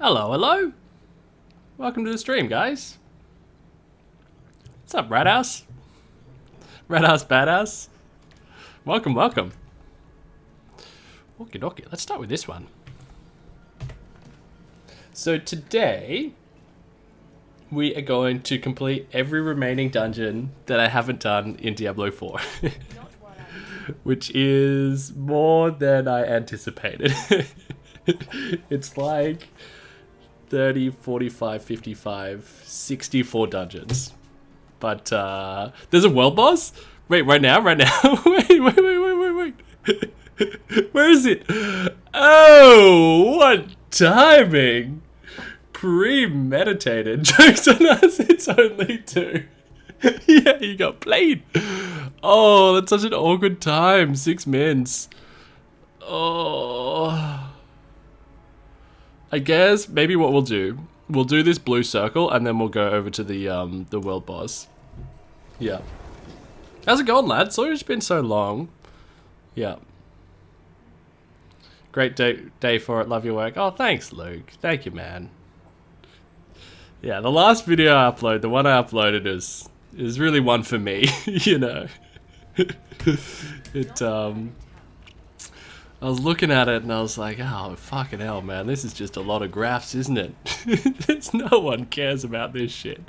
Hello, hello. Welcome to the stream, guys. What's up, Rat House? Rat House Badass. Welcome, welcome. Okie dokie, let's start with this one. So today, we are going to complete every remaining dungeon that I haven't done in Diablo 4. Which is more than I anticipated. It's like 30, 45, 55, 64 dungeons. But there's a world boss? Wait, right now? wait. Where is it? Oh, what timing. Premeditated. Jokes on us, it's only 2. Yeah, you got played. Oh, that's such an awkward time. 6 mins. Oh. I guess maybe what we'll do this blue circle and then we'll go over to the world boss. Yeah. How's it going, lads? Sorry it's been so long. Yeah. Great day for it. Love your work. Oh, thanks, Luke. Thank you, man. Yeah, the last video I uploaded, the one I uploaded is really one for me, you know. I was looking at it and I was like, oh, fucking hell, man. This is just a lot of graphs, isn't it? No one cares about this shit.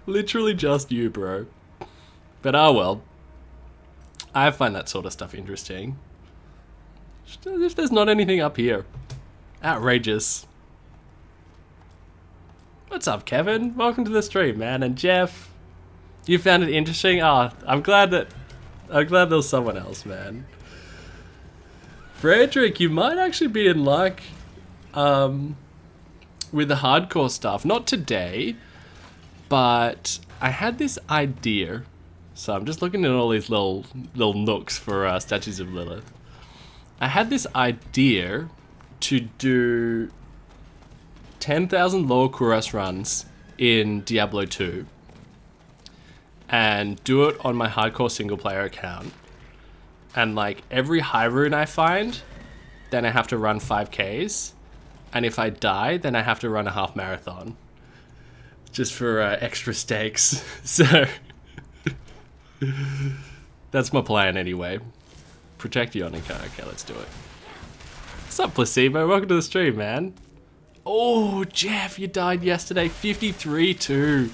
Literally just you, bro. But oh well. I find that sort of stuff interesting. As if there's not anything up here. Outrageous. What's up, Kevin? Welcome to the stream, man. And Jeff, you found it interesting? Oh, I'm glad there was someone else, man. Frederick, you might actually be in luck with the hardcore stuff. Not today, but I had this idea. So I'm just looking at all these little nooks for statues of Lilith. I had this idea to do 10,000 lower Kuras runs in Diablo 2 and do it on my hardcore single player account. And like every high rune I find, then I have to run 5Ks. And if I die, then I have to run a half marathon. Just for extra stakes. So that's my plan anyway. Protect Ionica. Okay, let's do it. What's up, Placebo? Welcome to the stream, man. Oh, Jeff, you died yesterday. 53-2.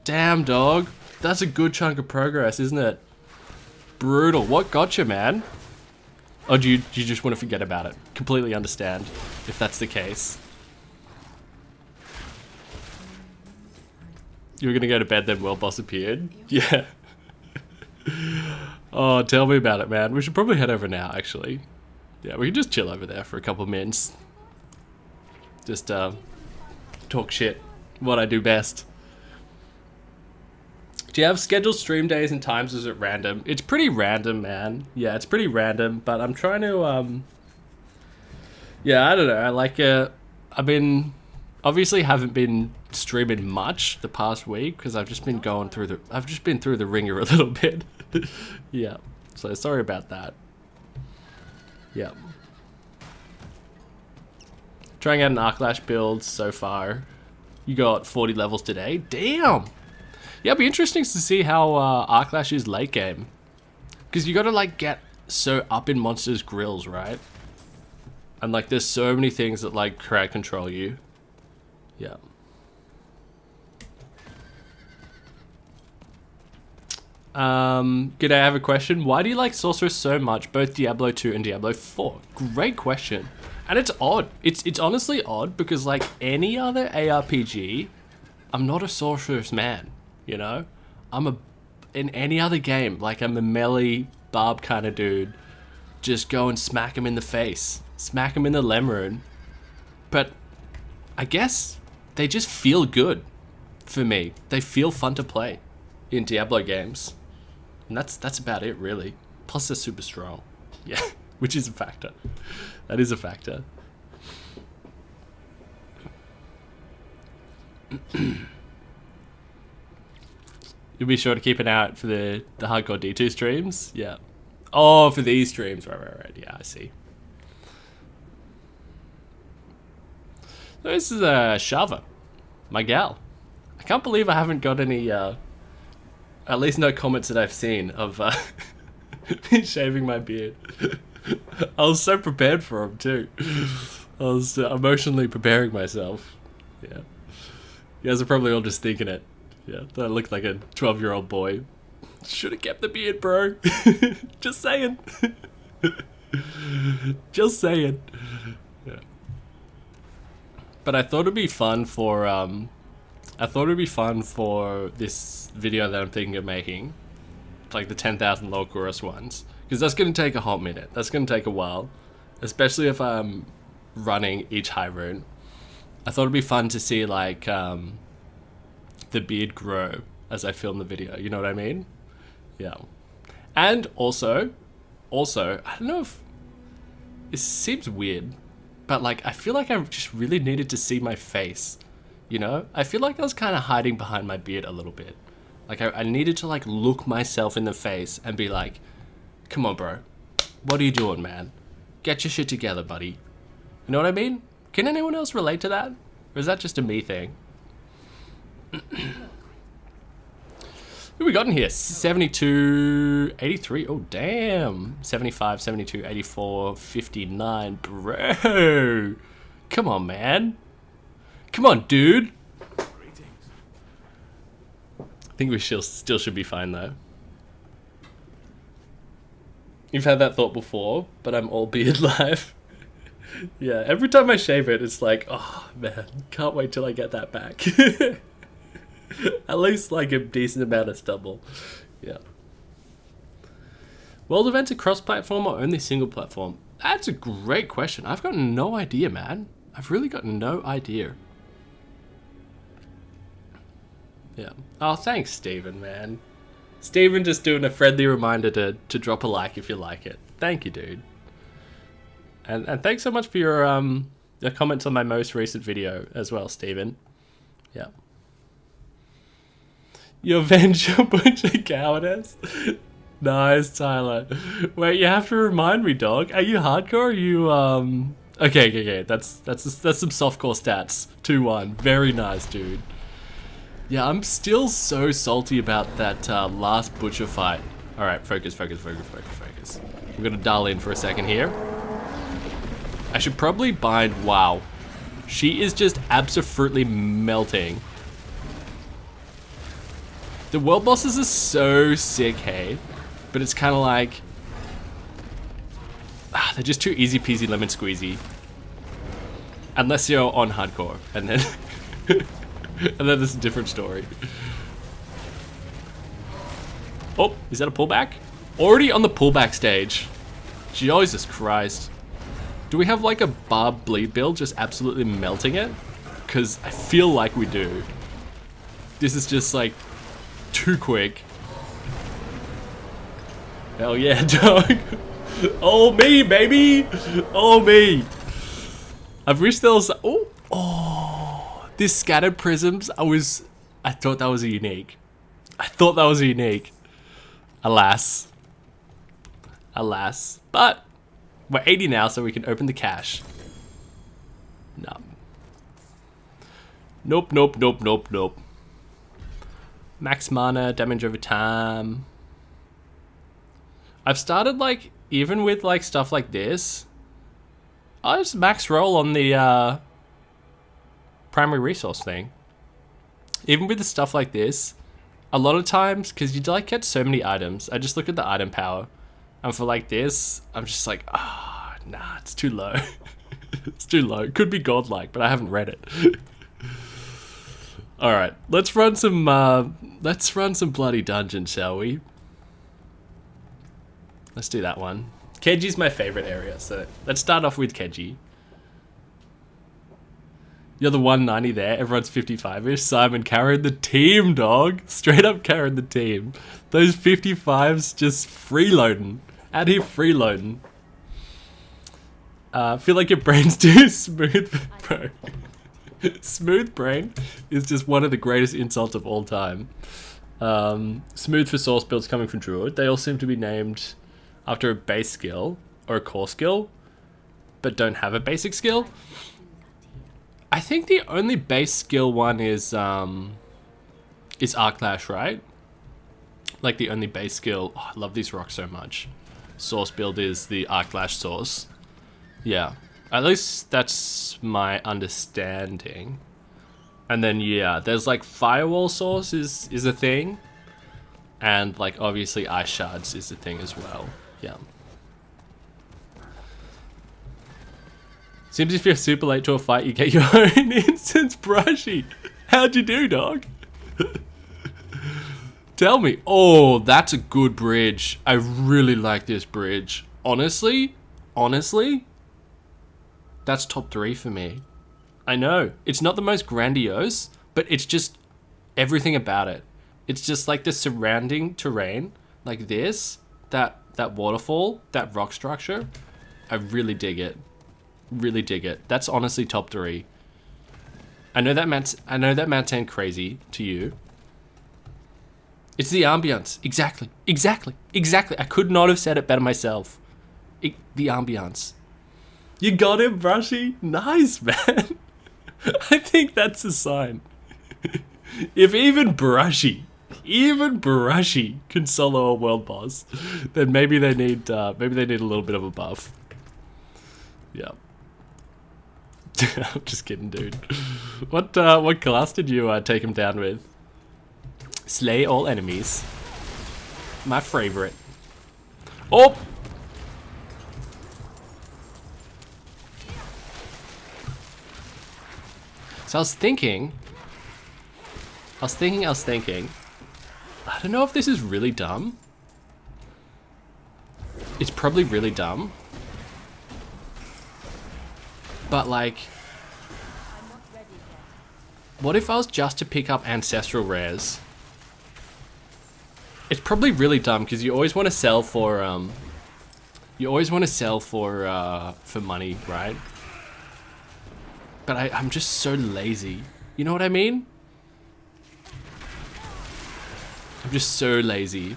Damn, dog. That's a good chunk of progress, isn't it? Brutal. What got you, man? Or do you just want to forget about it? Completely understand if that's the case. You were going to go to bed, then World Boss appeared? Yeah. Oh, tell me about it, man. We should probably head over now, actually. Yeah, we can just chill over there for a couple of minutes. Just talk shit. What I do best. Do you have scheduled stream days and times, or is it random? It's pretty random, man. Yeah, it's pretty random, but I'm trying to, yeah, I don't know. I like, obviously haven't been streaming much the past week, because I've just been through the ringer a little bit. Yeah, so sorry about that. Yeah. Trying out an Arclash build so far. You got 40 levels today? Damn! Yeah, it'll be interesting to see how Arclash is late game. Because you gotta like get so up in monsters' grills, right? And like there's so many things that like crowd control you. Yeah. G'day, I have a question. Why do you like Sorceress so much, both Diablo 2 and Diablo 4? Great question. And it's odd. It's honestly odd because like any other ARPG, I'm not a Sorceress man, you know? In any other game, like I'm a melee barb kind of dude. Just go and smack him in the face. Smack him in the lemon. But I guess they just feel good for me. They feel fun to play in Diablo games. And that's about it, really. Plus, they're super strong. Yeah, which is a factor. That is a factor. You'll be sure to keep an eye out for the hardcore D2 streams? Yeah. Oh, for these streams. Right. Yeah, I see. This is Shava, my gal. I can't believe I haven't got any, at least no comments that I've seen of me shaving my beard. I was so prepared for him too. I was emotionally preparing myself. Yeah. You guys are probably all just thinking it. Yeah, that I looked like a 12-year-old boy. Should have kept the beard, bro. Just saying. Just saying. Yeah. But I thought it'd be fun for this video that I'm thinking of making, like the 10,000 low chorus ones, because that's gonna take a hot minute. That's gonna take a while, especially if I'm running each high rune. I thought it'd be fun to see like the beard grow as I film the video. You know what I mean? Yeah. And also, I don't know if it seems weird, but like I feel like I just really needed to see my face. You know? I feel like I was kind of hiding behind my beard a little bit. Like I needed to like look myself in the face and be like, come on, bro. What are you doing, man? Get your shit together, buddy. You know what I mean? Can anyone else relate to that? Or is that just a me thing? Who we got in here? 72, 83. Oh, damn. 75, 72, 84, 59. Bro. Come on, man. Come on, dude. I think we still should be fine, though. You've had that thought before, but I'm all beard live. Yeah, every time I shave it, it's like, oh, man, can't wait till I get that back. At least, like, a decent amount of stubble. Yeah. World events are cross-platform or only single-platform? That's a great question. I've got no idea, man. I've really got no idea. Yeah. Oh, thanks, Steven, man. Steven just doing a friendly reminder to drop a like if you like it. Thank you, dude. And thanks so much for your comments on my most recent video as well, Steven. Yeah. You avenge your butcher cowardice. Nice, Tyler. Wait, you have to remind me, dog. Are you hardcore? Or are you Okay. That's some softcore stats. 2-1. Very nice, dude. Yeah, I'm still so salty about that last butcher fight. All right, focus. We're gonna dial in for a second here. I should probably bind. Wow, she is just absolutely melting. The world bosses are so sick, hey? But it's kind of like... they're just too easy peasy lemon squeezy. Unless you're on hardcore, and then... and then there's a different story. Oh, is that a pullback? Already on the pullback stage. Jesus Christ. Do we have like a barb bleed build just absolutely melting it? Because I feel like we do. This is just like... too quick. Hell yeah, dog. Oh, me, baby. Oh, me. I've wished there was... Oh, this scattered prisms, I thought that was a unique. Alas. But we're 80 now, so we can open the cache. No. Nope. Max mana, damage over time. I've started like, even with like stuff like this, I just max roll on the primary resource thing. Even with the stuff like this, a lot of times, because you like get so many items, I just look at the item power. And for like this, I'm just like, nah, it's too low. It's too low. It could be godlike, but I haven't read it. All right, let's run some bloody dungeon, shall we? Let's do that one. Keji's my favorite area, so let's start off with Keji. You're the 190 there. Everyone's 55-ish. Simon carried the team, dog. Straight up carried the team. Those 55s just freeloading. Out here freeloading. Feel like your brain's too smooth, bro. Smooth brain is just one of the greatest insults of all time. Smooth for source builds coming from Druid. They all seem to be named after a base skill or a core skill, but don't have a basic skill. I think the only base skill one is Arc Clash, right? Like the only base skill. Oh, I love these rocks so much. Source build is the Arc Clash source. Yeah, at least that's my understanding. And then yeah, there's like Firewall source is a thing. And like obviously Ice Shards is a thing as well. Yeah. Seems if you're super late to a fight, you get your own instance brushy. How'd you do, dog? Tell me. Oh, that's a good bridge. I really like this bridge. Honestly, that's top 3 for me. I know, it's not the most grandiose, but it's just everything about it. It's just like the surrounding terrain, like this, that waterfall, that rock structure. I really dig it. Really dig it. That's honestly top 3. I know that might sound crazy to you. It's the ambience. Exactly. I could not have said it better myself. The ambience. You got him, Brushy. Nice, man. I think that's a sign. If even Brushy can solo a world boss, then maybe they need a little bit of a buff. Yeah. I'm just kidding, dude. What class did you take him down with? Slay all enemies. My favorite. Oh! So I was thinking. I don't know if this is really dumb. It's probably really dumb. But like, what if I was just to pick up ancestral rares? It's probably really dumb because you always want to sell for for money, right? But I'm just so lazy. You know what I mean? I'm just so lazy.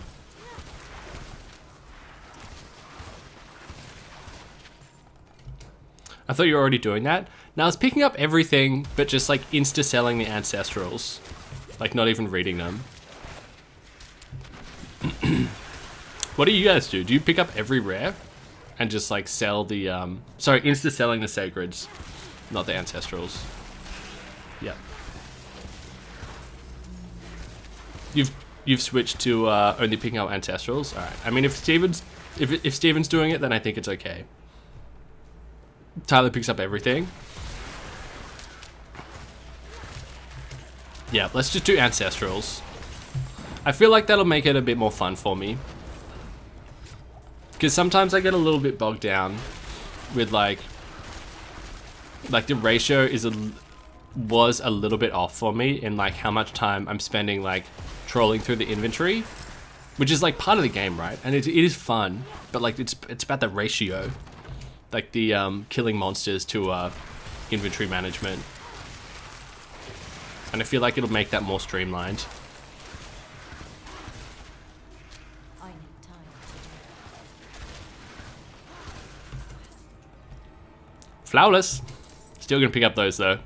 I thought you were already doing that. Now I was picking up everything, but just like insta-selling the ancestrals. Like not even reading them. What do you guys do? Do you pick up every rare? And just like sell the, sorry, insta-selling the sacreds. Not the ancestrals. Yep. You've switched to only picking up ancestrals? Alright. I mean if Steven's doing it, then I think it's okay. Tyler picks up everything. Yeah, let's just do ancestrals. I feel like that'll make it a bit more fun for me. Because sometimes I get a little bit bogged down with like the ratio was a little bit off for me in like how much time I'm spending like trolling through the inventory, which is like part of the game, right? And it is fun, but like it's about the ratio, like the killing monsters to inventory management. And I feel like it'll make that more streamlined. Flawless. Still gonna pick up those though.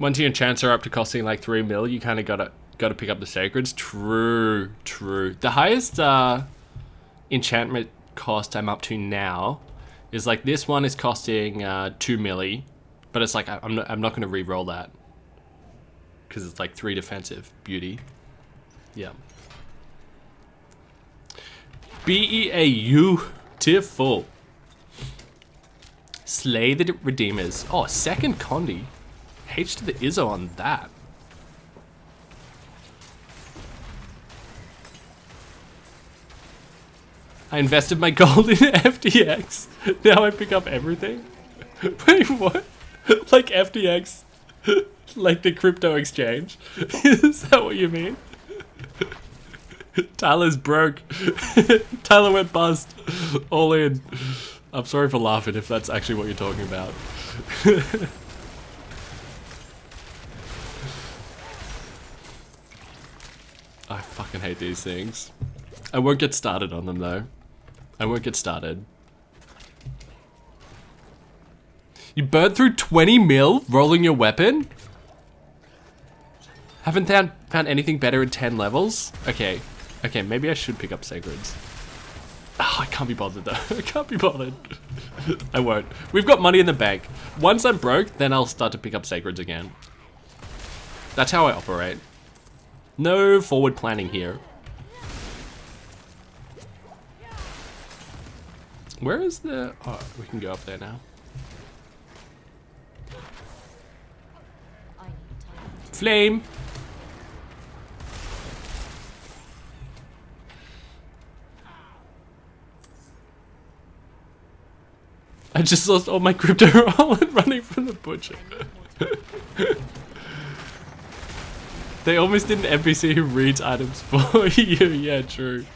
Once your enchants are up to costing like 3 mil, you kind of gotta pick up the sacreds. True. The highest enchantment cost I'm up to now is like this one is costing 2 milli, but it's like I'm not gonna re-roll that because it's like 3 defensive. Beauty. Yeah. Beautiful. Slay the Redeemers. Oh, second Condi. H to the Izzo on that. I invested my gold in FTX. Now I pick up everything? Wait, what? Like FTX? Like the crypto exchange? Is that what you mean? Tyler's broke. Tyler went bust. All in. I'm sorry for laughing if that's actually what you're talking about. I fucking hate these things. I won't get started on them though. I won't get started. You burned through 20 mil rolling your weapon? Haven't found anything better in 10 levels? Okay. Okay, maybe I should pick up Sacreds. Oh, I can't be bothered though. I can't be bothered. I won't. We've got money in the bank. Once I'm broke, then I'll start to pick up Sacreds again. That's how I operate. No forward planning here. Where is the... Oh, we can go up there now. Flame! I just lost all my crypto rolling running from the butcher. They almost did an NPC who reads items for you. Yeah, true.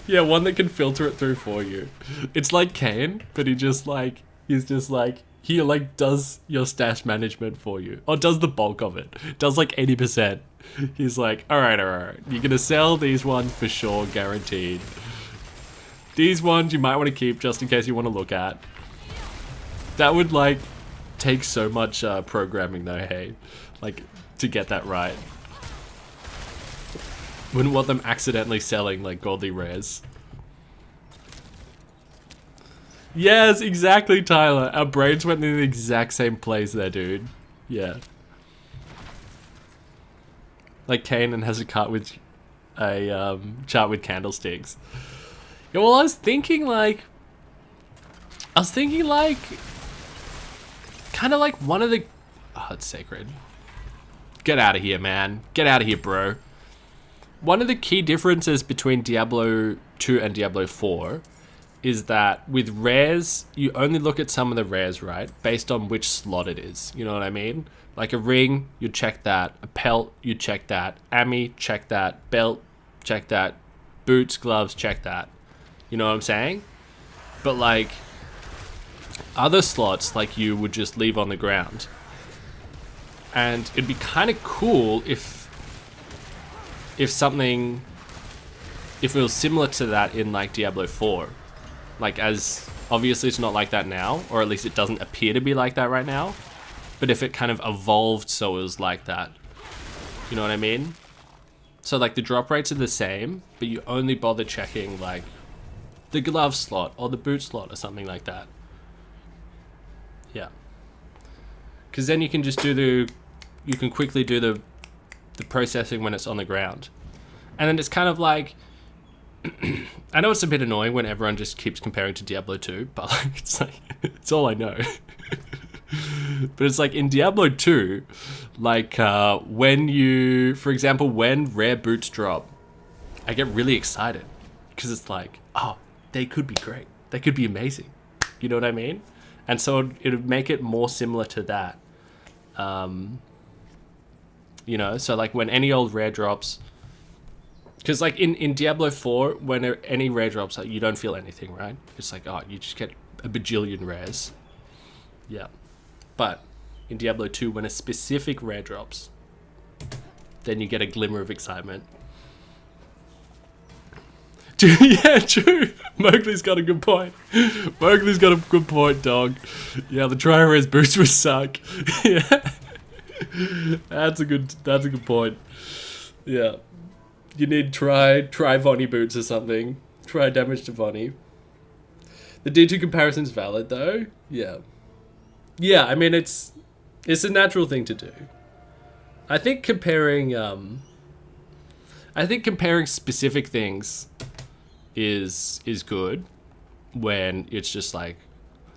Yeah, one that can filter it through for you. It's like Kane, but he's just like, he like does your stash management for you. Or does the bulk of it. Does like 80%. He's like, alright. You're gonna sell these ones for sure, guaranteed. These ones you might want to keep just in case you want to look at. That would like take so much programming though, hey? Like, to get that right. Wouldn't want them accidentally selling like godly rares. Yes, exactly, Tyler. Our brains went in the exact same place there, dude. Yeah. Like Kanan has a chart with candlesticks. Yeah, well, I was thinking like kind of like one of the... Oh, it's sacred. Get out of here, man. Get out of here, bro. One of the key differences between Diablo 2 and Diablo 4 is that with rares, you only look at some of the rares, right? Based on which slot it is. You know what I mean? Like a ring, you check that. A pelt, you check that. Ammi, check that. Belt, check that. Boots, gloves, check that. You know what I'm saying? But like... other slots, like you would just leave on the ground. And it'd be kind of cool if it was similar to that in like Diablo 4. Like, as obviously it's not like that now, or at least it doesn't appear to be like that right now. But if it kind of evolved so it was like that. You know what I mean? So like the drop rates are the same, but you only bother checking like the glove slot or the boot slot or something like that. Yeah. Because then you can just you can quickly do the processing when it's on the ground. And then it's kind of like, I know it's a bit annoying when everyone just keeps comparing to Diablo 2, but like, it's all I know. But it's like in Diablo 2, like for example, when rare boots drop, I get really excited because it's like, oh, they could be great. They could be amazing. You know what I mean? And so it would make it more similar to that. You know, so like when any old rare drops, because like in Diablo 4, when any rare drops, like you don't feel anything, right? It's like, oh, you just get a bajillion rares. Yeah. But in Diablo 2, when a specific rare drops, then you get a glimmer of excitement. Yeah, true. Mowgli's got a good point. Mowgli's got a good point, dog. Yeah, the tri-res boots would suck. Yeah. That's a good point. Yeah. You need try Vonnie boots or something. Try damage to Vonnie. The D2 comparison's valid though. Yeah. Yeah, I mean it's a natural thing to do. I think comparing specific things is good when it's just like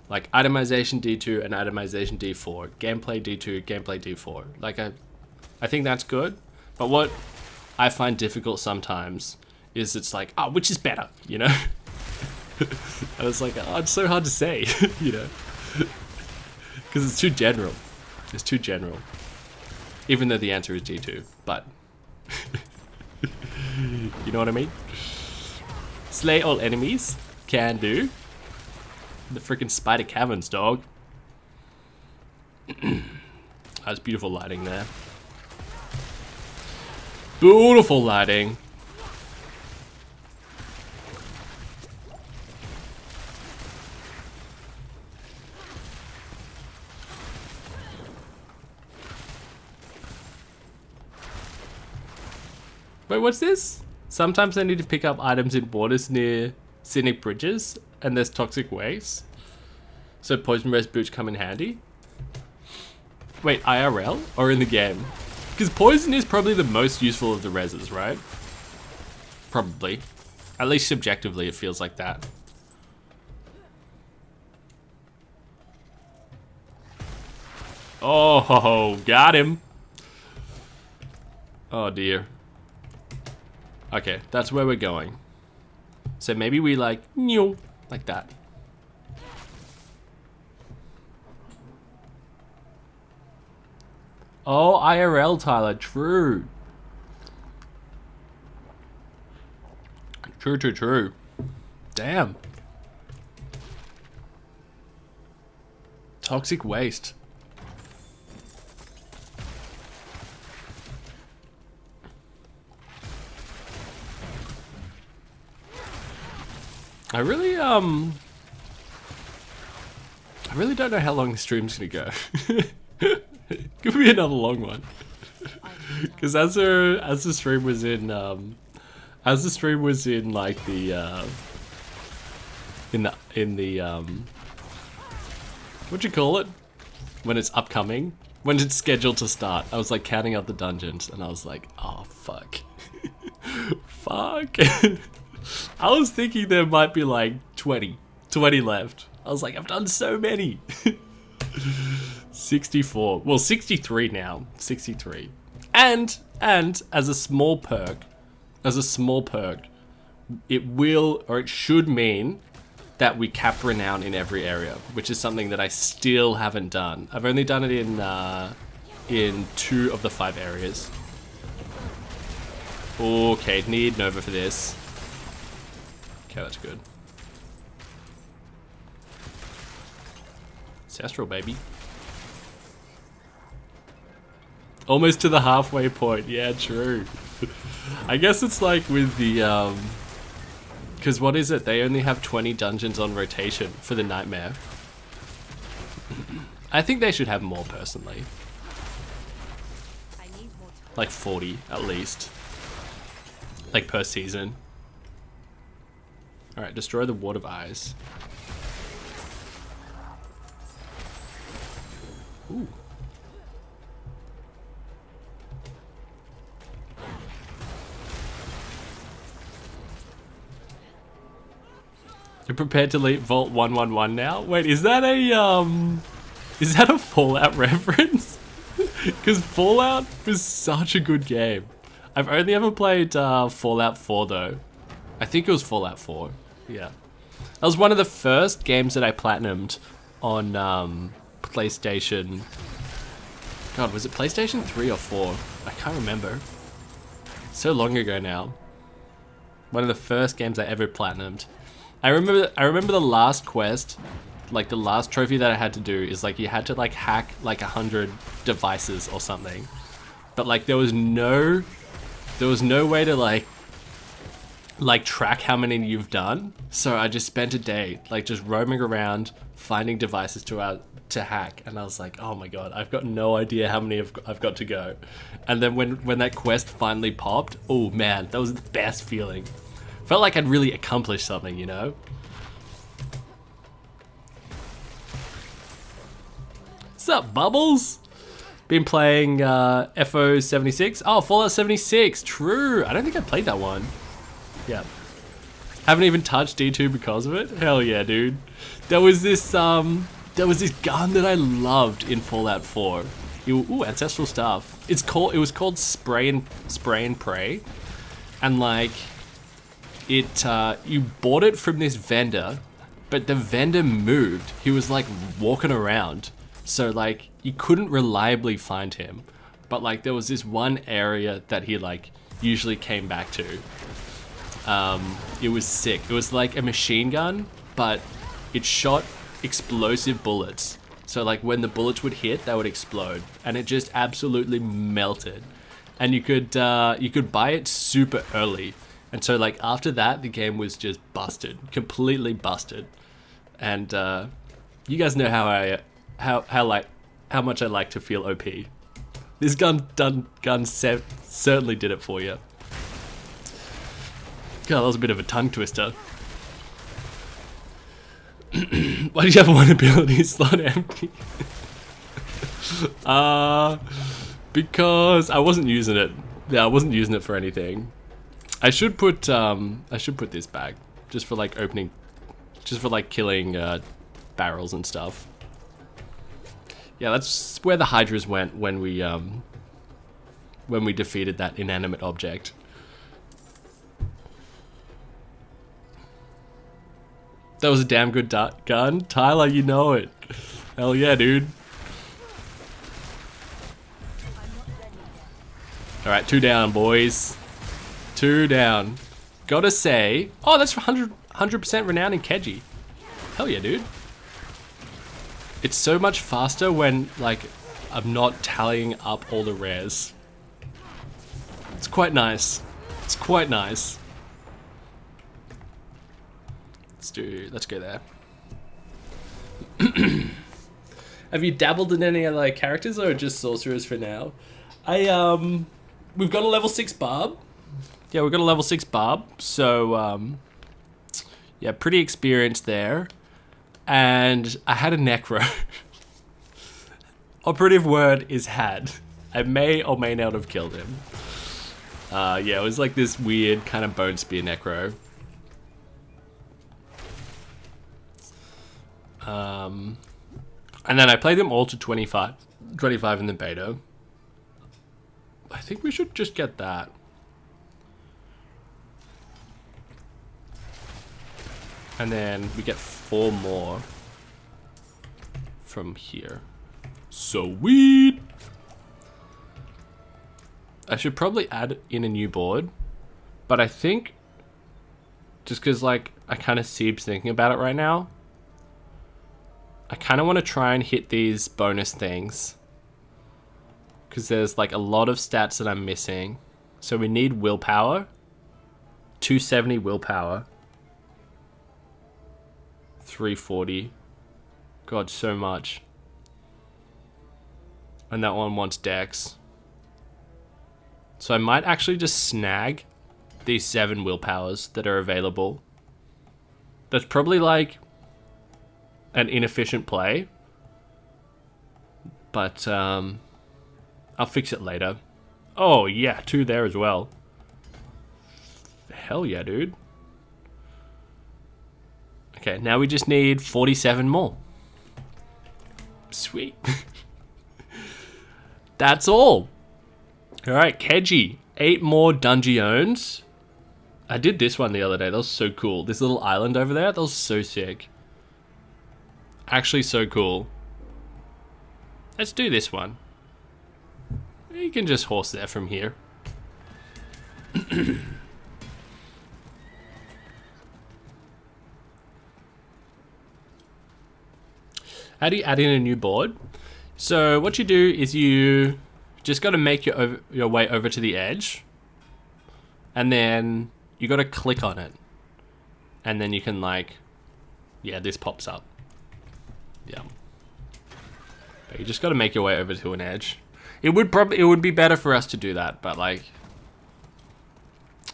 itemization D2 and itemization D4, gameplay D2, gameplay D4. Like I think that's good, but what I find difficult sometimes is it's like, oh, which is better, you know? And it's like, oh, it's so hard to say, you know? Because it's too general. It's too general. Even though the answer is D2, but you know what I mean? Slay all enemies. Can do. The freaking spider caverns, dog. That's beautiful lighting there. Beautiful lighting. Wait, what's this? Sometimes I need to pick up items in waters near scenic bridges, and there's toxic waste. So poison res boots come in handy. Wait, IRL or in the game? Because poison is probably the most useful of the reses, right? Probably. At least subjectively, it feels like that. Oh, got him. Oh dear. Okay, that's where we're going. So maybe we like that. Oh, IRL, Tyler, true. True. Damn. Toxic waste. I really don't know how long the stream's gonna go. Could be another long one. Because as the stream was in like the in the what'd you call it? When it's upcoming? When it's scheduled to start. I was like counting out the dungeons and I was like, oh fuck. Fuck. I was thinking there might be like 20 left. I was like, I've done so many. 64. Well, 63 now. 63. And as a small perk, it will or it should mean that we cap renown in every area, which is something that I still haven't done. I've only done it in 2 of the 5 areas. Okay, need Nova for this. Okay, that's good. Ancestral, baby. Almost to the halfway point. Yeah, true. I guess it's like with the because what is it? They only have 20 dungeons on rotation for the nightmare. I think they should have more personally. Like 40 at least. Like per season. Alright, destroy the Ward of Eyes. Ooh. You're prepared to leave Vault 111 now? Wait, is that a Fallout reference? Because Fallout was such a good game. I've only ever played Fallout 4 though. I think it was Fallout 4. Yeah. That was one of the first games that I platinumed on PlayStation. God, was it PlayStation 3 or 4? I can't remember. So long ago now. One of the first games I ever platinumed. I remember the last quest, like the last trophy that I had to do is like you had to like hack like 100 devices or something. But like there was no way to like track how many you've done. So I just spent a day like just roaming around finding devices to hack, and I was like, oh my god, I've got no idea how many I've got to go. And then when that quest finally popped, oh man, that was the best feeling. Felt like I'd really accomplished something, you know? What's up, Bubbles? Been playing FO 76. Oh, Fallout 76, true. I don't think I played that one. Yeah. Haven't even touched D2 because of it. Hell yeah, dude. There was this gun that I loved in Fallout 4. Ooh, ancestral stuff. It was called Spray and Pray. And like you bought it from this vendor, but the vendor moved. He was like walking around. So like you couldn't reliably find him. But like there was this one area that he like usually came back to. It was sick. It was like a machine gun, but it shot explosive bullets. So like when the bullets would hit, they would explode. And it just absolutely melted. and you could buy it super early, and so like after that the game was just busted, completely busted, and you guys know how much I like to feel OP. This gun certainly did it for you. God, that was a bit of a tongue twister. Why do you have one ability slot empty? Because I wasn't using it. Yeah, I wasn't using it for anything. I should put this back just for like opening, just for like killing barrels and stuff. Yeah, that's where the hydras went when we defeated that inanimate object. That was a damn good gun. Tyler, you know it. Hell yeah, dude. Alright, 2 down, boys. 2 down. Gotta say... Oh, that's 100% renowned in Keji. Hell yeah, dude. It's so much faster when, like, I'm not tallying up all the rares. It's quite nice. It's quite nice. Let's go there. Have you dabbled in any other characters or just sorcerers for now? We've got a level 6 barb. Yeah, we've got a level 6 barb. So, yeah, pretty experienced there. And I had a necro. Operative word is had. I may or may not have killed him. Yeah, it was like this weird kind of bone spear necro. And then I played them all to 25 in the beta. I think we should just get that. And then we get 4 more from here. Sweet! I should probably add in a new board, but I think just because like I kind of Sieb's thinking about it right now, I kind of want to try and hit these bonus things because there's like a lot of stats that I'm missing. So we need willpower, 270 willpower, 340. God, so much. And that one wants dex. So I might actually just snag these 7 willpowers that are available. That's probably like an inefficient play, but I'll fix it later. Oh yeah, 2 there as well. Hell yeah, dude. Okay, now we just need 47 more. Sweet. That's all. Alright, Keji. 8 more dungeons. I did this one the other day. That was so cool. This little island over there, that was so sick. Actually so cool. Let's do this one. You can just horse there from here. How do you add in a new board? So what you do is you just got to make your way over to the edge, and then you got to click on it, and then you can like, yeah, this pops up. Yeah. But you just got to make your way over to an edge. It would be better for us to do that, but like,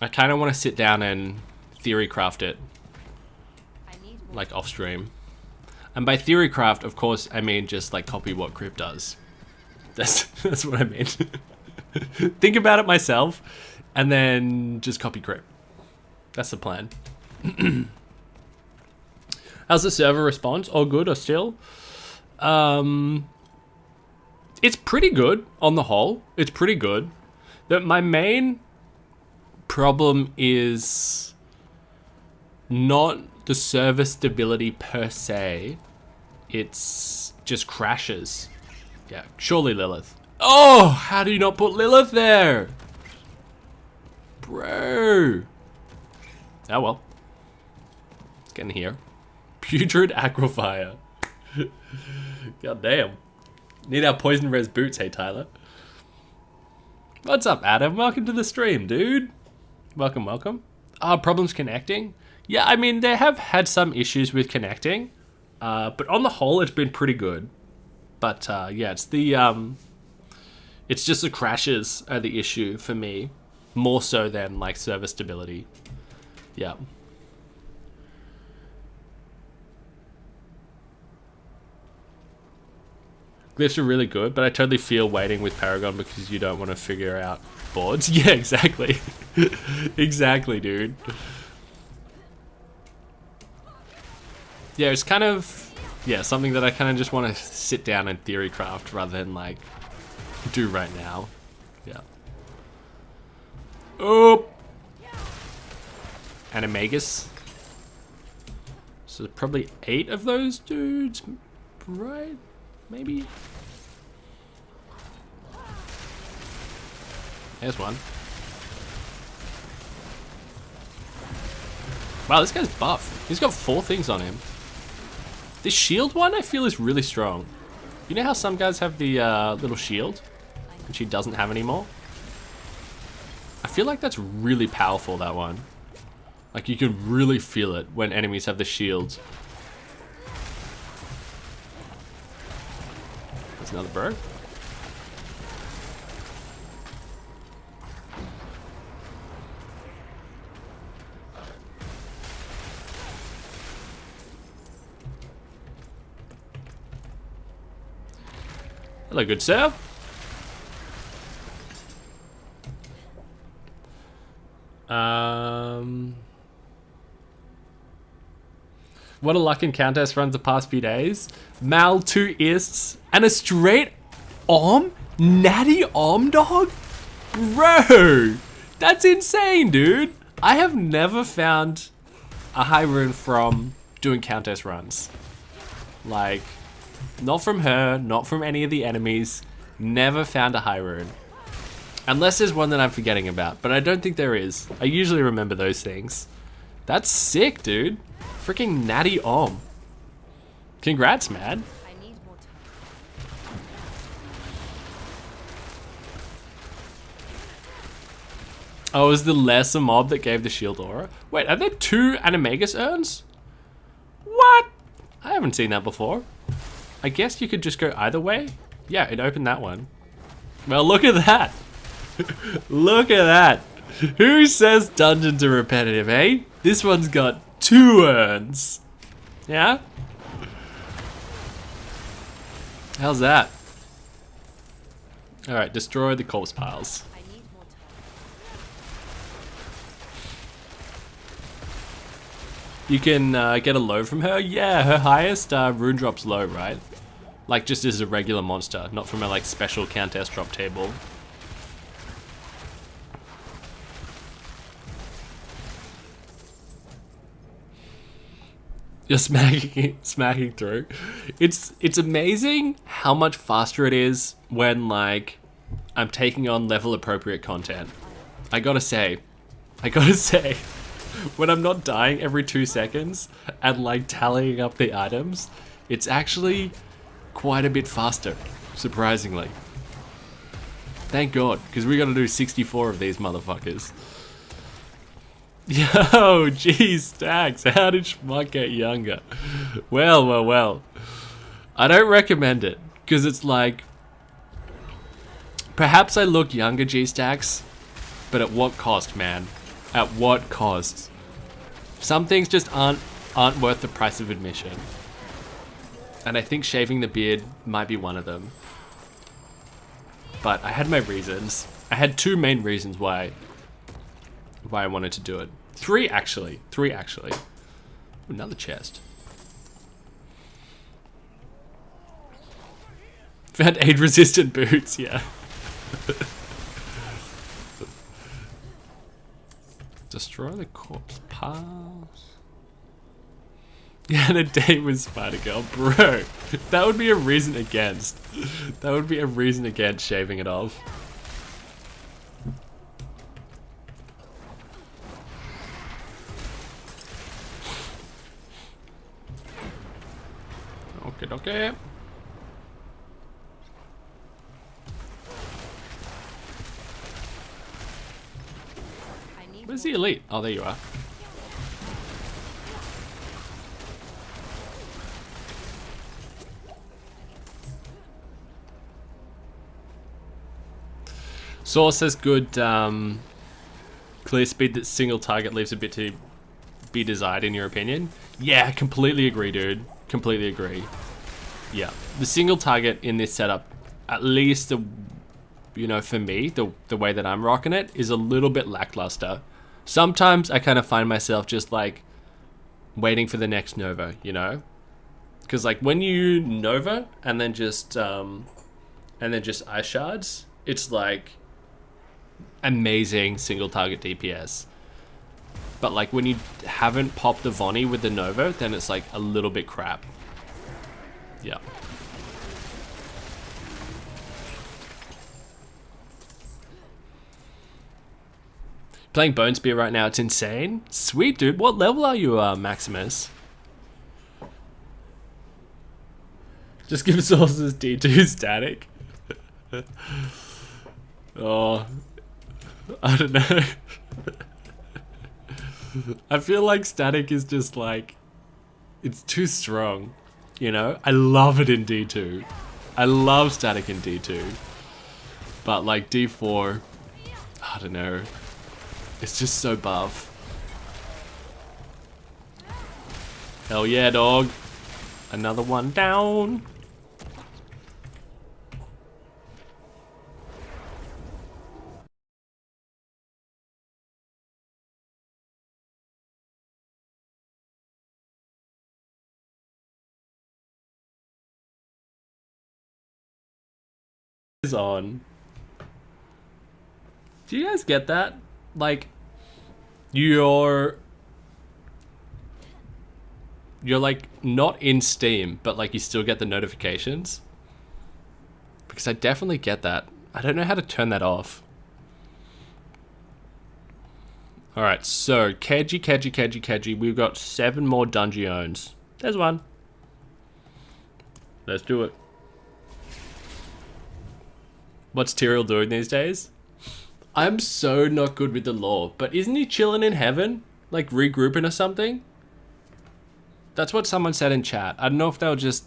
I kind of want to sit down and theory craft it, like off stream. And by theory craft, of course, I mean just like copy what Crypt does. That's what I mean. Think about it myself, and then just copy Crypt. That's the plan. How's the server response? All good or still? It's pretty good on the whole. It's pretty good. My main problem is not the server stability per se. It's just crashes. Yeah, surely Lilith. Oh, how do you not put Lilith there? Bro. Oh well. It's getting here. Putrid Aquafire. God damn. Need our poison res boots, hey Tyler. What's up, Adam? Welcome to the stream, dude. Welcome, welcome. Problems connecting? Yeah, I mean, they have had some issues with connecting, but on the whole, it's been pretty good. But yeah, it's just the crashes are the issue for me, more so than like server stability. Yeah. Glyphs are really good, but I totally feel waiting with Paragon because you don't want to figure out boards. Yeah, exactly. Exactly, dude. Yeah, it's kind of, yeah, something that I kind of just want to sit down and theory craft rather than like do right now. Yeah. Oh! Animagus. So probably 8 of those dudes, right? Maybe? There's one. Wow, this guy's buff. He's got 4 things on him. This shield one I feel is really strong. You know how some guys have the little shield, which he doesn't have anymore? I feel like that's really powerful, that one. Like you can really feel it when enemies have the shields. There's another bird. Hello, good sir. What a luck in contest runs the past few days. Mal, 2 ists, and a straight arm? Natty arm dog? Bro, that's insane, dude. I have never found a high rune from doing contest runs. Like, not from her, not from any of the enemies. Never found a high rune. Unless there's one that I'm forgetting about, but I don't think there is. I usually remember those things. That's sick, dude. Freaking natty om. Congrats, man. Oh, it was the lesser mob that gave the shield aura? Wait, are there 2 Animagus urns? What? I haven't seen that before. I guess you could just go either way. Yeah, it opened that one. Well, look at that. Look at that. Who says dungeons are repetitive, eh? This one's got 2 urns. Yeah? How's that? Alright, destroy the corpse piles. You can get a low from her? Yeah, her highest rune drop's low, right? Like just as a regular monster, not from a like special countess drop table. You're smacking through. It's amazing how much faster it is when like I'm taking on level appropriate content. I gotta say, when I'm not dying every 2 seconds and like tallying up the items, it's actually quite a bit faster, surprisingly. Thank God, because we gotta do 64 of these motherfuckers. Yo, geez, Stacks, how did Schmuck get younger? Well. I don't recommend it, because it's like, perhaps I look younger, G-Stacks, but at what cost, man? At what cost? Some things just aren't worth the price of admission. And I think shaving the beard might be one of them. But I had my reasons. I had 2 main reasons why I wanted to do it. 3 actually. Ooh, another chest. Found aid resistant boots, yeah. Destroy the corpse piles. Yeah, and a date with Spider Girl. Bro, that would be a reason against. That would be a reason against shaving it off. Okay. Where's the elite? Oh, there you are. Source says good clear speed that single target leaves a bit to be desired in your opinion. Yeah, completely agree, dude. Completely agree. Yeah, the single target in this setup, at least you know, for me, the way that I'm rocking it is a little bit lackluster. Sometimes I kind of find myself just like waiting for the next Nova, you know? Because like when you Nova and then just Ice Shards, it's like amazing single target DPS. But like when you haven't popped the Vonnie with the Nova, then it's like a little bit crap. Yeah. Playing Bone Spear right now, it's insane. Sweet, dude. What level are you, Maximus? Just give sources D2 static. Oh, I don't know. I feel like static is just like, it's too strong, you know? I love it in D2. I love static in D2. But like D4, I don't know. It's just so buff. Hell yeah, dog. Another one down. Is on. Do you guys get that? Like, you're like not in Steam, but like you still get the notifications. Because I definitely get that. I don't know how to turn that off. Alright, so Keji. We've got 7 more dungeons. There's one. Let's do it. What's Tyrael doing these days? I'm so not good with the lore, but isn't he chilling in heaven? Like regrouping or something? That's what someone said in chat. I don't know if they were just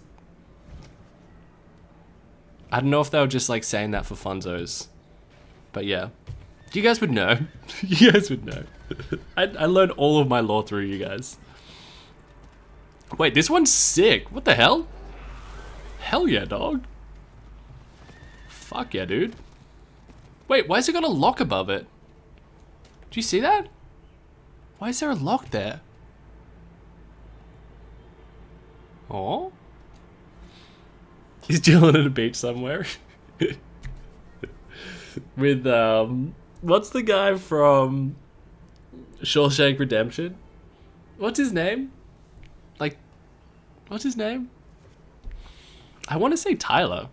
like saying that for funzos. But yeah. You guys would know. You guys would know. I learned all of my lore through you guys. Wait, this one's sick. What the hell? Hell yeah, dog. Fuck yeah, dude. Wait, why has it got a lock above it? Do you see that? Why is there a lock there? Oh? He's chilling at a beach somewhere. With, what's the guy from Shawshank Redemption? What's his name? Like, what's his name? I want to say Tyler.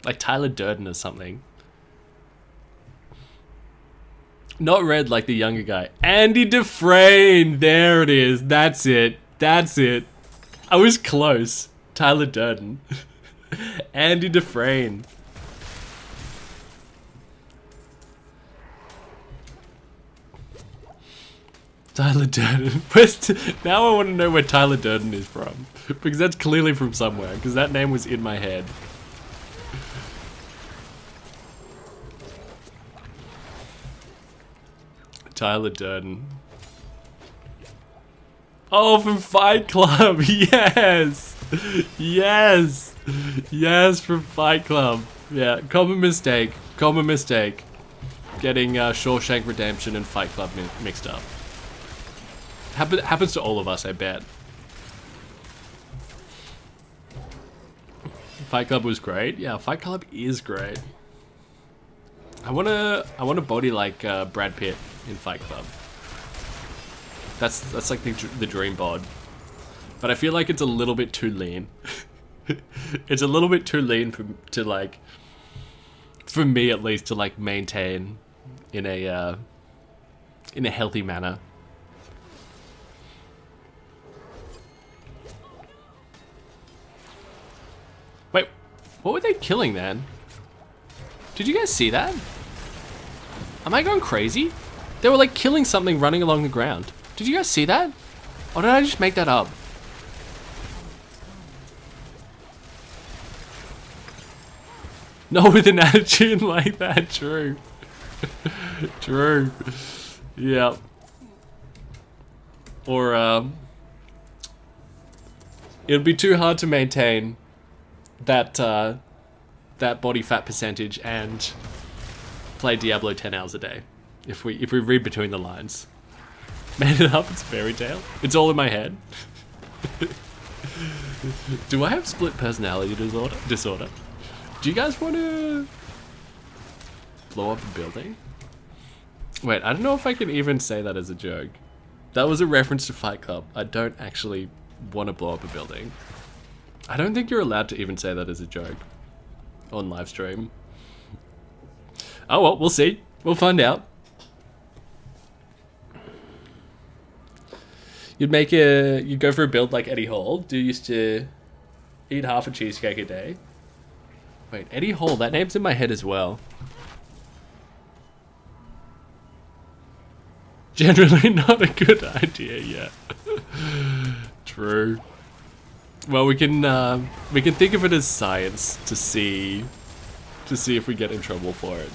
Like Tyler Durden or something. Not Red like the younger guy. Andy Dufresne. There it is. That's it. That's it. I was close. Tyler Durden. Andy Dufresne. Tyler Durden. Now I want to know where Tyler Durden is from. Because that's clearly from somewhere. Because that name was in my head. Tyler Durden. Oh, from Fight Club. Yes. Yes. Yes, from Fight Club. Yeah, common mistake. Common mistake. Getting Shawshank Redemption and Fight Club mixed up. Happens to all of us, I bet. Fight Club was great. Yeah, Fight Club is great. I wanna body like Brad Pitt in Fight Club. That's like the dream bod. But I feel like it's a little bit too lean. It's a little bit too lean to like, for me at least, to like maintain in a healthy manner. Wait, what were they killing then? Did you guys see that? Am I going crazy? They were like killing something running along the ground. Did you guys see that? Or did I just make that up? Not with an attitude like that, true. True. Yeah. Or, it would be too hard to maintain that, that body fat percentage and play Diablo 10 hours a day. If we read between the lines. Made it up, it's fairy tale. It's all in my head. Do I have split personality disorder? Do you guys want to blow up a building? Wait, I don't know if I can even say that as a joke. That was a reference to Fight Club. I don't actually want to blow up a building. I don't think you're allowed to even say that as a joke on live stream. Oh well, we'll see. We'll find out. You'd go for a build like Eddie Hall. Do you used to eat half a cheesecake a day? Wait, Eddie Hall, that name's in my head as well. Generally not a good idea yet. True. Well, we can think of it as science to see if we get in trouble for it.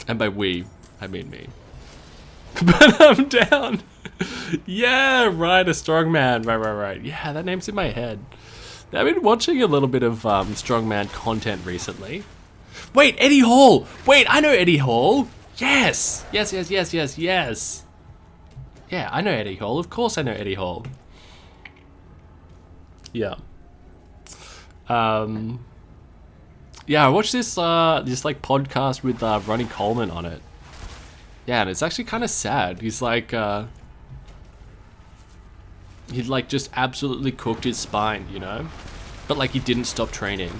And by we, I mean me. But I'm down. Yeah, right, a strongman. Right. Yeah, that name's in my head. I've been watching a little bit of strongman content recently. Wait, Eddie Hall. Wait, I know Eddie Hall. Yes. Yes. Yeah, I know Eddie Hall. Of course I know Eddie Hall. Yeah. Yeah, I watched this like podcast with Ronnie Coleman on it. Yeah, and it's actually kind of sad. He's like, he'd like just absolutely cooked his spine, you know? But like he didn't stop training.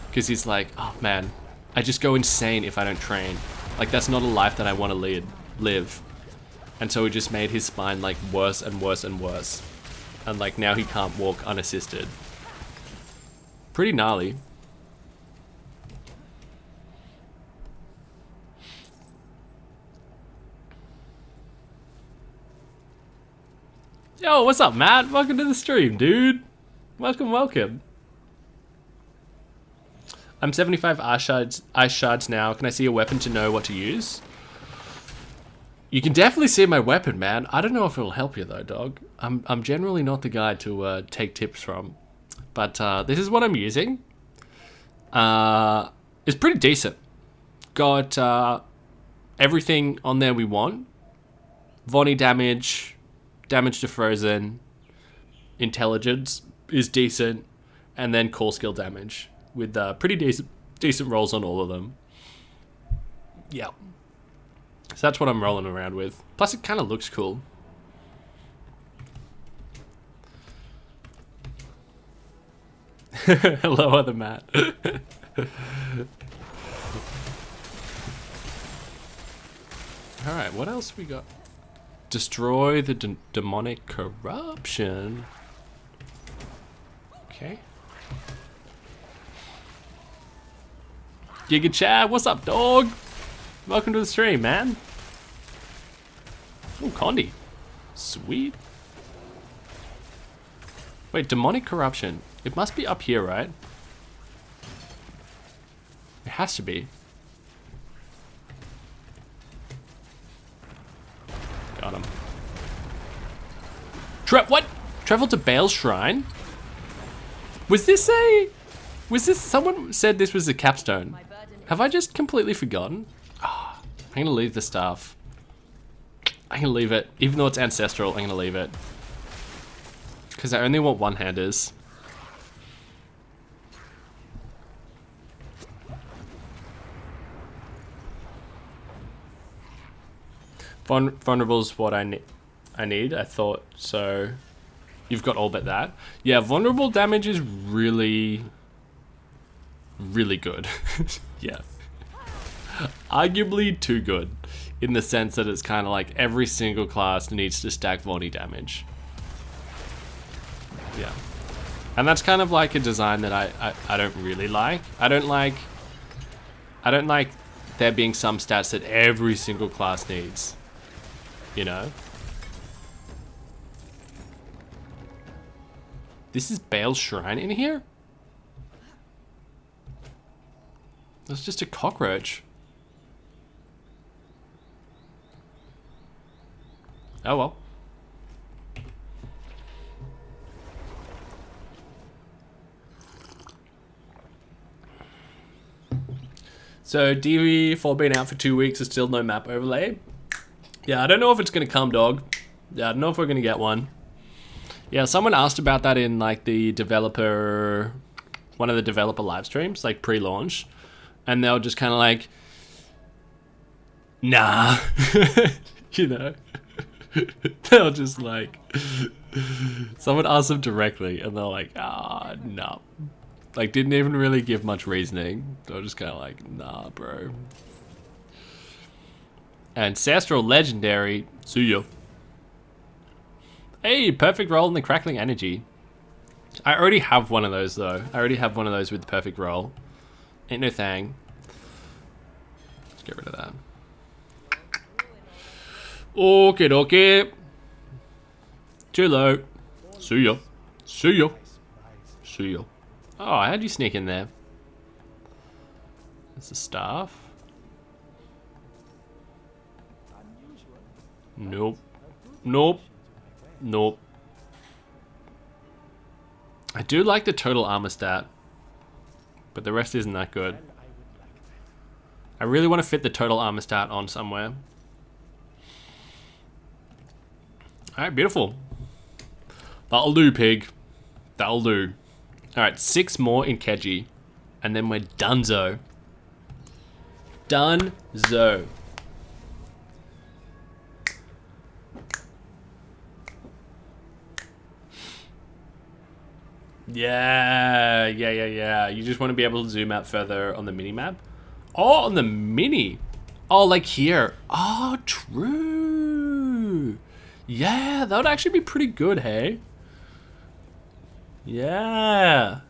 Because he's like, oh man, I just go insane if I don't train. Like that's not a life that I want to live. And so he just made his spine like worse and worse and worse. And like now he can't walk unassisted. Pretty gnarly. Yo, what's up, Matt? Welcome to the stream, dude. Welcome. I'm 75 ice shards now. Can I see a weapon to know what to use? You can definitely see my weapon, man. I don't know if it'll help you though, dog. I'm generally not the guy to take tips from. But this is what I'm using. It's pretty decent. Got everything on there we want. Vonnie damage to frozen, intelligence is decent, and then core skill damage with pretty decent rolls on all of them. Yeah. So that's what I'm rolling around with. Plus it kind of looks cool. Hello, other Matt. Alright, what else we got? Destroy the demonic corruption. Okay. Giga Chad, what's up, dog? Welcome to the stream, man. Oh, Condi. Sweet. Wait, demonic corruption. It must be up here, right? It has to be. Got him. What? Travel to Bale's Shrine? Was this someone said this was a capstone? Have I just completely forgotten? Oh, I'm gonna leave the staff. I'm gonna leave it. Even though it's ancestral, I'm gonna leave it. Because I only want one-handers. Vulnerable is what I need. I thought so. You've got all but that. Yeah, vulnerable damage is really good. Yeah. Arguably too good. In the sense that it's kind of like every single class needs to stack Vonnie damage. Yeah. And that's kind of like a design that I don't really like. I don't like there being some stats that every single class needs. You know? This is Bale's Shrine in here? That's just a cockroach. Oh well. So DV4 being out for 2 weeks is still no map overlay. Yeah, I don't know if it's gonna come, dog. Yeah, I don't know if we're gonna get one. Yeah, someone asked about that in like the developer, one of the developer live streams, like pre-launch, and they were just kind of like, nah, you know. They were just like, someone asked them directly, and they're like, ah, no. Like, didn't even really give much reasoning. They were just kind of like, nah, bro. Ancestral Legendary, Suyo. Hey, perfect roll in the Crackling Energy. I already have one of those, though. I already have one of those with the perfect roll. Ain't no thing. Let's get rid of that. Okay, okay. Too low. Suyo. Suyo. Suyo. Oh, how'd you sneak in there? That's the staff. Nope. Nope. Nope. I do like the total armor stat, but the rest isn't that good. I really want to fit the total armor stat on somewhere. Alright, beautiful. That'll do, pig. That'll do. Alright, 6 more in Keji. And then we're donezo. Donezo. Yeah. You just want to be able to zoom out further on the mini map. Oh, on the mini. Oh, like here. Oh, true. Yeah, that would actually be pretty good, hey? Yeah.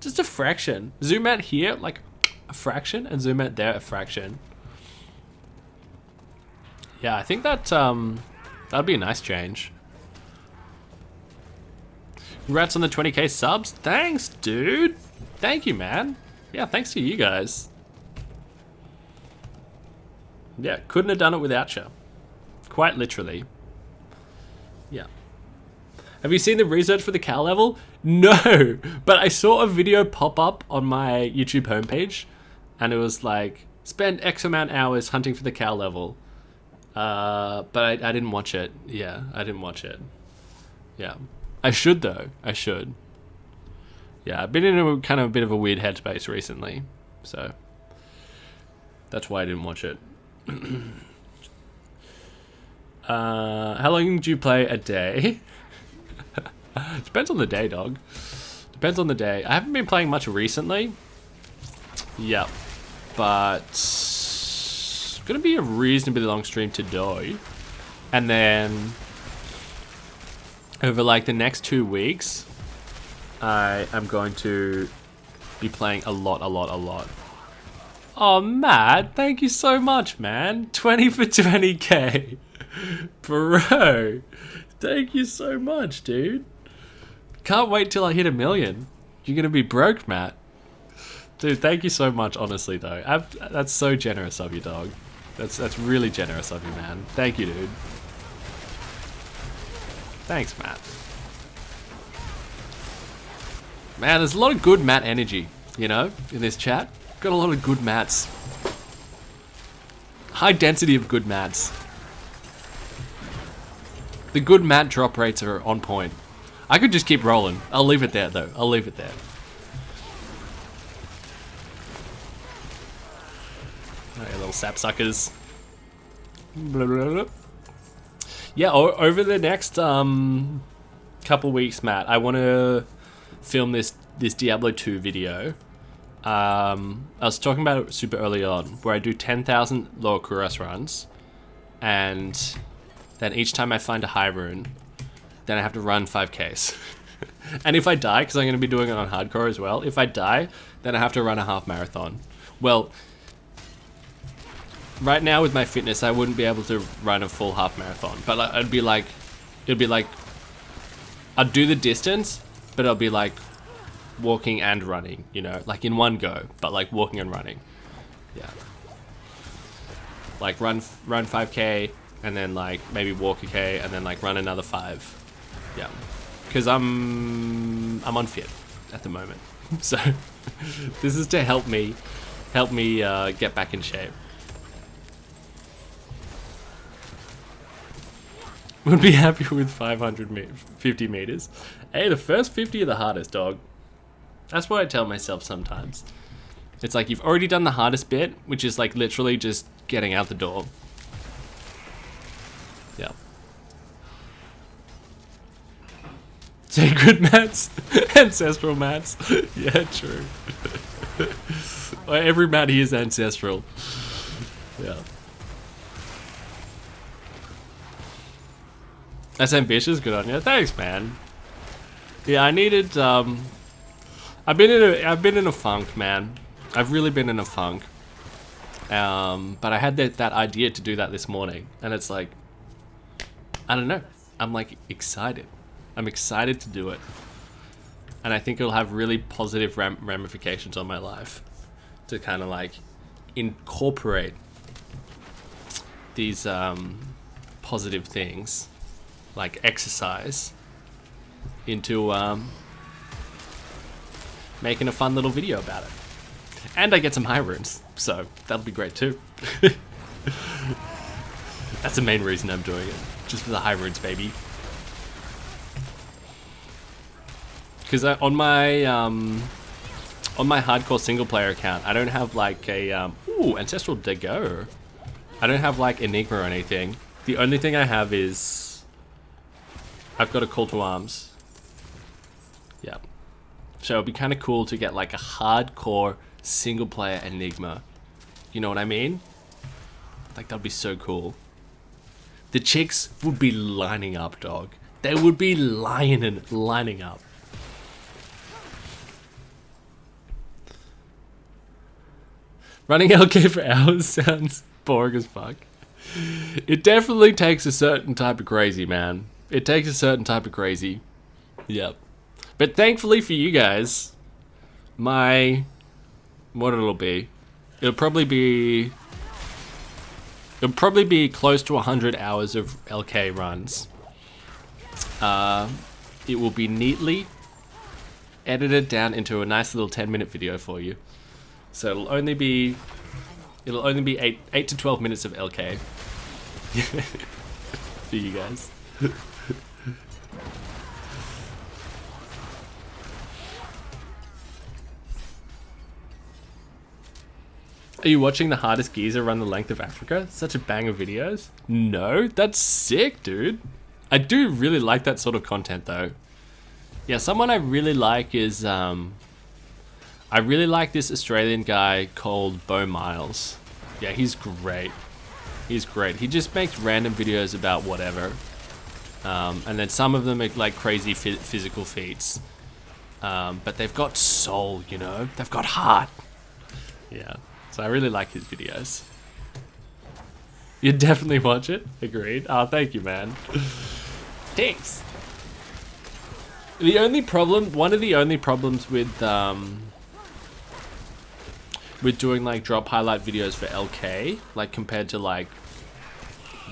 Just a fraction. Zoom out here, like a fraction, and zoom out there, a fraction. Yeah, I think that, that'd be a nice change. Congrats on the 20k subs. Thanks, dude. Thank you, man. Yeah, thanks to you guys. Yeah, couldn't have done it without you. Quite literally. Yeah. Have you seen the research for the cow level? No, but I saw a video pop up on my YouTube homepage, and it was like, spend X amount hours hunting for the cow level. But I didn't watch it. Yeah, I didn't watch it. Yeah. I should, though. I should. Yeah, I've been in a kind of a bit of a weird headspace recently, so that's why I didn't watch it. How long do you play a day? Depends on the day, dog. Depends on the day. I haven't been playing much recently. Yep. But it's gonna be a reasonably long stream today. And then over like the next 2 weeks, I am going to be playing a lot. Oh, Matt, thank you so much, man. 20 for 20k. Bro, thank you so much, dude. Can't wait till I hit 1 million. You're gonna be broke, Matt. Dude, thank you so much, honestly, though. That's so generous of you, dog. That's really generous of you, man. Thank you, dude. Thanks, Matt. Man, there's a lot of good Matt energy, you know, in this chat. Got a lot of good Matts. High density of good Matts. The good Matt drop rates are on point. I could just keep rolling. I'll leave it there, though. I'll leave it there. Alright, little sapsuckers. Blah, blah, blah. Yeah, over the next couple weeks, Matt, I want to film this Diablo 2 video. I was talking about it super early on, where I do 10,000 lower Kuros runs, and then each time I find a high rune, then I have to run 5Ks. And if I die, because I'm going to be doing it on hardcore as well, if I die, then I have to run a half marathon. Well, right now with my fitness, I wouldn't be able to run a full half marathon. But like, it'd be like, I'd do the distance, but it'll be like walking and running, you know, like in one go, but like walking and running. Yeah. Like run 5K and then like maybe walk a K and then like run another 5. Yeah. Because I'm unfit at the moment. So this is to help me get back in shape. Would be happy with 50 meters. Hey, the first 50 are the hardest, dog. That's what I tell myself sometimes. It's like you've already done the hardest bit, which is like literally just getting out the door. Yeah. Sacred mats, ancestral mats. Yeah, true. Well, every mat here is ancestral. Yeah. That's ambitious. Good on you. Thanks, man. Yeah, I needed. I've been in a funk, man. I've really been in a funk. But I had that idea to do that this morning, and it's like, I don't know. I'm like excited. I'm excited to do it, and I think it'll have really positive ramifications on my life to kind of like incorporate these positive things like exercise into making a fun little video about it. And I get some high runes, so that'll be great too. That's the main reason I'm doing it, just for the high runes, baby. Because on my hardcore single player account, I don't have like a ooh, ancestral Dago. I don't have like Enigma or anything. The only thing I have is I've got a call to arms. Yeah. So it'd be kind of cool to get like a hardcore single player Enigma. You know what I mean? Like that'd be so cool. The chicks would be lining up, dog. They would be lining up. Running LK for hours sounds boring as fuck. It definitely takes a certain type of crazy, man. It takes a certain type of crazy. Yep. But thankfully for you guys, what it'll be close to 100 hours of LK runs. It will be neatly edited down into a nice little 10-minute video for you. So it'll only be 8 to 12 minutes of LK for you guys. Are you watching the hardest geezer run the length of Africa? Such a bang of videos. No, that's sick, dude. I do really like that sort of content though. Yeah, someone I really like is I really like this Australian guy called Bo Miles. Yeah, he's great. He's great. He just makes random videos about whatever. And then some of them are like crazy physical feats. But they've got soul, you know? They've got heart. Yeah. So I really like his videos. You'd definitely watch it? Agreed. Oh, thank you, man. Thanks. One of the only problems with doing like drop highlight videos for LK, like compared to like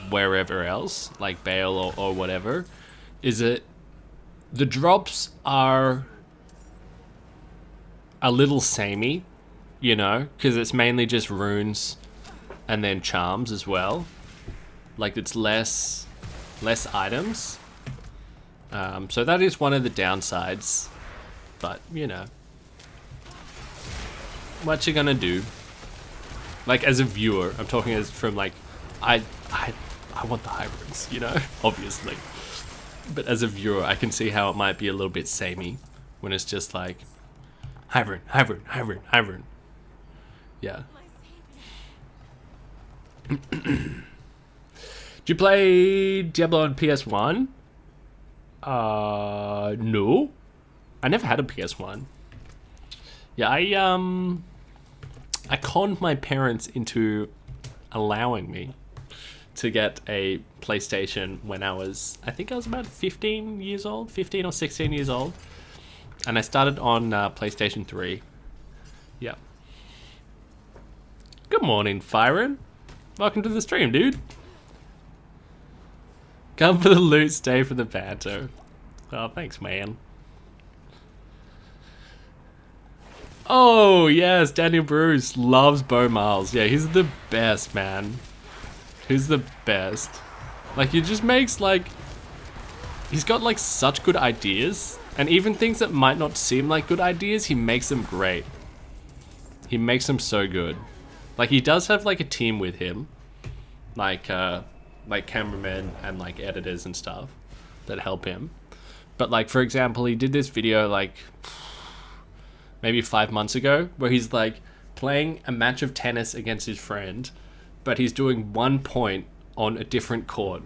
wherever else, like Bale or whatever, is that the drops are a little samey, you know, because it's mainly just runes and then charms as well. Like it's less items. So that is one of the downsides, but you know, what you gonna do? Like as a viewer, I'm talking as from like, I want the high runes, you know, obviously. But as a viewer, I can see how it might be a little bit samey when it's just like, high rune, high rune, high rune, high rune. Yeah. Do you play Diablo on PS1? No. I never had a PS1. Yeah, I conned my parents into allowing me to get a PlayStation when I think I was about 15 years old, 15 or 16 years old. And I started on PlayStation 3. Yeah. Good morning, Fyron. Welcome to the stream, dude. Come for the loot, stay for the banter. Oh, thanks, man. Oh, yes, Daniel Bruce loves Bo Miles. Yeah, he's the best, man. He's the best. Like, he just makes, like... He's got, like, such good ideas. And even things that might not seem like good ideas, he makes them great. He makes them so good. Like, he does have, like, a team with him. Like cameramen and, like, editors and stuff that help him. But, like, for example, he did this video, like... maybe 5 months ago, where he's like playing a match of tennis against his friend, but he's doing 1 point on a different court.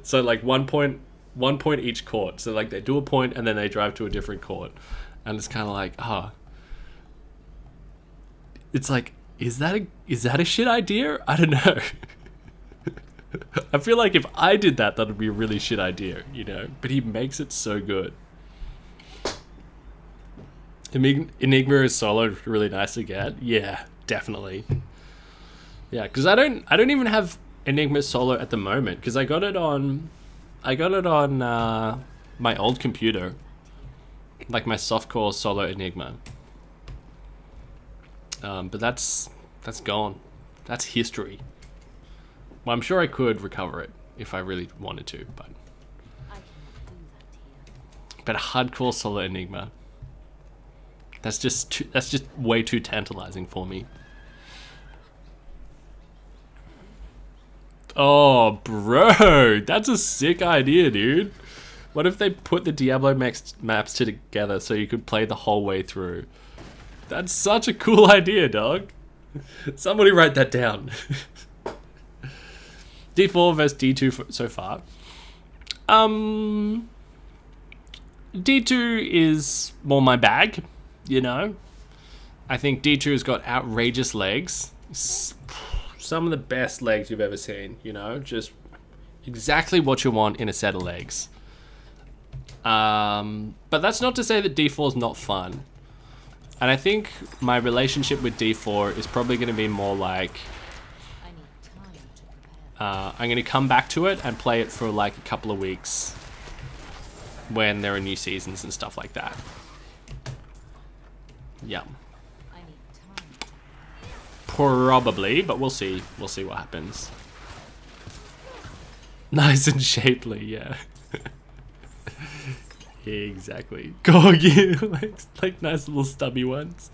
So like 1 point each court. So like they do a point and then they drive to a different court. And it's kind of like, it's like, is that a shit idea? I don't know. I feel like if I did that, that'd be a really shit idea, you know? But he makes it so good. Enigma is solo really nice to get. Yeah, definitely. Yeah, because I don't even have Enigma solo at the moment because I got it on my old computer, like my softcore solo Enigma. But that's gone. That's history. Well, I'm sure I could recover it if I really wanted to, but a hardcore solo Enigma. That's just way too tantalizing for me. Oh, bro, that's a sick idea, dude. What if they put the Diablo maps together so you could play the whole way through? That's such a cool idea, dog. Somebody write that down. D4 versus D2 so far. D2 is more my bag. You know, I think D2 has got outrageous legs. Some of the best legs you've ever seen, you know, just exactly what you want in a set of legs. But that's not to say that D4 is not fun. And I think my relationship with D4 is probably going to be more like, I'm going to come back to it and play it for like a couple of weeks when there are new seasons and stuff like that. Yeah. Probably, but we'll see. We'll see what happens. Nice and shapely, yeah. Exactly. Corgi, like nice little stubby ones.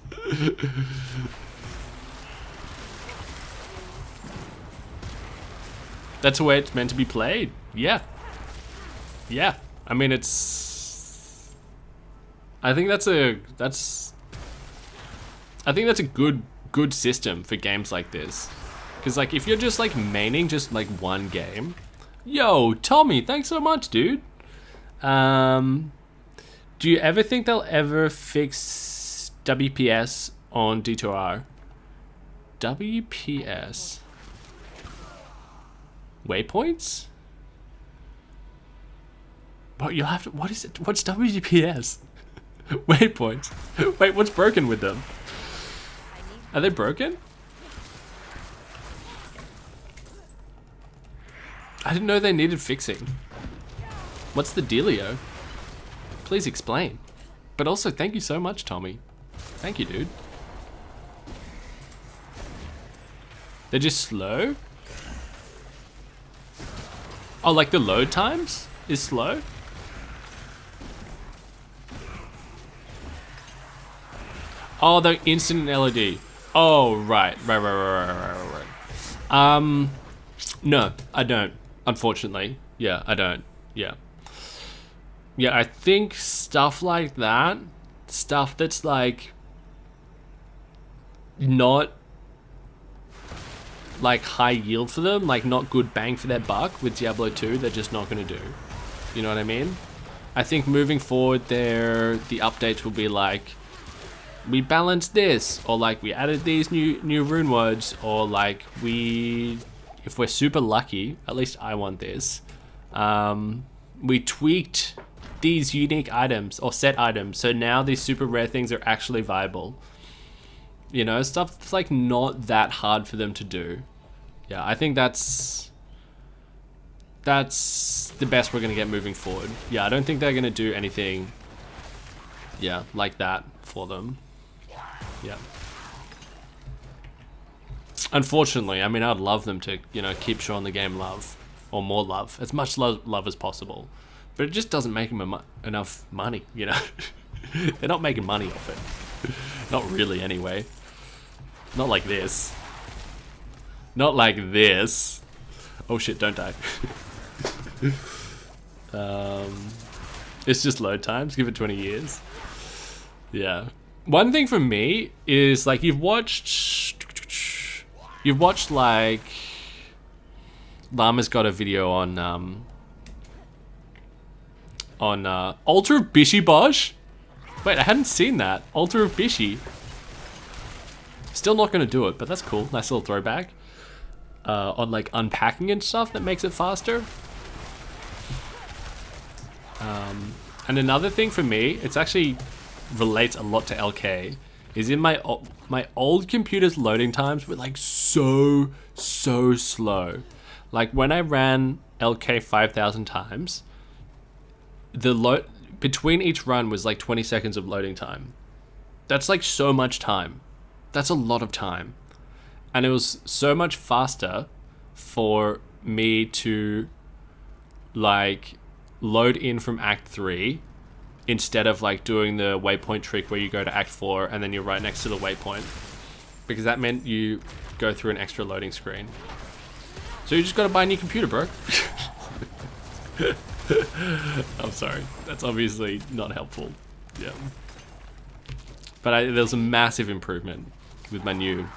That's the way it's meant to be played. Yeah. Yeah. I mean, it's... I think that's a good system for games like this. Because, like, if you're just, like, maining just, like, one game... Yo, Tommy, thanks so much, dude. Do you ever think they'll ever fix WPS on D2R? WPS... Waypoints? But you'll have to... What is it? What's WPS? Waypoints. Wait, what's broken with them? Are they broken? I didn't know they needed fixing. What's the dealio? Please explain. But also, thank you so much, Tommy. Thank you, dude. They're just slow? Oh, like the load times is slow? Oh, they're instant LED. Oh, right. No, I don't. Unfortunately. Yeah, I don't. Yeah. Yeah, I think stuff like that, stuff that's like not like high yield for them, like not good bang for their buck with Diablo 2, they're just not going to do. You know what I mean? I think moving forward the updates will be like we balanced this, or like we added these new rune words, or like if we're super lucky, at least I want this, we tweaked these unique items or set items, so now these super rare things are actually viable. You know, stuff that's like not that hard for them to do. Yeah, I think that's the best we're gonna get moving forward. Yeah, I don't think they're gonna do anything, yeah, like that for them. Yeah. Unfortunately, I mean, I'd love them to, you know, keep showing the game love, or more love, as much love as possible. But it just doesn't make them enough money, you know? They're not making money off it. Not really, anyway. Not like this. Not like this. Oh shit, don't die. It's just load times, give it 20 years. Yeah. One thing for me is, like, you've watched like, Llama's got a video on Altar of Bishi Bosh? Wait, I hadn't seen that. Altar of Bishi. Still not gonna do it, but that's cool. Nice little throwback. On like unpacking and stuff that makes it faster. And another thing for me, it's actually relates a lot to LK, is in my old computer's loading times were like so slow. Like when I ran LK 5,000 times, the between each run was like 20 seconds of loading time. That's like so much time. That's a lot of time. And it was so much faster for me to like load in from Act 3 instead of like doing the waypoint trick where you go to Act 4 and then you're right next to the waypoint. Because that meant you go through an extra loading screen. So you just gotta buy a new computer, bro. I'm sorry. That's obviously not helpful. Yeah. But there was a massive improvement with my new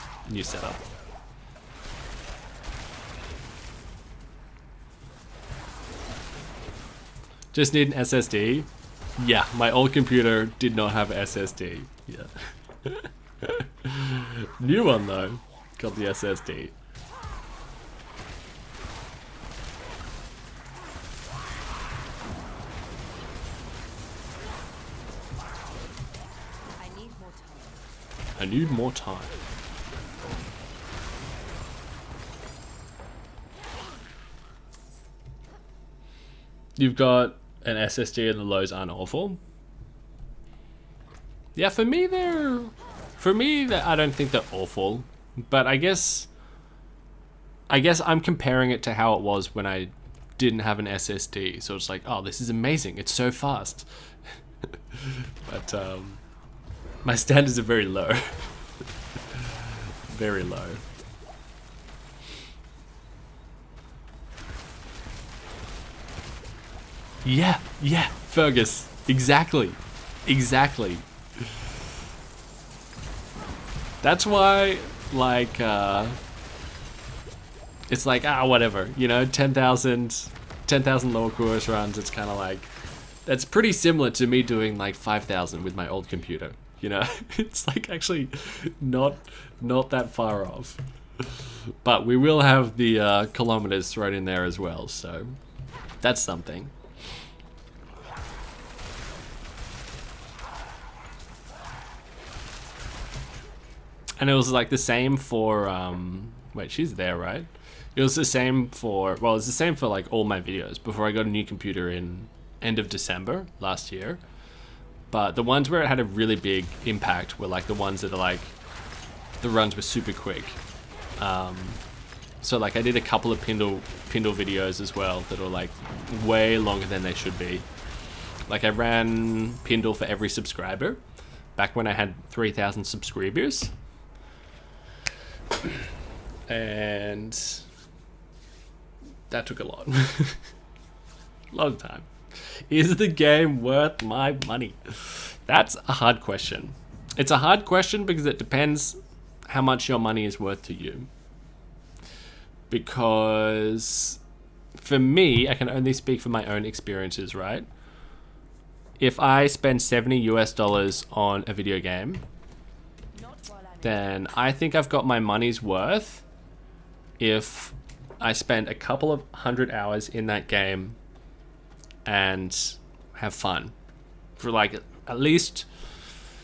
setup. Just need an SSD. Yeah, my old computer did not have SSD. Yeah. New one though, got the SSD. I need more time. You've got an SSD and the lows aren't awful. Yeah, for me I don't think they're awful, but I guess I'm comparing it to how it was when I didn't have an SSD. So it's like, oh, this is amazing. It's so fast. But my standards are very low. Very low. Yeah, Fergus. Exactly. That's why, like, it's like, whatever, you know, 10,000 lower course runs, it's kind of like, that's pretty similar to me doing like 5,000 with my old computer, you know? It's like actually not that far off. But we will have the kilometers thrown in there as well, so that's something. And it was like the same for, wait, she's there, right? It was the same for, well, it's the same for like all my videos before I got a new computer in end of December last year. But the ones where it had a really big impact were like the ones that are like, the runs were super quick. So like I did a couple of Pindle videos as well that are like way longer than they should be. Like I ran Pindle for every subscriber back when I had 3,000 subscribers. And that took a lot. A lot of time. Is the game worth my money? That's a hard question. It's a hard question because it depends how much your money is worth to you. Because for me, I can only speak for my own experiences, right? If I spend $70 on a video game, then I think I've got my money's worth if I spend a couple of 100 hours in that game and have fun for like at least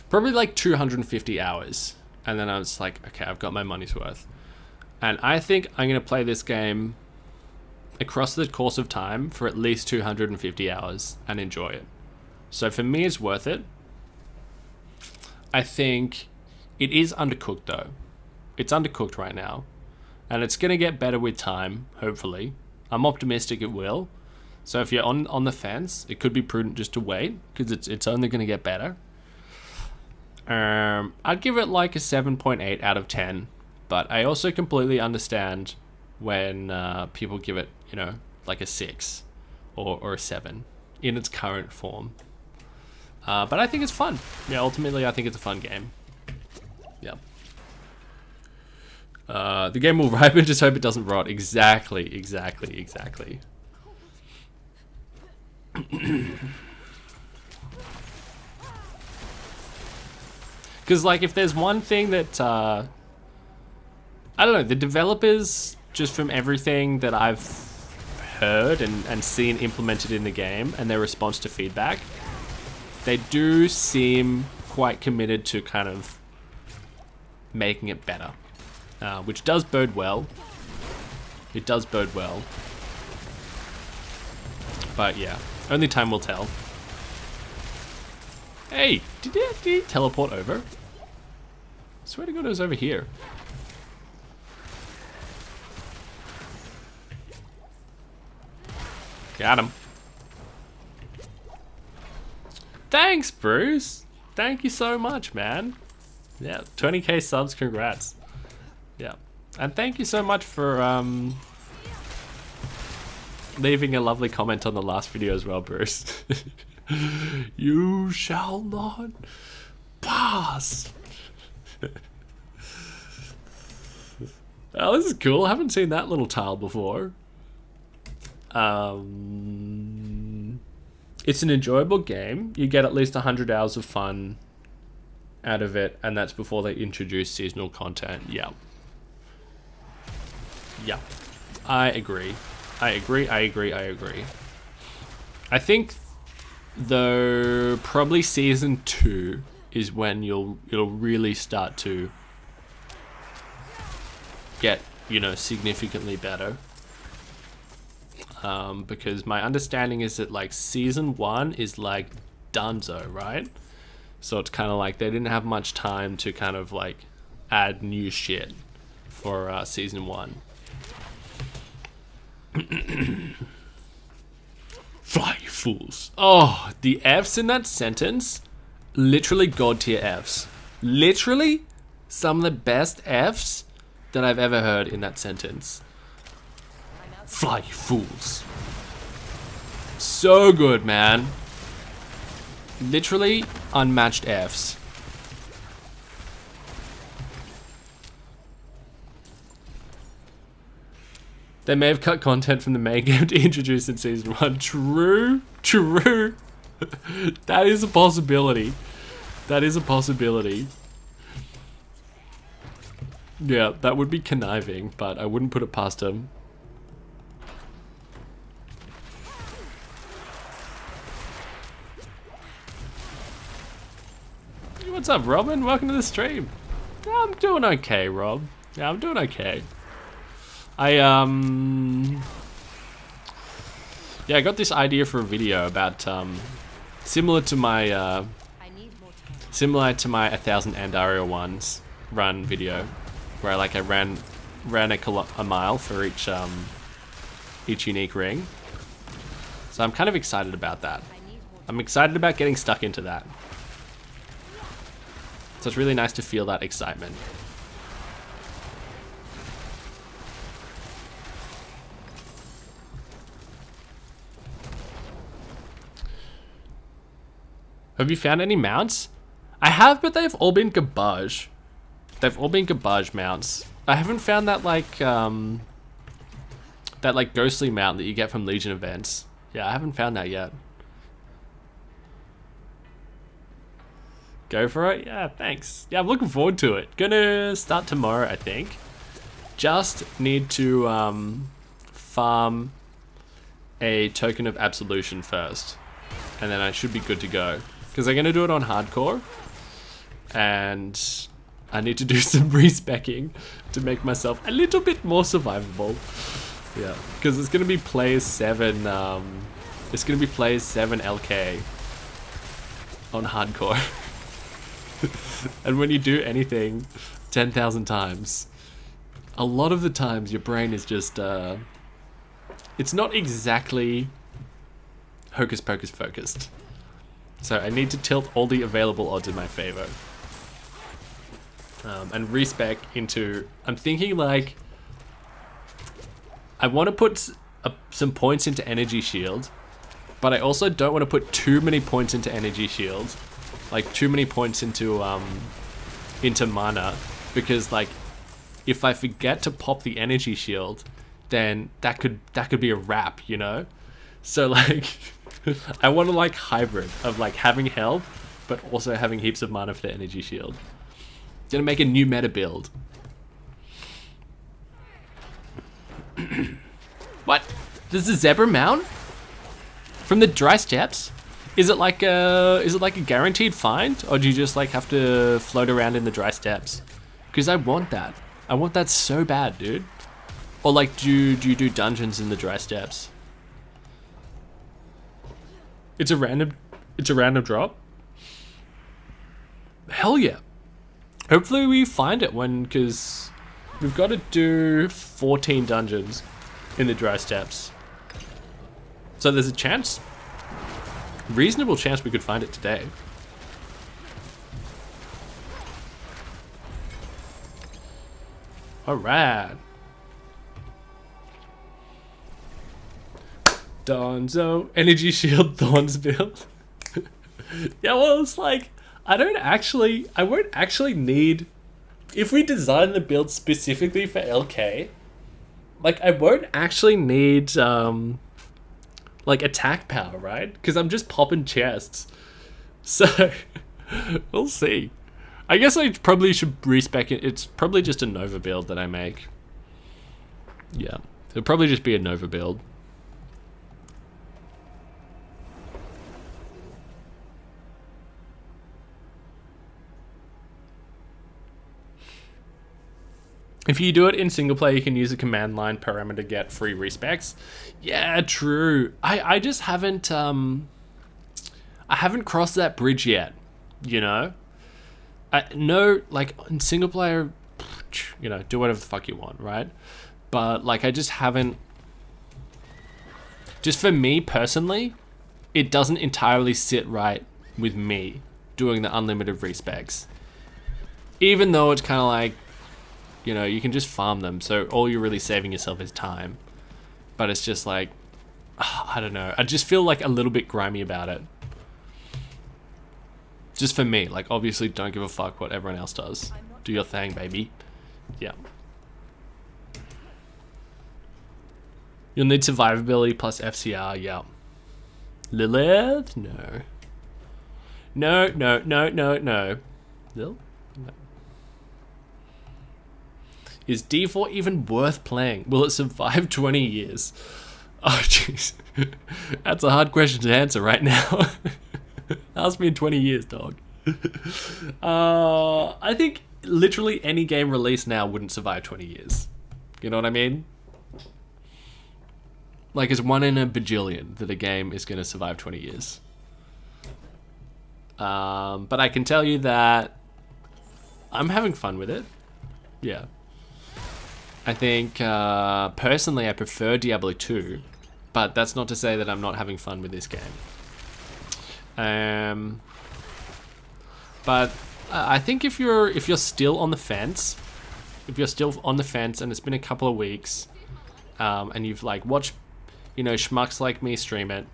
probably like 250 hours. And then I was like, okay, I've got my money's worth. And I think I'm going to play this game across the course of time for at least 250 hours and enjoy it. So for me, it's worth it. I think it is undercooked though. It's undercooked right now. And it's going to get better with time, hopefully. I'm optimistic it will. So if you're on the fence, it could be prudent just to wait, because it's only going to get better. I'd give it like a 7.8 out of 10. But I also completely understand when people give it, you know, like a 6 or a 7 in its current form. But I think it's fun. Yeah, ultimately, I think it's a fun game. Yeah. The game will ripen, just hope it doesn't rot. Exactly. Because, like, if there's one thing that, I don't know, the developers, just from everything that I've heard and seen implemented in the game and their response to feedback, they do seem quite committed to kind of making it better. Which does bode well. It does bode well. But yeah, only time will tell. Hey, did he teleport over? I swear to God it was over here. Got him. Thanks, Bruce. Thank you so much, man. Yeah, 20k subs, congrats. Yeah, and thank you so much for leaving a lovely comment on the last video as well, Bruce. You shall not pass. Oh, this is cool. I haven't seen that little tile before. It's an enjoyable game. You get at least 100 hours of fun out of it, and that's before they introduce seasonal content. Yeah. Yeah. I agree. I think, though, probably season 2 is when it'll really start to get, you know, significantly better. Because my understanding is that, like, season 1 is like donezo, right? So it's kind of like they didn't have much time to kind of like add new shit for season 1. Fly, you fools. Oh, the Fs in that sentence, literally god tier Fs. Literally some of the best Fs that I've ever heard in that sentence. Fly, you fools. So good, man. Literally unmatched Fs. They may have cut content from the main game to introduce in season 1. True. That is a possibility. Yeah, that would be conniving, but I wouldn't put it past him. What's up, Robin? Welcome to the stream. Yeah, I'm doing okay, Rob. Yeah, I'm doing okay. Yeah, I got this idea for a video about similar to my 1000 Andario ones run video, where I ran a mile for each unique ring. So I'm kind of excited about that. I'm excited about getting stuck into that. So it's really nice to feel that excitement. Have you found any mounts? I have, but they've all been garbage. They've all been garbage mounts. I haven't found that that ghostly mount that you get from Legion events. Yeah, I haven't found that yet. Go for it? Yeah, thanks. Yeah, I'm looking forward to it. Gonna start tomorrow, I think. Just need to farm a token of absolution first. And then I should be good to go. Because I'm gonna do it on hardcore. And I need to do some respecking to make myself a little bit more survivable. Yeah, because it's gonna be players 7, it's gonna be players 7 LK on hardcore. And when you do anything 10,000 times, a lot of the times your brain is just, it's not exactly hocus pocus focused. So I need to tilt all the available odds in my favor. And respec into, I'm thinking like, I want to put some points into energy shield, but I also don't want to put too many points into energy shield, like too many points into mana, because like if I forget to pop the energy shield, then that could be a wrap, you know. So like I want to like hybrid of like having health but also having heaps of mana for the energy shield. Gonna make a new meta build. What? There's a zebra mount from the dry steppes? Is it like a guaranteed find, or do you just like have to float around in the dry steppes? Because I want that. I want that so bad, dude. Or like, do you do dungeons in the dry steppes? It's a random drop. Hell yeah. Hopefully we find it because we've got to do 14 dungeons in the dry steppes. So there's a chance, reasonable chance we could find it today. Alright. Donzo, energy shield, Thorns build. Yeah, well, it's like, I won't actually need, if we design the build specifically for LK, like I won't actually need like attack power, right? Because I'm just popping chests. So we'll see. I guess I probably should respec it. It's probably just a Nova build that I make. Yeah, it'll probably just be a Nova build. If you do it in single player, you can use a command line parameter to get free respecs. Yeah, true. I just haven't I haven't crossed that bridge yet, you know? No, like in single player, you know, do whatever the fuck you want, right? But like I just haven't, just for me personally, it doesn't entirely sit right with me doing the unlimited respecs. Even though it's kind of like, you know, you can just farm them, so all you're really saving yourself is time. But it's just like, I don't know. I just feel like a little bit grimy about it. Just for me, like obviously don't give a fuck what everyone else does. Do your thing, baby. Yeah. You'll need survivability plus FCR, yeah. Lilith? No. No. Lil? No. Is D4 even worth playing? Will it survive 20 years? Oh, jeez. That's a hard question to answer right now. Ask me in 20 years, dog. I think literally any game released now wouldn't survive 20 years. You know what I mean? Like, it's 1 in a bajillion that a game is going to survive 20 years. But I can tell you that I'm having fun with it. Yeah. I think, personally, I prefer Diablo 2, but that's not to say that I'm not having fun with this game. But I think if you're still on the fence, and it's been a couple of weeks, and you've like watched, you know, schmucks like me stream it,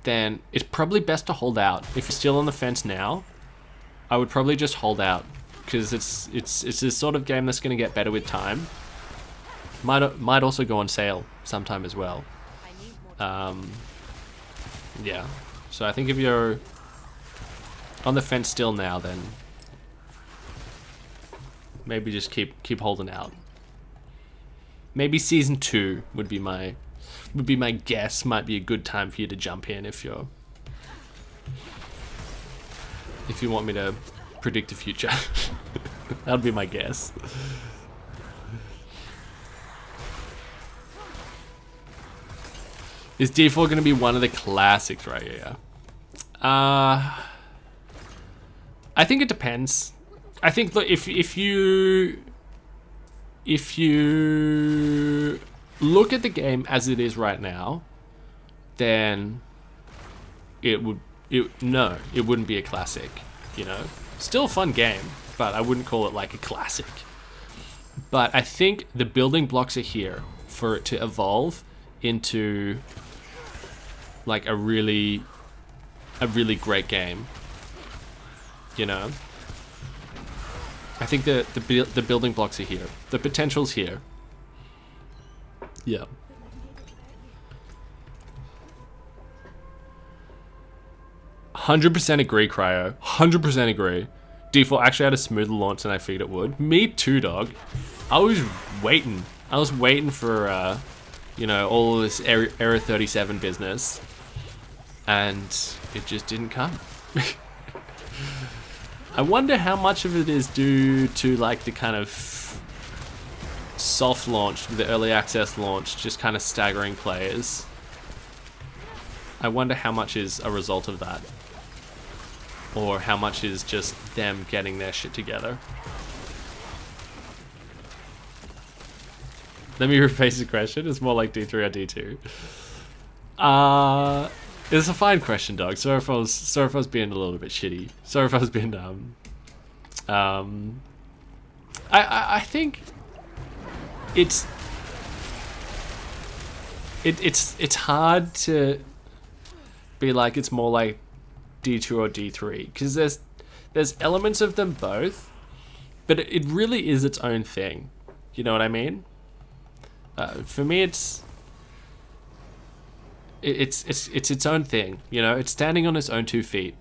then it's probably best to hold out. If you're still on the fence now, I would probably just hold out, because it's this sort of game that's going to get better with time. Might also go on sale sometime as well. Yeah. So I think if you're on the fence still now, then maybe just keep holding out. Maybe season 2 would be my guess. Might be a good time for you to jump in if you want me to predict the future. That'd be my guess. Is D4 going to be one of the classics right here? I think it depends. I think that if you look at the game as it is right now, then it wouldn't be a classic, you know? Still a fun game, but I wouldn't call it like a classic. But I think the building blocks are here for it to evolve into like a really great game, you know? I think the building blocks are here. The potential's here. Yeah. "100% agree, Cryo. 100% agree. D4 actually had a smoother launch than I figured it would." Me too, dog. I was waiting. For, you know, all of this Era 37 business. And it just didn't come. I wonder how much of it is due to like the kind of soft launch, the early access launch, just kind of staggering players. I wonder how much is a result of that. Or how much is just them getting their shit together. Let me rephrase the question. It's more like D3 or D2. It's a fine question, dog. Sorry if I was being a little bit shitty. Sorry if I was being I think it's hard to be like it's more like D2 or D3 because there's elements of them both, but it really is its own thing. You know what I mean? For me, it's its own thing, you know. It's standing on its own 2 feet,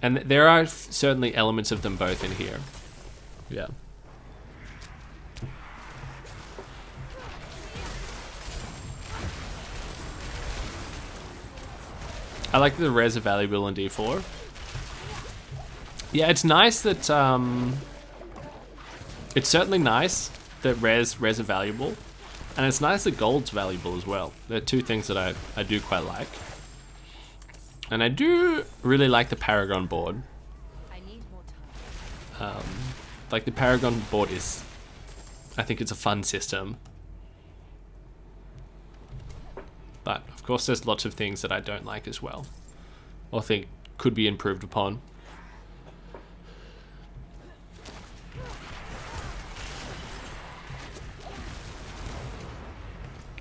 and there are certainly elements of them both in here. Yeah. I like the res are valuable in D4. Yeah, it's nice that it's certainly nice that res are valuable. And it's nice that gold's valuable as well. They're 2 things that I do quite like. And I do really like the Paragon board. I need more time. Like the Paragon board is, I think it's a fun system. But of course there's lots of things that I don't like as well. Or think could be improved upon.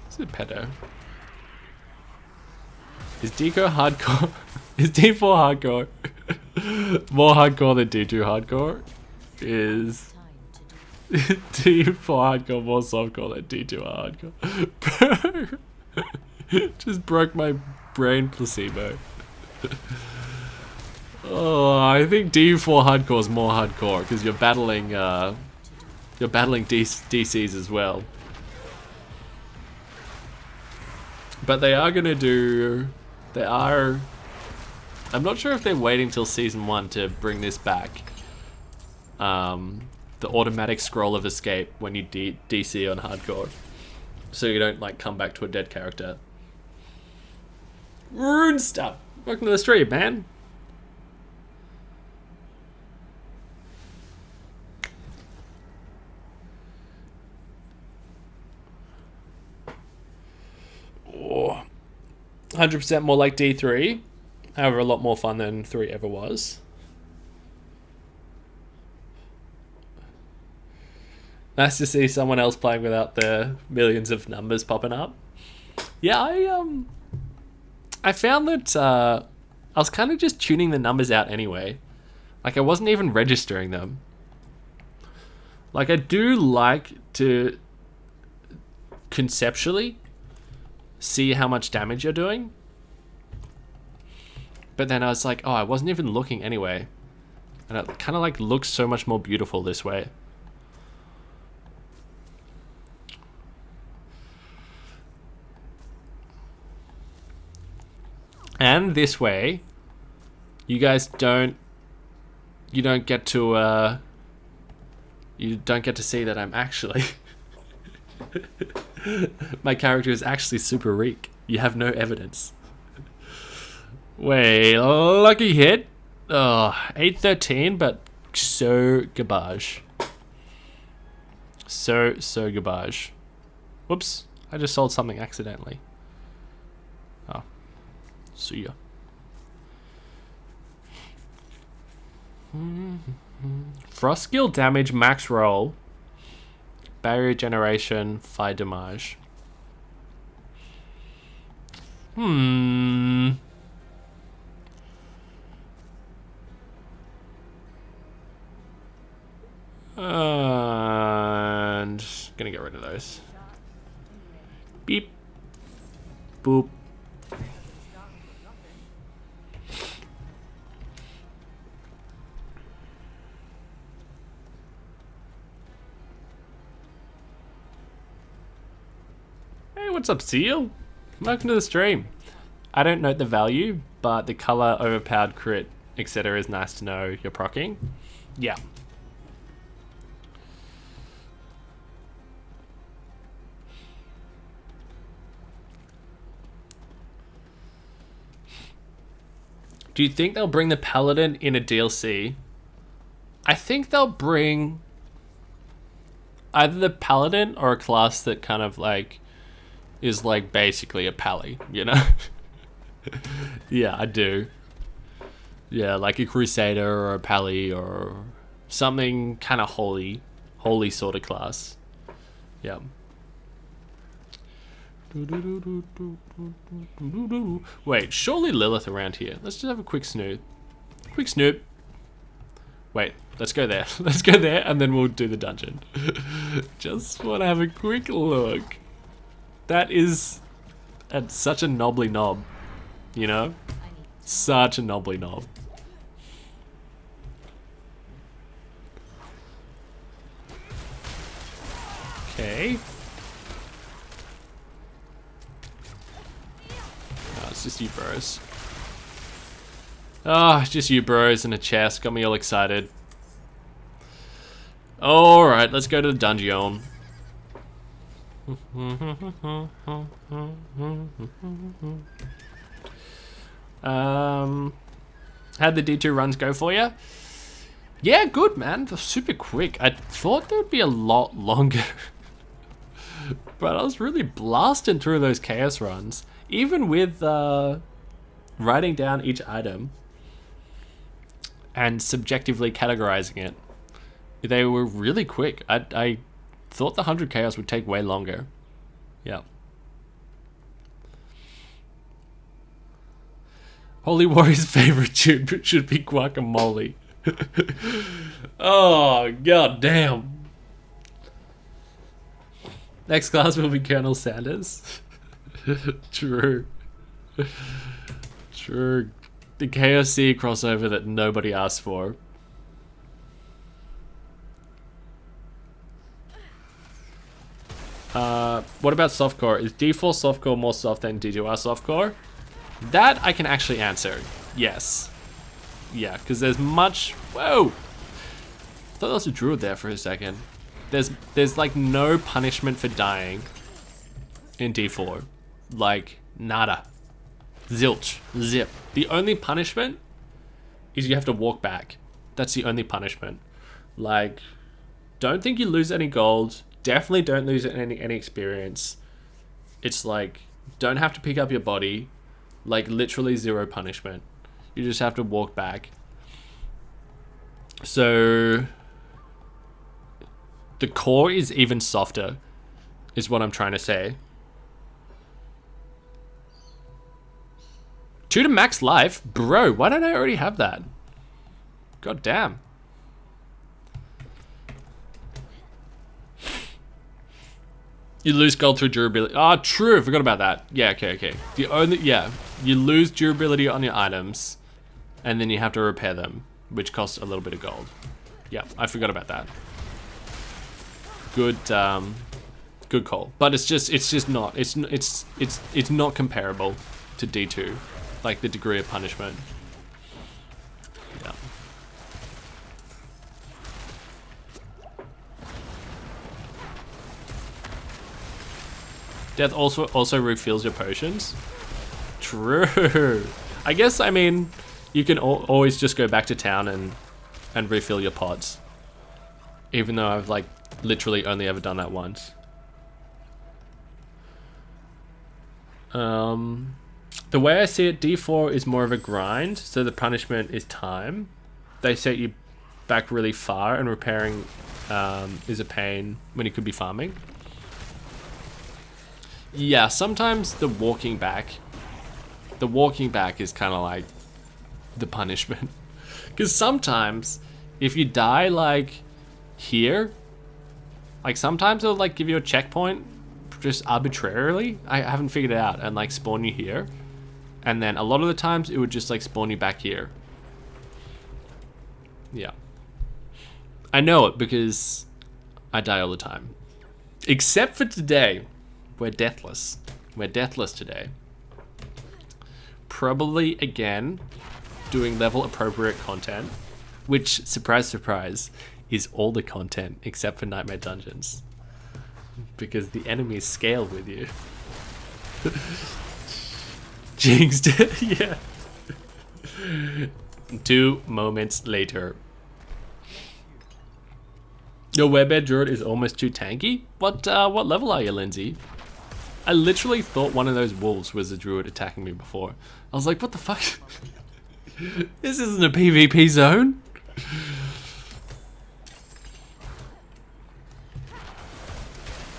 Is it pedo? Is Deco hardcore? Is D4 hardcore? More hardcore than D2 hardcore? Is D4 hardcore more softcore than D2 hardcore? Just broke my brain placebo. Oh, I think D4 hardcore is more hardcore because you're battling DCs as well. But they are gonna do. I'm not sure if they're waiting till season 1 to bring this back. The automatic scroll of escape when you DC on hardcore, so you don't like come back to a dead character. Rune stuff. Welcome to the stream, man. Oh, 100% more like D3. However, a lot more fun than 3 ever was. Nice to see someone else playing without the millions of numbers popping up. Yeah, I found that I was kind of just tuning the numbers out anyway. Like, I wasn't even registering them. Like, I do like to conceptually see how much damage you're doing. But then I was like, oh, I wasn't even looking anyway. And it kind of like looks so much more beautiful this way. And this way, you guys don't get to see that I'm actually my character is actually super weak. You have no evidence. Wait, lucky hit. Oh, 813, but so garbage. So garbage. Whoops, I just sold something accidentally. Oh, see ya. Frost skill damage max roll. Barrier generation, fire damage. And gonna get rid of those. Beep. Boop. Hey, what's up, Seal? Welcome to the stream. I don't note the value, but the color, overpowered crit, etc. is nice to know you're proccing. Yeah. Do you think they'll bring the Paladin in a DLC? I think they'll bring either the Paladin or a class that kind of like is like basically a pally, you know? Yeah, I do. Yeah, like a Crusader or a pally or something kind of holy sort of class. Yeah. Wait, surely Lilith around here. Let's just have a quick snoop. Quick snoop. Wait, let's go there. Let's go there and then we'll do the dungeon. Just want to have a quick look. That is such a knobbly knob, you know? Such a knobbly knob. Okay. Oh, it's just you bros. Oh, it's just you bros and a chest. Got me all excited. Alright, let's go to the dungeon. How'd the D2 runs go for you? Yeah, good, man. They're super quick. I thought they'd be a lot longer. But I was really blasting through those chaos runs. Even with writing down each item and subjectively categorizing it. They were really quick. I thought the 100 chaos would take way longer. Yeah. Holy Warrior's favorite tube should be guacamole. Oh, god damn. Next class will be Colonel Sanders. True. True. The KOC crossover that nobody asked for. What about softcore? Is D4 softcore more soft than D2R softcore? That I can actually answer. Yes. Yeah, because there's much... Whoa! I thought there was a druid there for a second. There's like no punishment for dying in D4. Like, nada. Zilch. Zip. The only punishment is you have to walk back. That's the only punishment. Like, don't think you lose any gold. Definitely don't lose any experience. It's like, don't have to pick up your body. Like, literally zero punishment. You just have to walk back. So, the core is even softer, is what I'm trying to say. 2 to max life? Bro, why don't I already have that? God damn. You lose gold through durability. Ah, true. Forgot about that. Yeah, okay. The only, yeah. You lose durability on your items. and then you have to repair them, which costs a little bit of gold. Yeah, I forgot about that. Good, good call. But it's just not. It's not comparable to D2, like the degree of punishment. Yeah. Death also refills your potions. True. I guess, I mean, you can always just go back to town and refill your pots. Even though I've like literally only ever done that once. The way I see it, D4 is more of a grind, so the punishment is time. They set you back really far, and repairing is a pain when you could be farming. Yeah, sometimes the walking back is kind of like the punishment. Because sometimes, if you die like here, like sometimes it'll like give you a checkpoint just arbitrarily. I haven't figured it out, and like spawn you here. And then a lot of the times it would just like spawn you back here. Yeah. I know it because I die all the time. Except for today. We're deathless. We're deathless today. Probably, again, doing level appropriate content. Which, surprise, surprise, is all the content except for Nightmare Dungeons. Because the enemies scale with you. Jinxed it, yeah. 2 moments later. Your Webhead Druid is almost too tanky? What level are you, Lindsay? I literally thought one of those wolves was a druid attacking me before. I was like, what the fuck? This isn't a PvP zone.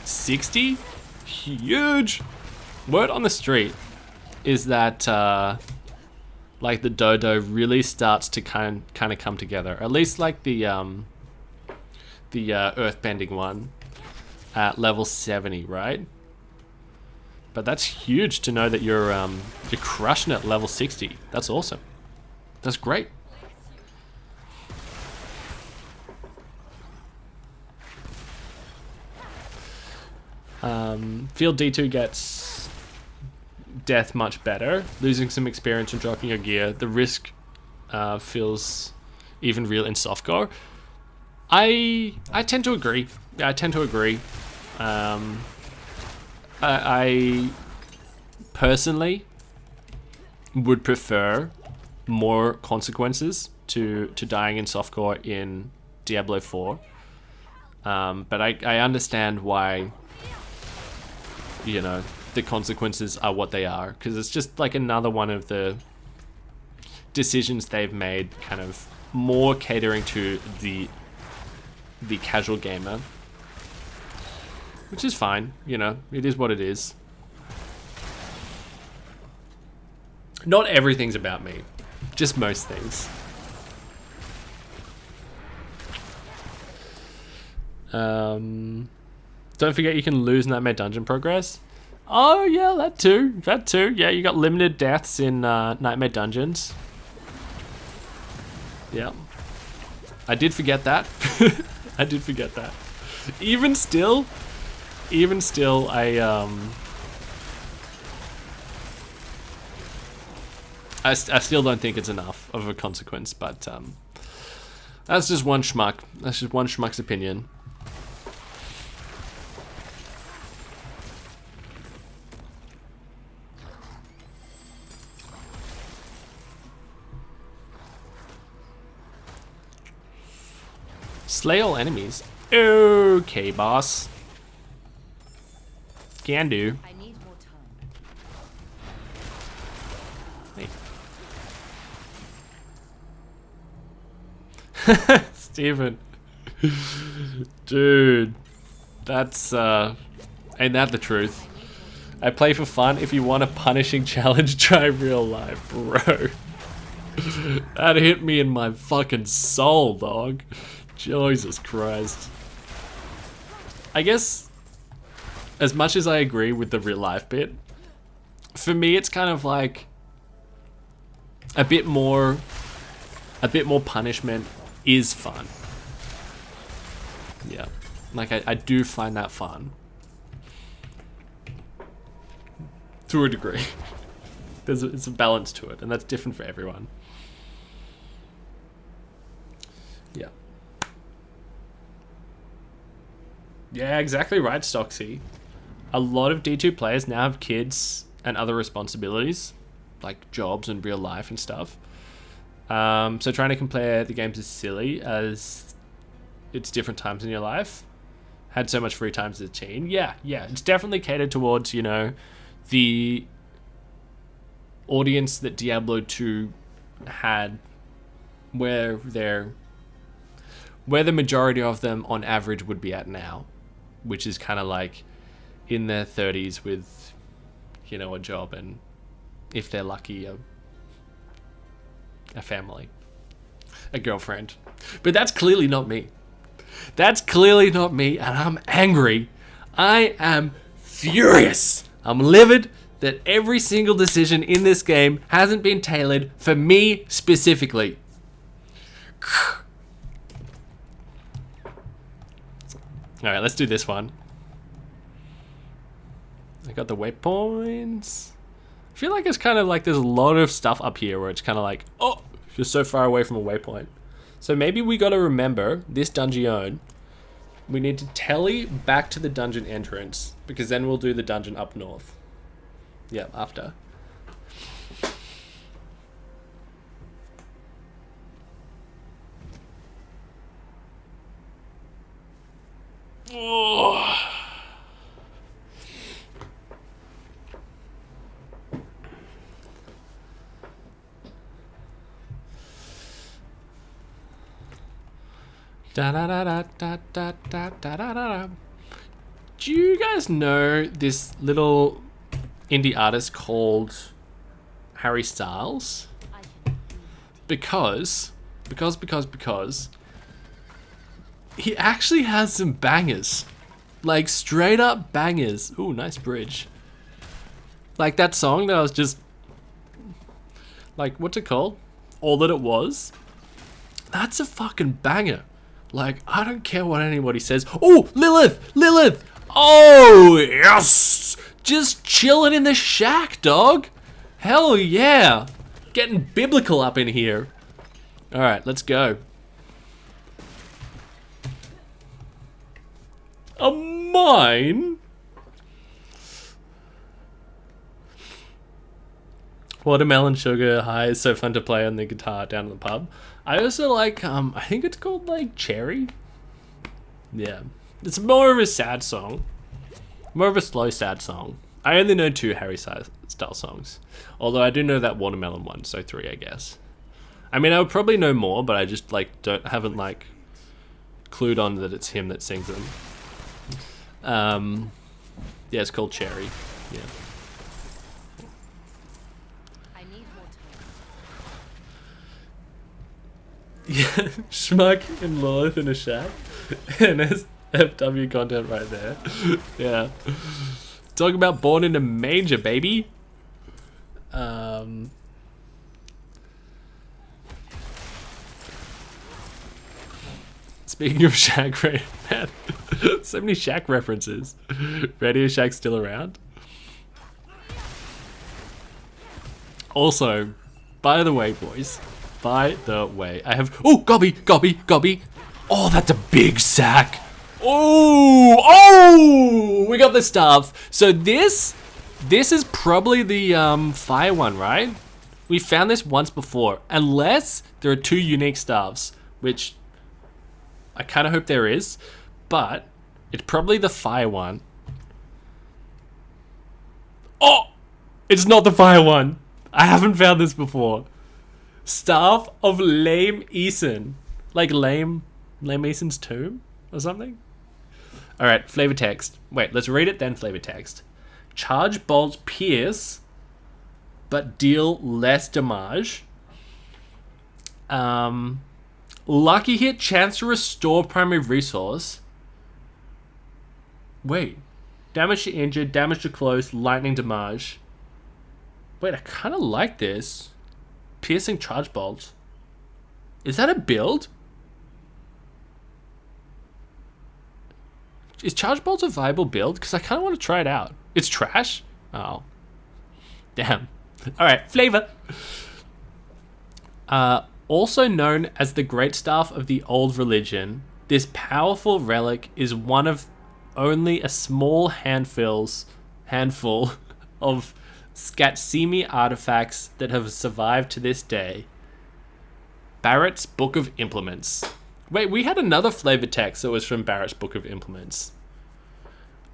$60? Huge! Word on the street is that like the dodo really starts to kind of come together. At least like the earthbending one at level 70, right? But that's huge to know that you're crushing it at level 60. That's awesome. That's great. Field D2 gets death much better. Losing some experience and dropping your gear. The risk feels even real in softcore. I tend to agree. Yeah, I tend to agree. I personally would prefer more consequences to dying in softcore in Diablo 4. But I understand why, you know, the consequences are what they are, because it's just like another one of the decisions they've made, kind of more catering to the casual gamer, which is fine. You know, it is what it is. Not everything's about me, just most things. Don't forget you can lose Nightmare Dungeon progress. Oh yeah, that too. Yeah, you got limited deaths in Nightmare Dungeons. Yeah, I did forget that. I did forget that. Even still, I still don't think it's enough of a consequence, but that's just one schmuck. That's just one schmuck's opinion. Slay all enemies. Okay, boss. Can do. I need more time. Hey. Steven. Dude. That's, ain't that the truth? I play for fun. If you want a punishing challenge, try real life, bro. That hit me in my fucking soul, dog. Jesus Christ. I guess, as much as I agree with the real life bit, for me it's kind of like a bit more a bit more punishment is fun. Yeah, like I do find that fun. To a degree. It's a balance to it, and that's different for everyone. Yeah. Yeah, exactly right, Stocksy. A lot of D2 players now have kids and other responsibilities, like jobs and real life and stuff. So trying to compare the games is silly, as it's different times in your life. Had so much free time as a teen. Yeah, it's definitely catered towards, you know, the audience that Diablo 2 had, where the majority of them on average would be at now, which is kind of like in their 30s with, you know, a job and, if they're lucky, a family, a girlfriend. But that's clearly not me. That's clearly not me, and I'm angry. I am furious. I'm livid that every single decision in this game hasn't been tailored for me specifically. Alright, let's do this one. I got the waypoints. I feel like it's kind of like there's a lot of stuff up here where it's kind of like, oh, you're so far away from a waypoint. So maybe we got to remember this dungeon. We need to tele back to the dungeon entrance, because then we'll do the dungeon up north. Yeah, after. Oh. Da da da da da da da da da da. Do you guys know this little indie artist called Harry Styles? Because he actually has some bangers. Like straight up bangers. Ooh, nice bridge. Like that song that I was just, like, what's it called? All That It Was. That's a fucking banger. Like, I don't care what anybody says. Oh, Lilith! Oh, yes! Just chilling in the shack, dog. Hell yeah. Getting biblical up in here. Alright, let's go. A mine? Watermelon Sugar High is so fun to play on the guitar down in the pub. I also like, I think it's called like Cherry. Yeah. It's more of a sad song. More of a slow sad song. I only know 2 Harry Styles songs. Although I do know that Watermelon one, so 3 I guess. I mean, I would probably know more, but I just like haven't like clued on that it's him that sings them. Yeah, it's called Cherry. Yeah. Yeah, Schmuck and Lilith in a shack. NSFW content right there. Yeah. Talk about born in a manger, baby. Speaking of Shack, right? Man, so many Shack references. Radio Shack's still around. Also, by the way, boys. By the way, I have... Oh, gobby. Oh, that's a big sack. Oh, we got the stuff. So this is probably the fire one, right? We found this once before. Unless there are 2 unique staffs, which I kind of hope there is. But it's probably the fire one. Oh, it's not the fire one. I haven't found this before. Staff of Lame Eason. Like Lame Eason's tomb or something? Alright, flavor text. Wait, let's read it then flavor text. Charge bolts pierce, but deal less damage. Lucky hit, chance to restore primary resource. Wait. Damage to injured, damage to close, lightning damage. Wait, I kind of like this. Piercing charge bolts. Is that a build? Is Charge Bolts a viable build? Because I kind of want to try it out. It's trash? Oh. Damn. Alright, flavor. Also known as the Great Staff of the Old Religion, this powerful relic is one of only a small handful of Skatsimi artifacts that have survived to this day. Barrett's Book of Implements. Wait, we had another flavor text that was from Barrett's Book of Implements.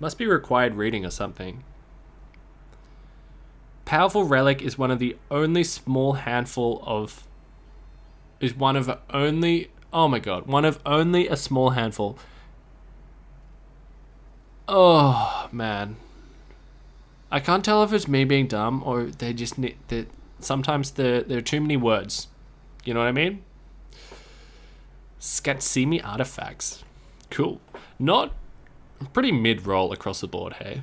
Must be required reading or something. Powerful relic is one of the only small handful of... Is one of only... Oh my god. One of only a small handful. Oh, man. I can't tell if it's me being dumb or they just need... Sometimes there are too many words. You know what I mean? Skatsimi artifacts. Cool. Not... Pretty mid-roll across the board, hey?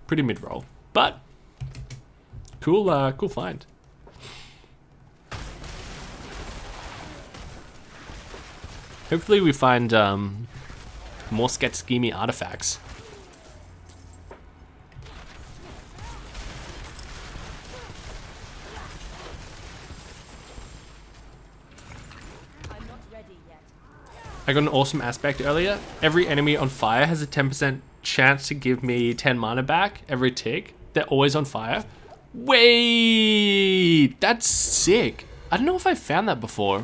Pretty mid-roll. But... Cool, cool find. Hopefully we find more Skatsimi artifacts. I'm not ready yet. I got an awesome aspect earlier. Every enemy on fire has a 10% chance to give me 10 mana back every tick. They're always on fire. Wait, that's sick. I don't know if I found that before.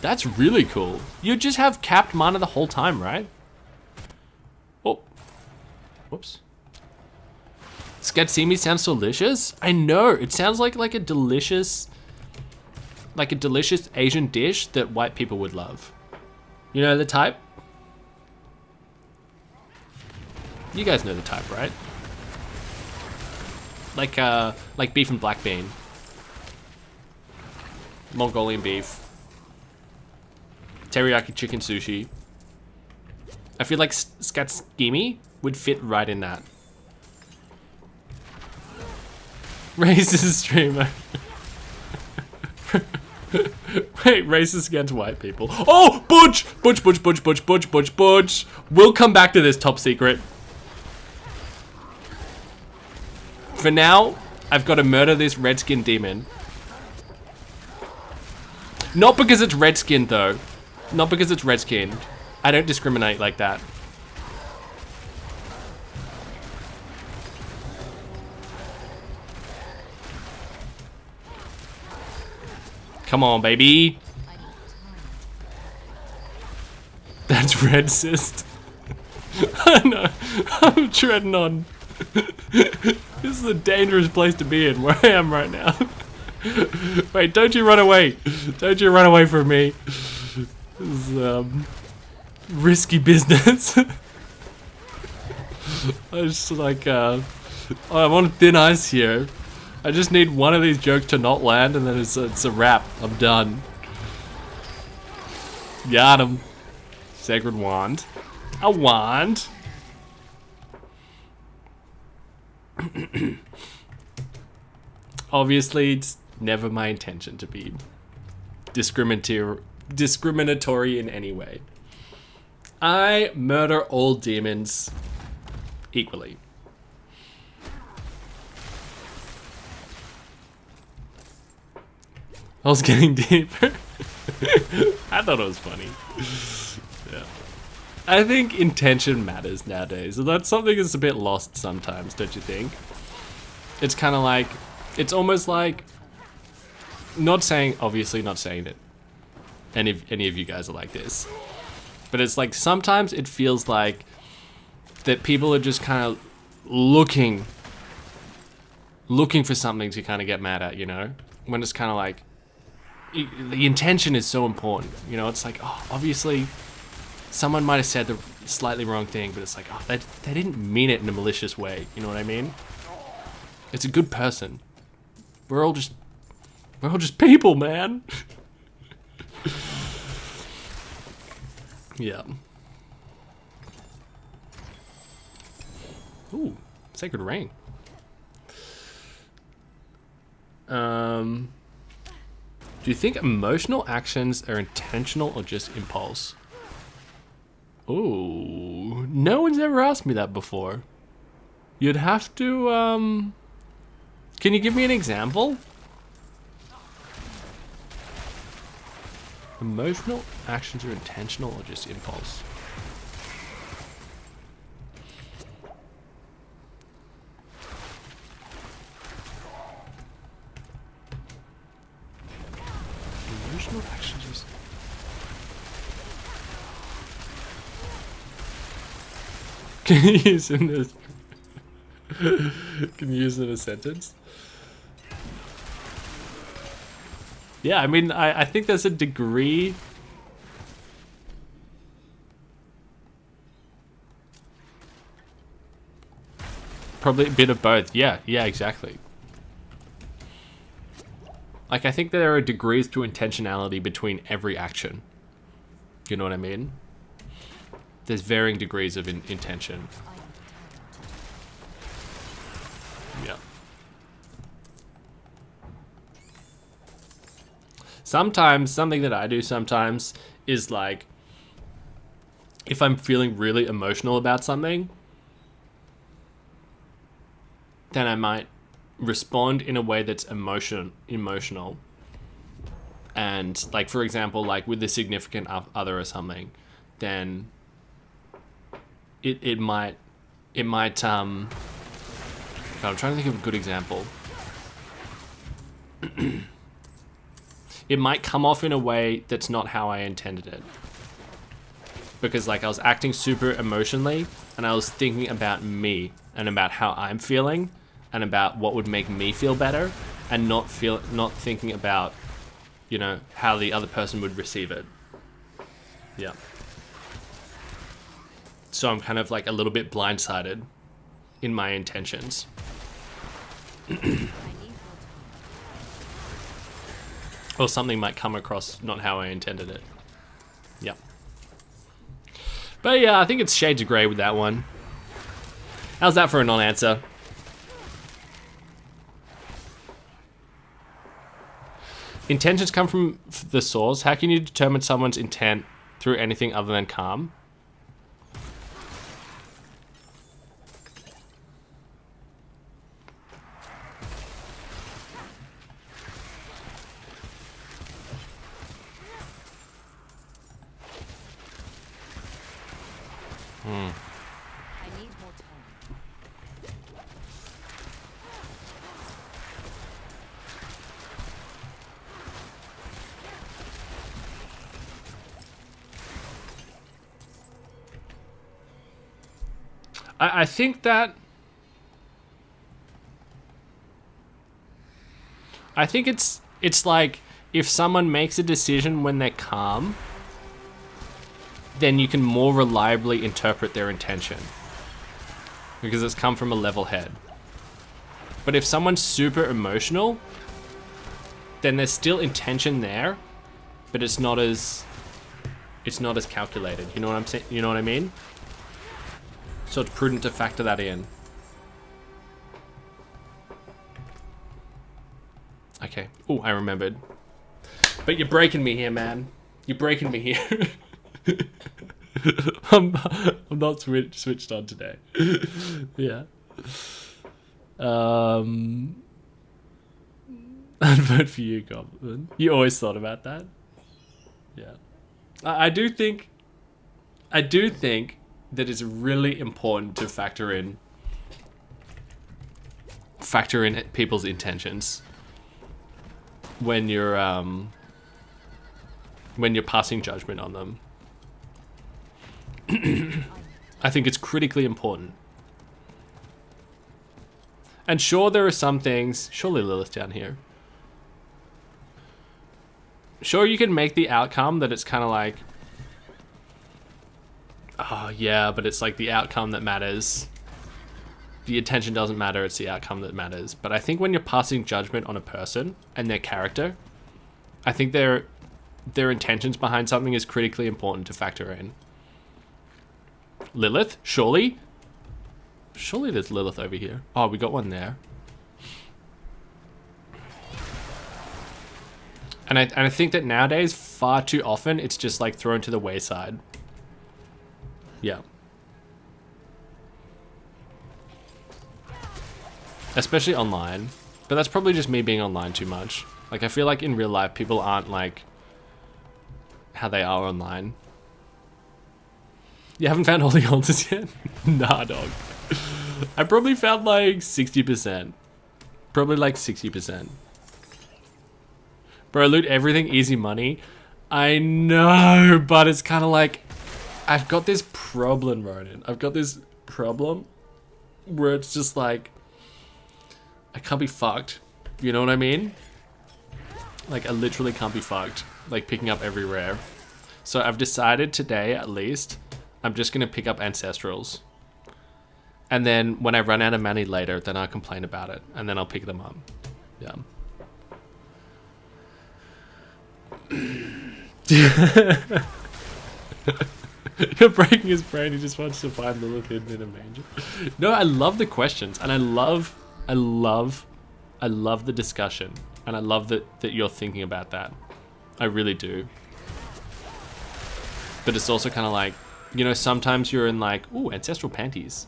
That's really cool. You just have capped mana the whole time, right? Oh. Whoops. Skatsimi sounds delicious. I know, it sounds like a delicious Asian dish that white people would love. You know the type? You guys know the type, right? Like beef and black bean. Mongolian beef. Teriyaki chicken sushi. I feel like Skatsimi would fit right in that. Racist streamer. Wait, racist against white people. Oh, Butch! Butch. We'll come back to this top secret. For now, I've got to murder this redskin demon. Not because it's redskin though. Not because it's redskin. I don't discriminate like that. Come on, baby. That's racist. I know. I'm treading on. This is a dangerous place to be in, where I am right now. Wait, don't you run away. Don't you run away from me. This is, risky business. I just like, I'm on thin ice here. I just need one of these jokes to not land and then it's a wrap. I'm done. Got him. Sacred wand. A wand. Obviously, it's never my intention to be discriminatory in any way. I murder all demons equally. I was getting deeper. I thought it was funny. Yeah. I think intention matters nowadays. And that's something that's a bit lost sometimes, don't you think? It's kind of like, it's almost like, obviously not saying that any of you guys are like this. But it's like, sometimes it feels like that people are just kind of looking for something to kind of get mad at, you know? When it's kind of like, the intention is so important, you know. It's like, oh, obviously someone might have said the slightly wrong thing, but it's like, oh, they didn't mean it in a malicious way, you know what I mean? It's a good person. We're all just people, man. Yeah. Ooh, sacred ring. Do you think emotional actions are intentional or just impulse? Oh, no one's ever asked me that before. You'd have to, can you give me an example? Emotional actions are intentional or just impulse? Emotional actions is... Can you use in this? Can you use it in a sentence? Yeah, I mean, I think there's a degree. Probably a bit of both. Yeah, exactly. Like, I think there are degrees to intentionality between every action. You know what I mean? There's varying degrees of intention. Yeah. Sometimes, something that I do sometimes is like, if I'm feeling really emotional about something, then I might respond in a way that's emotional. And like, for example, like with a significant other or something, then it might, God, I'm trying to think of a good example. It might come off in a way that's not how I intended it. Because like I was acting super emotionally and I was thinking about me and about how I'm feeling and about what would make me feel better and not thinking about, you know, how the other person would receive it. Yeah. So I'm kind of like a little bit blindsided in my intentions. Or something might come across not how I intended it. Yeah. But yeah, I think it's shades of grey with that one. How's that for a non-answer? Intentions come from the source. How can you determine someone's intent through anything other than calm? I need more time. I think that... I think it's like if someone makes a decision when they're calm, then you can more reliably interpret their intention because it's come from a level head. But if someone's super emotional, then there's still intention there, but it's not as calculated. You know what I'm saying? You know what I mean? So it's prudent to factor that in. Okay. Oh, I remembered. But you're breaking me here, man. You're breaking me here. I'm not switched on today. Yeah. I'd vote for you, Goblin. You always thought about that. Yeah. I do think that it's really important to factor in people's intentions when you're passing judgment on them. I think it's critically important. And sure, there are some things... Surely Lilith down here. Sure, you can make the outcome that it's kind of like... Oh, yeah, but it's like the outcome that matters. The intention doesn't matter, it's the outcome that matters. But I think when you're passing judgment on a person and their character, I think their intentions behind something is critically important to factor in. Lilith? Surely? Surely there's Lilith over here. Oh, we got one there. And I think that nowadays, far too often, it's just like thrown to the wayside. Yeah. Especially online. But that's probably just me being online too much. Like, I feel like in real life, people aren't like how they are online. You haven't found Holy Altars yet? Nah, dog. I probably found like 60%. Probably like 60%. Bro, loot everything, easy money. I know, but it's kind of like, I've got this problem, Ronan. I've got this problem where it's just like, I can't be fucked. You know what I mean? Like, I literally can't be fucked. Like, picking up every rare. So I've decided today, at least, I'm just going to pick up Ancestrals. And then when I run out of money later, then I'll complain about it. And then I'll pick them up. Yeah. You're breaking his brain. He just wants to find Lilith hidden in a manger. No, I love the questions. And I love the discussion. And I love that you're thinking about that. I really do. But it's also kind of like, you know, sometimes you're in like, ooh, ancestral panties.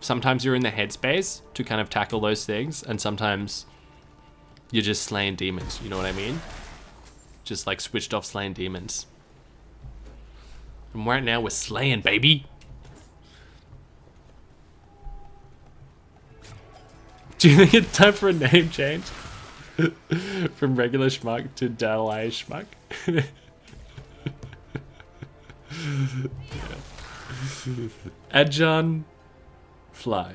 Sometimes you're in the headspace to kind of tackle those things, and sometimes you're just slaying demons, you know what I mean? Just like switched off slaying demons. And right now we're slaying, baby. Do you think it's time for a name change? From regular schmuck to Dalai schmuck? Yeah. Adjan Fly.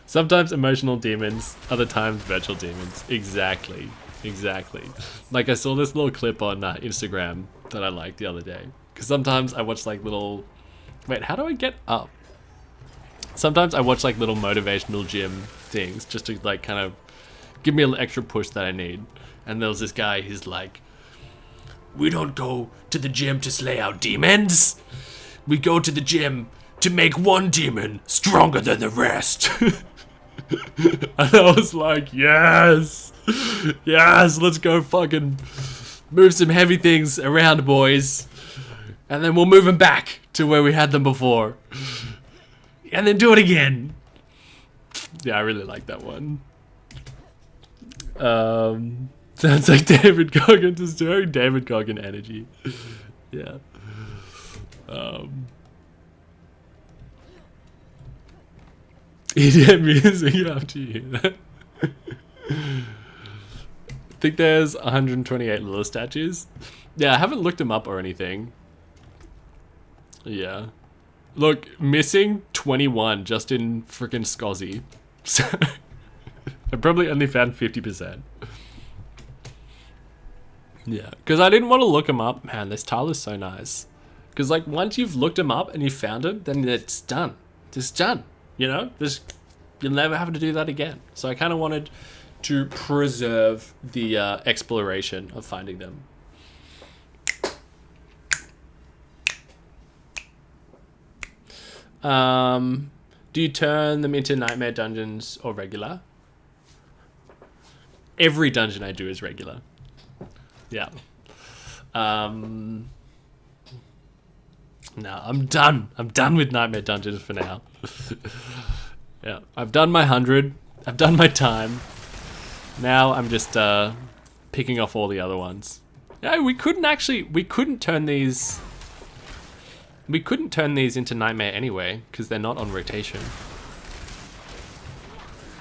Sometimes emotional demons, other times virtual demons. Exactly. Exactly. Like, I saw this little clip on Instagram that I liked the other day. Because sometimes I watch like little... Wait, how do I get up? Sometimes I watch like little motivational gym things just to like kind of give me an extra push that I need. And there was this guy, he's like, we don't go to the gym to slay our demons. We go to the gym to make one demon stronger than the rest. And I was like, yes, yes, let's go fucking move some heavy things around, boys. And then we'll move them back to where we had them before. And then do it again. Yeah, I really like that one. Sounds like David Goggins is doing David Goggin energy. Yeah. EDM music, you have to hear that. I think there's 128 little statues. Yeah, I haven't looked them up or anything. Yeah. Look, missing 21 just in freaking Scozzy. So I probably only found 50%. Yeah, because I didn't want to look them up. Man, this tile is so nice. Because like once you've looked them up and you found them, then it's done. It's done. You know, you'll never have to do that again. So I kind of wanted to preserve the exploration of finding them. Do you turn them into nightmare dungeons or regular? Every dungeon I do is regular. Yeah. No, I'm done. I'm done with nightmare dungeons for now. Yeah, I've done my 100. I've done my time. Now I'm just picking off all the other ones. No, we couldn't turn these. We couldn't turn these into nightmare anyway, because they're not on rotation.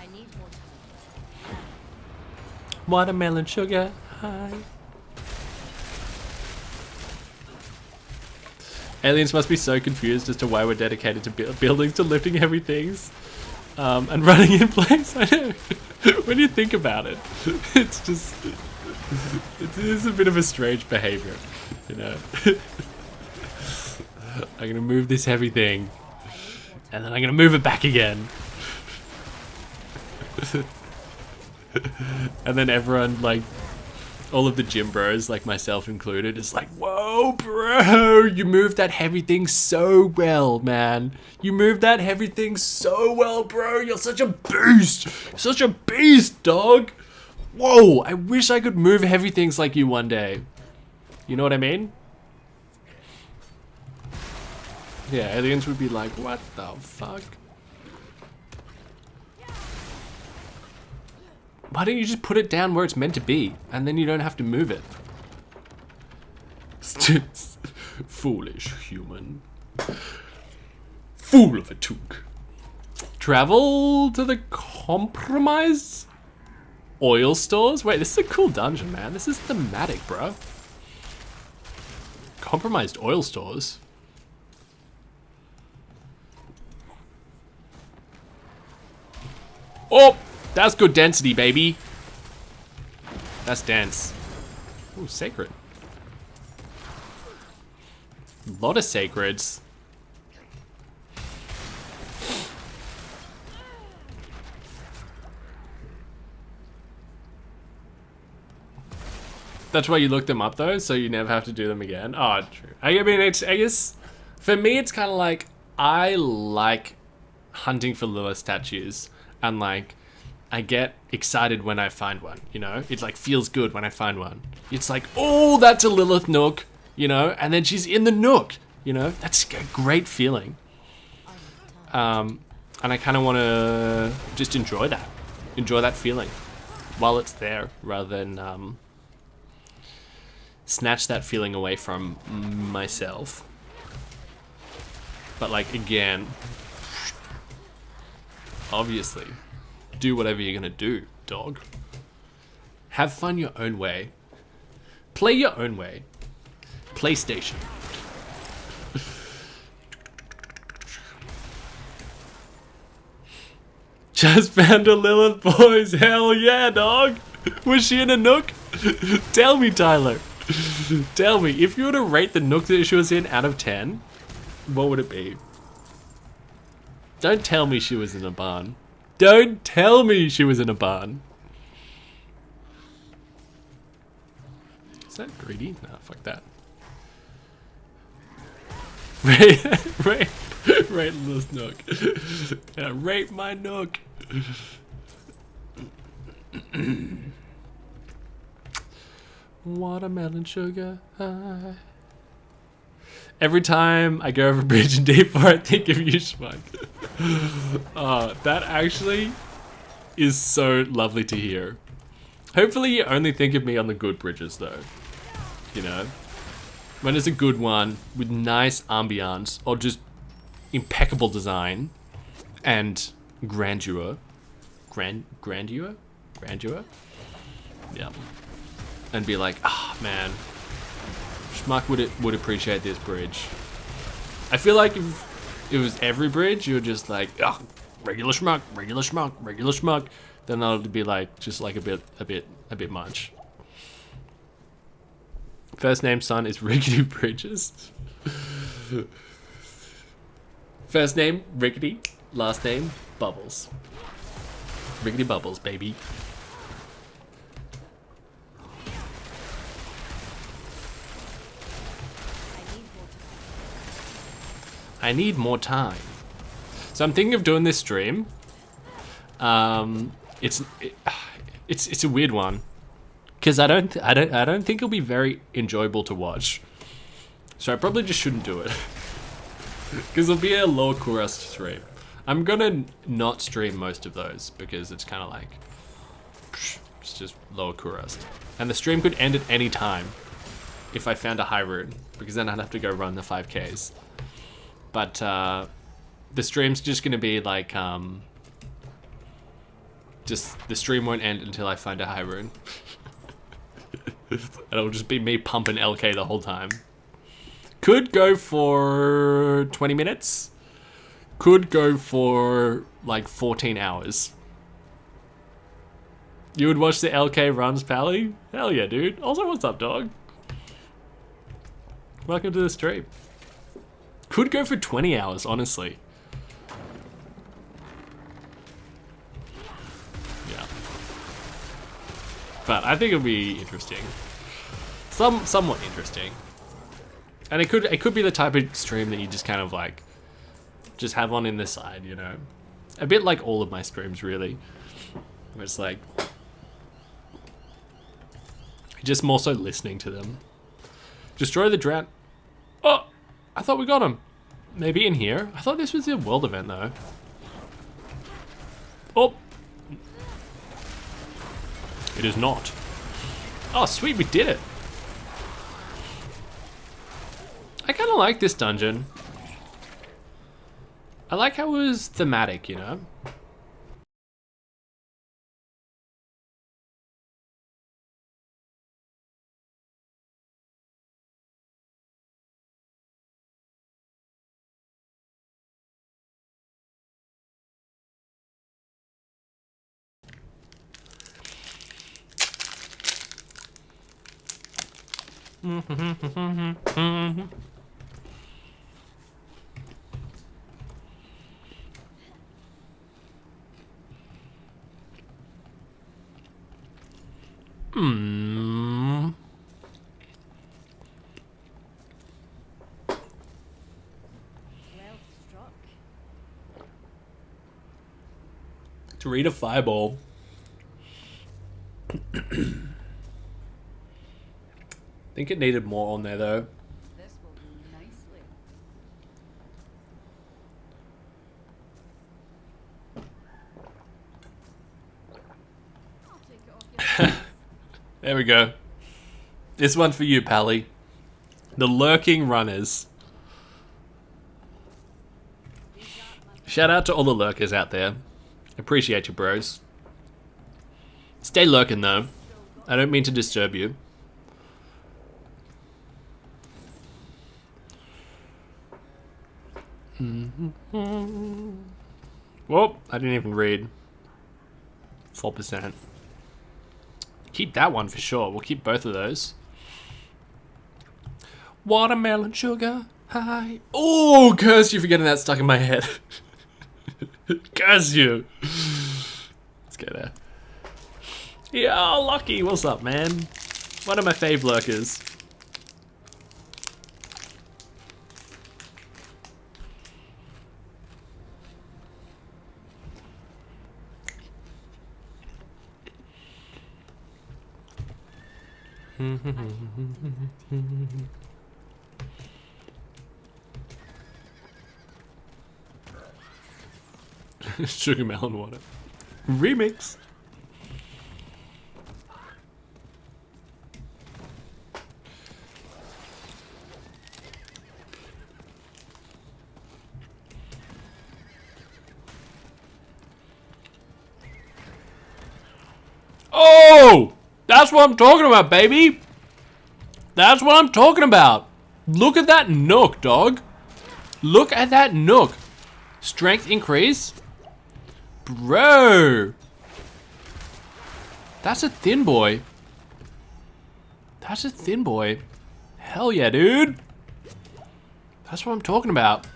I need more time. Watermelon sugar high. Aliens must be so confused as to why we're dedicated to buildings to lifting heavy things and running in place. I know. When you think about it, it's just it's a bit of a strange behavior, you know. I'm gonna move this heavy thing, and then I'm gonna move it back again. And then everyone like all of the gym bros, like myself included, is like, whoa, bro, you moved that heavy thing so well, man. You moved that heavy thing so well, bro. You're such a beast. You're such a beast, dog. Whoa, I wish I could move heavy things like you one day. You know what I mean? Yeah, aliens would be like, what the fuck? Why don't you just put it down where it's meant to be, and then you don't have to move it? Foolish human. Fool of a took. Travel to the compromised oil stores? Wait, this is a cool dungeon, man. This is thematic, bro. Compromised oil stores? Oh! That's good density, baby. That's dense. Ooh, sacred. A lot of sacreds. That's why you look them up though, so you never have to do them again. Oh, true. I mean, I guess for me, it's kind of like I like hunting for Lilith statues, and like I get excited when I find one, you know? It like feels good when I find one. It's like, oh, that's a Lilith nook, you know? And then she's in the nook, you know? That's a great feeling. And I kind of want to just enjoy that feeling while it's there, rather than snatch that feeling away from myself. But like, again, obviously, do whatever you're gonna do, dog. Have fun your own way. Play your own way. PlayStation. Just found a Lilith, boys. Hell yeah, dog. Was she in a nook? Tell me, Tyler. Tell me, if you were to rate the nook that she was in out of 10, what would it be? Don't tell me she was in a barn. Don't tell me she was in a barn. Is that greedy? Nah, fuck that. Rate this nook. Yeah, rate my nook. Watermelon sugar high. Every time I go over bridge in D4, I think of you, Schmuck. Oh, that actually is so lovely to hear. Hopefully you only think of me on the good bridges though. You know? When it's a good one with nice ambiance or just impeccable design and grandeur. Grandeur? Yeah. And be like, ah, man. Schmuck would appreciate this bridge. I feel like if it was every bridge, you were just like, oh, regular schmuck, regular schmuck, regular schmuck. Then that would be like, just like a bit much. First name son is Rickety Bridges. First name, Rickety. Last name, Bubbles. Rickety Bubbles, baby. I need more time. So I'm thinking of doing this stream. It's a weird one, because I don't think it'll be very enjoyable to watch. So I probably just shouldn't do it, because it'll be a low Kurust stream. I'm gonna not stream most of those because it's kind of like it's just lower Kurust, and the stream could end at any time if I found a high rune, because then I'd have to go run the 5Ks. But the stream's just gonna be like just the stream won't end until I find a high rune. It'll just be me pumping LK the whole time. Could go for 20 minutes. Could go for like 14 hours. You would watch the LK runs, Pally? Hell yeah, dude. Also, what's up, dog? Welcome to the stream. Could go for 20 hours, honestly. Yeah. But I think it'll be interesting. Somewhat interesting. And it could be the type of stream that you just kind of like just have on in the side, you know. A bit like all of my streams really. Where it's like just more so listening to them. Destroy the drown. Oh, I thought we got him. Maybe in here? I thought this was a world event though. Oh. It is not. Oh, sweet, we did it. I kind of like this dungeon. I like how it was thematic, you know? Well struck. To read a fireball. I think it needed more on there though. This will do nicely. I'll take it off your There we go. This one's for you, Pally. The lurking runners. Shout out to all the lurkers out there. Appreciate you, bros. Stay lurking though. I don't mean to disturb you. Whoa, I didn't even read. 4%. Keep that one for sure. We'll keep both of those. Watermelon sugar high. Oh, curse you for getting that stuck in my head. Curse you. Let's go there. Yeah, Lucky, what's up, man? One of my fave lurkers. Sugar melon water. Remix. Oh! That's what I'm talking about, baby! That's what I'm talking about! Look at that nook, dog! Look at that nook! Strength increase? Bro! That's a thin boy. That's a thin boy. Hell yeah, dude! That's what I'm talking about.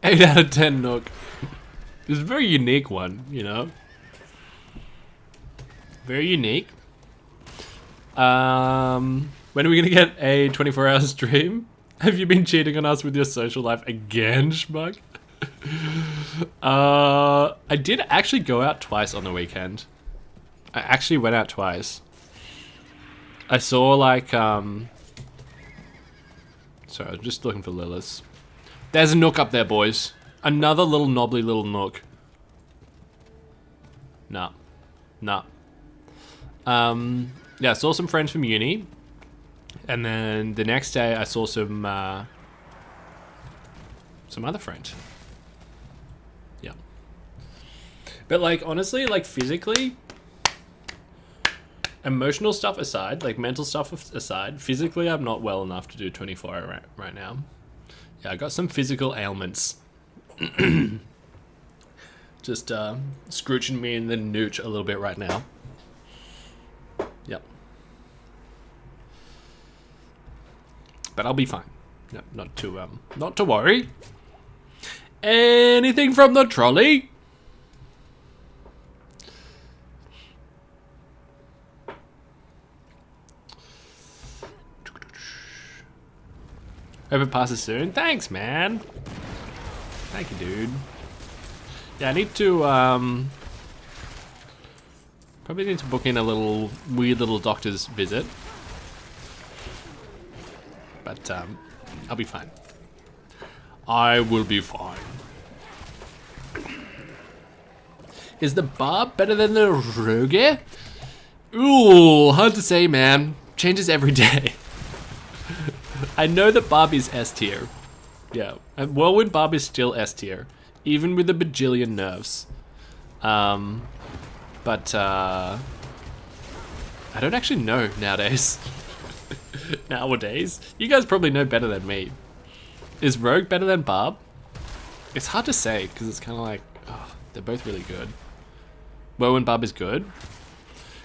8 out of 10 nook. It's a very unique one, you know? Very unique. When are we gonna get a 24-hour stream? Have you been cheating on us with your social life again, Schmuck? I did actually go out twice on the weekend. I actually went out twice. I saw like, sorry, I was just looking for Lilith's. There's a nook up there, boys. Another little knobbly little nook. Nah. Nah. Yeah, I saw some friends from uni. And then the next day I saw some other friend. Yeah. But like, honestly, like physically, emotional stuff aside, like mental stuff aside, physically I'm not well enough to do 24 right now. Yeah, I got some physical ailments. Just scrooching me in the nooch a little bit right now. Yep. But I'll be fine. No, not to worry. Anything from the trolley? Hope it passes soon. Thanks, man. Thank you, dude. Yeah, I need to, probably need to book in a weird little doctor's visit. But, I'll be fine. I will be fine. Is the barb better than the rogue? Ooh, hard to say, man. Changes every day. I know that barb is S tier. Yeah, and whirlwind barb is still S tier, even with a bajillion nerfs. But I don't actually know nowadays. Nowadays, you guys probably know better than me. Is rogue better than barb? It's hard to say because it's kind of like, oh, they're both really good. Whirlwind barb is good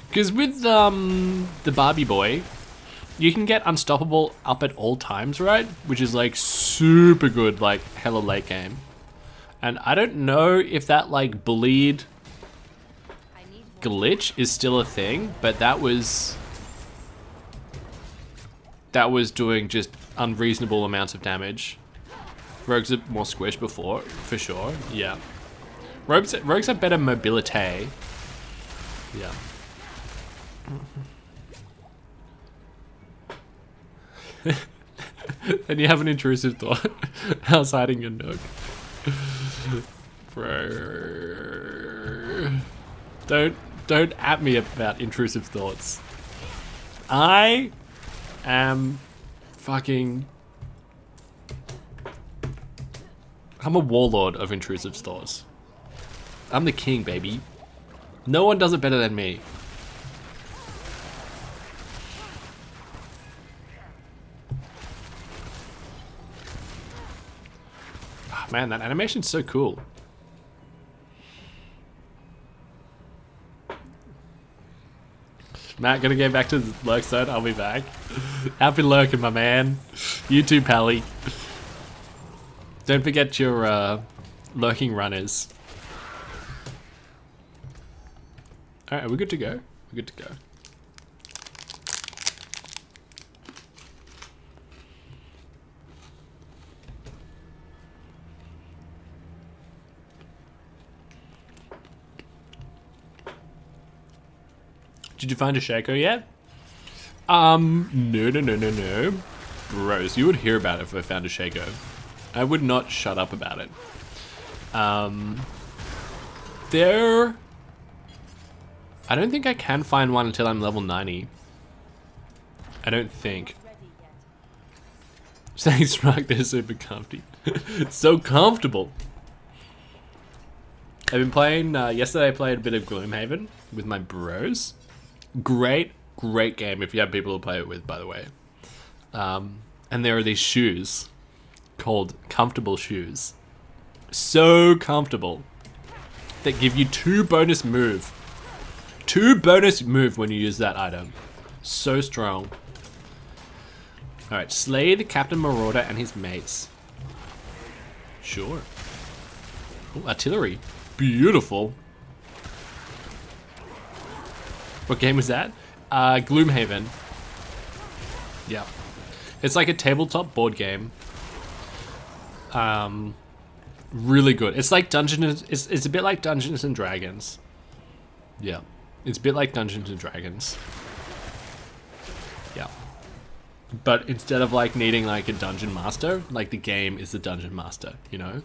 because with the Barbie boy, you can get unstoppable up at all times, right? Which is like super good, like hella late game. And I don't know if that like bleed glitch is still a thing, but that was doing just unreasonable amounts of damage. Rogues are more squished before, for sure. Yeah. Rogues have better mobility. Yeah. And you have an intrusive thought. How's hiding your nook? Bro. Don't at me about intrusive thoughts. I am fucking... I'm a warlord of intrusive thoughts. I'm the king, baby. No one does it better than me. Oh, man, that animation's so cool. Matt, gonna get back to the lurk zone. I'll be back. Happy lurking, my man. You too, Pally. Don't forget your lurking runners. Alright, we're good to go. We're good to go. Did you find a Shaco yet? No. Bros, you would hear about it if I found a Shaco. I would not shut up about it. I don't think I can find one until I'm level 90. I don't think. Saying Struck, they're super comfy. So comfortable. I've been playing, yesterday I played a bit of Gloomhaven with my bros. Great game if you have people to play it with, by the way. And there are these shoes called comfortable shoes. So comfortable. That give you 2 bonus move. 2 bonus move when you use that item. So strong. Alright, slay the Captain Marauder and his mates. Sure. Ooh, artillery. Beautiful. What game was that? Gloomhaven. Yeah. It's like a tabletop board game. Really good. It's like it's a bit like Dungeons and Dragons. Yeah. It's a bit like Dungeons and Dragons. Yeah. But instead of like needing like a dungeon master, like the game is the dungeon master, you know?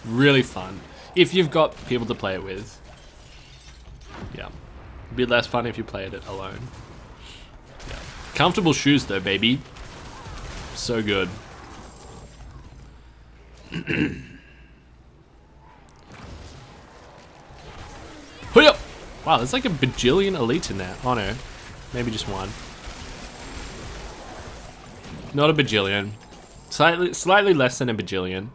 Really fun. If you've got people to play it with. Yeah. It'd be less fun if you played it alone. Yeah. Comfortable shoes though, baby. So good. Hurry. Wow, there's like a bajillion elites in there. Oh no, maybe just one. Not a bajillion. Slightly less than a bajillion.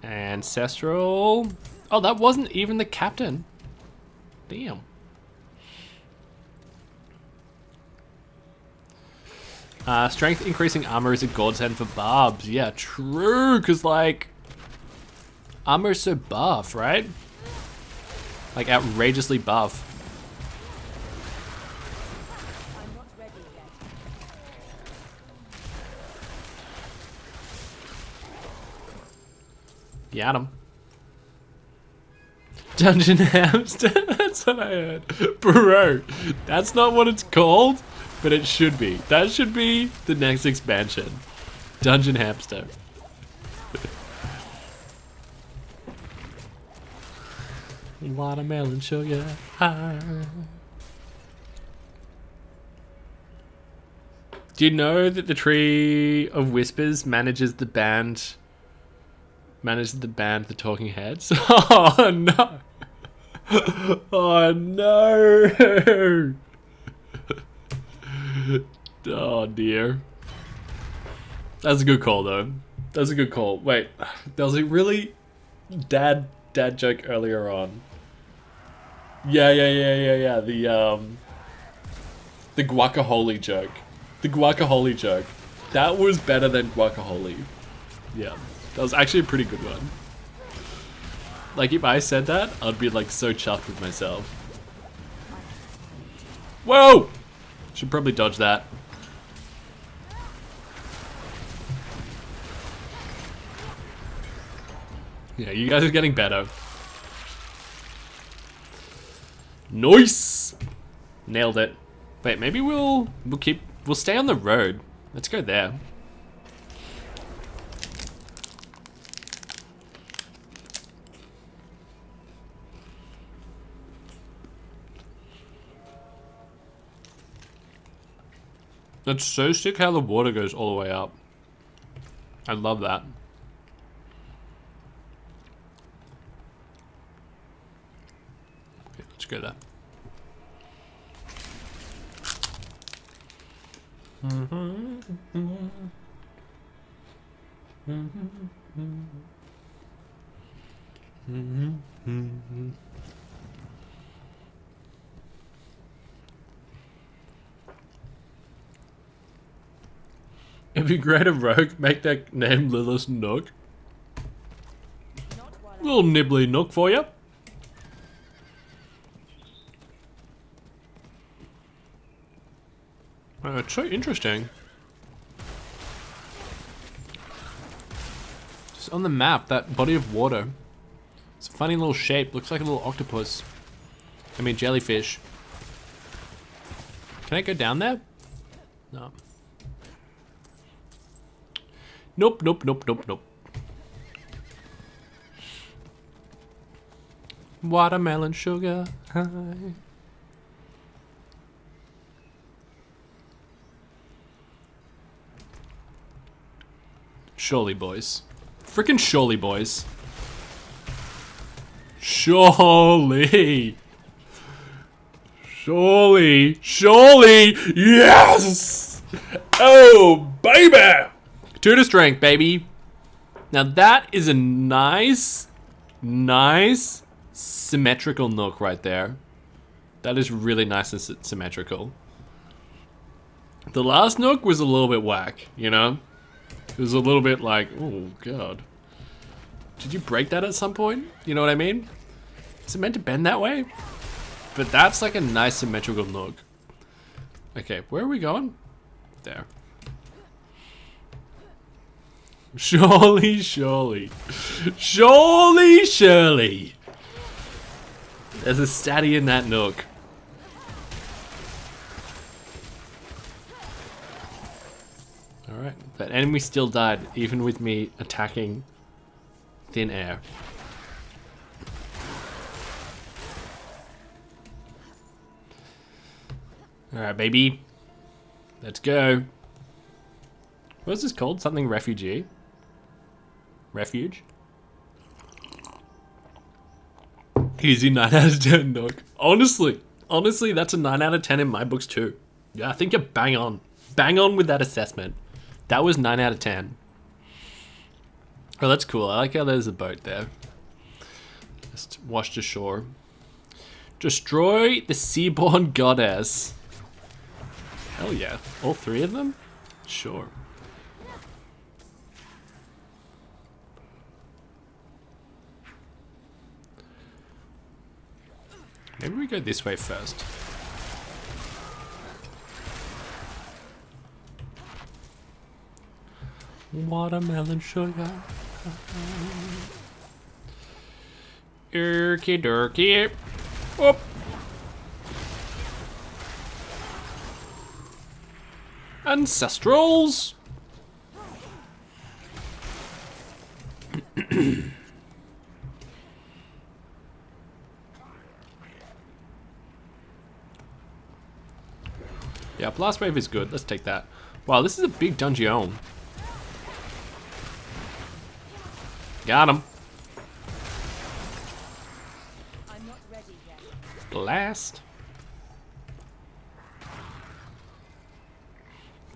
Ancestral. Oh, that wasn't even the captain. Damn. Strength increasing armor is a godsend for barbs. Yeah, true, because like armor is so buff, right? Like outrageously buff. You had him. Dungeon hamster. That's what I heard. Bro, that's not what it's called, but it should be. That should be the next expansion. Dungeon hamster. Watermelon sugar high. Do you know that the Tree of Whispers manages the band The Talking Heads? Oh no! Oh no! Oh dear. That's a good call though. That's a good call. Wait, there was a really dad joke earlier on. Yeah. The guacamole joke. The guacamole joke. That was better than guacamole. Yeah. That was actually a pretty good one. Like, if I said that, I'd be, like, so chuffed with myself. Whoa! Should probably dodge that. Yeah, you guys are getting better. Nice! Nailed it. Wait, maybe we'll stay on the road. Let's go there. That's so sick how the water goes all the way up. I love that. Okay, let's go there. It'd be great if Rogue make that name Lilith Nook. Little nibbly nook for you. It's so interesting. Just on the map, that body of water. It's a funny little shape. Looks like a little octopus. I mean jellyfish. Can I go down there? No. Nope. Watermelon sugar high. Surely, boys. Frickin' surely, boys. Surely. Surely. Yes! Oh, baby! 2 to strength, baby. Now that is a nice symmetrical nook right there. That is really nice and symmetrical. The last nook was a little bit whack, you know? It was a little bit like, oh god. Did you break that at some point? You know what I mean? Is it meant to bend that way? But that's like a nice symmetrical nook. Okay, where are we going? There. Surely. There's a statty in that nook. Alright, that enemy still died, even with me attacking thin air. Alright, baby. Let's go. What's this called? Something refugee? Refuge? Easy 9 out of 10, Nook. Honestly, that's a 9 out of 10 in my books too. Yeah, I think you're bang on. Bang on with that assessment. That was 9 out of 10. Oh, that's cool. I like how there's a boat there. Just washed ashore. Destroy the Seaborn Goddess. Hell yeah. All 3 of them? Sure. Maybe we go this way first. Watermelon sugar. Erky dorky. Whoop. Ancestrals. Yeah, blast wave is good. Let's take that. Wow, this is a big dungeon. Got him. I'm not ready yet. Blast.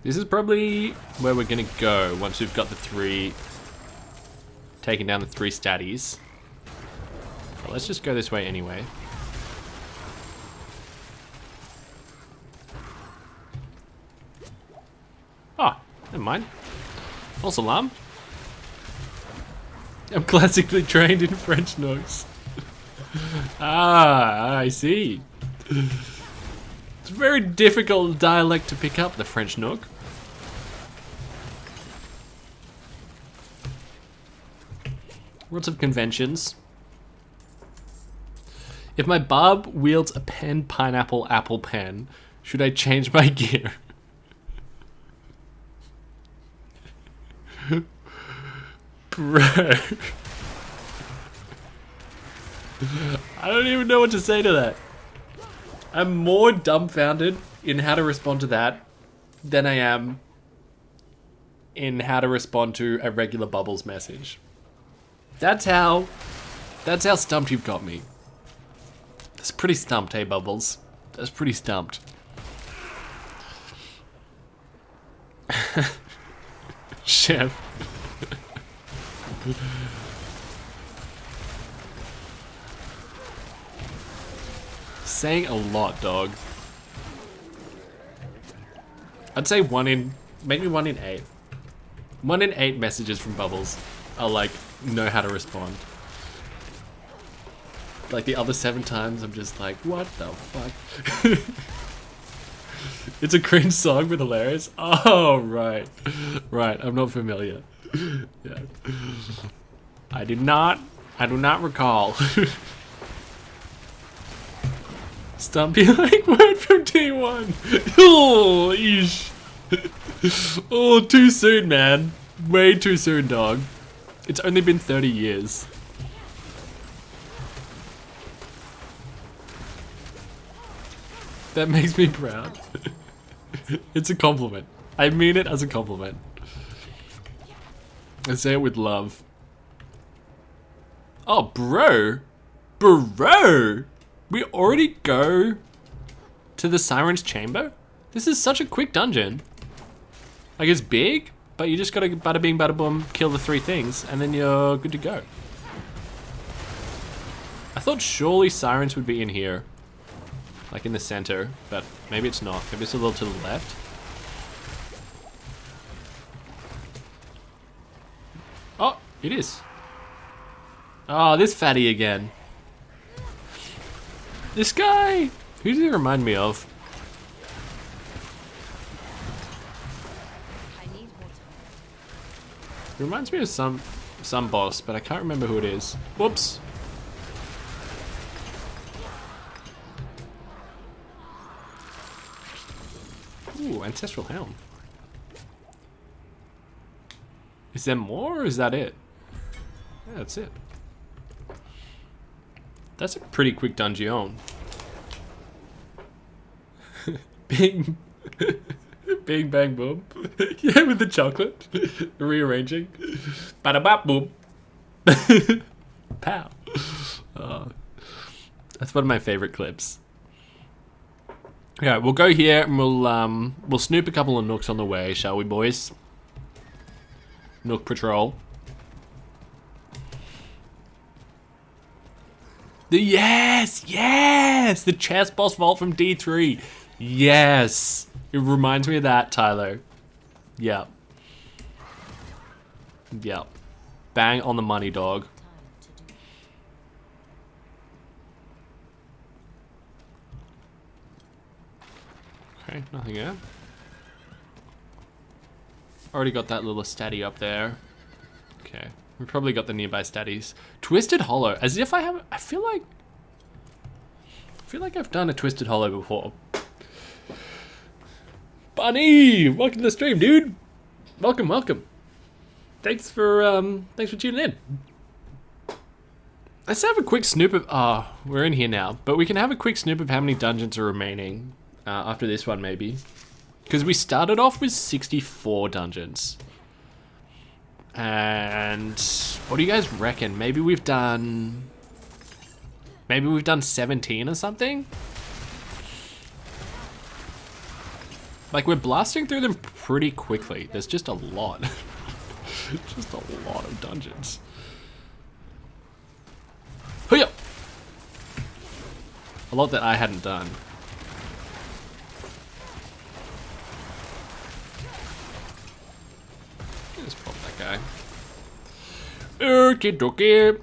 This is probably where we're gonna go once we've got the 3, taking down the 3 statties. But let's just go this way anyway. Oh, never mind. False alarm. I'm classically trained in French nooks. Ah, I see. It's a very difficult dialect to pick up, the French nook. Lots of conventions. If my barb wields a pen, pineapple, apple pen, should I change my gear? Bro. I don't even know what to say to that. I'm more dumbfounded in how to respond to that than I am in how to respond to a regular Bubbles message. That's how stumped you've got me. That's pretty stumped, hey Bubbles. That's pretty stumped. Chef. Saying a lot, dog. I'd say maybe 1 in 8. 1 in 8 messages from Bubbles are like, know how to respond. Like the other 7 times, I'm just like, what the fuck? It's a cringe song but hilarious. Oh, right. Right, I'm not familiar. Yeah. I do not recall. Stumpy like word from T1. Oh, eesh. Oh, too soon, man. Way too soon, dog. It's only been 30 years. That makes me proud. It's a compliment. I mean it as a compliment. I say it with love. Oh, bro. Bro. We already go to the Siren's Chamber? This is such a quick dungeon. Like, it's big, but you just gotta bada bing, bada boom, kill the 3 things, and then you're good to go. I thought surely Sirens would be in here. Like in the center, but maybe it's not. Maybe it's a little to the left. Oh, it is. Oh, this fatty again. This guy! Who does he remind me of? I need more time. He reminds me of some boss, but I can't remember who it is. Whoops. Ooh, Ancestral Helm. Is there more, or is that it? Yeah, that's it. That's a pretty quick dungeon. Bing. Bing, bang, boom. Yeah, with the chocolate. Rearranging. Bada bop, boom. Pow. Oh, that's one of my favorite clips. Yeah, we'll go here and we'll snoop a couple of nooks on the way, shall we, boys? Nook patrol. Yes! The chess boss vault from D3. Yes! It reminds me of that, Tyler. Yep. Yep. Bang on the money, dog. Okay, nothing here. Already got that little statty up there. Okay, We probably got the nearby statties. Twisted Hollow, as if I have. I feel like I've done a Twisted Hollow before. Bunny, welcome to the stream, dude. Welcome, welcome. Thanks for tuning in. Let's have a quick snoop of. We're in here now, but we can have a quick snoop of how many dungeons are remaining after this one, maybe, because we started off with 64 dungeons. And what do you guys reckon? Maybe we've done 17 or something? Like, we're blasting through them pretty quickly. There's just a lot. Just a lot of dungeons. Hoo-yah! A lot that I hadn't done. Let's pop that guy. Okie dokie.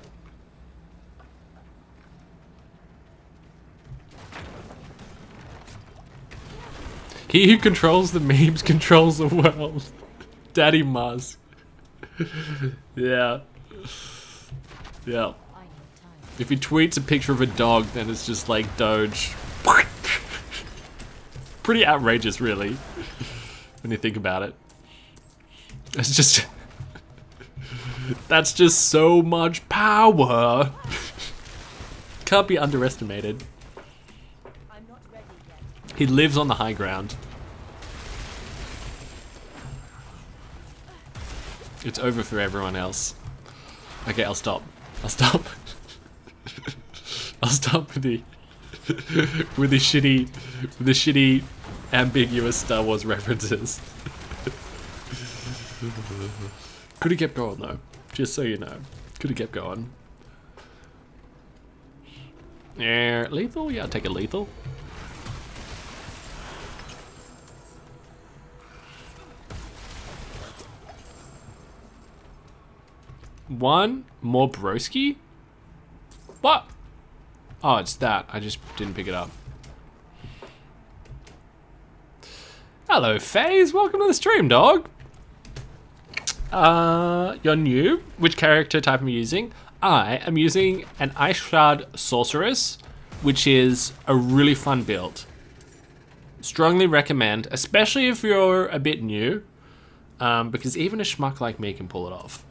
He who controls the memes controls the world. Daddy Muzz. Yeah. Yeah. If he tweets a picture of a dog, then it's just like Doge. Pretty outrageous, really, when you think about it. It's just... That's just so much power. Can't be underestimated. I'm not ready yet. He lives on the high ground. It's over for everyone else. Okay, I'll stop. I'll stop. I'll stop with the shitty ambiguous Star Wars references. Could have kept going though, just so you know. Could have kept going. Yeah, lethal? Yeah, I'll take a lethal. One more broski? What? Oh, it's that. I just didn't pick it up. Hello, FaZe. Welcome to the stream, dog. You're new. Which character type am I using? I am using an Ice Shard Sorceress, which is a really fun build. Strongly recommend, especially if you're a bit new, because even a schmuck like me can pull it off.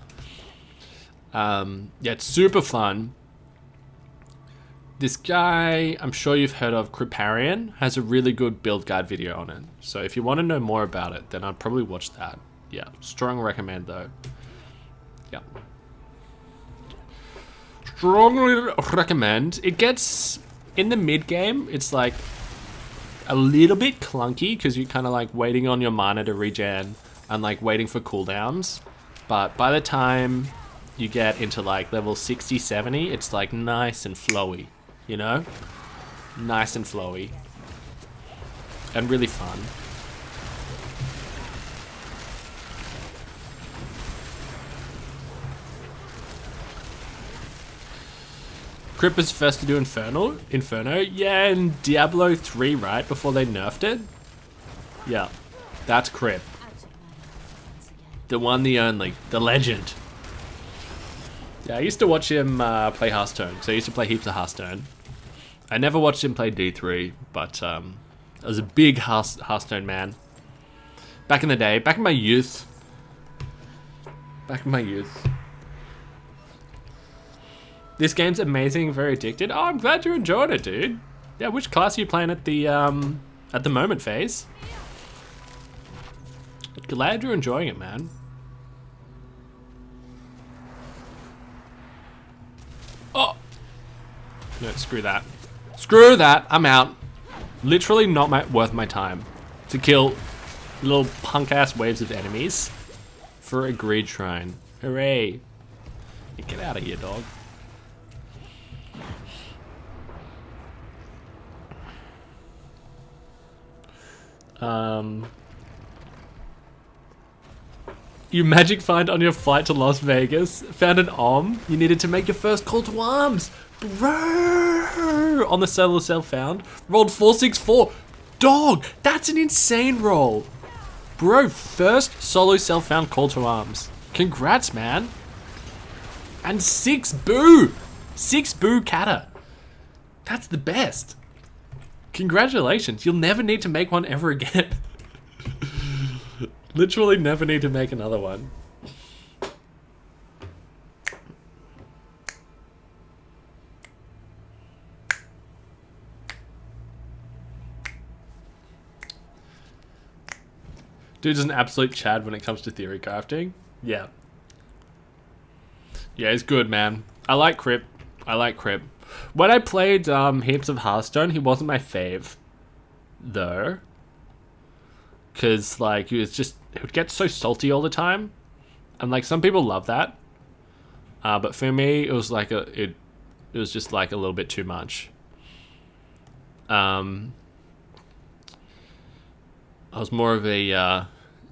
Yeah, it's super fun. This guy, I'm sure you've heard of, Kriparian, has a really good build guide video on it. So if you want to know more about it, then I'd probably watch that. Yeah, strong recommend though. Yeah. Strongly recommend. It gets, in the mid game, it's like a little bit clunky because you're kind of like waiting on your mana to regen and like waiting for cooldowns. But by the time you get into like level 60, 70, it's like nice and flowy, you know? Nice and flowy. And really fun. Crip was first to do Inferno? Yeah, in Diablo 3, right? Before they nerfed it? Yeah, that's Crip. The one, the only, the legend. Yeah, I used to watch him play Hearthstone, so I used to play heaps of Hearthstone. I never watched him play D3, but I was a big Hearthstone man. Back in the day, back in my youth. This game's amazing, very addicted. Oh, I'm glad you enjoyed it, dude. Yeah, which class are you playing at the moment, FaZe? Glad you're enjoying it, man. Oh! No, screw that. Screw that, I'm out. Literally not worth my time to kill little punk-ass waves of enemies for a greed shrine. Hooray. Get out of here, dog. You magic find on your flight to Las Vegas, found an you needed to make your first call to arms. Bro! On the solo self found, rolled 464. Dog, that's an insane roll. Bro, first solo self found call to arms. Congrats, man. And 6 boo! 6 boo kata. That's the best. Congratulations. You'll never need to make one ever again. Literally never need to make another one. Dude's an absolute Chad when it comes to theory crafting. Yeah. Yeah, he's good, man. I like Crip. I like Crip. When I played heaps of Hearthstone, he wasn't my fave, though. Because, like, he would get so salty all the time. And, like, some people love that. But for me, it was like it was just, like, a little bit too much. I was more of a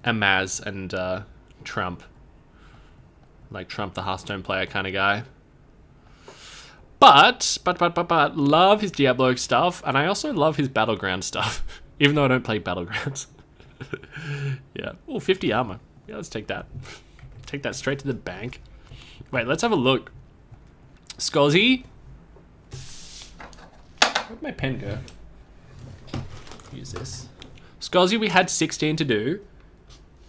Maz and Trump. Like Trump, the Hearthstone player kind of guy. But, love his Diablo stuff, and I also love his Battleground stuff, even though I don't play Battlegrounds. Yeah. Oh, 50 armor. Yeah, let's take that. Take that straight to the bank. Wait, let's have a look. Scozzy? Where'd my pen go? Use this. Scozzy, we had 16 to do.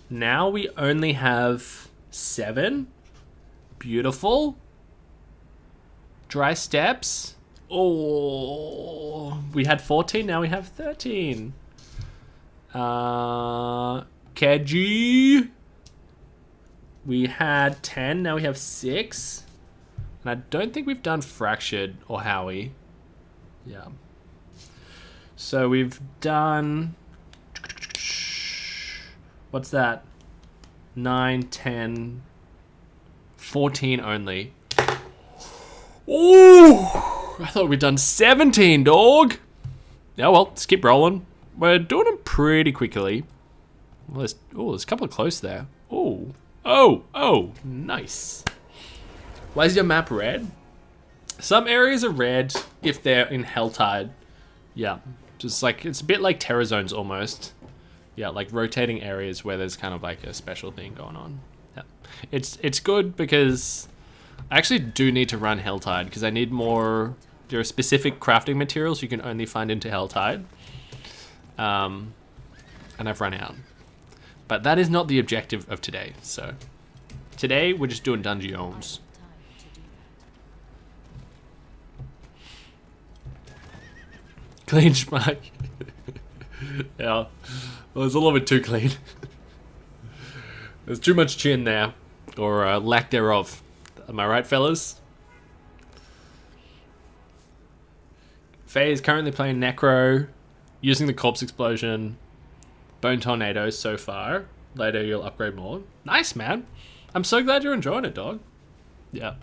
Now we only have 7. Beautiful. Dry steps. Oh, we had 14, now we have 13. Keji. We had 10, now we have 6. And I don't think we've done Fractured or Howie. Yeah. So we've done... What's that? 9, 10, 14 only. Ooh! I thought we'd done 17, dog! Yeah, well, let's keep rolling. We're doing them pretty quickly. Well, there's a couple of close there. Oh, nice. Why is your map red? Some areas are red if they're in Helltide. Yeah, just like, it's a bit like Terror Zones almost. Yeah, like rotating areas where there's kind of like a special thing going on. Yeah, it's good because I actually do need to run Helltide because I need more. There are specific crafting materials you can only find into Helltide, and I've run out. But that is not the objective of today. So today we're just doing dungeons. Clean schmuck. Yeah. Well, it's a little bit too clean. There's too much chin there. Or lack thereof. Am I right, fellas? Faye is currently playing Necro, using the Corpse Explosion, Bone Tornadoes so far. Later you'll upgrade more. Nice, man. I'm so glad you're enjoying it, dog. Yeah.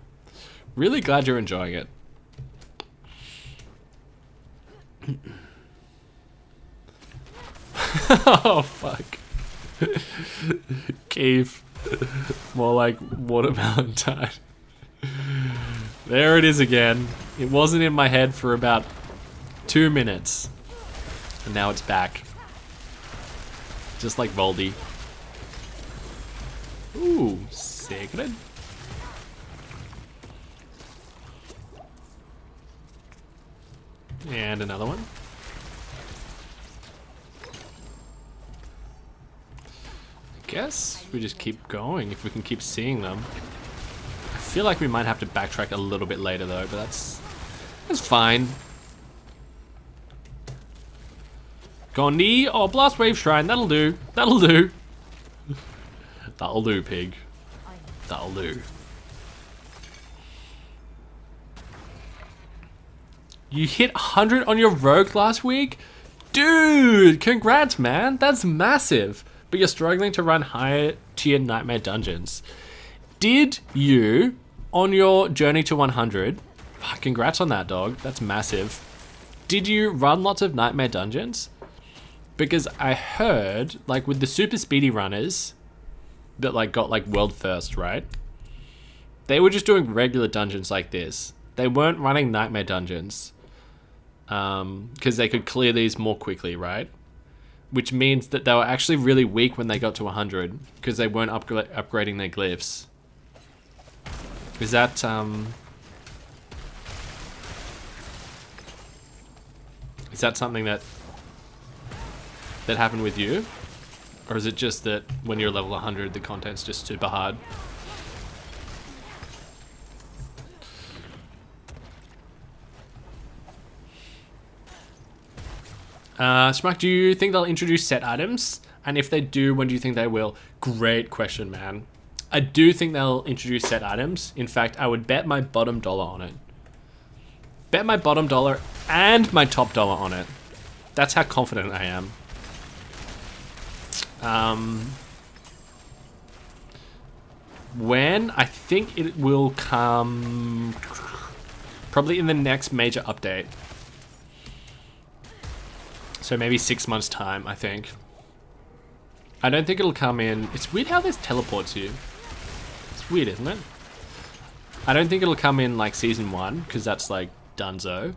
Really glad you're enjoying it. Oh, fuck. Keith. More like watermelon time. There it is again. It wasn't in my head for about 2 minutes. And now it's back. Just like Voldy. Ooh, sacred. And another one. I guess we just keep going if we can keep seeing them. I feel like we might have to backtrack a little bit later though, but that's fine. Gondi, oh, Blast Wave Shrine, that'll do. That'll do. That'll do, pig. That'll do. You hit 100 on your rogue last week? Dude, congrats, man. That's massive. But you're struggling to run higher tier nightmare dungeons. Did you, on your journey to 100, congrats on that, dog. That's massive. Did you run lots of nightmare dungeons? Because I heard, like with the super speedy runners that like got like world first, right? They were just doing regular dungeons like this. They weren't running nightmare dungeons. Because they could clear these more quickly, right? Which means that they were actually really weak when they got to 100 because they weren't upgrading their glyphs. Is that something that happened with you? Or is it just that when you're level 100 the content's just super hard? Smack, do you think they'll introduce set items? And if they do, when do you think they will? Great question, man. I do think they'll introduce set items. In fact, I would bet my bottom dollar on it. Bet my bottom dollar and my top dollar on it. That's how confident I am. When? I think it will come probably in the next major update. So maybe 6 months time, I think. I don't think it'll come in. It's weird how this teleports you. It's weird, isn't it? I don't think it'll come in like season 1 because that's like donezo.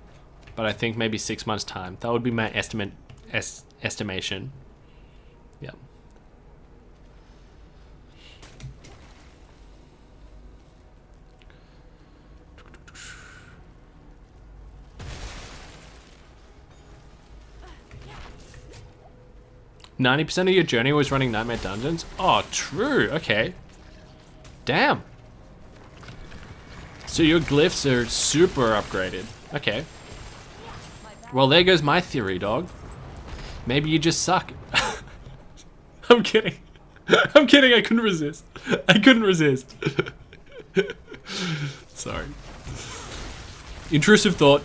But I think maybe 6 months time. That would be my estimation. Yeah. "90% of your journey was running Nightmare Dungeons?" Oh, true. Okay. Damn. So your glyphs are super upgraded. Okay. Well, there goes my theory, dog. Maybe you just suck. I'm kidding. I'm kidding. I couldn't resist. Sorry. Intrusive thought.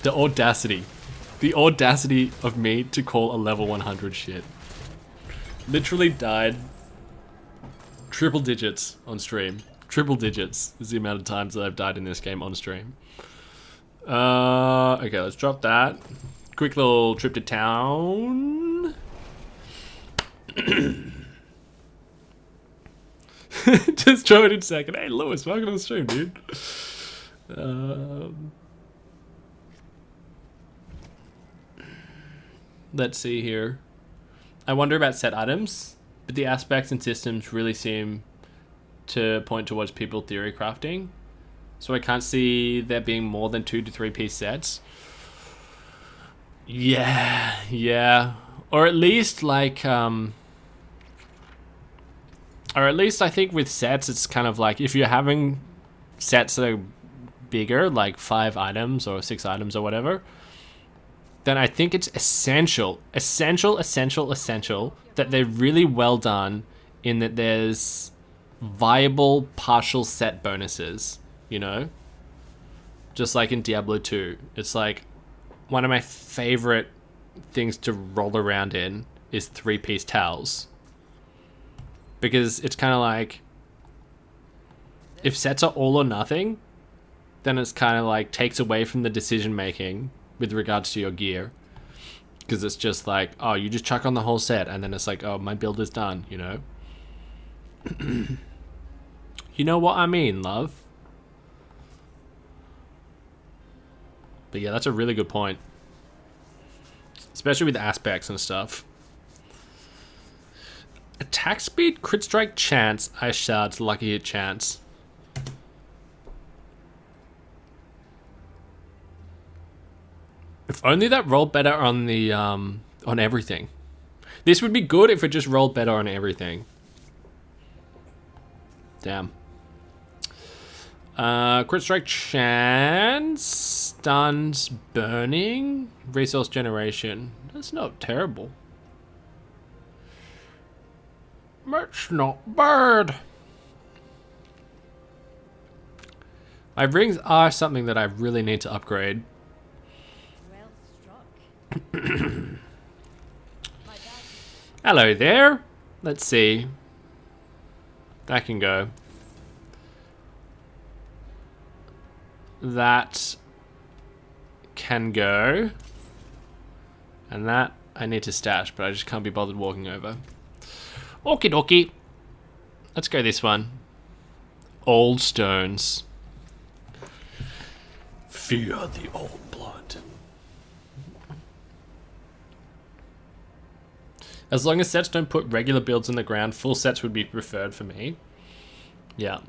The audacity of me to call a level 100 shit. Literally died triple digits on stream. Triple digits is the amount of times that I've died in this game on stream. Okay, let's drop that. Quick little trip to town. Just throw it in second. Hey, Lewis, welcome to the stream, dude. Let's see here. I wonder about set items, but the aspects and systems really seem to point towards people theory crafting. So I can't see there being more than 2 to 3 piece sets. Yeah. Or at least like, or at least I think with sets, it's kind of like if you're having sets that are bigger, like 5 items or 6 items or whatever, then I think it's essential that they're really well done in that there's viable partial set bonuses, you know? Just like in Diablo 2. It's like one of my favorite things to roll around in is 3-piece towels. Because it's kind of like, if sets are all or nothing, then it's kind of like takes away from the decision making with regards to your gear. Because it's just like, oh, you just chuck on the whole set and then it's like, oh, my build is done, you know? You know what I mean, love? But yeah, that's a really good point. Especially with aspects and stuff. Attack speed, crit strike, chance, ice shards, lucky hit chance. If only that rolled better on the on everything. This would be good if it just rolled better on everything. Damn. Crit strike chance, stuns, burning, resource generation. That's not terrible. That's not bad. My rings are something that I really need to upgrade. Hello there. Let's see. That can go. That can go. And that I need to stash, but I just can't be bothered walking over. Okie dokie. Let's go this one. Old stones. Fear the old blood. As long as sets don't put regular builds in the ground, full sets would be preferred for me. Yeah.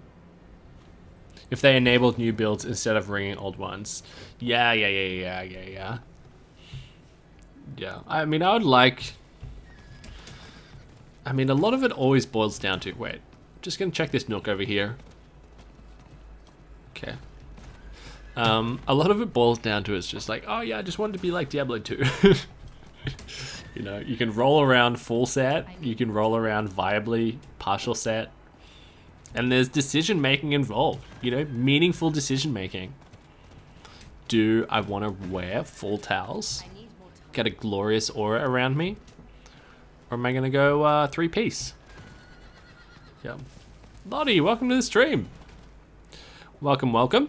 If they enabled new builds instead of ringing old ones. Yeah. Yeah, I mean, I would like... I mean, a lot of it always boils down to... Wait, just gonna check this nook over here. Okay. A lot of it boils down to it's just like, oh yeah, I just wanted to be like Diablo 2. You know, you can roll around full set, you can roll around viably partial set, and there's decision making involved, you know, meaningful decision making. Do I want to wear full towels, get a glorious aura around me, or am I going to go 3-piece? Yeah. Lottie, welcome to the stream. Welcome. Welcome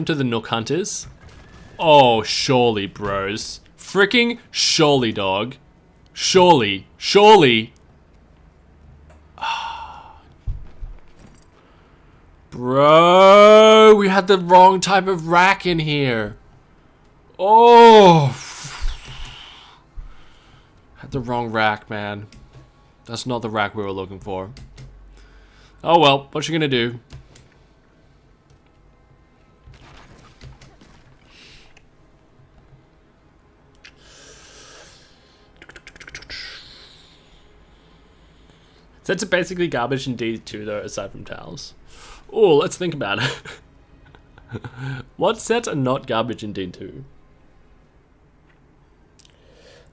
to the Nook Hunters. Oh, surely, bros. Freaking surely, dog. Surely. Bro, we had the wrong type of rack in here. Oh. Had the wrong rack, man. That's not the rack we were looking for. Oh well, what you gonna do? Sets are basically garbage in D2 though, aside from towels. Oh, let's think about it. What sets are not garbage in D2?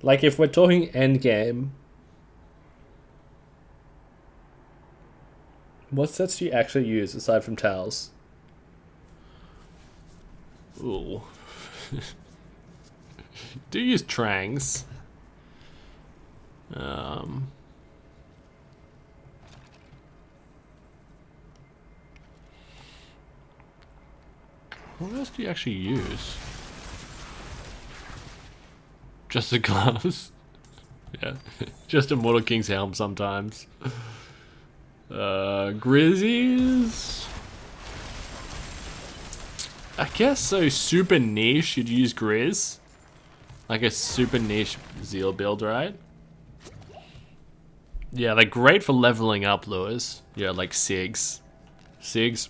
Like if we're talking endgame, what sets do you actually use aside from towels? Ooh. Do you use trangs? What else do you actually use? Just the gloves? Yeah. Just a Mortal King's helm sometimes. Grizzies? I guess so. Super niche, you'd use Grizz. Like a super niche Zeal build, right? Yeah, they're great for leveling up lures. Yeah, like Sigs. Sigs.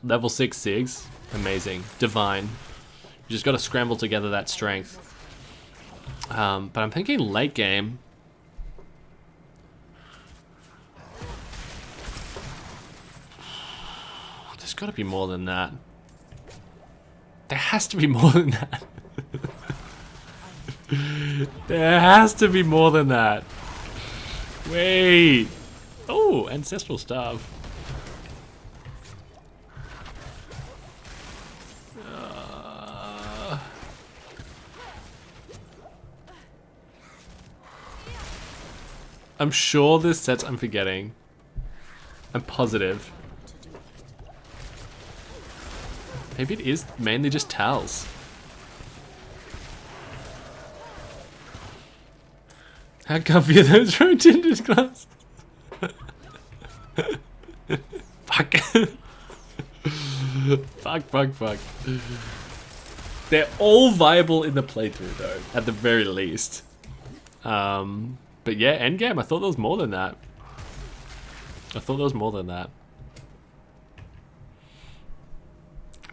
Level 6 Sigs. Amazing. Divine. You just gotta scramble together that strength. But I'm thinking late game. There's gotta be more than that. There has to be more than that. There has to be more than that. Wait. Oh, Ancestral Staff. I'm sure there's sets I'm forgetting. I'm positive. Maybe it is mainly just towels. How comfy are those tinted gloves? Fuck. Fuck. They're all viable in the playthrough though, at the very least. But yeah, endgame, I thought there was more than that.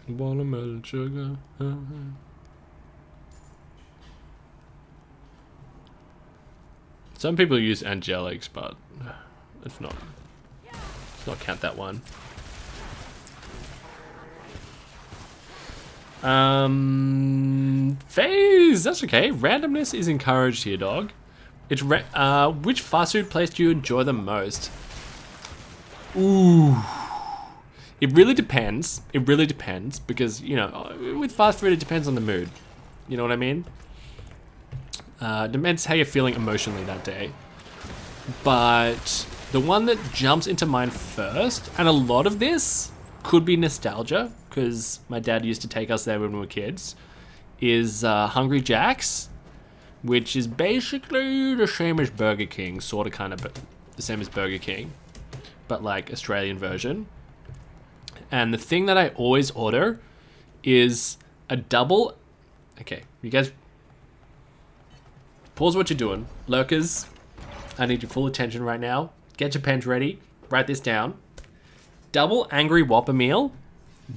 Watermelon sugar. Some people use angelics, but let's not count that one. Phase, that's okay. Randomness is encouraged here, dog. It's which fast food place do you enjoy the most? Ooh. It really depends. Because, you know, with fast food, it depends on the mood. You know what I mean? Depends how you're feeling emotionally that day. But the one that jumps into mind first, and a lot of this could be nostalgia, because my dad used to take us there when we were kids, is Hungry Jack's, which is basically the same as Burger King, sort of kind of the same as Burger King, but like Australian version. And the thing that I always order is a double. Okay, you guys pause what you're doing. Lurkers, I need your full attention right now. Get your pens ready. Write this down. Double angry Whopper meal,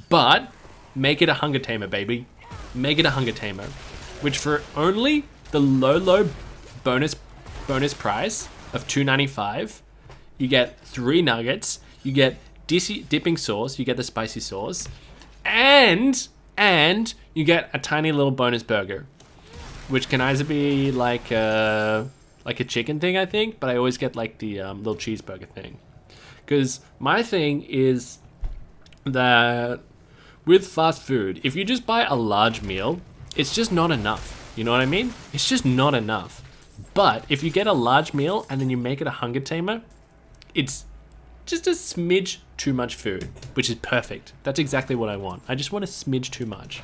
but make it a hunger tamer, baby. Make it a hunger tamer, which for only the low bonus price of $2.95, you get 3 nuggets, you get dipping sauce, you get the spicy sauce, and you get a tiny little bonus burger, which can either be like a chicken thing, I think, but I always get like the little cheeseburger thing. Because my thing is that with fast food, if you just buy a large meal, it's just not enough. You know what I mean? It's just not enough. But if you get a large meal and then you make it a hunger tamer, it's just a smidge too much food, which is perfect. That's exactly what I want. I just want a smidge too much.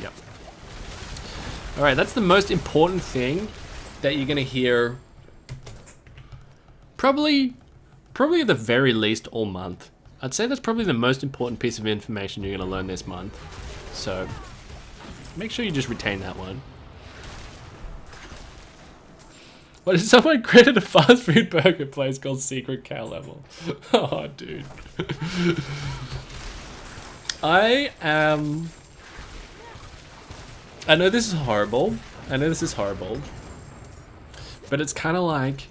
Yep. All right, that's the most important thing that you're gonna hear probably at the very least all month. I'd say that's probably the most important piece of information you're gonna learn this month. So make sure you just retain that one. What if someone created a fast food burger place called Secret Cow Level? Oh, dude. I know this is horrible. But it's kind of like,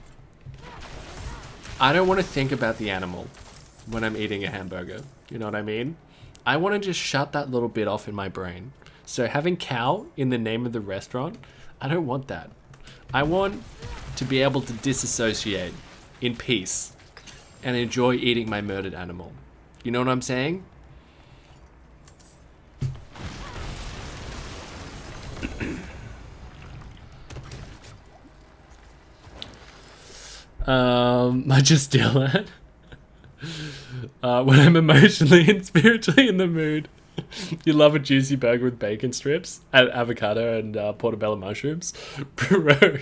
I don't want to think about the animal when I'm eating a hamburger. You know what I mean? I want to just shut that little bit off in my brain. So having cow in the name of the restaurant, I don't want that. I want to be able to disassociate in peace and enjoy eating my murdered animal. You know what I'm saying? I just steal that. When I'm emotionally and spiritually in the mood. You love a juicy burger with bacon strips and avocado and portobello mushrooms? Bro,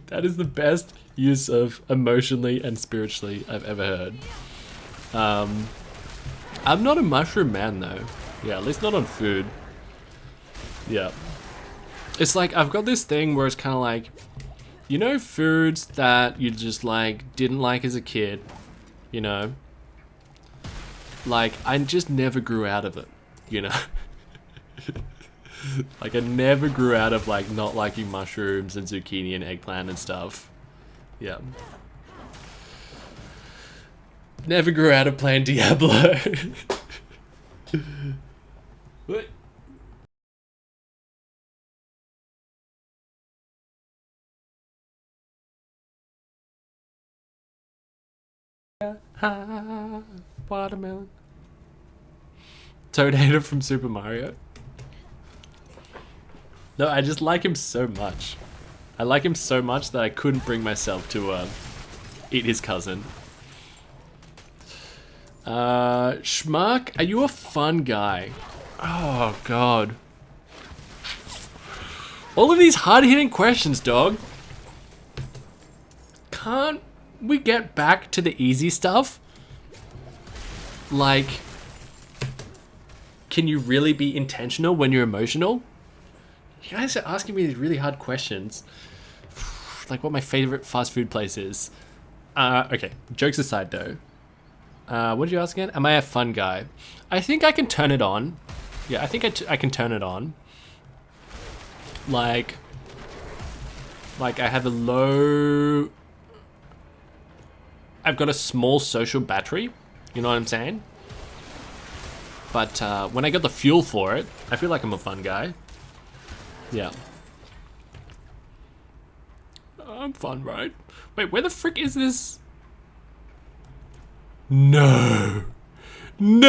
that is the best use of emotionally and spiritually I've ever heard. I'm not a mushroom man though. Yeah, at least not on food. Yeah. It's like, I've got this thing where it's kind of like, you know, foods that you just like didn't like as a kid, you know? Like, I just never grew out of it, you know? Like, I never grew out of like not liking mushrooms and zucchini and eggplant and stuff. Yeah. Never grew out of playing Diablo. What? Watermelon. Toad Hater from Super Mario. No, I just like him so much. I like him so much that I couldn't bring myself to eat his cousin. Schmuck, are you a fun guy? Oh god. All of these hard-hitting questions, dog. Can't we get back to the easy stuff? Like, can you really be intentional when you're emotional? You guys are asking me these really hard questions. Like what my favorite fast food place is. Okay, jokes aside though. What did you ask again? Am I a fun guy? I think I can turn it on. Yeah, I think I can turn it on. Like I have a low... I've got a small social battery. You know what I'm saying? But when I got the fuel for it, I feel like I'm a fun guy. Yeah. I'm fun, right? Wait, where the frick is this? No! No!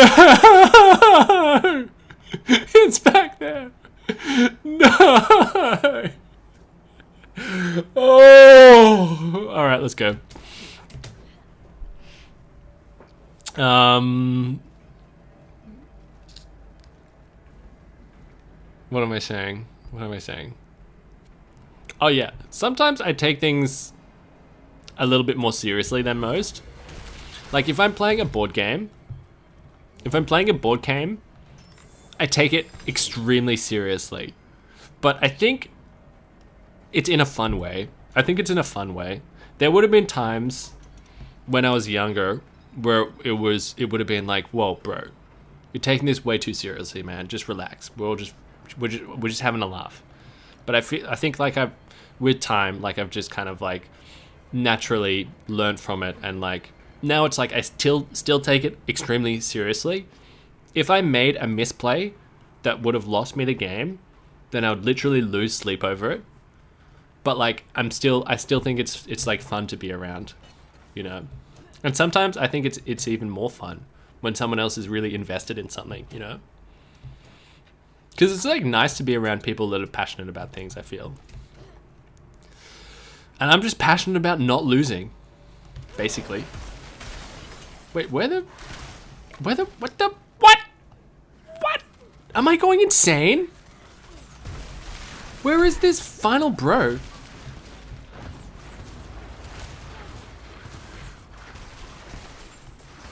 It's back there! No! Oh! Alright, let's go. What am I saying? What am I saying? Oh yeah, sometimes I take things a little bit more seriously than most. Like if I'm playing a board game, I I take it extremely seriously. But I think it's in a fun way. I think it's in a fun way. There would have been times when I was younger where it would have been like, whoa, bro, you're taking this way too seriously, man. Just relax. We're just having a laugh. But I think like with time, like I've just kind of like naturally learned from it, and like now it's like I still take it extremely seriously. If I made a misplay that would have lost me the game, then I would literally lose sleep over it. But like I still think it's like fun to be around, you know. And sometimes I think it's even more fun when someone else is really invested in something, you know. Because it's like nice to be around people that are passionate about things, I feel. And I'm just passionate about not losing, basically. Wait, what? Am I going insane? Where is this final bro?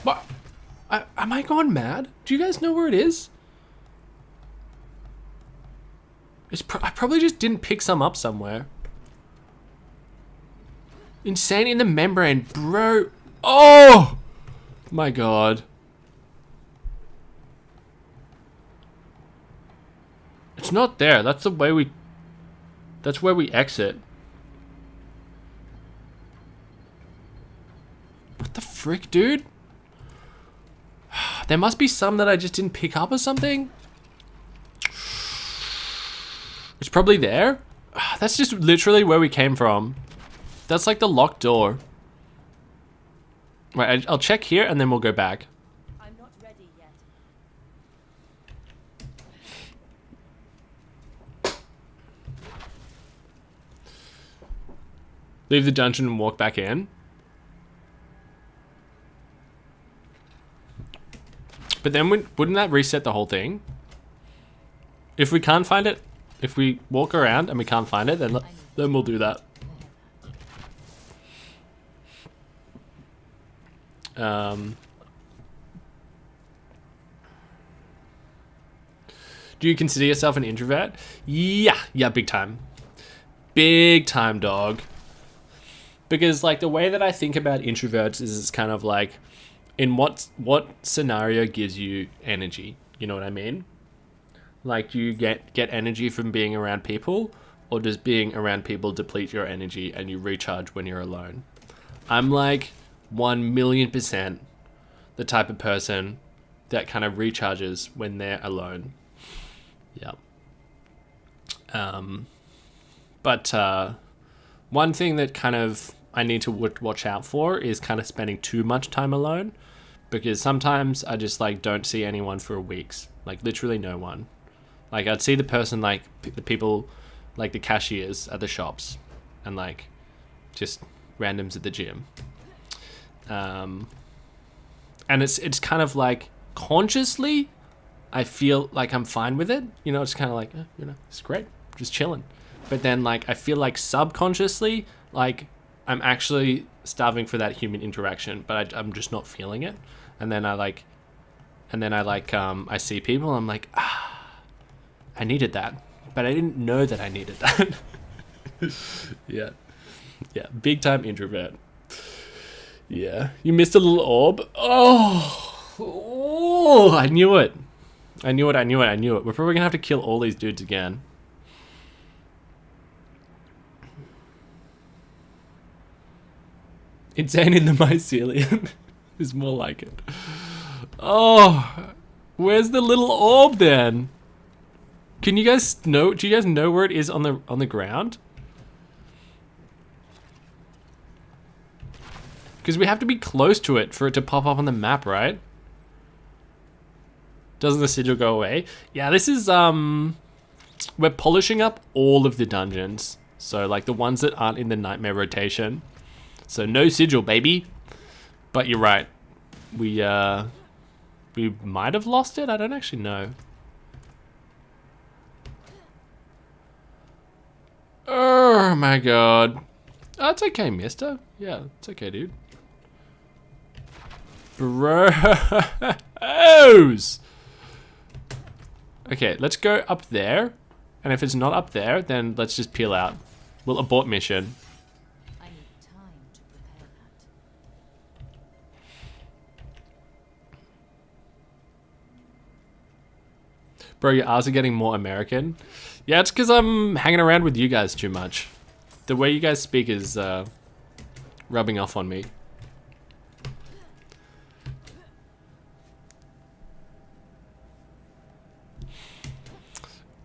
What? Am I going mad? Do you guys know where it is? I probably just didn't pick some up somewhere. Insane in the membrane, bro. Oh my god. It's not there. That's where we exit. What the frick, dude? There must be some that I just didn't pick up or something. It's probably there. That's just literally where we came from. That's like the locked door. Right, I'll check here and then we'll go back. I'm not ready yet. Leave the dungeon and walk back in. But then wouldn't that reset the whole thing? If we can't find it, if we walk around and we can't find it, then we'll do that. Do you consider yourself an introvert? Yeah, big time. Big time, dog. Because like the way that I think about introverts is it's kind of like in what scenario gives you energy? You know what I mean? Like, do you get energy from being around people, or does being around people deplete your energy and you recharge when you're alone? I'm like 1,000,000% the type of person that kind of recharges when they're alone. Yeah. But one thing that kind of I need to watch out for is kind of spending too much time alone, because sometimes I just like don't see anyone for weeks, like literally no one. Like I'd see the person, like the people, like the cashiers at the shops, and like just randoms at the gym. And it's kind of like consciously I feel like I'm fine with it, you know. It's kind of like, you know, it's great, just chilling. But then like I feel like subconsciously like I'm actually starving for that human interaction, but I'm just not feeling it. And then I see people, I'm like, I needed that, but I didn't know that I needed that. Yeah, big time introvert. Yeah, you missed a little orb. Oh, I knew it. We're probably gonna have to kill all these dudes again. Insane in the mycelium is more like it. Oh, where's the little orb then? Can you guys know? Do you guys know where it is on the ground? Because we have to be close to it for it to pop up on the map, right? Doesn't the sigil go away? Yeah, this is we're polishing up all of the dungeons, so like the ones that aren't in the nightmare rotation. So no sigil, baby. But you're right. We might have lost it. I don't actually know. Oh my god. Oh, it's okay, mister. Yeah, it's okay, dude. Bros. Okay, let's go up there. And if it's not up there, then let's just peel out. We'll abort mission. I need time to prepare that. Bro, your R's are getting more American. Yeah, it's because I'm hanging around with you guys too much. The way you guys speak is rubbing off on me.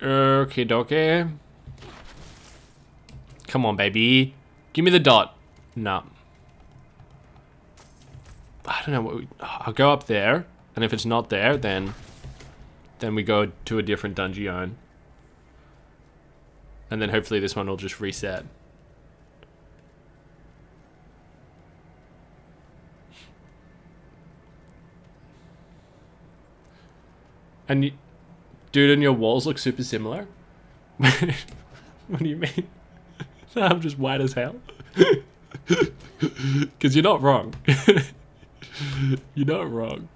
Okay, dokie. Come on, baby. Give me the dot. No. I don't know what I'll go up there, and if it's not there, then we go to a different dungeon. And then hopefully this one will just reset. And you, dude, and your walls look super similar. What do you mean? I'm just white as hell. Because you're not wrong. You're not wrong.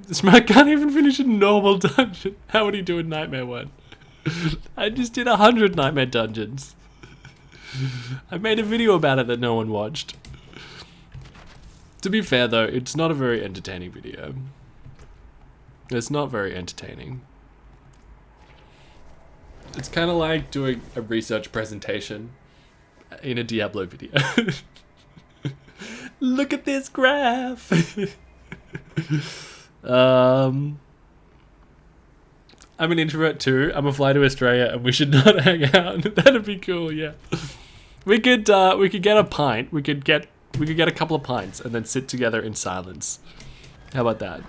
This man can't even finish a normal dungeon. How would he do a Nightmare one? I just did 100 Nightmare dungeons. I made a video about it that no one watched. To be fair though, it's not a very entertaining video. It's not very entertaining. It's kind of like doing a research presentation in a Diablo video. Look at this graph! I'm an introvert too. I'm a fly to Australia and we should not hang out. That'd be cool, yeah. We could get a pint. We could get a couple of pints and then sit together in silence. How about that?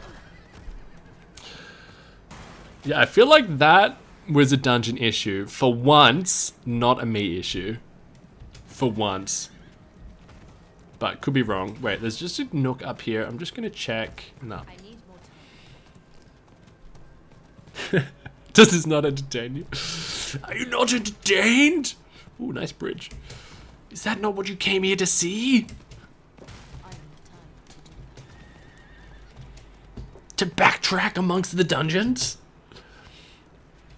Yeah, I feel like that was a dungeon issue. For once, not a me issue. For once. But could be wrong. Wait, there's just a nook up here. I'm just gonna check. No. I need more time. Does this not entertain you? Are you not entertained? Ooh, nice bridge. Is that not what you came here to see? I need time to do that. To backtrack amongst the dungeons?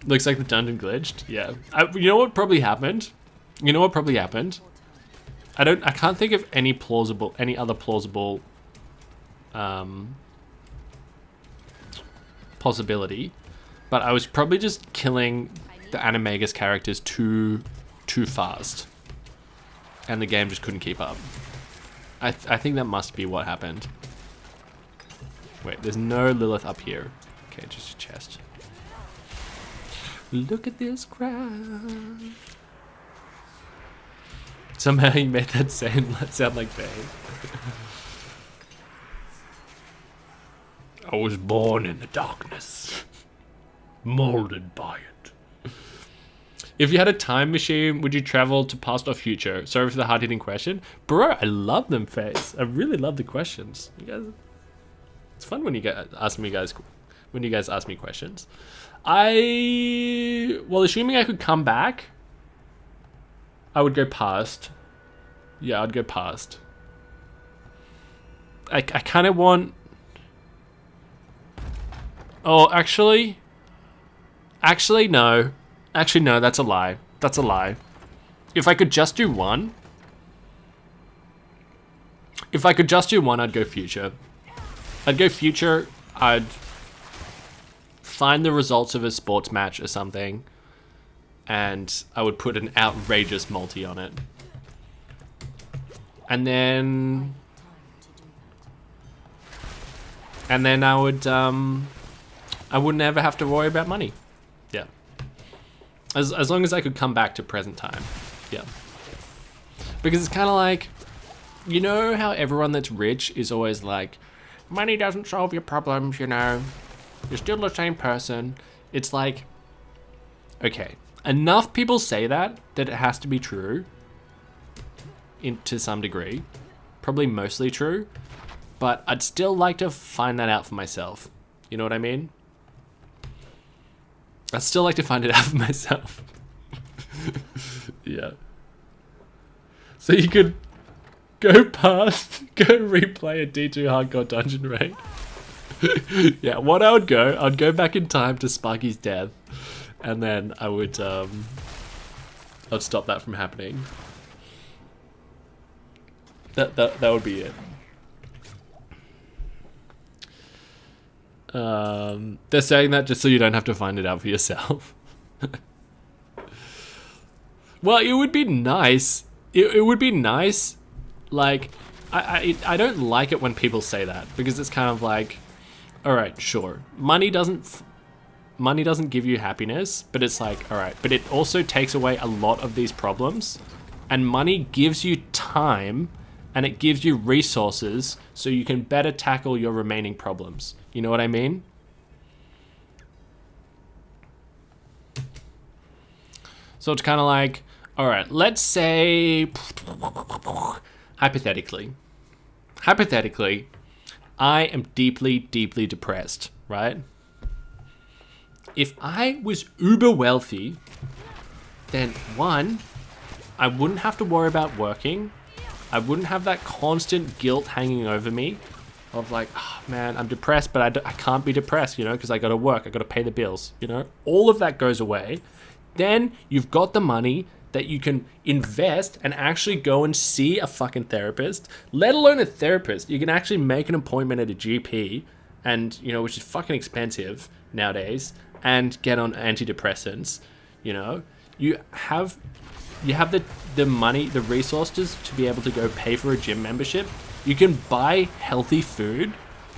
Looks like the dungeon glitched. Yeah. You know what probably happened? You know what probably happened? I can't think of any other plausible possibility, but I was probably just killing the Animagus characters too fast, and the game just couldn't keep up. I think that must be what happened. Wait, there's no Lilith up here. Okay, just a chest. Look at this crowd. Somehow you made that sound like Bane. I was born in the darkness, molded by it. If you had a time machine, would you travel to past or future? Sorry for the hard-hitting question. Bro, I love them, Face. I really love the questions. You guys, it's fun when you ask me questions. Well, assuming I could come back, I would go past. Yeah, I'd go past. I kind of want... Oh, actually, no. Actually, no, that's a lie. That's a lie. If I could just do one... I'd go future. I'd go future. I'd find the results of a sports match or something, and I would put an outrageous multi on it. And then I would I wouldn't ever have to worry about money. Yeah. As long as I could come back to present time. Yeah. Because it's kind of like, you know how everyone that's rich is always like, money doesn't solve your problems, you know. You're still the same person. It's like, okay, enough people say that it has to be true to some degree. Probably mostly true. But I'd still like to find that out for myself. You know what I mean? I'd still like to find it out for myself. Yeah. So you could Go past, go replay a D2 hardcore dungeon raid. Yeah, what I'd go back in time to Sparky's death, and then I'd stop that from happening. That would be it. They're saying that just so you don't have to find it out for yourself. Well, it would be nice. It would be nice. Like, I don't like it when people say that, because it's kind of like, all right, sure, money doesn't give you happiness, but it's like, all right, but it also takes away a lot of these problems, and money gives you time, and it gives you resources so you can better tackle your remaining problems. You know what I mean? So it's kind of like, all right, let's say, hypothetically, I am deeply, deeply depressed, right? If I was uber wealthy, then one, I wouldn't have to worry about working. I wouldn't have that constant guilt hanging over me of like, oh, man, I'm depressed, but I can't be depressed, you know, because I got to work, I got to pay the bills, you know? All of that goes away. Then you've got the money that you can invest and actually go and see a fucking therapist, let alone a therapist. You can actually make an appointment at a GP, and, you know, which is fucking expensive nowadays, and get on antidepressants, you know? You have the money, the resources to be able to go pay for a gym membership. You can buy healthy food,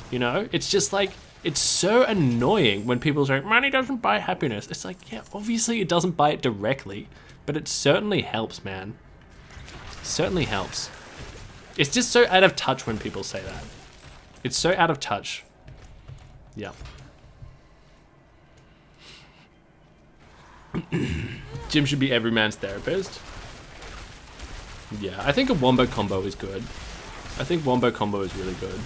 you know? It's just like, it's so annoying when people say, money doesn't buy happiness. It's like, yeah, obviously it doesn't buy it directly, but it certainly helps, man. Certainly helps. It's just so out of touch when people say that. It's so out of touch. Yeah. Jim should be every man's therapist. Yeah, I think a wombo combo is good. I think wombo combo is really good.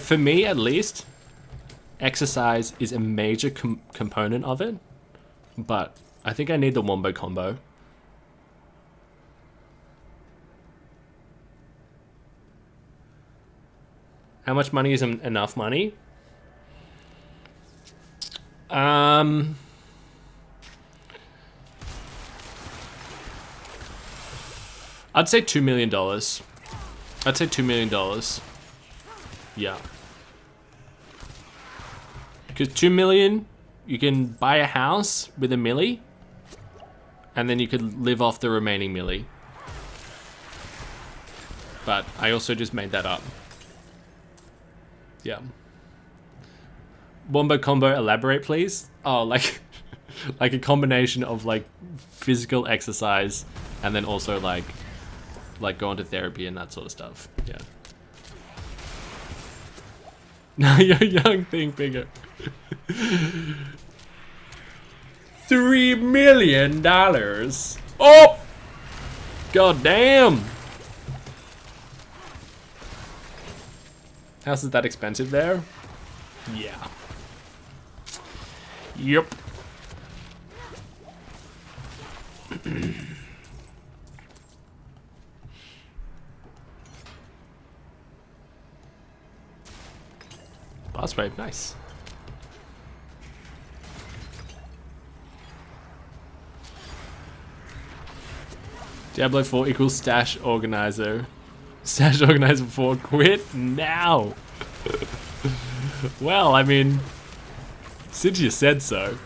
For me, at least, exercise is a major component of it. But I think I need the wombo combo. How much money is enough money? I'd say $2 million. I'd say $2 million. Yeah. Because 2 million, you can buy a house with a milli, and then you could live off the remaining milli. But I also just made that up. Yeah. Wombo combo, elaborate please. Oh, like like a combination of like physical exercise and then also like going to therapy and that sort of stuff. Yeah. Now you're young thing bigger. $3 million. Oh! God damn! House is that expensive there? Yeah. Yep. Boss wave, nice. Diablo 4 equals stash organizer. Stash organizer 4, quit now. Well, I mean, since you said so.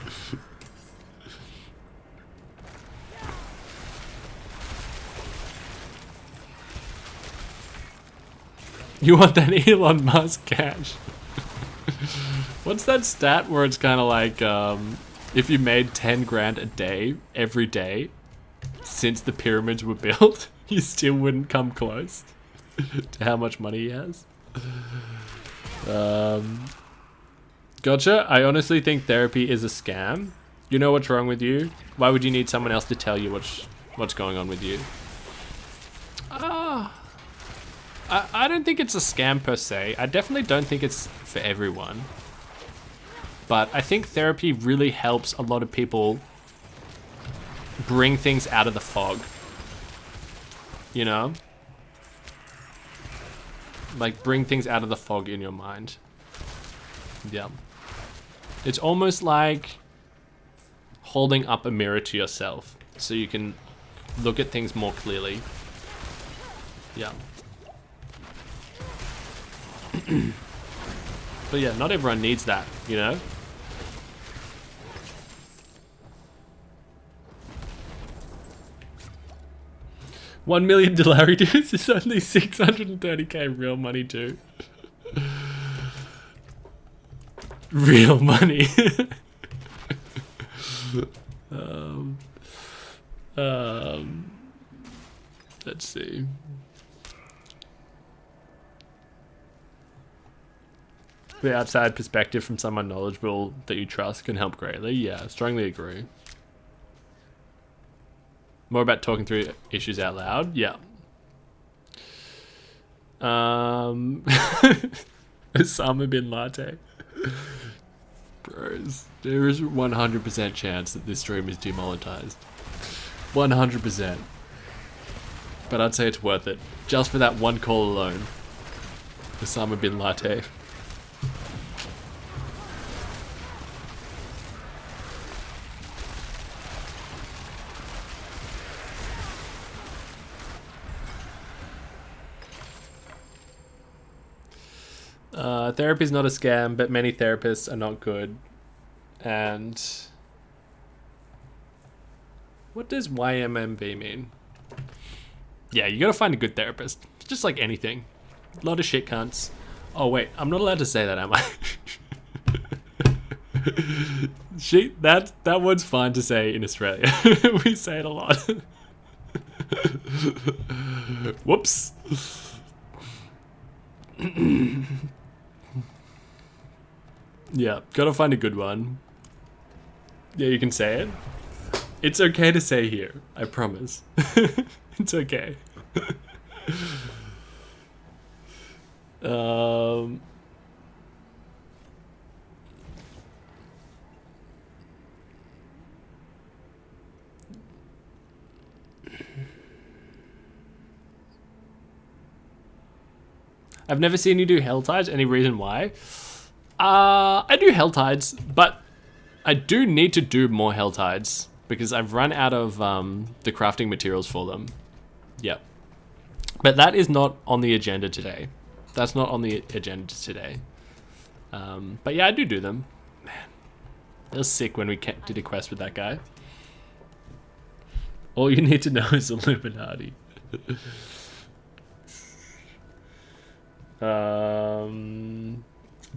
You want that Elon Musk cash? What's that stat where it's kind of like, if you made 10 grand a day, every day, since the pyramids were built, you still wouldn't come close to how much money he has? Gotcha. I honestly think therapy is a scam. You know what's wrong with you? Why would you need someone else to tell you what's going on with you? I don't think it's a scam per se. I definitely don't think it's for everyone. But I think therapy really helps a lot of people bring things out of the fog. You know? Like, bring things out of the fog in your mind. Yeah. It's almost like holding up a mirror to yourself so you can look at things more clearly. Yeah. But yeah, not everyone needs that, you know? $1 million dudes is only 630k real money too. Real money. um, let's see. The outside perspective from someone knowledgeable that you trust can help greatly. Yeah, strongly agree. More about talking through issues out loud. Yeah. Osama bin Latte. Bros, there is 100% chance that this stream is demonetized. 100%. But I'd say it's worth it. Just for that one call alone. Osama bin Latte. Therapy is not a scam, but many therapists are not good. And what does YMMV mean? Yeah, you gotta find a good therapist. Just like anything. A lot of shit cunts. Oh wait, I'm not allowed to say that, am I? Shit, that word's fine to say in Australia. We say it a lot. Whoops. Yeah, gotta find a good one. Yeah, you can say it. It's okay to say here, I promise. It's okay. I've never seen you do hell tides. Any reason why? I do hell tides, but I do need to do more hell tides because I've run out of the crafting materials for them. Yep. But that is not on the agenda today. That's not on the agenda today. But yeah, I do them. Man, it was sick when we did a quest with that guy. All you need to know is Illuminati.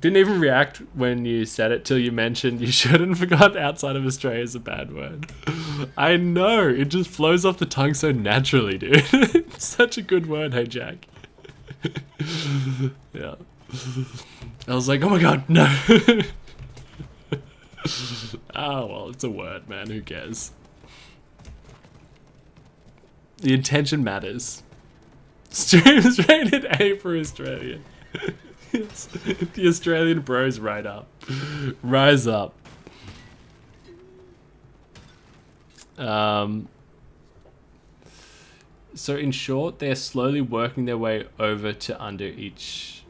Didn't even react when you said it till you mentioned you shouldn't forgot outside of Australia is a bad word. I know, it just flows off the tongue so naturally, dude. It's such a good word, hey Jack. Yeah. I was like, oh my god, no. Oh well, it's a word, man, who cares? The intention matters. Stream's rated A for Australia. Yes. The Australian bros right up. Rise up. So in short, they're slowly working their way over to under each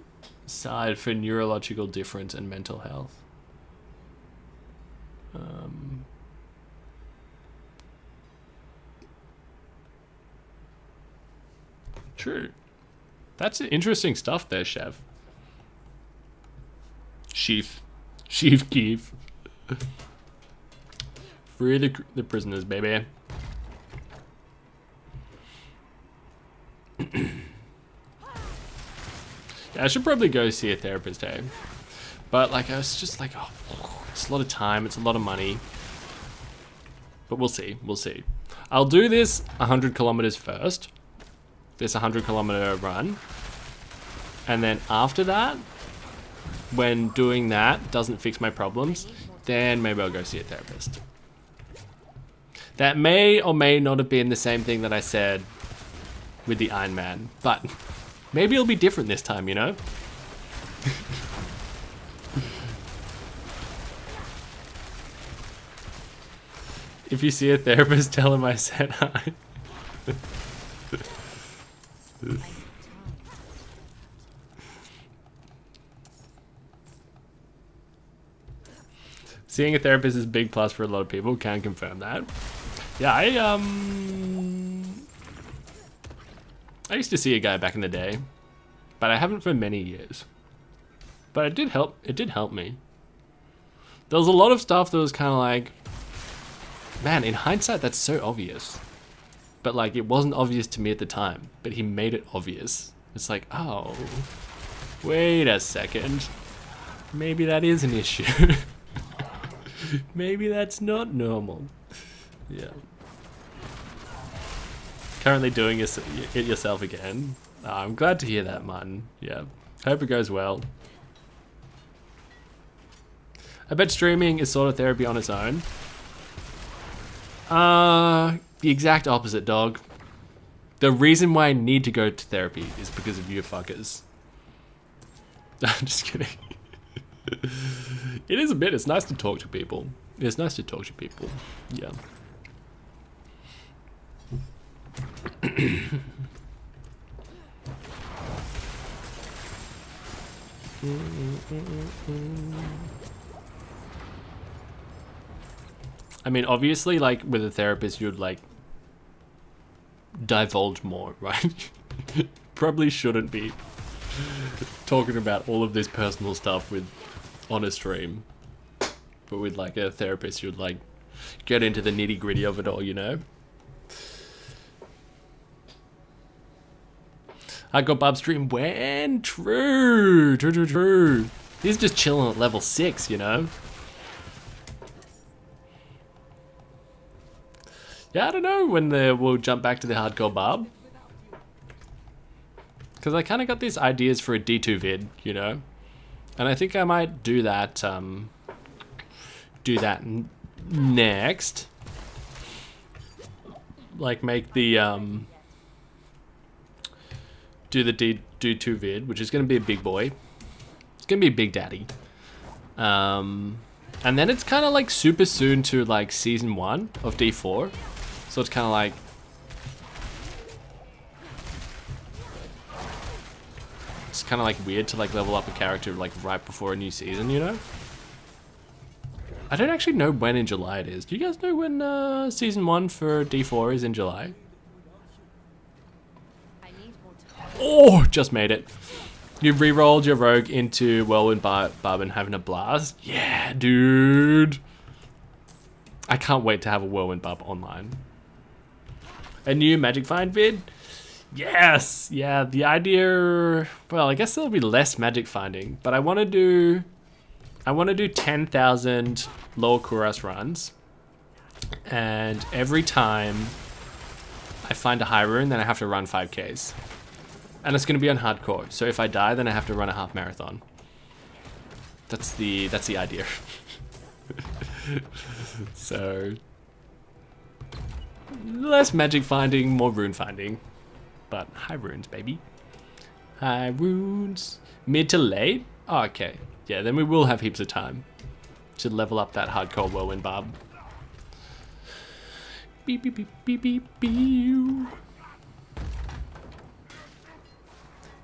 side for neurological difference and mental health. True. That's interesting stuff there, Chev. Sheaf Keef. Free the prisoners, baby. Yeah, I should probably go see a therapist, hey? But like, I was just like, oh, it's a lot of time, it's a lot of money. But we'll see, we'll see. I'll do this 100 kilometers first. This 100 kilometer run. And then after that, when doing that doesn't fix my problems, then maybe I'll go see a therapist. That may or may not have been the same thing that I said with the Iron Man, but maybe it'll be different this time, you know? If you see a therapist, tell him I said hi. I need time to Seeing a therapist is a big plus for a lot of people. Can confirm that. Yeah, I used to see a guy back in the day, but I haven't for many years. But it did help. It did help me. There was a lot of stuff that was kind of like, man, in hindsight, that's so obvious. But like, it wasn't obvious to me at the time. But he made it obvious. It's like, oh, wait a second. Maybe that is an issue. Maybe that's not normal. Yeah. Currently doing it yourself again. I'm glad to hear that, Martin. Yeah. Hope it goes well. I bet streaming is sort of therapy on its own. The exact opposite, dog. The reason why I need to go to therapy is because of you fuckers. I'm just kidding. It is a bit. It's nice to talk to people. It's nice to talk to people. Yeah. I mean, obviously, like, with a therapist, you'd, like, divulge more, right? Probably shouldn't be talking about all of this personal stuff on a stream. But with, like, a therapist, you'd, like, get into the nitty-gritty of it all, you know? I got Bob stream when? True. He's just chilling at level 6, you know? Yeah, I don't know when we'll jump back to the hardcore Bob. Because I kind of got these ideas for a D2 vid, you know? And I think I might do that, next. Like, make the, do the D2 vid, which is going to be a big boy. It's going to be a big daddy. And then it's kind of like super soon to like season 1 of D4. So it's kind of like, it's kind of like weird to like level up a character like right before a new season, you know? I don't actually know when in July it is. Do you guys know when season 1 for D4 is in July? Oh, just made it. You re-rolled your rogue into Whirlwind Barb and having a blast. Yeah, dude. I can't wait to have a Whirlwind Barb online. A new Magic Find vid? Yes. Yeah, the idea... Well, I guess there'll be less magic finding, but I want to do 10,000 Lower Kuras runs. And every time I find a high rune, then I have to run 5Ks. And it's going to be on hardcore. So if I die, then I have to run a half marathon. That's the idea. So less magic finding, more rune finding. But high runes, baby. High runes. Mid to late? Oh, okay. Yeah, then we will have heaps of time to level up that hardcore Whirlwind Barb. Beep, beep, beep, beep, beep, beep.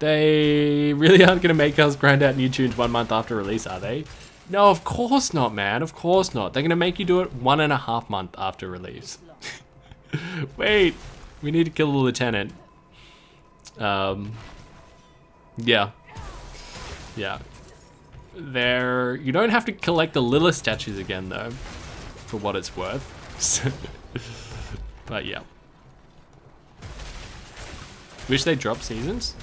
They really aren't going to make us grind out new tunes 1 month after release, are they? No, of course not, man. Of course not. They're going to make you do it 1.5 months after release. Wait, we need to kill the lieutenant. Yeah. You don't have to collect the Lilith statues again, though, for what it's worth. But yeah. Wish they dropped seasons?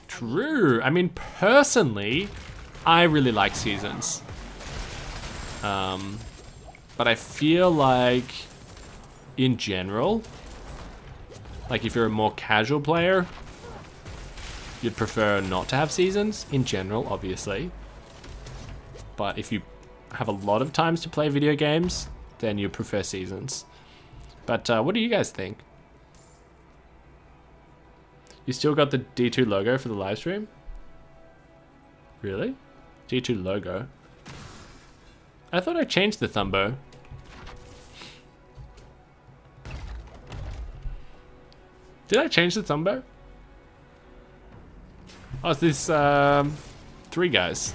True. I mean, personally, I really like seasons. But I feel like, in general, like if you're a more casual player, you'd prefer not to have seasons, in general, obviously. But if you have a lot of times to play video games, then you prefer seasons. But what do you guys think? You still got the D2 logo for the live stream? Really? D2 logo? I thought I changed the thumbo. Did I change the thumbo? Oh, it's this 3 guys.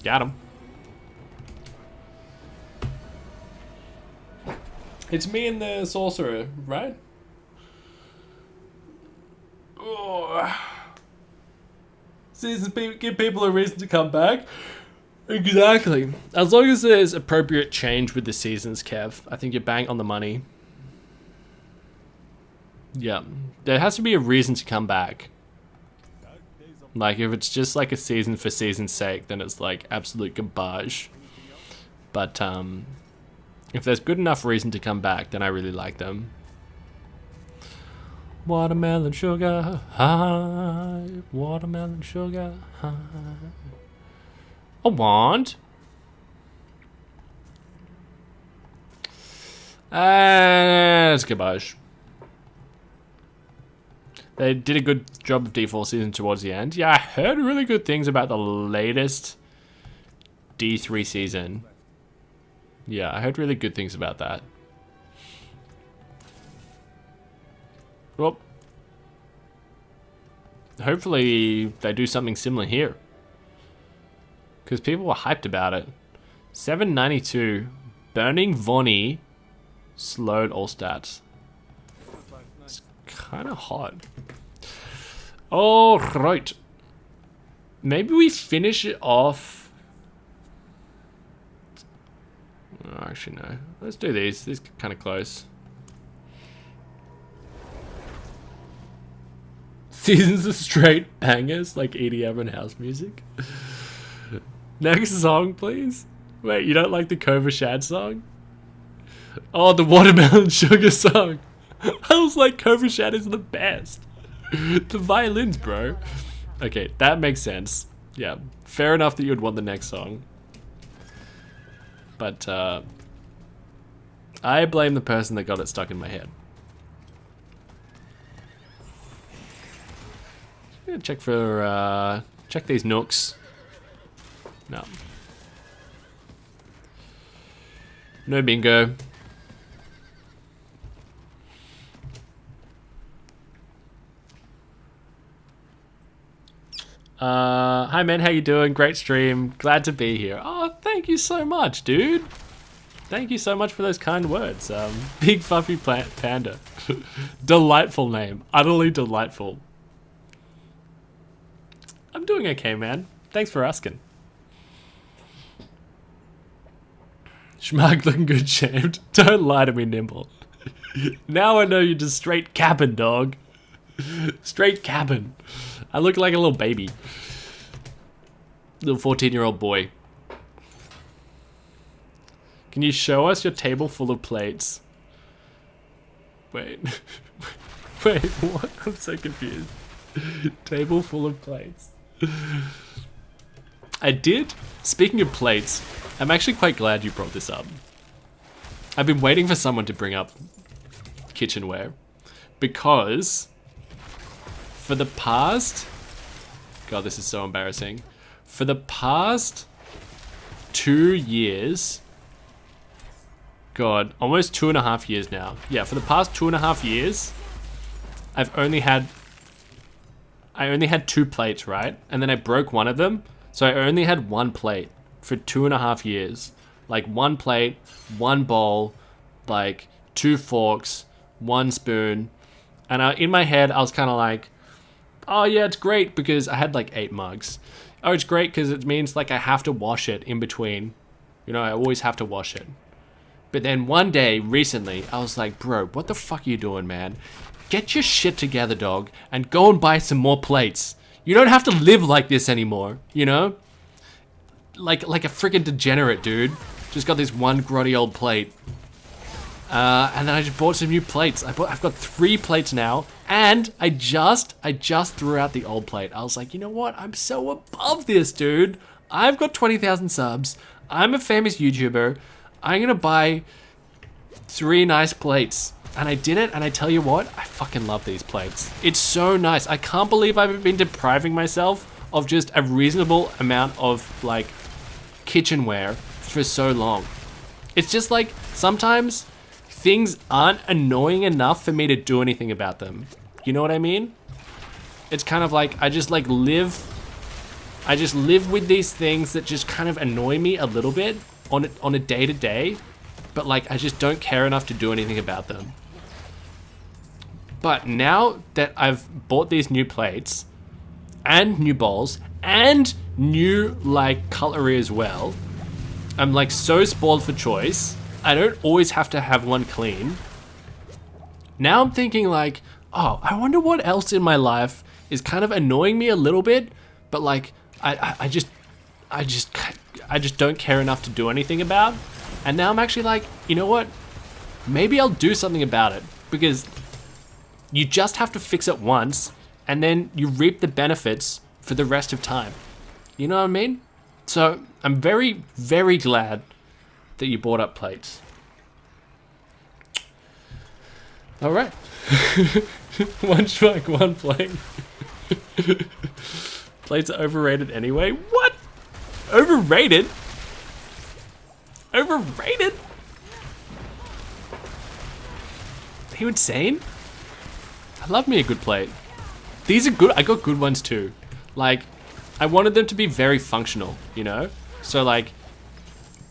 Got him. It's me and the sorcerer, right? Oh. Seasons give people a reason to come back. Exactly. As long as there's appropriate change with the seasons, Kev, I think you're bang on the money. Yeah. There has to be a reason to come back. Like, if it's just like a season for season's sake, then it's like absolute garbage. But, if there's good enough reason to come back, then I really like them. Watermelon sugar high, watermelon sugar high. A wand. It's garbage. They did a good job of D4 season towards the end. Yeah, I heard really good things about the latest D3 season. Yeah, I heard really good things about that. Well, hopefully they do something similar here. Because people were hyped about it. 792. Burning Vonnie slowed all stats. It's kind of hot. Alright. Maybe we finish it off. Oh, actually, no. Let's do these. These are kind of close. Seasons of straight bangers like EDM and house music. Next song, please. Wait, you don't like the Cova Shad song? Oh, the Watermelon Sugar song. I was like, Cova Shad is the best. The violins, bro. Okay, that makes sense. Yeah, fair enough that you would want the next song. But, I blame the person that got it stuck in my head. I'm gonna check for, check these nooks. No. No bingo. Hi man, how you doing? Great stream. Glad to be here. Oh, thank you so much, dude. Thank you so much for those kind words. Big Fluffy Panda. Delightful name. Utterly delightful. I'm doing okay, man. Thanks for asking. Schmag looking good shamed. Don't lie to me, Nimble. Now I know you're just straight capping, dog. Straight capping. I look like a little baby. Little 14-year-old boy. Can you show us your table full of plates? Wait. Wait, what? I'm so confused. Table full of plates. I did. Speaking of plates, I'm actually quite glad you brought this up. I've been waiting for someone to bring up kitchenware because for the past, God, this is so embarrassing. For the past 2 years, God, almost 2.5 years now. Yeah, for the past 2.5 years, I only had 2 plates, right? And then I broke one of them. So I only had 1 plate for 2.5 years. Like 1 plate, 1 bowl, like 2 forks, 1 spoon. And in my head, I was kind of like, oh yeah, it's great because I had like 8 mugs. Oh, it's great because it means like I have to wash it in between. You know, I always have to wash it. But then one day, recently, I was like, bro, what the fuck are you doing, man? Get your shit together, dog, and go and buy some more plates. You don't have to live like this anymore, you know? Like a freaking degenerate, dude. Just got this one grotty old plate. And then I just bought some new plates. I've got 3 plates now, and I just threw out the old plate. I was like, you know what? I'm so above this, dude. I've got 20,000 subs. I'm a famous YouTuber. I'm gonna buy 3 nice plates. And I did it, and I tell you what, I fucking love these plates. It's so nice. I can't believe I've been depriving myself of just a reasonable amount of, like, kitchenware for so long. It's just like, sometimes things aren't annoying enough for me to do anything about them. You know what I mean? It's kind of like I just live with these things that just kind of annoy me a little bit on a day to day, but like I just don't care enough to do anything about them. But now that I've bought these new plates and new bowls and new like cutlery as well, I'm like so spoiled for choice. I don't always have to have one clean. Now I'm thinking like, oh, I wonder what else in my life is kind of annoying me a little bit, but like I just don't care enough to do anything about. And now I'm actually like, you know what? Maybe I'll do something about it, because you just have to fix it once and then you reap the benefits for the rest of time. You know what I mean? So I'm very, very glad that you bought up plates. All right. One strike, one plate. Plates are overrated anyway. What? Overrated? Overrated? Are you insane? I love me a good plate. These are good. I got good ones too. Like, I wanted them to be very functional, you know? So like,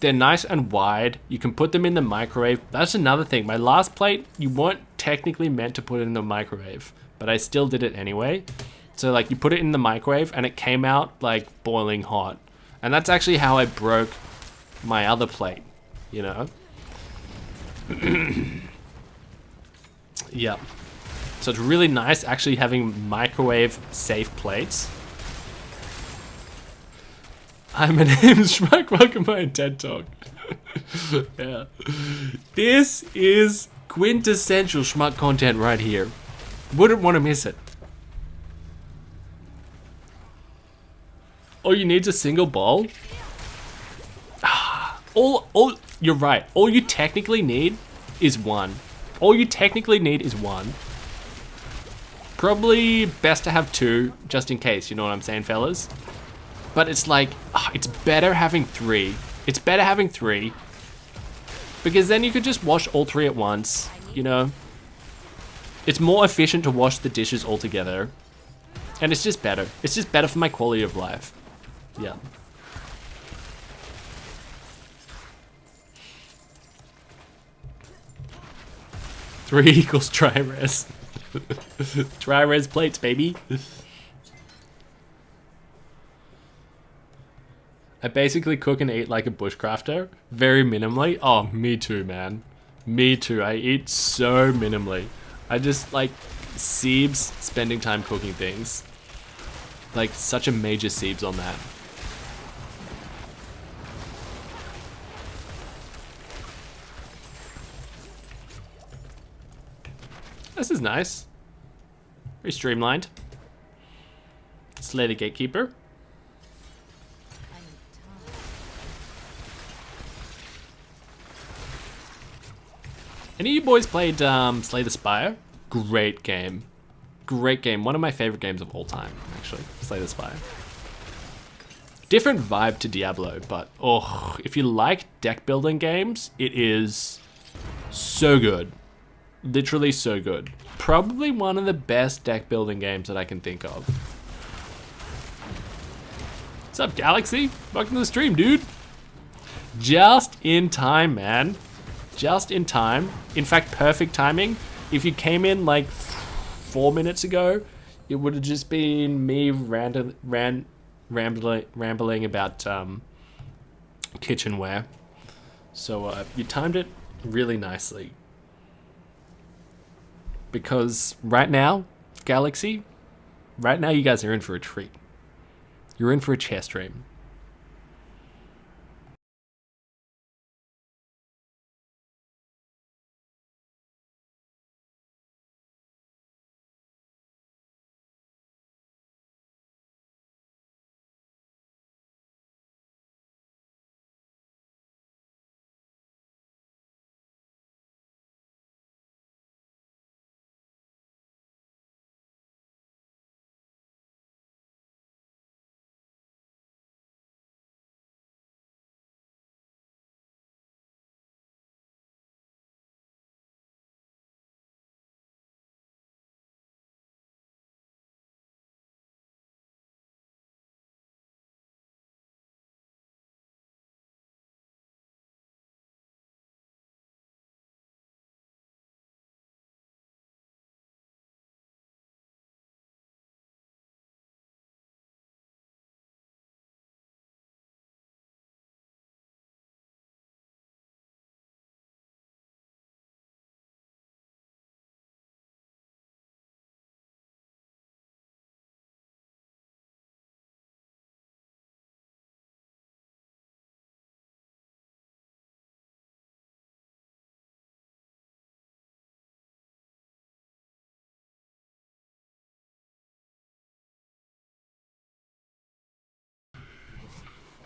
they're nice and wide. You can put them in the microwave. That's another thing. My last plate, you weren't technically meant to put it in the microwave, but I still did it anyway. So like, you put it in the microwave and it came out like boiling hot. And that's actually how I broke my other plate, you know? Yeah. So it's really nice actually having microwave safe plates. I'm an Schmuck, welcome to my TED Talk. Yeah. This is quintessential Schmuck content right here. Wouldn't want to miss it. All you need is a single bowl. All you're right. All you technically need is one. All you technically need is one. Probably best to have two, just in case, you know what I'm saying, fellas? But it's like, it's better having three. It's better having three. Because then you could just wash all three at once, you know? It's more efficient to wash the dishes all together. And it's just better. It's just better for my quality of life. Yeah. Three equals tri-res. Tri-res plates, baby. I basically cook and eat like a bushcrafter. Very minimally. Oh, me too, man. Me too. I eat so minimally. I just like Siebes spending time cooking things. Like such a major Siebes on that. This is nice. Very streamlined. Slay the Gatekeeper. I need time. Any of you boys played Slay the Spire? Great game. Great game. One of my favorite games of all time, actually. Slay the Spire. Different vibe to Diablo, but oh, if you like deck building games, it is so good. Literally so good. Probably one of the best deck building games that I can think of. What's up, Galaxy? Welcome to the stream, dude. Just in time, man. Just in time. In fact, perfect timing. If you came in like 4 minutes ago, it would have just been me rambling about kitchenware. So you timed it really nicely. Because right now, Galaxy, right now you guys are in for a treat. You're in for a chess stream.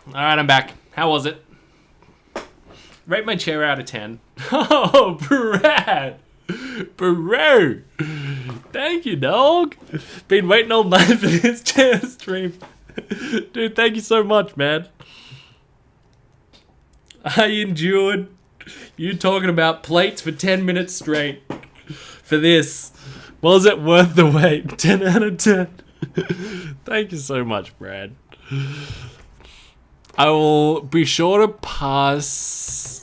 Alright, I'm back. How was it? Rate my chair out of 10. Oh, Brad! Bro! Thank you, dog! Been waiting all night for this chair stream. Dude, thank you so much, man. I endured you talking about plates for 10 minutes straight for this. Was it worth the wait? 10 out of 10. Thank you so much, Brad. I will be sure to pass...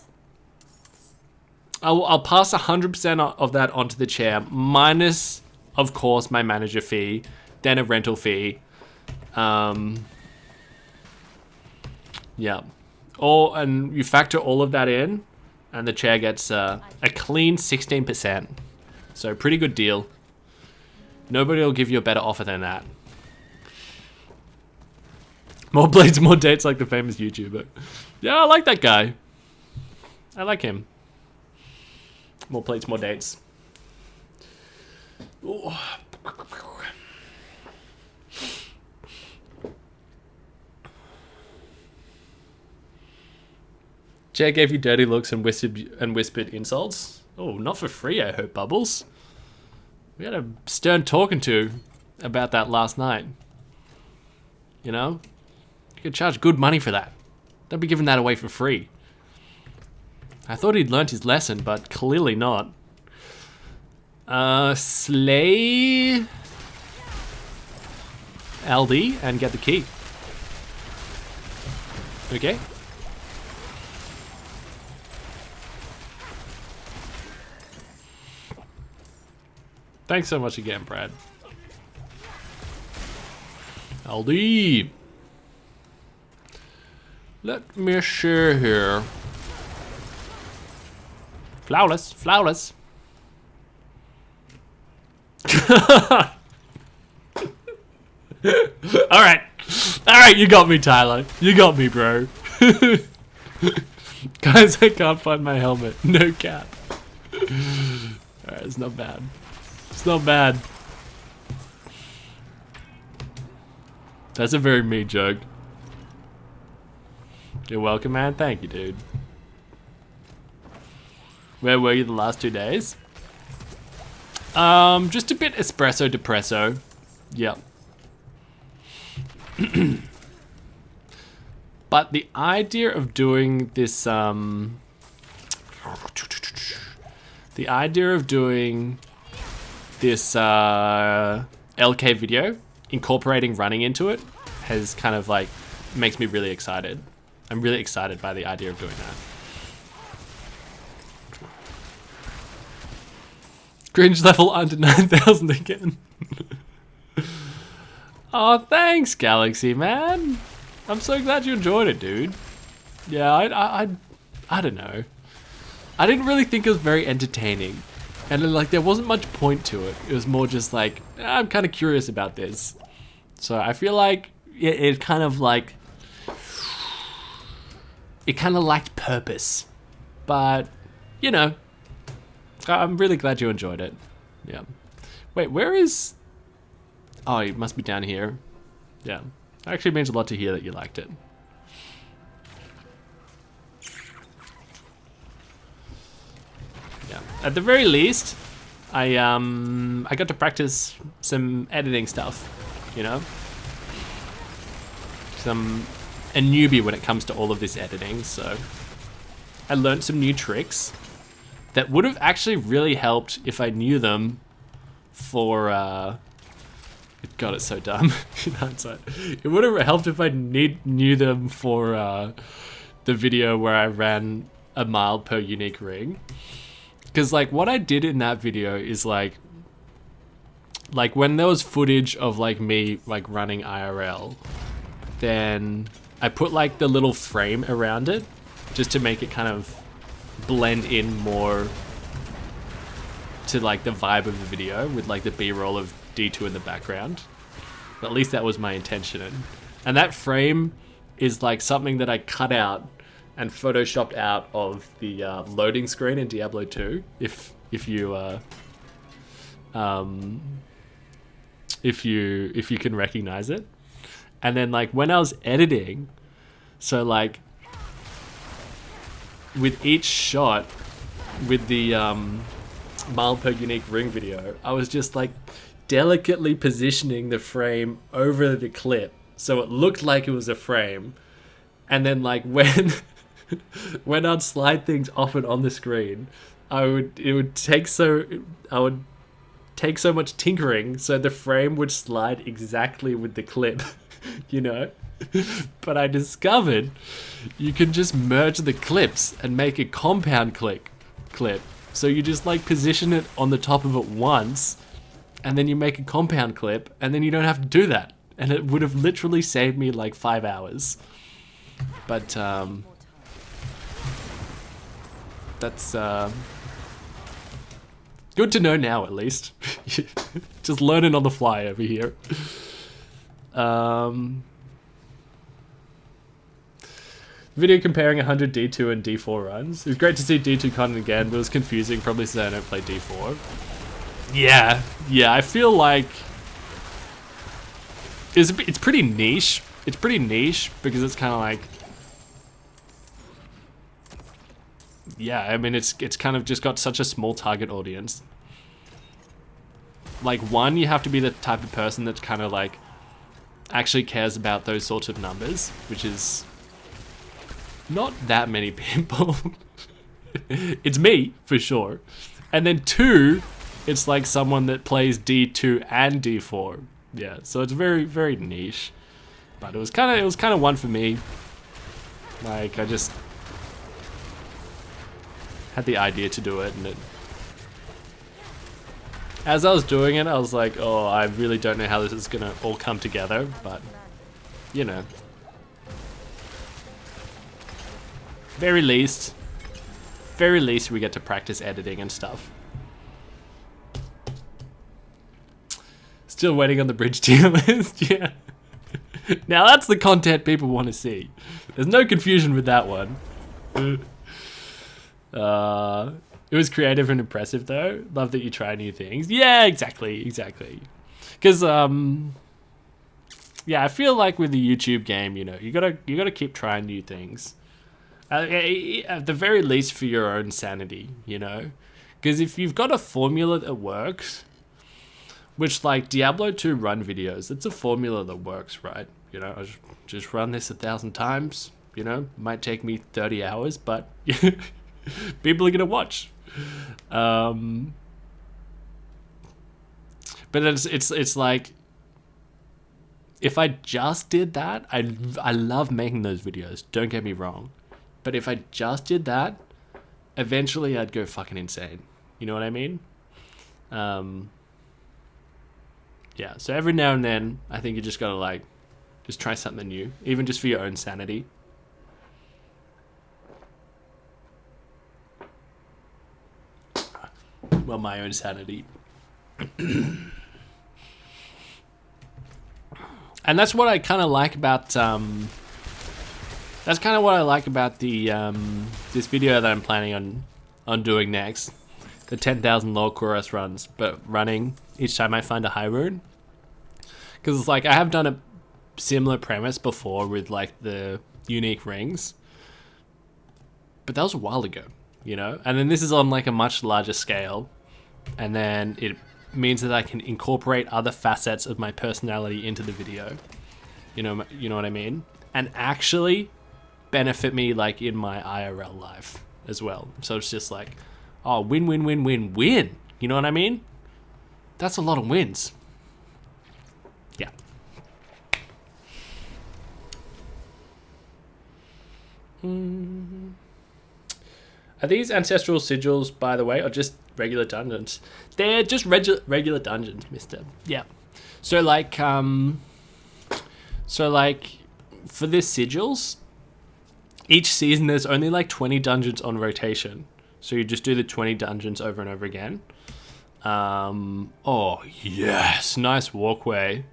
I'll pass 100% of that onto the chair, minus, of course, my manager fee, then a rental fee. Yeah. And you factor all of that in, and the chair gets a clean 16%. So pretty good deal. Nobody will give you a better offer than that. More blades, more dates, like the famous YouTuber. Yeah, I like that guy. I like him. More plates, more dates. Ooh. Jay gave you dirty looks and whispered insults. Oh, not for free, I hope, Bubbles. We had a stern talking to about that last night. You know? You could charge good money for that. Don't be giving that away for free. I thought he'd learnt his lesson, but clearly not. Slay LD and get the key. Okay. Thanks so much again, Brad. LD. Let me see here. Flawless, flawless. Alright. Alright, you got me, Tyler. You got me, bro. Guys, I can't find my helmet. No cap. Alright, it's not bad. It's not bad. That's a very me joke. You're welcome, man. Thank you, dude. Where were you the last 2 days? Just a bit espresso depresso. Yep. But the idea of doing this, the idea of doing this, LK video, incorporating running into it, has kind of like, makes me really excited. I'm really excited by the idea of doing that. Cringe level under 9,000 again. Oh, thanks, Galaxy, man. I'm so glad you enjoyed it, dude. Yeah, I don't know. I didn't really think it was very entertaining. And then, like, there wasn't much point to it. It was more just like, I'm kind of curious about this. So I feel like it kind of like, it kind of lacked purpose. But, you know, I'm really glad you enjoyed it. Yeah. Wait, where is... Oh, it must be down here. Yeah. Actually means a lot to hear that you liked it. Yeah. At the very least, I got to practice some editing stuff, you know? I'm a newbie when it comes to all of this editing, so I learned some new tricks that would have actually really helped if I knew them for, God, it's so dumb in hindsight. It would have helped if I knew them for the video where I ran a mile per unique ring. Because, like, what I did in that video is, like when there was footage of, like, me, like, running IRL, then I put, like, the little frame around it just to make it kind of blend in more to, like, the vibe of the video with, like, the B-roll of D2 in the background. But at least that was my intention. And that frame is, like, something that I cut out and photoshopped out of the loading screen in Diablo 2. If you can recognize it. And then, like, when I was editing, So like, with each shot, with the mile per unique ring video, I was just like delicately positioning the frame over the clip so it looked like it was a frame, and then like when when I'd slide things off and on the screen, I would take so much tinkering so the frame would slide exactly with the clip, you know. But I discovered you can just merge the clips and make a compound clip. So you just like position it on the top of it once, and then you make a compound clip, and then you don't have to do that. And it would have literally saved me like 5 hours. But that's good to know now, at least. Just learning on the fly over here. Video comparing 100 D2 and D4 runs. It was great to see D2 content again, but it was confusing, probably since I don't play D4. Yeah, I feel like it's pretty niche. It's pretty niche because it's kind of like, yeah, I mean, it's kind of just got such a small target audience. Like, one, you have to be the type of person that kind of like actually cares about those sorts of numbers, which is not that many people. It's me, for sure. And then two, it's like someone that plays D2 and D4. Yeah, so it's very, very niche. But it was kind of one for me. Like, I just had the idea to do it, and it, as I was doing it, I was like, oh, I really don't know how this is gonna all come together, but you know. Very least we get to practice editing and stuff. Still waiting on the bridge tier list, yeah. Now that's the content people want to see. There's no confusion with that one. It was creative and impressive though. Love that you try new things. Yeah, exactly. Because yeah, I feel like with the YouTube game, you know, you gotta keep trying new things. At the very least for your own sanity, you know? Because if you've got a formula that works, which like Diablo 2 run videos, it's a formula that works, right? You know, I just run this 1,000 times, you know? Might take me 30 hours, but people are gonna watch. But it's like, if I just did that, I love making those videos, don't get me wrong. But if I just did that, eventually I'd go fucking insane. You know what I mean? Yeah, so every now and then, I think you just gotta like, just try something new, even just for your own sanity. Well, my own sanity. And that's what I kind of like about, that's kind of what I like about the this video that I'm planning on doing next, the 10,000 lore chorus runs, but running each time I find a high rune, because it's like I have done a similar premise before with like the unique rings, but that was a while ago, you know. And then this is on like a much larger scale, and then it means that I can incorporate other facets of my personality into the video. You know what I mean, and actually benefit me like in my IRL life as well. So it's just like, oh, win. You know what I mean? That's a lot of wins. Yeah. Are these ancestral sigils, by the way, or just regular dungeons? They're just regular dungeons, mister. Yeah. So like for this sigils, each season there's only like 20 dungeons on rotation. So you just do the 20 dungeons over and over again. Oh yes, nice walkway.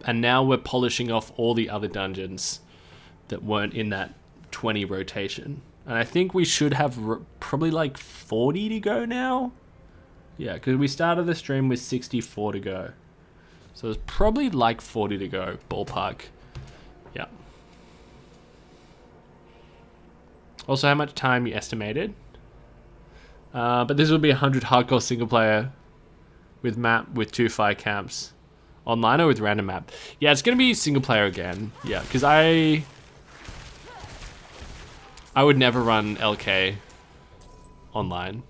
And now we're polishing off all the other dungeons that weren't in that 20 rotation. And I think we should have probably like 40 to go now. Yeah, because we started the stream with 64 to go. So it's probably like 40 to go, ballpark. Yeah. Also, how much time you estimated. But this will be 100 hardcore single player with map with 2 fire camps. Online or with random map? Yeah, it's going to be single player again. Yeah, because I would never run LK online.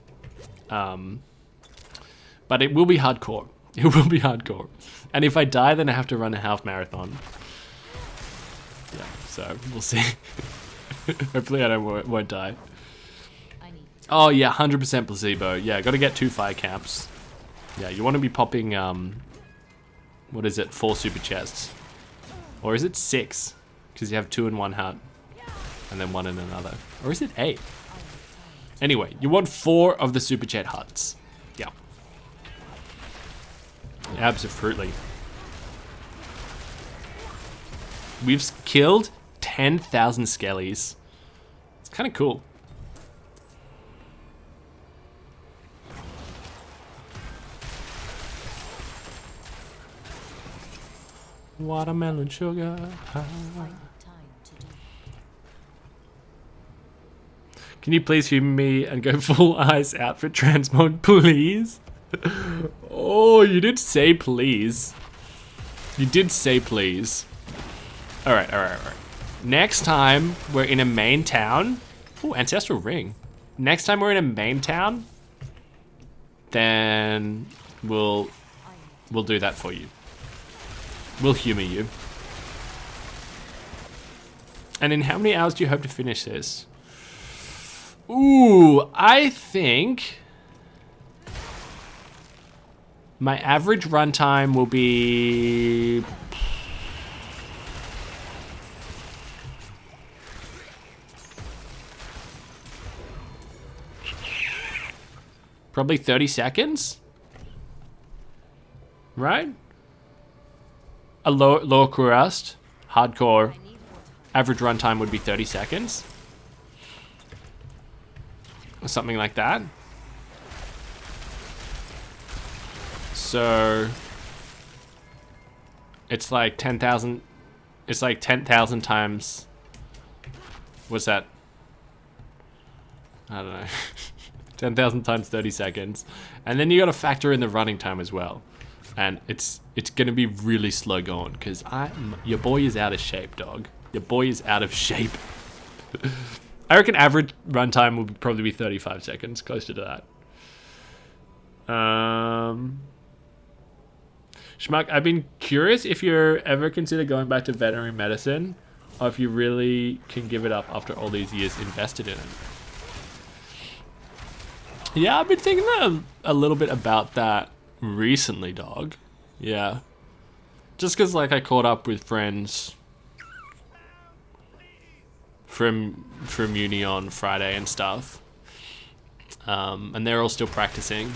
But it will be hardcore. It will be hardcore. And if I die, then I have to run a half marathon. Yeah, so we'll see. Hopefully I won't die. Oh yeah, 100% placebo. Yeah, got to get 2 fire camps. Yeah, you want to be popping, what is it, 4 super chests. Or is it 6? Because you have 2 in one hut. And then 1 in another. Or is it 8? Anyway, you want 4 of the super chat huts. Yeah. Absolutely. We've killed 10,000 skellies. It's kind of cool. Watermelon sugar. Can you please humor me and go full eyes outfit transmog, please? Oh, you did say please. You did say please. Alright. Next time we're in a main town. Oh, ancestral ring. Next time we're in a main town, then we'll do that for you. We'll humor you. And in how many hours do you hope to finish this? Ooh, I think my average runtime will be probably 30 seconds, right? A lower crust, hardcore, average runtime would be 30 seconds. Or something like that. So it's like 10,000. It's like 10,000 times. What's that? I don't know. 10,000 times 30 seconds, and then you got to factor in the running time as well. And it's gonna be really slow going because your boy is out of shape, dog. Your boy is out of shape. I reckon average runtime will probably be 35 seconds, closer to that. Schmuck, I've been curious if you're ever consider going back to veterinary medicine, or if you really can give it up after all these years invested in it. Yeah, I've been thinking a little bit about that recently, dog. Yeah. Just because, like, I caught up with friends from uni on Friday and stuff. And they're all still practicing.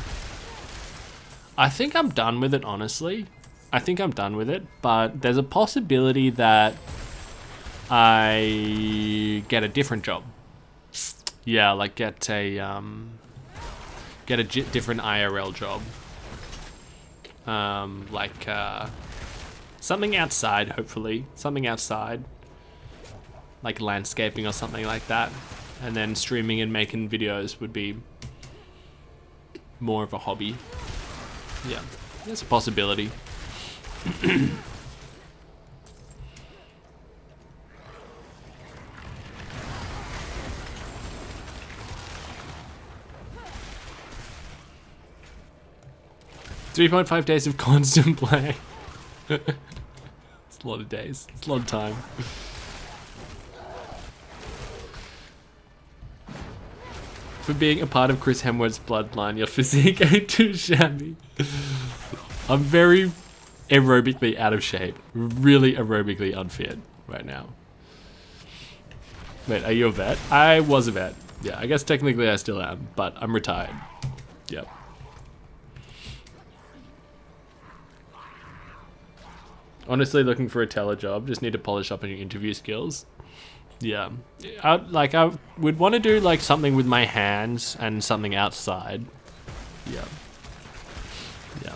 I think I'm done with it, honestly. I think I'm done with it, but there's a possibility that I get a different job. Yeah, like get a different IRL job. Something outside, hopefully. Something outside. Like landscaping or something like that. And then streaming and making videos would be more of a hobby. Yeah, that's a possibility. .5 days of constant play. It's a lot of days. It's a lot of time. For being a part of Chris Hemsworth's bloodline, your physique ain't too shabby. I'm very aerobically out of shape. Really aerobically unfit right now. Wait, are you a vet? I was a vet. Yeah, I guess technically I still am, but I'm retired. Yep. Honestly, looking for a teller job. Just need to polish up on your interview skills. Yeah. I would want to do like something with my hands and something outside. Yeah. Yeah.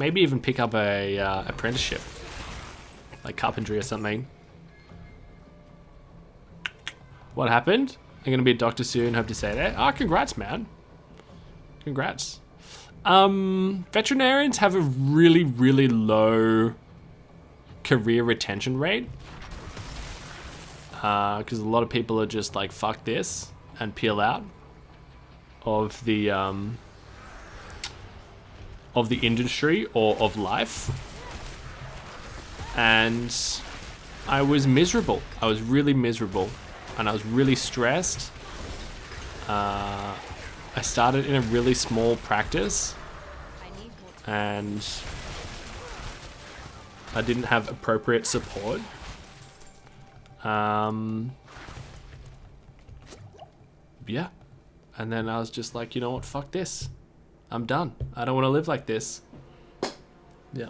Maybe even pick up a apprenticeship, like carpentry or something. What happened? I'm gonna be a doctor soon. Hope to say that. Ah, congrats, man. Congrats. Veterinarians have a really, really low career retention rate. Because a lot of people are just like, fuck this, and peel out of the industry or of life. And I was miserable. I was really miserable. And I was really stressed. I started in a really small practice. And I didn't have appropriate support. Yeah. And then I was just like, you know what, fuck this. I'm done. I don't want to live like this. Yeah.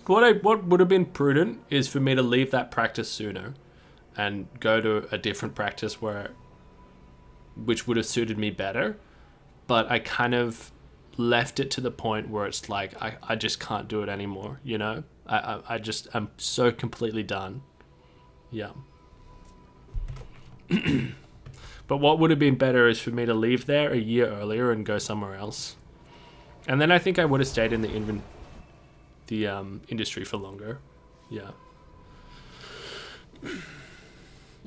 What would have been prudent is for me to leave that practice sooner and go to a different practice which would have suited me better. But I kind of left it to the point where it's like, I just can't do it anymore, you know? I'm so completely done. Yeah. But what would have been better is for me to leave there a year earlier and go somewhere else. And then I think I would have stayed in the industry for longer. Yeah.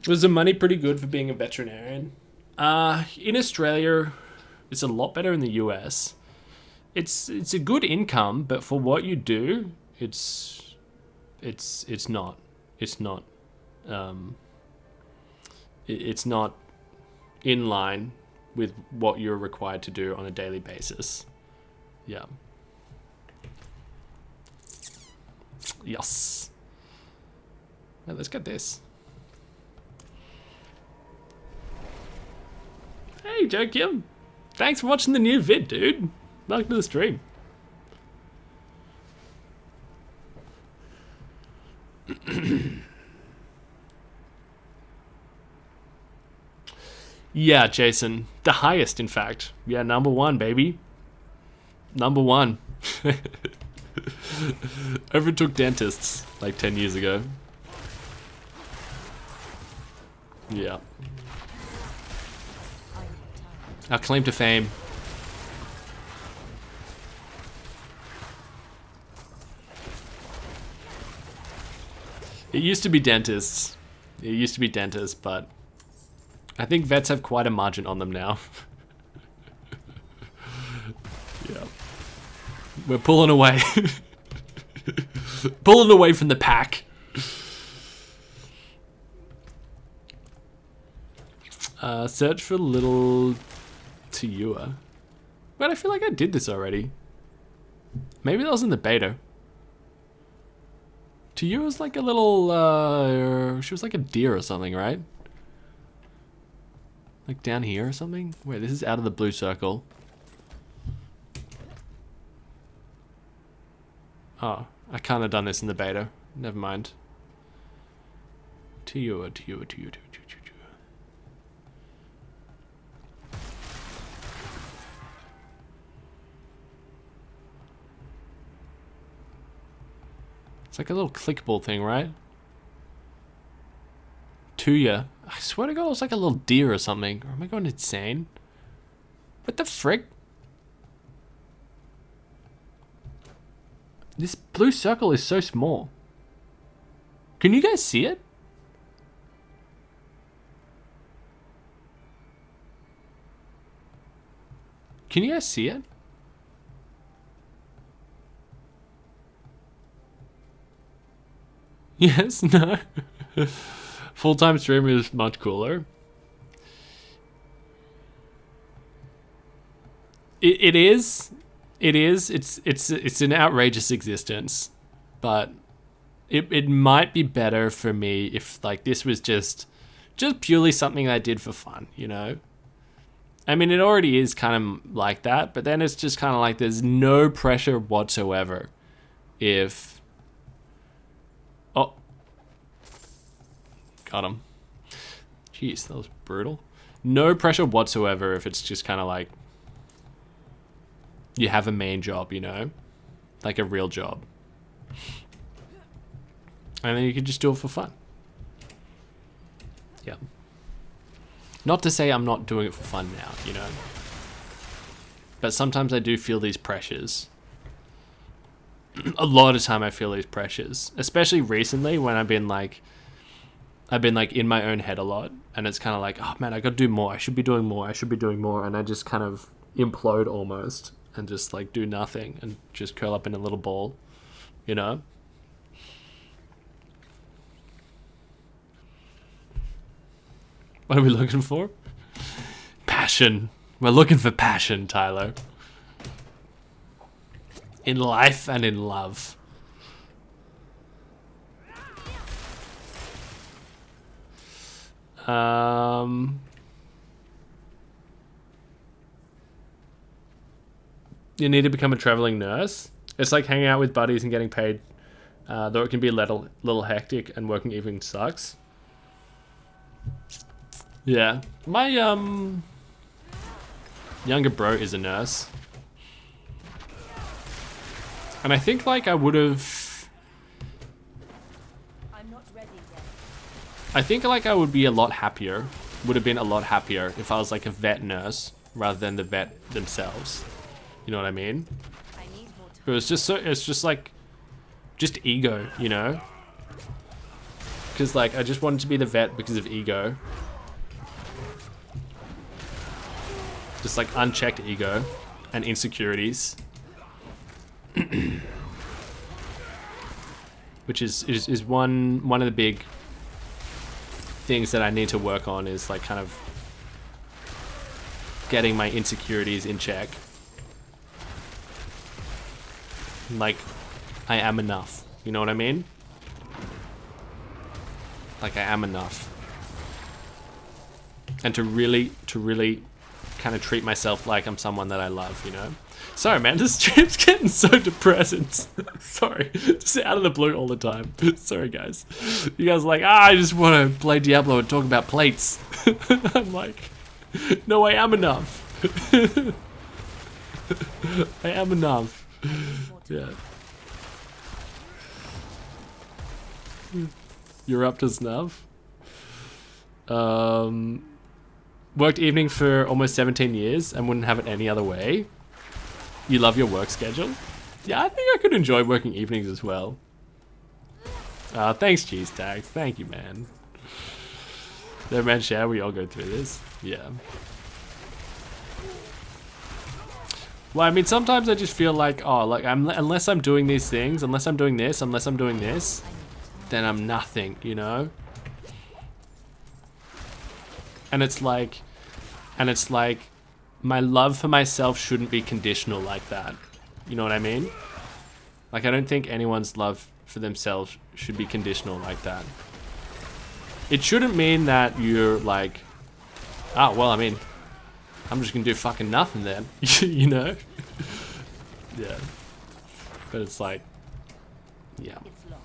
Was the money pretty good for being a veterinarian? In Australia, it's a lot better in the US. It's a good income, but for what you do, it's not. It's not in line with what you're required to do on a daily basis. Yeah. Yes. Now let's get this. Hey, Joe Kim. Thanks for watching the new vid, dude. Welcome to the stream. Yeah, Jason. The highest, in fact. Yeah, number one, baby. Number one. Overtook dentists like 10 years ago. Yeah. Our claim to fame. It used to be dentists. It used to be dentists, but I think vets have quite a margin on them now. Yeah. We're pulling away. Pulling away from the pack. Search for little Tiua. But I feel like I did this already. Maybe that was in the beta. Tiua was like a little, she was like a deer or something, right? Like down here or something? Wait, this is out of the blue circle. Oh, I can't have done this in the beta. Never mind. Tiua. It's like a little clickable thing, right? Tuya. I swear to God, it was like a little deer or something. Or am I going insane? What the frick? This blue circle is so small. Can you guys see it? Can you guys see it? Yes, no. Full-time streamer is much cooler. It is. It's an outrageous existence, but it might be better for me if like this was just purely something I did for fun, you know? I mean, it already is kind of like that, but then it's just kind of like there's no pressure whatsoever if... Oh. Got him. Jeez, that was brutal. No pressure whatsoever if it's just kind of like you have a main job, you know? like a real job. And then you could just do it for fun. Yeah. Not to say I'm not doing it for fun now, you know. But sometimes I do feel these pressures. A lot of time I feel these pressures, especially recently when I've been like in my own head a lot, and it's kind of like, oh man, I gotta do more. I should be doing more. I should be doing more, and I just kind of implode almost and just like do nothing and just curl up in a little ball, you know. What are we looking for? Passion. We're looking for passion, Tyler. In life and in love. You need to become a traveling nurse. It's like hanging out with buddies and getting paid, though it can be a little hectic and working evenings sucks. Yeah, my younger bro is a nurse, and I think like I would have. I'm not ready yet. I think like I would be a lot happier. Would have been a lot happier if I was like a vet nurse rather than the vet themselves. You know what I mean? I need more time. It was just so. It's just like, just ego, you know. Because like I just wanted to be the vet because of ego. Just like unchecked ego and insecurities. Which is one of the big things that I need to work on, is like kind of getting my insecurities in check. Like, I am enough. You know what I mean? Like I am enough. And to really kind of treat myself like I'm someone that I love, you know? Sorry, man, this stream's getting so depressing. Sorry, just out of the blue all the time. Sorry, guys. You guys are like, I just want to play Diablo and talk about plates. I'm like, no, I am enough. I am enough. Yeah. You're up to snuff. Worked evening for almost 17 years and wouldn't have it any other way. You love your work schedule? Yeah, I think I could enjoy working evenings as well. Thanks, Cheese Tags. Thank you, man. No, man, shall we all go through this? Yeah. Well, I mean, sometimes I just feel like, oh, like unless I'm doing these things, unless I'm doing this, then I'm nothing, you know? And it's like, my love for myself shouldn't be conditional like that. You know what I mean? Like, I don't think anyone's love for themselves should be conditional like that. It shouldn't mean that you're like, oh, well, I mean, I'm just gonna do fucking nothing then. You know? Yeah. But it's like, yeah. It's locked.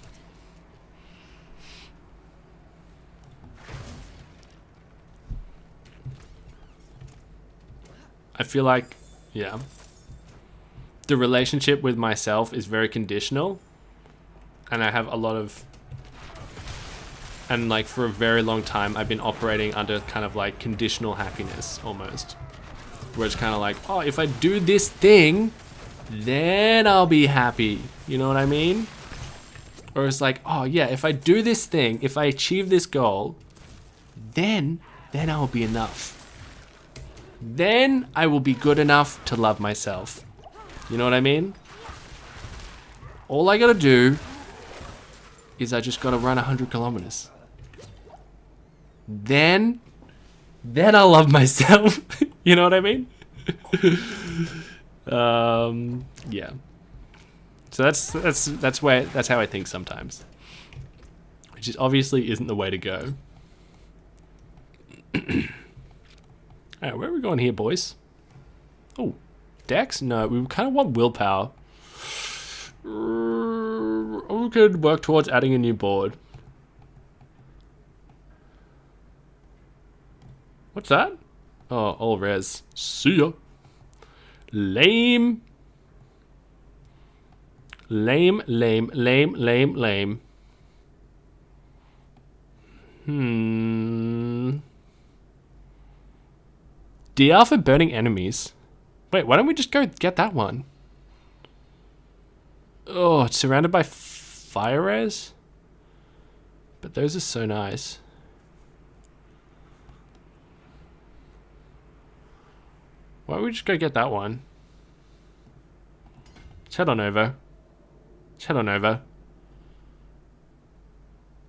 I feel like, yeah, the relationship with myself is very conditional, and I have a lot of, and like for a very long time I've been operating under kind of like conditional happiness almost, where it's kind of like, oh, if I do this thing, then I'll be happy. You know what I mean? Or it's like, oh yeah, if I do this thing, if I achieve this goal, then I'll be enough. Then I will be good enough to love myself. You know what I mean? All I gotta do is I just gotta run 100 kilometers. Then I'll love myself. You know what I mean? Yeah. So that's how I think sometimes. Which is obviously isn't the way to go. Alright, where are we going here, boys? Oh, Dex? No, we kind of want willpower. We could work towards adding a new board. What's that? Oh, all res. See ya. Lame. Lame, lame, lame, lame, lame. DR for burning enemies. Wait, why don't we just go get that one? Oh, it's surrounded by fire rays? But those are so nice. Why don't we just go get that one? Let's head on over. Let's head on over.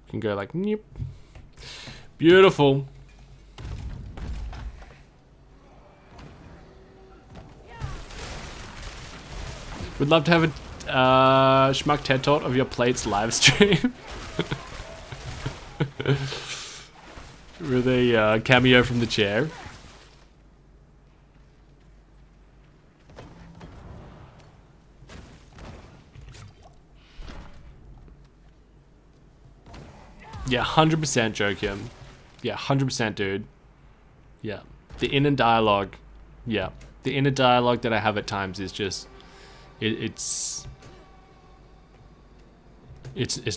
Can go like, yep. Beautiful. Would love to have a Schmuck TED Talk of your plates live stream. With a cameo from the chair. Yeah, 100% Jokium. Yeah, 100% dude. Yeah. The inner dialogue. Yeah. The inner dialogue that I have at times is just... It's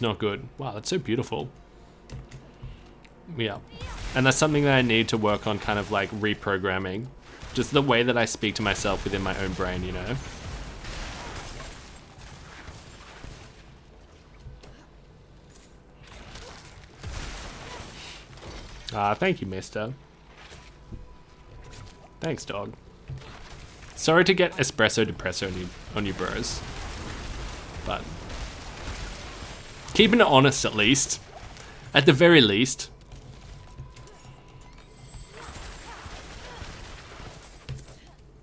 not good. Wow, that's so beautiful. Yeah. And that's something that I need to work on, kind of like reprogramming. Just the way that I speak to myself within my own brain, you know? Thank you, mister. Thanks, dog. Sorry to get espresso depresso on you bros. But keeping it honest at least. At the very least.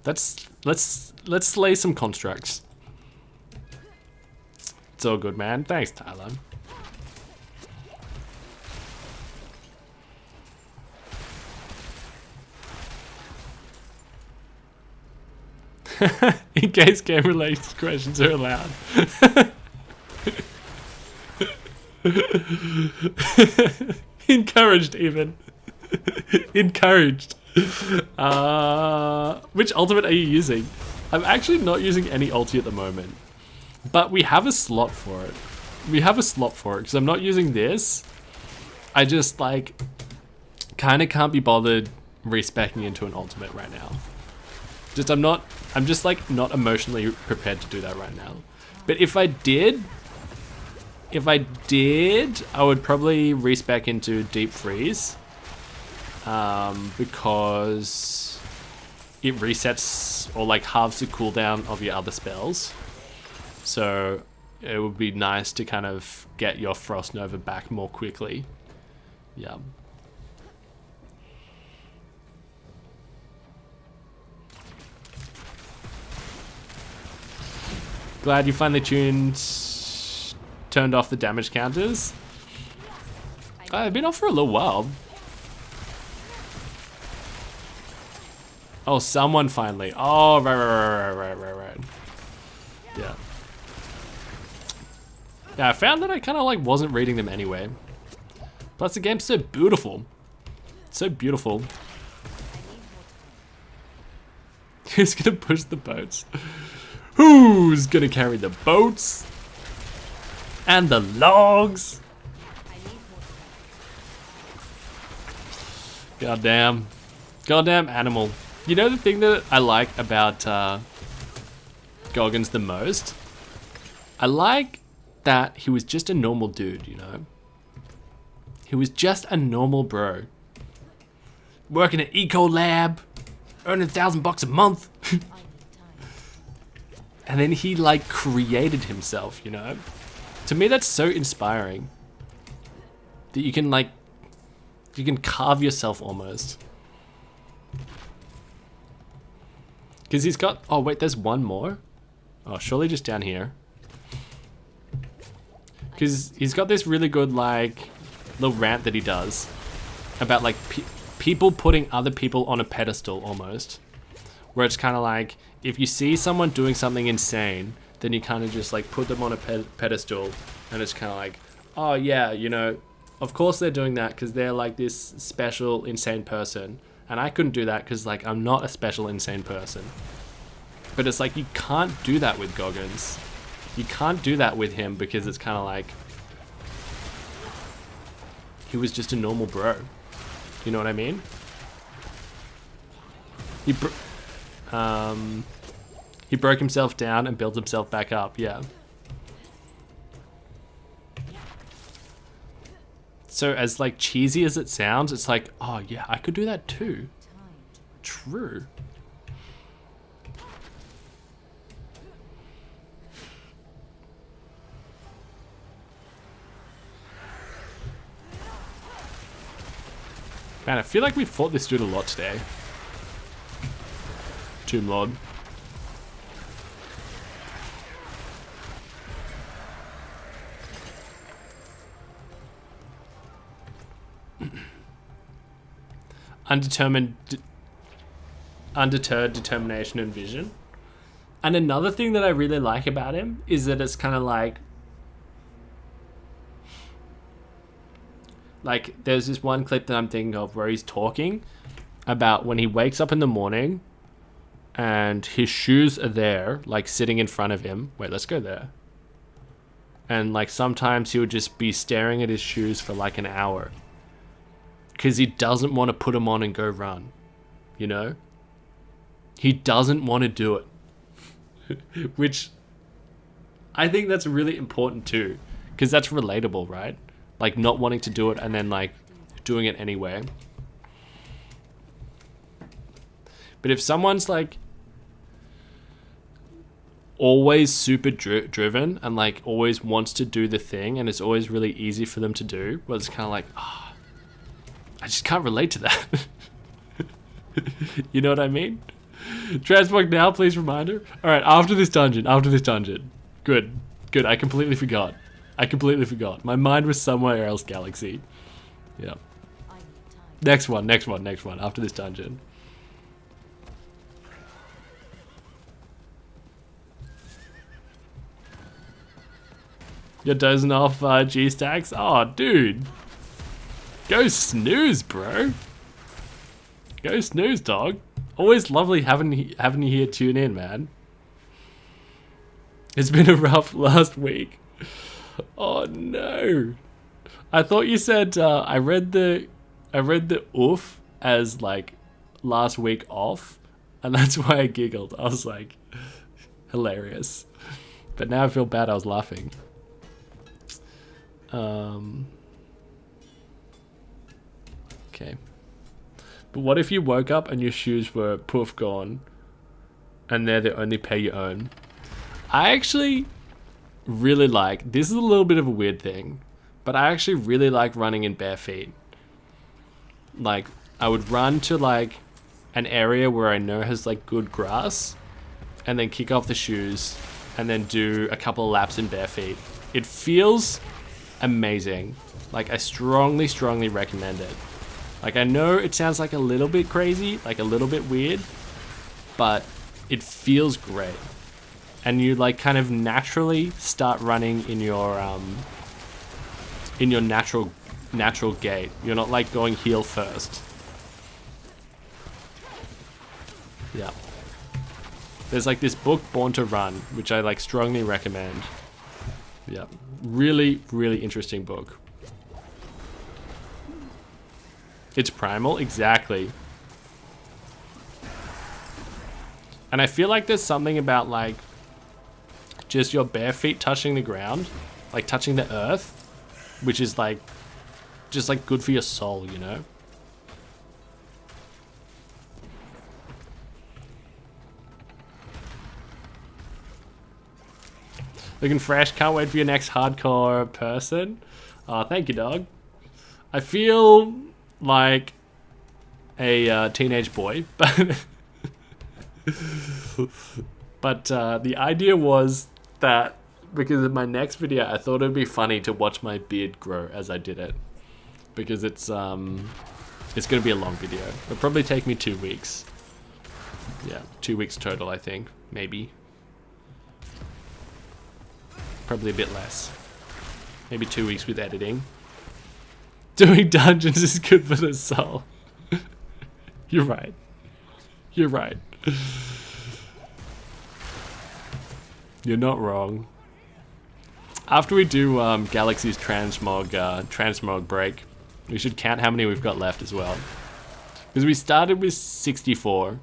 Let's slay some constructs. It's all good, man. Thanks, Tyler. In case game-related questions are allowed. Encouraged, even. Encouraged. Which ultimate are you using? I'm actually not using any ulti at the moment. But we have a slot for it. We have a slot for it, because I'm not using this. I just, like, kind of can't be bothered respecing into an ultimate right now. I'm just like not emotionally prepared to do that right now. But if I did, I would probably respec into Deep Freeze. Because it resets or like halves the cooldown of your other spells. So it would be nice to kind of get your Frost Nova back more quickly. Yeah. Glad you finally turned off the damage counters. I've been off for a little while. Oh, someone finally. Oh, right. Yeah. Yeah, I found that I kind of like wasn't reading them anyway. Plus the game's so beautiful. So beautiful. Who's gonna push the boats? Who's gonna carry the boats? And the logs? Goddamn. Goddamn animal. You know the thing that I like about Goggins the most? I like that he was just a normal dude, you know? He was just a normal bro. Working at Eco Lab, earning $1,000 a month. And then he like created himself, you know? To me that's so inspiring. That you can carve yourself almost. Because he's got, oh wait, there's one more? Oh, surely just down here. Because he's got this really good like little rant that he does about like people putting other people on a pedestal almost. Where it's kind of like, if you see someone doing something insane, then you kind of just like put them on a pedestal, and it's kind of like, oh yeah, you know, of course they're doing that because they're like this special insane person, and I couldn't do that because like I'm not a special insane person. But it's like you can't do that with Goggins. You can't do that with him because it's kind of like he was just a normal bro. You know what I mean? He broke himself down and built himself back up. Yeah. So as like cheesy as it sounds, it's like, oh yeah, I could do that too. True. Man, I feel like we fought this dude a lot today. Tomb Lord. Undeterred determination and vision. And another thing that I really like about him is that it's kind of like there's this one clip that I'm thinking of where he's talking about when he wakes up in the morning and his shoes are there, like sitting in front of him. Wait, let's go there. And like sometimes he would just be staring at his shoes for like an hour because he doesn't want to put them on and go run. You know? He doesn't want to do it. Which I think that's really important too, because that's relatable, right? Like not wanting to do it and then like doing it anyway. But if someone's like always super driven and like always wants to do the thing and it's always really easy for them to do, well, it's kind of like, oh, I just can't relate to that. You know what I mean? Transport now, please, reminder. Alright, after this dungeon. Good. I completely forgot. My mind was somewhere else, Galaxy. Yeah. Next one, after this dungeon. You're dozing off G-Stacks? Oh, dude. Go snooze, bro. Go snooze, dog. Always lovely having you here tune in, man. It's been a rough last week. Oh no. I thought you said I read the oof as like last week off, and that's why I giggled. I was like, hilarious. But now I feel bad I was laughing. Okay. But what if you woke up and your shoes were poof gone and they're the only pair you own? I actually really like, this is a little bit of a weird thing, but I actually really like running in bare feet. Like, I would run to like an area where I know has like good grass and then kick off the shoes and then do a couple of laps in bare feet. It feels amazing. Like, I strongly recommend it. Like, I know it sounds like a little bit crazy, like a little bit weird, but it feels great. And you like kind of naturally start running in your natural gait. You're not like going heel first. Yeah. There's like this book, Born to Run, which I like strongly recommend. Yeah. Really interesting book. It's primal, exactly. And I feel like there's something about like just your bare feet touching the ground, like touching the earth, which is like just like good for your soul, you know? Looking fresh, can't wait for your next hardcore person. Oh, thank you, dog. I feel like a teenage boy, but the idea was that because of my next video, I thought it would be funny to watch my beard grow as I did it, because it's going to be a long video. It'll probably take me 2 weeks. Yeah, 2 weeks total, I think, maybe. Probably a bit less. Maybe 2 weeks with editing. Doing dungeons is good for the soul. You're right. You're right. You're not wrong. After we do Galaxy's transmog break, we should count how many we've got left as well. Because we started with 64.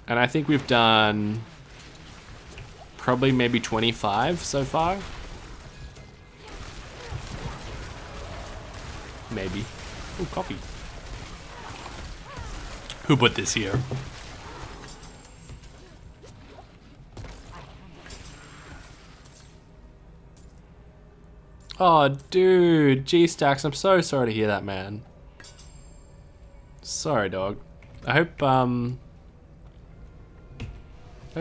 And I think we've done probably maybe 25 so far. Maybe. Oh, coffee. Who put this here? Oh, dude. G-Stacks, I'm so sorry to hear that, man. Sorry, dog. I hope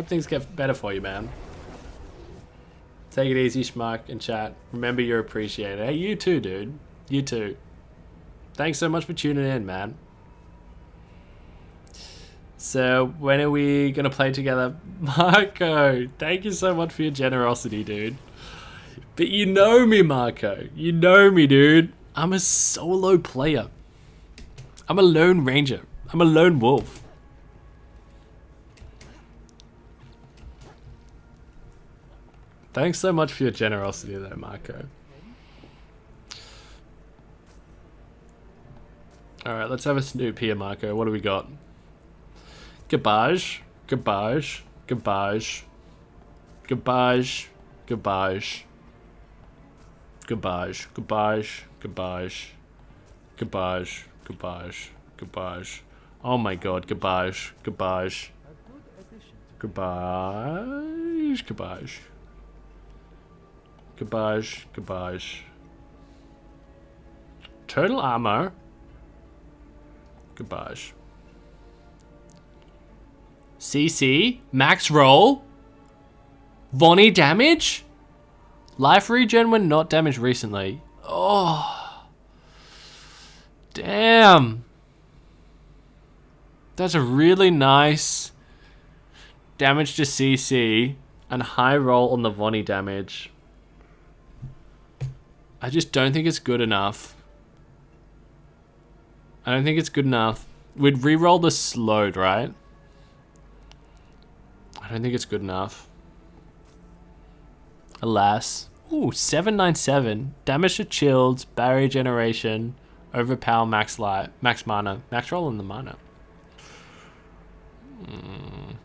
things get better for you, man. Take it easy, schmuck, and chat. Remember you're appreciated. Hey, you too, dude. You too. Thanks so much for tuning in, man. So, when are we gonna play together? Marco, thank you so much for your generosity, dude. But you know me, Marco. You know me, dude. I'm a solo player. I'm a lone ranger. I'm a lone wolf. Thanks so much for your generosity, though, Marco. Alright, let's have a snoop here, Marco. What do we got? Garbage. Garbage. Garbage. Garbage. Garbage. Garbage. Garbage. Garbage. Garbage. Garbage. Garbage. Oh my god, garbage. Garbage. Garbage. Garbage. Garbage. Garbage. Total armor. Garbage. CC. Max roll. Vonnie damage. Life regen when not damaged recently. Oh. Damn. That's a really nice damage to CC and high roll on the Vonnie damage. I just don't think it's good enough. I don't think it's good enough. We'd re-roll the slowed, right? I don't think it's good enough. Alas. Ooh, 797. Damage to chilled, barrier generation, overpower max light, max mana. Max roll in the mana. Alright,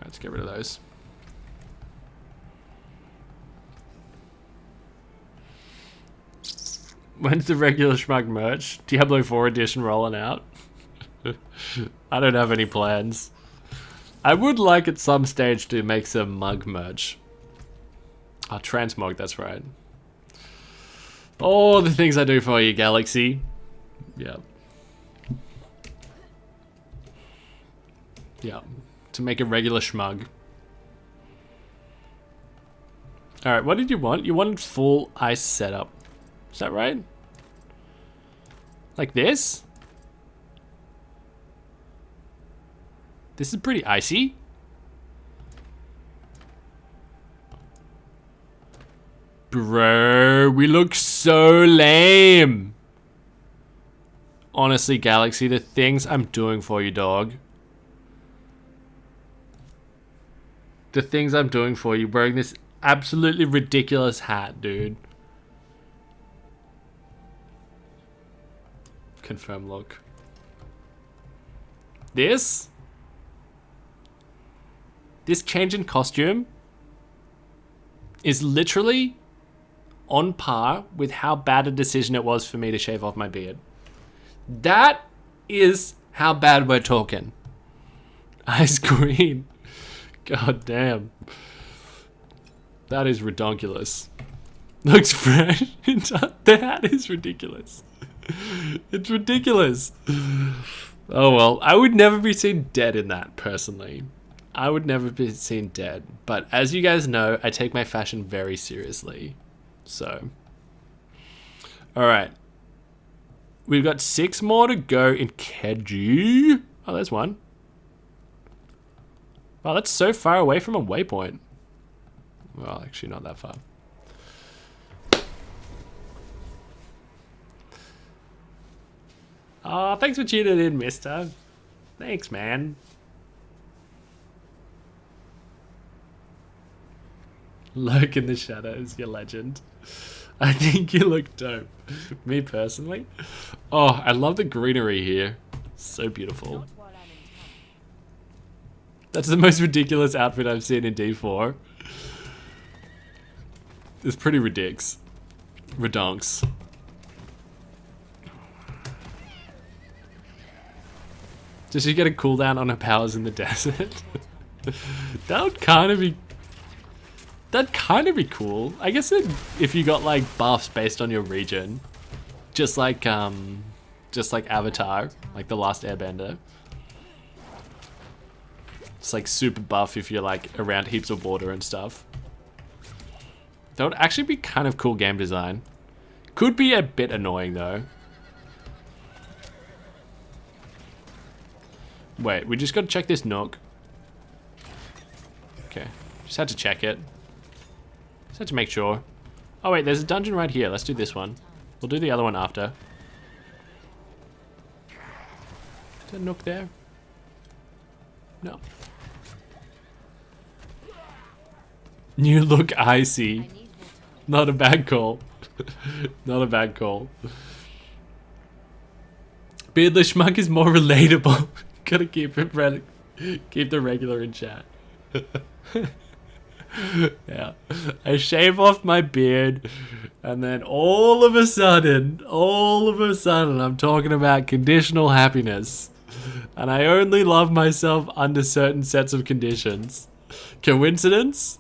let's get rid of those. When's the regular Schmug merch? Diablo 4 edition rolling out? I don't have any plans. I would like at some stage to make some mug merch. Oh, transmog, that's right. Oh, the things I do for you, Galaxy. Yeah. Yeah. To make a regular Schmug. Alright, what did you want? You wanted full ice setup. Is that right? Like this? This is pretty icy. Bro, we look so lame. Honestly, Galaxy, the things I'm doing for you, dog. The things I'm doing for you, wearing this absolutely ridiculous hat, dude. Confirm look. This change in costume is literally on par with how bad a decision it was for me to shave off my beard. That is how bad we're talking. Ice green. God damn. That is redonkulous. Looks fresh. The hat is ridiculous. It's ridiculous. Oh well, I would never be seen dead in that, personally. I would never be seen dead. But as you guys know, I take my fashion very seriously. So. Alright. We've got 6 more to go in Keji. Oh, there's one. Wow, that's so far away from a waypoint. Well, actually not that far. Oh, thanks for tuning in, mister. Thanks, man. Lurk in the shadows, you legend. I think you look dope. Me personally. Oh, I love the greenery here. So beautiful. Not while I'm in town. That's the most ridiculous outfit I've seen in D4. It's pretty ridiculous. Redonks. Does she get a cooldown on her powers in the desert? That would kind of be... That'd kind of be cool. I guess if you got like buffs based on your region. Just like Avatar, like The Last Airbender. It's like super buff if you're like around heaps of water and stuff. That would actually be kind of cool game design. Could be a bit annoying though. Wait, we just gotta check this nook. Okay, just had to check it. Just had to make sure. Oh wait, there's a dungeon right here. Let's do this one. We'll do the other one after. Is there a nook there? No. New look icy. I need more time. Not a bad call. Not a bad call. Beardless Schmuck is more relatable. Gotta keep it keep the regular in chat. Yeah. I shave off my beard and then all of a sudden, I'm talking about conditional happiness. And I only love myself under certain sets of conditions. Coincidence?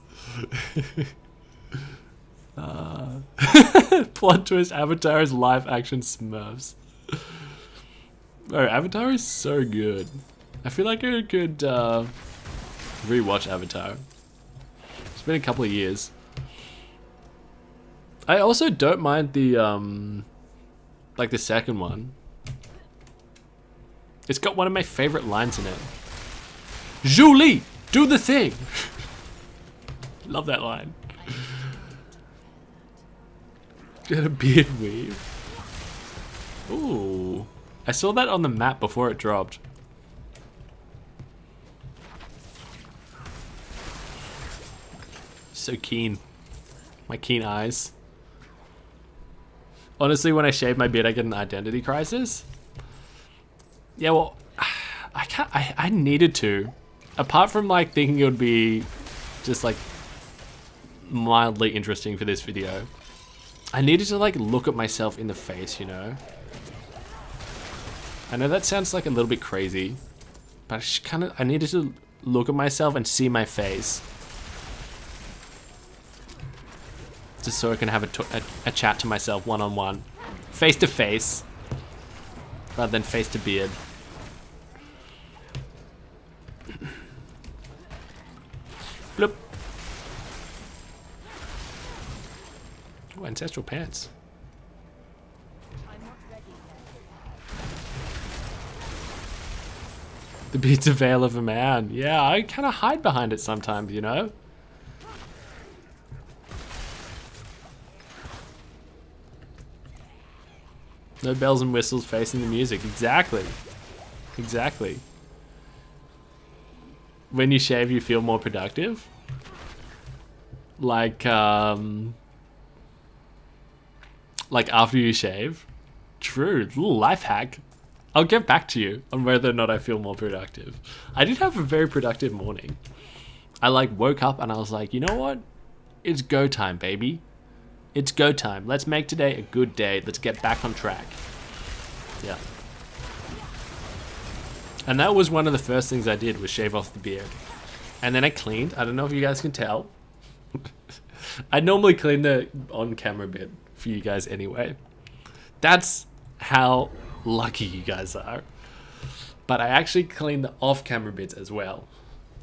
Plot twist, Avatar is live action Smurfs. Oh, Avatar is so good. I feel like I could rewatch Avatar. It's been a couple of years. I also don't mind the like the second one. It's got one of my favorite lines in it. Julie, do the thing. Love that line. Get a beard weave. Ooh. I saw that on the map before it dropped. So keen. My keen eyes. Honestly, when I shave my beard, I get an identity crisis. Yeah, well, I needed to. Apart from like thinking it would be just like mildly interesting for this video, I needed to like look at myself in the face, you know? I know that sounds like a little bit crazy, but I needed to look at myself and see my face. Just so I can have a chat to myself one-on-one. Face to face. Rather than face to beard. Bloop. Oh, ancestral pants. I'm not ready yet. The beard's a veil of a man. Yeah, I kind of hide behind it sometimes, you know? No bells and whistles facing the music. Exactly. Exactly. When you shave, you feel more productive. Like after you shave. True. Little life hack. I'll get back to you on whether or not I feel more productive. I did have a very productive morning. I like woke up and I was like, you know what? It's go time, baby. It's go time. Let's make today a good day. Let's get back on track. Yeah. And that was one of the first things I did was shave off the beard. And then I cleaned. I don't know if you guys can tell. I normally clean the on-camera bit for you guys anyway. That's how lucky you guys are. But I actually cleaned the off-camera bits as well.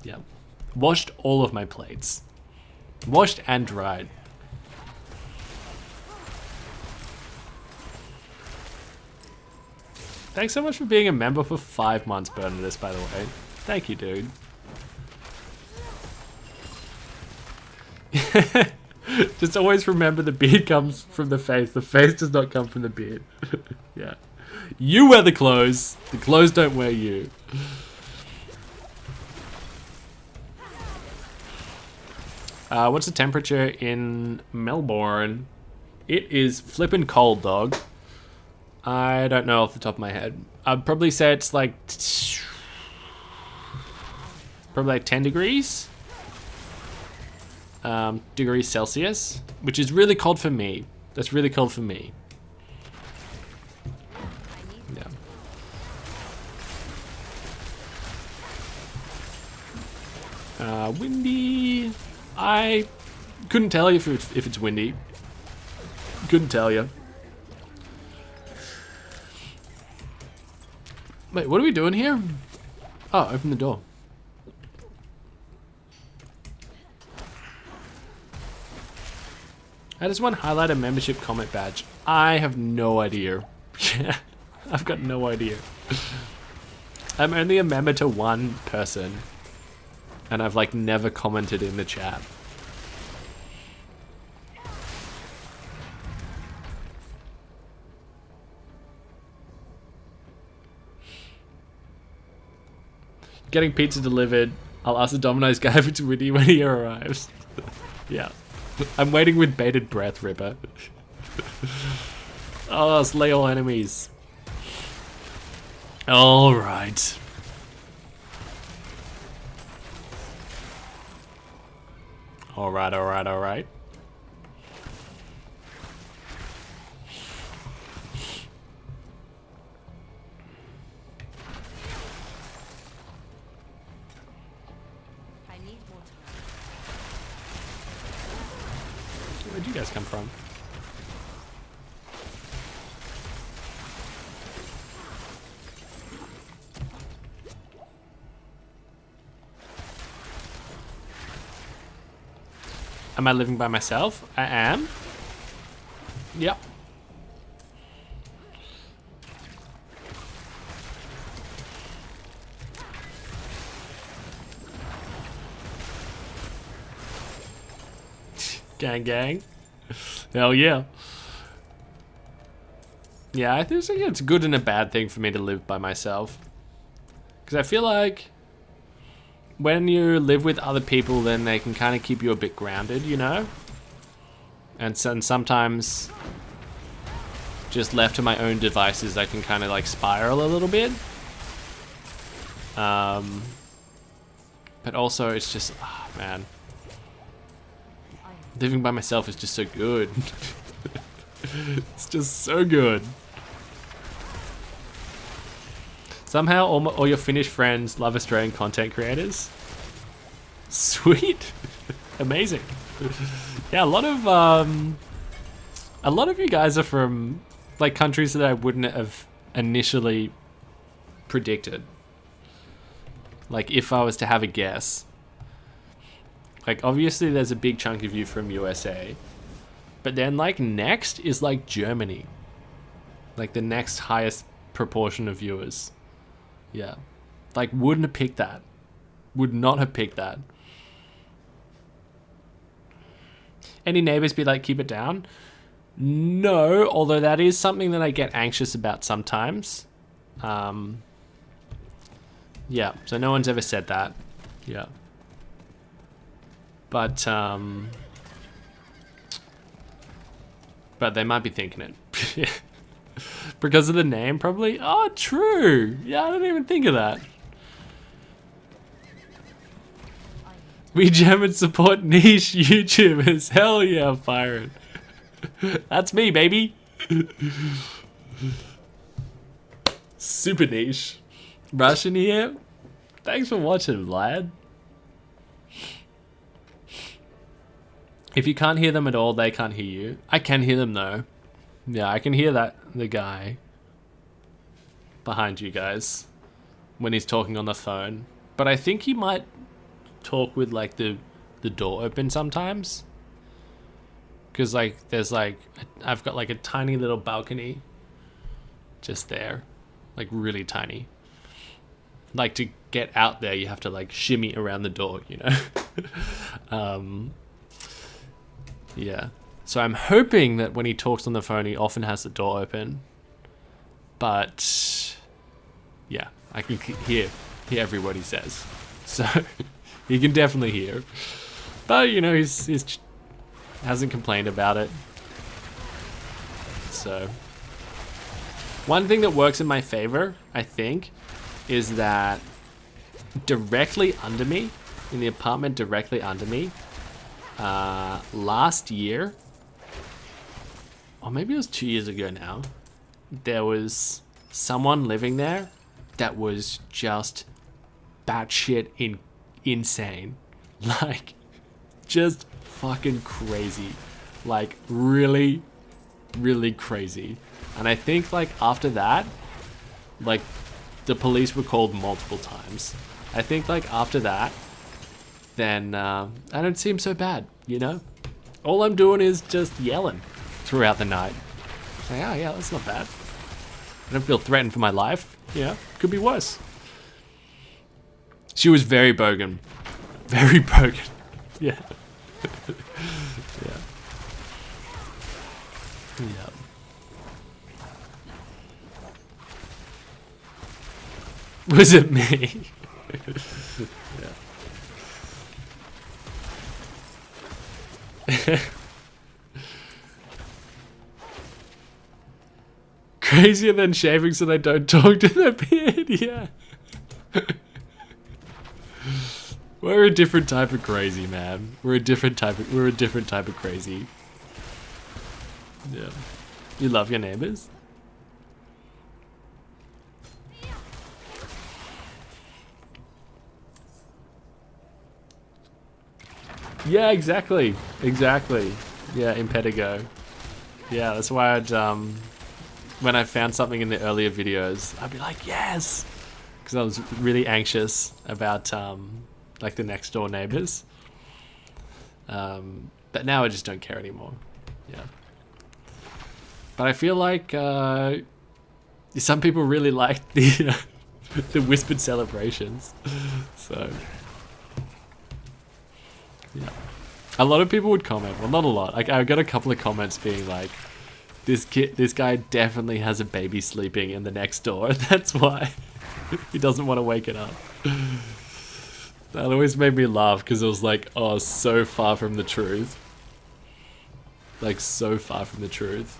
Yeah. Washed all of my plates. Washed and dried. Thanks so much for being a member for 5 months, Bernadette, by the way. Thank you, dude. Just always remember the beard comes from the face. The face does not come from the beard. Yeah. You wear the clothes don't wear you. What's the temperature in Melbourne? It is flippin' cold, dog. I don't know off the top of my head. I'd probably say it's like probably like 10 degrees. Degrees Celsius, which is really cold for me. That's really cold for me. Yeah. Windy. I couldn't tell you if it's windy. Couldn't tell you. Wait, what are we doing here? Oh, open the door. How does one highlight a membership comment badge? I have no idea. I've got no idea. I'm only a member to one person. And I've like never commented in the chat. Getting pizza delivered. I'll ask the Domino's guy if it's windy when he arrives. Yeah. I'm waiting with bated breath, Ripper. Oh, slay all enemies. Alright. Alright, alright, alright. I need water. Where'd you guys come from? Am I living by myself? I am. Yep. Gang gang. Hell yeah. Yeah, I think it's a good and a bad thing for me to live by myself. Because I feel like when you live with other people, then they can kind of keep you a bit grounded, you know? And sometimes, just left to my own devices, I can kind of like spiral a little bit. But also, it's just, oh, man. Living by myself is just so good. It's just so good. Somehow, all your Finnish friends love Australian content creators. Sweet, amazing. Yeah, a lot of you guys are from like countries that I wouldn't have initially predicted. Like, if I was to have a guess, like obviously there's a big chunk of you from USA, but then like next is like Germany, like the next highest proportion of viewers. Yeah, like wouldn't have picked that. Would not have picked that. Any neighbors be like, keep it down? No, although that is something that I get anxious about sometimes. Yeah, so no one's ever said that. Yeah. But they might be thinking it. Because of the name, probably. Oh, true. Yeah, I didn't even think of that. We German support niche YouTubers. Hell yeah, pirate. That's me, baby. Super niche. Russian here. Thanks for watching, lad. If you can't hear them at all, they can't hear you. I can hear them though. Yeah, I can hear the guy behind you guys when he's talking on the phone. But I think he might talk with like the door open sometimes. Because like there's like, I've got like a tiny little balcony just there. Like really tiny. Like to get out there, you have to like shimmy around the door, you know? Yeah. So I'm hoping that when he talks on the phone, he often has the door open. But yeah, I can hear every word he says. So you can definitely hear. But you know, he's hasn't complained about it. So one thing that works in my favor, I think, is that directly under me, in the apartment directly under me, last year, or maybe it was 2 years ago now, there was someone living there that was just batshit insane. Like, just fucking crazy. Like, really, really crazy. And I think, like, after that, like, the police were called multiple times. I think, like, after that, then I don't seem so bad, you know? All I'm doing is just yelling throughout the night. Like, oh yeah, that's not bad. I don't feel threatened for my life, you know? Could be worse. She was very bogan. Very bogan. Yeah. Yeah. Yeah. Was it me? Yeah. Crazier than shaving so they don't talk to their beard, yeah. We're a different type of crazy, man. We're a different type of crazy. Yeah. You love your neighbors? Yeah, exactly. Exactly. Yeah, Impetigo. Yeah, that's why I'd when I found something in the earlier videos, I'd be like, yes! Because I was really anxious about like the next door neighbors. But now I just don't care anymore. Yeah. But I feel like some people really like the the whispered celebrations. So yeah. A lot of people would comment. Well, not a lot. Like, I got a couple of comments being like, this guy definitely has a baby sleeping in the next door. That's why he doesn't want to wake it up. That always made me laugh because it was like, oh, so far from the truth. Like, so far from the truth.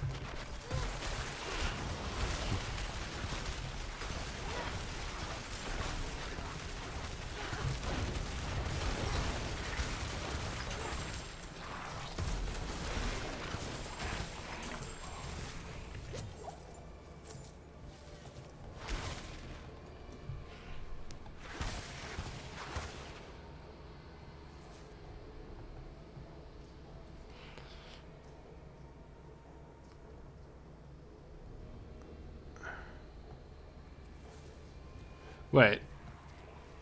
Wait.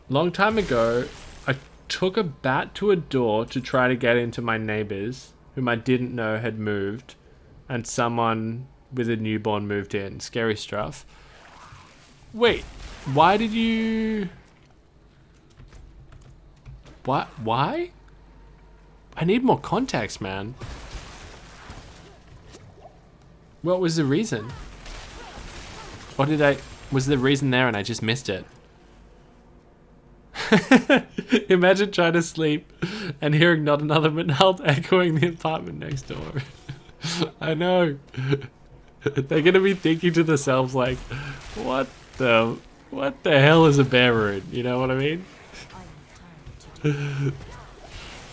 Long time ago, I took a bat to a door to try to get into my neighbors, whom I didn't know had moved, and someone with a newborn moved in. Scary stuff. Wait, why did you... What? Why? I need more context, man. What was the reason? Or did I... Was the reason there and I just missed it? Imagine trying to sleep and hearing Not Another Manhalt echoing the apartment next door. I know. They're gonna be thinking to themselves like, what the hell is a bear rune? You know what I mean?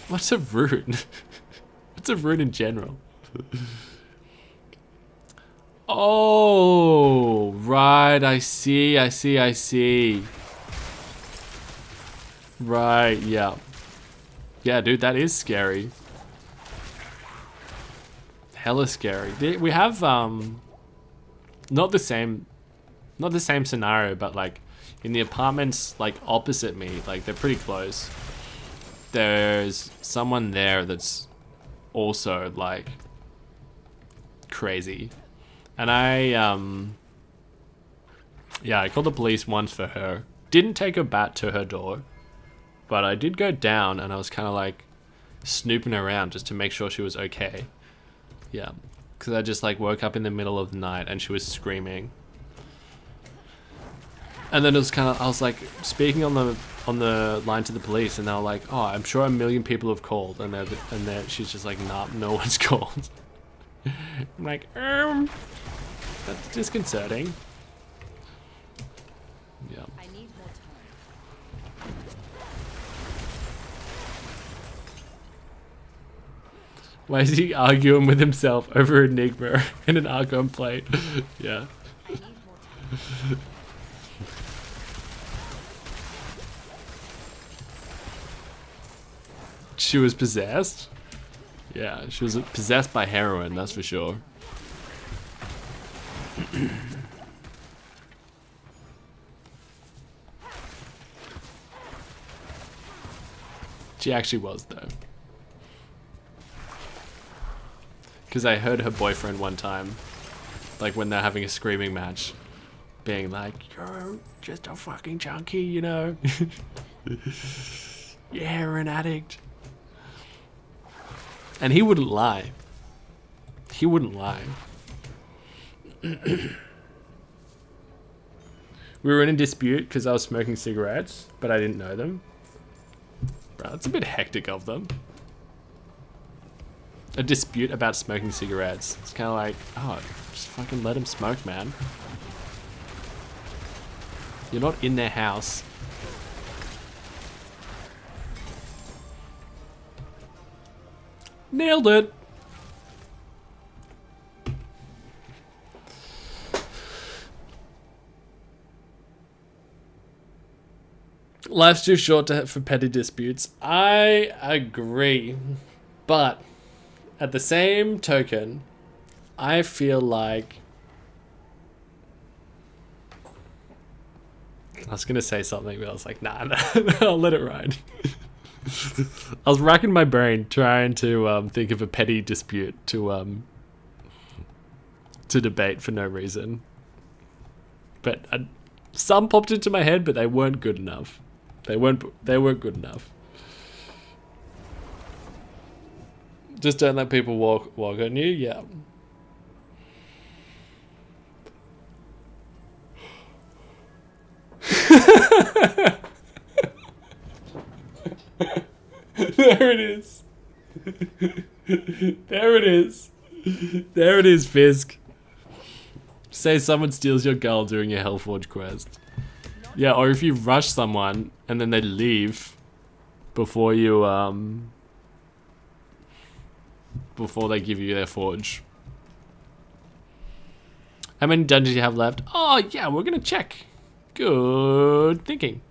What's a rune? What's a rune in general? Oh, right, I see. Right, yeah. Yeah, dude, that is scary. Hella scary. We have, not the same scenario, but like, in the apartments, like, opposite me, like, they're pretty close. There's someone there that's also, like, crazy. And yeah, I called the police once for her. Didn't take a bat to her door. But I did go down and I was kind of like snooping around just to make sure she was okay. Yeah. Because I just like woke up in the middle of the night and she was screaming. And then it was kind of, I was like speaking on the line to the police, and they were like, "Oh, I'm sure a million people have called," and she's just like, "Nah, no one's called." I'm like, that's disconcerting. Yeah. I need more time. Why is he arguing with himself over Enigma in an Argon plate? Yeah. I need more time. She was possessed? Yeah, she was possessed by heroin, that's for sure. She actually was, though. Because I heard her boyfriend one time, like when they're having a screaming match, being like, "You're just a fucking junkie, you know? You're a heroin addict." And he wouldn't lie. He wouldn't lie. We were in a dispute because I was smoking cigarettes, but I didn't know them. Bro, that's a bit hectic of them. A dispute about smoking cigarettes. It's kind of like, oh, just fucking let him smoke, man. You're not in their house. Nailed it. Life's too short for petty disputes. I agree. But at the same token, I feel like I was gonna say something, but I was like, nah, I'll let it ride. I was racking my brain trying to think of a petty dispute to debate for no reason. But some popped into my head, but they weren't good enough. They weren't good enough. Just don't let people walk on you. Yeah. There it is. There it is. There it is, Fisk. Say someone steals your girl during your Hellforge quest. Yeah, or if you rush someone and then they leave before you before they give you their forge. How many dungeons do you have left? Oh yeah, we're gonna check. Good thinking.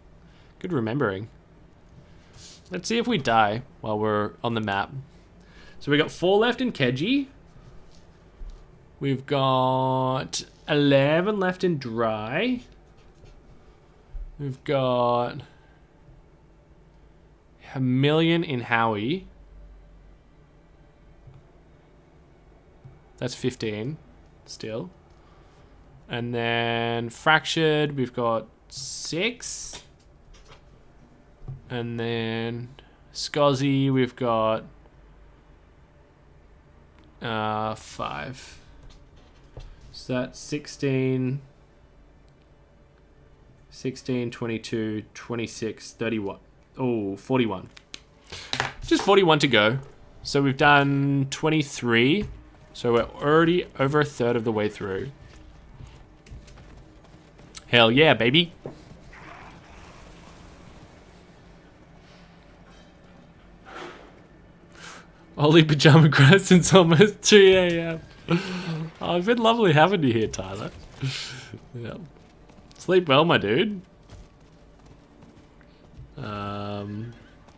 Good remembering. Let's see if we die while we're on the map. So we got 4 left in Keji. We've got 11 left in Dry. We've got 1,000,000 in Howie. That's 15 still. And then Fractured, we've got 6. And then Scozzy, we've got 5. So that's 16, 22, 26, 31. Oh, 41. Just 41 to go. So we've done 23. So we're already over a third of the way through. Hell yeah, baby. Holy pajama grass since almost 3 a.m. Oh, it's been lovely having you here, Tyler. Yeah. Sleep well, my dude.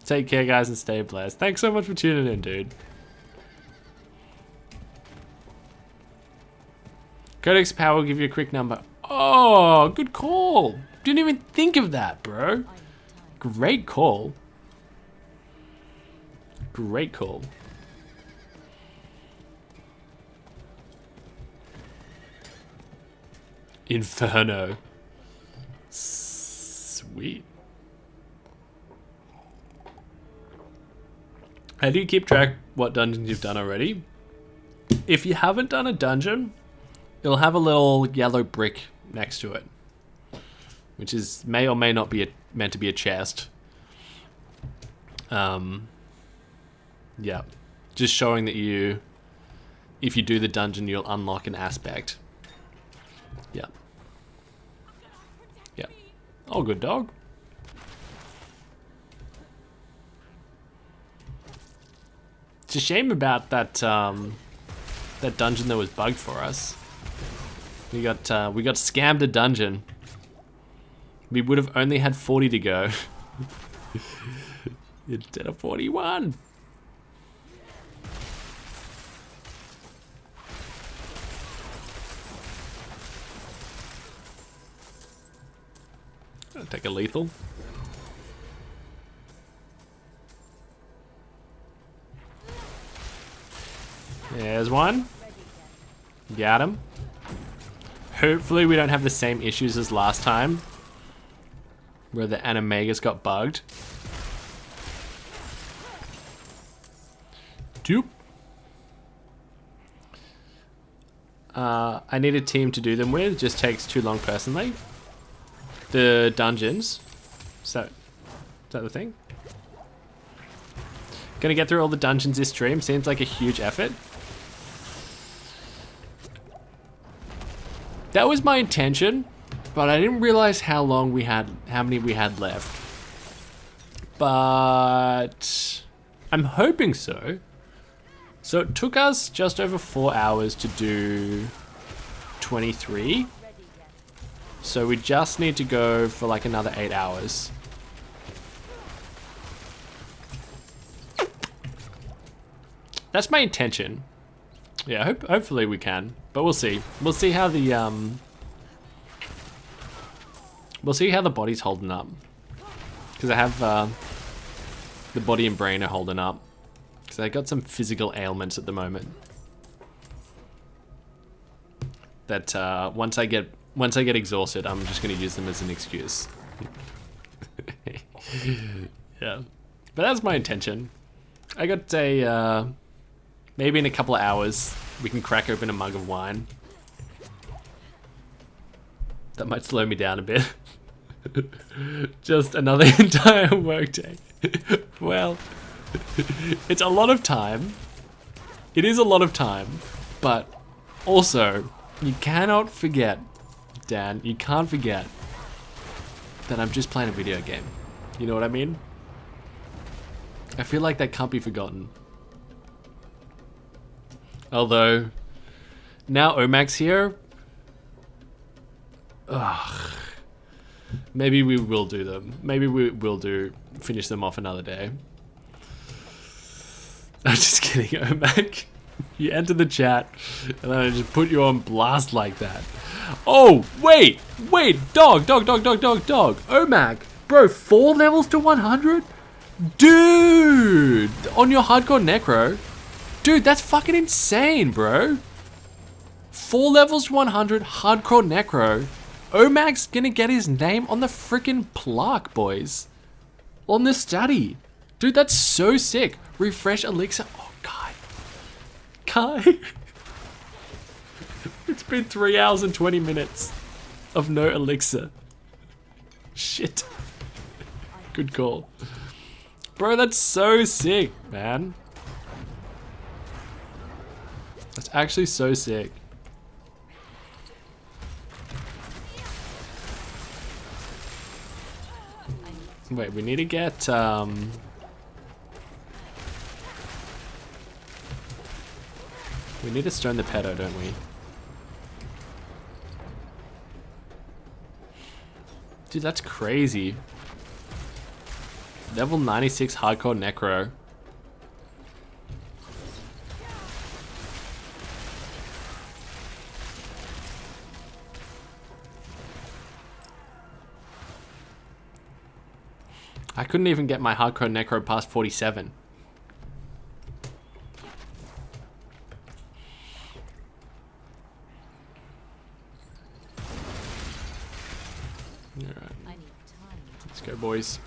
Take care, guys, and stay blessed. Thanks so much for tuning in, dude. Codex Power will give you a quick number. Oh, good call. Didn't even think of that, bro. Great call. Great call. Inferno. Sweet. How do you keep track what dungeons you've done already? If you haven't done a dungeon, it'll have a little yellow brick next to it. which is may or may not be meant to be a chest. Yeah, just showing that if you do the dungeon, you'll unlock an aspect. Yeah. Yeah. Oh, good dog. It's a shame about that that dungeon that was bugged for us. We got scammed a dungeon. We would have only had 40 to go instead of 41. I'll take a lethal. There's one. Got him. Hopefully we don't have the same issues as last time, where the animagus got bugged. Doop. I need a team to do them with. It just takes too long personally. The dungeons. Is that the thing? Gonna get through all the dungeons this stream. Seems like a huge effort. That was my intention, but I didn't realize how many we had left. But I'm hoping so. So it took us just over 4 hours to do 23. So we just need to go for like another 8 hours. That's my intention. Yeah, hopefully we can, but we'll see. We'll see how the body's holding up, because I have the body and brain are holding up, because I got some physical ailments at the moment. That once I get exhausted, I'm just gonna use them as an excuse. Yeah, but that's my intention. I got a. Maybe in a couple of hours, we can crack open a mug of wine. That might slow me down a bit. Just another entire workday. Well, it's a lot of time. It is a lot of time, but also, you cannot forget, Dan, you can't forget that I'm just playing a video game. You know what I mean? I feel like that can't be forgotten. Although, now Omag's here. Ugh. Maybe we will do them. Maybe we will finish them off another day. I'm just kidding, Omag. You enter the chat, and then I just put you on blast like that. Oh, wait, dog. Omag, bro, 4 levels to 100? Dude, on your hardcore necro. Dude, that's fucking insane, bro. 4 levels to 100, hardcore necro. Omag's gonna get his name on the freaking plaque, boys. On the study. Dude, that's so sick. Refresh elixir. Oh, Kai. It's been 3 hours and 20 minutes of no elixir. Shit. Good call. Bro, that's so sick, man. That's actually so sick. Wait, we need to get we need to stone the pedo, don't we? Dude, that's crazy. Level 96 hardcore necro. I couldn't even get my hardcore necro past 47. Alright. Let's go, boys.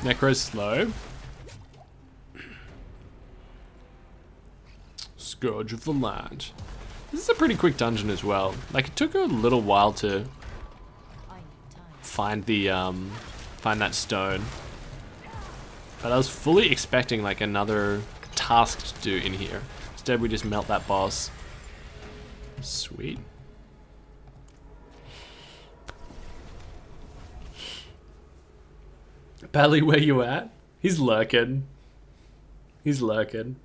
Necro's slow. Scourge of the Land. This is a pretty quick dungeon as well. Like, it took a little while to I need time. find the find that stone. But I was fully expecting like another task to do in here. Instead we just melt that boss. Sweet. Bally, where you at? He's lurking. He's lurking.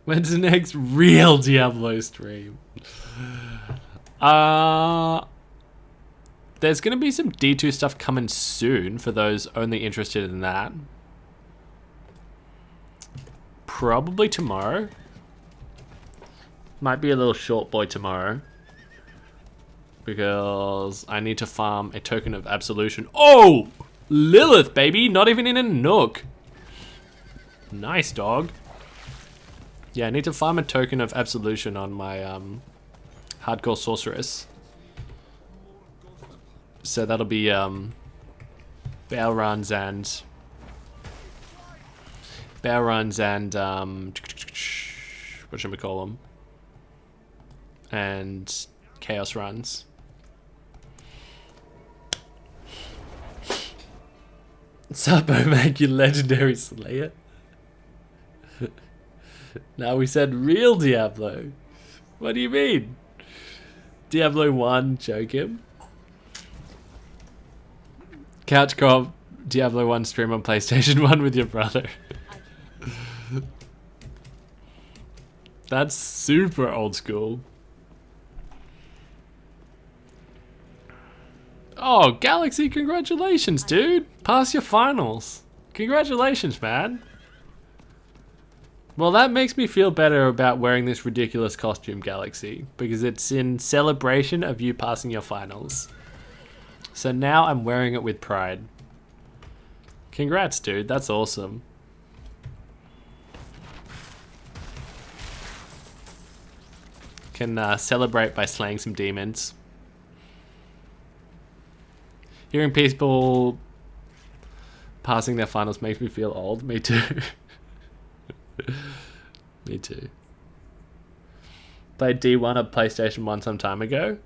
When's the next real Diablo stream? There's gonna be some D2 stuff coming soon for those only interested in that. Probably tomorrow. Might be a little short boy tomorrow. Because I need to farm a token of absolution. Oh! Lilith, baby! Not even in a nook. Nice, dog. Yeah, I need to farm a token of absolution on my hardcore sorceress. So that'll be bear runs and what should we call them? And chaos runs. Sup, make you legendary slayer. Now we said real Diablo. What do you mean? Diablo 1, choke him. Couch co-op, Diablo 1 stream on PlayStation 1 with your brother. That's super old school. Oh, Galaxy, congratulations, dude. Pass your finals. Congratulations, man. Well, that makes me feel better about wearing this ridiculous costume, Galaxy, because it's in celebration of you passing your finals. So now I'm wearing it with pride. Congrats, dude. That's awesome. Can celebrate by slaying some demons. Hearing people passing their finals makes me feel old. Me too. Me too. Played D1 on PlayStation 1 some time ago.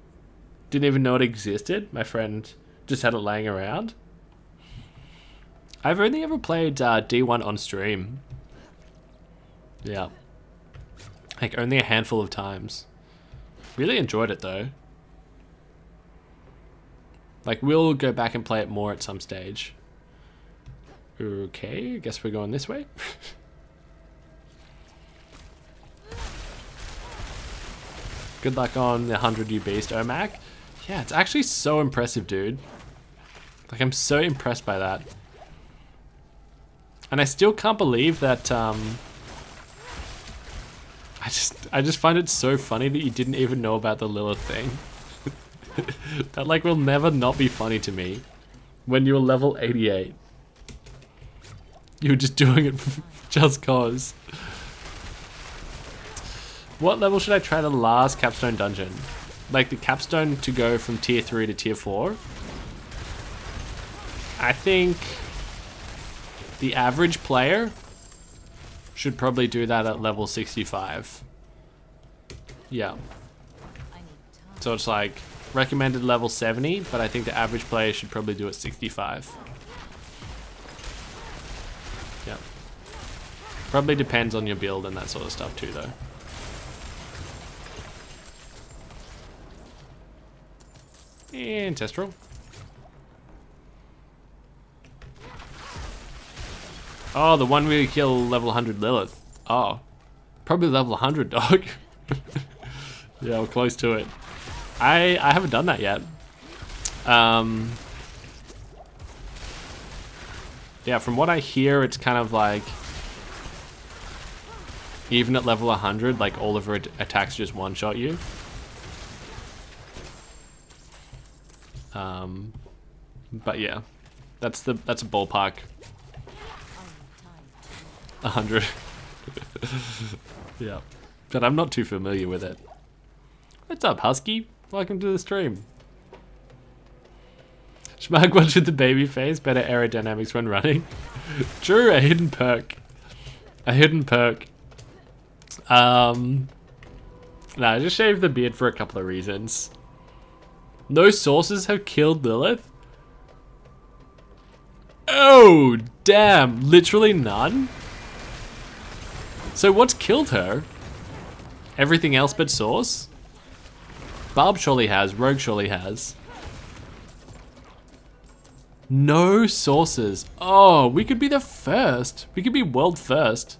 Didn't even know it existed. My friend just had it laying around. I've only ever played D1 on stream. Yeah. Like only a handful of times. Really enjoyed it though. Like we'll go back and play it more at some stage. Okay, I guess we're going this way. Good luck on the 100 beast, OMAC. Yeah, it's actually so impressive, dude. Like, I'm so impressed by that. And I still can't believe that, I just find it so funny that you didn't even know about the Lilith thing. That, like, will never not be funny to me. When you're level 88. You were just doing it just cause. What level should I try the last capstone dungeon? Like the capstone to go from tier 3 to tier 4? I think the average player should probably do that at level 65. Yeah. So it's like recommended level 70, but I think the average player should probably do it 65. Yeah. Probably depends on your build and that sort of stuff too though. Ancestral. Oh, the one we kill level 100 Lilith. Oh, probably level 100, dog. Yeah, we're close to it. I haven't done that yet. Yeah, from what I hear, it's kind of like even at level 100, like all of her attacks just one-shot you. But yeah, that's a ballpark. 100. Yeah, but I'm not too familiar with it. What's up, Husky? Welcome to the stream. Schmack ones with the baby face, better aerodynamics when running. True, a hidden perk. A hidden perk. Nah, I just shaved the beard for a couple of reasons. No sources have killed Lilith? Oh, damn. Literally none? So what's killed her? Everything else but Source? Barb surely has. Rogue surely has. No sources. Oh, we could be the first. We could be world first.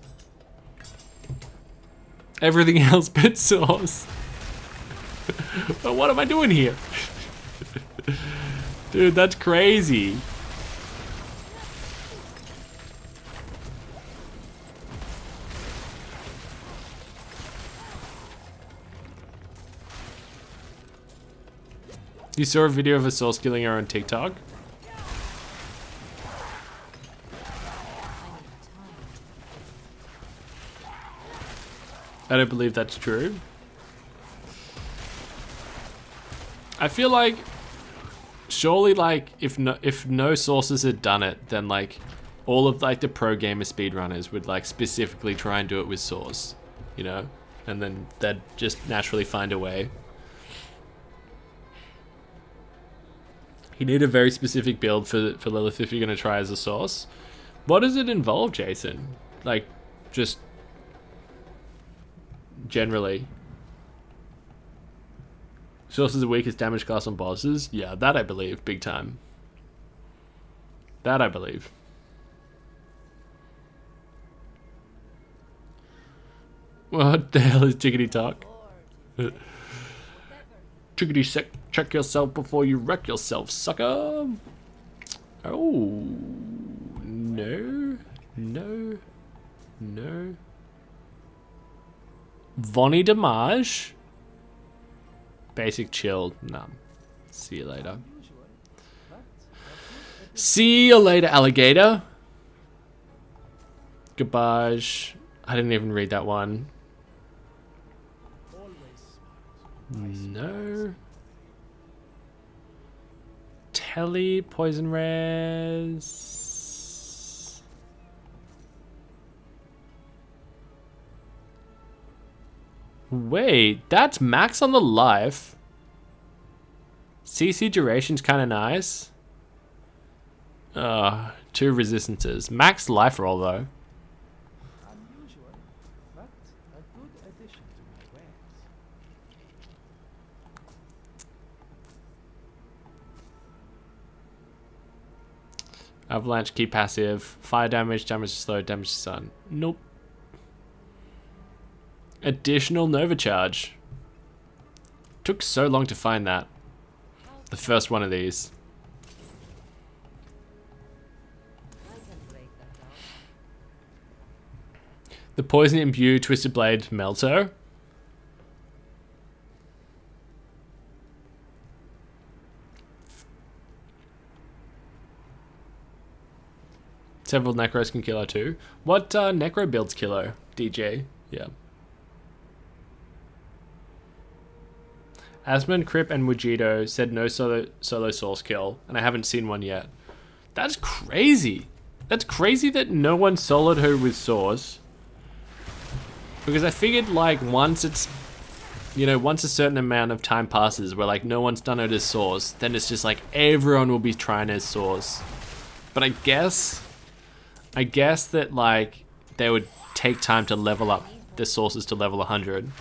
Everything else but Source. But what am I doing here? Dude, that's crazy. You saw a video of a Source killing her on TikTok? I don't believe that's true. I feel like surely like if no sources had done it, then like all of like the pro gamer speedrunners would like specifically try and do it with Source, you know? And then they'd just naturally find a way. You need a very specific build for Lilith if you're gonna try as a Source. What does it involve, Jason? Like, just generally. Source is the weakest damage class on bosses? Yeah, that I believe, big time. That I believe. What the hell is Chickadee talk? Chickadee sec, check yourself before you wreck yourself, sucker. Oh, no, no, no. Vonnie Damage. Basic chill. Nah. See you later. See you later, alligator. Goodbye. I didn't even read that one. No. Telly, poison res. Wait, that's max on the life. CC duration's kind of nice. 2 resistances. Max life roll though. Unusual, but a good addition to my wares. Avalanche key passive. Fire damage, damage to slow, damage to stun. Nope. Additional Nova charge. Took so long to find that. The first one of these. The poison imbue Twisted Blade Melter. Several Necros can kill her too. What Necro builds killer? DJ? Yeah. Asmund, Crip, and Mujito said no solo source kill, and I haven't seen one yet. That's crazy. That's crazy that no one soloed her with source. Because I figured like once it's, you know, once a certain amount of time passes where like no one's done it as source, then it's just like everyone will be trying as source. But I guess that like they would take time to level up the sources to level 100.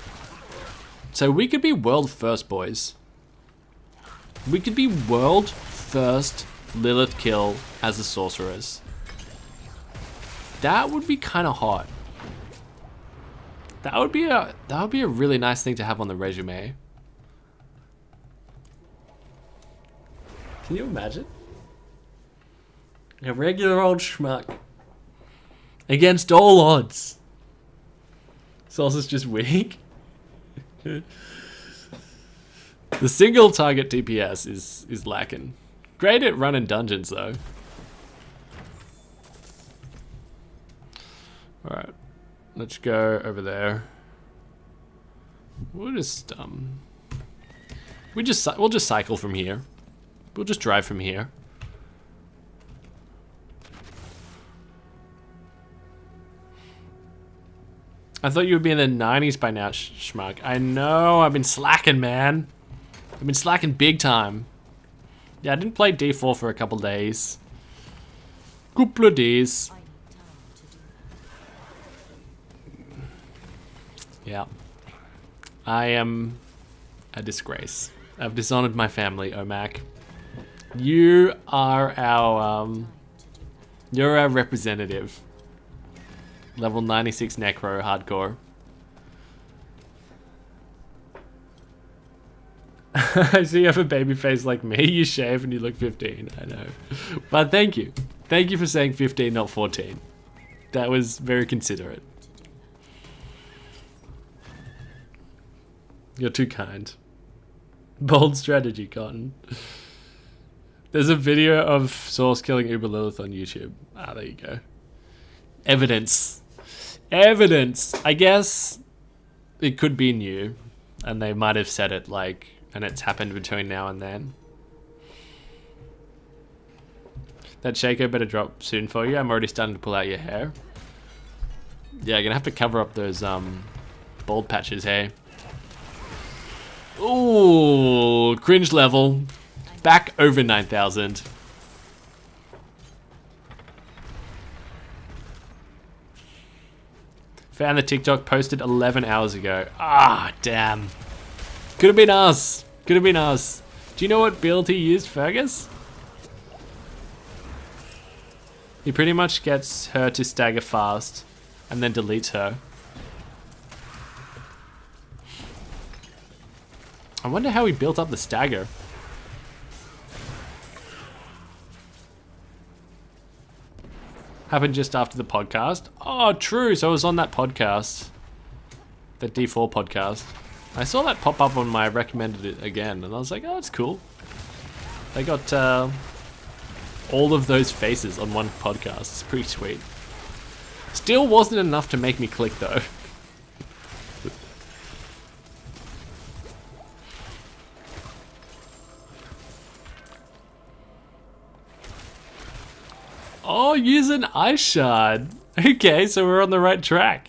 So we could be world first, boys. We could be world first Lilith kill as a sorceress. That would be kind of hot. That would be a really nice thing to have on the resume. Can you imagine? A regular old schmuck against all odds. Sorceress just weak. The single target DPS is lacking. Great at running dungeons though. Alright. Let's go over there. We'll just we'll just cycle from here. We'll just drive from here. I thought you would be in the 90s by now, Schmuck. I know, I've been slacking, man. I've been slacking big time. Yeah, I didn't play D4 for a couple days. Couple of days. I need time to do that. Yeah. I am a disgrace. I've dishonored my family, Omak. You are our, you're our representative. Level 96 Necro, hardcore. I see you have a baby face like me. You shave and you look 15. I know. But thank you. Thank you for saying 15, not 14. That was very considerate. You're too kind. Bold strategy, Cotton. There's a video of Source killing Uber Lilith on YouTube. Ah, there you go. Evidence. Evidence! I guess it could be new. And they might have said it like, and it's happened between now and then. That shaker better drop soon for you. I'm already starting to pull out your hair. Yeah, you're gonna have to cover up those bald patches, hey? Ooh, cringe level. Back over 9,000. Found the TikTok posted 11 hours ago. Ah, damn. Could have been us. Could have been us. Do you know what build he used, Fergus? He pretty much gets her to stagger fast and then deletes her. I wonder how he built up the stagger. Happened just after the podcast. Oh, true. So I was on that podcast. The D4 podcast. I saw that pop up on my recommended it again. And I was like, oh, it's cool. They got all of those faces on one podcast. It's pretty sweet. Still wasn't enough to make me click, though. Oh, use an ice shard. Okay, so we're on the right track.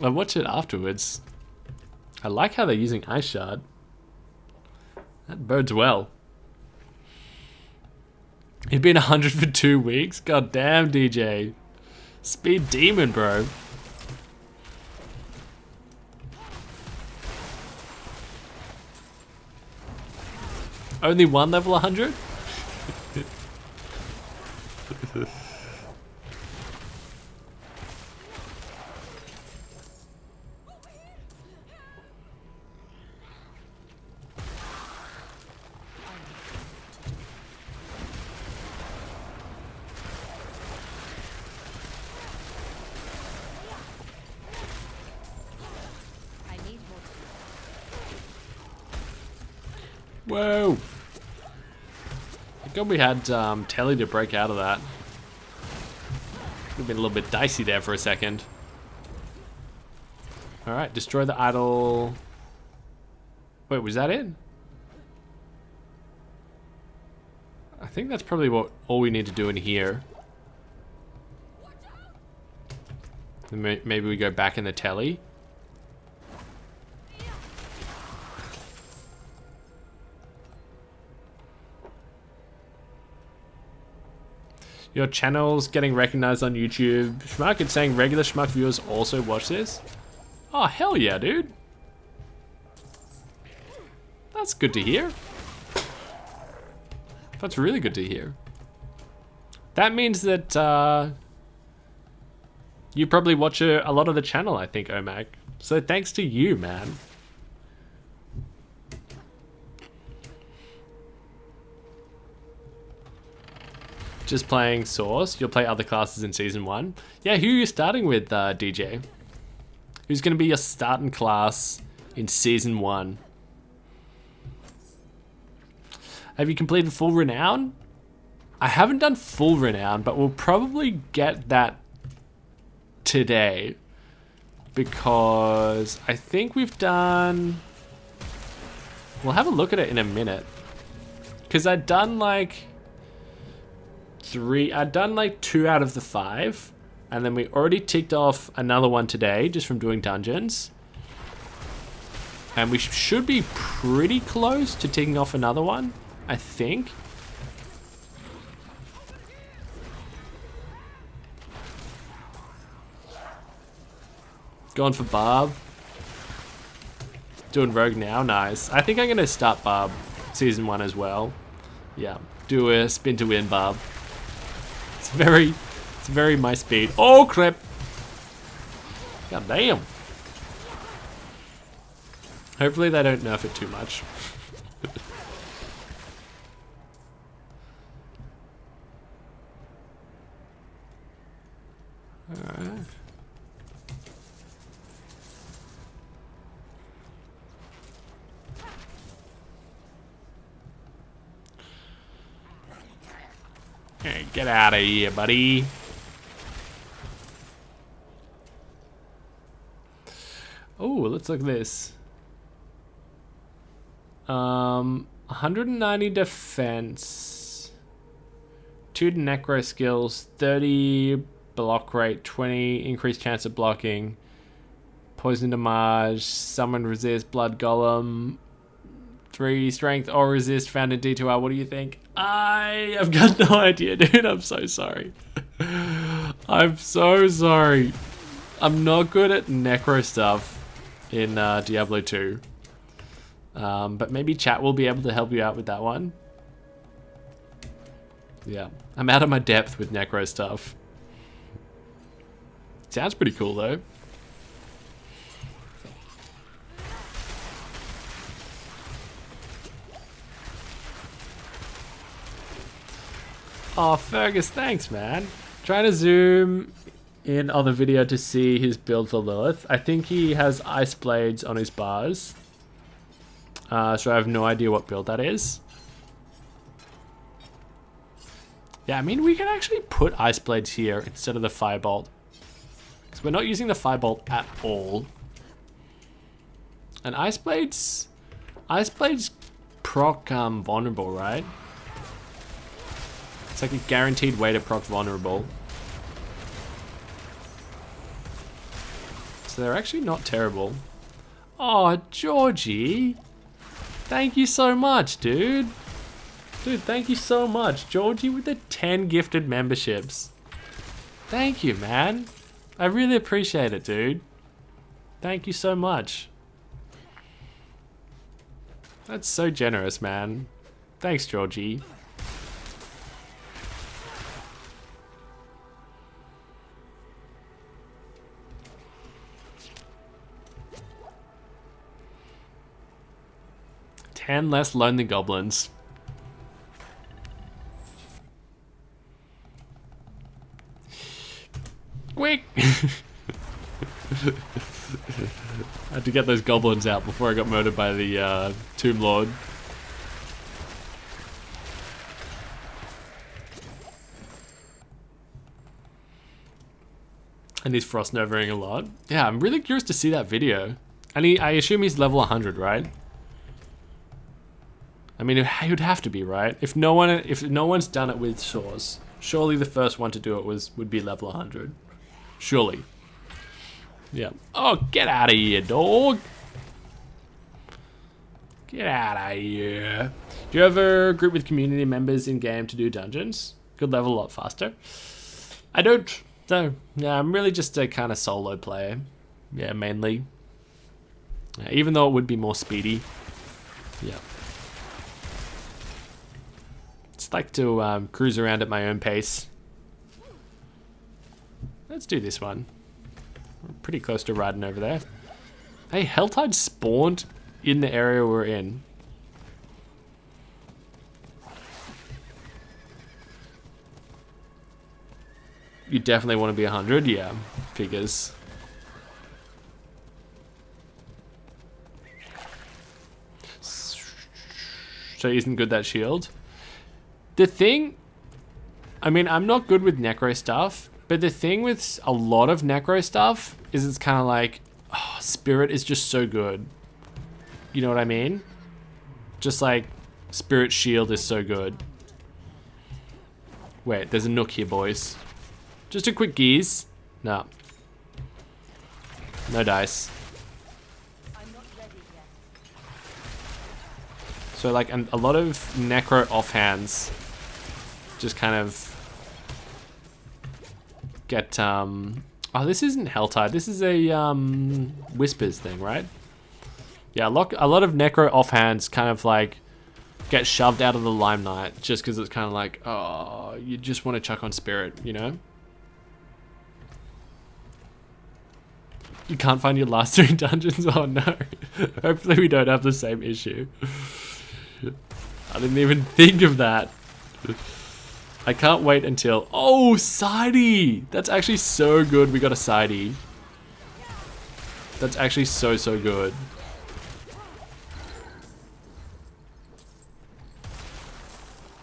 I'll watch it afterwards. I like how they're using ice shard. That bodes well. He'd been 100 for 2 weeks? God damn, DJ. Speed demon, bro. Only one level 100? I need more time. Whoa. Thank God we had Telly to break out of that. Could have been a little bit dicey there for a second. Alright, destroy the idol. Wait, was that it? I think that's probably all we need to do in here. Then maybe we go back in the telly. Your channel's getting recognized on YouTube. Schmuck, it's saying regular Schmuck viewers also watch this. Oh, hell yeah, dude. That's good to hear. That's really good to hear. That means that you probably watch a lot of the channel, I think, Omak. So thanks to you, man. Just playing Source. You'll play other classes in Season 1. Yeah, who are you starting with, DJ? Who's going to be your starting class in Season 1? Have you completed full Renown? I haven't done full Renown, but we'll probably get that today. Because I think we've done... We'll have a look at it in a minute. Because I'd done like I'd done like 2 out of the 5. And then we already ticked off another one today just from doing dungeons. And we should be pretty close to ticking off another one, I think. Going for Barb. Doing Rogue now, nice. I think I'm gonna start Barb season 1 as well. Yeah, do a spin to win Barb. It's very my speed. Oh crap! God damn. Hopefully they don't nerf it too much. Alright. Hey, get out of here, buddy. Oh, let's look at this. 190 defense, 2 necro skills, 30 block rate, 20 increased chance of blocking, poison damage, summon resist, blood golem, 3 strength or resist found in D2R. What do you think? I have got no idea, dude. I'm so sorry. I'm so sorry. I'm not good at necro stuff in Diablo 2. But maybe chat will be able to help you out with that one. Yeah, I'm out of my depth with necro stuff. Sounds pretty cool though. Oh, Fergus, thanks, man. Trying to zoom in on the video to see his build for Lilith. I think he has ice blades on his bars. So I have no idea what build that is. Yeah, I mean, we can actually put ice blades here instead of the firebolt. Because we're not using the firebolt at all. And ice blades proc vulnerable, right? It's like a guaranteed way to proc vulnerable. So they're actually not terrible. Oh, Georgie. Thank you so much, dude. Dude, thank you so much. Georgie with the 10 gifted memberships. Thank you, man. I really appreciate it, dude. Thank you so much. That's so generous, man. Thanks, Georgie. And less lonely goblins. Quick! I had to get those goblins out before I got murdered by the Tomb Lord. And he's frost novering a lot. Yeah, I'm really curious to see that video. And I assume he's level 100, right? I mean, he would have to be, right? If no one's done it with Saws, surely the first one to do it would be level 100. Surely. Yeah. Oh, get out of here, dog. Get out of here. Do you ever group with community members in game to do dungeons? Could level a lot faster. I don't. No. Yeah, I'm really just a kind of solo player. Yeah, mainly. Yeah, even though it would be more speedy. Yeah. Just like to cruise around at my own pace. Let's do this one. We're pretty close to riding over there. Hey, Helltide spawned in the area we're in. You definitely want to be 100? Yeah, figures. So isn't good that shield? The thing... I mean, I'm not good with necro stuff, but the thing with a lot of necro stuff is it's kind of like, oh, Spirit is just so good. You know what I mean? Just like, Spirit shield is so good. Wait, there's a nook here, boys. Just a quick geese. No. No dice. I'm not ready yet. So like a lot of necro offhands just kind of get oh, this isn't Helltide. This is a Whispers thing, right? Yeah, a lot of necro offhands kind of like get shoved out of the limelight just because it's kind of like, oh, you just want to chuck on spirit, you know? You can't find your last 3 dungeons? Oh no. Hopefully we don't have the same issue. I didn't even think of that. I can't wait until... Oh, sidey! That's actually so good we got a sidey. That's actually so, so good.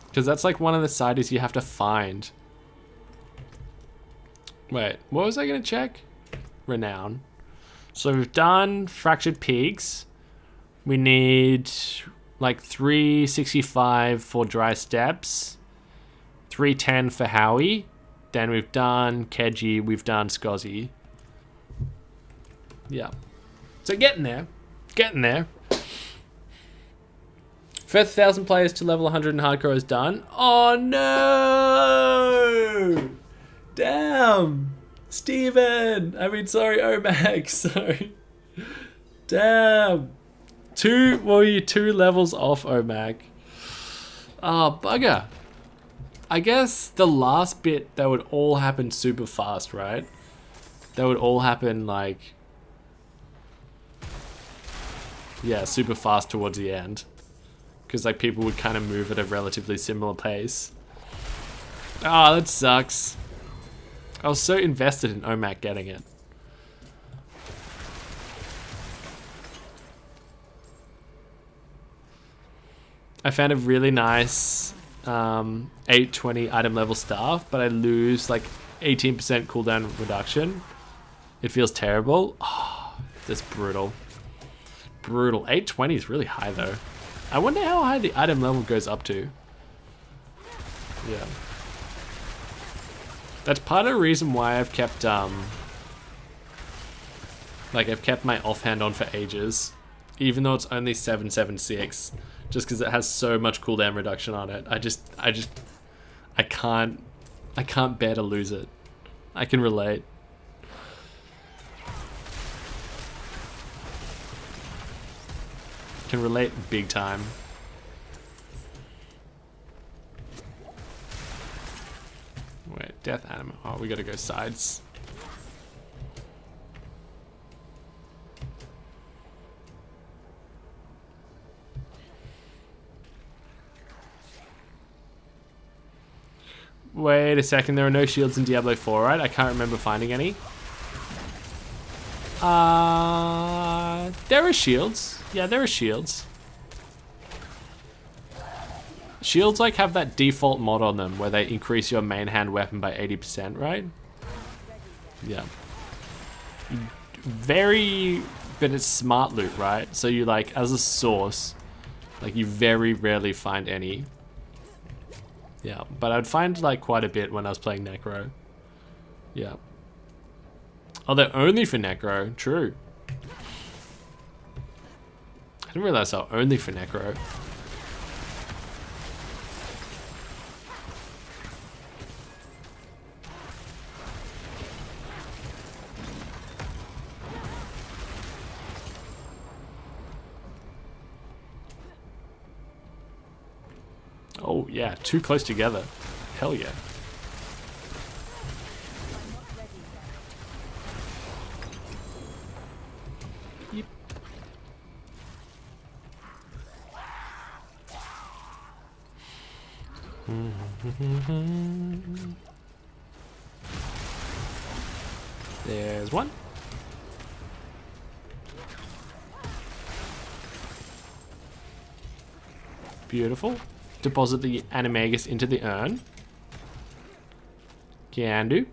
Because that's like one of the sideys you have to find. Wait, what was I going to check? Renown. So we've done Fractured Peaks. We need like 365 for Dry Steps. 310 for Howie. Then we've done Keji. We've done Scozzy. Yeah. So getting there. Getting there. First 1,000 players to level 100 in hardcore is done. Oh no! Damn! Steven! I mean, sorry, Omac. Sorry. Damn. What were you 2 levels off, Omac? Oh, bugger. I guess the last bit, that would all happen super fast, right? That would all happen like... Yeah, super fast towards the end. Because like people would kind of move at a relatively similar pace. Ah, that sucks. I was so invested in Omac getting it. I found a really nice 820 item level staff, but I lose like 18% cooldown reduction. It feels terrible. Oh, that's brutal. Brutal. 820 is really high though. I wonder how high the item level goes up to. Yeah. That's part of the reason why I've kept like I've kept my offhand on for ages, even though it's only 776, just because it has so much cooldown reduction on it. I can't bear to lose it. I can relate. Can relate big time. Wait, death animal. Oh, we gotta go sides. Wait a second, there are no shields in Diablo 4, right? I can't remember finding any. There are shields. Yeah, there are shields. Shields like have that default mod on them where they increase your main hand weapon by 80%, right? Yeah. But it's smart loot, right? So you like, as a source, like you very rarely find any. Yeah, but I'd find like quite a bit when I was playing Necro. Yeah. Oh, they're only for Necro. True. I didn't realize they were only for Necro. Oh yeah, too close together. Hell yeah. Yep. There's one. Beautiful. Deposit the animagus into the urn. Can do.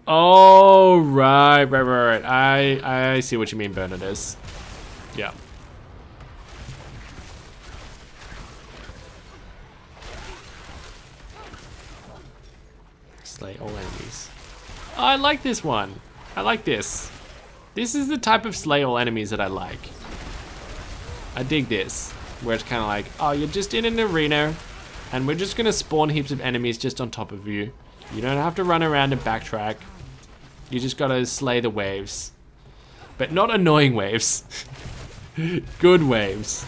Oh, right. I see what you mean, Bernadette. Yeah. Slay all enemies. Oh, I like this one. I like this. This is the type of slay all enemies that I like. I dig this. Where it's kind of like, oh, you're just in an arena, and we're just gonna spawn heaps of enemies just on top of you. You don't have to run around and backtrack. You just gotta slay the waves. But not annoying waves. Good waves.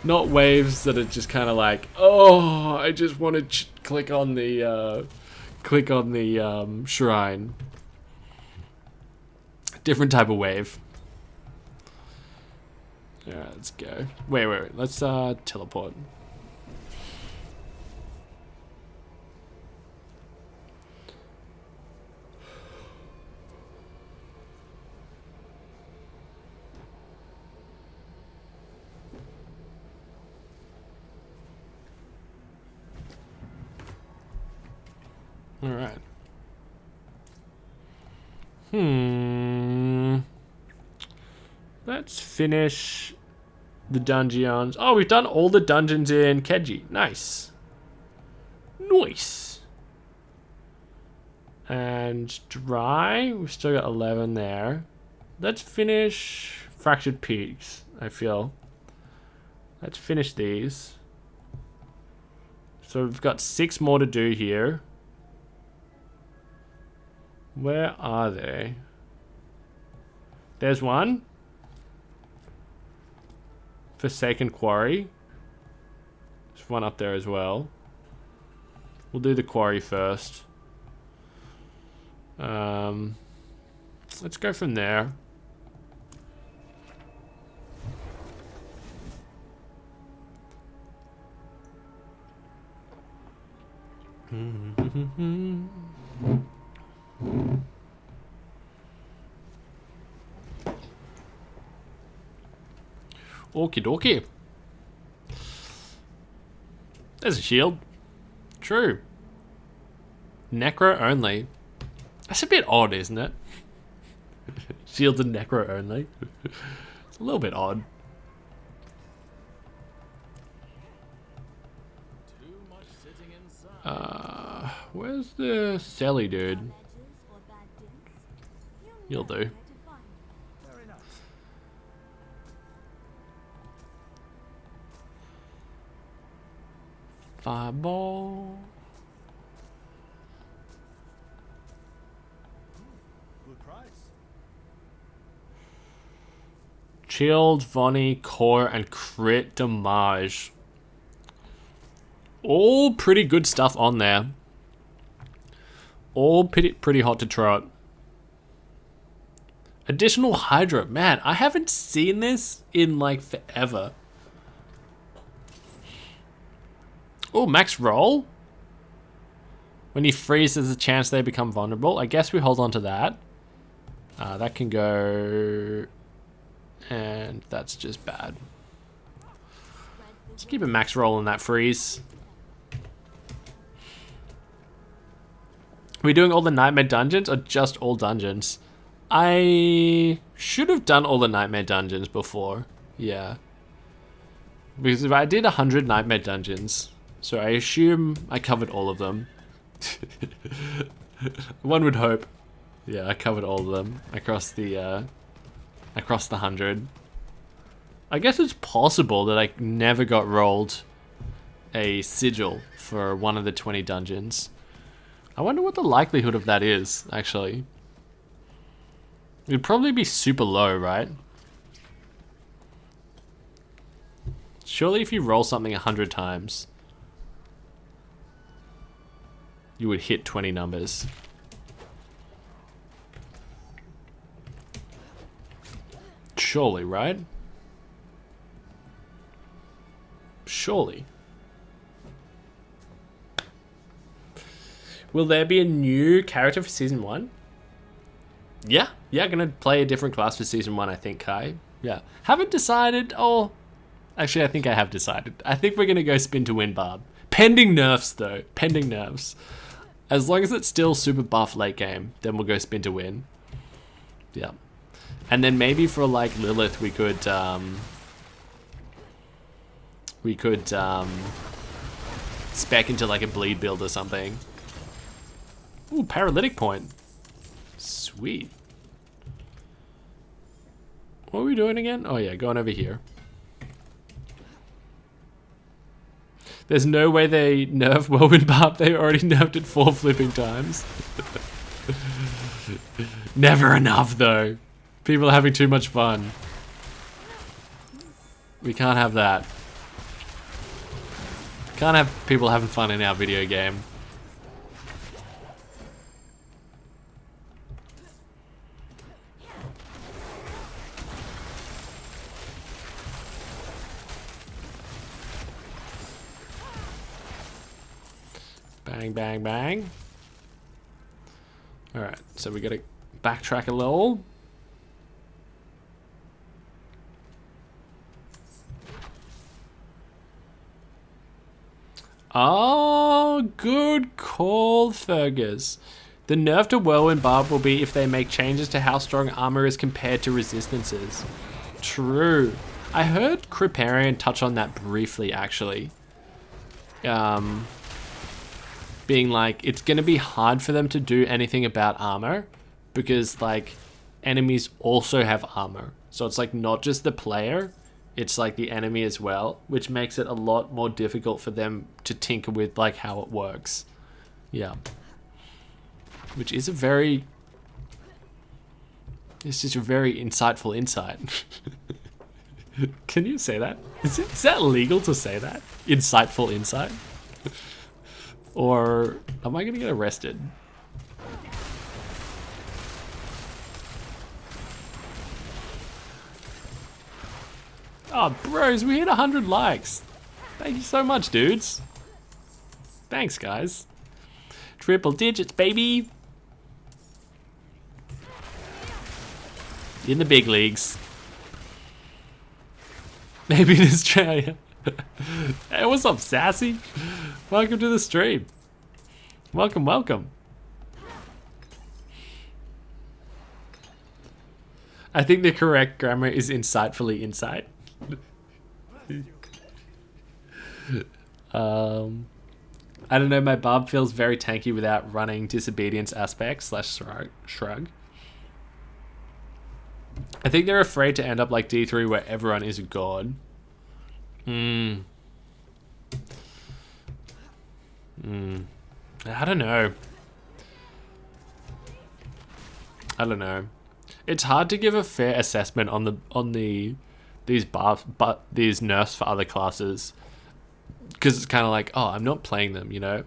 Not waves that are just kind of like, oh, I just want to click on the shrine. Different type of wave. Alright, let's go. Wait. Let's teleport. Alright. Let's finish the dungeons. Oh, we've done all the dungeons in Keji. Nice. Nice. And dry. We've still got 11 there. Let's finish Fractured Peaks, I feel. Let's finish these. So we've got 6 more to do here. Where are they? There's one. Forsaken Quarry. There's one up there as well. We'll do the quarry first. Let's go from there. Okie dokie. There's a shield. True. Necro only. That's a bit odd, isn't it? Shields and necro only. It's a little bit odd. Where's the Selly dude? You'll do. Very nice. Fireball. Good price. Chilled, Vonnie, Core, and Crit Damage. All pretty good stuff on there. All pretty hot to trot. Additional Hydra. Man, I haven't seen this in like forever. Oh, max roll? When you freeze, there's a chance they become vulnerable. I guess we hold on to that. That can go... And that's just bad. Let's keep a max roll in that freeze. Are we doing all the Nightmare dungeons or just all dungeons? I should have done all the Nightmare dungeons before. Yeah. Because if I did 100 Nightmare dungeons, so I assume I covered all of them. One would hope. Yeah, I covered all of them across the 100. I guess it's possible that I never got rolled a sigil for one of the 20 dungeons. I wonder what the likelihood of that is, actually. It'd probably be super low, right? Surely if you roll something 100 times, you would hit 20 numbers. Surely, right? Surely. Will there be a new character for Season 1? Yeah, gonna play a different class for Season 1, I think, Kai. Yeah. Haven't decided, oh... Actually, I think I have decided. I think we're gonna go Spin to Win Barb. Pending nerfs, though. Pending nerfs. As long as it's still super buff late game, then we'll go spin to win. Yeah. And then maybe for like Lilith we could spec into like a bleed build or something. Ooh, paralytic point. Sweet. What are we doing again? Oh yeah, going over here. There's no way they nerf Whirlwind Barb. They already nerfed it 4 flipping times. Never enough though. People are having too much fun. We can't have that. Can't have people having fun in our video game. Bang, bang, bang. Alright, so we gotta backtrack a little. Oh, good call, Fergus. The nerf to Whirlwind Barb will be if they make changes to how strong armor is compared to resistances. True. I heard Kriparian touch on that briefly, actually. Being like, it's going to be hard for them to do anything about armor because, like, enemies also have armor. So it's, like, not just the player, it's, like, the enemy as well, which makes it a lot more difficult for them to tinker with, like, how it works. Yeah. Which is a very... It's just a very insightful insight. Can you say that? Is that legal to say that? Insightful insight? Or am I gonna get arrested? Oh, bros, we hit 100 likes. Thank you so much, dudes. Thanks, guys. Triple digits, baby. In the big leagues. Maybe in Australia. Hey, what's up, Sassy? Welcome to the stream. Welcome, welcome. I think the correct grammar is insightfully insight. I don't know, my Barb feels very tanky without running disobedience aspect / shrug. I think they're afraid to end up like D3 where everyone is a god. I don't know. I don't know. It's hard to give a fair assessment on these nerfs for other classes because it's kind of like, oh, I'm not playing them, you know.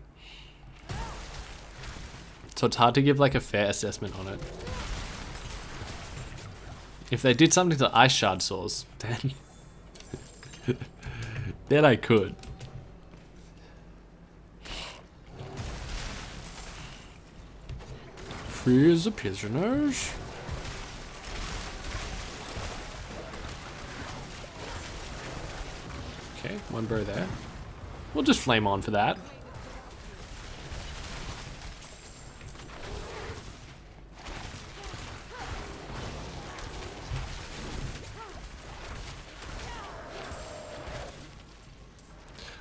So it's hard to give like a fair assessment on it. If they did something to Ice Shard Saws, then then I could. Free the prisoners. Okay, one bro there. We'll just flame on for that.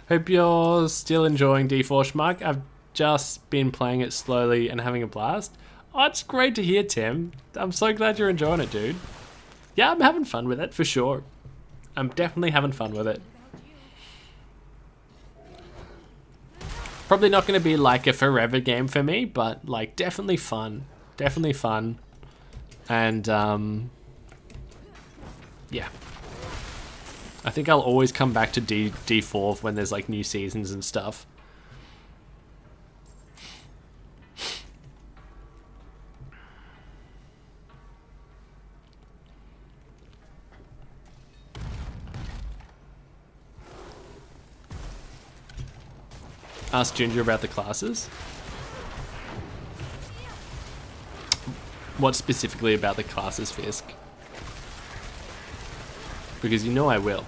Hope you're still enjoying D4 Schmuck. I've just been playing it slowly and having a blast. Oh, it's great to hear, Tim. I'm so glad you're enjoying it, dude. Yeah, I'm having fun with it, for sure. I'm definitely having fun with it. Probably not going to be like a forever game for me, but like definitely fun. Definitely fun. And yeah. I think I'll always come back to D4 when there's like new seasons and stuff. Ask Ginger about the classes. What specifically about the classes, Fisk? Because you know I will.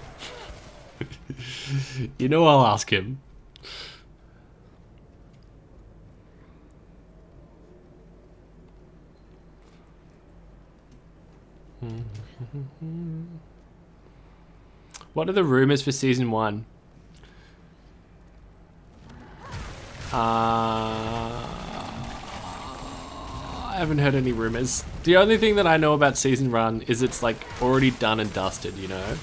You know I'll ask him. What are the rumors for season 1? I haven't heard any rumors. The only thing that I know about season 1 is it's like already done and dusted, you know?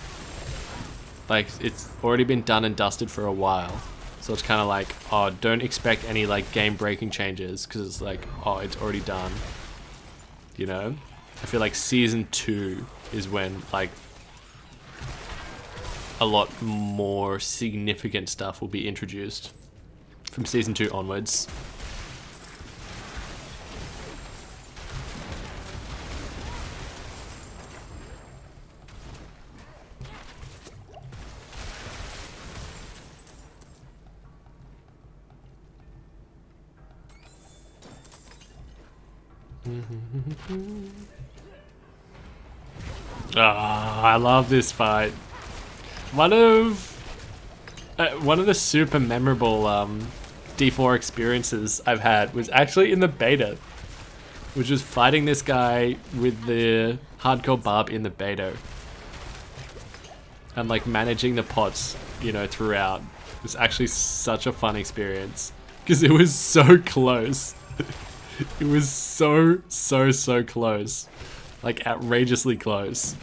Like it's already been done and dusted for a while. So it's kind of like, oh, don't expect any like game breaking changes because it's like, oh, it's already done. You know? I feel like season 2 is when like a lot more significant stuff will be introduced from season 2 onwards. I love this fight. One of the super memorable D4 experiences I've had was actually in the beta, which was fighting this guy with the hardcore barb in the beta, and like managing the pots, you know, throughout. It was actually such a fun experience because it was so close. It was so close, like outrageously close.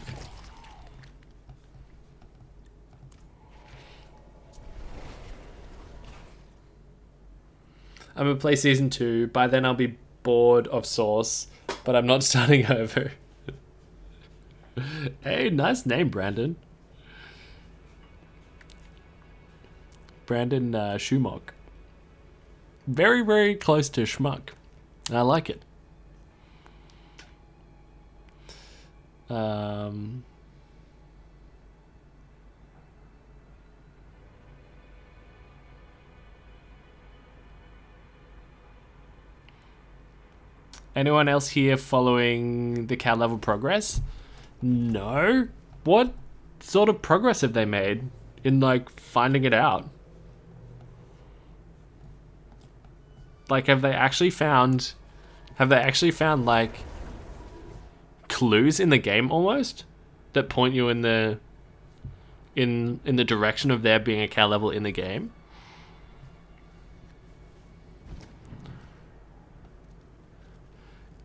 I'm gonna play season 2. By then I'll be bored of Source, but I'm not starting over. Hey, nice name, Brandon. Brandon Schmuck. Very close to Schmuck. I like it. Anyone else here following the cow level progress? No? What sort of progress have they made in like finding it out? Like have they actually found like clues in the game almost that point you in the direction of there being a cow level in the game?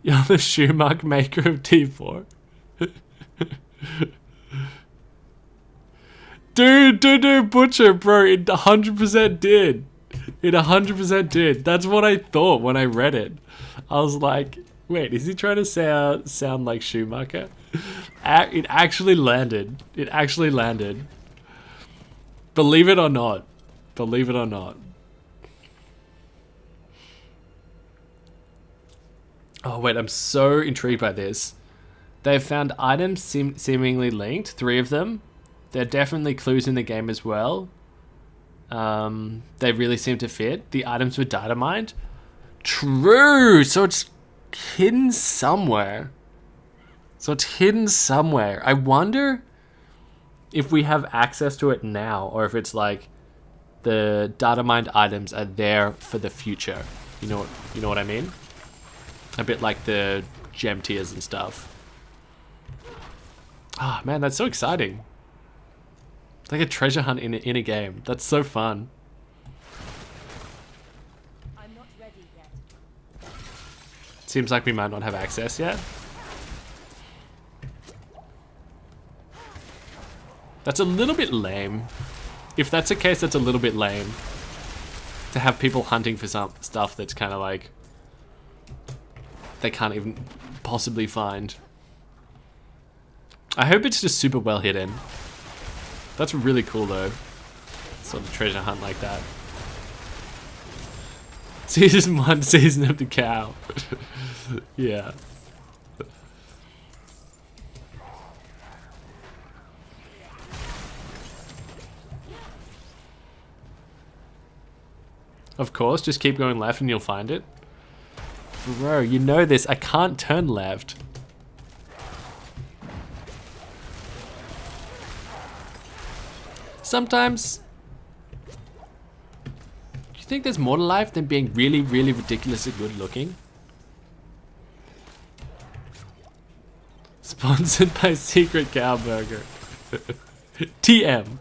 You're the Schumacher maker of T4. Dude, Butcher, bro, it 100% did. It 100% did. That's what I thought when I read it. I was like, wait, is he trying to sound like Schumacher? It actually landed. It actually landed. Believe it or not. Believe it or not. Oh, wait, I'm so intrigued by this. They've found items seemingly linked, 3 of them. They're definitely clues in the game as well. They really seem to fit. The items were data mined. True! So it's hidden somewhere. I wonder if we have access to it now, or if it's like the data mined items are there for the future. You know what I mean? A bit like the gem tiers and stuff. Ah, man, that's so exciting. It's like a treasure hunt in a game. That's so fun. I'm not ready yet. Seems like we might not have access yet. That's a little bit lame. If that's the case, that's a little bit lame. To have people hunting for some stuff that's kind of like they can't even possibly find. I hope it's just super well hidden. That's really cool though. Sort of treasure hunt like that. Season 1, season of the cow. Yeah. Of course, just keep going left and you'll find it. Bro, you know this. I can't turn left. Sometimes, do you think there's more to life than being really ridiculously good looking? Sponsored by Secret Cow Burger. TM.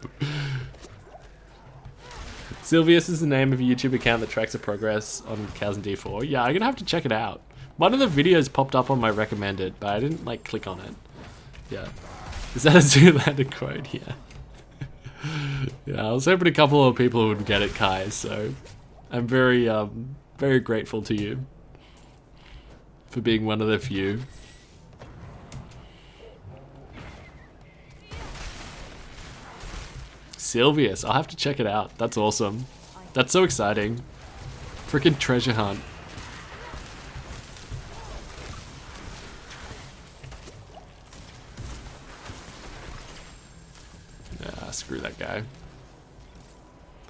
Sylvius is the name of a YouTube account that tracks the progress on cows in D4. Yeah, I'm gonna have to check it out. One of the videos popped up on my recommended, but I didn't like click on it. Yeah. Is that a Zoolander quote? Yeah. Yeah, I was hoping a couple of people would get it, Kai, so I'm very grateful to you for being one of the few. Sylvius, I'll have to check it out. That's awesome. That's so exciting. Freaking treasure hunt. Ah, screw that guy.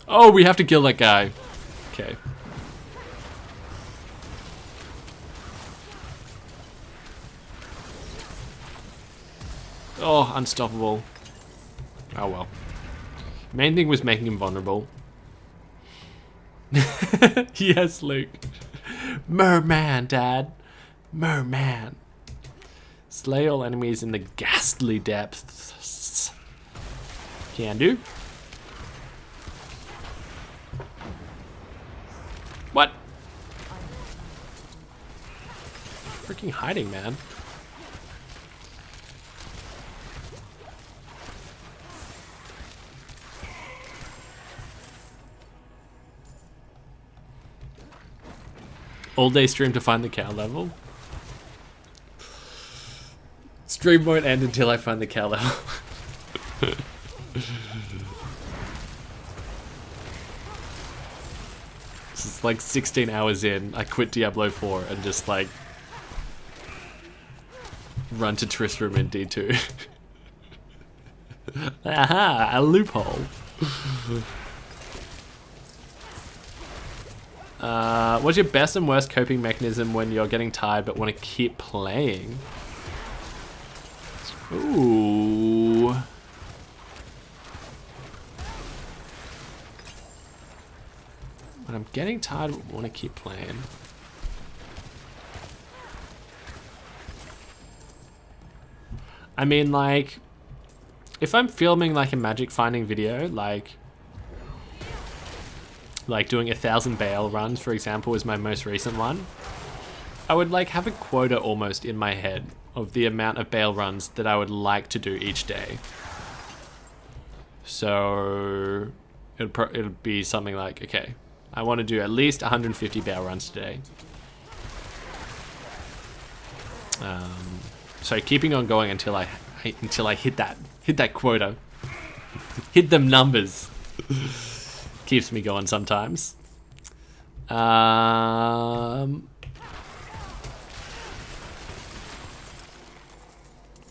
Oh, we have to kill that guy. Okay. Oh, unstoppable. Oh well. Main thing was making him vulnerable. Yes, Luke. Merman, Dad. Merman. Slay all enemies in the ghastly depths. Can do. What? Freaking hiding, man. All day stream to find the cow level. Stream won't end until I find the cow level. This is like 16 hours in. I quit Diablo 4 and just like run to Tristram in D2. Aha, a loophole. What's your best and worst coping mechanism when you're getting tired but want to keep playing? Ooh. When I'm getting tired but want to keep playing. I mean, like, if I'm filming like a magic finding video, like doing 1,000 Bale runs, for example, is my most recent one, I would like have a quota almost in my head of the amount of Bale runs that I would like to do each day. So it'll be something like, okay, I want to do at least 150 Bale runs today. So keeping on going until I hit that quota, hit them numbers. Keeps me going sometimes.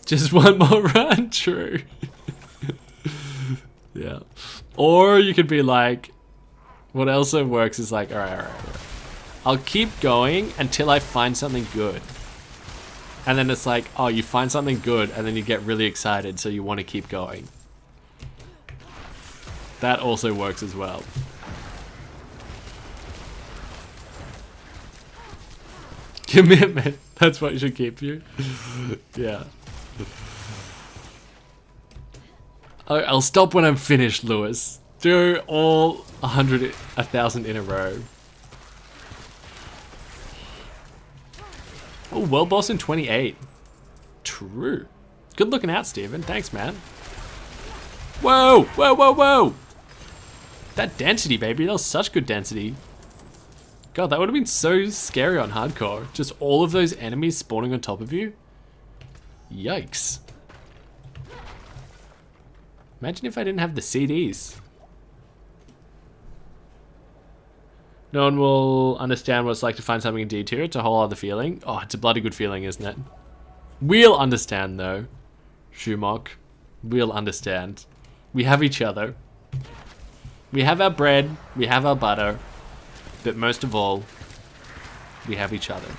Just one more run, true. Yeah. Or you could be like, what also works is like, all right. I'll keep going until I find something good. And then it's like, oh, you find something good and then you get really excited, so you want to keep going. That also works as well. Commitment. That's what should keep you. Yeah. I'll stop when I'm finished, Lewis. Do all 1,000 in a row. Oh, world boss in 28. True. Good looking out, Steven. Thanks, man. Whoa, whoa, whoa, whoa. That density, baby. That was such good density. God, that would have been so scary on hardcore. Just all of those enemies spawning on top of you. Yikes. Imagine if I didn't have the CDs. No one will understand what it's like to find something in D2. It's a whole other feeling. Oh, it's a bloody good feeling, isn't it? We'll understand, though. Shumok. We'll understand. We have each other. We have our bread. We have our butter. But most of all, we have each other.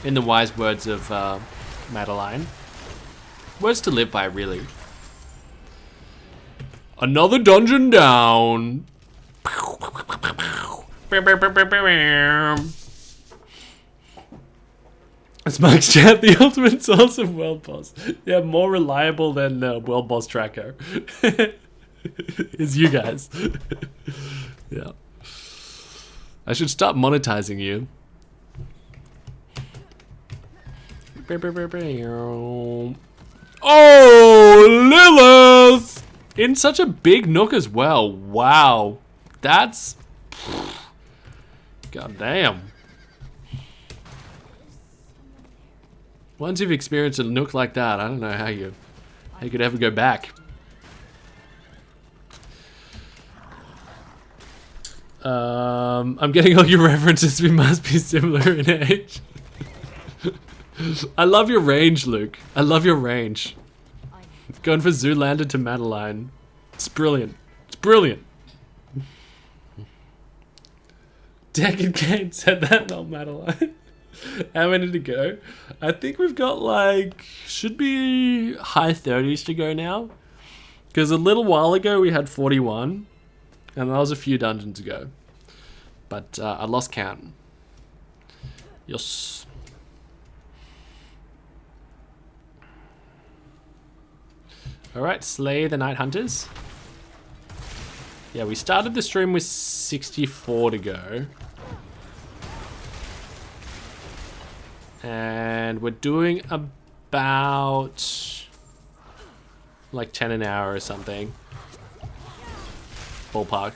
In the wise words of Madeline. Words to live by, really. Another dungeon down. Smokes chat, the ultimate source of world boss. Yeah, more reliable than world boss tracker. Is you guys. Yeah. I should stop monetizing you. Oh, Lilith! In such a big nook as well. Wow. That's... God damn. Once you've experienced a nook like that, I don't know how you could ever go back. I'm getting all your references. We must be similar in age. I love your range, Luke. I love your range. Going for Zoolander to Madeline. It's brilliant. It's brilliant. Deck and Kane said that, not Madeline. How many to go? I think we've got like, should be high 30s to go now. Because a little while ago we had 41. And that was a few dungeons ago. But I lost count. Yes. Alright, slay the Night Hunters. Yeah, we started the stream with 64 to go. And we're doing about like 10 an hour or something. Ballpark.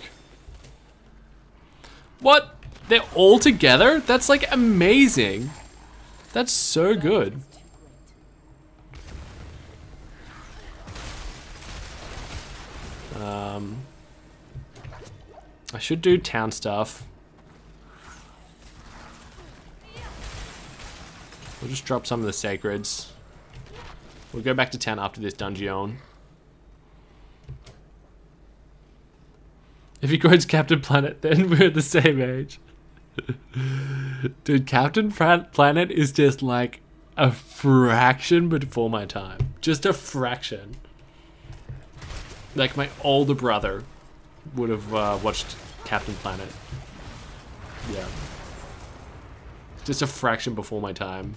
What? They're all together? That's like amazing. That's so good. I should do town stuff. We'll just drop some of the sacreds. We'll go back to town after this dungeon. If he quotes Captain Planet, then we're the same age. Dude, Captain Planet is just like a fraction before my time. Just a fraction. Like my older brother would have watched Captain Planet. Yeah. Just a fraction before my time.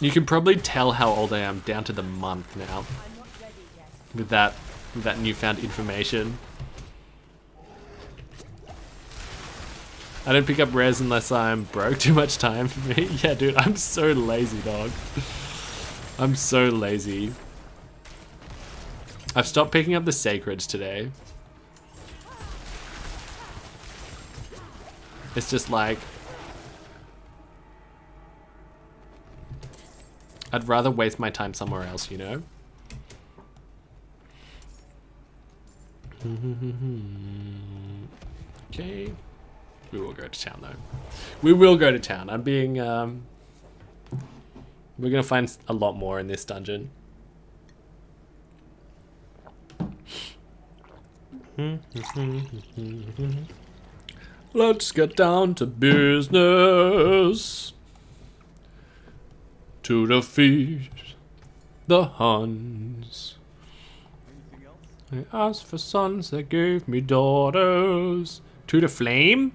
You can probably tell how old I am down to the month now. With that newfound information. I don't pick up res unless I'm broke. Too much time for me. Yeah, dude, I'm so lazy, dog. I'm so lazy. I've stopped picking up the sacreds today. It's just like... I'd rather waste my time somewhere else, you know? Okay. We will go to town, though. We will go to town. I'm being... We're gonna find a lot more in this dungeon. Let's get down to business. To defeat the Huns. I asked for sons, they gave me daughters. To the flame?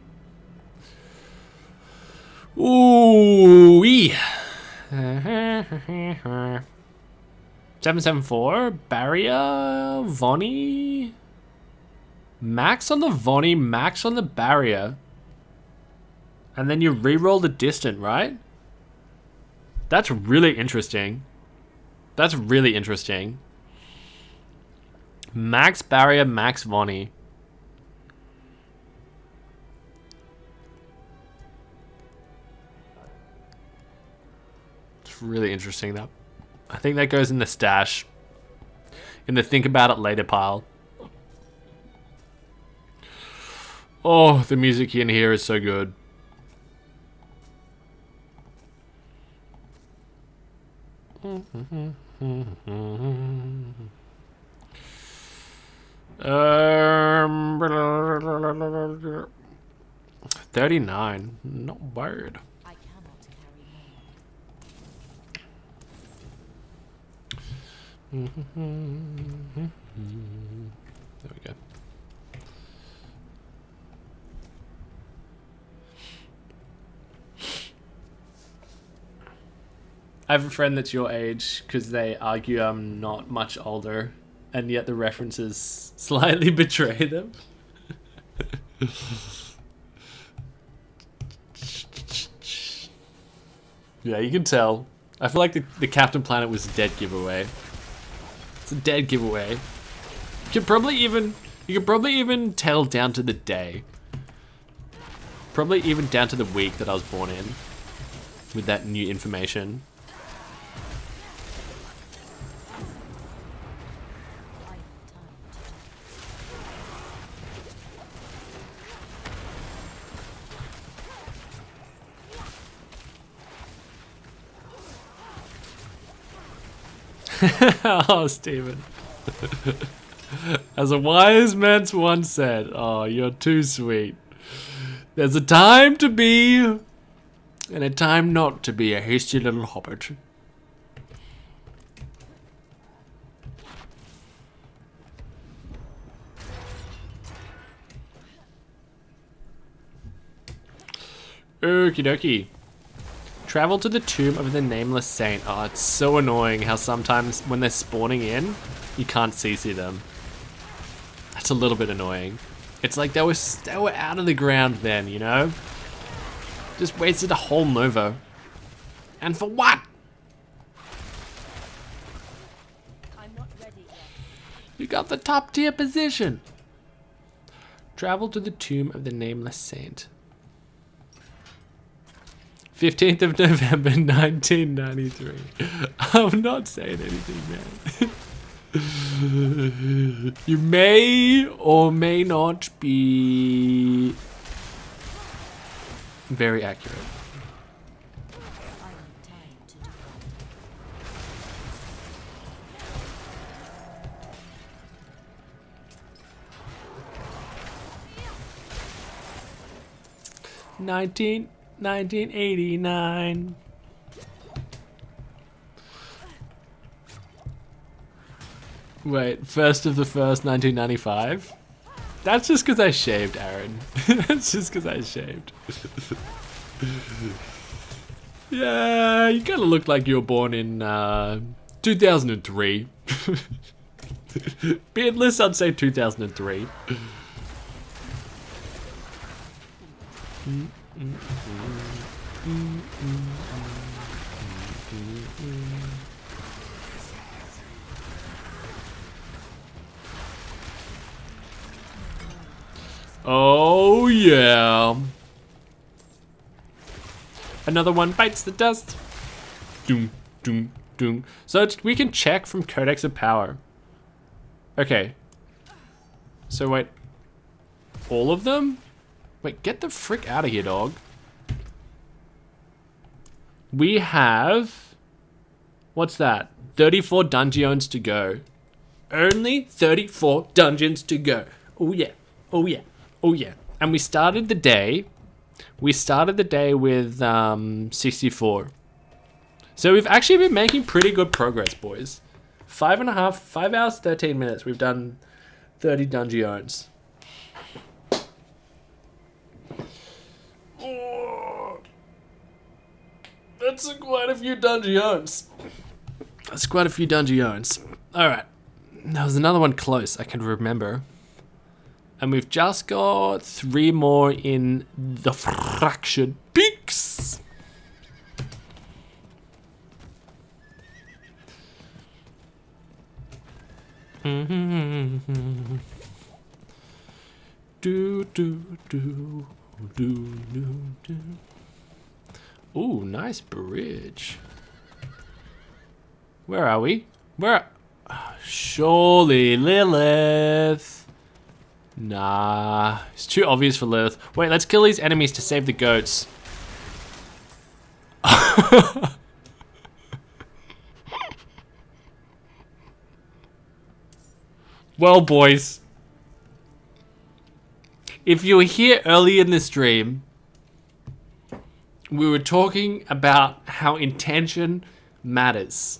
Ooh-wee. 774, barrier, Vonnie. Max on the Vonnie, max on the barrier. And then you re-roll the distant, right? That's really interesting. That's really interesting. Max barrier, max Vonnie. It's really interesting. That I think that goes in the stash. In the think about it later pile. Oh, the music in here is so good. Um, 39, not bad. I cannot carry more. There we go. I have a friend that's your age because they argue I'm not much older, and yet the references slightly betray them. Yeah, you can tell. I feel like the Captain Planet was a dead giveaway. It's a dead giveaway. You could probably even tell down to the day. Probably even down to the week that I was born in with that new information. Oh, Steven. As a wise man once said, oh, you're too sweet. There's a time to be and a time not to be a hasty little hobbit. Okie dokie. Travel to the tomb of the nameless saint. Oh, it's so annoying how sometimes when they're spawning in, you can't CC them. That's a little bit annoying. It's like they were out of the ground then, you know? Just wasted a whole Nova. And for what? I'm not ready yet. You got the top tier position. Travel to the tomb of the nameless saint. 15th of November, 1993. I'm not saying anything, man. You may or may not be very accurate. I need time to do. 1989. Wait, 1st of the 1st, 1995? That's just because I shaved, Aaron. That's just because I shaved. Yeah, you kind of look like you were born in 2003. Beardless, I'd say 2003. Oh yeah. Another one bites the dust. Doom, doom, doom. So we can check from Codex of Power. Okay. So wait. All of them? Wait, get the frick out of here, dog. We have... What's that? 34 dungeons to go. Only 34 dungeons to go. Oh yeah. Oh yeah. Oh yeah. And we started the day with 64. So we've actually been making pretty good progress, boys. 5 hours, 13 minutes. We've done 30 dungeons. Oh, that's quite a few dungeons. That's quite a few dungeons. Alright. There was another one close, I can remember. And we've just got 3 more in the Fractured Peaks. Do do do do do do. Ooh, nice bridge. Where are we? Surely Lilith. Nah, it's too obvious for Lilith. Wait, let's kill these enemies to save the goats. Well, boys. If you were here early in the stream, we were talking about how intention matters.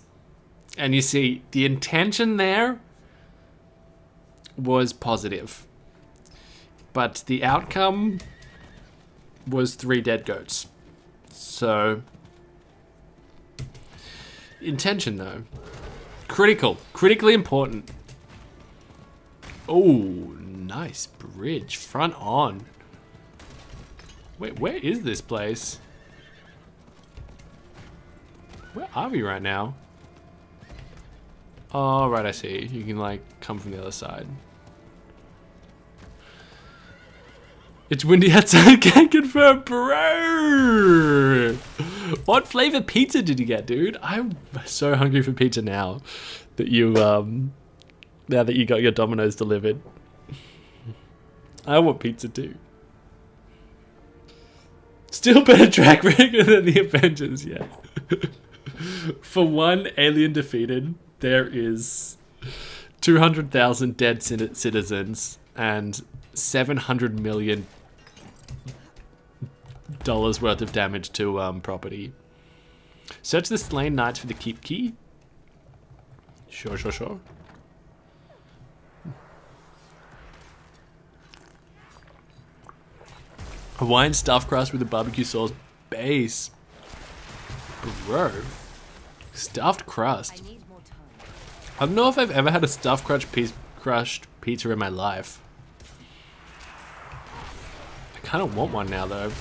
And you see, the intention there was positive. But the outcome was 3 dead goats. So Intention though. Critical. Critically important. Oh, nice bridge. Front on. Wait, where is this place? Where are we right now? Oh, right, I see. You can, like, come from the other side. It's windy outside, can't confirm, bro! What flavor pizza did you get, dude? I'm so hungry for pizza now that you, now that you got your Domino's delivered. I want pizza too. Still better track record than the Avengers, yeah. For one alien defeated, there is 200,000 dead citizens and $700 million worth of damage to property. Search the slain knights for the keep key. Sure. Hawaiian stuffed crust with a barbecue sauce base. Bro. Stuffed crust. I need more time. I don't know if I've ever had a stuffed crushed pizza in my life. I kind of want one now though.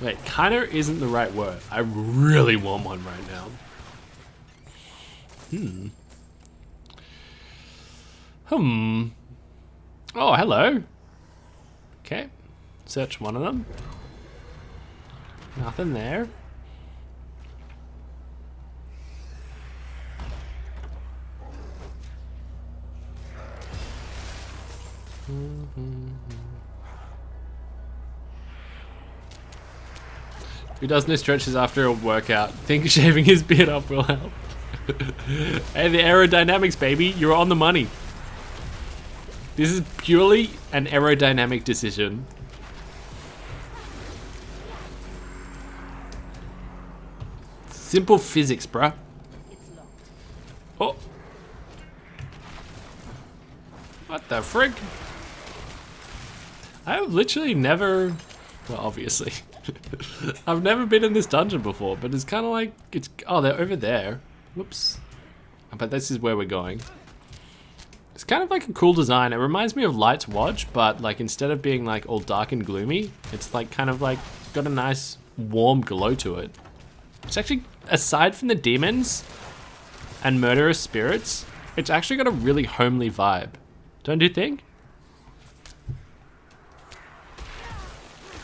Wait, kind of isn't the right word. I really want one right now. Oh, hello. Okay. Search one of them. Nothing there. Who does no stretches after a workout? Think shaving his beard up will help. Hey, the aerodynamics, baby. You're on the money. This is purely an aerodynamic decision. Simple physics, bruh. It's locked. Oh. What the frick? I've literally never... Well, obviously. I've never been in this dungeon before, but it's kind of like... it's. Oh, they're over there. Whoops. But this is where we're going. It's kind of like a cool design. It reminds me of Light's Watch, but like instead of being like all dark and gloomy, it's like kind of like got a nice warm glow to it. It's actually, aside from the demons and murderous spirits, it's actually got a really homely vibe. Don't you think?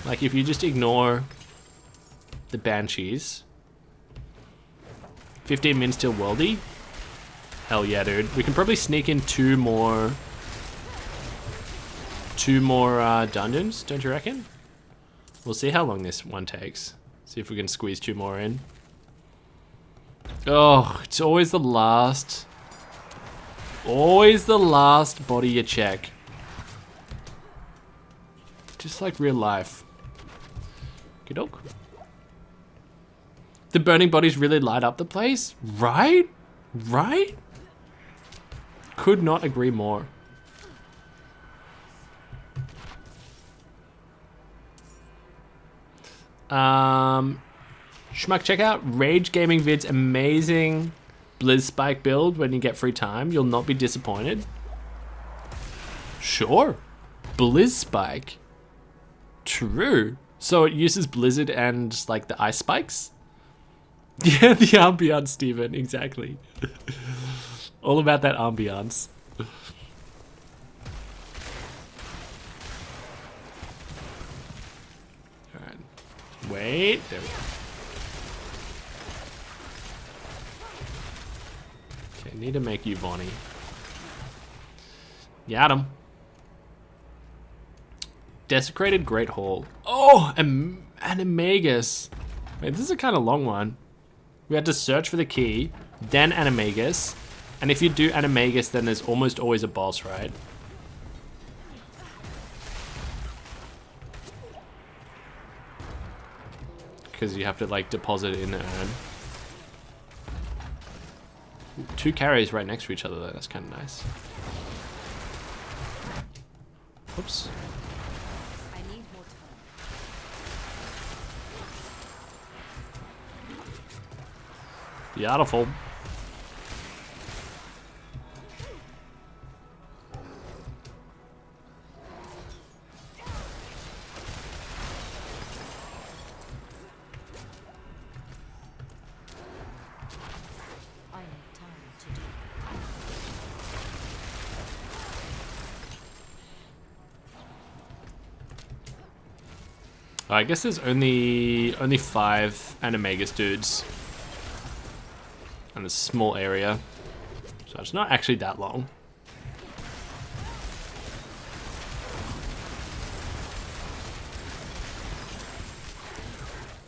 Like if you just ignore the banshees, 15 min still worldy. Hell yeah, dude. We can probably sneak in two more dungeons, don't you reckon? We'll see how long this one takes. See if we can squeeze two more in. Oh, it's always the last. Always the last body you check. Just like real life. Good. The burning bodies really light up the place, right? Right? Could not agree more. Schmuck, check out Rage Gaming Vid's amazing Blizz Spike build when you get free time. You'll not be disappointed. Sure. Blizz Spike. True. So it uses Blizzard and like the ice spikes? Yeah, the ambiance, Steven, exactly. All about that ambiance. Alright. Wait, there we go. Okay, need to make you Vonnie. Got him. Desecrated Great Hall. Oh, Animagus. Wait, this is a kind of long one. We had to search for the key, then Animagus. And if you do Animagus, then there's almost always a boss, right? Because you have to like deposit it in the urn. Two carriers right next to each other though, that's kind of nice. Oops. I need more time. Beautiful. I need time to do. I guess there's only 5 Animagus dudes. And a small area. So it's not actually that long.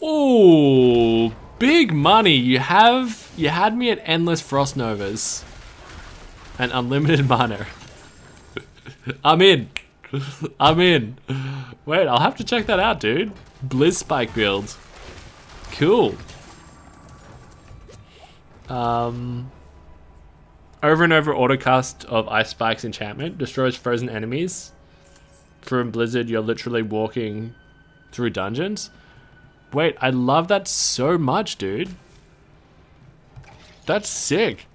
Ooh, big money. You had me at endless frost novas. And unlimited mana. I'm in. I'm in. Wait, I'll have to check that out, dude. Blizz Spike build. Cool. Over and over autocast of Ice Spike's enchantment destroys frozen enemies. From Blizzard, you're literally walking through dungeons. Wait, I love that so much, dude. That's sick.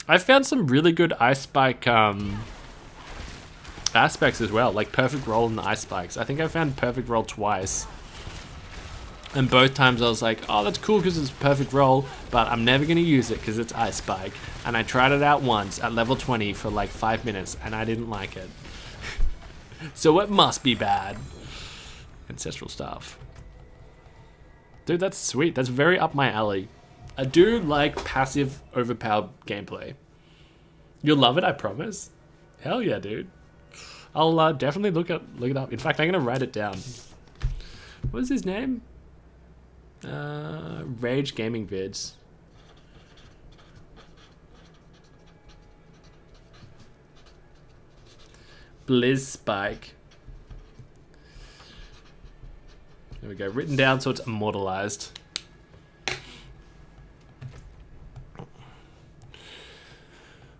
I found some really good Ice Spike aspects as well, like Perfect Roll and the Ice Spikes. I think I found Perfect Roll twice. And both times I was like, oh, that's cool because it's Perfect Roll, but I'm never going to use it because it's Ice Spike. And I tried it out once at level 20 for like 5 minutes, and I didn't like it. So it must be bad. Ancestral Staff. Dude, that's sweet. That's very up my alley. I do like passive, overpowered gameplay. You'll love it, I promise. Hell yeah, dude. I'll definitely look it up. In fact, I'm going to write it down. What is his name? Rage Gaming Vids. Blizz Spike. There we go. Written down so it's immortalized.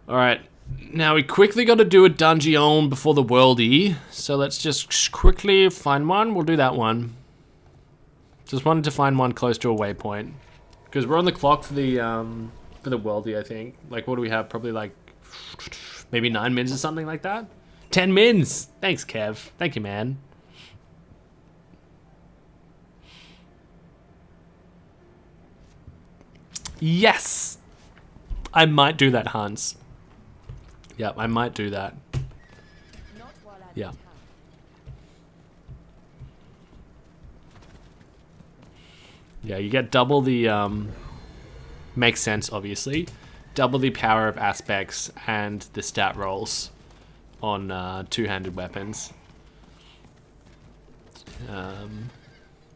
Alright. Now we quickly got to do a dungeon before the worldie. So let's just quickly find one. We'll do that one. Just wanted to find one close to a waypoint. Because we're on the clock for the worldie, I think. Like, what do we have? Probably like maybe 9 mins or something like that. 10 mins! Thanks, Kev. Thank you, man. Yes! I might do that, Hans. Yep, I might do that. Not while I'm Yeah. in town. Yeah, you get double the, makes sense, obviously. Double the power of aspects and the stat rolls on two-handed weapons.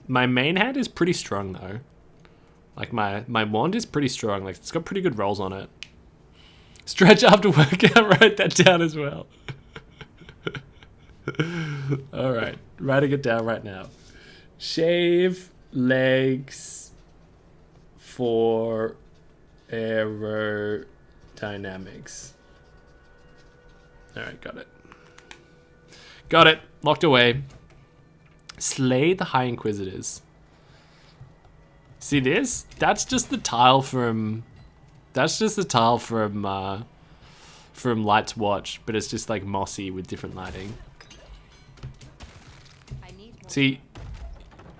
My main hand is pretty strong, though. Like, my wand is pretty strong. Like, it's got pretty good rolls on it. Stretch after workout, write that down as well. Alright, writing it down right now. Shave legs for aerodynamics. Alright, got it. Got it. Locked away. Slay the High Inquisitors. See this? That's just the tile from... That's just the tile from Light's Watch, but it's just like mossy with different lighting. I need more. See,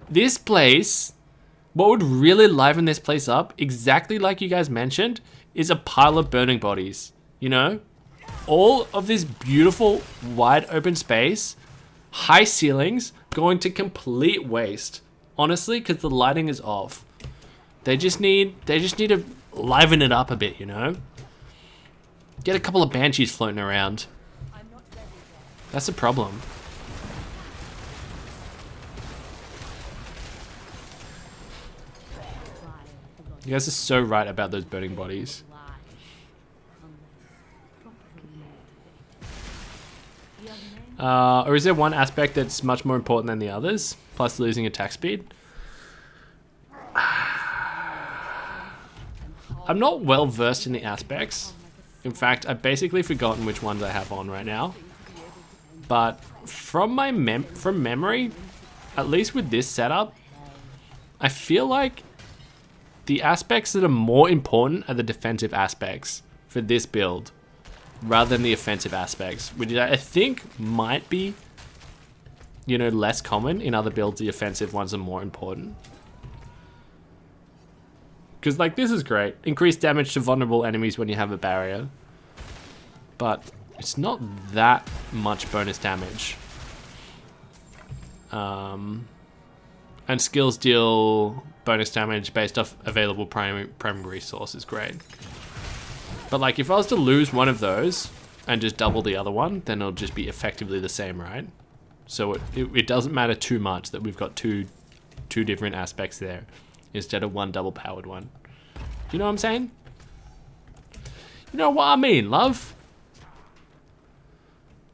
this place, what would really liven this place up, exactly like you guys mentioned, is a pile of burning bodies, you know? All of this beautiful, wide open space, high ceilings, going to complete waste. Honestly, because the lighting is off. They just need to liven it up a bit, you know? Get a couple of banshees floating around. I'm not ready yet. That's the problem. You guys are so right about those burning bodies. Lie. Unless properly motivated. Young men, Or is there one aspect that's much more important than the others, plus losing attack speed? I'm not well versed in the aspects. In fact, I've basically forgotten which ones I have on right now. But from my from memory, at least with this setup, I feel like the aspects that are more important are the defensive aspects for this build, rather than the offensive aspects, which I think might be, you know, less common. In other builds, the offensive ones are more important. Because, like, this is great. Increased damage to vulnerable enemies when you have a barrier. But it's not that much bonus damage. And skills deal bonus damage based off available primary resource is great. But, like, if I was to lose one of those and just double the other one, then it'll just be effectively the same, right? So it doesn't matter too much that we've got two different aspects there instead of one double powered one. Do you know what I'm saying? You know what I mean, love?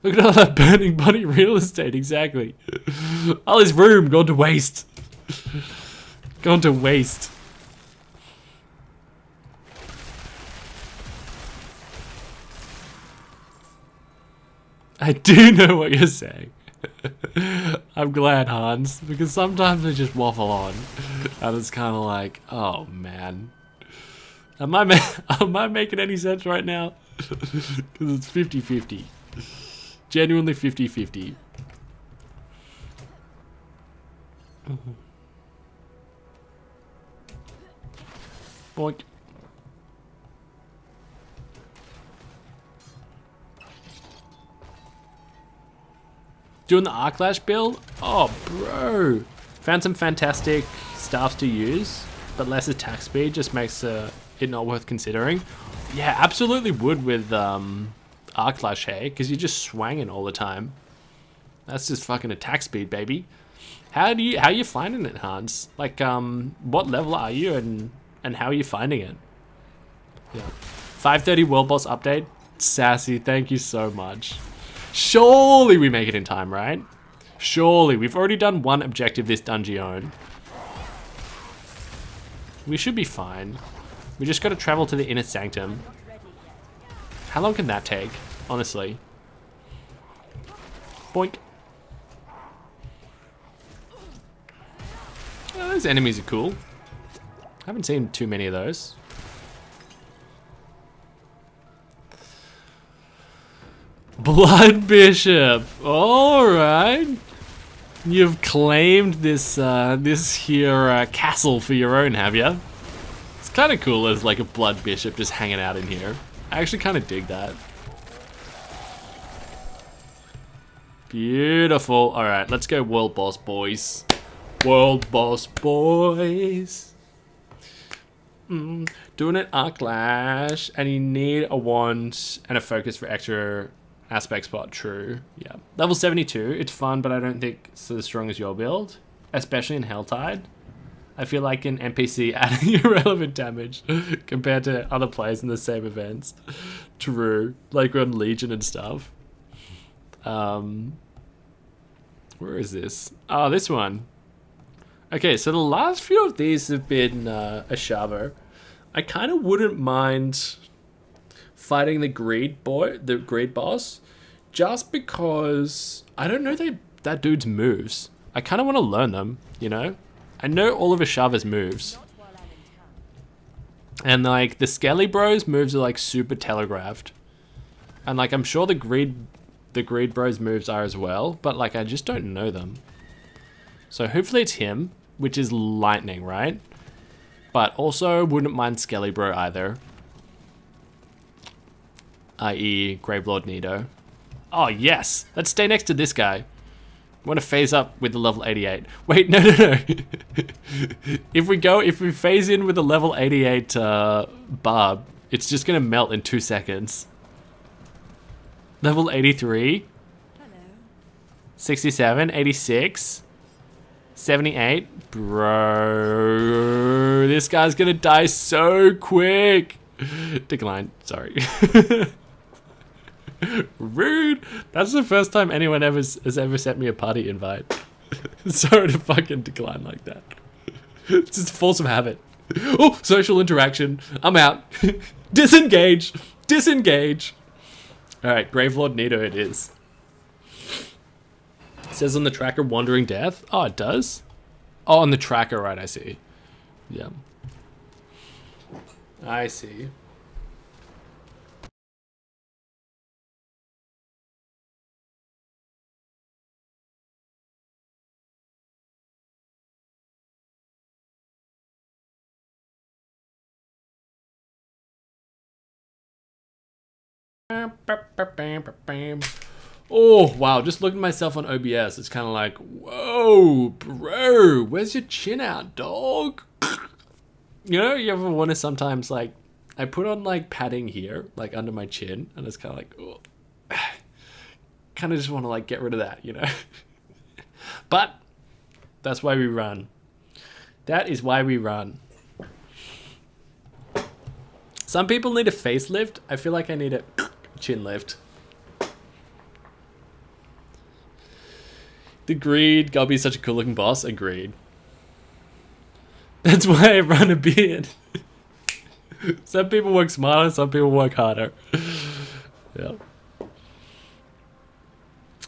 Look at all that burning body real estate, exactly. All his room gone to waste. Gone to waste. I do know what you're saying. I'm glad, Hans, because sometimes I just waffle on, and it's kind of like, oh man, am I making any sense right now? Because it's 50-50, genuinely 50-50. Boink. Doing the Arclash build? Oh, bro. Found some fantastic staffs to use, but less attack speed just makes it not worth considering. Yeah, absolutely would with Arclash, hey, because you're just swanging all the time. That's just fucking attack speed, baby. How are you finding it, Hans? Like, what level are you and how are you finding it? Yeah. 5:30 World Boss update. Sassy, thank you so much. Surely we make it in time, right? Surely. We've already done one objective this dungeon. We should be fine. We just got to travel to the inner sanctum. How long can that take, honestly? Boink. Oh, those enemies are cool. Haven't seen too many of those. Blood Bishop. All right. You've claimed this here castle for your own, have you? It's kind of cool as like a Blood Bishop just hanging out in here. I actually kind of dig that. Beautiful. All right, let's go World Boss, boys. World Boss, boys. Doing an Arclash, and you need a wand and a focus for extra aspect spot. True. Yeah. Level 72. It's fun, but I don't think it's as strong as your build, especially in Helltide. I feel like an NPC adding irrelevant damage compared to other players in the same events. True. Like on Legion and stuff. Where is this? Oh, this one. Okay, so the last few of these have been a Shavo. I kind of wouldn't mind fighting the greed boss, just because I don't know that dude's moves. I kind of want to learn them, you know? I know all of Ashava's moves. And like the Skelly Bros moves are like super telegraphed. And like I'm sure the Greed Bros moves are as well, but like I just don't know them. So hopefully it's him, which is lightning, right? But also wouldn't mind Skelly Bro either. I.e. Gravelord Nido. Oh yes! Let's stay next to this guy. I want to phase up with the level 88. Wait, no. If we phase in with the level 88 barb, it's just gonna melt in 2 seconds. Level 83. Hello. 67, 86, 78. Bro, this guy's gonna die so quick. Decline, sorry. Rude. That's the first time anyone has ever sent me a party invite. Sorry to fucking decline like that. It's just force of habit. Oh, social interaction. I'm out. Disengage. Disengage. Alright, Gravelord Nido it is. It says on the tracker, Wandering Death. Oh, it does? Oh, on the tracker, right, I see. Yeah. I see. Oh, wow. Just looking at myself on OBS, it's kind of like, whoa, bro, where's your chin out, dog? You know, you ever want to sometimes, like, I put on, like, padding here, like, under my chin, and it's kind of like, oh. Kind of just want to, like, get rid of that, you know? But that's why we run. That is why we run. Some people need a facelift. I feel like I need a chin lift. Agreed. Gotta be such a cool looking boss. Agreed. That's why I run a beard. Some people work smarter, some people work harder.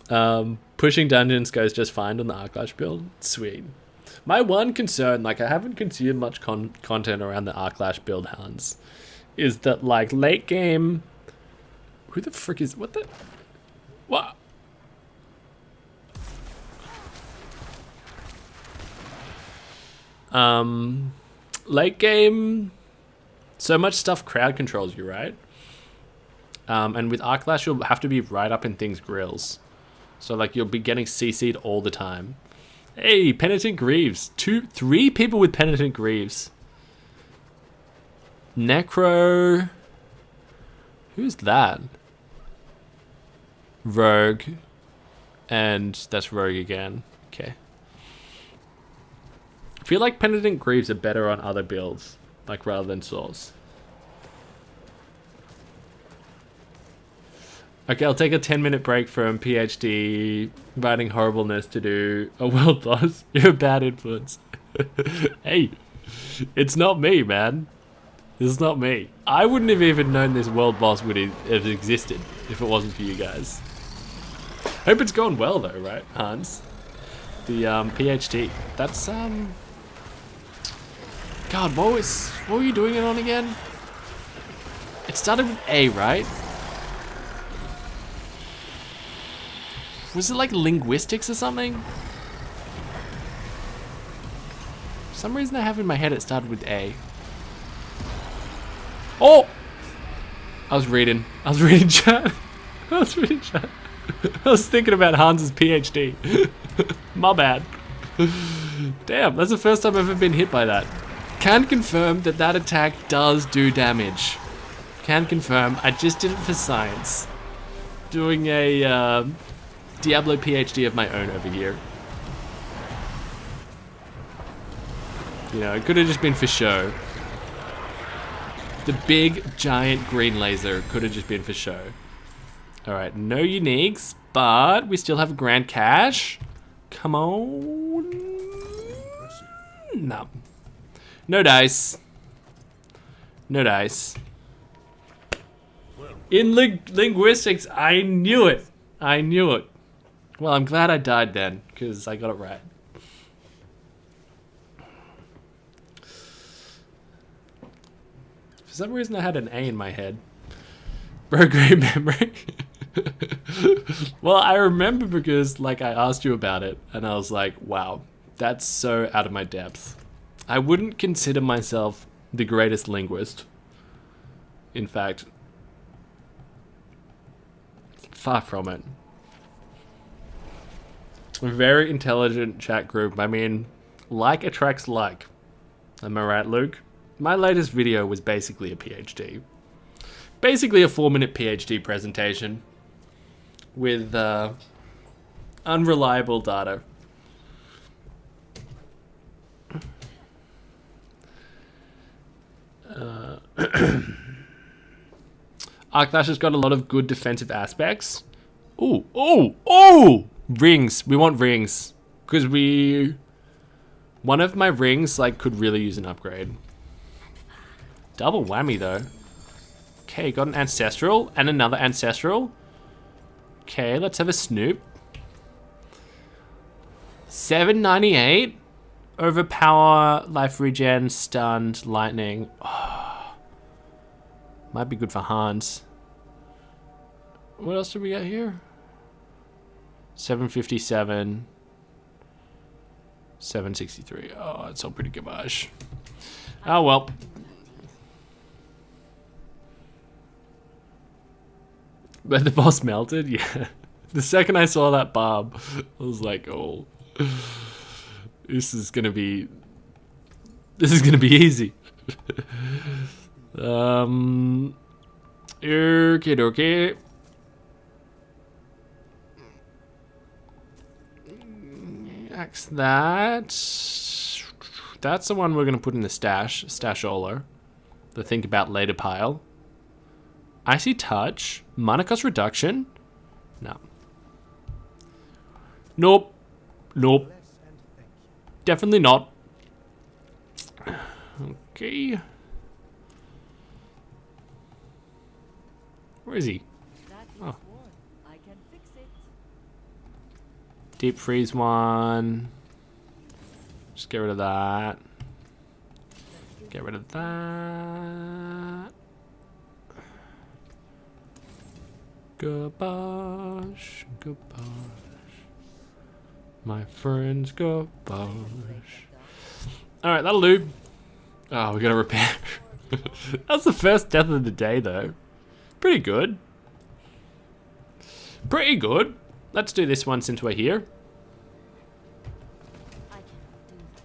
Yeah. Pushing dungeons goes just fine on the Arclash build. Sweet. My one concern, like I haven't consumed much content around the Arclash build, Hans, is that like late game. Who the frick is what the? What? Late game. So much stuff crowd controls you, right? And with Arclash, you'll have to be right up in things grills. So like you'll be getting CC'd all the time. Hey, Penitent Greaves. 3 people with Penitent Greaves. Necro. Who's that? Rogue. And that's Rogue again. Okay. I feel like Penitent Greaves are better on other builds. Like rather than Source. Okay, I'll take a 10-minute break from PhD writing horribleness to do a world boss. You're a bad influence. Hey, it's not me, man. This is not me. I wouldn't have even known this world boss would have existed if it wasn't for you guys. Hope it's going well though, right, Hans? The PhD. That's God, what were you doing it on again? It started with A, right? Was it like linguistics or something? For some reason I have in my head it started with A. Oh! I was reading chat. I was thinking about Hans's PhD. My bad. Damn, that's the first time I've ever been hit by that. Can confirm that attack does do damage. Can confirm. I just did it for science. Doing a Diablo PhD of my own over here. You know, it could have just been for show. The big, giant green laser could have just been for show. Alright, no uniques, but we still have grand cash. Come on. No. No dice. No dice. In linguistics, I knew it. I knew it. Well, I'm glad I died then, because I got it right. For some reason, I had an A in my head. Bro, great memory. Well, I remember because, like, I asked you about it, and I was like, wow, that's so out of my depth. I wouldn't consider myself the greatest linguist. In fact, far from it. A very intelligent chat group. I mean, like attracts like. Am I right, Luke? My latest video was basically a PhD. Basically a 4-minute PhD presentation with unreliable data. Arclash has got a lot of good defensive aspects. Ooh, ooh, ooh! Rings. We want rings. Because one of my rings, like, could really use an upgrade. Double whammy, though. Okay, got an ancestral and another ancestral. Okay, let's have a snoop. 798. Overpower, life regen, stunned, lightning. Oh. Might be good for Hans. What else did we get here? 757. 763. Oh, it's all pretty garbage. Oh well. But the boss melted? Yeah. The second I saw that barb, I was like, oh, this is gonna be easy. Okay. Axe that. That's the one we're gonna put in the stashola. The think about later pile. Icy touch. Mana cost reduction. No. Nope. Nope. Definitely not. Okay. Where is he? Oh. I can fix it. Deep freeze one. Just get rid of that. Get rid of that. Goodbye. Goodbye. My friends, goodbye. Alright, that'll do. Oh, we gotta repair. That's the first death of the day, though. Pretty good. Pretty good. Let's do this one since we're here. I cannot do that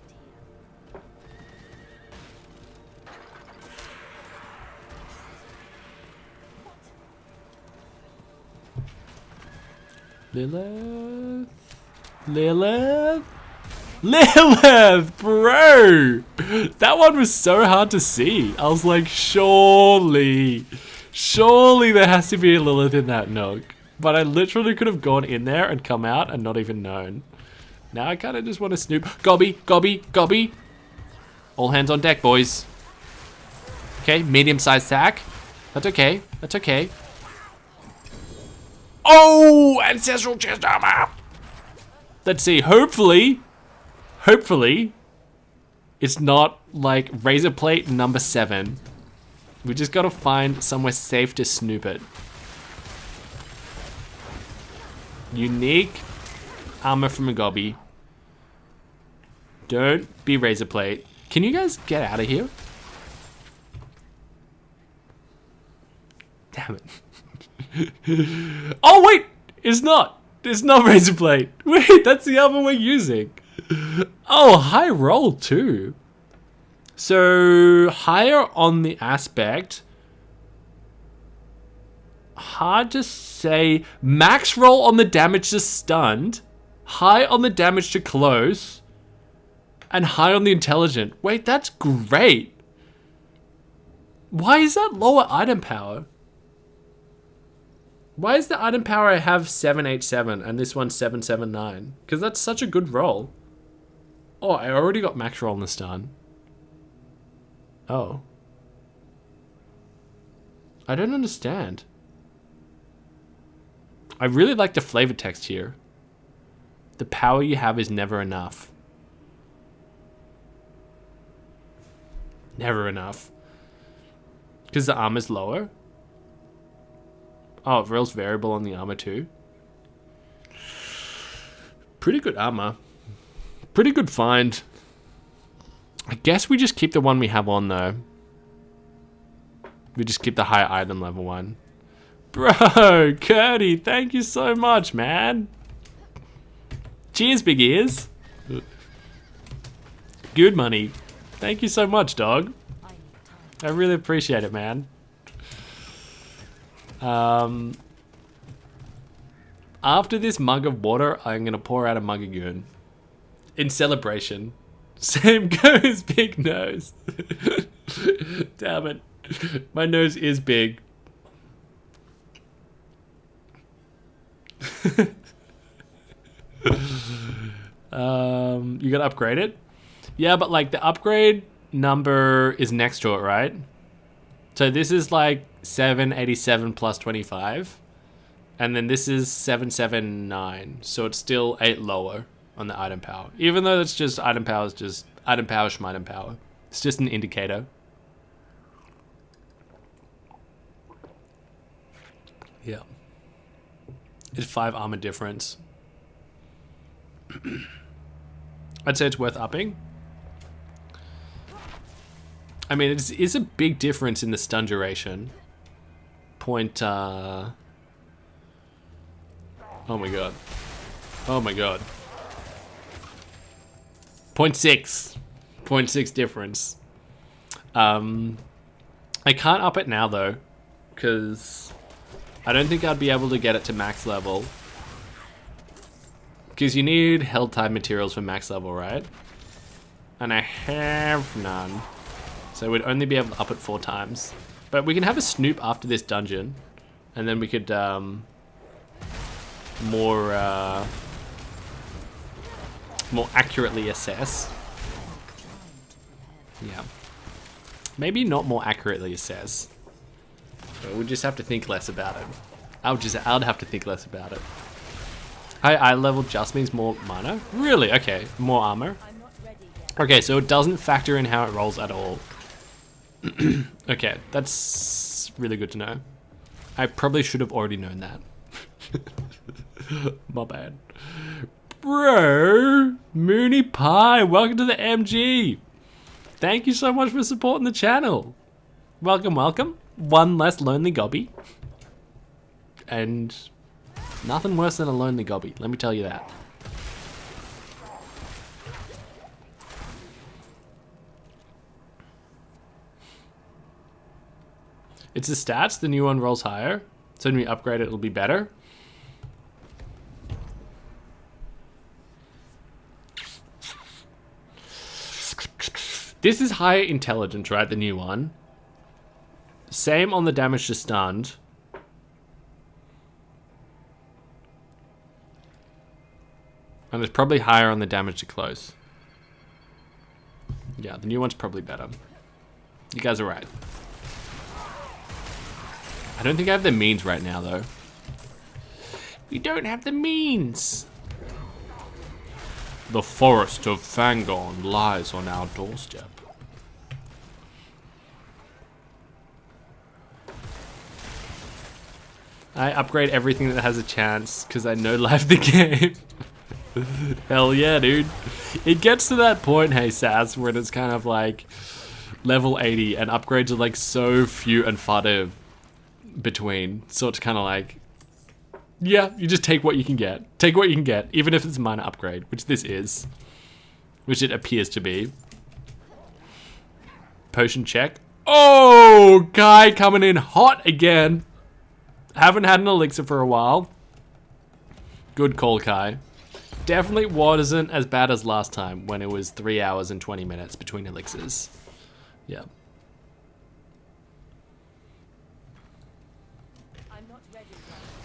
here. Lilith. Lilith. Lilith, bro! That one was so hard to see. I was like, surely there has to be a Lilith in that nook. But I literally could have gone in there and come out and not even known. Now I kind of just want to snoop. Gobby, gobby, gobby. All hands on deck, boys. Okay, medium-sized sack. That's okay. That's okay. Oh, ancestral chest armor. Let's see. Hopefully, it's not like razor plate number 7. We just gotta find somewhere safe to snoop it. Unique armor from a gobby. Don't be razor plate. Can you guys get out of here? Damn it. Oh wait, it's not. It's not razor plate. Wait, that's the armor we're using. Oh, high roll too. So higher on the aspect. Hard to say. Max roll on the damage to stunned. High on the damage to close. And high on the intelligent. Wait, that's great. Why is that lower item power? Why is the item power I have 787 and this one's 779? Because that's such a good roll. Oh, I already got max roll on the stun. Oh. I don't understand. I really like the flavor text here. The power you have is never enough. Never enough. Because the armor's lower. Oh, it rolls variable on the armor too. Pretty good armor. Pretty good find. I guess we just keep the one we have on though. We just keep the high item level one. Bro, Curdy, thank you so much, man. Cheers, big ears. Good money. Thank you so much, dog. I really appreciate it, man. After this mug of water, I'm gonna pour out a mug of goon. In celebration. Same goes, big nose. Damn it. My nose is big. You gotta upgrade it? Yeah, but like the upgrade number is next to it, right? So this is like 787 plus 25. And then this is 779. So it's still 8 lower on the item power. Even though it's just item power is just item power, schmitem power. It's just an indicator. Yeah. It's 5 armor difference. I'd say it's worth upping. I mean, it's a big difference in the stun duration. Oh my god. Oh my god. 0.6. 0.6 difference. I can't up it now though, because I don't think I'd be able to get it to max level. Because you need held time materials for max level, right? And I have none. So we'd only be able to up it 4 times. But we can have a snoop after this dungeon. And then we could more accurately assess. Yeah. Maybe not more accurately assess. But we'll just have to think less about it. I'd have to think less about it. High eye level just means more mana? Really? Okay, more armor. Okay, so it doesn't factor in how it rolls at all. Okay, that's really good to know. I probably should have already known that. My bad. Bro, Mooney Pie, welcome to the MG. Thank you so much for supporting the channel. Welcome, welcome. One less lonely gobby. And nothing worse than a lonely gobby, let me tell you that. It's the stats, the new one rolls higher. So when we upgrade it, it'll be better. This is higher intelligence, right? The new one. Same on the damage to stunned. And it's probably higher on the damage to close. Yeah, the new one's probably better. You guys are right. I don't think I have the means right now, though. We don't have the means. The forest of Fangon lies on our doorstep. I upgrade everything that has a chance because I know life the game. Hell yeah, dude. It gets to that point, hey Sass, where it's kind of like level 80 and upgrades are like so few and far to between. So it's kind of like, yeah, you just take what you can get. Take what you can get, even if it's a minor upgrade, which this is. Which it appears to be. Potion check. Oh, guy coming in hot again. Haven't had an elixir for a while. Good call, Kai. Definitely wasn't as bad as last time when it was 3 hours and 20 minutes between elixirs. Yeah.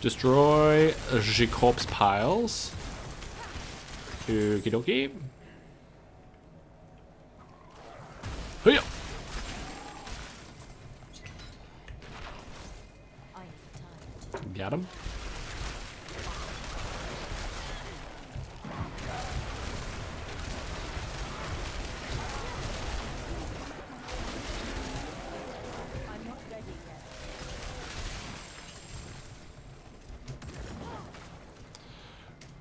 Destroy the corpse piles. Okie dokie. Hiya. Got him.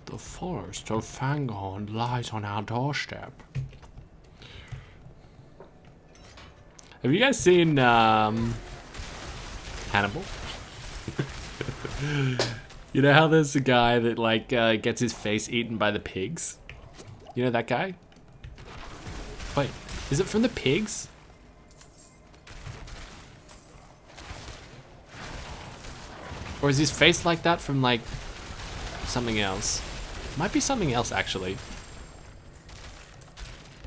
The forest of Fangon lies on our doorstep. Have you guys seen Hannibal? You know how there's a guy that like gets his face eaten by the pigs? You know that guy? Wait, is it from the pigs? Or is his face like that from like something else? Might be something else actually.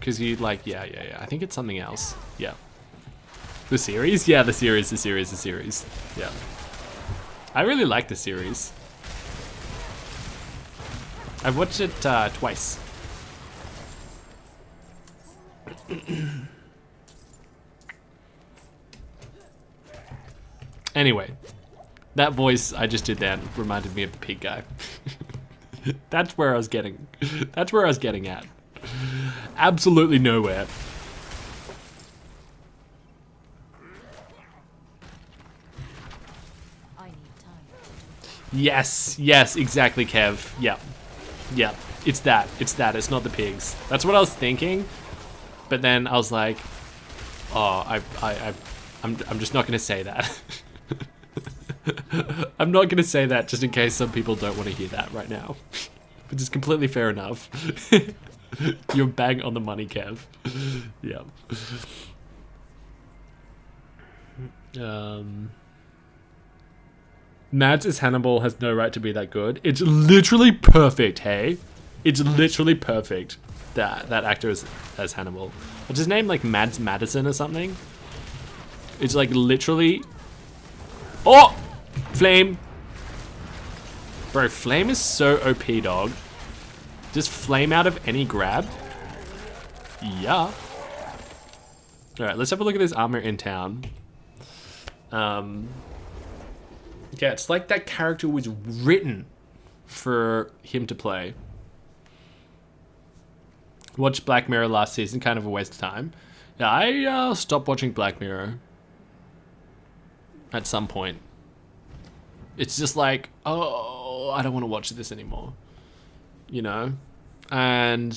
Cause you like, yeah. I think it's something else. Yeah. The series? Yeah, the series. Yeah. I really like the series. I've watched it twice. Anyway, that voice I just did then reminded me of the pig guy. That's where I was getting. That's where I was getting at. Absolutely nowhere. I need time to do. Yes, yes, exactly, Kev. Yep. Yep. It's that. It's that. It's not the pigs. That's what I was thinking. But then I was like, oh, I'm just not gonna say that. I'm not gonna say that just in case some people don't want to hear that right now. Which is completely fair enough. You're bang on the money, Kev. Yeah. Mads as Hannibal has no right to be that good. It's literally perfect, hey? It's literally perfect that actor is as Hannibal. What's his name? Like Mads Madison or something? It's like literally... Oh! Flame! Bro, Flame is so OP, dog. Just Flame out of any grab? Yeah. Alright, let's have a look at this armor in town. Yeah, it's like that character was written for him to play. Watched Black Mirror last season, kind of a waste of time. Yeah, I stopped watching Black Mirror at some point. It's just like, oh, I don't want to watch this anymore. You know? And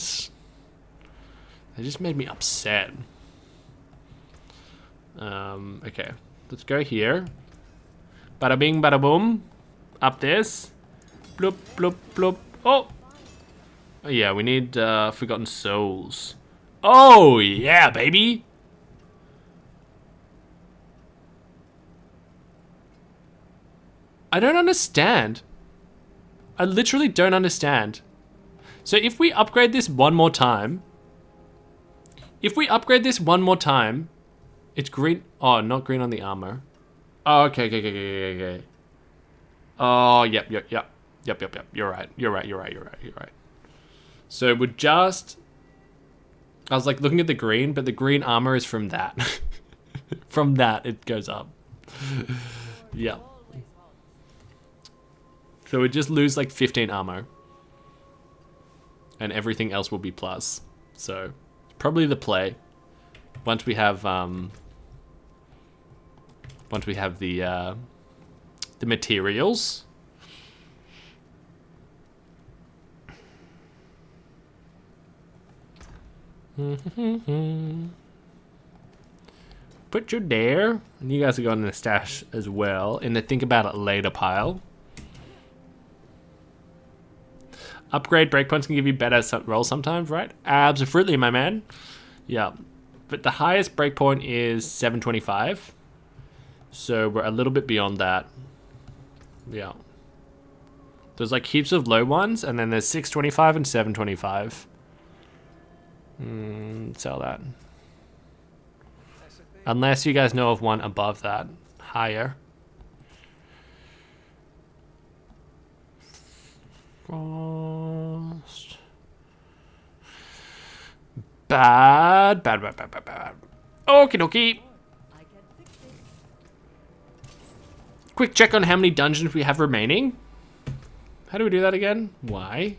it just made me upset. Okay, let's go here. Bada bing, bada boom. Up this. Bloop, bloop, bloop. Oh! Oh yeah, we need Forgotten Souls. Oh yeah, baby! I don't understand. I literally don't understand. So if we upgrade this one more time... It's green... Oh, not green on the armor. Oh, okay. Oh, yep. You're right. So we're just... I was like looking at the green, but the green armor is from that. From that, it goes up. Yeah. So we just lose like 15 armor. And everything else will be plus. So, probably the play. Once we have the materials. Put you there. And you guys are going in the stash as well. In the think about it later pile. Upgrade breakpoints can give you better rolls sometimes, right? Absolutely, my man. Yeah. But the highest breakpoint is 725. So we're a little bit beyond that. Yeah. There's like heaps of low ones, and then there's 625 and 725. Sell that. Unless you guys know of one above that. Higher. Frost. Bad. Okie dokie. Quick check on how many dungeons we have remaining. How do we do that again? Why?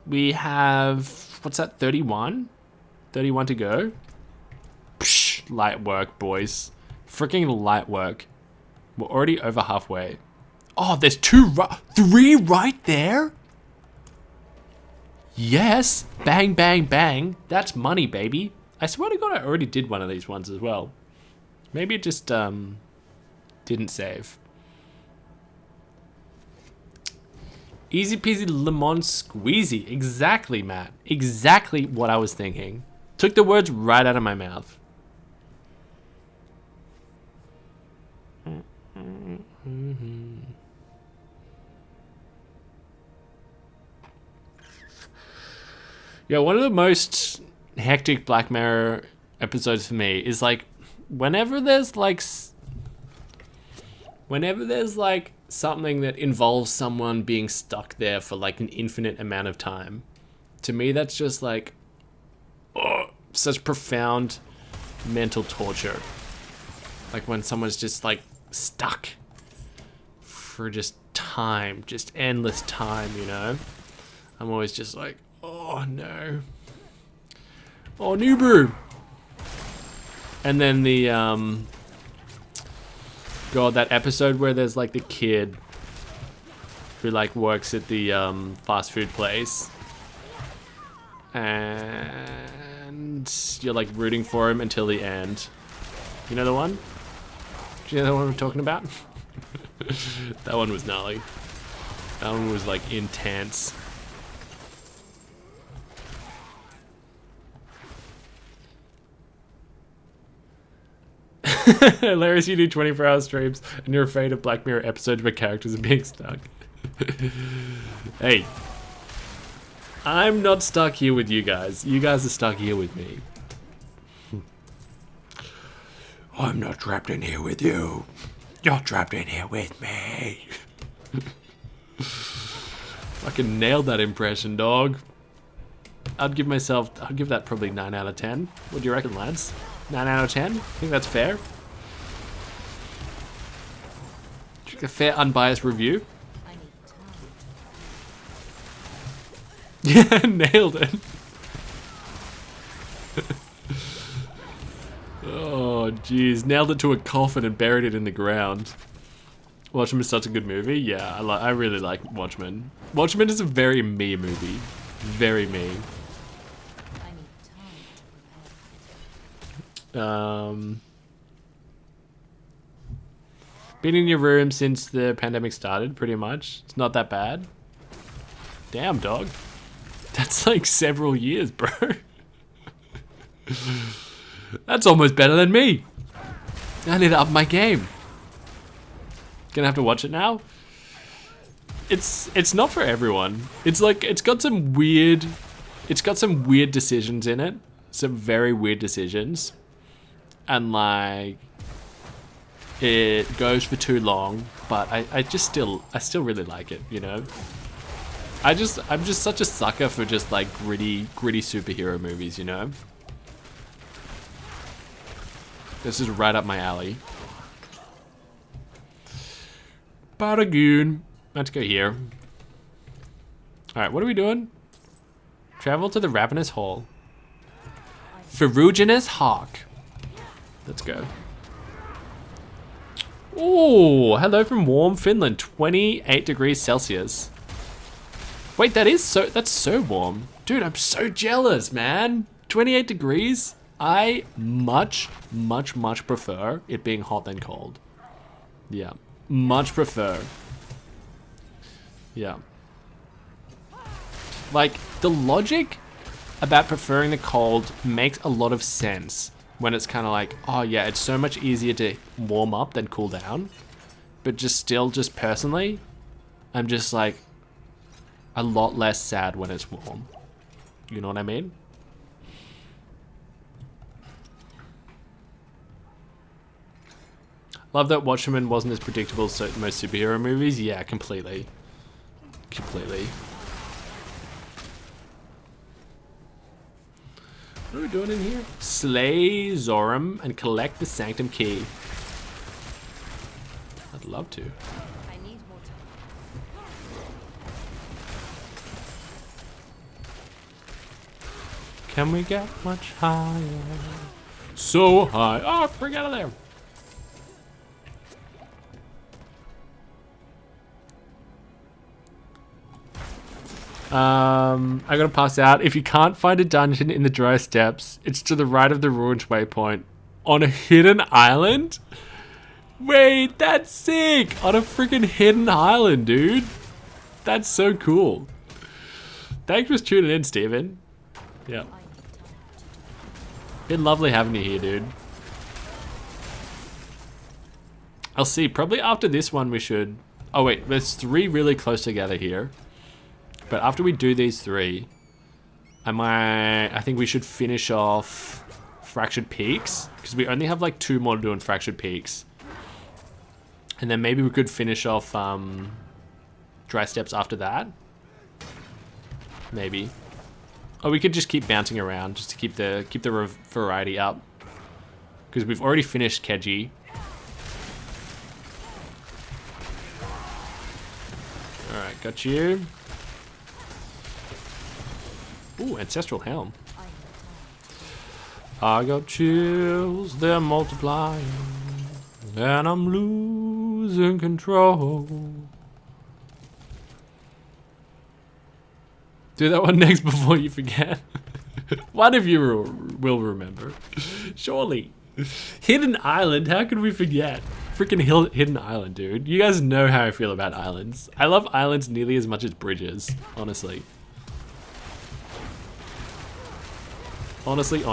We have, what's that, 31? 31 to go. Psh, light work, boys. Freaking light work. We're already over halfway. Oh, there's three right there? Yes. Bang, bang, bang. That's money, baby. I swear to God, I already did one of these ones as well. Maybe it just, didn't save. Easy peasy lemon squeezy. Exactly, Matt. Exactly what I was thinking. Took the words right out of my mouth. Yeah, one of the most hectic Black Mirror episodes for me is like whenever there's like something that involves someone being stuck there for like an infinite amount of time. To me, that's just like, oh, such profound mental torture. Like when someone's just like stuck for just time, just endless time, you know? I'm always just like, oh no. Oh, Nubu. And then the God, that episode where there's like the kid who like works at the fast food place, and you're like rooting for him until the end. You know the one? Do you know the one I'm talking about? That one was gnarly. That one was like intense. Hilarious, you do 24-hour streams and you're afraid of Black Mirror episodes where characters are being stuck. Hey, I'm not stuck here with you guys. You guys are stuck here with me. I'm not trapped in here with you. You're trapped in here with me. Fucking nailed that impression, dog. I'd give that probably 9 out of 10. What do you reckon, lads? 9 out of 10? Think that's fair? A fair, unbiased review? I need time. Yeah, nailed it. Oh, jeez. Nailed it to a coffin and buried it in the ground. Watchmen is such a good movie. Yeah, I really like Watchmen. Watchmen is a very me movie. Very me. I need time to prepare. Been in your room since the pandemic started, pretty much. It's not that bad. Damn, dog. That's like several years, bro. That's almost better than me. I need to up my game. Gonna have to watch it now. It's not for everyone. It's like it's got some weird decisions in it. Some very weird decisions. And like it goes for too long, but I still really like it, you know? I'm just such a sucker for just like gritty superhero movies, you know? This is right up my alley. Baragoon. Let's go here. Alright, what are we doing? Travel to the Ravenous Hall. Ferruginous Hawk. Let's go. Oh, hello from warm Finland. 28 degrees Celsius. Wait, that's so warm. Dude, I'm so jealous, man. 28 degrees? I much prefer it being hot than cold. Yeah, much prefer. Yeah. Like, the logic about preferring the cold makes a lot of sense when it's kind of like, oh yeah, it's so much easier to warm up than cool down. But just personally, I'm just like a lot less sad when it's warm. You know what I mean? Love that Watchmen wasn't as predictable as most superhero movies. Yeah, completely. Completely. What are we doing in here? Slay Zoram and collect the Sanctum Key. I'd love to. I need more time. Can we get much higher? So high. Oh, bring out of there. I gotta pass out. If you can't find a dungeon in the dry steppes, it's to the right of the ruined waypoint. On a hidden island? Wait, that's sick! On a freaking hidden island, dude. That's so cool. Thanks for tuning in, Steven. Yeah. Been lovely having you here, dude. I'll see. Probably after this one we should... Oh wait, there's 3 really close together here. But after we do these 3, I think we should finish off Fractured Peaks, because we only have like 2 more to do in Fractured Peaks. And then maybe we could finish off Dry Steps after that. Maybe. Or we could just keep bouncing around just to keep the variety up. Because we've already finished Keji. Alright, got you. Ooh, Ancestral Helm. I got chills, they're multiplying, and I'm losing. losing control. Do that one next before you forget. One of you will remember. Surely. Hidden Island, how could we forget? Freaking Hidden Island, dude. You guys know how I feel about islands. I love islands nearly as much as bridges, honestly. Honestly.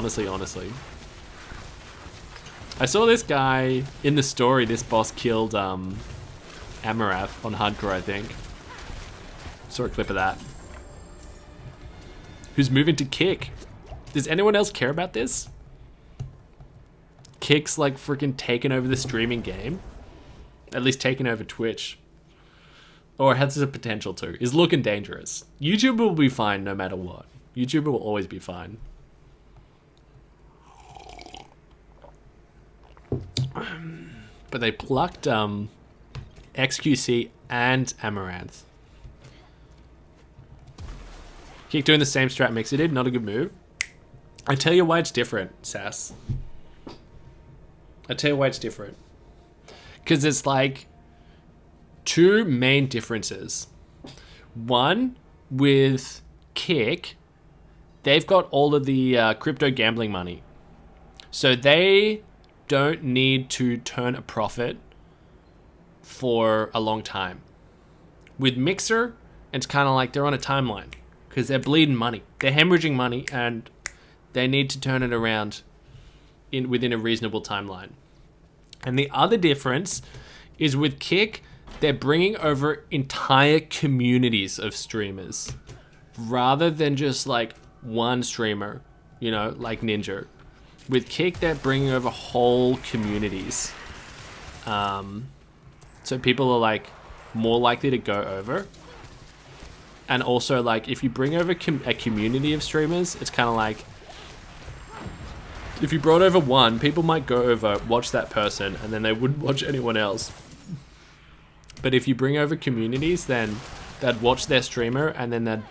I saw this guy in the story, this boss killed Amarath on hardcore, I think. Saw a clip of that. Who's moving to Kick? Does anyone else care about this? Kick's like freaking taken over the streaming game. At least taken over Twitch. Or has the potential to. Is looking dangerous. YouTube will be fine no matter what. YouTube will always be fine. But they plucked XQC and Amaranth. Keep doing the same strat mix it did, not a good move. I tell you why it's different, Sass. I tell you why it's different. Because there's like two main differences. One, with Kick, they've got all of the crypto gambling money. So they don't need to turn a profit for a long time. With Mixer, it's kind of like they're on a timeline because they're bleeding money. They're hemorrhaging money and they need to turn it around within a reasonable timeline. And the other difference is with Kick, they're bringing over entire communities of streamers rather than just like one streamer, you know, like Ninja. With Kick, they're bringing over whole communities. So people are like more likely to go over. And also like if you bring over a community of streamers, it's kind of like if you brought over one, people might go over, watch that person, and then they wouldn't watch anyone else. But if you bring over communities, then they'd watch their streamer and then they'd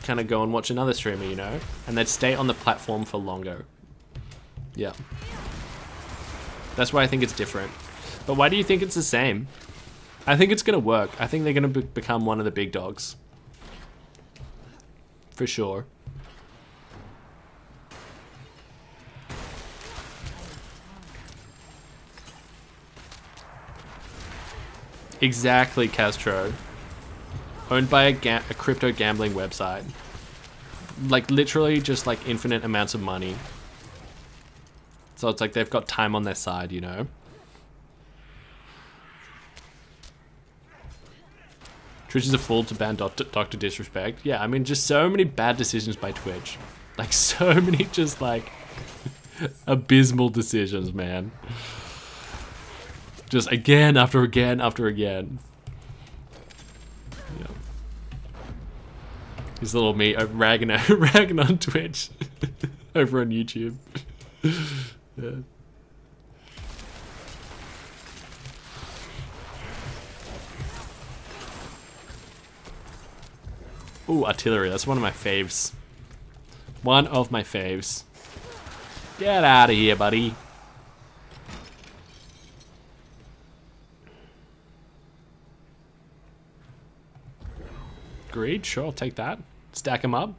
kind of go and watch another streamer, you know? And they'd stay on the platform for longer. Yeah. That's why I think it's different. But why do you think it's the same? I think it's going to work. I think they're going to become one of the big dogs. For sure. Exactly, Castro. Owned by a crypto gambling website. Like literally just like infinite amounts of money. So it's like they've got time on their side, you know? Twitch is a fool to ban Dr. Disrespect. Yeah, I mean, just so many bad decisions by Twitch. Like, so many just, like, abysmal decisions, man. Just again after again after again. Yeah. His little me ragging on Twitch. Over on YouTube. Yeah. Ooh, artillery. That's one of my faves. One of my faves. Get out of here, buddy. Greed? Sure, I'll take that. Stack them up.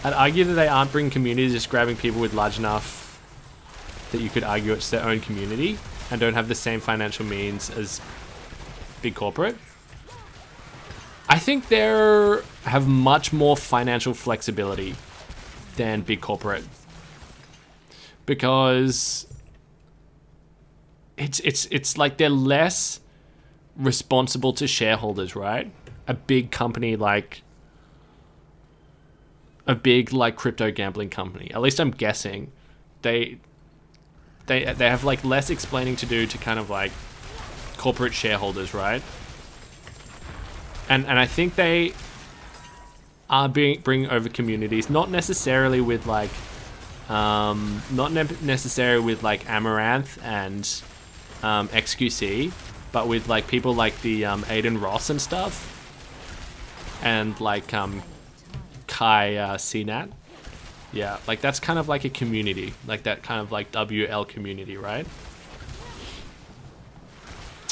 I'd argue that they aren't bringing communities, just grabbing people with large enough that you could argue it's their own community and don't have the same financial means as big corporate. I think they have much more financial flexibility than big corporate because it's like they're less responsible to shareholders, right? A big company like crypto gambling company. At least I'm guessing they have like less explaining to do to kind of like corporate shareholders, right? And I think they are bringing over communities, not necessarily with like necessarily with like Amaranth and XQC, but with like people like the Aiden Ross and stuff, and like Kai CNAT. Yeah, like that's kind of like a community, like that kind of like WL community, right?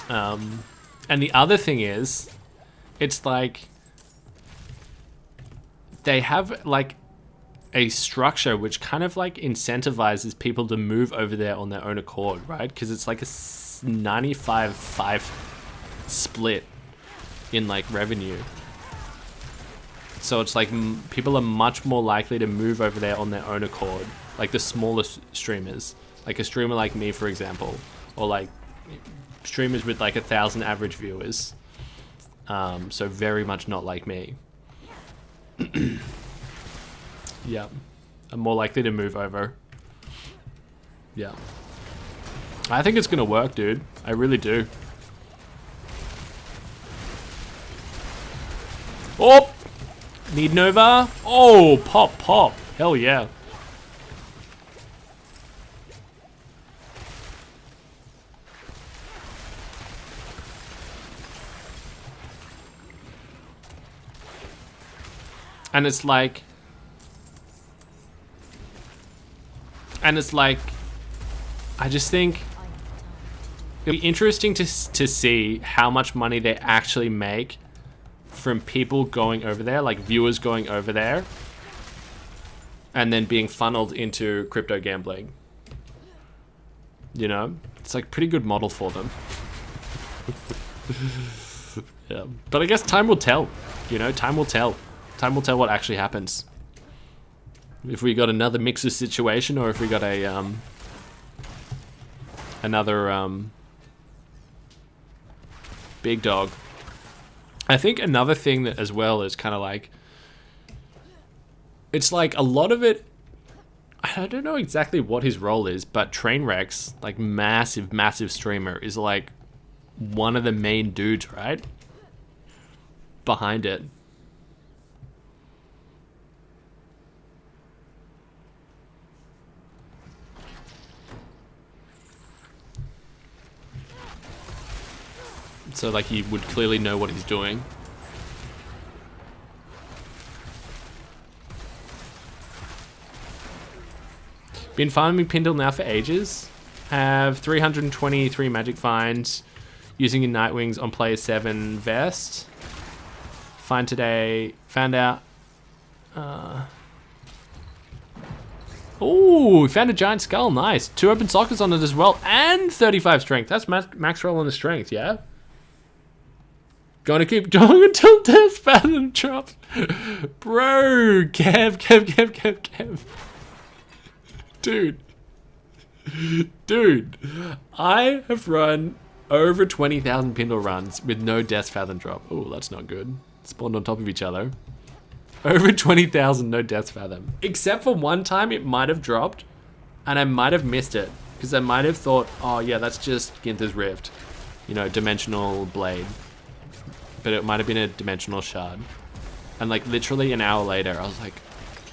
And the other thing is, it's like they have like a structure which kind of like incentivizes people to move over there on their own accord, right? Because it's like a 95-5 split in like revenue. So it's like people are much more likely to move over there on their own accord, like the smallest streamers, like a streamer like me, for example, or like streamers with like 1,000 average viewers. So very much not like me. Yeah, I'm more likely to move over. Yeah, I think it's gonna work, dude. I really do. Oh, need Nova. Oh, pop. Hell yeah. And it's like, I just think it'll be interesting to see how much money they actually make from people going over there, like viewers going over there, and then being funneled into crypto gambling. You know, it's like pretty good model for them. Yeah, but I guess time will tell. You know, time will tell. Time will tell what actually happens. If we got another mixer situation, or if we got a another big dog. I think another thing that as well is kind of like, it's like a lot of it, I don't know exactly what his role is, but Trainwreck's like massive streamer is like one of the main dudes, right? Behind it. So like he would clearly know what he's doing. Been farming Pindle now for ages. Have 323 magic finds using your Nightwings on player 7 vest. Found out. Oh, found a giant skull. Nice. 2 open sockets on it as well. And 35 strength. That's max roll on the strength, yeah? Gonna keep going until Death Fathom drops. Bro, Kev. Dude, I have run over 20,000 Pindle runs with no Death Fathom drop. Oh, that's not good. Spawned on top of each other. Over 20,000, no Death Fathom. Except for one time it might have dropped, and I might have missed it. Because I might have thought, oh yeah, that's just Ginther's Rift. You know, dimensional blade. But it might have been a dimensional shard. And like literally an hour later, I was like,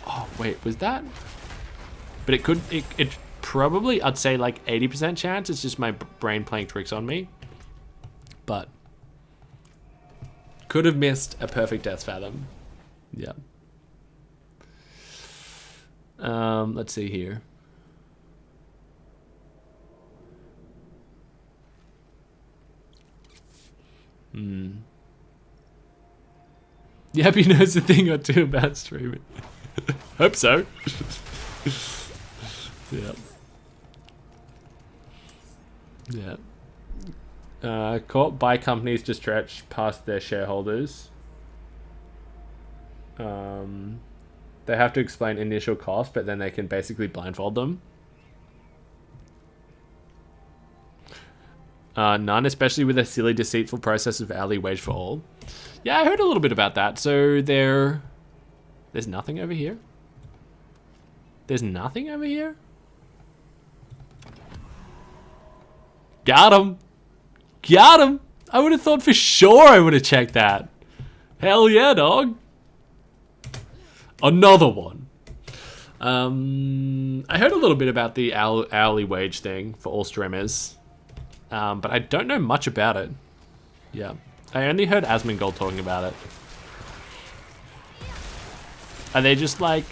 oh wait, was that? But it probably, I'd say like 80% chance. It's just my brain playing tricks on me. But could have missed a perfect Death Fathom. Yeah. Let's see here. Yep, he knows a thing or two about streaming. Hope so. Yeah. Caught by companies to stretch past their shareholders. They have to explain initial cost, but then they can basically blindfold them. None, especially with a silly, deceitful process of hourly wage for all. Yeah, I heard a little bit about that. So there's nothing over here? There's nothing over here? Got him! Got him! I would have thought for sure I would have checked that. Hell yeah, dog. Another one. I heard a little bit about the hourly wage thing for all streamers. But I don't know much about it. Yeah. I only heard Asmongold talking about it. Are they just like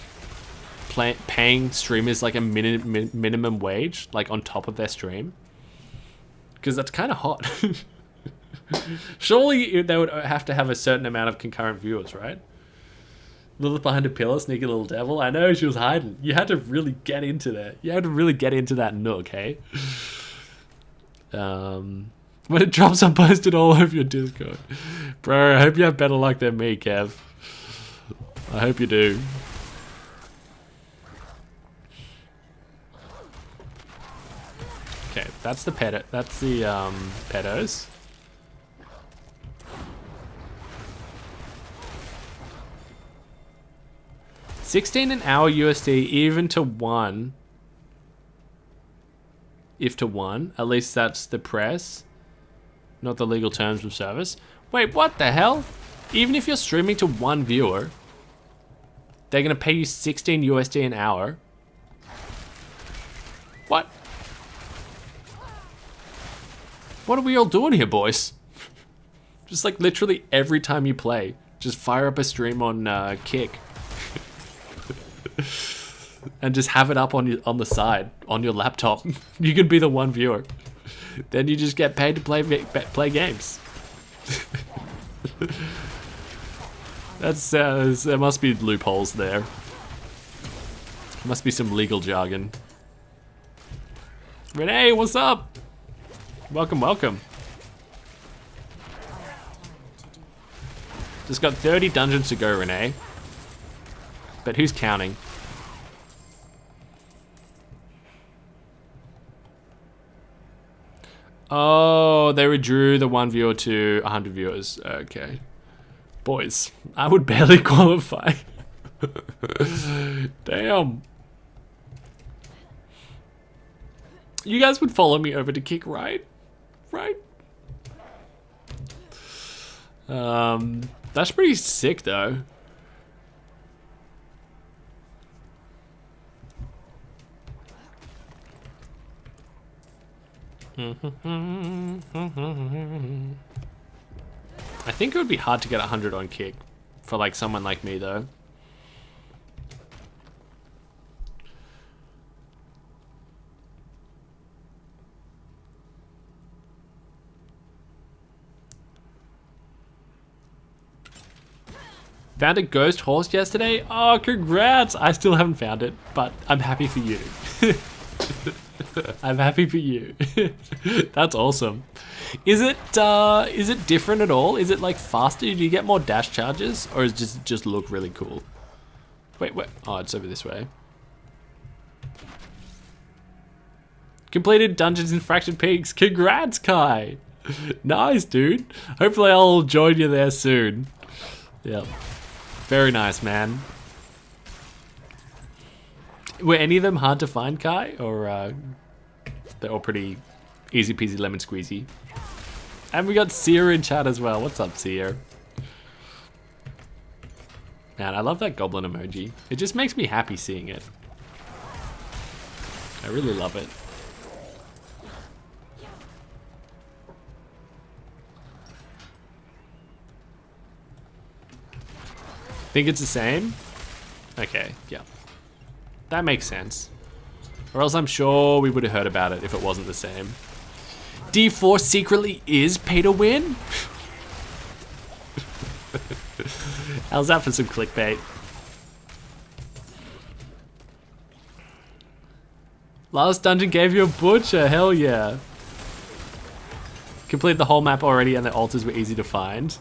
paying streamers like a minimum wage, like on top of their stream? Because that's kind of hot. Surely they would have to have a certain amount of concurrent viewers, right? Lilith behind a pillar, sneaky little devil. I know she was hiding. You had to really get into there. You had to really get into that nook, hey? When it drops, I'll post it all over your Discord. Bro, I hope you have better luck than me, Kev. I hope you do. Okay, that's the pet. That's the pedos. $16 an hour USD, even to 1. If to 1, at least that's the press, not the legal terms of service. Wait, what the hell? Even if you're streaming to 1 viewer, they're gonna pay you 16 USD an hour. What? What are we all doing here, boys? Just like literally every time you play, just fire up a stream on Kick. And just have it up on the side on your laptop. You could be the 1 viewer. Then you just get paid to play games. That's there must be loopholes there. Must be some legal jargon. Renee, what's up? Welcome, welcome. Just got 30 dungeons to go, Renee. But who's counting? Oh, they withdrew the 1 viewer to 100 viewers. Okay. Boys, I would barely qualify. Damn. You guys would follow me over to Kick, right? Right? That's pretty sick, though. I think it would be hard to get 100 on Kick for like someone like me though. Found a ghost horse yesterday? Oh, congrats! I still haven't found it, but I'm happy for you. I'm happy for you. That's awesome. Is it different at all? Is it like faster? Do you get more dash charges, or does it just look really cool? Wait, wait. Oh, it's over this way. Completed Dungeons in Fractured Peaks. Congrats, Kai. Nice, dude. Hopefully I'll join you there soon. Yep. Very nice, man. Were any of them hard to find, Kai? Or they're all pretty easy peasy lemon squeezy? And we got Seer in chat as well. What's up, Seer? Man, I love that goblin emoji. It just makes me happy seeing it. I really love it. Think it's the same? Okay, yeah. That makes sense. Or else I'm sure we would have heard about it if it wasn't the same. D4 secretly is pay to win? How's that for some clickbait? Last dungeon gave you a butcher, hell yeah. Completed the whole map already and the altars were easy to find.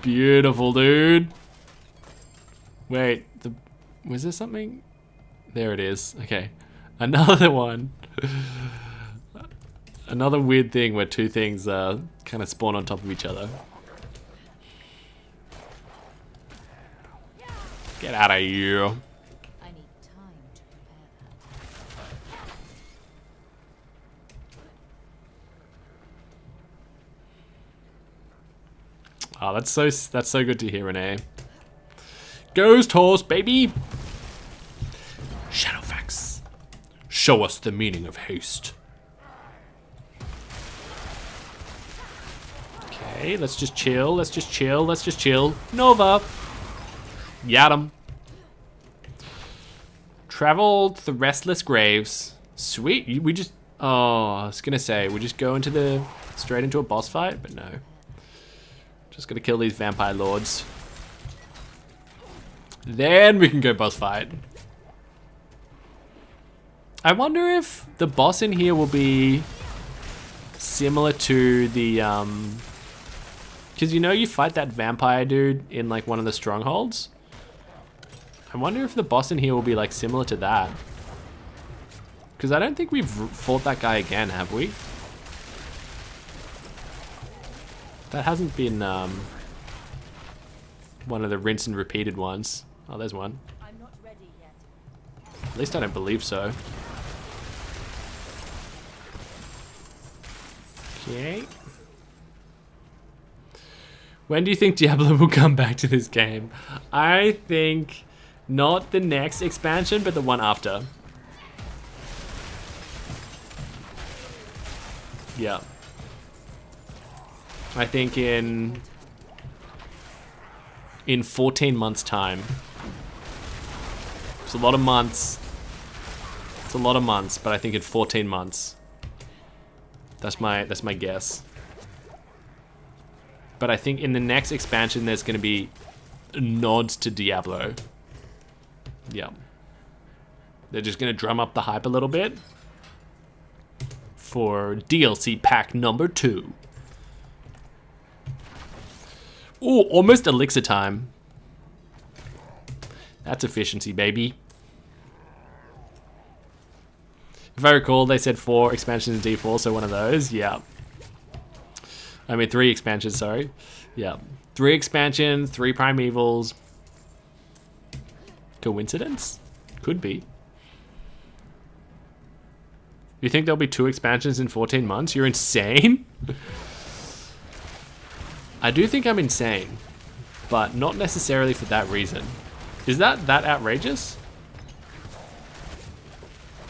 Beautiful, dude. Wait, was there something? There it is. Okay, another one. Another weird thing where two things kind of spawn on top of each other. Get out of here. I need time to prepare that. Oh, that's so good to hear, Renee. Ghost horse, baby. Shadowfax. Show us the meaning of haste. Okay, let's just chill. Let's just chill. Let's just chill. Nova. Yat 'em. Traveled the restless graves. Sweet. We just Oh, I was gonna say, we just go into the straight into a boss fight, but no. Just gonna kill these vampire lords. Then we can go boss fight. I wonder if the boss in here will be similar to the because you know you fight that vampire dude in like one of the strongholds. I wonder if the boss in here will be like similar to that. Because I don't think we've fought that guy again, have we? That hasn't been one of the rinse and repeated ones. Oh, there's one. I'm not ready yet. At least I don't believe so. Okay. When do you think Diablo will come back to this game? I think not the next expansion, but the one after. Yeah. I think in 14 months' time. It's a lot of months. It's a lot of months, but I think in 14 months. That's my guess. But I think in the next expansion there's going to be nods to Diablo. Yeah. They're just going to drum up the hype a little bit for DLC pack number 2. Ooh, almost elixir time. That's efficiency, baby. If I recall, they said 4 expansions in D4, so one of those. Yeah. I mean, 3 expansions, sorry. Yeah. 3 expansions, 3 primevals. Coincidence? Could be. You think there'll be 2 expansions in 14 months? You're insane? I do think I'm insane, but not necessarily for that reason. Is that outrageous?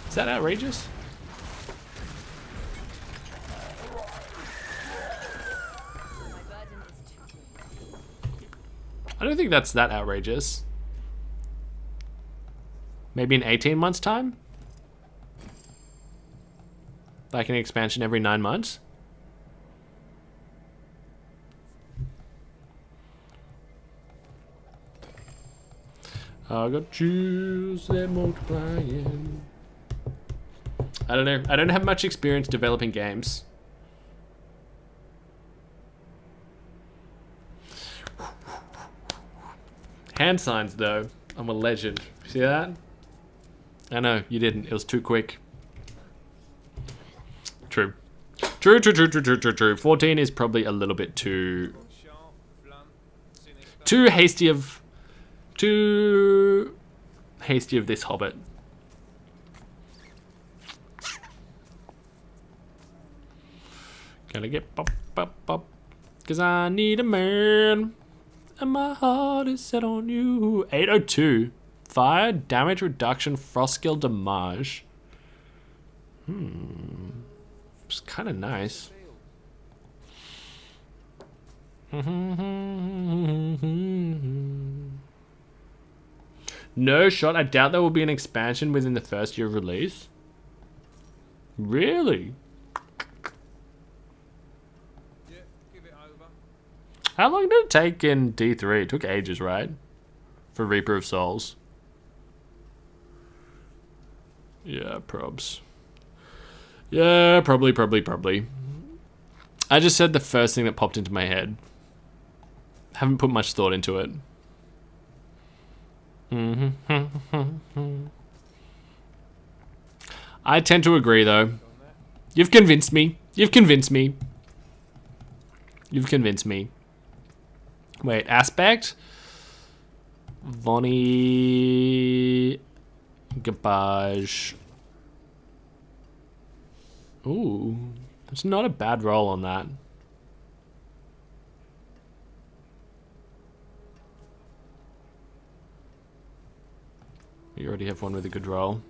Is that outrageous? I don't think that's that outrageous. Maybe in 18 months' time? Like an expansion every 9 months? I got juice, they're multiplying. I don't know. I don't have much experience developing games. Hand signs, though. I'm a legend. See that? I know, you didn't. It was too quick. True. True. 14 is probably a little bit too hasty of this hobbit. Gotta get pop, cause I need a man, and my heart is set on you. 802. Fire, damage reduction, frost skill, damage. It's kind of nice. No shot. I doubt there will be an expansion within the first year of release. Really? Yeah, give it over. How long did it take in D3? It took ages, right? For Reaper of Souls. Yeah, probs. Yeah, probably. I just said the first thing that popped into my head. Haven't put much thought into it. I tend to agree, though. You've convinced me. Wait, aspect? Vonnie... Gabage. Ooh, it's not a bad roll on that. You already have one with a good roll.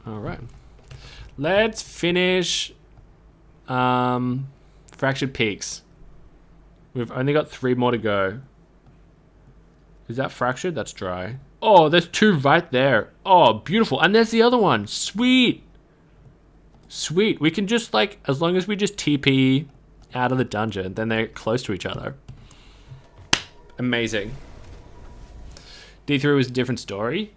All right, let's finish Fractured Peaks. We've only got 3 more to go. Is that fractured? That's dry. Oh, there's 2 right there. Oh, beautiful. And there's the other one. Sweet. Sweet. We can just, like, as long as we just TP out of the dungeon, then they're close to each other. Amazing. D3 was a different story.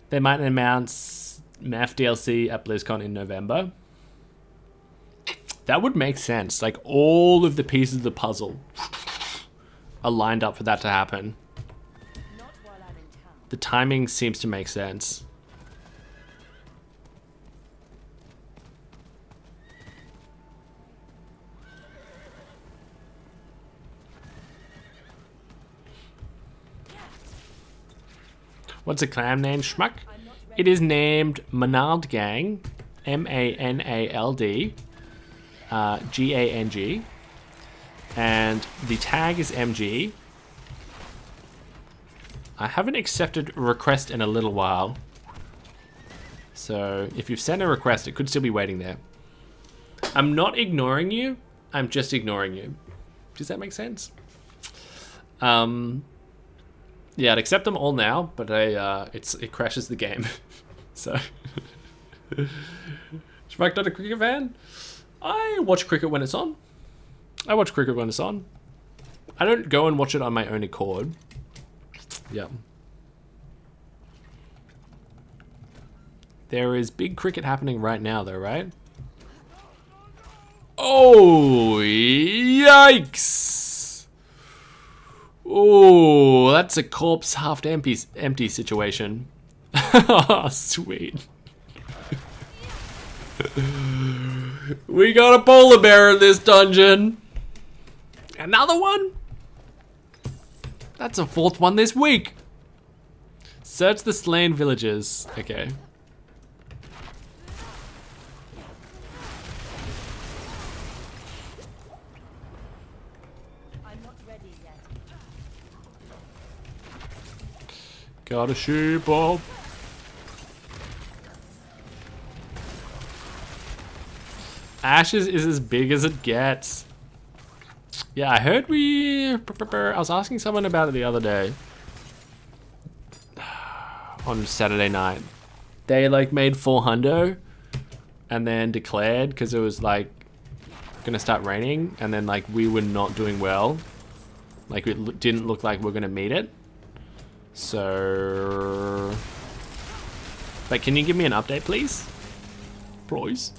They might announce Math DLC at BlizzCon in November. That would make sense. Like, all of the pieces of the puzzle are lined up for that to happen. Not while I'm in town. The timing seems to make sense. What's the clan name, Schmuck? It is named Manald Gang, M-A-N-A-L-D, G-A-N-G, and the tag is MG. I haven't accepted a request in a little while, so if you've sent a request, it could still be waiting there. I'm not ignoring you, I'm just ignoring you. Does that make sense? Yeah, I'd accept them all now, but it crashes the game. So, Schmuck not a cricket fan? I watch cricket when it's on. I watch cricket when it's on. I don't go and watch it on my own accord. Yeah. There is big cricket happening right now, though, right? Oh, yikes! Oh, that's a corpse half empty situation. Oh, sweet. We got a polar bear in this dungeon. Another one? That's a 4th one this week. Search the slain villagers. Okay. I'm not ready yet. Got a sheep up. Ashes is as big as it gets. Yeah, I heard I was asking someone about it the other day. On Saturday night. They like made 400 and then declared because it was like gonna start raining and then like we were not doing well. Like it didn't look like we're gonna meet it. So... Like, can you give me an update, please? Please.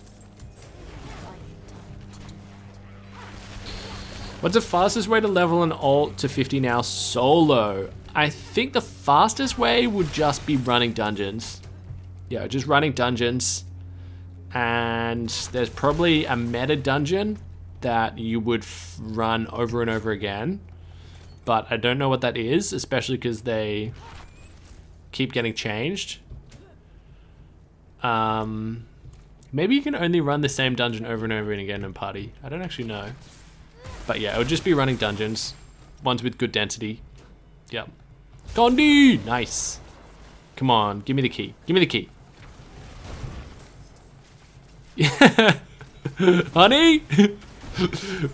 What's the fastest way to level an alt to 50 now solo? I think the fastest way would just be running dungeons. Yeah, just running dungeons. And there's probably a meta dungeon that you would run over and over again. But I don't know what that is, especially because they keep getting changed. Maybe you can only run the same dungeon over and over again in party. I don't actually know. But yeah, it would just be running dungeons. Ones with good density. Yep. Gandhi! Nice. Come on, give me the key. Give me the key. Yeah. Honey!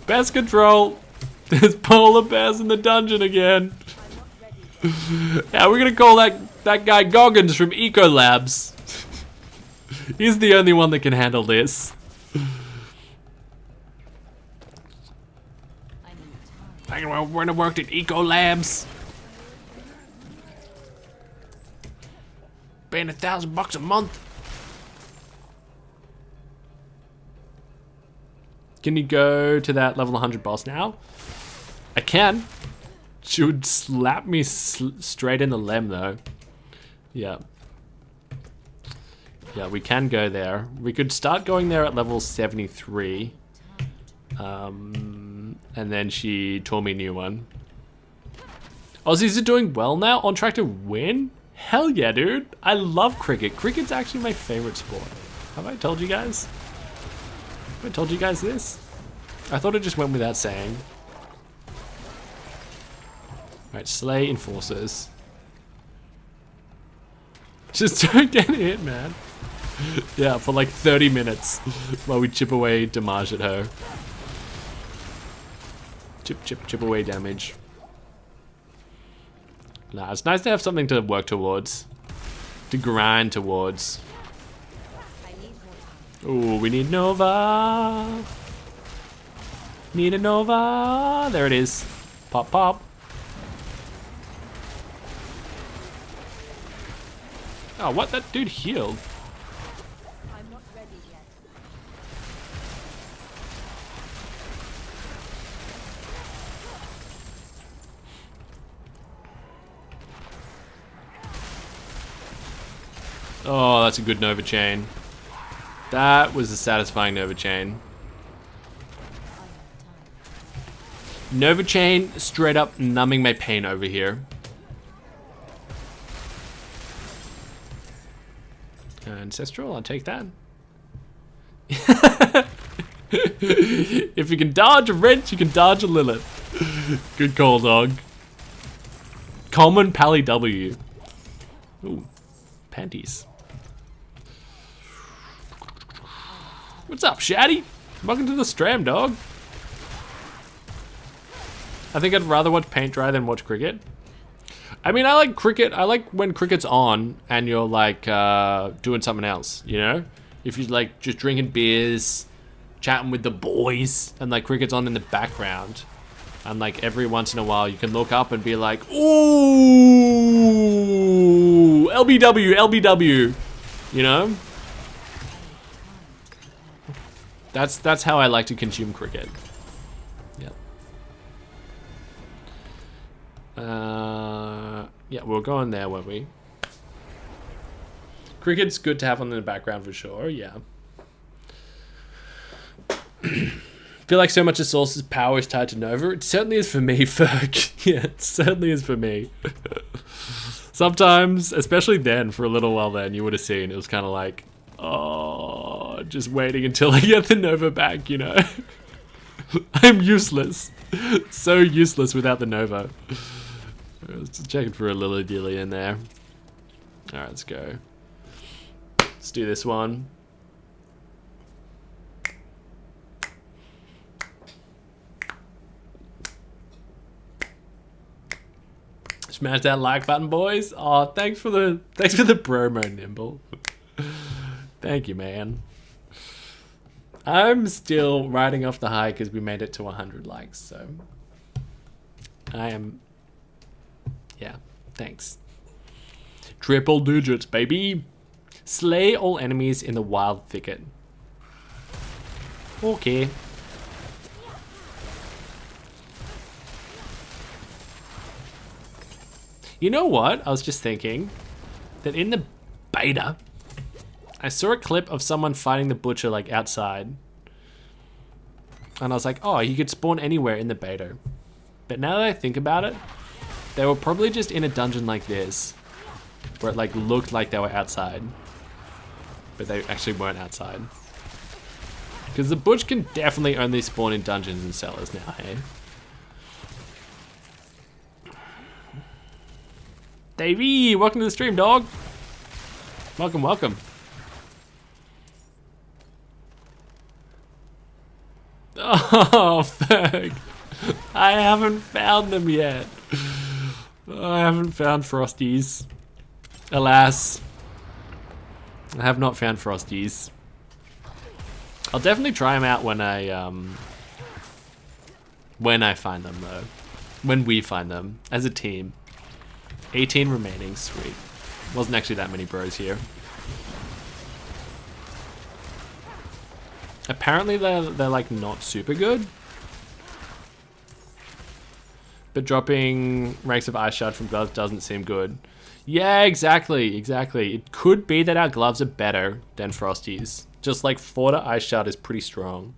Pest control. There's polar bears in the dungeon again. Yeah, we're gonna call that guy Goggins from Eco Labs. He's the only one that can handle this. I when I worked at Eco Labs. Paying $1,000 a month. Can you go to that level 100 boss now? I can. She would slap me straight in the lem though. Yeah. Yeah, we can go there. We could start going there at level 73. And then she tore me a new one. Aussies are doing well now, on track to win? Hell yeah, dude. I love cricket. Cricket's actually my favorite sport. Have I told you guys? Have I told you guys this? I thought it just went without saying. Right, slay enforcers. Just don't get hit, man. Yeah, for like 30 minutes while we chip away damage at her. Chip away damage. Nah, it's nice to have something to work towards. To grind towards. I need more time. Ooh, we need Nova. Need a Nova. There it is. Pop, pop. Oh, what? That dude healed. I'm not ready yet. Oh, that's a good Nova chain. That was a satisfying Nova chain. Nova chain straight up numbing my pain over here. Ancestral, I'll take that. If you can dodge a wrench, you can dodge a Lilith. Good call, dog. Common Pally W. Ooh, panties. What's up, Shaddy? Welcome to the stream, dog. I think I'd rather watch paint dry than watch cricket. I mean, I like cricket. I like when cricket's on and you're like doing something else, you know? If you're like just drinking beers, chatting with the boys, and like cricket's on in the background. And like every once in a while you can look up and be like, ooh, LBW, LBW, you know? That's how I like to consume cricket. Yep. Yeah, we're going there, weren't we? Cricket's good to have on in the background for sure, yeah. Feel like so much of Source's power is tied to Nova. It certainly is for me, Ferg. Yeah, it certainly is for me. Sometimes, especially then, for a little while then, you would have seen, it was kind of like, oh, just waiting until I get the Nova back, you know? I'm useless. So useless without the Nova. I was just checking for a Lily Dilly in there. Alright, let's go. Let's do this one. Smash that like button, boys. Oh, thanks for the promo, Nimble. Thank you, man. I'm still riding off the high because we made it to 100 likes, so I am. Yeah, thanks. Triple digits, baby. Slay all enemies in the wild thicket. Okay. You know what? I was just thinking that in the beta, I saw a clip of someone fighting the butcher like outside. And I was like, oh, you could spawn anywhere in the beta. But now that I think about it, they were probably just in a dungeon like this, where it like looked like they were outside, but they actually weren't outside. Because the butch can definitely only spawn in dungeons and cellars now, hey? Davey, welcome to the stream, dog. Welcome, welcome. Oh, fuck. I haven't found them yet. I haven't found Frosties. Alas. I have not found Frosties. I'll definitely try them out when I find them, though. When we find them, as a team. 18 remaining, sweet. Wasn't actually that many bros here. Apparently they're like not super good. But dropping ranks of Ice Shard from gloves doesn't seem good. Yeah, exactly. It could be that our gloves are better than Frosty's. Just like 4 to Ice Shard is pretty strong.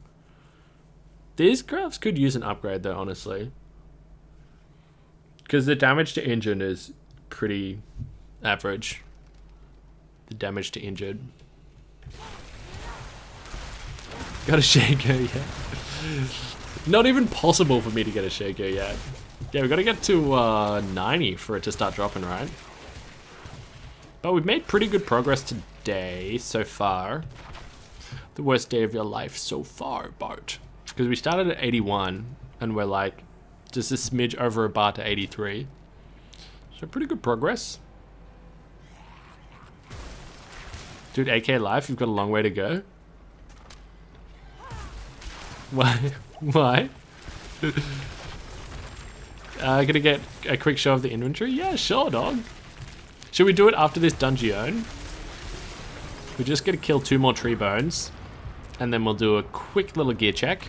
These gloves could use an upgrade though, honestly. Because the damage to injured is pretty average. The damage to injured. Got a Shaker yet? Not even possible for me to get a Shaker yet. Yeah, we gotta get to 90 for it to start dropping, right? But we've made pretty good progress today so far. The worst day of your life so far, Bart. Because we started at 81 and we're like just a smidge over a bar to 83. So pretty good progress. Dude, AK life, you've got a long way to go. Why? Why? Gonna get a quick show of the inventory? Yeah, sure, dog. Should we do it after this dungeon? We're just gonna kill 2 more tree bones. And then we'll do a quick little gear check.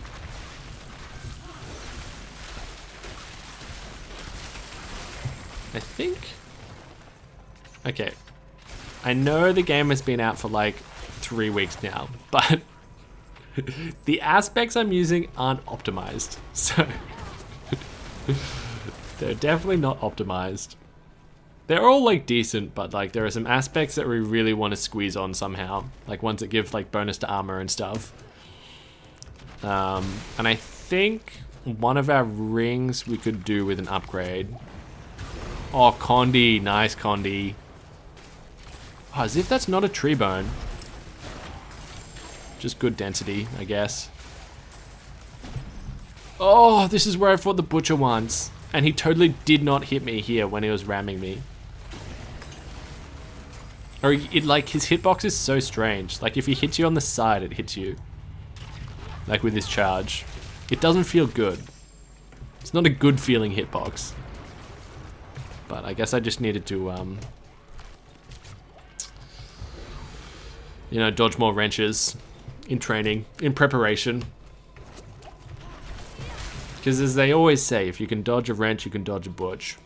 I think. Okay. I know the game has been out for like 3 weeks now, but the aspects I'm using aren't optimized. So they're definitely not optimized. They're all like decent, but like there are some aspects that we really want to squeeze on somehow. Like ones that give like bonus to armor and stuff. And I think one of our rings we could do with an upgrade. Oh, Condi. Nice, Condi. Oh, as if that's not a tree bone. Just good density, I guess. Oh, this is where I fought the butcher once. And he totally did not hit me here when he was ramming me. Or like his hitbox is so strange. Like if he hits you on the side, it hits you. Like with his charge. It doesn't feel good. It's not a good feeling hitbox. But I guess I just needed to, you know, dodge more wrenches in training, in preparation. Because as they always say, if you can dodge a wrench, you can dodge a butch.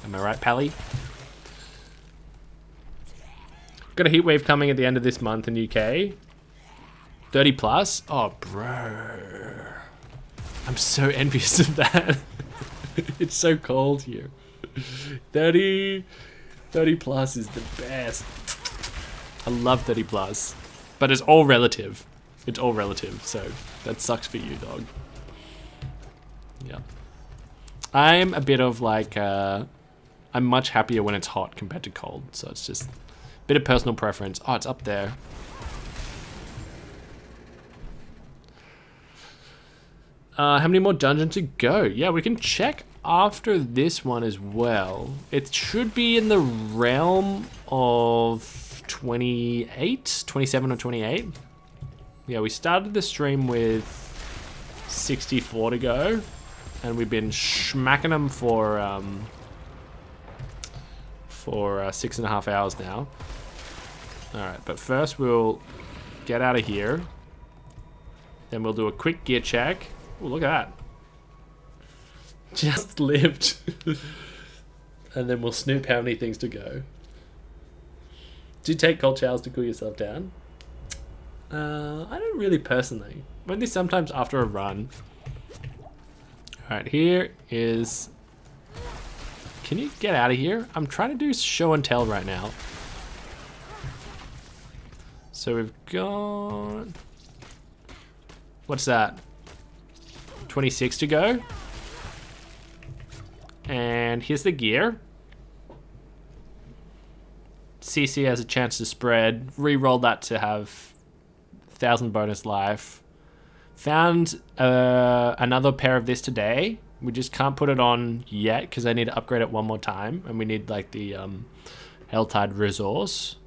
Am I right, Pally? Got a heat wave coming at the end of this month in UK. 30 plus? Oh, bro. I'm so envious of that. It's so cold here. 30 plus is the best. I love 30 plus. But it's all relative. It's all relative, so that sucks for you, dog. Yeah. I'm a bit of like, I'm much happier when it's hot compared to cold, so it's just a bit of personal preference. Oh, it's up there. How many more dungeons to go? Yeah, we can check after this one as well. It should be in the realm of 28, 27 or 28. Yeah, we started the stream with 64 to go, and we've been smacking them for 6.5 hours now. All right, but first we'll get out of here. Then we'll do a quick gear check. Oh, look at that. Just lived. And then we'll snoop how many things to go. Do you take cold showers to cool yourself down? I don't really personally. Only sometimes after a run. Alright, here is... Can you get out of here? I'm trying to do show and tell right now. So we've got... What's that? 26 to go. And here's the gear. CC has a chance to spread. Reroll that to have 1,000 bonus life. Found another pair of this today. We just can't put it on yet because I need to upgrade it one more time. And we need like the Helltide resource.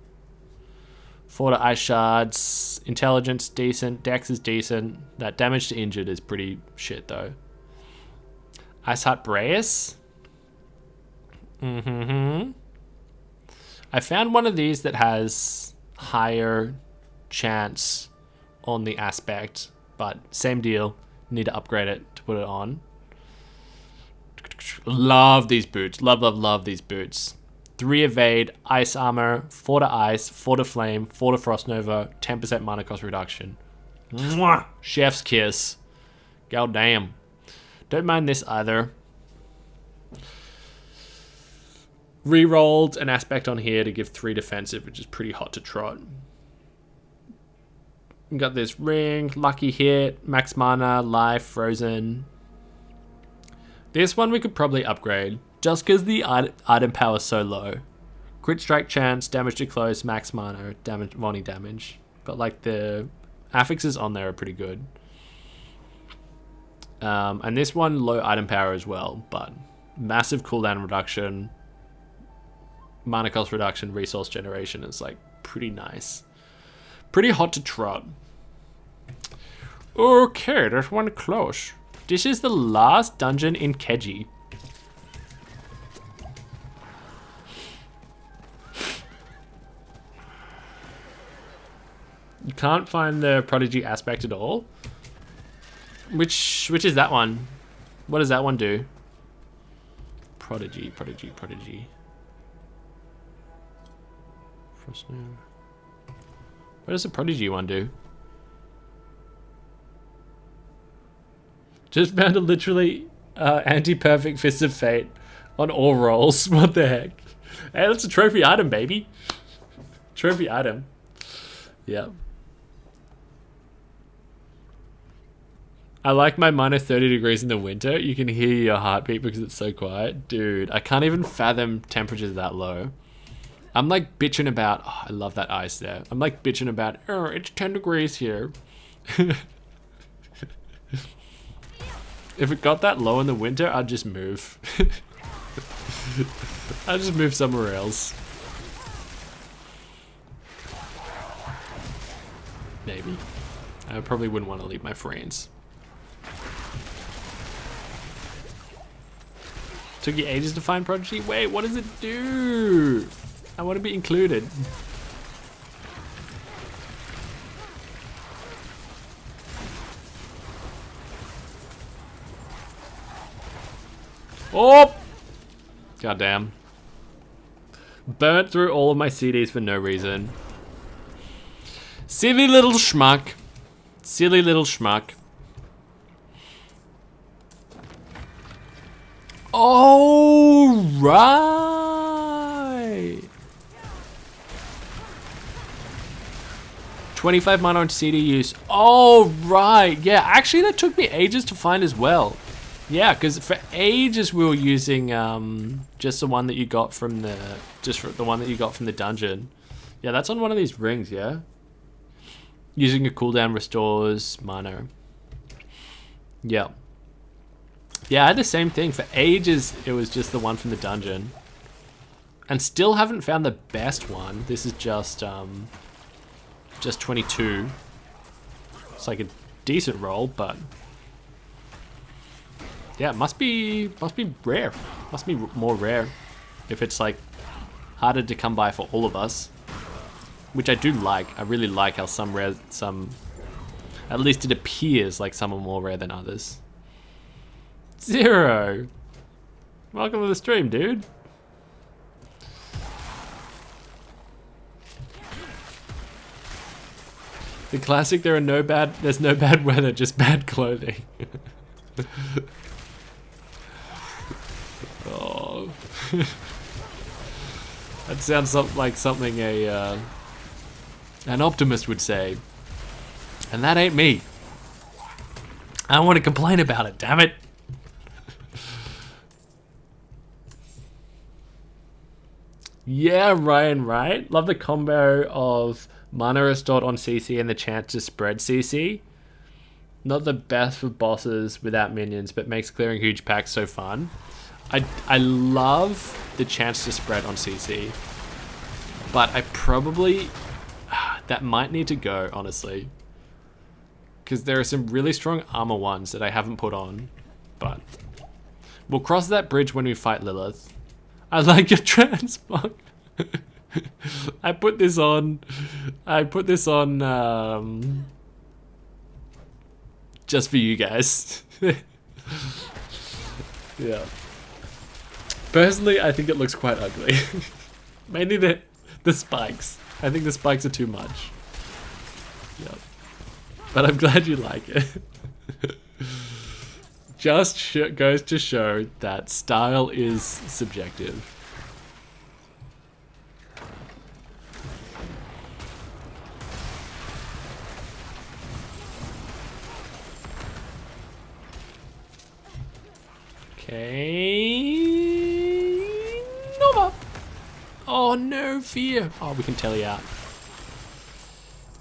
4 to ice shards. Intelligence decent. Dex is decent. That damage to injured is pretty shit though. Ice Heart Brace. I found one of these that has higher chance on the aspect, but same deal. Need to upgrade it to put it on. Love these boots. Love these boots. 3 evade, ice armor, 4 to ice, 4 to flame, 4 to frost nova, 10% mana cost reduction. Mwah! Chef's kiss. God damn. Don't mind this either. Rerolled an aspect on here to give 3 defensive, which is pretty hot to trot. We got this ring, lucky hit, max mana, life, frozen. This one we could probably upgrade, just because the item power is so low. Crit strike chance, damage to close, max mana, damage, volley damage. But like the affixes on there are pretty good. And this one, low item power as well, but massive cooldown reduction, mana cost reduction, resource generation is like pretty nice. Pretty hot to trot. Okay, there's one close. This is the last dungeon in Keji. You can't find the Prodigy aspect at all. Which is that one? What does that one do? Prodigy. What does the Prodigy one do? Just found a literally anti-perfect Fist of Fate on all rolls. What the heck? Hey, that's a trophy item, baby. Trophy item. Yeah. I like my minus 30 degrees in the winter. You can hear your heartbeat because it's so quiet. Dude, I can't even fathom temperatures that low. I'm like bitching about... Oh, I love that ice there. I'm like bitching about... Oh, it's 10 degrees here. If it got that low in the winter, I'd just move. I'd just move somewhere else. Maybe. I probably wouldn't want to leave my friends. Took you ages to find Prodigy? Wait, what does it do? I want to be included. Oh! Goddamn. Burnt through all of my CDs for no reason. Silly little schmuck. Silly little schmuck. Oh, right. 25 mana on CD use. Oh, right. Yeah, actually that took me ages to find as well. Yeah, because for ages we were using just the one that you got from the dungeon. Yeah, that's on one of these rings, yeah? Using a cooldown restores mana. Yeah. Yeah, I had the same thing. For ages, it was just the one from the dungeon. And still haven't found the best one. This is just 22. It's like a decent roll, but... Yeah, it must be rare. Must be more rare. If it's like harder to come by for all of us. Which I do like. I really like how some rare, at least it appears like some are more rare than others. Zero. Welcome to the stream, dude. The classic, there's no bad weather, just bad clothing. Oh. That sounds like something an optimist would say. And that ain't me. I don't want to complain about it, damn it. Yeah, Ryan, right? Love the combo of mana restored on CC and the chance to spread CC. Not the best for bosses without minions, but makes clearing huge packs so fun. I love the chance to spread on CC. But I probably... that might need to go, honestly. Because there are some really strong armor ones that I haven't put on. But we'll cross that bridge when we fight Lilith. I like your transmog. I put this on just for you guys. Yeah. Personally, I think it looks quite ugly. Mainly the spikes. I think the spikes are too much. Yep. But I'm glad you like it. Just goes to show that style is subjective. Okay. Nova. Oh no, fear. Oh, we can tell you out.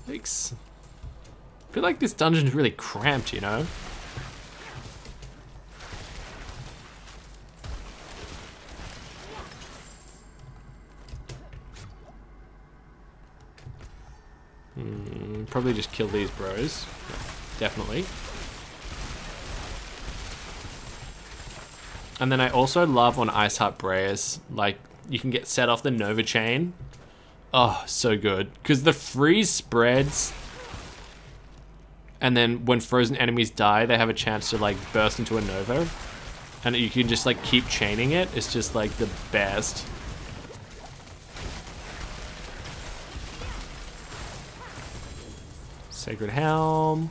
Thanks. I feel like this dungeon is really cramped, you know? probably just kill these bros. Definitely. And then I also love on Ice Heart Brayers, like, you can get set off the Nova Chain. Oh, so good. Because the freeze spreads, and then when frozen enemies die, they have a chance to, like, burst into a Nova. And you can just, like, keep chaining it. It's just, like, the best. Sacred Helm.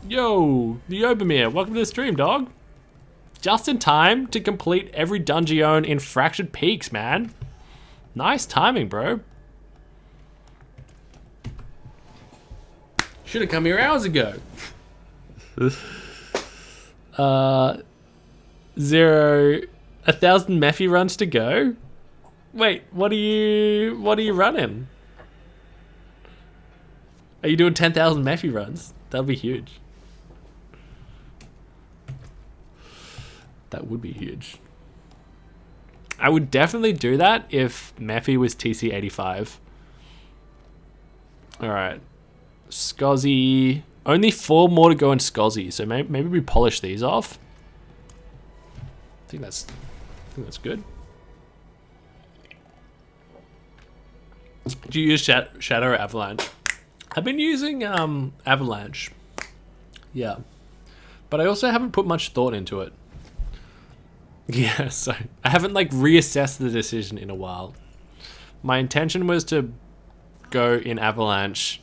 Yo, the Obermere, welcome to the stream, dog. Just in time to complete every dungeon in Fractured Peaks, man. Nice timing, bro. Should have come here hours ago. 1,000 Mephi runs to go. Wait, what are you running? Are you doing 10,000 Mephi runs? That'll be huge. That would be huge. I would definitely do that if Mephi was TC85. Alright. Scozzy. Only 4 more to go in Scozzy, so maybe we polish these off. I think that's good. Do you use Shadow or Avalanche? I've been using Avalanche. Yeah. But I also haven't put much thought into it. Yeah, so I haven't like reassessed the decision in a while. My intention was to go in Avalanche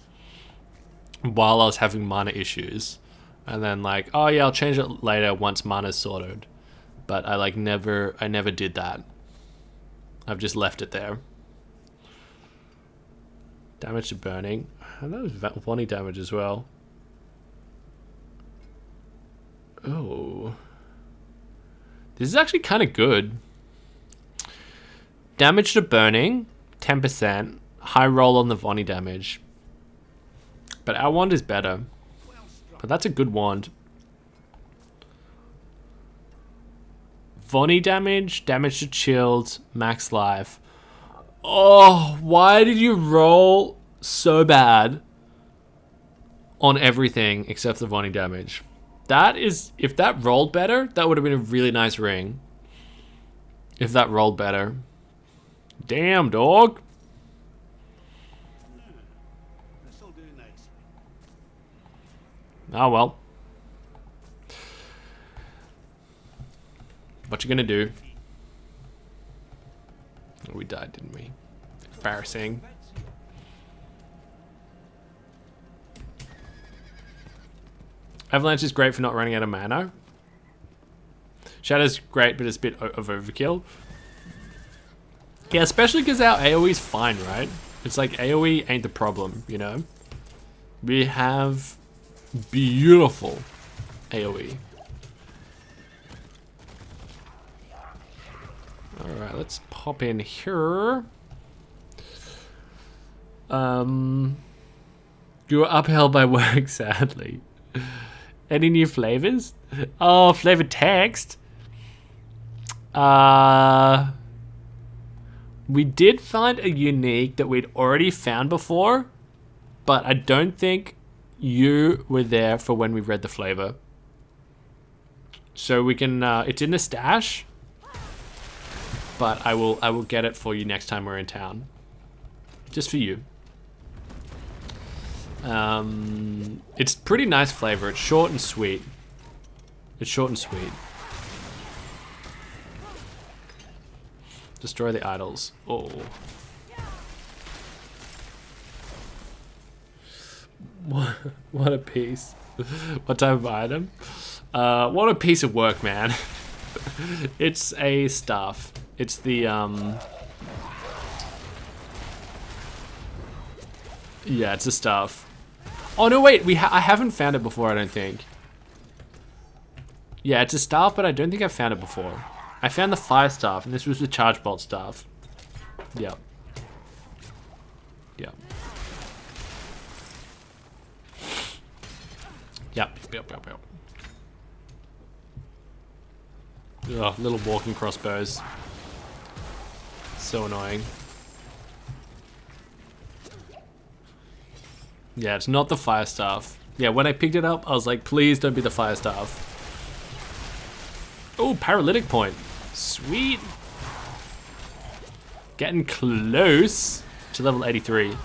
while I was having mana issues. And then like, oh yeah, I'll change it later once mana's sorted. But I like never did that. I've just left it there. Damage to burning. And that was Vonnie damage as well. Oh. This is actually kind of good. Damage to burning, 10%. High roll on the Vonnie damage. But our wand is better. But that's a good wand. Vonnie damage, damage to chilled, max life. Oh, why did you roll so bad on everything except the Vonnie damage? That is, if that rolled better, that would have been a really nice ring. If that rolled better. Damn, dog. Oh well. What you gonna do? Oh, we died, didn't we? Embarrassing. Avalanche is great for not running out of mana. Shadow's great, but it's a bit of overkill. Yeah, especially because our AoE's fine, right? It's like AoE ain't the problem, you know? We have beautiful AoE. Alright, let's pop in here. You were upheld by work, sadly. Any new flavors? Oh, flavored text. We did find a unique that we'd already found before, but I don't think you were there for when we read the flavor. So we can, it's in the stash, but I will get it for you next time we're in town. Just for you. It's pretty nice flavor. It's short and sweet. It's short and sweet. Destroy the idols. Oh. What a piece. What type of item? What a piece of work, man. It's a staff. It's the, yeah, it's a staff. Oh, no, wait. I haven't found it before, I don't think. Yeah, it's a staff, but I don't think I've found it before. I found the fire staff, and this was the charge bolt staff. Yep. Yep. Yep. Ugh, little walking crossbows. So annoying. Yeah, it's not the fire staff. Yeah, when I picked it up, I was like, please don't be the fire staff. Oh, paralytic point. Sweet. Getting close to level 83.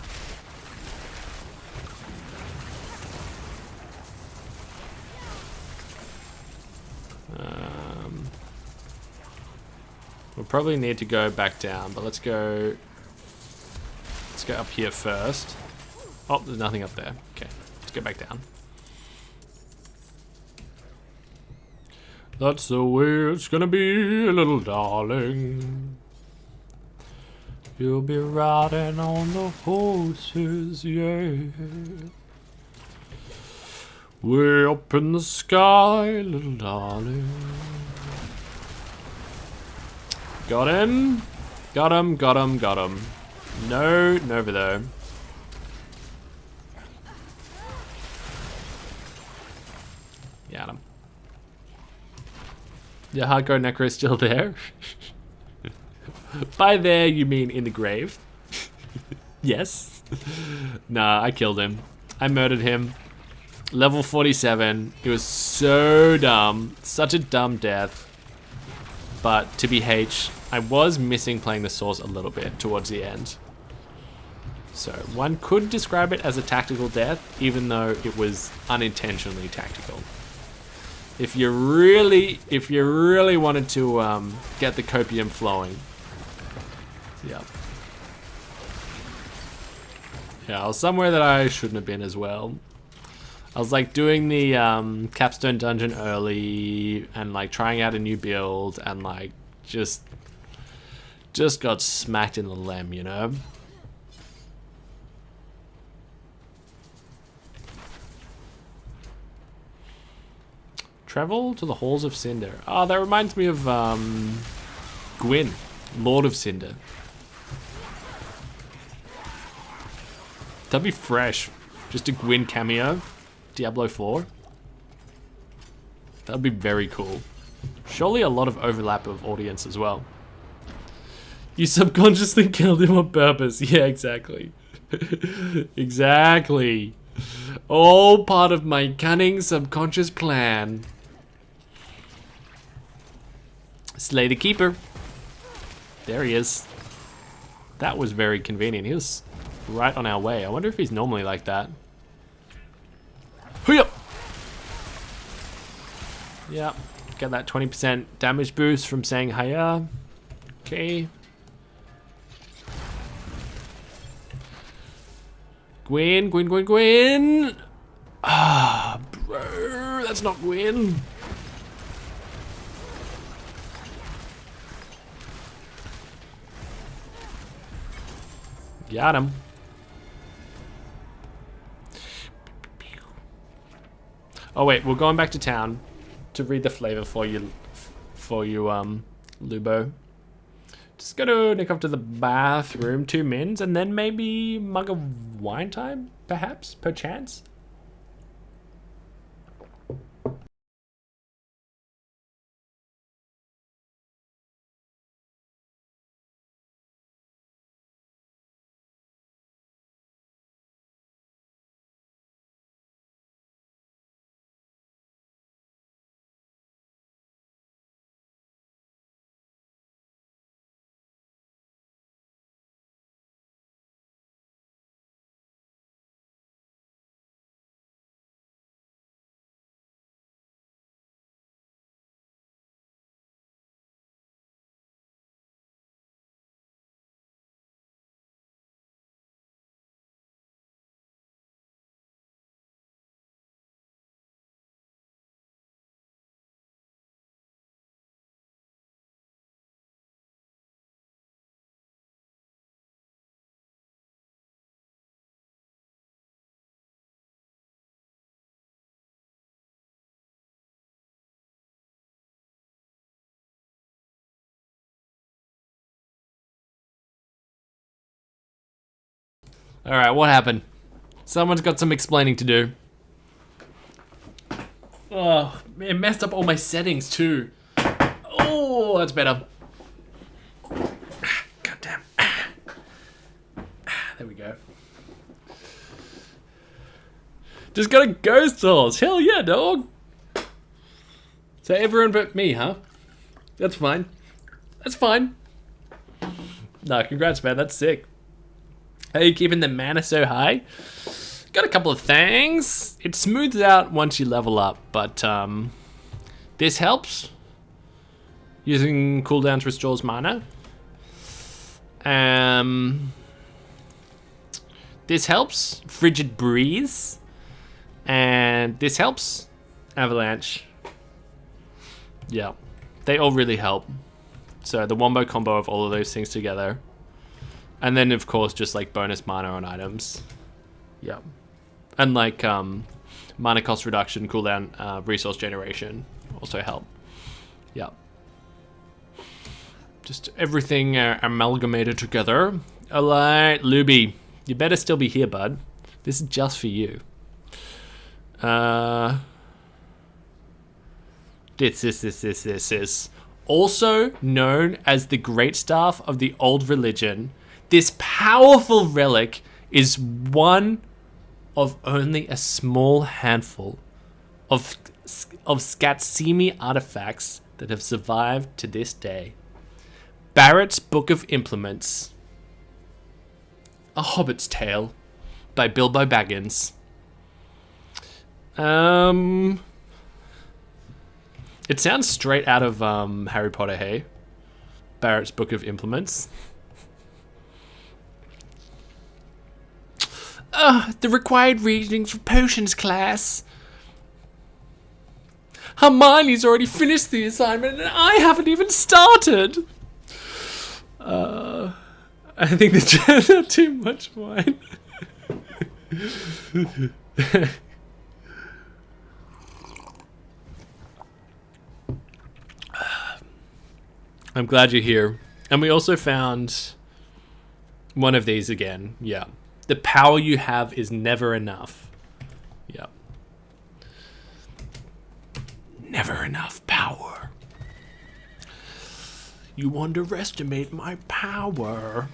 We'll probably need to go back down, but let's go up here first. Oh, there's nothing up there. Okay, let's go back down. That's the way it's gonna be, little darling. You'll be riding on the horses, yeah. Way up in the sky, little darling. Got him. Got him, got him, got him. No, Nova though. Got him. Yeah, hardcore necro still there. By there, you mean in the grave? Yes. Nah, I killed him. I murdered him. Level 47. It was so dumb. Such a dumb death. But to be H, I was missing playing the source a little bit towards the end. So one could describe it as a tactical death, even though it was unintentionally tactical. If you really wanted to get the copium flowing. Yep. Yeah, I was somewhere that I shouldn't have been as well. I was like doing the capstone dungeon early and like trying out a new build and like just got smacked in the lem, you know? Travel to the Halls of Cinder. Oh, that reminds me of Gwyn, Lord of Cinder. That'd be fresh. Just a Gwyn cameo. Diablo 4. That'd be very cool. Surely a lot of overlap of audience as well. You subconsciously killed him on purpose. Yeah, exactly. Exactly. All part of my cunning subconscious plan. Slay the keeper. There he is. That was very convenient. He was right on our way. I wonder if he's normally like that. Hoo-yup! Yep. Got that 20% damage boost from saying hiya. Okay. Gwyn, Gwyn, Gwyn, Gwyn! Ah, bro, that's not Gwyn. Got him. Oh wait, we're going back to town to read the flavor for you, Lubo. Just gotta nick up to the bathroom, 2 mins, and then maybe mug of wine time, perhaps, perchance. Alright, what happened? Someone's got some explaining to do. Oh, it messed up all my settings too. Oh! Oh, that's better. God damn. There we go. Just got a ghost horse. Hell yeah, dog. So everyone but me, huh? That's fine. That's fine. No, congrats, man. That's sick. How are you keeping the mana so high? Got a couple of things. It smooths out once you level up, but this helps. Using cooldowns restores mana. This helps. Frigid Breeze. And this helps. Avalanche. Yeah. They all really help. So the wombo combo of all of those things together. And then of course just like bonus mana on items. Yeah. And like mana cost reduction, cooldown, resource generation also help. Yeah. Just everything amalgamated together. Alright, Luby. You better still be here, bud. This is just for you. This is also known as the Great Staff of the Old Religion. This powerful relic is one of only a small handful of Skatsimi artifacts that have survived to this day. Barrett's Book of Implements. A Hobbit's Tale by Bilbo Baggins. It sounds straight out of Harry Potter, hey? Barrett's Book of Implements. The required reading for potions class. Hermione's already finished the assignment and I haven't even started. I think the chairs are too much wine. I'm glad you're here. And we also found one of these again. Yeah. The power you have is never enough. Yeah. Never enough power. You underestimate my power.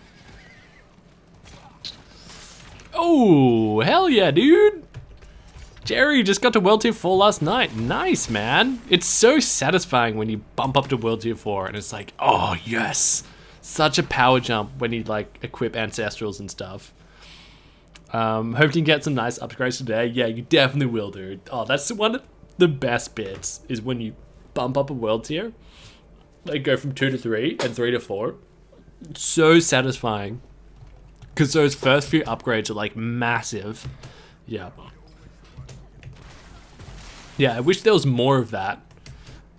Oh, hell yeah, dude. Jerry just got to World Tier 4 last night. Nice, man. It's so satisfying when you bump up to World Tier 4 and it's like, oh, yes. Such a power jump when you, like, equip Ancestrals and stuff. Hope you can get some nice upgrades today. Yeah, you definitely will, dude. Oh, that's one of the best bits is when you bump up a World Tier. Like, go from 2 to 3 and 3 to 4. It's so satisfying. Because those first few upgrades are, like, massive. Yeah. Yeah, I wish there was more of that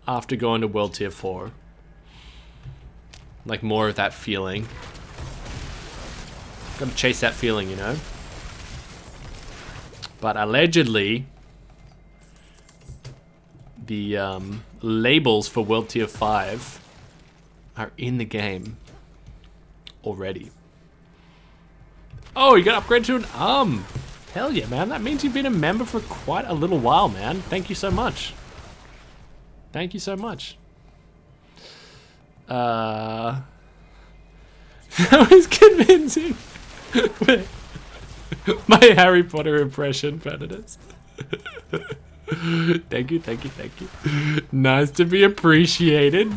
after going to World Tier 4. Like, more of that feeling. Gotta chase that feeling, you know? But allegedly, the labels for World Tier 5 are in the game already. Oh, you got upgraded to an arm. Hell yeah, man. That means you've been a member for quite a little while, man. Thank you so much. Thank you so much. That was convincing. My Harry Potter impression, Predators. Thank you, thank you, thank you. Nice to be appreciated.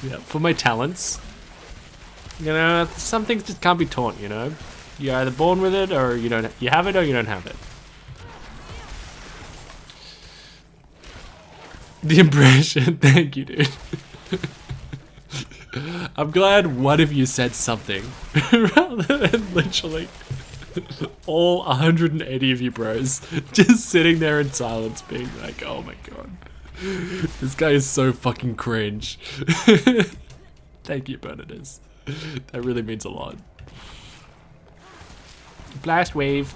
Yeah, for my talents. You know, some things just can't be taught, you know? You're either born with it or you don't. You have it or you don't have it. The impression. Thank you, dude. I'm glad one of you said something rather than literally all 180 of you bros just sitting there in silence being like, oh my god. This guy is so fucking cringe. Thank you, Bernadette. That really means a lot. Blast wave.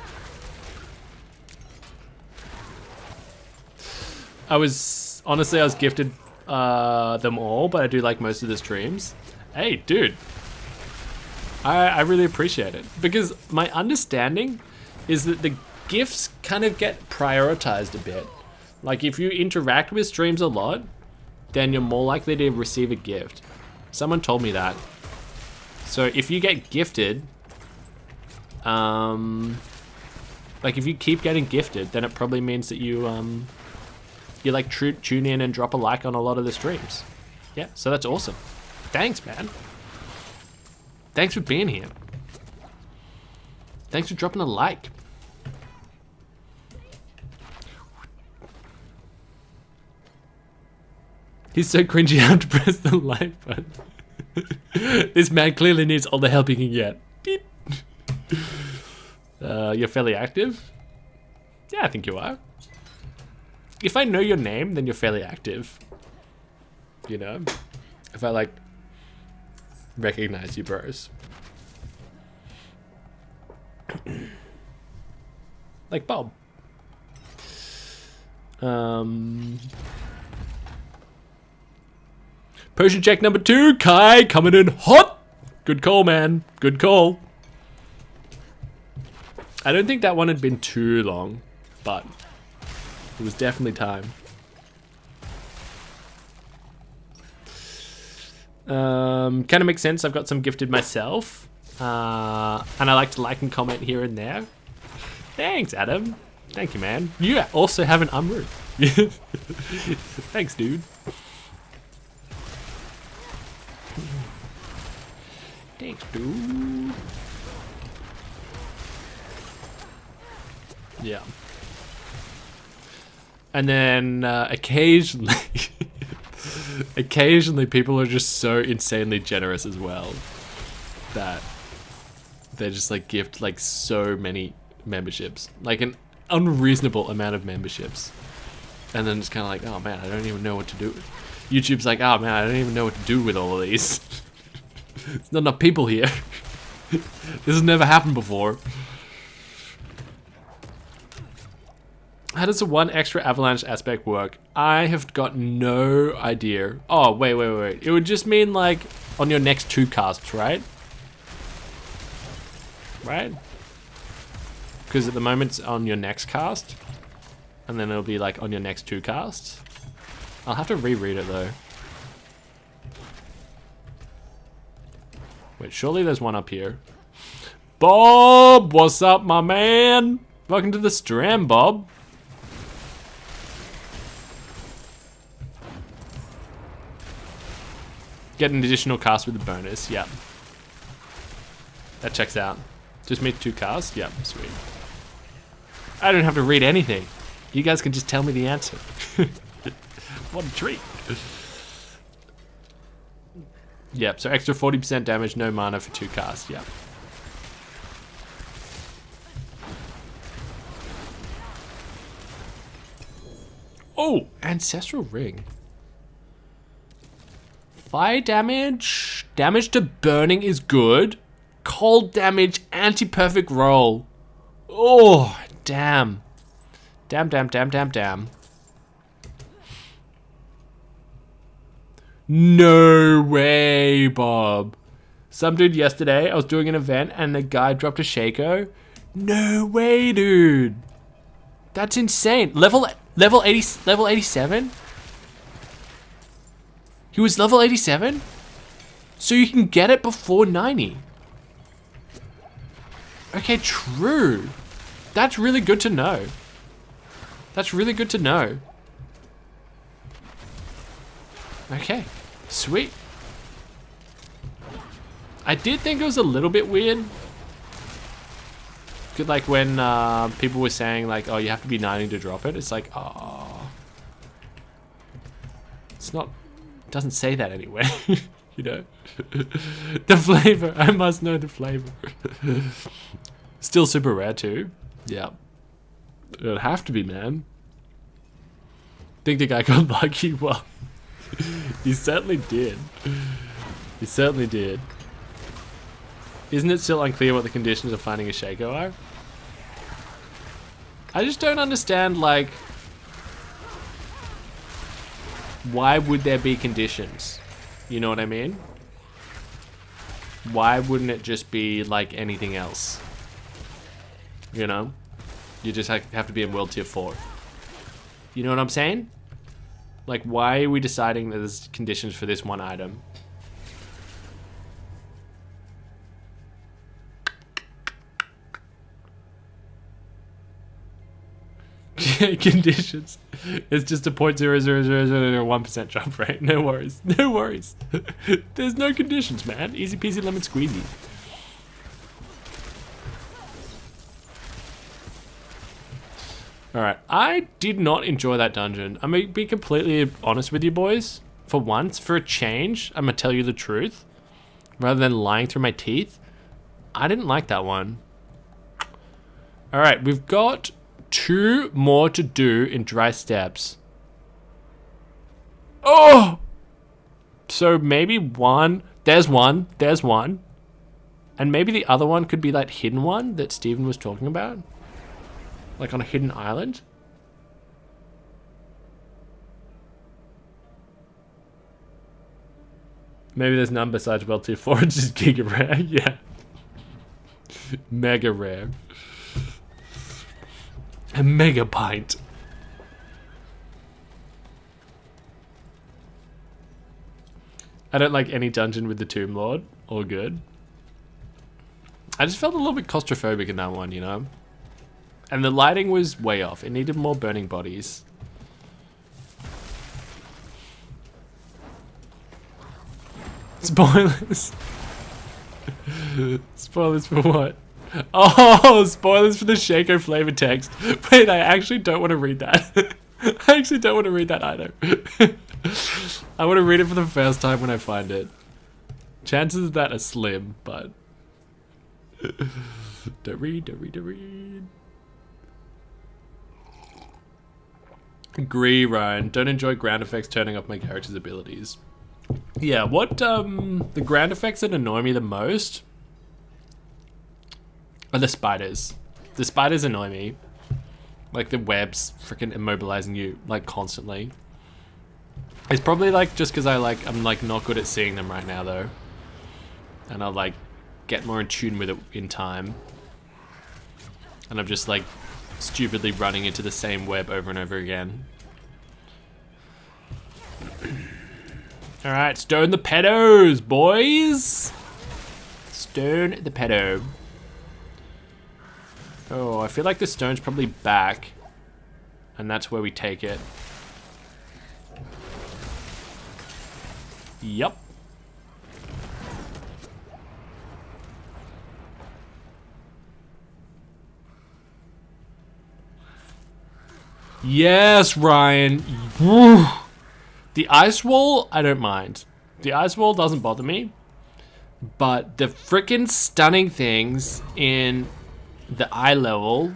I was gifted them all, but I do like most of the streams. Hey, dude. I really appreciate it. Because my understanding is that the gifts kind of get prioritized a bit. Like, if you interact with streams a lot, then you're more likely to receive a gift. Someone told me that. So if you get gifted, like if you keep getting gifted, then it probably means that you like tune in and drop a like on a lot of the streams. Yeah, so that's awesome. Thanks, man. Thanks for being here. Thanks for dropping a like. He's so cringy I have to press the like button. This man clearly needs all the help he can get. You're fairly active? Yeah, I think you are. If I know your name, then you're fairly active. You know? If I like recognize you, bros. Like Bob. Potion check number 2, Kai coming in hot. Good call, man. Good call. I don't think that one had been too long, but it was definitely time. Kind of makes sense. I've got some gifted myself, and I like to like and comment here and there. Thanks, Adam. Thank you, man. You also have an Umru. Thanks, dude. Thanks, dude. Yeah. And then occasionally, occasionally people are just so insanely generous as well that they just like gift like so many memberships, like an unreasonable amount of memberships, and then it's kind of like, oh man, I don't even know what to do. YouTube's like, oh man, I don't even know what to do with all of these. There's not enough people here. This has never happened before. How does the one extra avalanche aspect work? I have got no idea. Oh, wait. It would just mean like on your next 2 casts, right? Right? Because at the moment it's on your next cast. And then it'll be like on your next 2 casts. I'll have to reread it though. Wait, surely there's one up here. Bob, what's up, my man? Welcome to the stream, Bob. Get an additional cast with a bonus, yep. That checks out. Just make 2 casts? Yep, sweet. I don't have to read anything. You guys can just tell me the answer. What a treat. Yep, so extra 40% damage, no mana for 2 casts, yep. Oh, Ancestral Ring. Fire damage, damage to burning is good. Cold damage, anti-perfect roll. Oh, damn. Damn. No way, Bob. Some dude yesterday, I was doing an event and the guy dropped a Shaco. No way, dude. That's insane. Level 87? He was level 87? So you can get it before 90. Okay, true. That's really good to know. That's really good to know. Okay, sweet. I did think it was a little bit weird. Like when people were saying like, oh, you have to be 90 to drop it. It's like, oh. It's not, it doesn't say that anywhere, you know? The flavor, I must know the flavor. Still super rare too. Yeah. It'd have to be, man. Think the guy got lucky? Well, he certainly did. He certainly did. Isn't it still unclear what the conditions of finding a Shaco are? I just don't understand, like, why would there be conditions? You know what I mean? Why wouldn't it just be like anything else? You know? You just have to be in World Tier 4. You know what I'm saying? Like, why are we deciding that there's conditions for this one item? Conditions. It's just a 0.00001% jump rate. No worries. No worries. There's no conditions, man. Easy peasy lemon squeezy. Alright, I did not enjoy that dungeon. I'm gonna be completely honest with you boys. For once, for a change, I'm gonna tell you the truth. Rather than lying through my teeth. I didn't like that one. Alright, we've got 2 more to do in dry steps. Oh! So maybe one. There's one. There's one. And maybe the other one could be that hidden one that Steven was talking about. Like on a hidden island. Maybe there's none besides World Tier 4. It's just Giga Rare. Yeah. Mega Rare. A mega pint. I don't like any dungeon with the Tomb Lord. All good. I just felt a little bit claustrophobic in that one, you know? And the lighting was way off. It needed more burning bodies. Spoilers. Spoilers for what? Oh, spoilers for the Shaco flavor text. Wait, I actually don't want to read that. I actually don't want to read that either. I want to read it for the first time when I find it. Chances of that are slim, but... Don't read, don't read, don't read. Agree, Ryan. Don't enjoy ground effects turning off my character's abilities. Yeah, what, the ground effects that annoy me the most are the spiders. The spiders annoy me. Like the webs freaking immobilizing you, like, constantly. It's probably, like, just because I'm, like, not good at seeing them right now, though. And I'll, like, get more in tune with it in time. And I'm just, like, stupidly running into the same web over and over again. Alright, stone the pedos, boys! Stone the pedo. Oh, I feel like the stone's probably back. And that's where we take it. Yup. Yes, Ryan. Woo. The ice wall, I don't mind. The ice wall doesn't bother me. But the freaking stunning things in the eye level,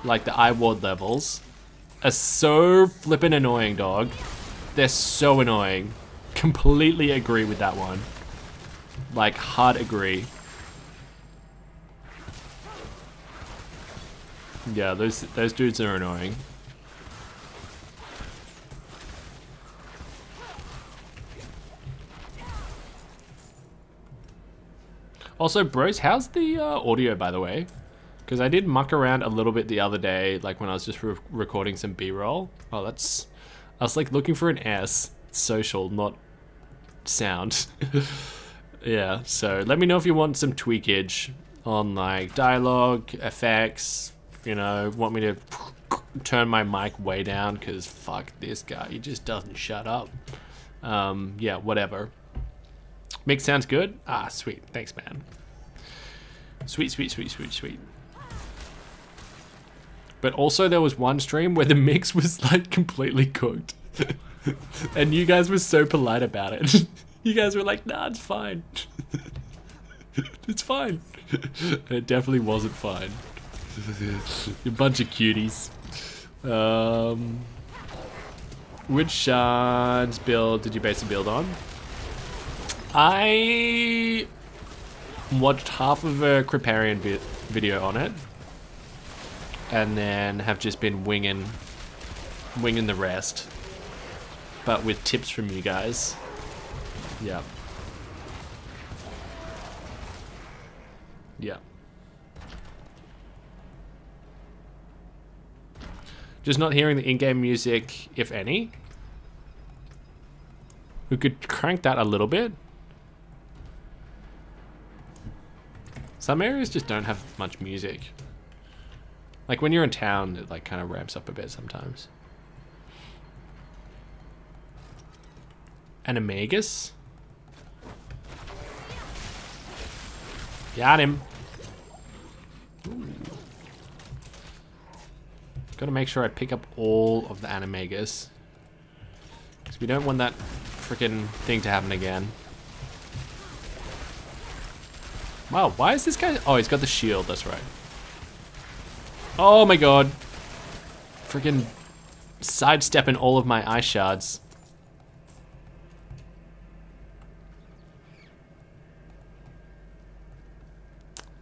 like the eye ward levels, are so flippin' annoying, dog. They're so annoying. Completely agree with that one. Like, hard agree. Yeah, those dudes are annoying. Also, bros, how's the audio, by the way? Because I did muck around a little bit the other day, like when I was just recording some B-roll. Oh, that's... I was like looking for an S. Social, not sound. Yeah, so let me know if you want some tweakage on like dialogue, effects, you know, want me to turn my mic way down because fuck this guy, he just doesn't shut up. Yeah, whatever. Mix sounds good? Ah, sweet. Thanks, man. Sweet, sweet, sweet, sweet, sweet. But also there was one stream where the mix was like completely cooked. And you guys were so polite about it. You guys were like, nah, it's fine. It's fine. And it definitely wasn't fine. You bunch of cuties. Which shards build did you base the build on? I watched half of a Creparian video on it, and then have just been winging the rest, but with tips from you guys. Yeah. Yeah. Just not hearing the in-game music, if any. We could crank that a little bit. Some areas just don't have much music. Like when you're in town, it like kind of ramps up a bit sometimes. Animagus. Got him. Ooh. Gotta make sure I pick up all of the Animagus. Because we don't want that freaking thing to happen again. Wow, why is this guy? Oh, he's got the shield, that's right. Oh my god. Freaking sidestepping all of my ice shards.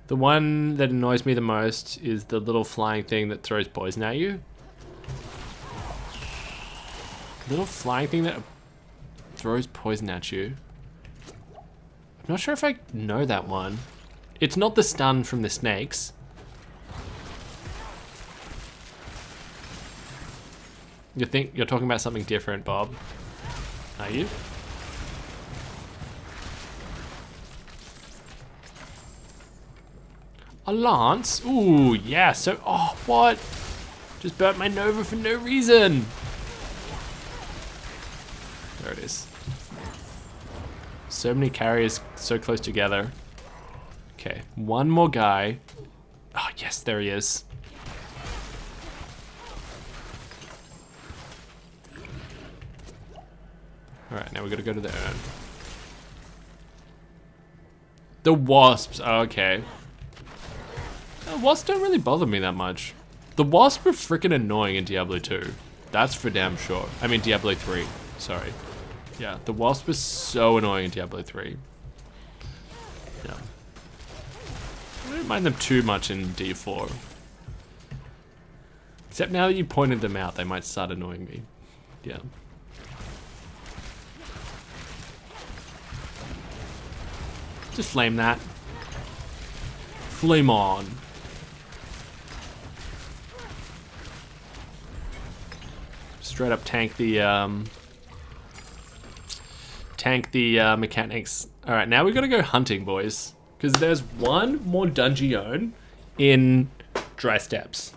The one that annoys me the most is the little flying thing that throws poison at you. Little flying thing that throws poison at you. I'm not sure if I know that one. It's not the stun from the snakes. You think you're talking about something different, Bob? Are you? A lance? Ooh, yeah, so, oh, what? Just burnt my Nova for no reason. There it is. So many carriers so close together. Okay, one more guy. Oh, yes, there he is. Alright, now we gotta go to the urn. The wasps, oh, okay. Wasps don't really bother me that much. The wasps were freaking annoying in Diablo 2. That's for damn sure. I mean Diablo 3, sorry. Yeah, the wasp was so annoying in Diablo 3. Yeah. I don't mind them too much in D4. Except now that you pointed them out, they might start annoying me. Yeah. Just flame that. Flame on. Straight up tank the mechanics. All right, now we gotta go hunting, boys, because there's one more dungeon in Dry Steppes,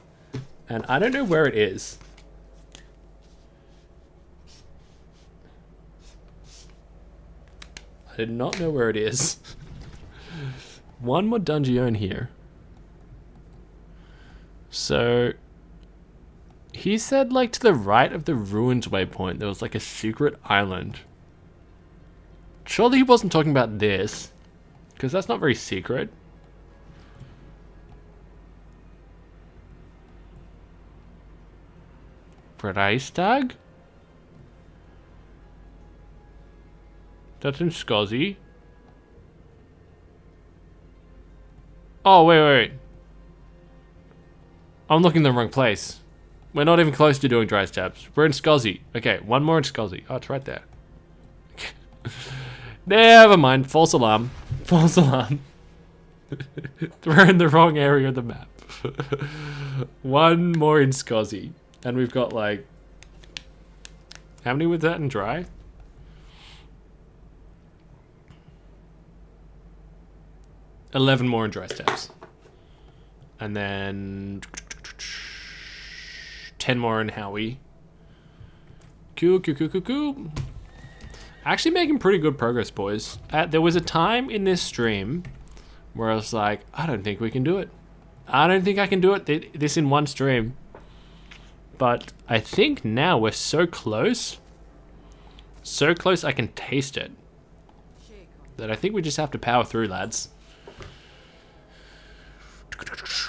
and I don't know where it is. I did not know where it is. One more dungeon here. So he said like to the right of the ruins waypoint there was like a secret island. Surely he wasn't talking about this, because that's not very secret. Freitag? That's in Scozzy. Oh, wait. I'm looking in the wrong place. We're not even close to doing Dry Steppes. We're in Scozzy. Okay, one more in Scozzy. Oh, it's right there. Never mind. False alarm. False alarm. We're in the wrong area of the map. One more in Scozzy. And we've got like... How many was that in Dry? $11 more in Dry Steppes. And then 10 more in Howie. Cool. Actually making pretty good progress, boys. There was a time in this stream where I was like, I don't think we can do it. I don't think I can do it this in one stream. But I think now we're so close. So close I can taste it. That I think we just have to power through, lads.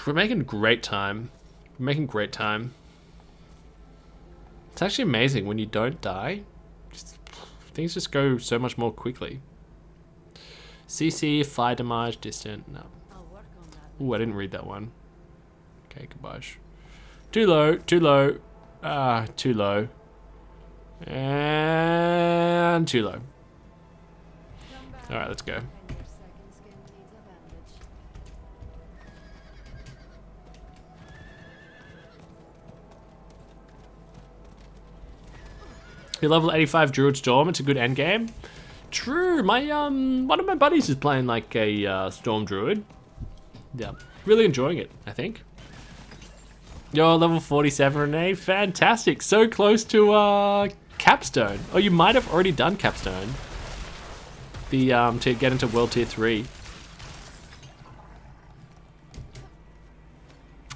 We're making great time. We're making great time. It's actually amazing when you don't die. Things just go so much more quickly. CC, fire damage, distant. No. I'll work on that. Ooh, I didn't read that one. Okay, goodbye. Too low, too low. Ah, too low. And too low. Alright, let's go. And your second skin needs a bandage. Your level 85 Druid Storm, it's a good end game. True, my one of my buddies is playing like a Storm Druid. Yeah, really enjoying it, I think. You're level 47, Renee. Fantastic. So close to Capstone. Oh, you might have already done Capstone. The to get into World Tier 3.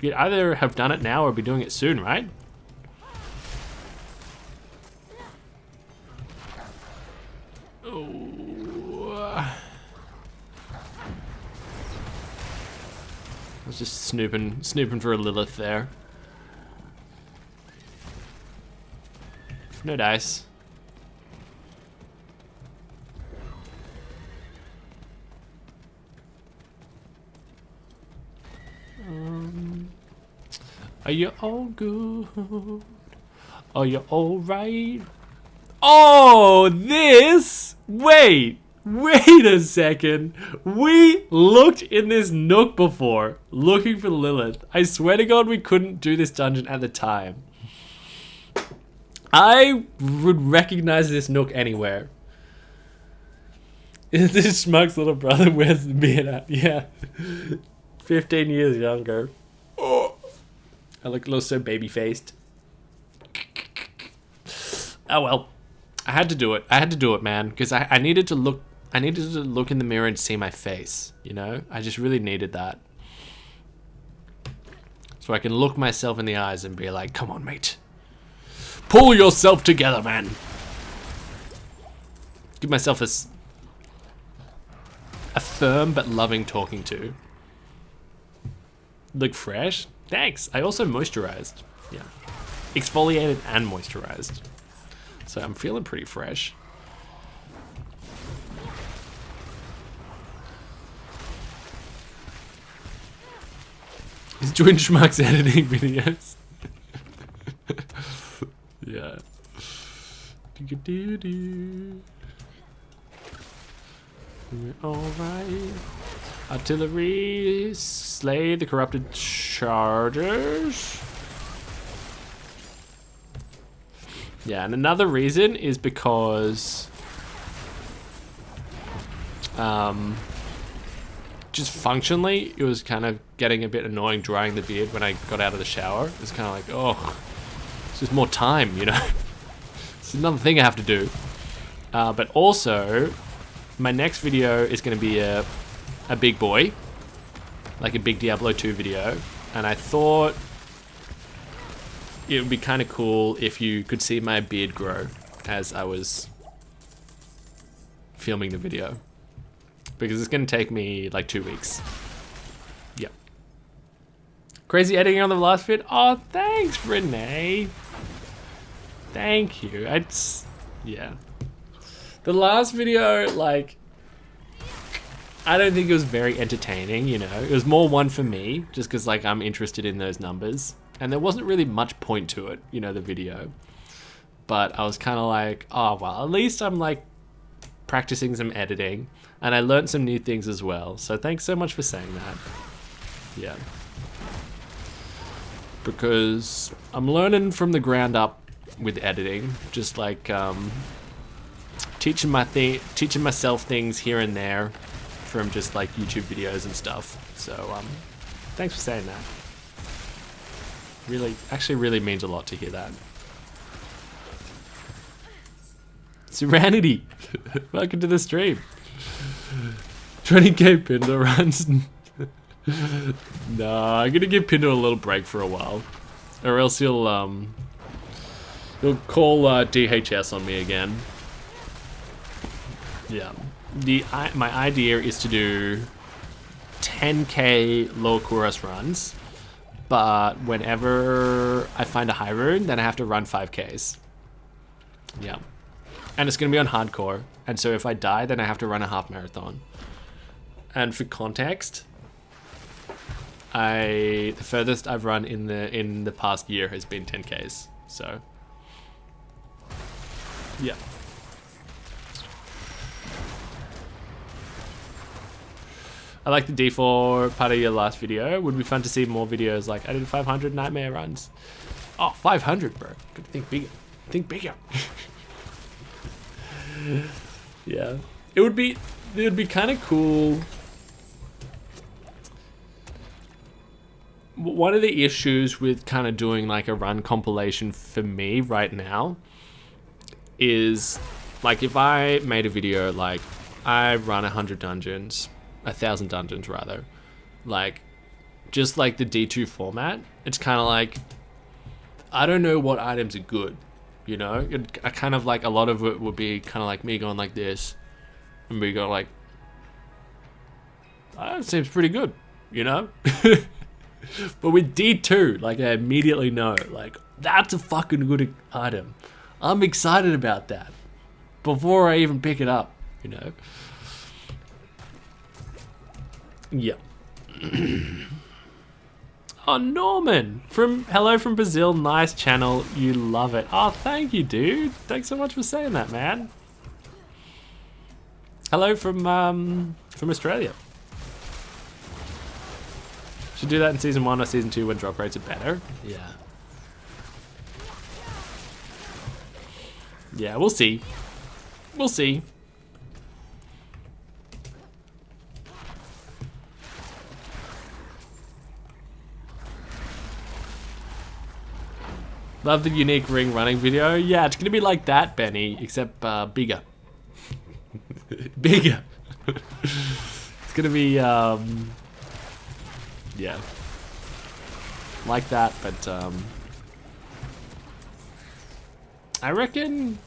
You'd either have done it now or be doing it soon, right? Oh. I was just snooping for a Lilith there. No dice. Are you all good? Are you all right? Oh, this? Wait a second. We looked in this nook before, looking for Lilith. I swear to God we couldn't do this dungeon at the time. I would recognize this nook anywhere. Is this Schmuck's little brother? Where's the beard at? Yeah. 15 years younger. Oh. I look so baby-faced. Oh well. I had to do it. I had to do it, man. Because I needed to look in the mirror and see my face. You know? I just really needed that. So I can look myself in the eyes and be like, come on, mate. Pull yourself together, man. Give myself a firm but loving talking to. Look fresh? Thanks. I also moisturized. Yeah. Exfoliated and moisturized. So I'm feeling pretty fresh. He's doing Schmuck's editing videos. Yeah. Alright. Artillery, slay the corrupted chargers. Yeah, and another reason is because just functionally, it was kind of getting a bit annoying drying the beard when I got out of the shower. It was kind of like, oh, it's just more time, you know? It's another thing I have to do. But also, my next video is going to be a big boy, like a big Diablo 2 video, and I thought it would be kind of cool if you could see my beard grow as I was filming the video, because it's going to take me like 2 weeks. Yep. Crazy editing on the last vid. Oh, thanks, Renee. Thank you. Yeah. The last video, like, I don't think it was very entertaining, you know. It was more one for me, just because, like, I'm interested in those numbers. And there wasn't really much point to it, you know, the video. But I was kind of like, oh, well, at least I'm, like, practicing some editing. And I learned some new things as well. So thanks so much for saying that. Yeah. Because I'm learning from the ground up with editing. Just, like, teaching myself things here and there from just like YouTube videos and stuff. So thanks for saying that. Really means a lot to hear that. Serenity, welcome to the stream. 20k Pinder runs. Nah, I'm gonna give Pinder a little break for a while, or else he'll call DHS on me again. Yeah. My idea is to do 10k low chorus runs, but whenever I find a high rune, then I have to run 5ks. Yeah. And it's going to be on hardcore, and so if I die, then I have to run a half marathon. And for context, the furthest I've run in the past year has been 10ks. So yeah. I like the D4 part of your last video. Would be fun to see more videos like I did 500 nightmare runs. Oh, 500, bro. Gotta think bigger. Think bigger. Yeah. It would be kind of cool. One of the issues with kind of doing like a run compilation for me right now is like if I made a video like I run 100 dungeons, 1,000 dungeons rather, like just like the D2 format, it's kind of like I don't know what items are good, you know? I kind of like a lot of it would be kind of like me going like this and we go like, oh, it seems pretty good, you know? But with D2, like I immediately know, like that's a fucking good item. I'm excited about that before I even pick it up, you know? Yeah. Oh, Norman hello from Brazil. Nice channel. You love it. Oh, thank you, dude. Thanks so much for saying that, man. Hello from Australia. Should do that in season 1 or season 2 when drop rates are better. Yeah. Yeah, we'll see. We'll see. Love the unique ring running video. Yeah, it's gonna be like that, Benny, except bigger. Bigger. It's gonna be yeah, like that, but I reckon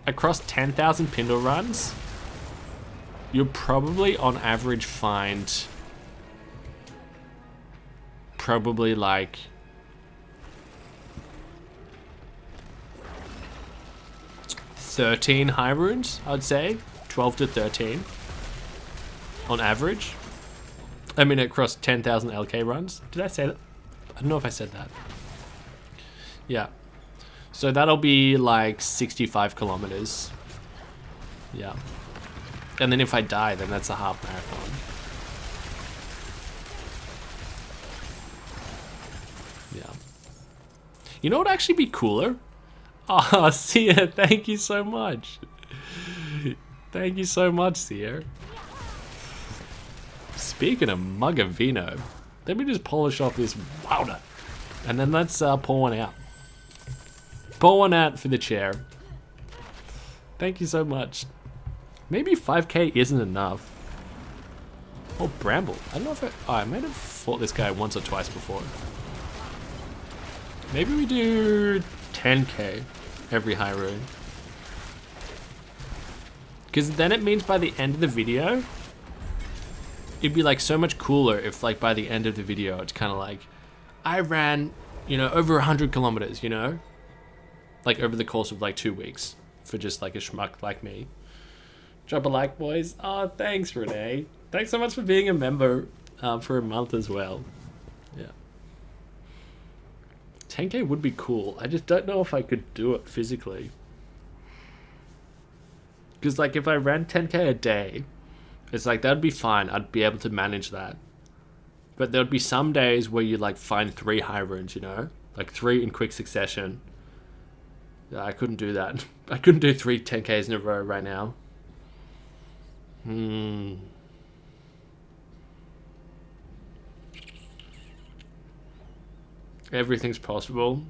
across 10,000 Pindle runs, you'll probably on average find probably like 13 high runes, I'd say 12 to 13 on average. I mean, across 10,000 LK runs. Did I say that? I don't know if I said that. Yeah. So that'll be like 65 kilometers. Yeah. And then if I die, then that's a half marathon. Yeah. You know what would actually be cooler? Oh, Sia, thank you so much. Thank you so much, Sia. Speaking of mug of vino, let me just polish off this wilder. And then let's pour one out. Pour one out for the chair. Thank you so much. Maybe 5k isn't enough. Oh, Bramble. I don't know if I might have fought this guy once or twice before. Maybe we do 10k every high rune. Because then it means by the end of the video, it'd be like so much cooler if like by the end of the video, it's kind of like, I ran, you know, over 100 kilometers, you know? Like over the course of like 2 weeks for just like a schmuck like me. Drop a like, boys. Oh, thanks, Renee. Thanks so much for being a member for a month as well. Yeah. 10k would be cool. I just don't know if I could do it physically. Because like if I ran 10k a day, it's like that'd be fine. I'd be able to manage that. But there'd be some days where you like find 3 high runes, you know? Like 3 in quick succession. Yeah, I couldn't do that. I couldn't do 3 10ks in a row right now. Everything's possible.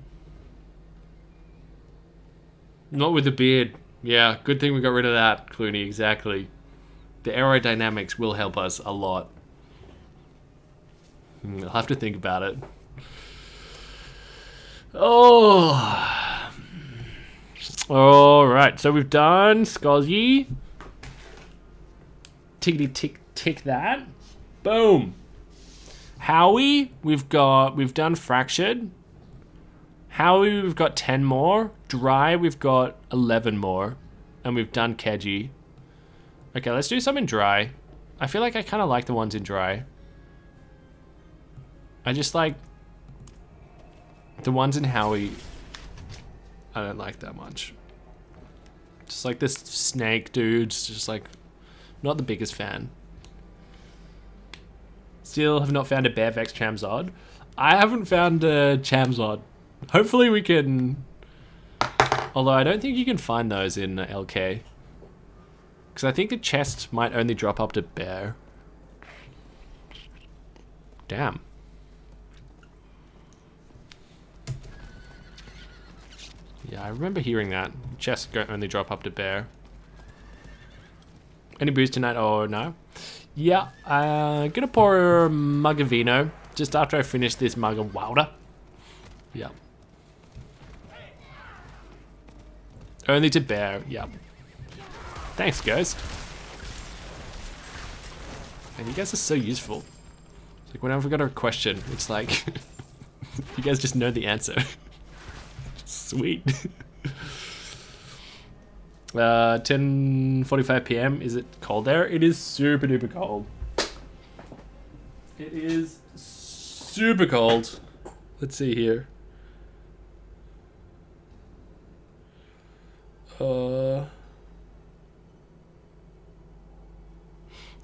Not with the beard. Yeah, good thing we got rid of that, Clooney, exactly. The aerodynamics will help us a lot. I'll have to think about it. Oh. Alright, so we've done Scozzy. Tickety tick tick that. Boom. Howie, we've done Fractured. Howie, we've got 10 more. Dry, we've got 11 more. And we've done Keji. Okay, let's do some in Dry. I feel like I kind of like the ones in Dry. I just like the ones in Howie. I don't like that much. Just like this snake dude's just like not the biggest fan. Still have not found a Bearvex Chamzod. I haven't found a Chamzod. Hopefully we can Although I don't think you can find those in LK. Because I think the chests might only drop up to bear. Damn. Yeah, I remember hearing that. Chests only drop up to bear. Any booze tonight? Oh, no. Yeah, gonna pour a mug of vino just after I finish this mug of water. Yeah. Only to bear, yeah. Thanks, guys. And you guys are so useful. Like, whenever I've got a question, it's like, you guys just know the answer. Sweet. 10:45 p.m. Is it cold there? It is super duper cold. It is super cold. Let's see here.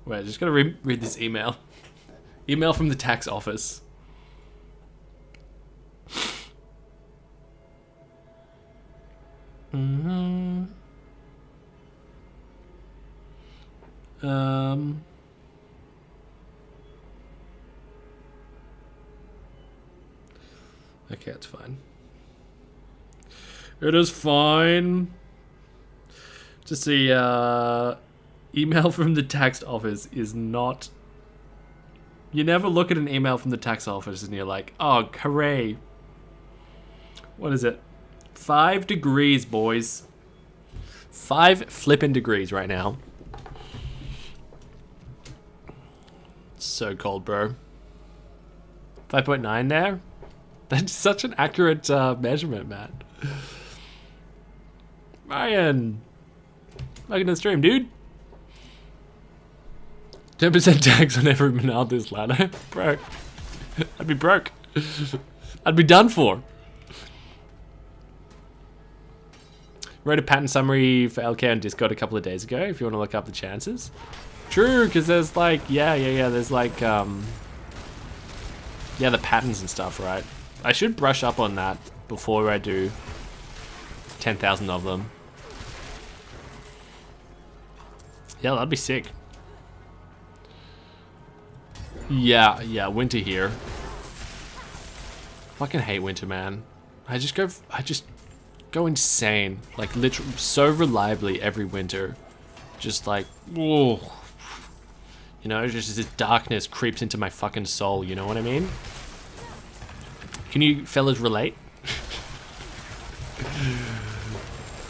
Wait, I just gotta read this email. Email from the tax office. Okay, it's fine. It is fine. Just the email from the tax office is not... You never look at an email from the tax office and you're like, oh, hooray. What is it? 5 degrees, boys. 5 flippin' degrees right now. It's so cold, bro. 5.9 there? That's such an accurate measurement, Matt. Ryan. Welcome to the stream, dude. 10% tax on every Menaldi's ladder. Bro. I'd be broke. I'd be done for. Wrote a patent summary for LK on Discord a couple of days ago, if you want to look up the chances. True, because there's like, yeah, there's like, yeah, the patterns and stuff, right? I should brush up on that before I do 10,000 of them. Yeah, that'd be sick. Yeah, winter here. Fucking hate winter, man. I just go insane. Like, literally, so reliably every winter. Just like, whoa. You know, just this darkness creeps into my fucking soul, you know what I mean? Can you fellas relate?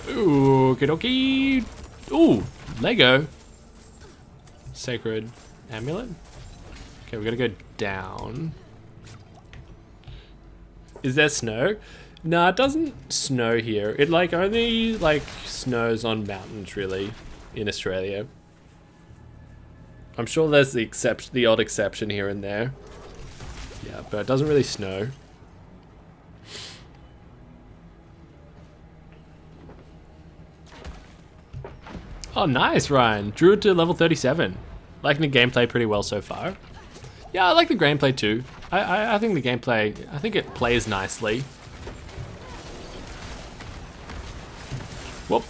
Ooh, okie Ooh, Lego. Sacred amulet. Okay, we gotta go down. Is there snow? Nah, it doesn't snow here. It like only like snows on mountains really in Australia. I'm sure there's the odd exception here and there. Yeah, but it doesn't really snow. Oh, nice, Ryan. Drew it to level 37. Liking the gameplay pretty well so far. Yeah, I like the gameplay too. I think the gameplay, I think it plays nicely. Whoop.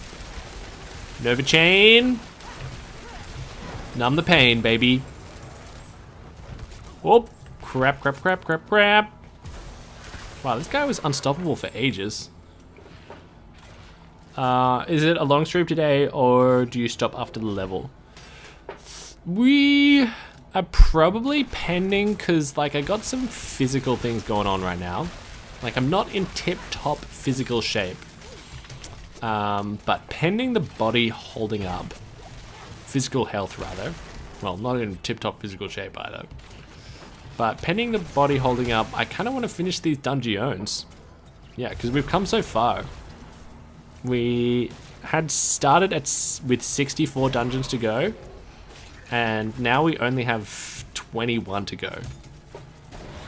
Nova Chain. Numb the pain, baby. Whoop. Crap. Wow, this guy was unstoppable for ages. Is it a long stream today, or do you stop after the level? We are probably pending, because like I got some physical things going on right now. Like I'm not in tip-top physical shape. But pending the body holding up. Physical health, rather. Well, not in tip-top physical shape either. But pending the body holding up, I kind of want to finish these dungeons. Yeah, because we've come so far. We had started with 64 dungeons to go, and now we only have 21 to go.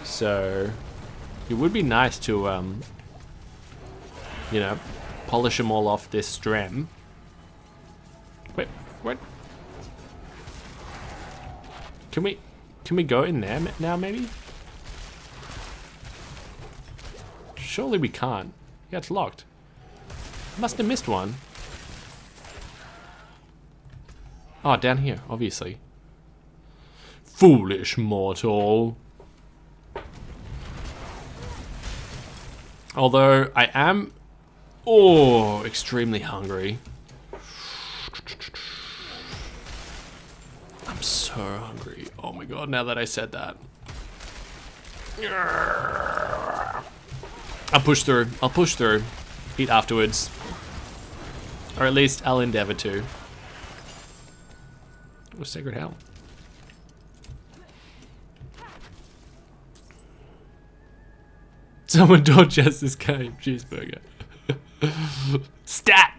So it would be nice to, you know, polish them all off this stream. Wait, what? Can we go in there now, maybe? Surely we can't. Yeah, it's locked. Must have missed one. Oh, down here, obviously. Foolish mortal. Although I am, extremely hungry. I'm so hungry. Oh my god, now that I said that. I'll push through. I'll push through. Eat afterwards. Or at least I'll endeavor to. Oh, Sacred Hell. Someone Dorchester's this game. Cheeseburger. Stat!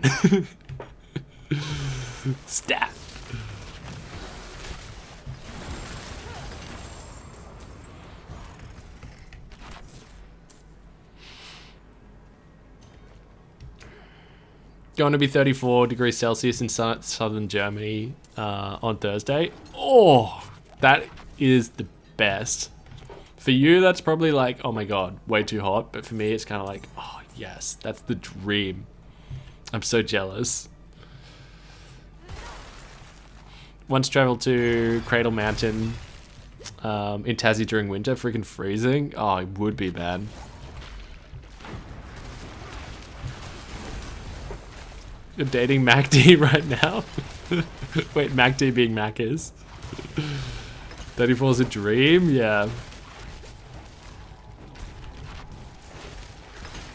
Stat! Going to be 34 degrees Celsius in southern Germany on Thursday. Oh, that is the best. For you, that's probably like, oh my god, way too hot. But for me, it's kind of like, oh yes, that's the dream. I'm so jealous. Once traveled to Cradle Mountain in Tassie during winter, freaking freezing. Oh, it would be bad. You're dating MacD right now? Wait, MacD being Mac is? 34 is a dream? Yeah.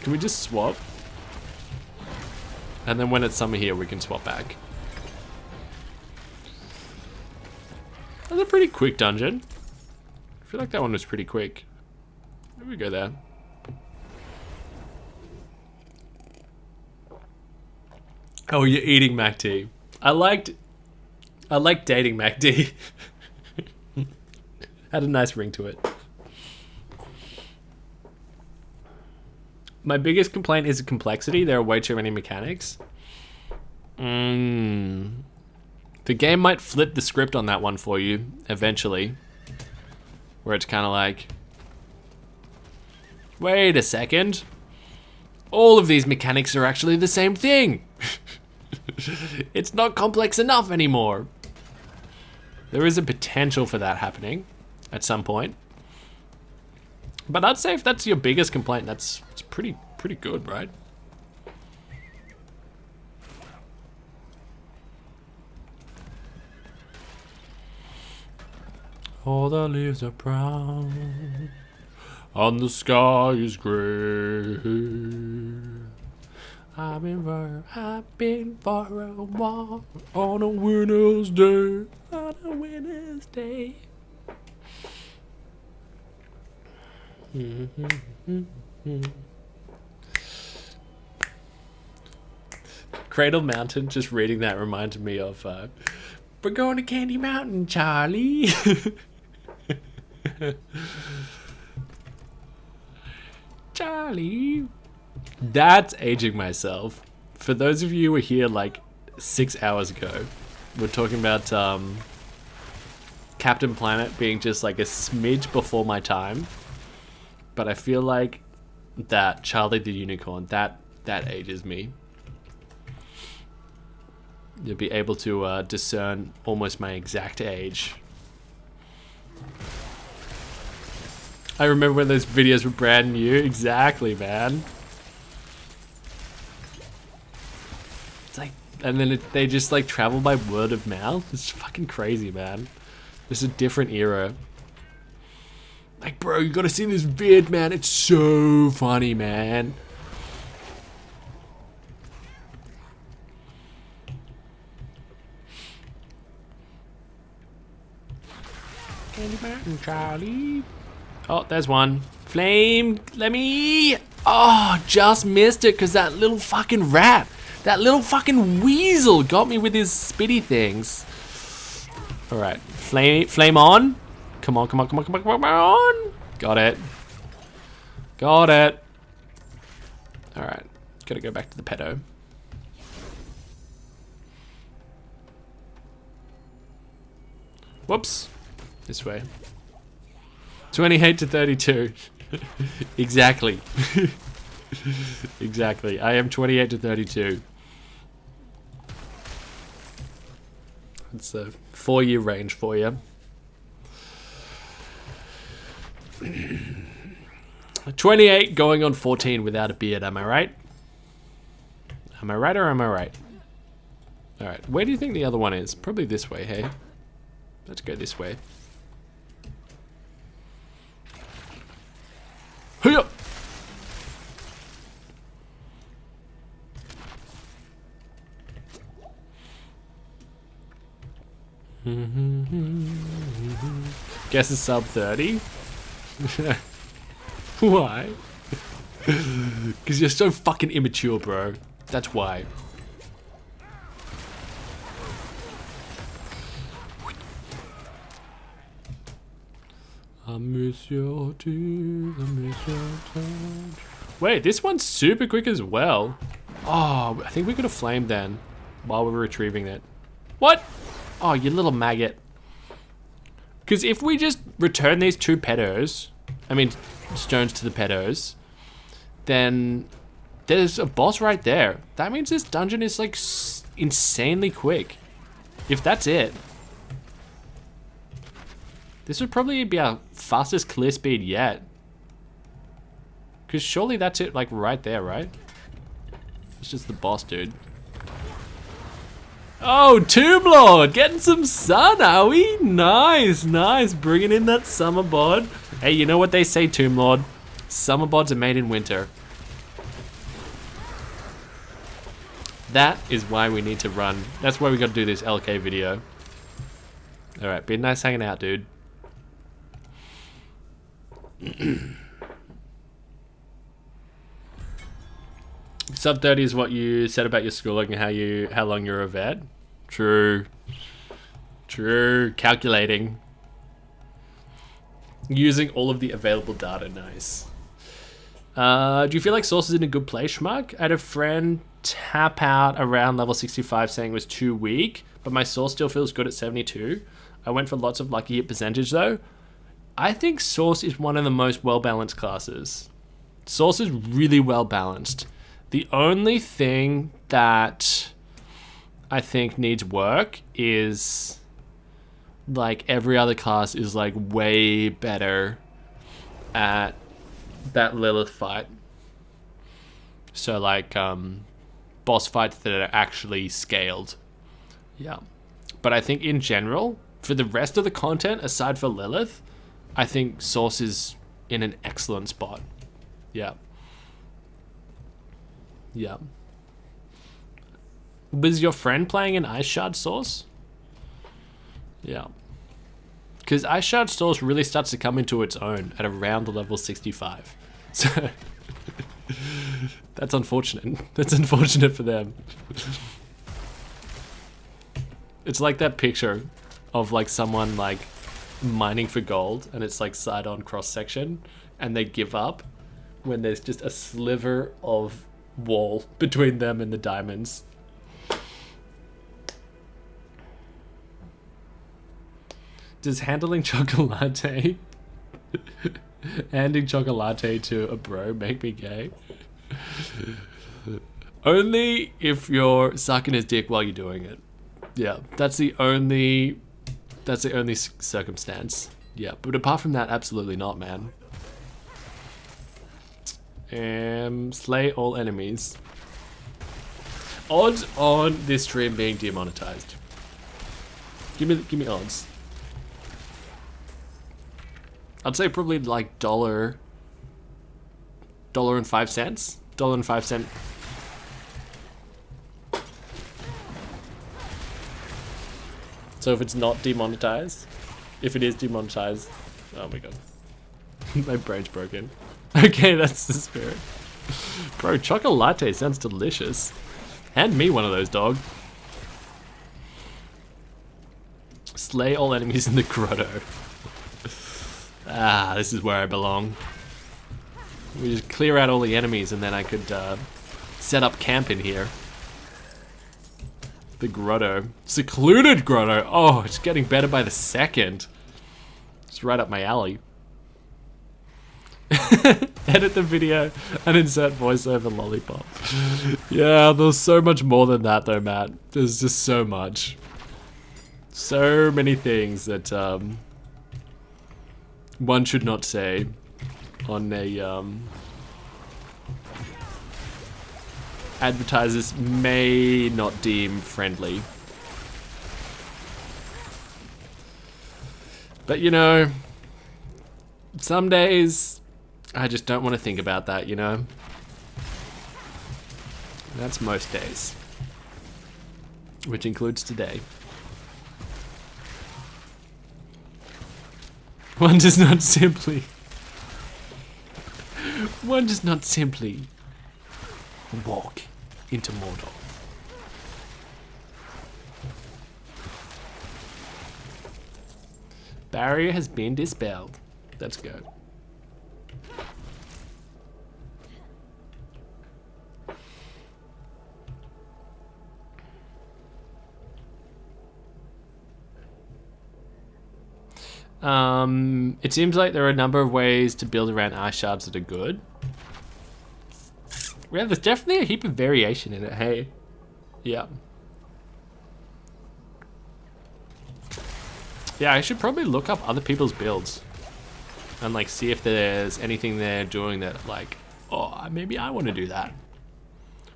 Can we just swap? And then when it's summer here, we can swap back. That's a pretty quick dungeon. I feel like that one was pretty quick. Maybe we go there. Oh, you're eating MacD. I liked dating MacD. Had a nice ring to it. My biggest complaint is the complexity. There are way too many mechanics. The game might flip the script on that one for you eventually. Where it's kind of like, wait a second. All of these mechanics are actually the same thing. It's not complex enough anymore. There is a potential for that happening at some point. But I'd say if that's your biggest complaint, it's pretty good, right? All the leaves are brown and the sky is gray. I've been for a walk on a winter's day. On a winter's day. Cradle Mountain, just reading that reminded me of we're going to Candy Mountain, Charlie. Charlie. That's aging myself. For those of you who were here like 6 hours ago, we're talking about Captain Planet being just like a smidge before my time. But I feel like that Charlie the Unicorn, that ages me. You'll be able to discern almost my exact age. I remember when those videos were brand new. Exactly, man. It's like, and then they just like travel by word of mouth. It's fucking crazy, man. It's a different era. Like, bro, you gotta see this vid, man. It's so funny, man. Candy Mountain, Charlie. Oh, there's one. Flame, let me. Oh, just missed it because that little fucking rat, that little fucking weasel got me with his spitty things. All right, flame on. Come on, come on, come on, come on, come on. Got it. Got it. All right, gotta go back to the pedo. Whoops. This way. 28 to 32. Exactly. Exactly. I am 28 to 32. It's a 4-year range for you. 28 going on 14 without a beard, am I right? Am I right or am I right? Alright, where do you think the other one is? Probably this way, hey? Let's go this way. Hiya! Guess it's sub 30? Why? Because you're so fucking immature, bro. That's why. I miss your teeth, I miss your touch. Wait, this one's super quick as well. Oh, I think we could have flamed then while we were retrieving it. What? Oh, you little maggot. Because if we just return these 2 pedos, I mean stones to the pedos, then there's a boss right there. That means this dungeon is like insanely quick. If that's it. This would probably be our fastest clear speed yet. Because surely that's it, like right there, right? It's just the boss, dude. Oh, Tomb Lord! Getting some sun, are we? Nice, nice. Bringing in that summer bod. Hey, you know what they say, Tomb Lord? Summer bods are made in winter. That is why we need to run. That's why we got to do this LK video. Alright, been nice hanging out, dude. Sub 30 is what you said about your schooling and how long you're a vet. True. True. Calculating. Using all of the available data. Nice. Do you feel like Source is in a good place, Schmuck? I had a friend tap out around level 65 saying it was too weak, but my Source still feels good at 72. I went for lots of lucky hit percentage though. I think Source is one of the most well-balanced classes. Source is really well-balanced. The only thing that I think needs work is like every other class is like way better at that Lilith fight. So like boss fights that are actually scaled. Yeah. But I think in general, for the rest of the content aside for Lilith, I think Source is in an excellent spot. Yeah. Yeah. Was your friend playing an Ice Shard Source? Yeah. Because Ice Shard Source really starts to come into its own at around the level 65. So that's unfortunate. That's unfortunate for them. It's like that picture of like someone like mining for gold and it's like side on cross section and they give up when there's just a sliver of wall between them and the diamonds. Does handling chocolate handing chocolate to a bro make me gay? Only if you're sucking his dick while you're doing it. Yeah, that's the only circumstance. Yeah, but apart from that, absolutely not, man. Slay all enemies. Odds on this stream being demonetized. Give me odds. I'd say probably like $1.05. $1.05. So if it's not demonetized, if it is demonetized, oh my god, my brain's broken. Okay, that's the spirit. Bro, chocolate latte sounds delicious. Hand me one of those, dog. Slay all enemies in the grotto. Ah, this is where I belong. We just clear out all the enemies and then I could set up camp in here. The grotto. Secluded grotto. Oh, it's getting better by the second. It's right up my alley. edit the video and insert voiceover lollipop. Yeah, there's so much more than that though, Matt. There's just so much. So many things that one should not say on a advertisers may not deem friendly. But you know, some days I just don't want to think about that, you know? That's most days. Which includes today. One does not simply walk into Mordor. Barrier has been dispelled. Let's go. It seems like there are a number of ways to build around ice shards that are good. Yeah, there's definitely a heap of variation in it, hey. Yeah. Yeah, I should probably look up other people's builds. And like see if there's anything they're doing that like, oh, maybe I want to do that.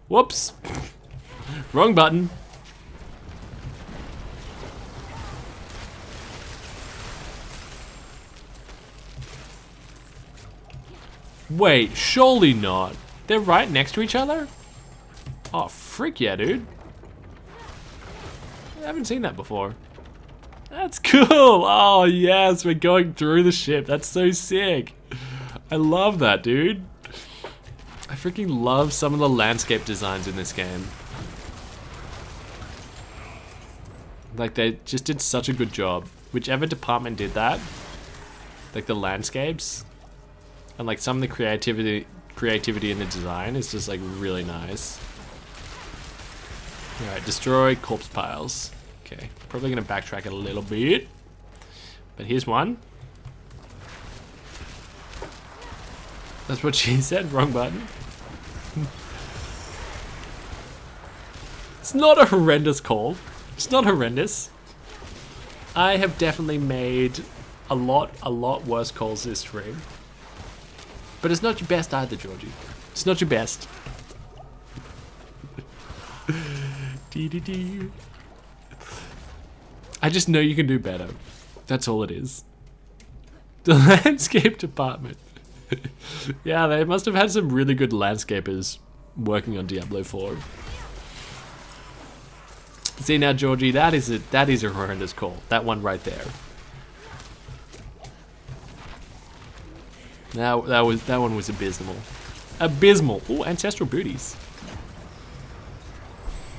Whoops. Wrong button. Wait, surely not. They're right next to each other? Oh, frick yeah, dude. I haven't seen that before. That's cool. Oh, yes, we're going through the ship. That's so sick. I love that, dude. I freaking love some of the landscape designs in this game. Like, they just did such a good job. Whichever department did that, like the landscapes, and like some of the creativity in the design is just like really nice. Alright, destroy corpse piles. Okay, probably gonna backtrack a little bit. But here's one. That's what she said, wrong button. It's not a horrendous call. It's not horrendous. I have definitely made a lot worse calls this stream. But it's not your best either, Georgie. It's not your best. I just know you can do better. That's all it is. The landscape department. Yeah, they must have had some really good landscapers working on Diablo 4. See now, Georgie, that is a horrendous call. That one right there. Now that one was abysmal. Abysmal. Oh, ancestral booties.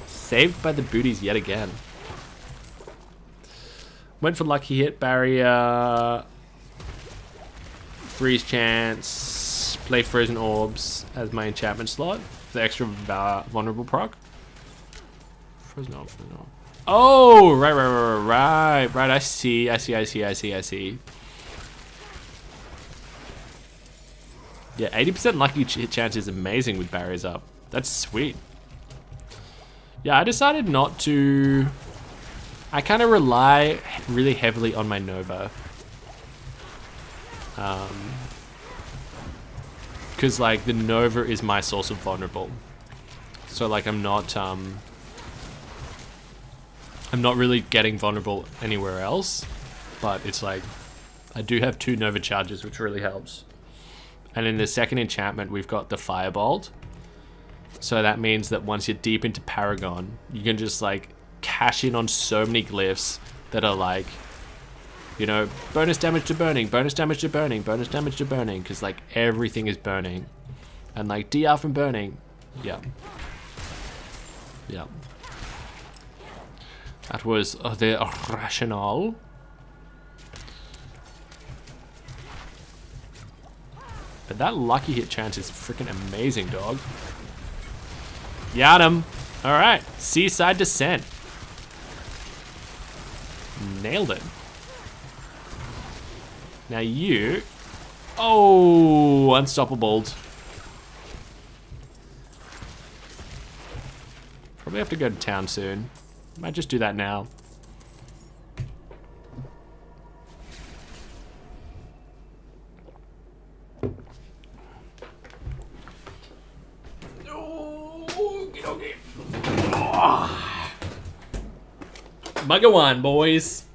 Saved by the booties yet again. Went for lucky hit, barrier, freeze chance, play frozen orbs as my enchantment slot for the extra vulnerable proc. Frozen orb, frozen orb. Oh, right. I see. Yeah, 80% lucky chance is amazing with barriers up. That's sweet. Yeah, I decided not to... I kind of rely really heavily on my Nova. Because, like, the Nova is my source of vulnerable. So, like, I'm not really getting vulnerable anywhere else. But it's like, I do have 2 Nova charges, which really helps. And in the second enchantment, we've got the Firebolt. So that means that once you're deep into Paragon, you can just like cash in on so many glyphs that are like, you know, bonus damage to burning, bonus damage to burning, bonus damage to burning, because like everything is burning. And like DR from burning. Yeah. Yeah. That was the rationale. But that lucky hit chance is freaking amazing, dog. Got him. Alright. Seaside Descent. Nailed it. Now you Oh, unstoppable. Probably have to go to town soon. Might just do that now. Mug of wine, boys.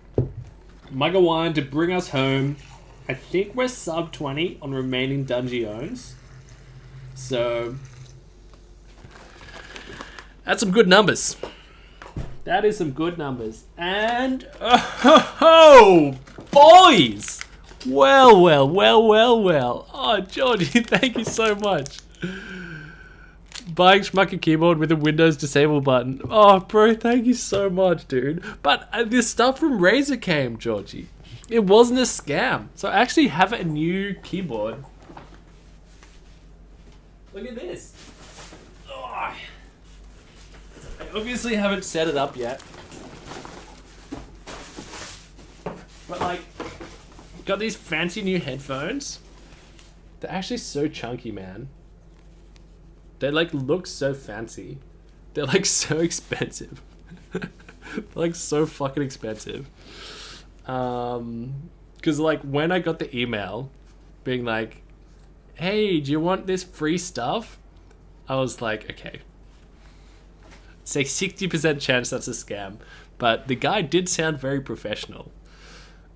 Mug of wine to bring us home. I think we're sub 20 on remaining Dungeons. So that's some good numbers. That is some good numbers. And oh, boys. Well. Oh, Georgie, thank you so much. Buying Schmucker keyboard with a Windows disable button. Oh, bro, thank you so much, dude. But this stuff from Razer came, Georgie. It wasn't a scam. So I actually have a new keyboard. Look at this. Oh. I obviously haven't set it up yet. But like, got these fancy new headphones. They're actually so chunky, man. They like look so fancy. They're like so expensive. They're like so fucking expensive. Cause like when I got the email being like, hey, do you want this free stuff? I was like, okay. It's like 60% chance that's a scam. But the guy did sound very professional.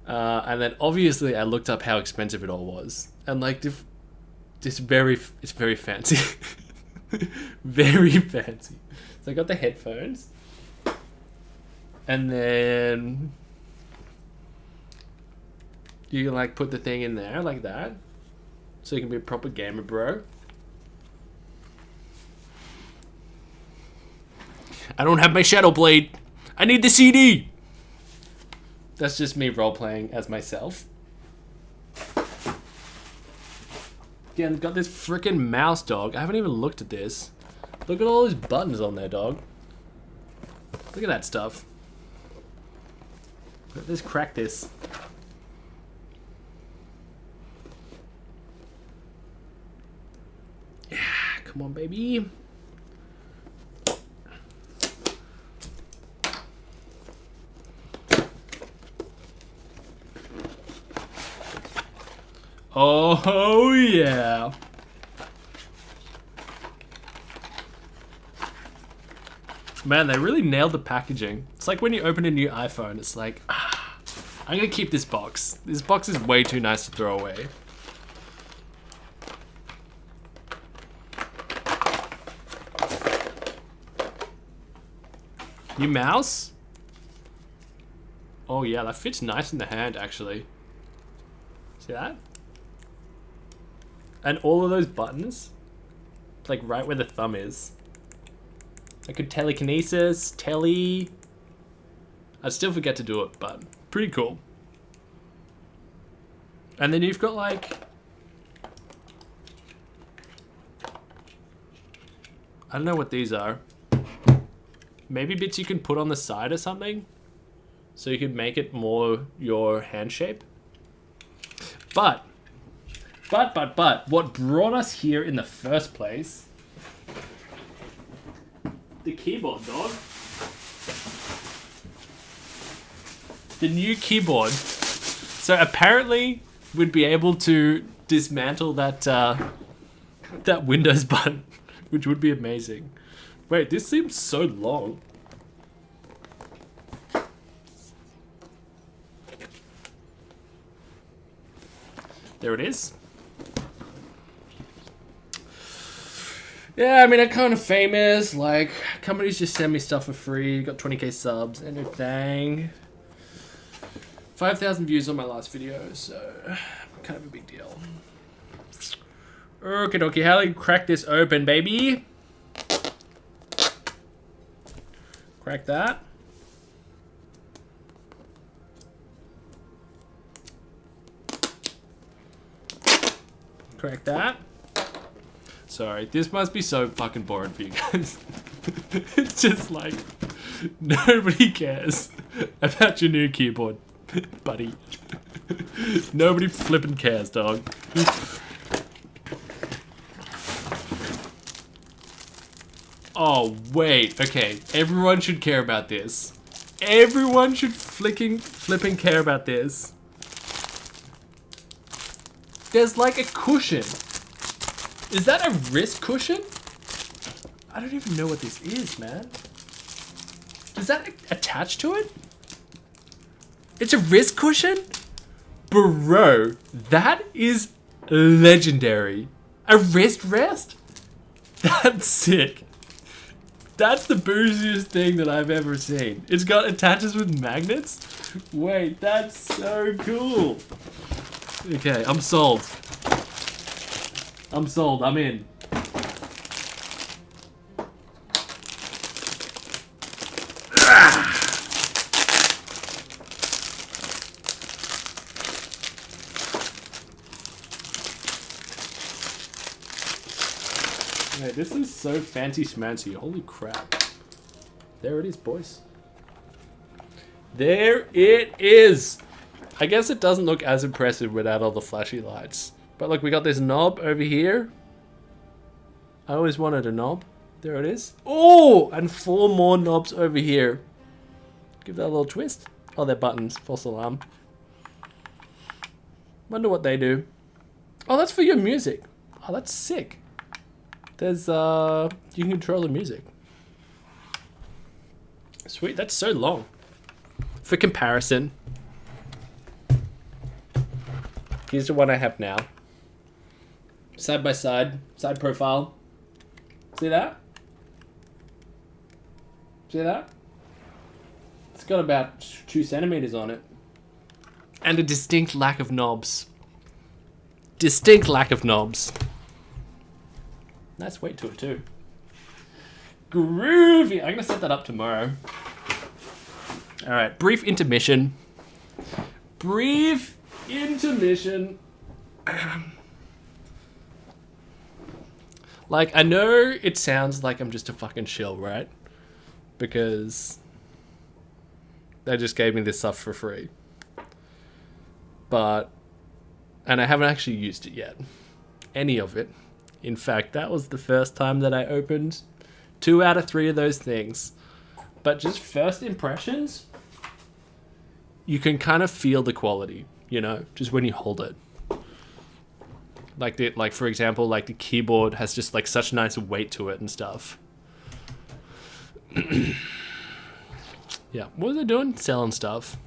And then obviously I looked up how expensive it all was. And like it's very fancy. Very fancy. So I got the headphones. And then you can like put the thing in there like that. So you can be a proper gamer, bro. I don't have my Shadow Blade. I need the CD. That's just me role-playing as myself. Yeah, and got this freaking mouse, dog. I haven't even looked at this. Look at all those buttons on there, dog. Look at that stuff. Let's crack this. Yeah, come on, baby. Oh, yeah. Man, they really nailed the packaging. It's like when you open a new iPhone, it's like, I'm gonna keep this box. This box is way too nice to throw away. New mouse? Oh yeah, that fits nice in the hand, actually. See that? And all of those buttons, like right where the thumb is. I could telekinesis, tele. I'd still forget to do it, but pretty cool. And then you've got like, I don't know what these are. Maybe bits you can put on the side or something. So you could make it more your hand shape. But what brought us here in the first place? The keyboard, dog. The new keyboard. So apparently we'd be able to dismantle that that Windows button, which would be amazing. Wait, this seems so long. There it is. Yeah, I mean, I'm kind of famous. Like, companies just send me stuff for free. Got 20k subs and everything. 5,000 views on my last video, so kind of a big deal. Okay, dokie, how do you crack this open, baby? Crack that. Crack that. Sorry, this must be so fucking boring for you guys. It's just like, nobody cares about your new keyboard, buddy. Nobody flipping cares, dog. Oh, wait. Okay. Everyone should care about this. Everyone should flipping care about this. There's like a cushion. Is that a wrist cushion? I don't even know what this is, man. Does that attach to it? It's a wrist cushion? Bro, that is legendary. A wrist rest? That's sick. That's the booziest thing that I've ever seen. It's got attaches with magnets? Wait, that's so cool. Okay, I'm sold. I'm sold, I'm in. This is so fancy schmancy. Holy crap. There it is, boys. There it is. I guess it doesn't look as impressive without all the flashy lights. But look, we got this knob over here. I always wanted a knob. There it is. Oh, and 4 more knobs over here. Give that a little twist. Oh, they're buttons. False alarm. Wonder what they do. Oh, that's for your music. Oh, that's sick. There's, you can control the music. Sweet, that's so long. For comparison, here's the one I have now. Side by side, side profile. See that? See that? It's got about 2 centimeters on it. And a distinct lack of knobs. Distinct lack of knobs. Nice weight to it too. Groovy. I'm gonna set that up tomorrow. All right, brief intermission. Brief intermission. Like, I know it sounds like I'm just a fucking shill, right? Because they just gave me this stuff for free. But, and I haven't actually used it yet. Any of it. In fact, that was the first time that I opened 2 out of 3 of those things. But just first impressions, you can kind of feel the quality, you know, just when you hold it. Like for example, like the keyboard has just like such nice weight to it and stuff. Yeah, what are they doing? Selling stuff.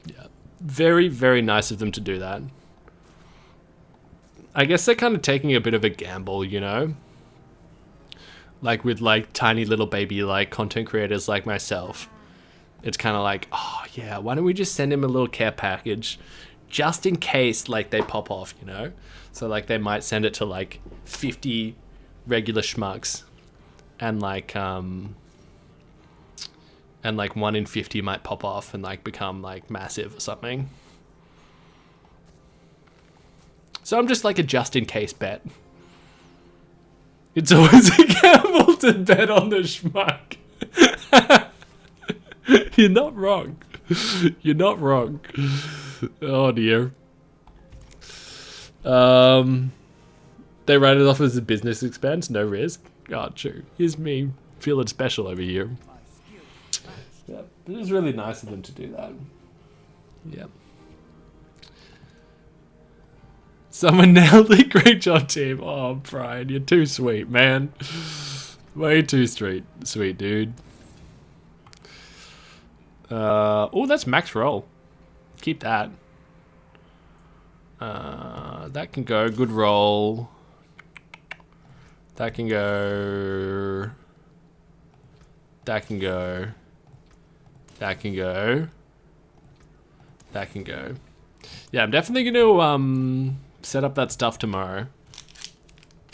Yeah, very, very nice of them to do that. I guess they're kind of taking a bit of a gamble, you know? Like with like tiny little baby like content creators like myself. It's kind of like, oh yeah, why don't we just send him a little care package just in case like they pop off, you know? So like they might send it to like 50 regular schmucks and like 1 in 50 might pop off and like become like massive or something. So I'm just like a just in case bet. It's always a gamble to bet on the schmuck. You're not wrong. You're not wrong. Oh dear. They write it off as a business expense, no risk. Oh, true. Here's me feeling special over here. Yeah, it was really nice of them to do that. Yeah. Someone nailed it. Great job, team. Oh, Brian, you're too sweet, man. Way too sweet, dude. Oh, that's max roll. Keep that. That can go. Good roll. That can go. That can go. That can go. That can go. Yeah, I'm definitely going to set up that stuff tomorrow.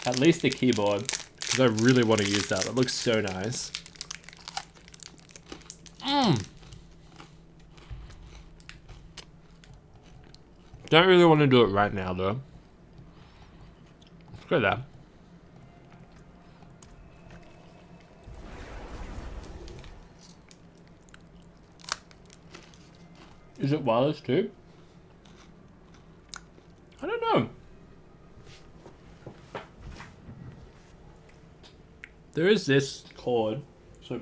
At least the keyboard, because I really want to use that. That looks so nice. Don't really want to do it right now, though. Look at that. Is it wireless too? There is this cord, so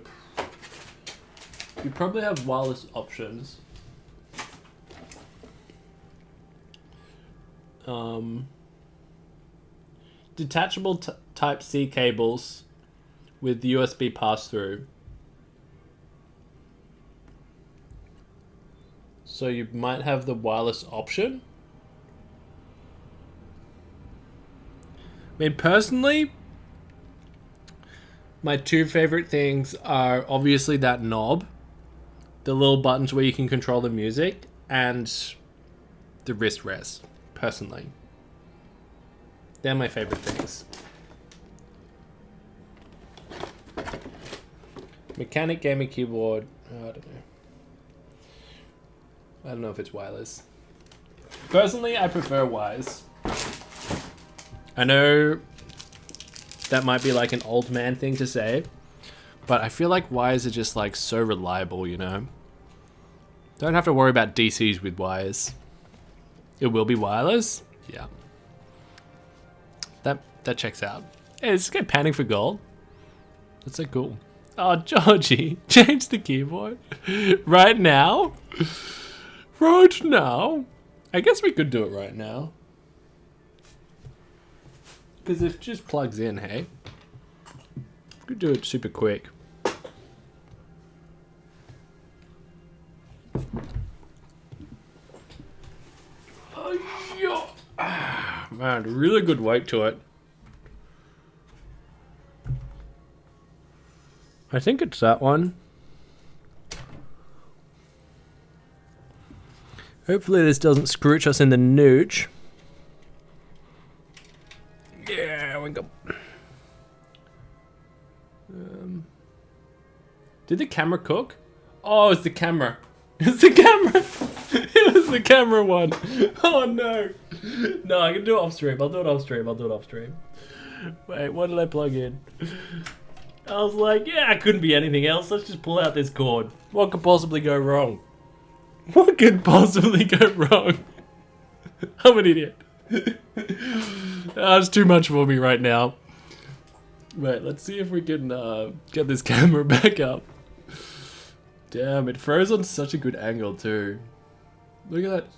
you probably have wireless options. Detachable Type C cables with USB pass-through. So you might have the wireless option. I mean, personally, my two favorite things are obviously that knob, the little buttons where you can control the music, and the wrist rest, personally. They're my favorite things. Mechanic gaming keyboard. Oh, I don't know if it's wireless. Personally, I prefer wires. I know that might be like an old man thing to say, but I feel like wires are just like so reliable, you know? Don't have to worry about DCs with wires. It will be wireless? Yeah. That checks out. Hey, this guy panning for gold. That's so cool. Oh, Georgie, change the keyboard. Right now? Right now? I guess we could do it right now. Because it just plugs in, hey? We could do it super quick. Oh, yeah. Man, really good weight to it. I think it's that one. Hopefully this doesn't scrooch us in the nooch. Yeah, we go. Did the camera cook? Oh, it's the camera. It's the camera. It was the camera one. Oh no. No, I can do it off stream. I'll do it off stream. Wait, what did I plug in? I was like, yeah, it couldn't be anything else. Let's just pull out this cord. What could possibly go wrong? What could possibly go wrong? I'm an idiot. That's too much for me right now. Wait, let's see if we can get this camera back up. Damn, it froze on such a good angle too. Look at that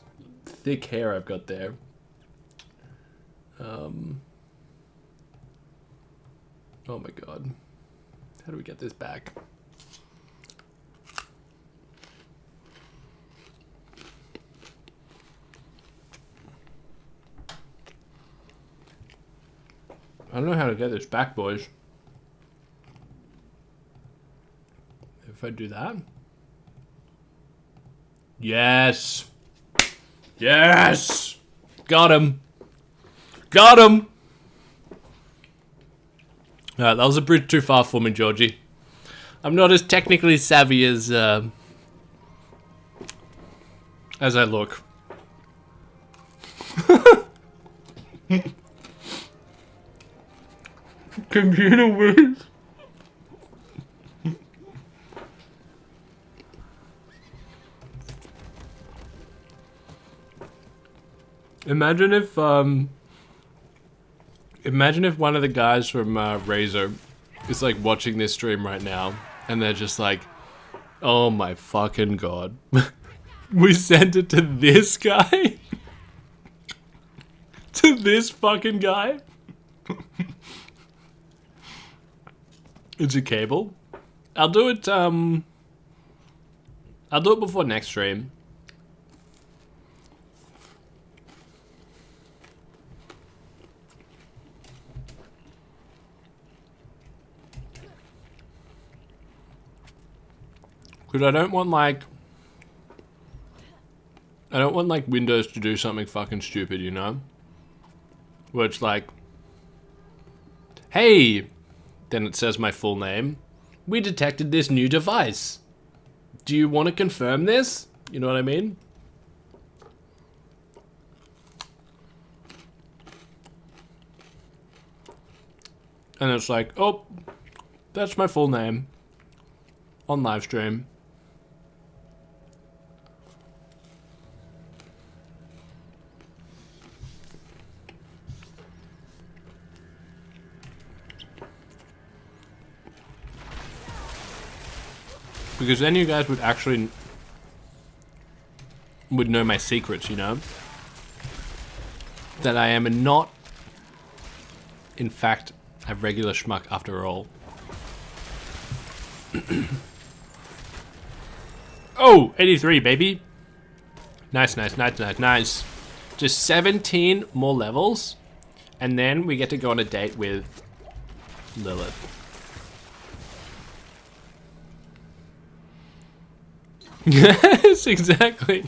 thick hair I've got there. Oh my god. How do we get this back? I don't know how to get this back, boys. If I do that. Yes! Yes! Got him! Got him! Alright, that was a bridge too far for me, Georgie. I'm not as technically savvy as I look. Computer wins. Imagine if one of the guys from Razer is like watching this stream right now and they're just like, oh my fucking god. We sent it to this guy? To this fucking guy? It's a cable. I'll do it before next stream. Because I don't want like Windows to do something fucking stupid, you know? Where it's like, hey, then it says my full name. We detected this new device. Do you want to confirm this? You know what I mean? And it's like, oh, that's my full name on live stream. Because then you guys would actually would know my secrets, you know? That I am not, in fact, a regular schmuck after all. Oh, 83, baby. Nice, nice, nice, nice, nice. Just 17 more levels, and then we get to go on a date with Lilith. Yes, exactly.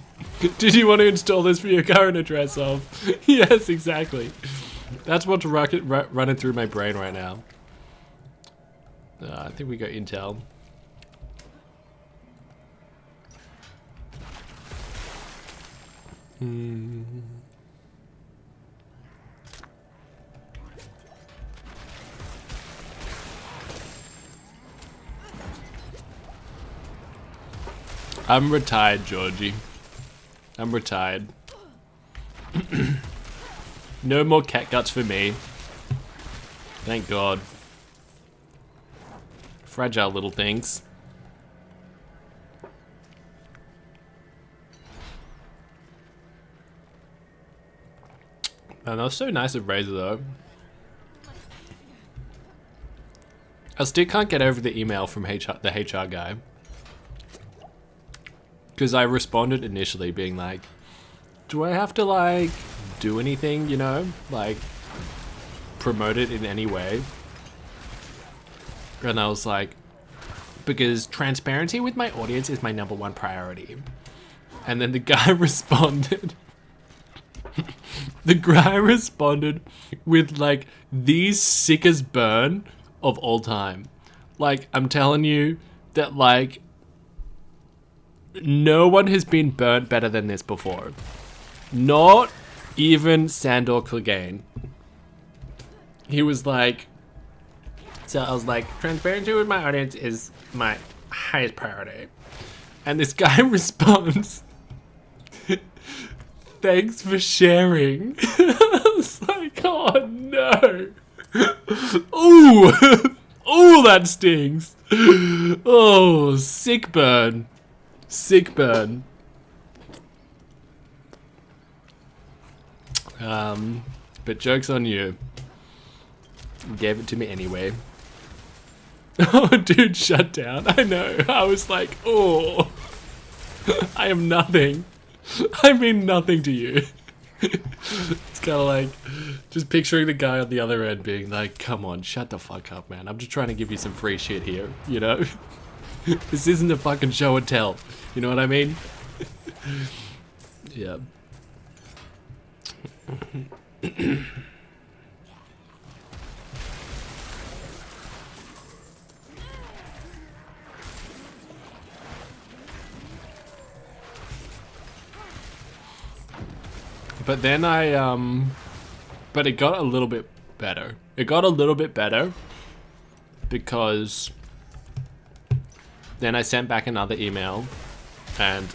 Did you want to install this for your current address of? Yes, exactly. That's what's running through my brain right now. I think we got Intel. I'm retired, Georgie. I'm retired. No more cat guts for me. Thank God. Fragile little things. Man, that was so nice of Razor though. I still can't get over the email from the HR guy. Because I responded initially being like, do I have to like do anything, you know? Like promote it in any way? And I was like, because transparency with my audience is my #1 priority. And then the guy responded. The guy responded with like the sickest burn of all time. Like, I'm telling you that like no one has been burnt better than this before. Not even Sandor Clegane. He was like, so I was like, transparency with my audience is my highest priority. And this guy responds, thanks for sharing. I was like, oh no. Ooh. Ooh, that stings. Oh, sick burn. Sick burn. But joke's on you. You gave it to me anyway. Oh, dude, shut down. I know. I was like, oh. I am nothing. I mean nothing to you. It's kind of like just picturing the guy on the other end being like, come on, shut the fuck up, man. I'm just trying to give you some free shit here, you know? This isn't a fucking show and tell. You know what I mean? Yeah. But then but it got a little bit better. It got a little bit better because then I sent back another email, and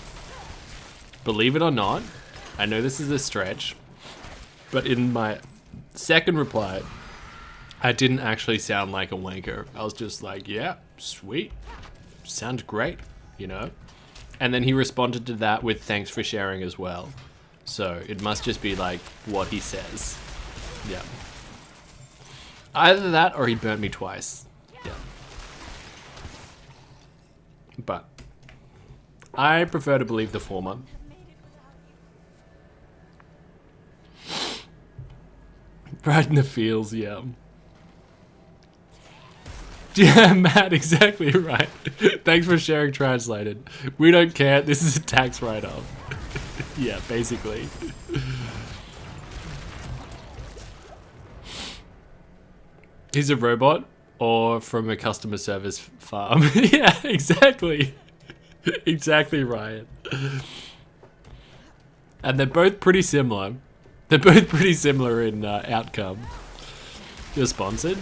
believe it or not, I know this is a stretch, but in my second reply, I didn't actually sound like a wanker. I was just like, yeah, sweet, sounds great, you know? And then he responded to that with thanks for sharing as well. So it must just be like what he says. Yeah. Either that or he burnt me twice. Yeah. But I prefer to believe the former. Right in the feels, yeah. Yeah, Matt, exactly right. Thanks for sharing translated. We don't care, this is a tax write-off. Yeah, basically. He's a robot or from a customer service farm. Yeah, exactly. Exactly, Ryan. And they're both pretty similar. They're both pretty similar in outcome. You're sponsored?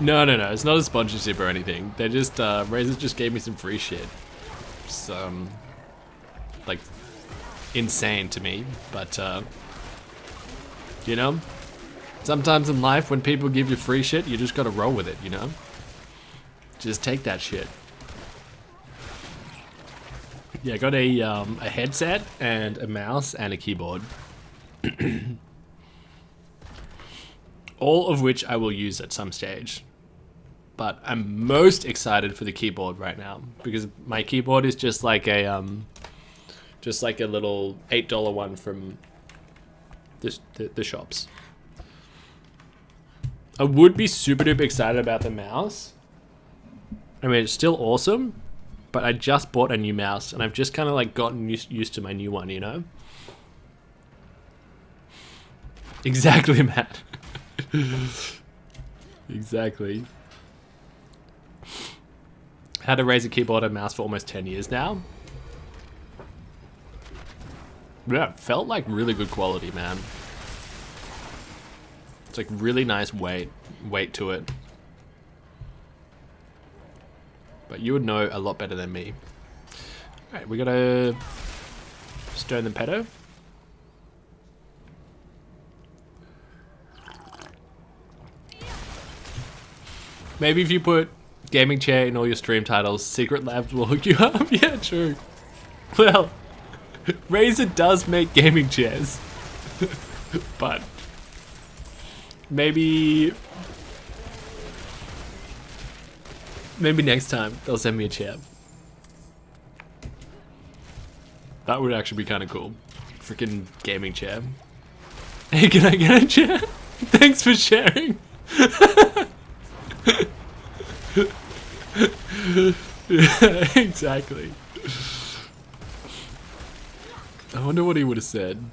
No, it's not a sponsorship or anything. They just, Razer just gave me some free shit. Some, like, insane to me, but you know, sometimes in life when people give you free shit, you just gotta roll with it, you know? Just take that shit. Yeah, I got a headset and a mouse and a keyboard. All of which I will use at some stage. But I'm most excited for the keyboard right now because my keyboard is just like a little $8 one from the shops. I would be super duper excited about the mouse. I mean, it's still awesome, but I just bought a new mouse and I've just kind of like gotten used to my new one, you know? Exactly, Matt. Exactly. Had a Razer keyboard and mouse for almost 10 years now. Yeah, it felt like really good quality, man. It's like really nice weight to it. But you would know a lot better than me. Alright, we got a Stone the Pedo. Maybe if you put gaming chair in all your stream titles, Secret Labs will hook you up. Yeah, true. Well, Razer does make gaming chairs. But maybe next time they'll send me a chair. That would actually be kind of cool. Freaking gaming chair. Hey, can I get a chair? Thanks for sharing. Yeah, exactly. I wonder what he would have said.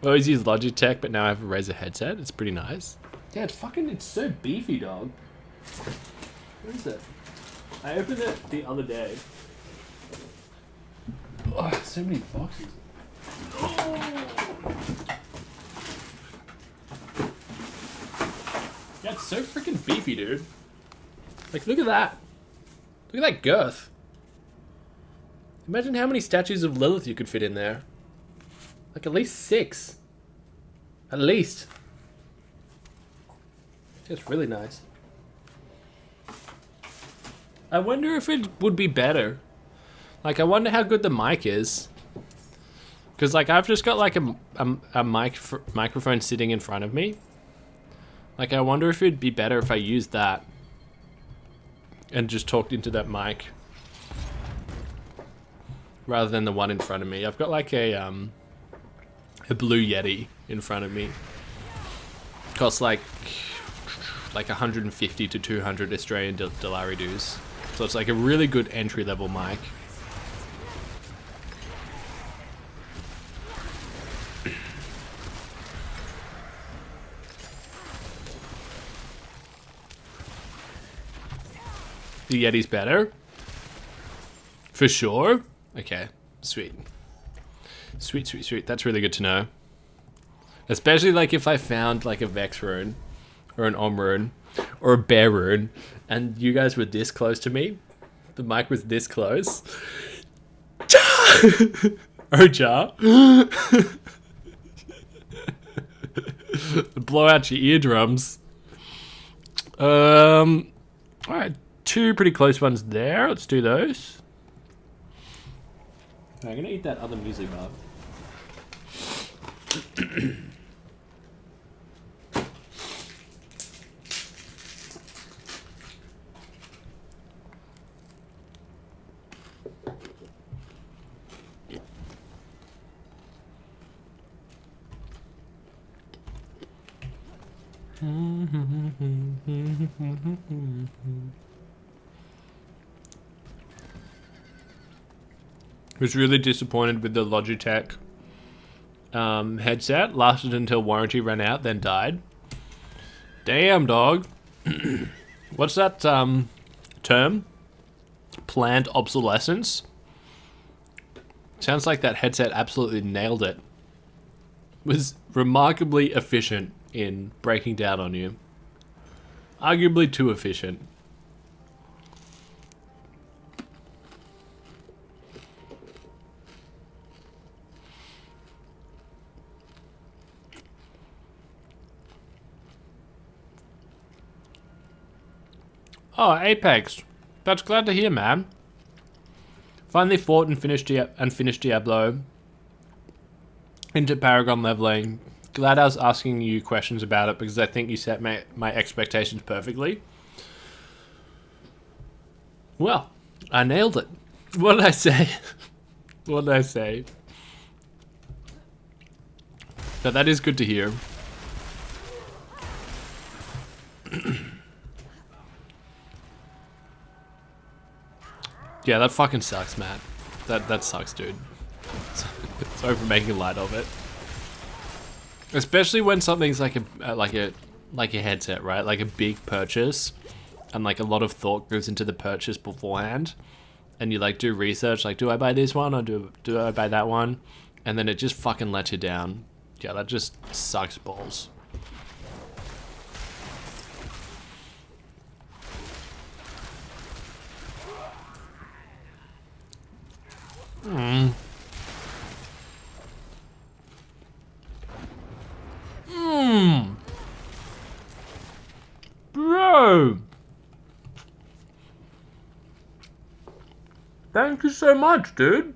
I always use Logitech, but now I have a Razer headset. It's pretty nice. Yeah, it's so beefy, dog. What is it? I opened it the other day. Oh, so many boxes. Oh. Yeah, it's so freaking beefy, dude. Like, look at that. Look at that girth. Imagine how many statues of Lilith you could fit in there. Like, at least 6. At least. It's really nice. I wonder if it would be better. Like, I wonder how good the mic is. Because, like, I've just got, like, a microphone sitting in front of me. Like, I wonder if it'd be better if I used that. And just talked into that mic. Rather than the one in front of me. I've got, like, a Blue Yeti in front of me. Costs, like 150 to 200 Australian Dollar-dues. So it's, like, a really good entry-level mic. The Yeti's better? For sure? Okay, sweet. Sweet. That's really good to know. Especially, like, if I found, like, a Vex rune, or an Om rune, or a Bear rune, and you guys were this close to me, the mic was this close. Oh, jar. Blow out your eardrums. Alright, 2 pretty close ones there. Let's do those. I'm gonna eat that other music bar. Was really disappointed with the Logitech headset. Lasted until warranty ran out, then died. Damn, dog. What's that term? Planned obsolescence? Sounds like that headset absolutely nailed it. Was remarkably efficient in breaking down on you. Arguably too efficient. Oh, Apex. That's glad to hear, man. Finally fought and finished Diablo. Into Paragon leveling. Glad I was asking you questions about it because I think you set my expectations perfectly. Well, I nailed it. What did I say? What did I say? But that is good to hear. Yeah, that fucking sucks, Matt. That sucks, dude. Sorry for making light of it. Especially when something's like a headset, right? Like a big purchase, and like a lot of thought goes into the purchase beforehand, and you like do research, like do I buy this one or do I buy that one, and then it just fucking lets you down. Yeah, that just sucks balls. Bro! Thank you so much, dude.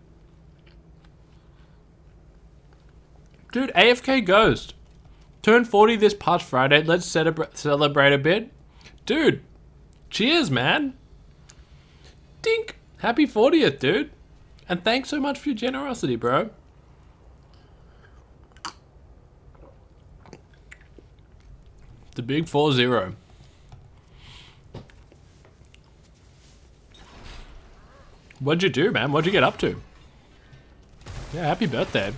Dude, AFK Ghost. Turned 40 this past Friday. Let's celebrate a bit. Dude, cheers, man. Dink. Happy 40th, dude. And thanks so much for your generosity, bro. The big 4-0. What'd you do, man? What'd you get up to? Yeah, happy birthday.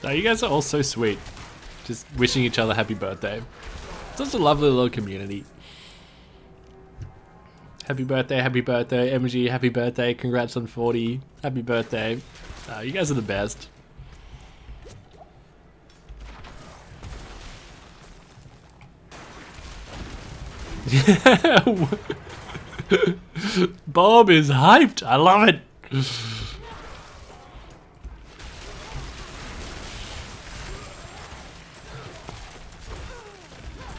Oh, you guys are all so sweet. Just wishing each other happy birthday. Such a lovely little community. Happy birthday, MG, happy birthday, congrats on 40, happy birthday. You guys are the best. Bob is hyped, I love it.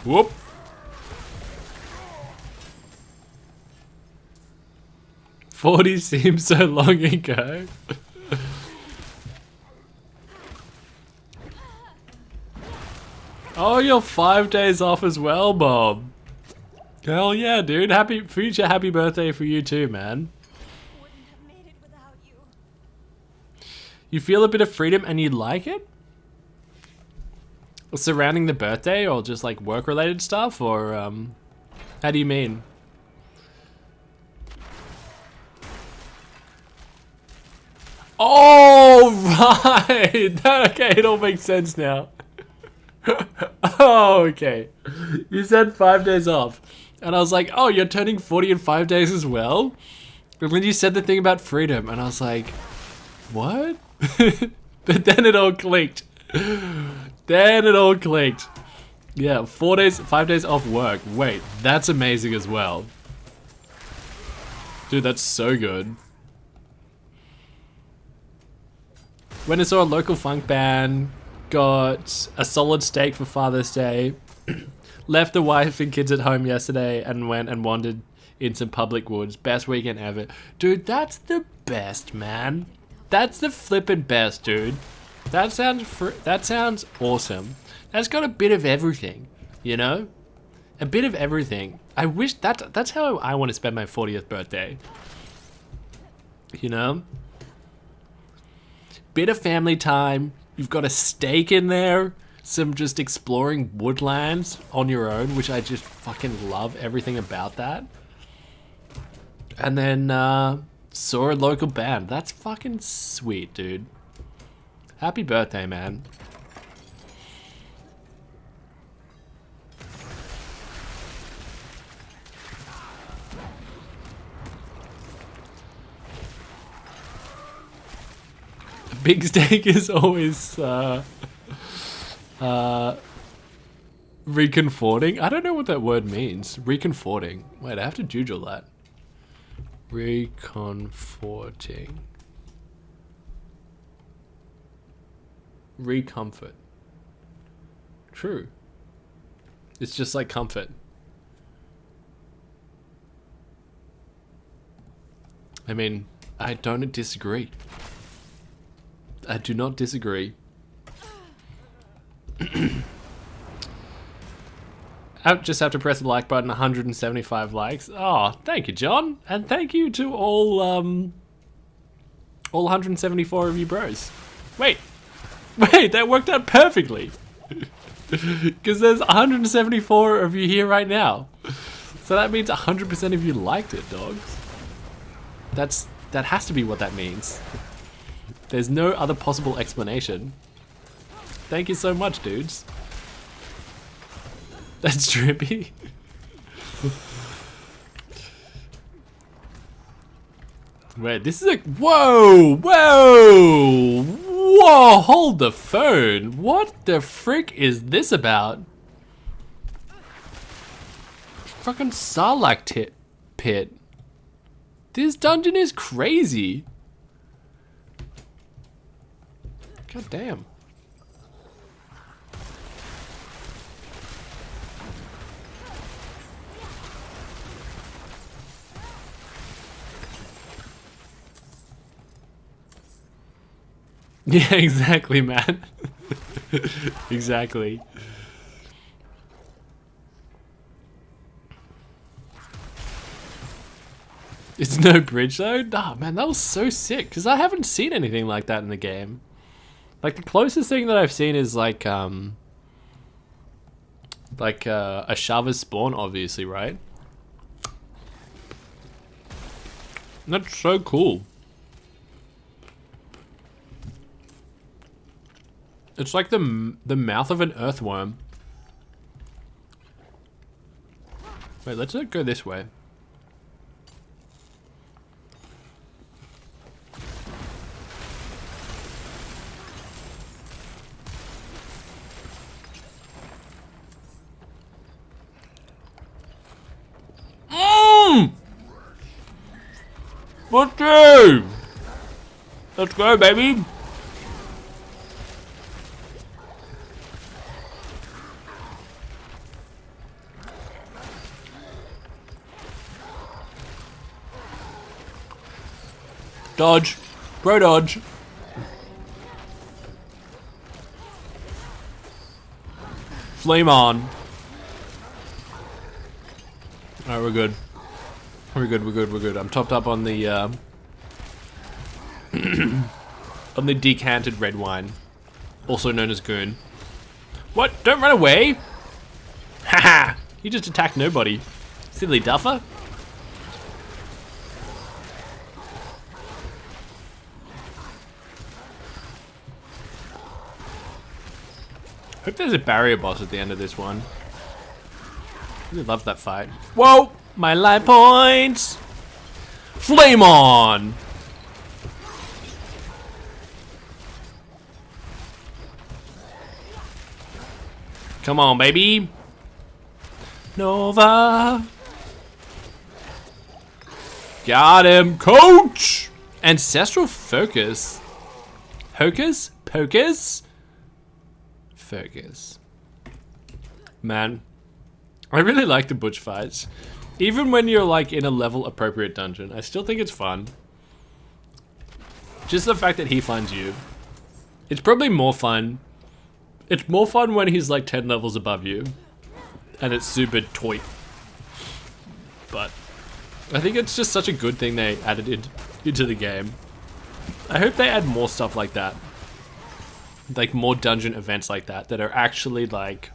Whoop. "40 seems so long ago." Oh, you're 5 days off as well, Bob. Hell yeah, dude. Happy birthday for you too, man. Wouldn't have made it without you. You feel a bit of freedom and you like it? Surrounding the birthday or just like work-related stuff, or how do you mean? Oh, right. Okay, it all makes sense now. Oh, okay. You said 5 days off. And I was like, oh, you're turning 40 in 5 days as well? But when you said the thing about freedom, and I was like, what? But then it all clicked. Then it all clicked. Yeah, 5 days off work. Wait, that's amazing as well. Dude, that's so good. Went and saw a local funk band, got a solid steak for Father's Day, left the wife and kids at home yesterday and went and wandered in some public woods. Best weekend ever. Dude, that's the best, man. That's the flippin' best, dude. That sounds awesome. That's got a bit of everything, you know? A bit of everything. I wish that's how I want to spend my 40th birthday. You know? Bit of family time. You've got a steak in there. Some just exploring woodlands on your own, which I just fucking love everything about that. And then saw a local band. That's fucking sweet, dude. Happy birthday, man. Big steak is always Reconforting? I don't know what that word means. Reconforting. Wait, I have to jujule that. Reconforting. Recomfort. True. It's just like comfort. I mean, I don't disagree. I do not disagree. I just have to press the like button. 175 likes. Oh, thank you, John, and thank you to all 174 of you bros. Wait, that worked out perfectly. Because there's 174 of you here right now, so that means 100% of you liked it, dogs. That has to be what that means. There's no other possible explanation. Thank you so much, dudes. That's trippy. Wait, this is a... Whoa! Hold the phone. What the frick is this about? Fucking Sarlacc pit. This dungeon is crazy. God damn. Yeah, exactly, man. Exactly. It's no bridge though? Oh man, that was so sick, because I haven't seen anything like that in the game. Like, the closest thing that I've seen is like a Shava's spawn, obviously, right? That's so cool. It's like the mouth of an earthworm. Wait, let's not go this way. Let's go, baby. Dodge. Bro, dodge. Flame on. Alright, we're good. We're good. I'm topped up on the on the decanted red wine, also known as goon. What? Don't run away! Haha! You just attacked nobody. Silly duffer. Hope there's a barrier boss at the end of this one. Really love that fight. Whoa! My life points! Flame on! Come on, baby! Nova! Got him, coach! Ancestral focus. Hocus? Pocus? Focus. Man, I really like the butch fights. Even when you're like in a level appropriate dungeon, I still think it's fun. Just the fact that he finds you. It's probably more fun. It's more fun when he's like 10 levels above you. And it's super toy. But I think it's just such a good thing they added into the game. I hope they add more stuff like that. Like more dungeon events like that are actually like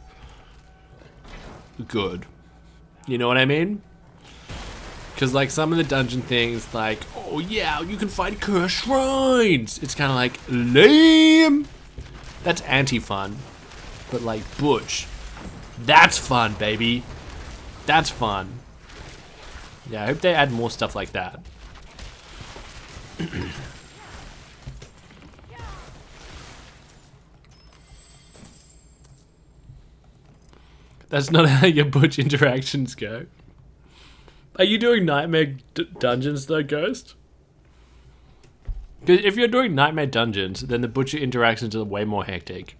good. You know what I mean? Because like some of the dungeon things, like, oh yeah, you can find cursed shrines. It's kind of like lame. That's anti-fun. But like butch, that's fun, baby. That's fun. Yeah, I hope they add more stuff like that. That's not how your butch interactions go. Are you doing nightmare dungeons though, Ghost? Because if you're doing nightmare dungeons, then the butcher interactions are way more hectic.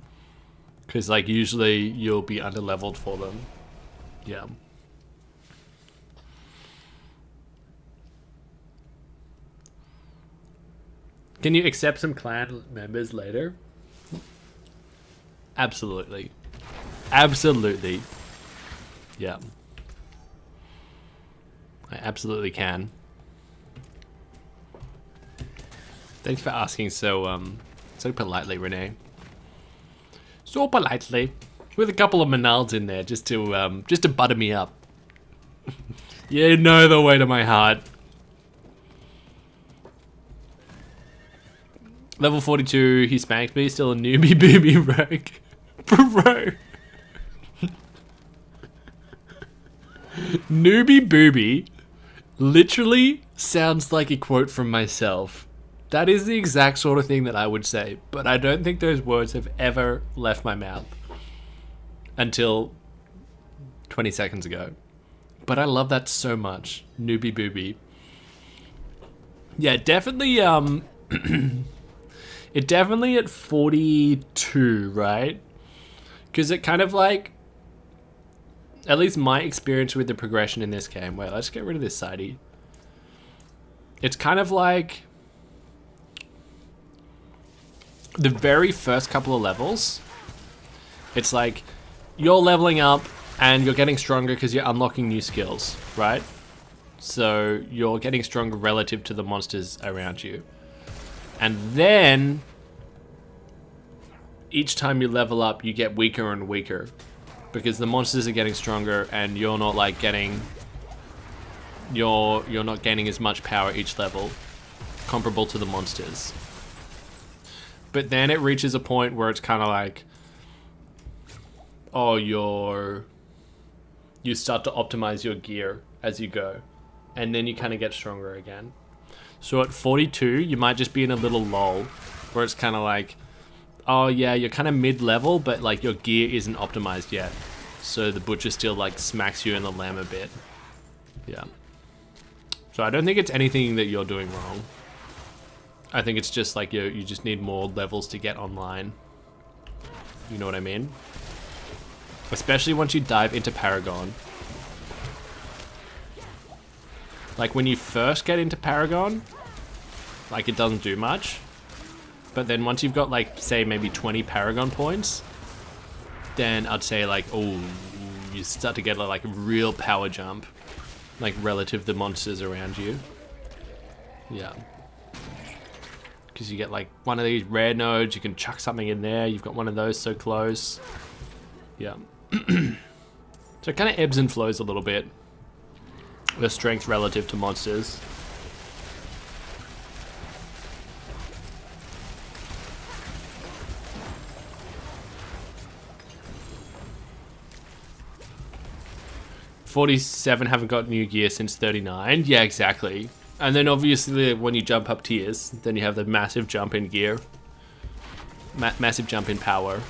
Because like usually you'll be underleveled for them. Yeah. Can you accept some clan members later? Absolutely. Absolutely. Yeah. I absolutely can. Thanks for asking so politely, Renee. So politely. With a couple of Menards in there just to butter me up. You know the way to my heart. Level 42, he spanked me, still a newbie booby rogue. Bro. Newbie booby literally sounds like a quote from myself. That is the exact sort of thing that I would say, but I don't think those words have ever left my mouth until 20 seconds ago. But I love that so much. Newbie booby. Yeah, definitely it definitely at 42, right? Because it kind of like, at least my experience with the progression in this game. Wait, let's get rid of this sidey. It's kind of like the very first couple of levels. It's like you're leveling up and you're getting stronger because you're unlocking new skills, right? So you're getting stronger relative to the monsters around you. And then each time you level up, you get weaker and weaker because the monsters are getting stronger and you're not like getting, you're not gaining as much power each level comparable to the monsters. But then it reaches a point where it's kind of like, oh, you start to optimize your gear as you go, and then you kind of get stronger again. So at 42, you might just be in a little lull where it's kind of like, oh yeah, you're kind of mid-level, but like your gear isn't optimized yet. So the butcher still like smacks you in the lamb a bit. Yeah. So I don't think it's anything that you're doing wrong. I think it's just like you just need more levels to get online. You know what I mean? Especially once you dive into Paragon. Like when you first get into Paragon, like it doesn't do much. But then once you've got like, say maybe 20 Paragon points, then I'd say like, oh, you start to get like a real power jump, like relative to the monsters around you. Yeah. Because you get like one of these rare nodes, you can chuck something in there, you've got one of those so close. Yeah. So it kind of ebbs and flows a little bit. The strength relative to monsters. "47 haven't got new gear since 39. Yeah, exactly. And then obviously when you jump up tiers, then you have the massive jump in gear. Massive jump in power.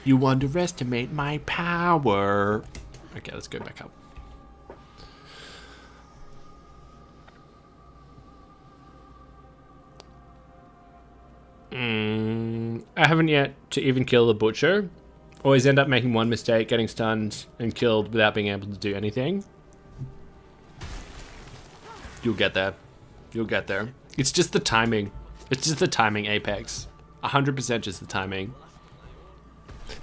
You underestimate my power. Okay, let's go back up. I haven't yet to even kill the butcher. Always end up making one mistake, getting stunned and killed without being able to do anything. You'll get there. You'll get there. It's just the timing. It's just the timing, Apex. 100% just the timing.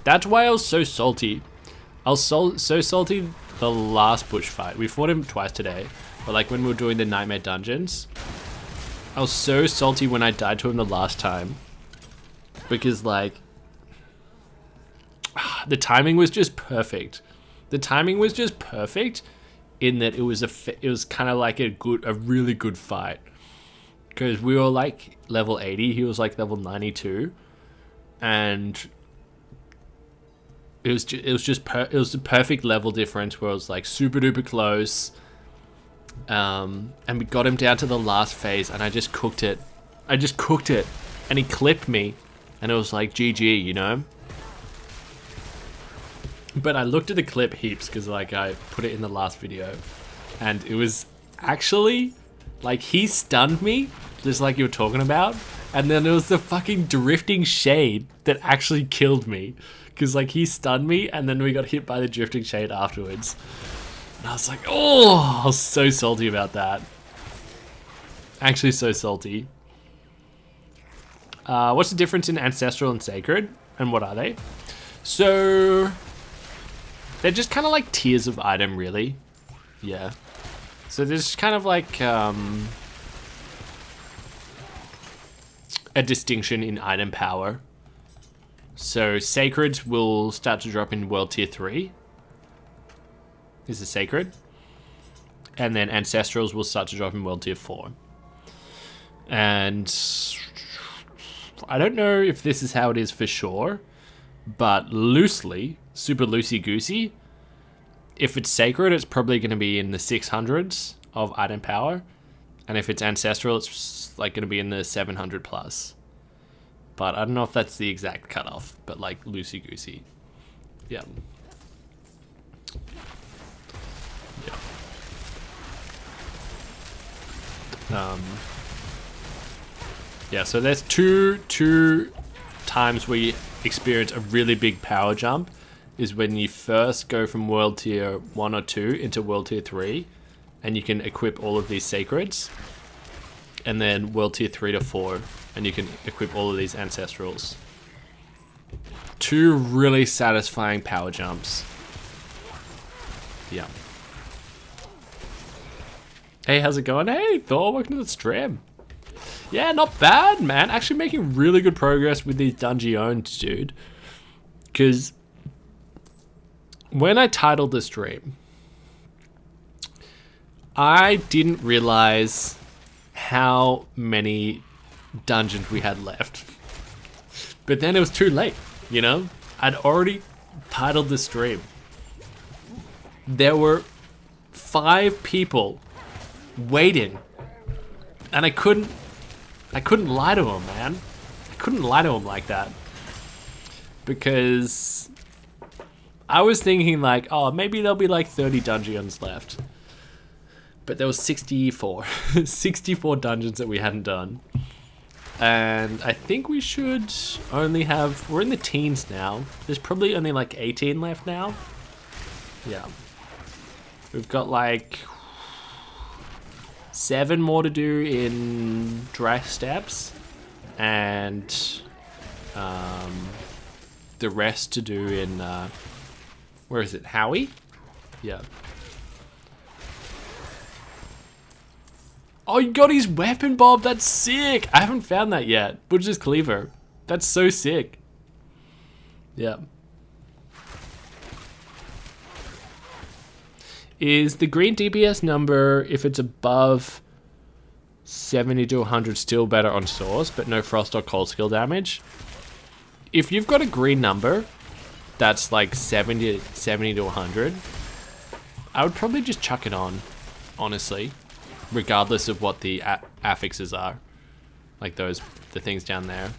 That's why I was so salty. I was so salty the last bush fight. We fought him twice today. But like when we were doing the Nightmare Dungeons, I was so salty when I died to him the last time. Because like, the timing was just perfect. The timing was just perfect in that it was kind of like a really good fight. Because we were like level 80, he was like level 92. And it was the perfect level difference where it was like super duper close. And we got him down to the last phase and I just cooked it. And he clipped me and it was like GG, you know? But I looked at the clip heaps because like I put it in the last video, and it was actually like he stunned me just like you were talking about, and then there was the fucking drifting shade that actually killed me because like he stunned me and then we got hit by the drifting shade afterwards. And I was like, oh, I was so salty about that. Actually so salty. What's the difference in ancestral and sacred, and what are they? So they're just kind of like tiers of item, really. Yeah. So there's kind of like a distinction in item power. So sacreds will start to drop in world tier 3. This is sacred. And then ancestrals will start to drop in world tier 4. And I don't know if this is how it is for sure, but loosely, super loosey-goosey, if it's sacred, it's probably going to be in the 600s of item power. And if it's ancestral, it's like going to be in the 700 plus. But I don't know if that's the exact cutoff, but like loosey-goosey. Yeah. Yeah, so there's two times where you experience a really big power jump is when you first go from world tier 1 or 2 into world tier 3, and you can equip all of these sacreds, and then world tier 3 to 4, and you can equip all of these ancestrals. Two really satisfying power jumps. Yeah. Hey, how's it going? Hey, Thor, welcome to the stream. Yeah, not bad, man. Actually making really good progress with these dungeons, dude. Because when I titled the stream, I didn't realize how many dungeons we had left. But then it was too late, you know? I'd already titled the stream. There were 5 people waiting, and I couldn't lie to him, man. I couldn't lie to him like that. Because I was thinking like, oh, maybe there'll be like 30 dungeons left. But there was 64. 64 dungeons that we hadn't done. And I think we should only have, we're in the teens now. There's probably only like 18 left now. Yeah. We've got like 7 more to do in Dry Steps, and the rest to do in where is it? Howie? Yeah. Oh, you got his weapon, Bob. That's sick. I haven't found that yet. Butcher's Cleaver. That's so sick. Yeah. Is the green DPS number, if it's above 70 to 100, still better on source, but no frost or cold skill damage? If you've got a green number that's like 70 to 100, I would probably just chuck it on, honestly, regardless of what the affixes are. Like the things down there.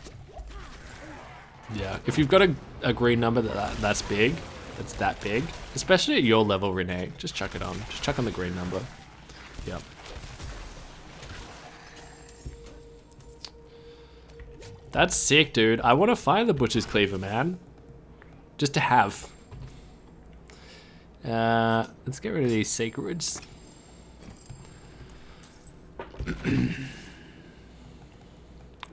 Yeah, if you've got a green number that's big, that's that big, especially at your level, Renee, just chuck it on. Just chuck on the green number. Yep. That's sick, dude. I want to find the Butcher's Cleaver, man. Just to have. Let's get rid of these sacreds.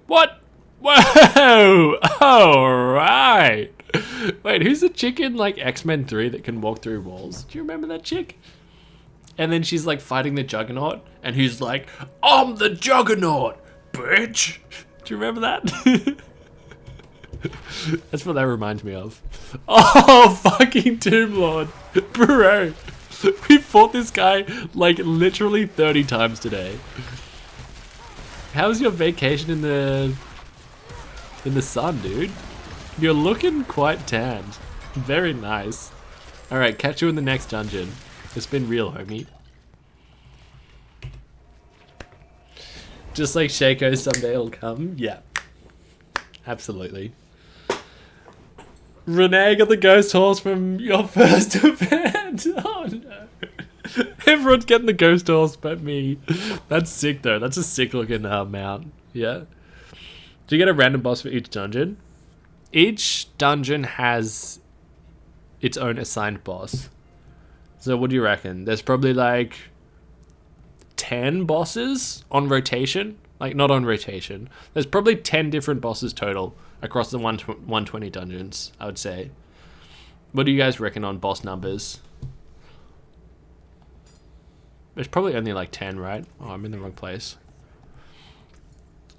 What? Whoa! Alright! Wait, who's the chick in like X-Men 3 that can walk through walls? Do you remember that chick? And then she's like fighting the Juggernaut, and he's like, I'm the Juggernaut, bitch! Do you remember that? That's what that reminds me of. Oh, fucking Tomb Lord. Bro, we fought this guy like literally 30 times today. How's your vacation in the sun, dude? You're looking quite tanned. Very nice. Alright, catch you in the next dungeon. It's been real, homie. Just like Shaco, someday it'll come. Yeah. Absolutely. Renee got the ghost horse from your first event. Oh no. Everyone's getting the ghost horse but me. That's sick though. That's a sick looking mount. Yeah. Do you get a random boss for each dungeon? Each dungeon has its own assigned boss. So what do you reckon? There's probably like 10 bosses on rotation. Like not on rotation. There's probably 10 different bosses total across the 120 dungeons, I would say. What do you guys reckon on boss numbers? There's probably only like 10, right? Oh, I'm in the wrong place.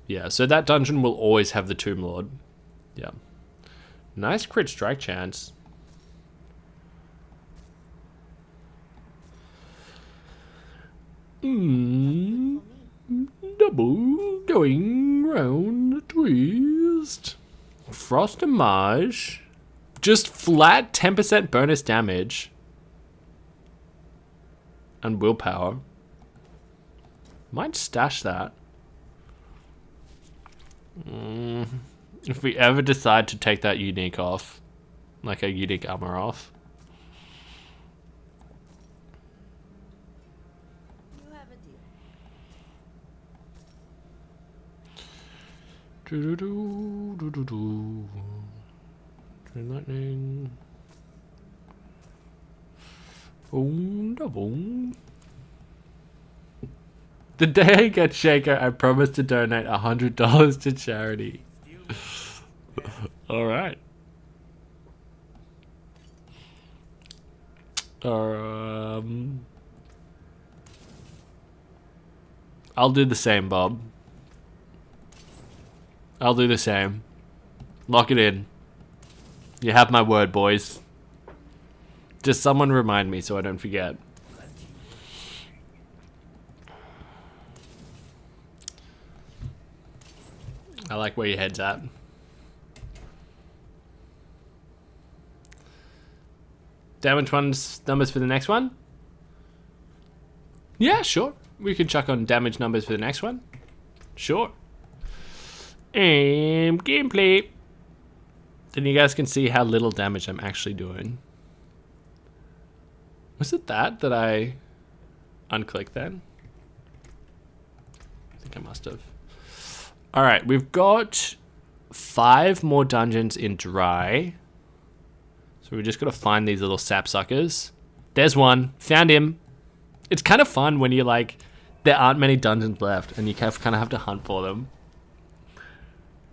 Yeah, so that dungeon will always have the Tomb Lord. Yeah. Nice crit strike chance. Double going round the twist. Frost damage. Just flat 10% bonus damage. And willpower. Might stash that. If we ever decide to take that unique off. Like a unique armor off. You have a deal. Chain lightning. Boom, da boom. The day I get Shaker, I promise to donate $100 to charity. All right. I'll do the same, Bob. I'll do the same. Lock it in. You have my word, boys. Just someone remind me so I don't forget. I like where your head's at. Damage numbers for the next one? Yeah, sure. We can chuck on damage numbers for the next one. Sure. And gameplay. Then you guys can see how little damage I'm actually doing. Was it that I unclicked then? I think I must have. Alright, we've got 5 more dungeons in dry. So we just got to find these little sapsuckers. There's one. Found him. It's kind of fun when you're like, there aren't many dungeons left and you kind of have to hunt for them.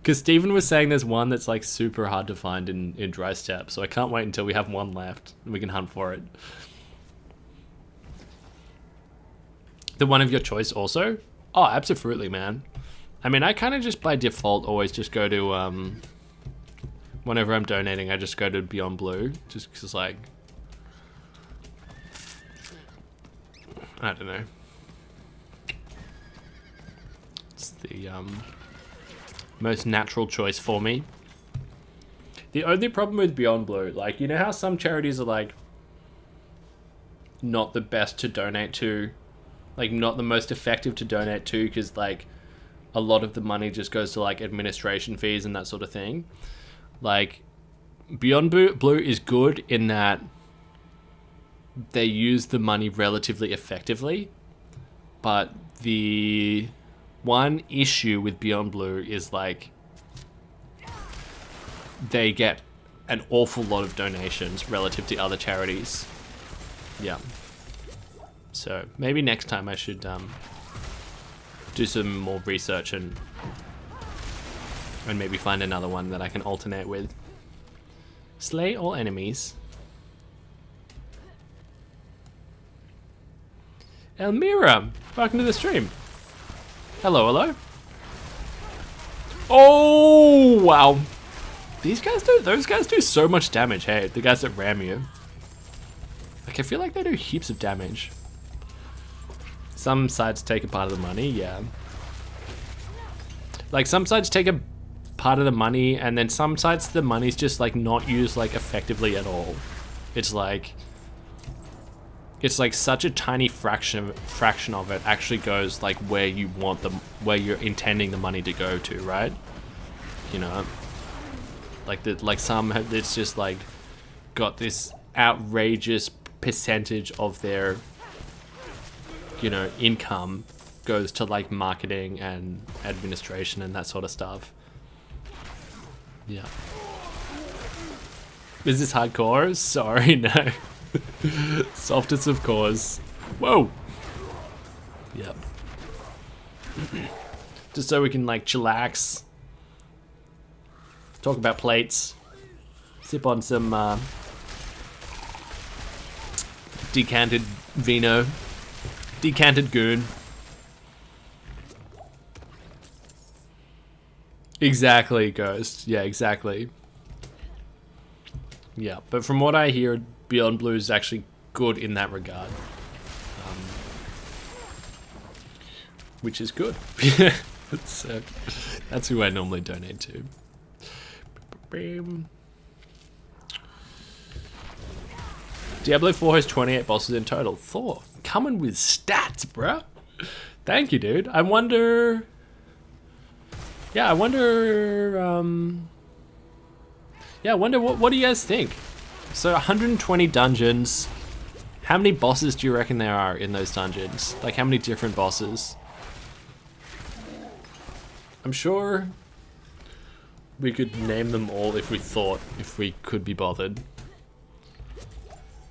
Because Steven was saying there's one that's like super hard to find in dry step. So I can't wait until we have one left and we can hunt for it. The one of your choice also? Oh, absolutely, man. I mean, I kind of just by default always just go to, whenever I'm donating, I just go to Beyond Blue. Just because, like, I don't know. It's the most natural choice for me. The only problem with Beyond Blue, like, you know how some charities are, like, not the best to donate to? Like, not the most effective to donate to because, like, a lot of the money just goes to, like, administration fees and that sort of thing. Like, Beyond Blue is good in that they use the money relatively effectively. But the one issue with Beyond Blue is, like, they get an awful lot of donations relative to other charities. Yeah. So maybe next time I should do some more research and maybe find another one that I can alternate with. Slay all enemies. Elmira, welcome to the stream. Hello, hello. Oh wow, those guys do so much damage. Hey, the guys that ram you. Like, I feel like they do heaps of damage. Some sides take a part of the money, yeah. Like, some sides take a part of the money, and then some sides the money's just, like, not used, like, effectively at all. It's like such a tiny fraction of it actually goes, like, where you want them, where you're intending the money to go to, right? You know? Like some it's just like got this outrageous percentage of their, you know, income goes to like marketing and administration and that sort of stuff. Yeah. Is this hardcore? Sorry, no. Softest of cores. Whoa. Yep. Just so we can like chillax, talk about plates, sip on some decanted vino, decanted goon. Exactly, Ghost. Yeah, exactly. Yeah, but from what I hear, Beyond Blue is actually good in that regard. Which is good. So, that's who I normally donate to. Diablo 4 has 28 bosses in total. Thor, coming with stats, bruh. Thank you, dude. I wonder... Yeah, I wonder... Yeah, I wonder what do you guys think? So 120 dungeons. How many bosses do you reckon there are in those dungeons? Like how many different bosses? I'm sure we could name them all if we could be bothered.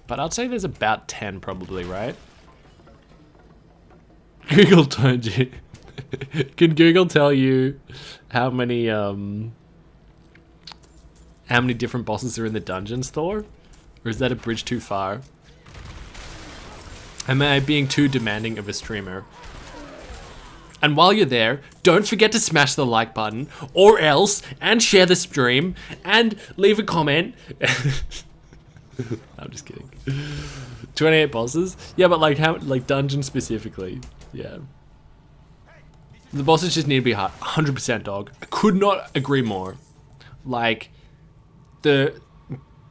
But I'd say there's about 10 probably, right? Google told you. Can Google tell you how many different bosses are in the dungeons, Thor? Or is that a bridge too far? Am I being too demanding of a streamer? And while you're there, don't forget to smash the like button, or else, and share the stream, and leave a comment. I'm just kidding. 28 bosses? Yeah, but like how, like dungeon specifically. Yeah. The bosses just need to be hard. 100% dog. I could not agree more. Like, the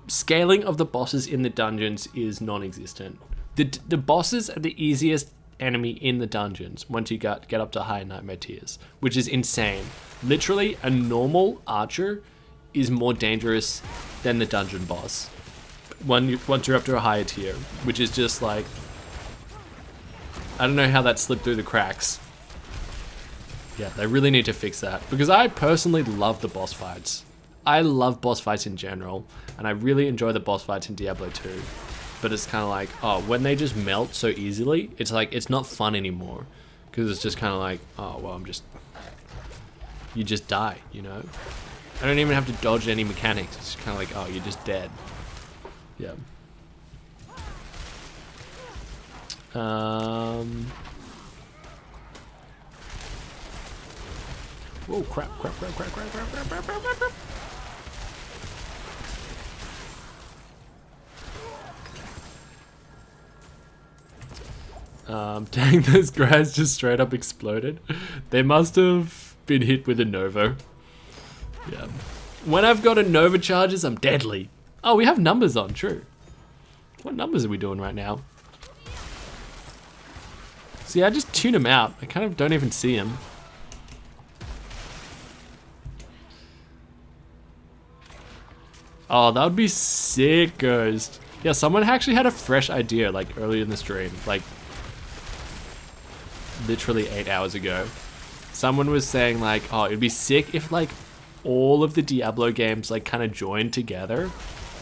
scaling of the bosses in the dungeons is non-existent. The bosses are the easiest enemy in the dungeons once you get up to higher nightmare tiers, which is insane. Literally, a normal archer is more dangerous than the dungeon boss once you're up to a higher tier, which is just like, I don't know how that slipped through the cracks. Yeah, they really need to fix that, because I personally love the boss fights. I love boss fights in general, and I really enjoy the boss fights in Diablo 2. But it's kind of like, oh, when they just melt so easily, it's like, it's not fun anymore. Because it's just kind of like, oh, well, you just die, you know? I don't even have to dodge any mechanics. It's kind of like, oh, you're just dead. Yeah. Whoa, crap. Dang, those guys just straight up exploded. They must have been hit with a Nova. Yeah. When I've got a Nova charges, I'm deadly. Oh, we have numbers on, true. What numbers are we doing right now? See, I just tune them out. I kind of don't even see them. Oh, that would be sick, Ghost. Yeah, someone actually had a fresh idea, like, earlier in the stream. Like, literally 8 hours ago. Someone was saying, like, oh, it'd be sick if, like, all of the Diablo games, like, kind of joined together.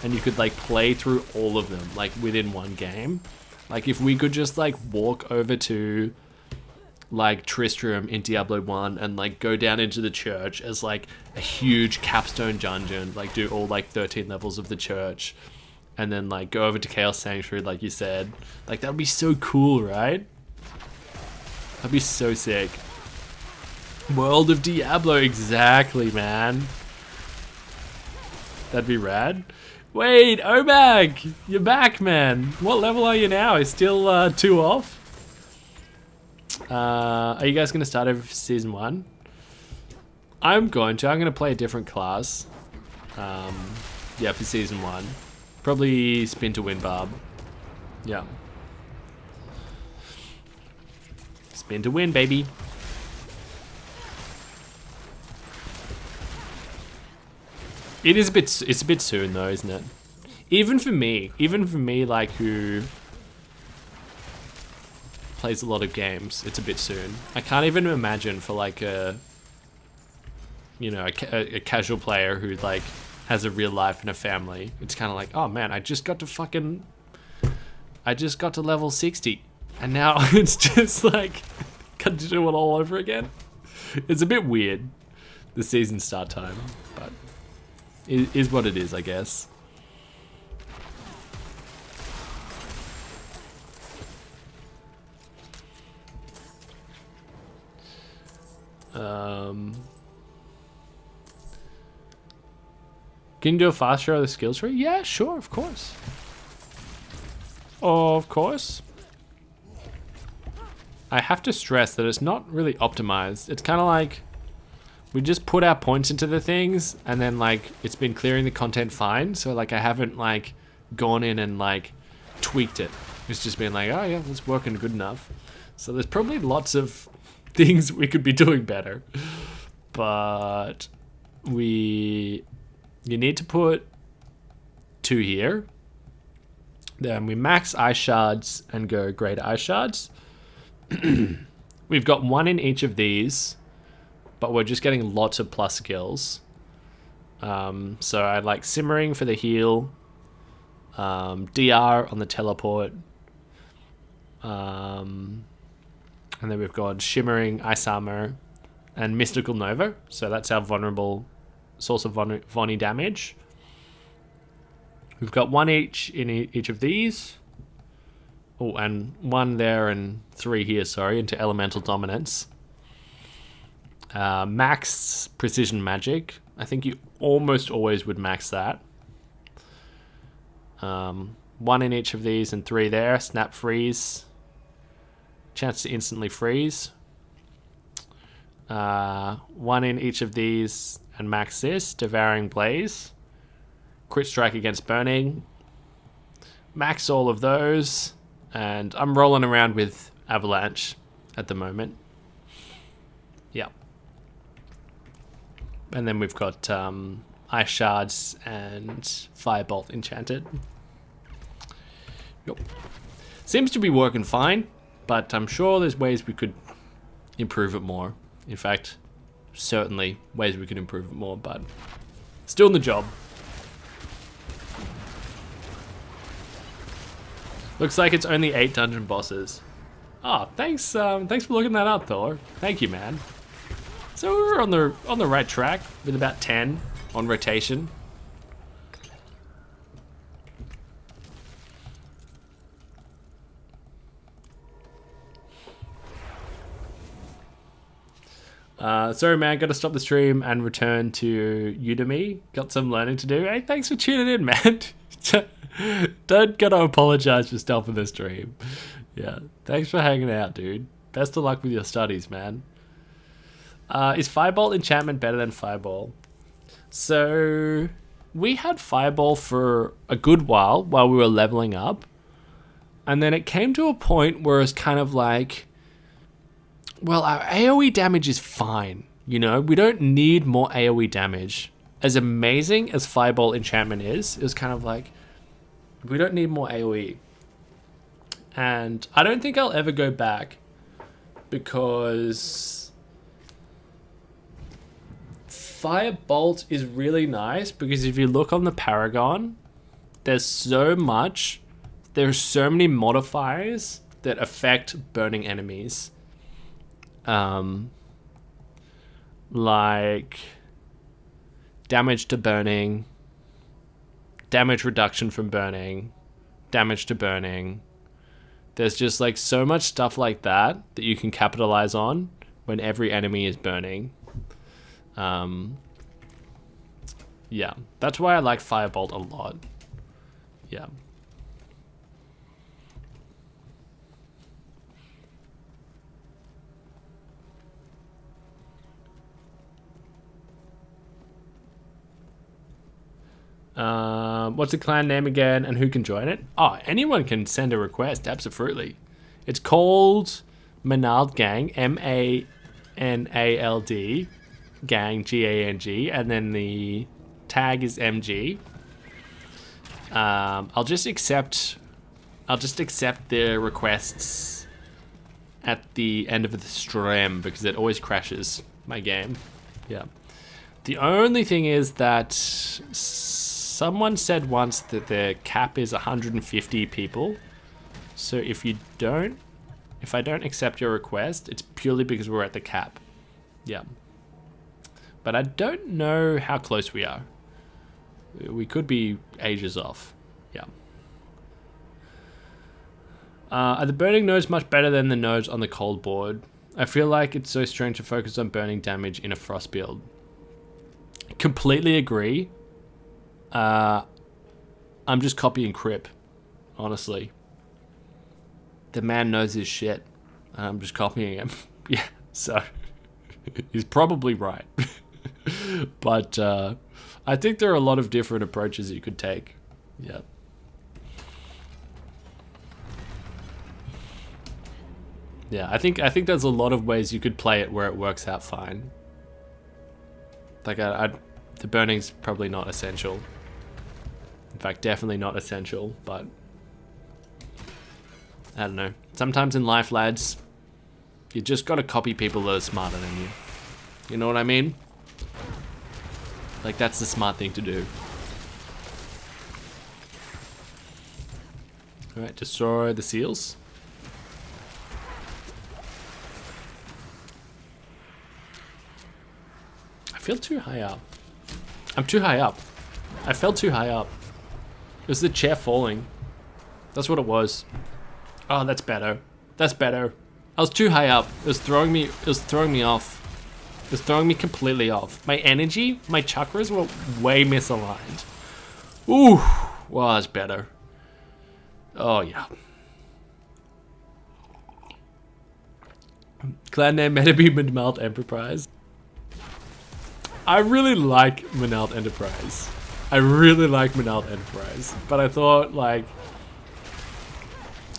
And you could, like, play through all of them, like, within one game. Like, if we could just, like, walk over to, like, Tristram in Diablo 1 and, like, go down into the church as, like, a huge capstone dungeon. Like, do all, like, 13 levels of the church. And then, like, go over to Chaos Sanctuary, like you said. Like, that would be so cool, right? That'd be so sick. World of Diablo, exactly, man. That'd be rad. Wait, Omag, you're back, man. What level are you now? Is still 2 off? Are you guys gonna start over for season 1? I'm gonna play a different class. Yeah, for season 1. Probably Spin to Win Barb. Yeah. Spin to win, baby. It is a bit. It's a bit soon though, isn't it? Even for me, like who plays a lot of games, it's a bit soon. I can't even imagine for like a, you know, a casual player who like has a real life and a family. It's kind of like, oh man, I just got to level 60, and now it's just like got to do it all over again. It's a bit weird, the season start time, but it is what it is, I guess. Can you do a fast show of the skills tree? Yeah, sure, of course. Of course. I have to stress that it's not really optimized. It's kind of like we just put our points into the things and then like it's been clearing the content fine. So like I haven't like gone in and like tweaked it. It's just been like, oh yeah, it's working good enough. So there's probably lots of things we could be doing better. But you need to put 2 here. Then we max ice shards and go greater ice shards. We've got 1 in each of these, but we're just getting lots of plus skills. So I like simmering for the heal, DR on the teleport, and then we've got shimmering, ice armor, and mystical nova. So that's our vulnerable source of Vonnie damage. We've got 1 each in each of these. Oh, and 1 there and 3 here, sorry, into elemental dominance. Max precision magic. I think you almost always would max that. 1 in each of these and 3 there. Snap freeze. Chance to instantly freeze. 1 in each of these and max this. Devouring blaze. Crit strike against burning. Max all of those. And I'm rolling around with avalanche at the moment. Yeah. And then we've got ice shards and firebolt enchanted. Yep. Seems to be working fine, but I'm sure there's ways we could improve it more. In fact, certainly ways we could improve it more, but still in the job. Looks like it's only 8 dungeon bosses. Oh, thanks for looking that up, Thor. Thank you, man. So we're on the right track with about 10 on rotation. Sorry, man. Got to stop the stream and return to Udemy. Got some learning to do. Hey, thanks for tuning in, man. Don't gotta apologize for stopping the stream. Yeah, thanks for hanging out, dude. Best of luck with your studies, man. Is Firebolt enchantment better than Fireball? So we had Fireball for a good while we were leveling up, and then it came to a point where it's kind of like, well, our AoE damage is fine. You know, we don't need more AoE damage. As amazing as Fireball enchantment is, it was kind of like, we don't need more AoE. And I don't think I'll ever go back, because Firebolt is really nice, because if you look on the Paragon, there's so many modifiers that affect burning enemies. Like damage to burning, damage reduction from burning, damage to burning. There's just like so much stuff like that you can capitalize on when every enemy is burning. Yeah, that's why I like Firebolt a lot. Yeah. What's the clan name again, and who can join it? Oh, anyone can send a request, absolutely. It's called Manald Gang, Manald Gang, Gang, and then the tag is MG. I'll just accept the requests at the end of the stream because it always crashes my game. Yeah. The only thing is that someone said once that the cap is 150 people. So if I don't accept your request, it's purely because we're at the cap. Yeah. But I don't know how close we are. We could be ages off. Yeah. Are the burning nodes much better than the nodes on the cold board? I feel like it's so strange to focus on burning damage in a frost build. Completely agree. I'm just copying Crip, honestly. The man knows his shit. I'm just copying him. Yeah, so he's probably right. But I think there are a lot of different approaches you could take. Yeah. Yeah, I think there's a lot of ways you could play it where it works out fine. Like the burning's probably not essential. In fact, definitely not essential, but I don't know. Sometimes in life, lads, you just gotta copy people that are smarter than you. You know what I mean? Like, that's the smart thing to do. Alright, destroy the seals. I feel too high up. I'm too high up. I felt too high up. It was the chair falling. That's what it was. Oh, that's better. That's better. I was too high up. It was throwing me off. It was throwing me completely off. My energy, my chakras were way misaligned. Ooh, wow, that's better. Oh, yeah. Clan name meant to be Manalt Enterprise. I really like Manalt Enterprise. I really like Manalt Enterprise. But I thought, like,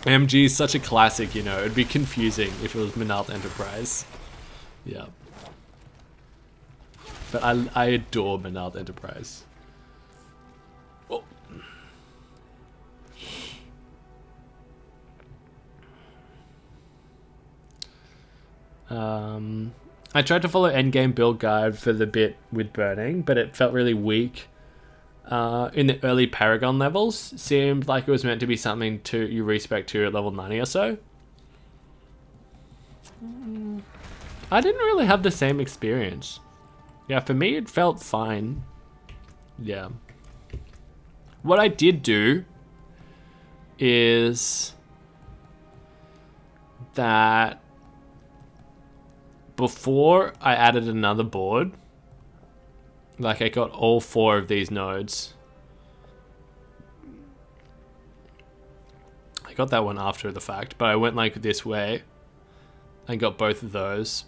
MG is such a classic, you know. It'd be confusing if it was Manalt Enterprise. Yeah. But I adore Manalt Enterprise. Oh. I tried to follow endgame build guide for the bit with burning, but it felt really weak. In the early Paragon levels, seemed like it was meant to be something you respec to at level 90 or so. I didn't really have the same experience. Yeah, for me it felt fine. Yeah. What I did do is that before I added another board, like I got all 4 of these nodes. I got that one after the fact, but I went like this way and got both of those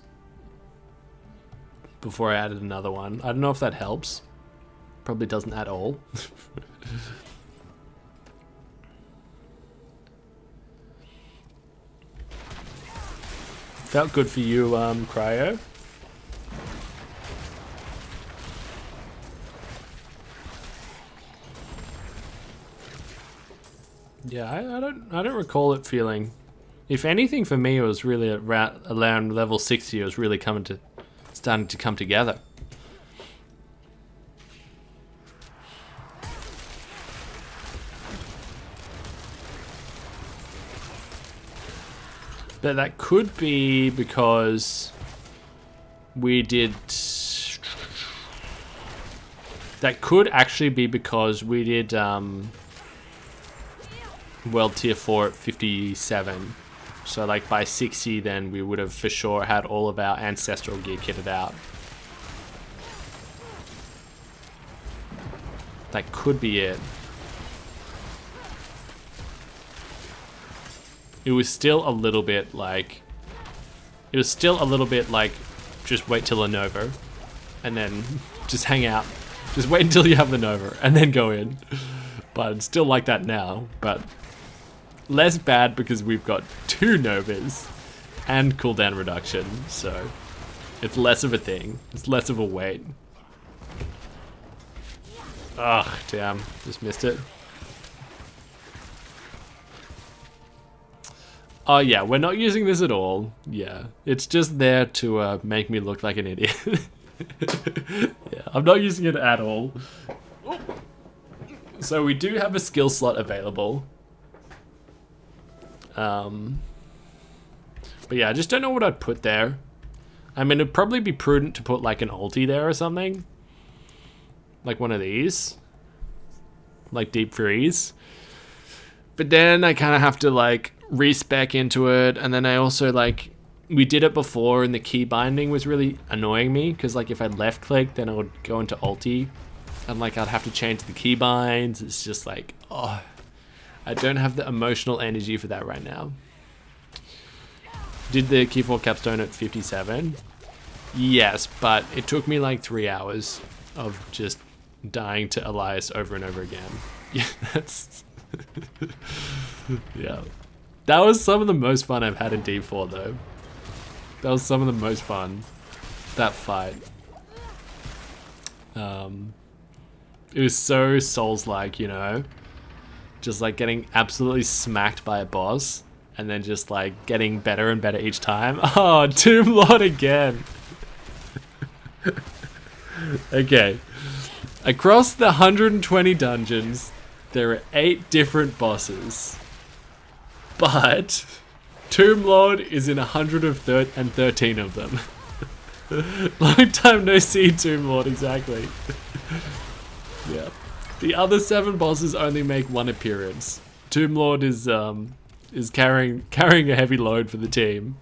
before I added another one. I don't know if that helps. Probably doesn't at all. Felt good for you, Cryo. Yeah, I don't recall it feeling. If anything, for me, it was really around level 60. It was really starting to come together. But that could be because we did. That could actually be because we did World Tier 4 at 57. So like by 60 then we would have for sure had all of our ancestral gear kitted out. That could be it. It was still a little bit like... just wait till a Nova. And then just hang out. Just wait until you have the Nova and then go in. But it's still like that now. But less bad because we've got 2 Novas and cooldown reduction. So it's less of a thing. It's less of a wait. Ugh, damn. Just missed it. Oh yeah, we're not using this at all. Yeah, it's just there to make me look like an idiot. Yeah, I'm not using it at all. So we do have a skill slot available. But yeah, I just don't know what I'd put there. I mean, it'd probably be prudent to put like an ulti there or something. Like one of these. Like deep freeze. But then I kind of have to like respec into it, and then I also like, we did it before and the key binding was really annoying me because like if I left click then I would go into ulti and like I'd have to change the key binds. It's just like, oh, I don't have the emotional energy for that right now. Did the key 4 capstone at 57? Yes, but it took me like 3 hours of just dying to Elias over and over again. Yeah, that's yeah. That was some of the most fun I've had in D4 though. That was some of the most fun. That fight. It was so Souls-like, you know? Just like getting absolutely smacked by a boss and then just like getting better and better each time. Oh, Tomb Lord again. Okay. Across the 120 dungeons, there are 8 different bosses. But Tomb Lord is in 113 of them. Long time no see, Tomb Lord, exactly. Yeah. The other 7 bosses only make 1 appearance. Tomb Lord is carrying a heavy load for the team.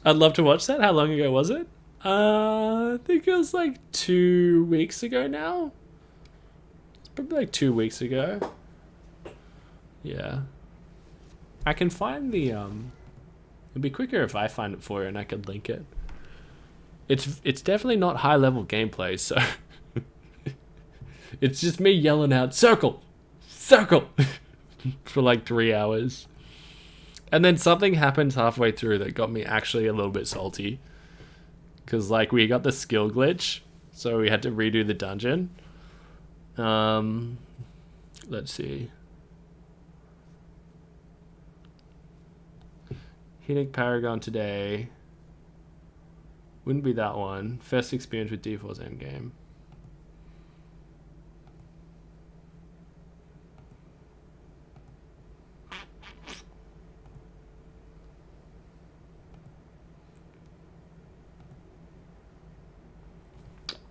I'd love to watch that. How long ago was it? I think it was like 2 weeks ago now. It's probably like 2 weeks ago. Yeah. I can find the it'd be quicker if I find it for you and I could link it. It's definitely not high level gameplay, so it's just me yelling out circle, circle for like 3 hours. And then something happened halfway through that got me actually a little bit salty. Cause like we got the skill glitch, so we had to redo the dungeon. Let's see. Hitting Paragon today. Wouldn't be that one. First experience with D4's endgame.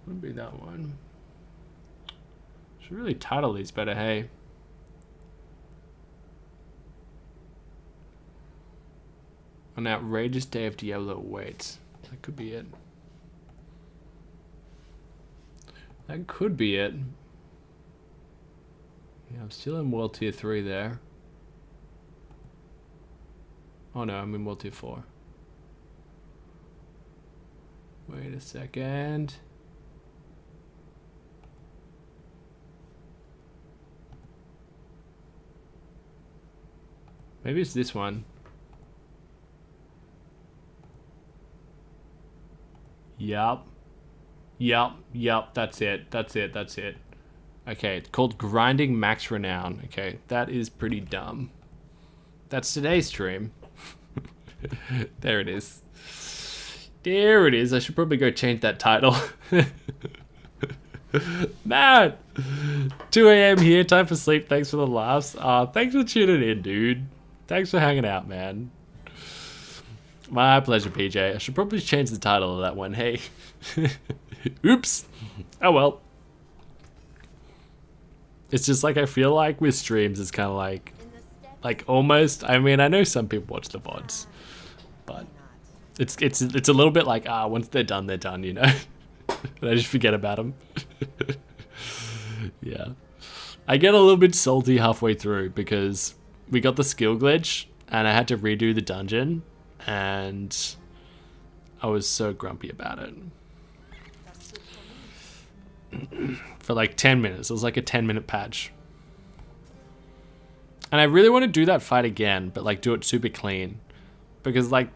Wouldn't be that one. Should really title these better, hey. An outrageous day of Diablo awaits. That could be it. That could be it. Yeah, I'm still in World Tier 3 there. Oh no, I'm in World Tier 4. Wait a second. Maybe it's this one. Yup. That's it. Okay, it's called Grinding Max Renown. Okay, that is pretty dumb. That's today's stream. There it is. There it is. I should probably go change that title. Man! 2 a.m. here, time for sleep. Thanks for the laughs. Thanks for tuning in, dude. Thanks for hanging out, man. My pleasure, PJ. I should probably change the title of that one. Hey. Oops. Oh well. It's just like I feel like with streams, it's kind of like almost. I mean, I know some people watch the VODs, but it's a little bit like once they're done, you know. And I just forget about them. Yeah, I get a little bit salty halfway through because we got the skill glitch and I had to redo the dungeon. And I was so grumpy about it. For like 10 minutes. It was like a 10-minute patch. And I really want to do that fight again, but like do it super clean. Because like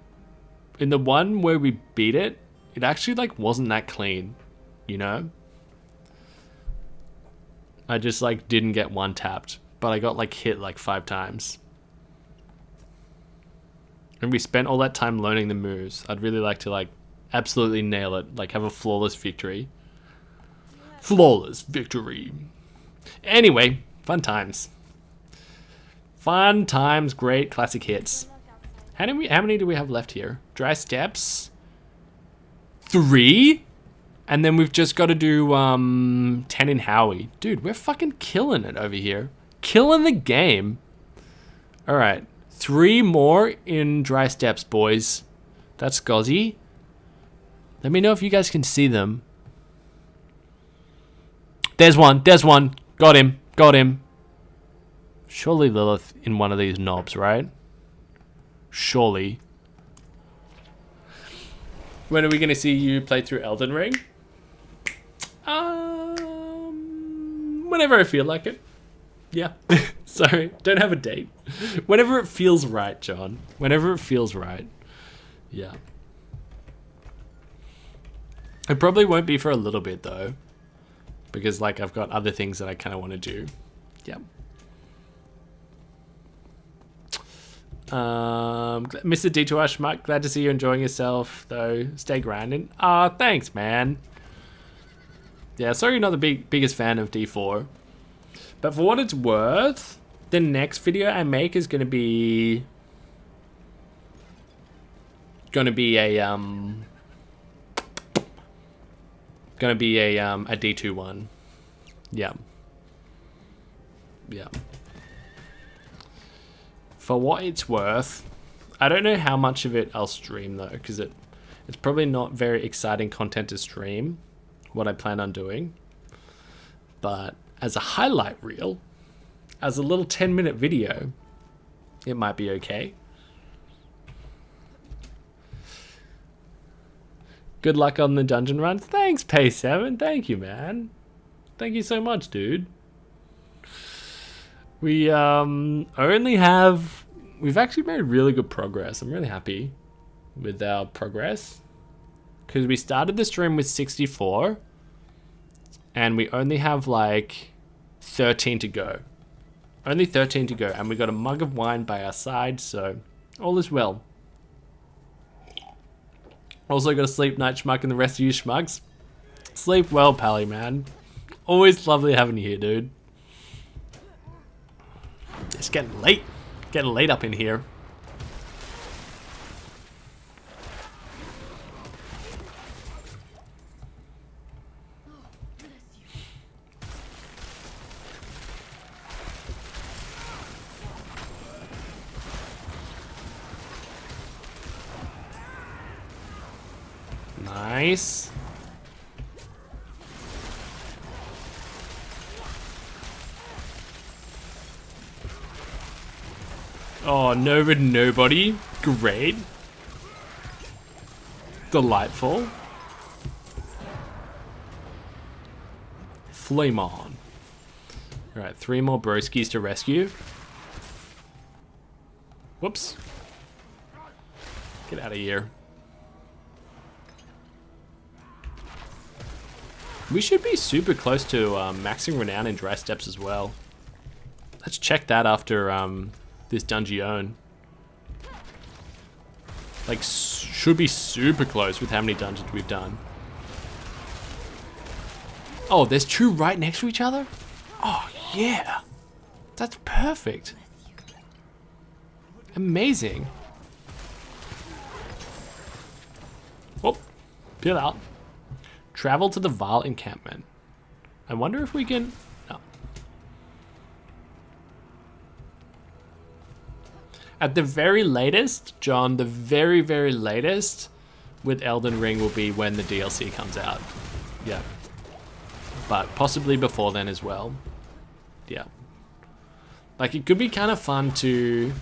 in the one where we beat it, it actually like wasn't that clean, you know? I just like didn't get one tapped, but I got like hit like 5 times. And we spent all that time learning the moves. I'd really like to like absolutely nail it, like have a flawless victory. Flawless victory. Anyway, fun times. Fun times, great classic hits. How many do we have left here? Dry steps. 3? And then we've just got to do 10 in Howie. Dude, we're fucking killing it over here. Killing the game. Alright. 3 more in dry steps, boys. That's Gozzy. Let me know if you guys can see them. There's one. There's one. Got him. Got him. Surely Lilith in one of these knobs, right? Surely. When are we going to see you play through Elden Ring? Whenever I feel like it. Yeah. Sorry, don't have a date. Whenever it feels right, John. Whenever it feels right. Yeah. It probably won't be for a little bit though. Because like I've got other things that I kind of want to do. Yeah. Mr. D2R Schmuck, glad to see you enjoying yourself though. Stay grinding. Thanks, man. Yeah, sorry you're not the biggest fan of D4. But for what it's worth, the next video I make is gonna be a D2 one. Yeah. Yeah. For what it's worth, I don't know how much of it I'll stream though, because it's probably not very exciting content to stream, what I plan on doing. But as a highlight reel, as a little 10-minute video, it might be okay. Good luck on the dungeon runs. Thanks, Pay7. Thank you, man. Thank you so much, dude. We we've actually made really good progress. I'm really happy with our progress. Because we started the stream with 64. And we only have like 13 to go. Only 13 to go. And we got a mug of wine by our side. So all is well. Also got a sleep night, Schmuck, and the rest of you schmucks. Sleep well, Pally, man. Always lovely having you here, dude. It's getting late. Getting late up in here. Nice. Oh, nobody. Great. Delightful. Flame on. Alright, 3 more broskies to rescue. Whoops. Get out of here. We should be super close to maxing renown in dry steps as well. Let's check that after this dungeon. Like, should be super close with how many dungeons we've done. Oh, there's 2 right next to each other? Oh, yeah. That's perfect. Amazing. Oh, peel out. Travel to the Val encampment. I wonder if we can... No. At the very latest, John, the very, very latest with Elden Ring will be when the DLC comes out. Yeah. But possibly before then as well. Yeah. Like, it could be kind of fun to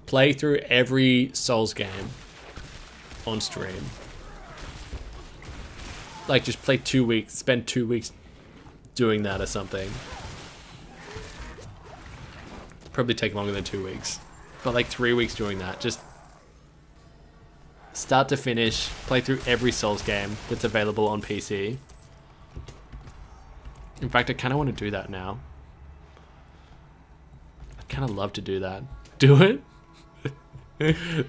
play through every Souls game on stream. Like, just play 2 weeks, spend 2 weeks doing that or something. Probably take longer than 2 weeks. But like 3 weeks doing that, just start to finish, play through every Souls game that's available on PC. In fact, I kind of want to do that now. I'd kind of love to do that. Do it?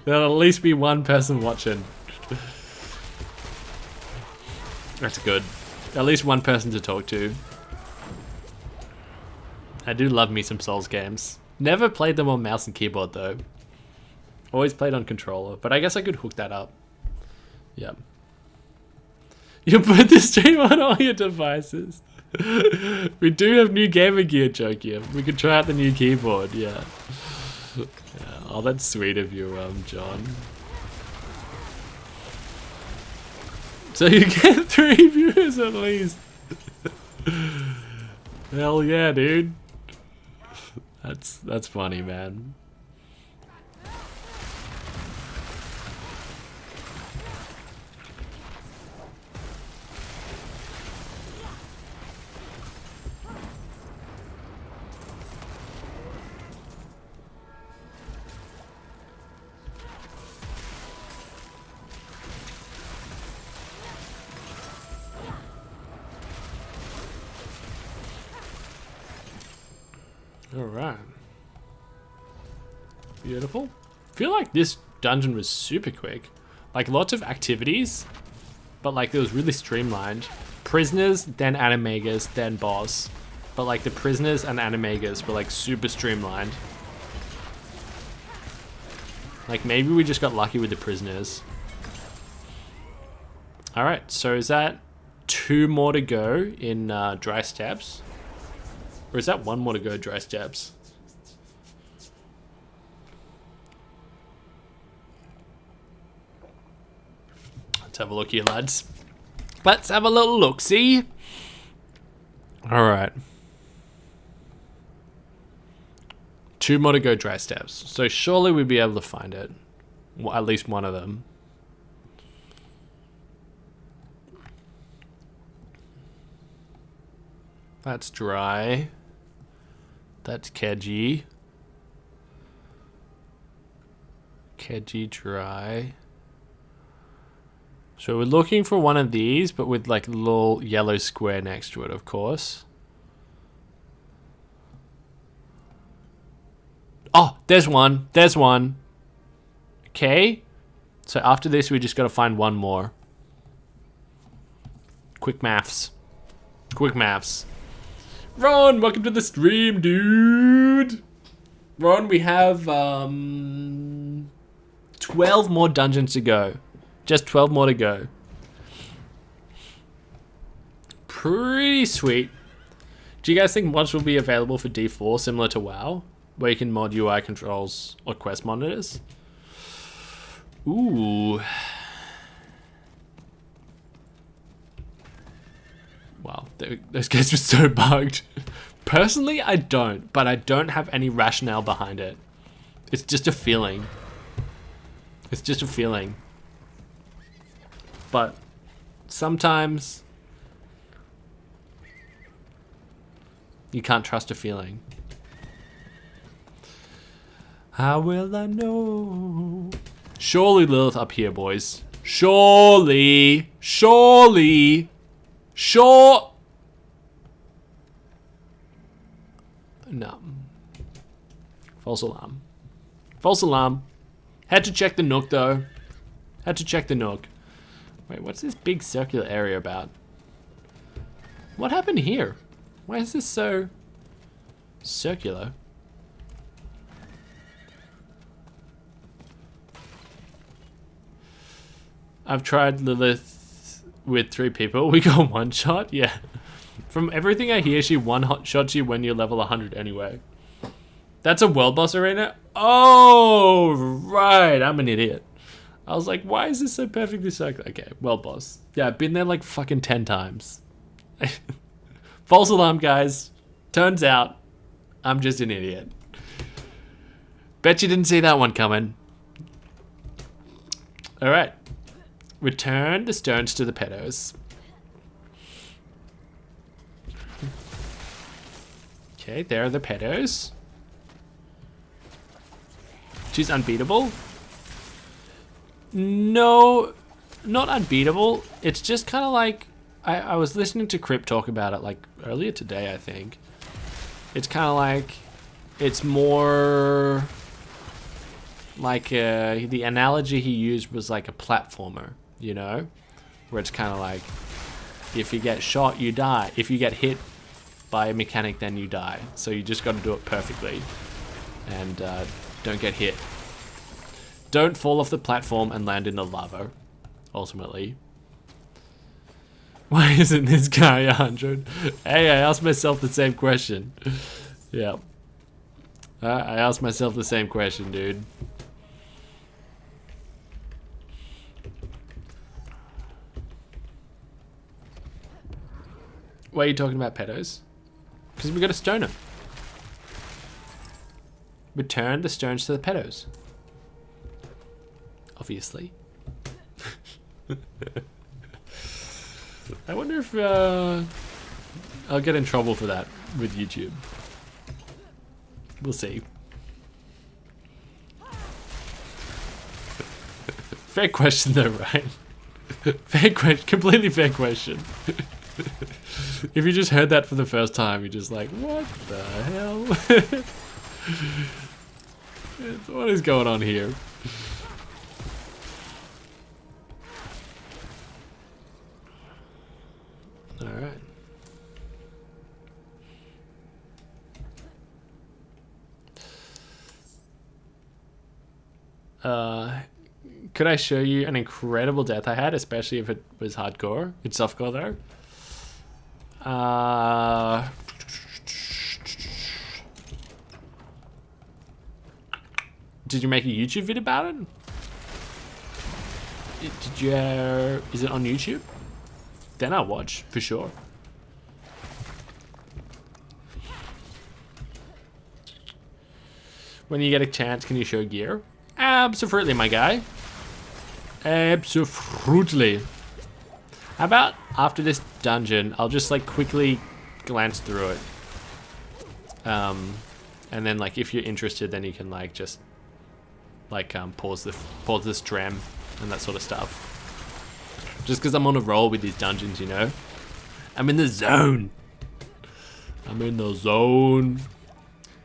There'll at least be one person watching. That's good. At least one person to talk to. I do love me some Souls games. Never played them on mouse and keyboard though. Always played on controller, but I guess I could hook that up. Yep. You put the stream on all your devices. We do have new gamer gear, Jokium. We could try out the new keyboard, yeah. Oh, that's sweet of you, John. So you get 3 viewers at least. Hell yeah, dude. That's funny, man. Alright. Beautiful. I feel like this dungeon was super quick. Like lots of activities, but like it was really streamlined. Prisoners, then animagus, then boss. But like the prisoners and animagus were like super streamlined. Like maybe we just got lucky with the prisoners. Alright, so is that 2 more to go in dry steps? Or is that 1 more to go, dry steps? Let's have a look here, lads. Let's have a little look, see? Alright. 2 more to go, dry steps. So surely we'd be able to find it. Well, at least one of them. That's dry. That's Keji. Keji dry. So we're looking for one of these, but with like a little yellow square next to it, of course. Oh, there's one. There's one. Okay. So after this, we just got to find 1 more. Quick maths. Quick maths. Ron, welcome to the stream, dude. Ron, we have 12 more dungeons to go. Just 12 more to go. Pretty sweet. Do you guys think mods will be available for D4 similar to WoW? Where you can mod UI controls or quest monitors? Ooh. Wow, those guys were so bugged. Personally, I don't, but I don't have any rationale behind it. It's just a feeling. It's just a feeling. But sometimes you can't trust a feeling. How will I know? Surely Lilith up here, boys. Surely. Surely. Sure. No. False alarm. False alarm. Had to check the nook though. Had to check the nook. Wait, what's this big circular area about? What happened here? Why is this so circular? I've tried Lilith with 3 people. We got 1 shot. Yeah. From everything I hear, she one-shots you when you're level 100 anyway. That's a world boss arena? Oh, right. I'm an idiot. I was like, why is this so perfectly circular? Okay, world boss. Yeah, I've been there like fucking 10 times. False alarm, guys. Turns out, I'm just an idiot. Bet you didn't see that one coming. Alright. Return the stones to the pedos. Okay, there are the pedos. She's unbeatable. No, not unbeatable. It's just kind of like I was listening to Crip talk about it like earlier today, I think. It's kind of like it's more like the analogy he used was like a platformer, you know, where it's kind of like if you get shot, you die. If you get hit by a mechanic, then you die. So you just got to do it perfectly and don't get hit. Don't fall off the platform and land in the lava, ultimately. Why isn't this guy 100? Hey, I asked myself the same question. Yeah. I asked myself the same question, dude. Why are you talking about pedos? Because we got to stone them. Return the stones to the pedos. Obviously. I wonder if I'll get in trouble for that with YouTube. We'll see. Fair question though, right? Fair question, completely fair question. If you just heard that for the first time, you're just like, what the hell? What is going on here? Alright. Could I show you an incredible death I had, especially if it was hardcore? It's softcore though. Did you make a YouTube vid about it? Did you? Is it on YouTube? Then I'll watch for sure. When you get a chance, can you show gear? Absolutely, my guy. Absolutely. How about after this dungeon, I'll just like quickly glance through it. And then like if you're interested, then you can like just like pause the stream and that sort of stuff. Just because I'm on a roll with these dungeons, you know? I'm in the zone. I'm in the zone.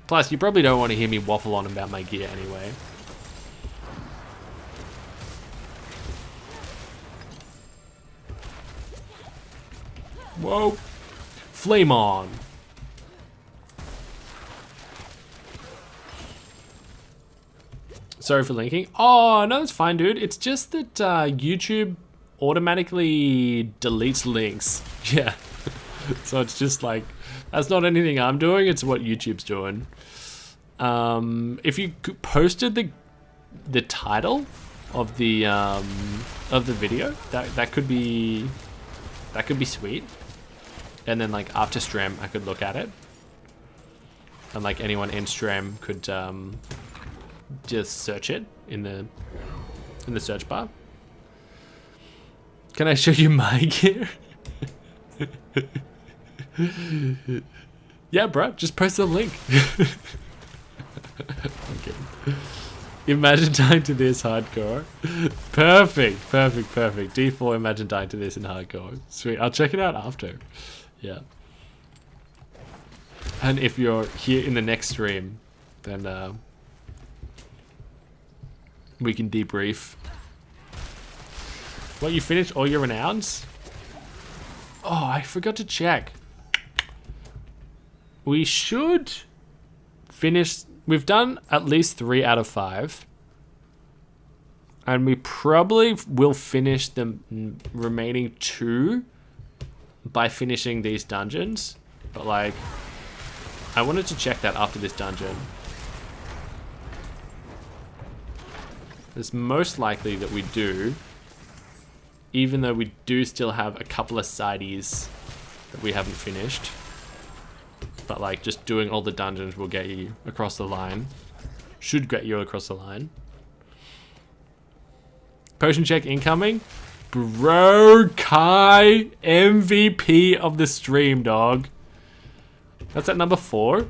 Plus, you probably don't want to hear me waffle on about my gear anyway. Whoa. Flame on. Sorry for linking. Oh, no, that's fine, dude. It's just that YouTube automatically deletes links. Yeah. So it's just like, that's not anything I'm doing, it's what YouTube's doing. If you posted the title of the video, that could be sweet. And then like after stream I could look at it. And like anyone in stream could just search it in the search bar. Can I show you my gear? Yeah, bro, just post a link. Okay. Imagine dying to this hardcore. Perfect. D4 imagine dying to this in hardcore. Sweet, I'll check it out after. Yeah. And if you're here in the next stream, then we can debrief. What, you finished all your renowns? Oh, I forgot to check. We should finish. We've done at least 3 out of 5. And we probably will finish the remaining 2 by finishing these dungeons. But like, I wanted to check that after this dungeon. It's most likely that we do. Even though we do still have a couple of sideys that we haven't finished. But like just doing all the dungeons will get you across the line. Should get you across the line. Potion check incoming. Bro, Kai, MVP of the stream, dog. That's at number 4.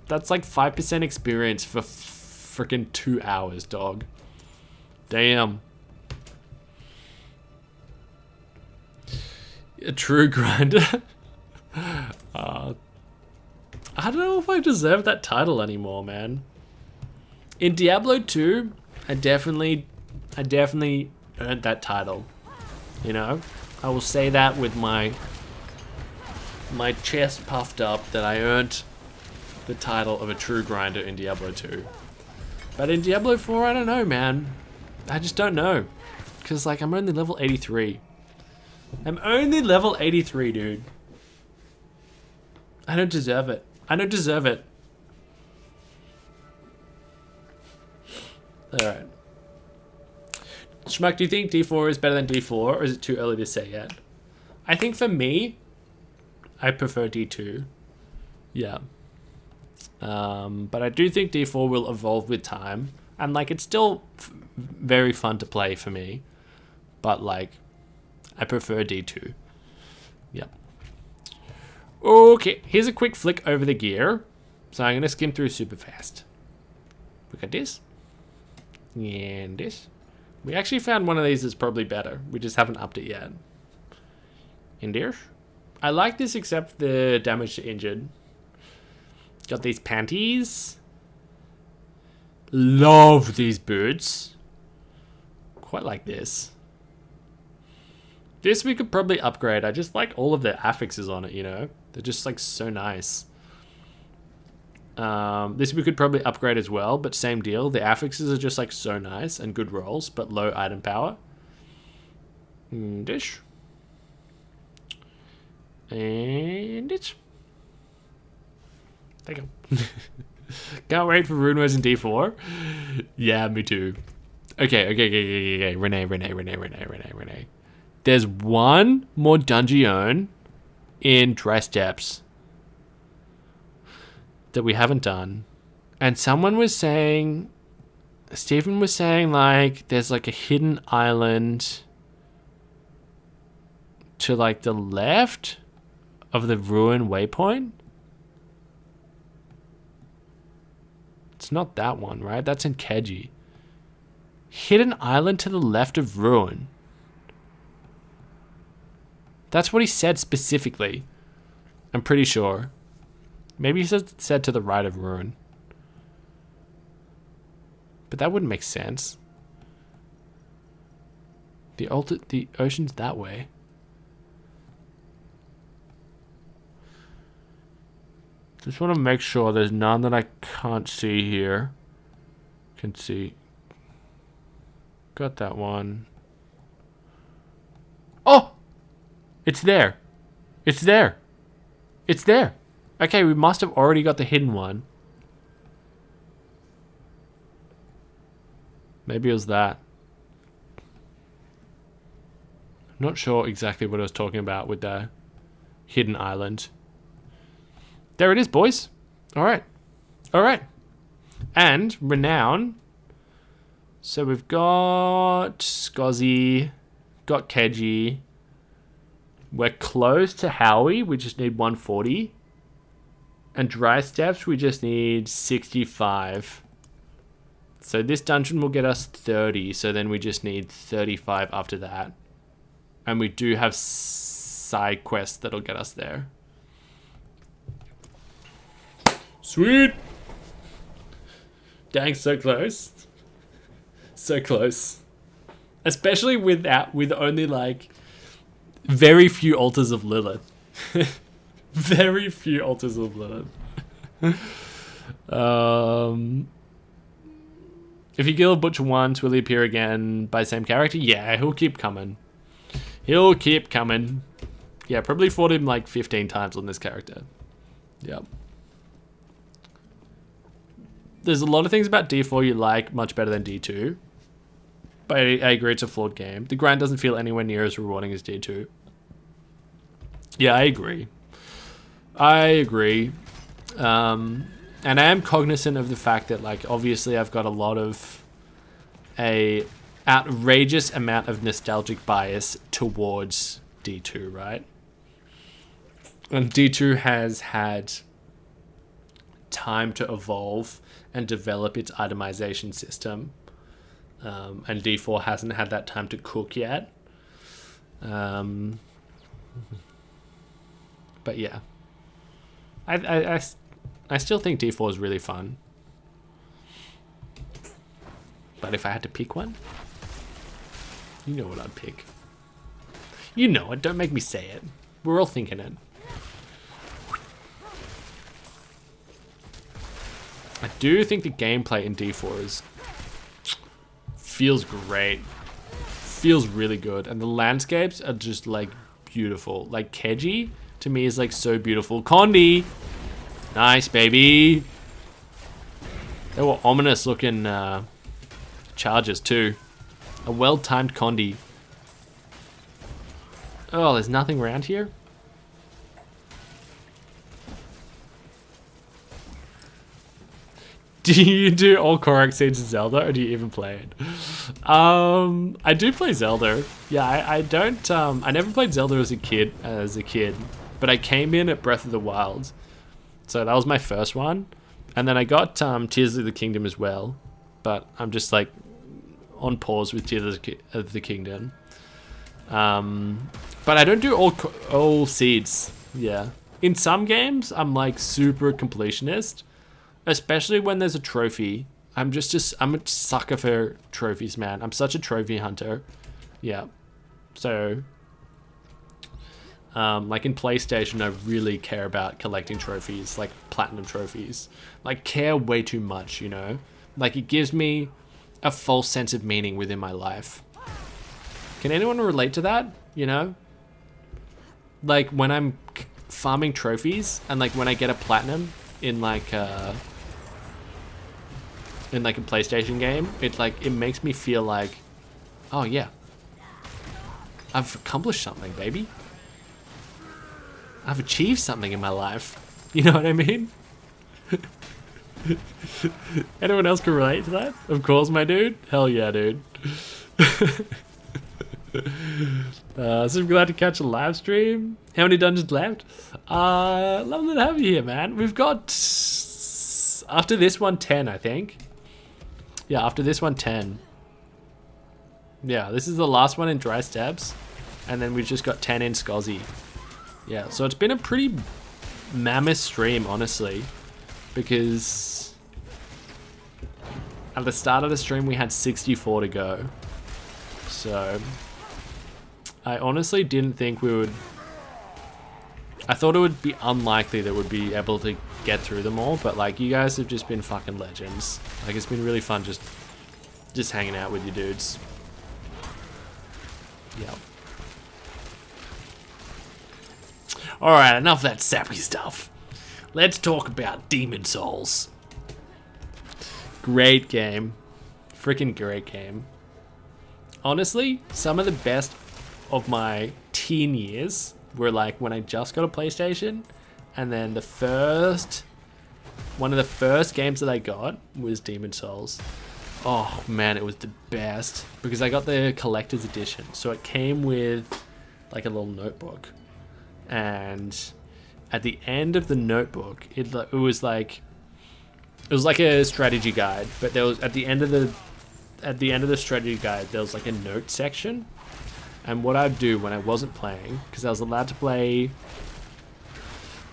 That's like 5% experience for freaking 2 hours, dog. Damn. A true grinder. I don't know if I deserve that title anymore, man. In Diablo 2, I definitely earned that title. You know? I will say that with my chest puffed up that I earned the title of a true grinder in Diablo 2. But in Diablo 4, I don't know, man. I just don't know. Because, like, I'm only level 83. I'm only level 83, dude. I don't deserve it. I don't deserve it. Alright. Schmuck, do you think D4 is better than D4, or is it too early to say yet? I think for me, I prefer D2. Yeah. But I do think D4 will evolve with time. And, like, it's still very fun to play for me. But, like, I prefer D2. Yep. Okay, here's a quick flick over the gear. So I'm going to skim through super fast. Look at this. And this. We actually found one of these that's probably better. We just haven't upped it yet. And this. I like this except the damage to injured. Got these panties. Love these boots. Quite like this. This we could probably upgrade. I just like all of the affixes on it, you know? They're just like so nice. This we could probably upgrade as well, but same deal. The affixes are just like so nice and good rolls, but low item power. Dish. And it's. There you go. Can't wait for Runewares in D4. Yeah, me too. Okay. Renee. There's one more dungeon in Dry Steps that we haven't done. And someone was saying, Stephen was saying, like, there's like a hidden island to like the left of the ruin waypoint. It's not that one, right? That's in Keji. Hidden island to the left of ruin. That's what he said specifically. I'm pretty sure. Maybe he said to the right of ruin. But that wouldn't make sense. The ocean's that way. Just want to make sure there's none that I can't see here. Can see. Got that one. Oh! It's there. It's there. It's there. Okay, we must have already got the hidden one. Maybe it was that. Not sure exactly what I was talking about with the hidden island. There it is, boys. Alright. Alright. And Renown. So we've got Scozzy, got Keji. We're close to Howie. We just need 140. And Dry Steps, we just need 65. So this dungeon will get us 30. So then we just need 35 after that. And we do have side quests that'll get us there. Sweet! Dang, so close. So close. Especially with only like very few altars of Lilith. Very few altars of Lilith. If you kill a butcher once, will he appear again by same character? Yeah, he'll keep coming. He'll keep coming. Yeah, probably fought him like 15 times on this character. Yep. There's a lot of things about D4 you like much better than D2. But I agree it's a flawed game. The grind doesn't feel anywhere near as rewarding as D2. Yeah, I agree. And I am cognizant of the fact that, like, obviously I've got a outrageous amount of nostalgic bias towards D2, right? And D2 has had time to evolve and develop its itemization system. and D4 hasn't had that time to cook yet. But yeah, I still think D4 is really fun. But if I had to pick one, you know what I'd pick. You know it, don't make me say it. We're all thinking it. I do think the gameplay in D4 feels great. Feels really good. And the landscapes are just like beautiful. Like Keji to me is like so beautiful. Condi! Nice, baby. They were ominous looking charges too. A well-timed Condi. Oh, there's nothing around here? Do you do all Korok scenes in Zelda, or do you even play it? I do play Zelda. Yeah, I don't. I never played Zelda as a kid, but I came in at Breath of the Wild, so that was my first one, and then I got Tears of the Kingdom as well, but I'm just like on pause with Tears of the Kingdom. But I don't do all seeds. Yeah, in some games I'm like super completionist. Especially when there's a trophy. I'm a sucker for trophies, man. I'm such a trophy hunter. Yeah. So, like in PlayStation, I really care about collecting trophies, like platinum trophies. Like, care way too much, you know? Like, it gives me a false sense of meaning within my life. Can anyone relate to that, you know? Like, when I'm farming trophies, and like when I get a platinum in like a PlayStation game, it makes me feel like, oh yeah, I've accomplished something, baby. I've achieved something in my life. You know what I mean? Anyone else can relate to that? Of course, my dude. Hell yeah, dude. So glad to catch a live stream. How many dungeons left? Lovely to have you here, man. We've got, after this one, 10, I think. Yeah, after this one, 10. Yeah, this is the last one in Dry Steps. And then we've just got 10 in Scozzy. Yeah, so it's been a pretty mammoth stream, honestly. Because at the start of the stream, we had 64 to go. So I honestly didn't think we would... I thought it would be unlikely that we'd be able to get through them all, but like, you guys have just been fucking legends. Like, it's been really fun just hanging out with you dudes. Yeah. Alright, enough of that sappy stuff. Let's talk about Demon Souls. Great game. Freaking great game. Honestly, some of the best of my teen years were like when I just got a PlayStation, and then one of the first games that I got was Demon Souls. Oh man, it was the best because I got the collector's edition. So it came with like a little notebook, and at the end of the notebook, it was like a strategy guide. But there was at the end of the strategy guide, there was like a note section. And what I'd do when I wasn't playing, because I was allowed to play...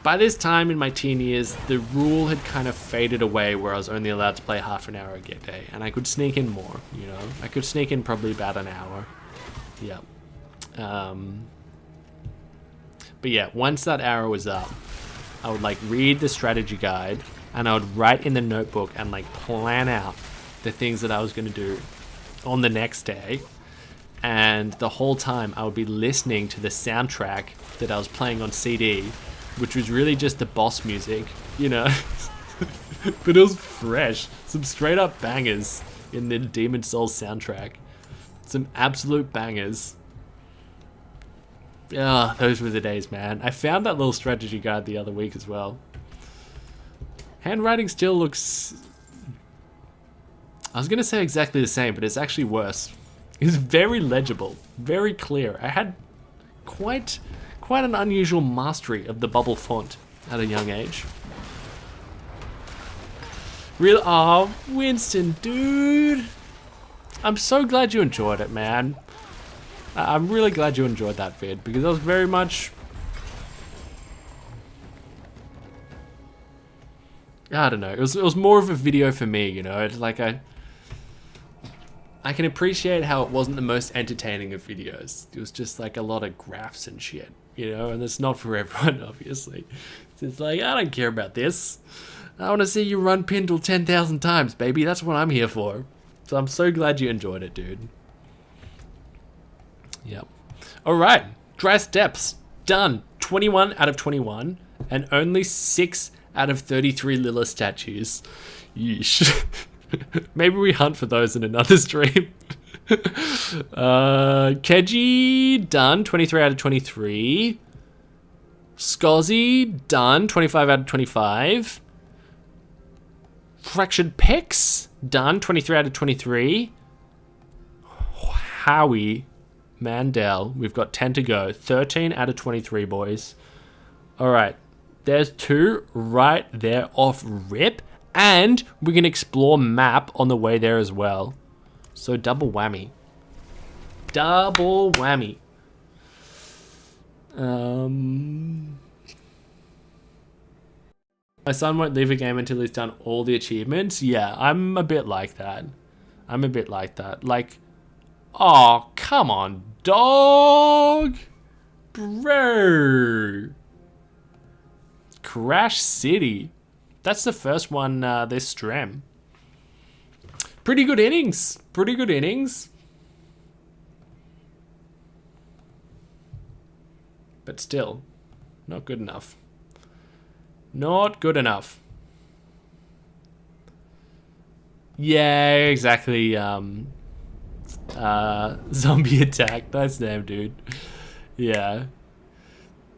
By this time in my teen years, the rule had kind of faded away where I was only allowed to play half an hour a day. And I could sneak in more, you know? I could sneak in probably about an hour. Yeah. But yeah, once that hour was up, I would like read the strategy guide, and I would write in the notebook and like plan out the things that I was going to do on the next day. And the whole time I would be listening to the soundtrack that I was playing on CD, which was really just the boss music, you know. But it was fresh. Some straight up bangers in the Demon Souls soundtrack. Some absolute bangers. Ah, those were the days, man. I found that little strategy guide the other week as well. Handwriting still looks... I was going to say exactly the same, but it's actually worse. It's very legible, very clear. I had quite an unusual mastery of the bubble font at a young age. Winston, dude. I'm so glad you enjoyed it, man. I'm really glad you enjoyed that vid because that was very much. I don't know. It was more of a video for me, you know. It's like I can appreciate how it wasn't the most entertaining of videos. It was just like a lot of graphs and shit, you know. And it's not for everyone, obviously. It's like I don't care about this. I want to see you run Pindle 10,000 times, baby. That's what I'm here for. So I'm so glad you enjoyed it, dude. Yep. All right. Dry steps done. 21 out of 21, and only 6 out of 33 Lilith statues. Yeesh. Maybe we hunt for those in another stream. Keji, done. 23 out of 23. Scozzy, done. 25 out of 25. Fractured Pecs, done. 23 out of 23. Howie Mandel, we've got 10 to go. 13 out of 23, boys. All right. There's 2 right there off rip. And we can explore map on the way there as well. So double whammy. Double whammy. My son won't leave a game until he's done all the achievements. Yeah, I'm a bit like that. Like, oh, come on, dog. Bro. Crash City. That's the first one this stream. Pretty good innings. But still, not good enough. Not good enough. Yeah, exactly. Zombie attack. Nice name, dude. Yeah.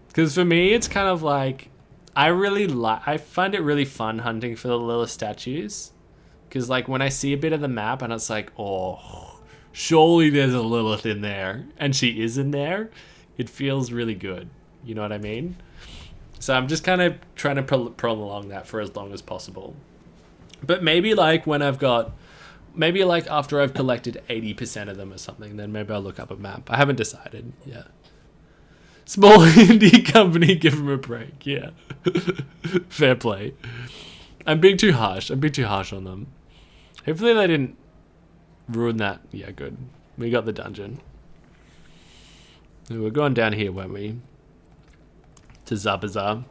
Because for me, it's kind of like, I find it really fun hunting for the Lilith statues. Because like when I see a bit of the map and it's like, oh, surely there's a Lilith in there. And she is in there. It feels really good. You know what I mean? So I'm just kind of trying to prolong that for as long as possible. But maybe like when I've got, maybe like after I've collected 80% of them or something, then maybe I'll look up a map. I haven't decided. Yeah. Small indie company, give them a break. Yeah. Fair play. I'm being too harsh on them. Hopefully they didn't ruin that. Yeah, good. We got the dungeon. We're going down here, weren't we? To Zabazar.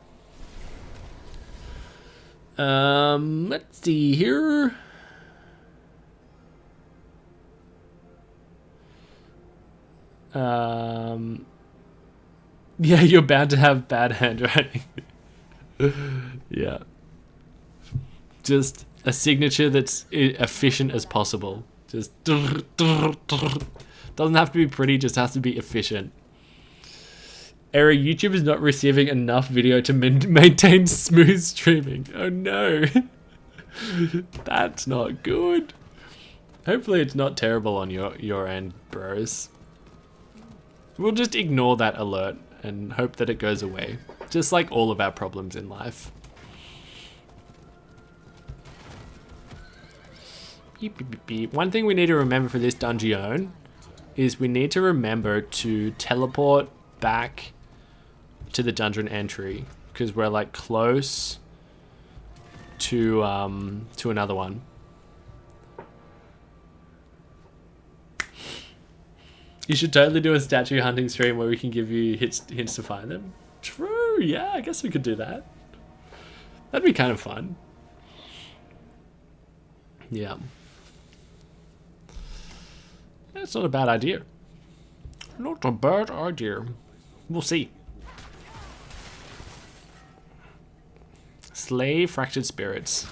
Let's see here. Yeah, you're bound to have bad handwriting. Yeah. Just a signature that's efficient as possible. Just doesn't have to be pretty, just has to be efficient. Error, YouTube is not receiving enough video to maintain smooth streaming. Oh no. That's not good. Hopefully it's not terrible on your end, bros. We'll just ignore that alert and hope that it goes away. Just like all of our problems in life. Beep, beep, beep, beep. One thing we need to remember for this dungeon is we need to remember to teleport back to the dungeon entry because we're like close to another one. You should totally do a statue hunting stream where we can give you hints to find them. True, yeah, I guess we could do that. That'd be kind of fun. Yeah. That's not a bad idea. Not a bad idea. We'll see. Slay fractured spirits.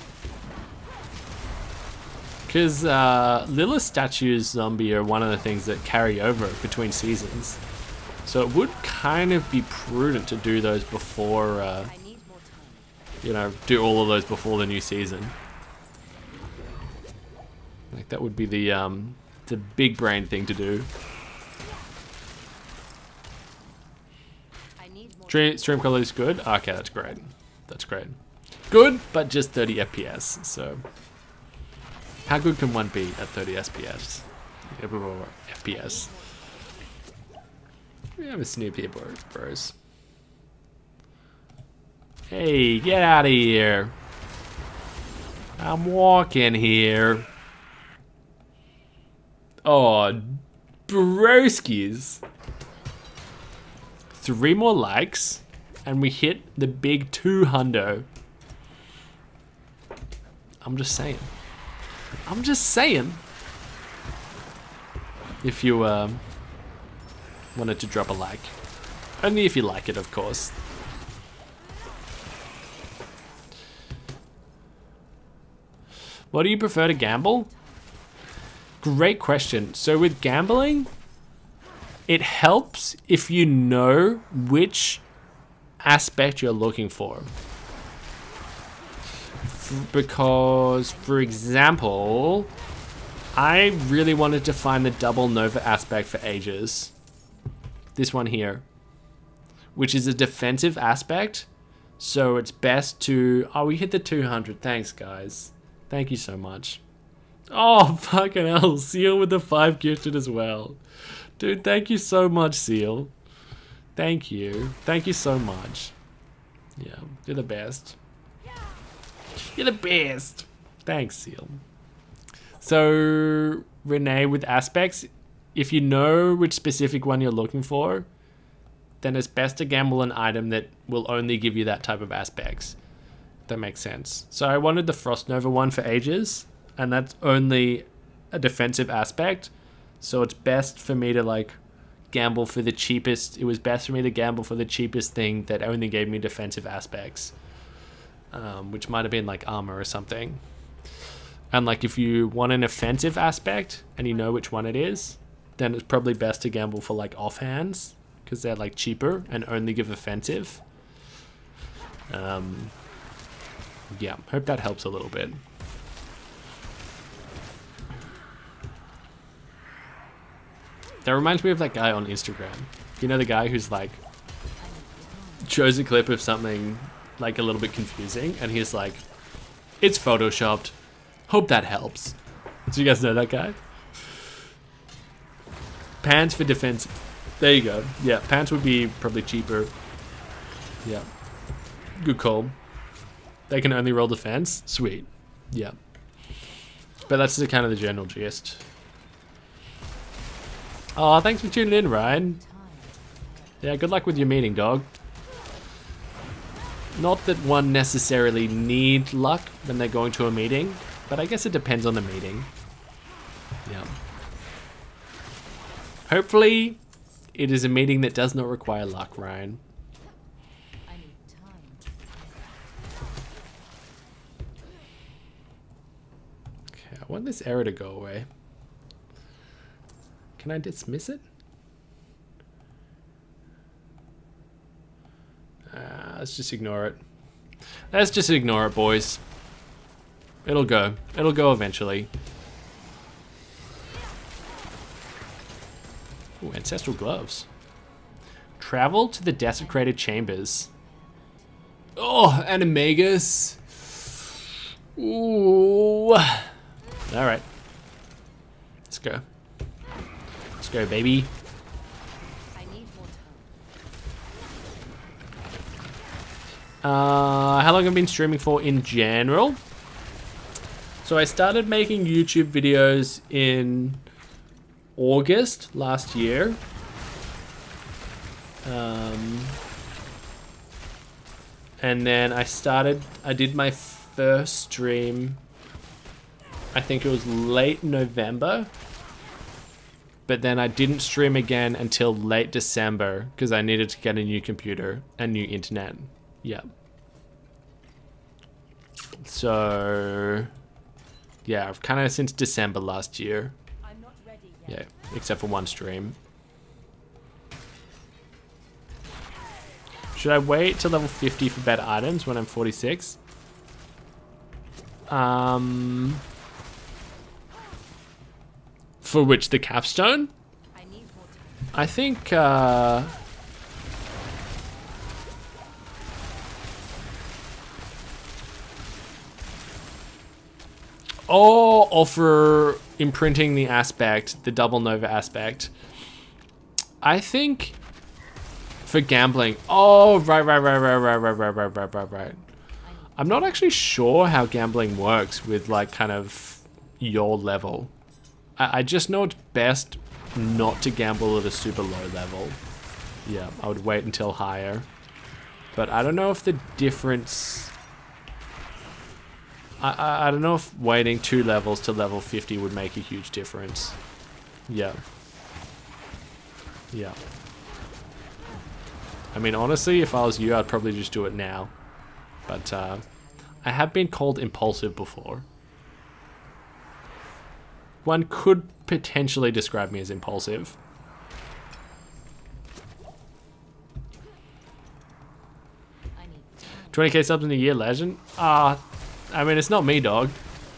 Because Lilith statues zombie are one of the things that carry over between seasons. So it would kind of be prudent to do those before, you know, do all of those before the new season. Like that would be the big brain thing to do. Stream quality is good? Okay, that's great. That's great. Good, but just 30 FPS, so... How good can one be at 30 FPS? FPS. We have a snoop here, bros. Hey, get out of here. I'm walking here. Oh, broskies. 3 more likes, and we hit the big 200. I'm just saying. I'm just saying. If you wanted to drop a like. Only if you like it, of course. What do you prefer to gamble? Great question. So with gambling, it helps if you know which aspect you're looking for. Because, for example, I really wanted to find the double Nova aspect for ages. This one here. Which is a defensive aspect. So it's best to... Oh, we hit the 200. Thanks, guys. Thank you so much. Oh, fucking hell. Seal with the 5 gifted as well. Dude, thank you so much, Seal. Thank you. Thank you so much. Yeah, you're the best. You're the best. Thanks, Seal. So, Renee, with aspects, if you know which specific one you're looking for, then it's best to gamble an item that will only give you that type of aspects. That makes sense. So I wanted the Frost Nova one for ages, and that's only a defensive aspect. So it's best for me to like gamble for the cheapest. It was best for me to gamble for the cheapest thing that only gave me defensive aspects, which might have been like armor or something. And like if you want an offensive aspect and you know which one it is, then it's probably best to gamble for like offhands because they're like cheaper and only give offensive. Yeah, hope that helps a little bit. That reminds me of that guy on Instagram. You know the guy who's like shows a clip of something like a little bit confusing and he's like, it's photoshopped. Hope that helps. Do you guys know that guy? Pants for defense. There you go. Yeah, pants would be probably cheaper. Yeah. Good call. They can only roll defense. Sweet. Yeah. But that's the kind of the general gist. Oh, thanks for tuning in, Ryan. Yeah, good luck with your meeting, dog. Not that one necessarily need luck when they're going to a meeting, but I guess it depends on the meeting. Yeah. Hopefully, it is a meeting that does not require luck, Ryan. I need time. Okay, I want this error to go away. Can I dismiss it? Let's just ignore it. Let's just ignore it, boys. It'll go. It'll go eventually. Ooh, ancestral gloves. Travel to the desecrated chambers. Oh, Animagus. Ooh. Alright. Let's go. Let's go, baby. I need more time. How long have I been streaming for in general? So I started making YouTube videos in August last year. And then I did my first stream, I think it was late November. But then I didn't stream again until late December because I needed to get a new computer and new internet. Yeah. So, yeah, I've kind of since December last year. I'm not ready yet. Yeah, except for one stream. Should I wait till level 50 for better items when I'm 46? For which, the capstone? I need more time. I think, or for imprinting the aspect, the double nova aspect. I think for gambling. Oh, right. I'm not actually sure how gambling works with like kind of your level. I just know it's best not to gamble at a super low level. Yeah, I would wait until higher. But I don't know if the difference... I don't know if waiting 2 levels to level 50 would make a huge difference. Yeah. Yeah. I mean, honestly, if I was you, I'd probably just do it now. But I have been called impulsive before. One could potentially describe me as impulsive. 20k subs in a year, legend? I mean, it's not me, dog.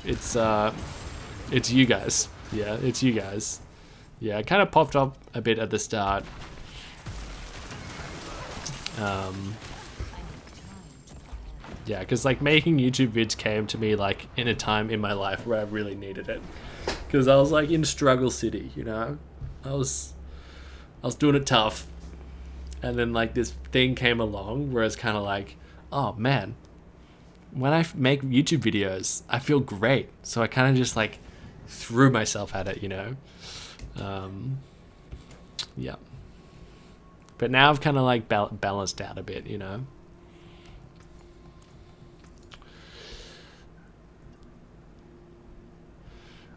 It's you guys. Yeah, it's you guys. Yeah, it kind of popped up a bit at the start. Yeah, because like making YouTube vids came to me like in a time in my life where I really needed it. Because I was like in struggle city, you know? I was doing it tough. And then like this thing came along where it's kind of like, oh man, when I make YouTube videos, I feel great. So I kind of just like threw myself at it, you know? Yeah. But now I've kind of like balanced out a bit, you know?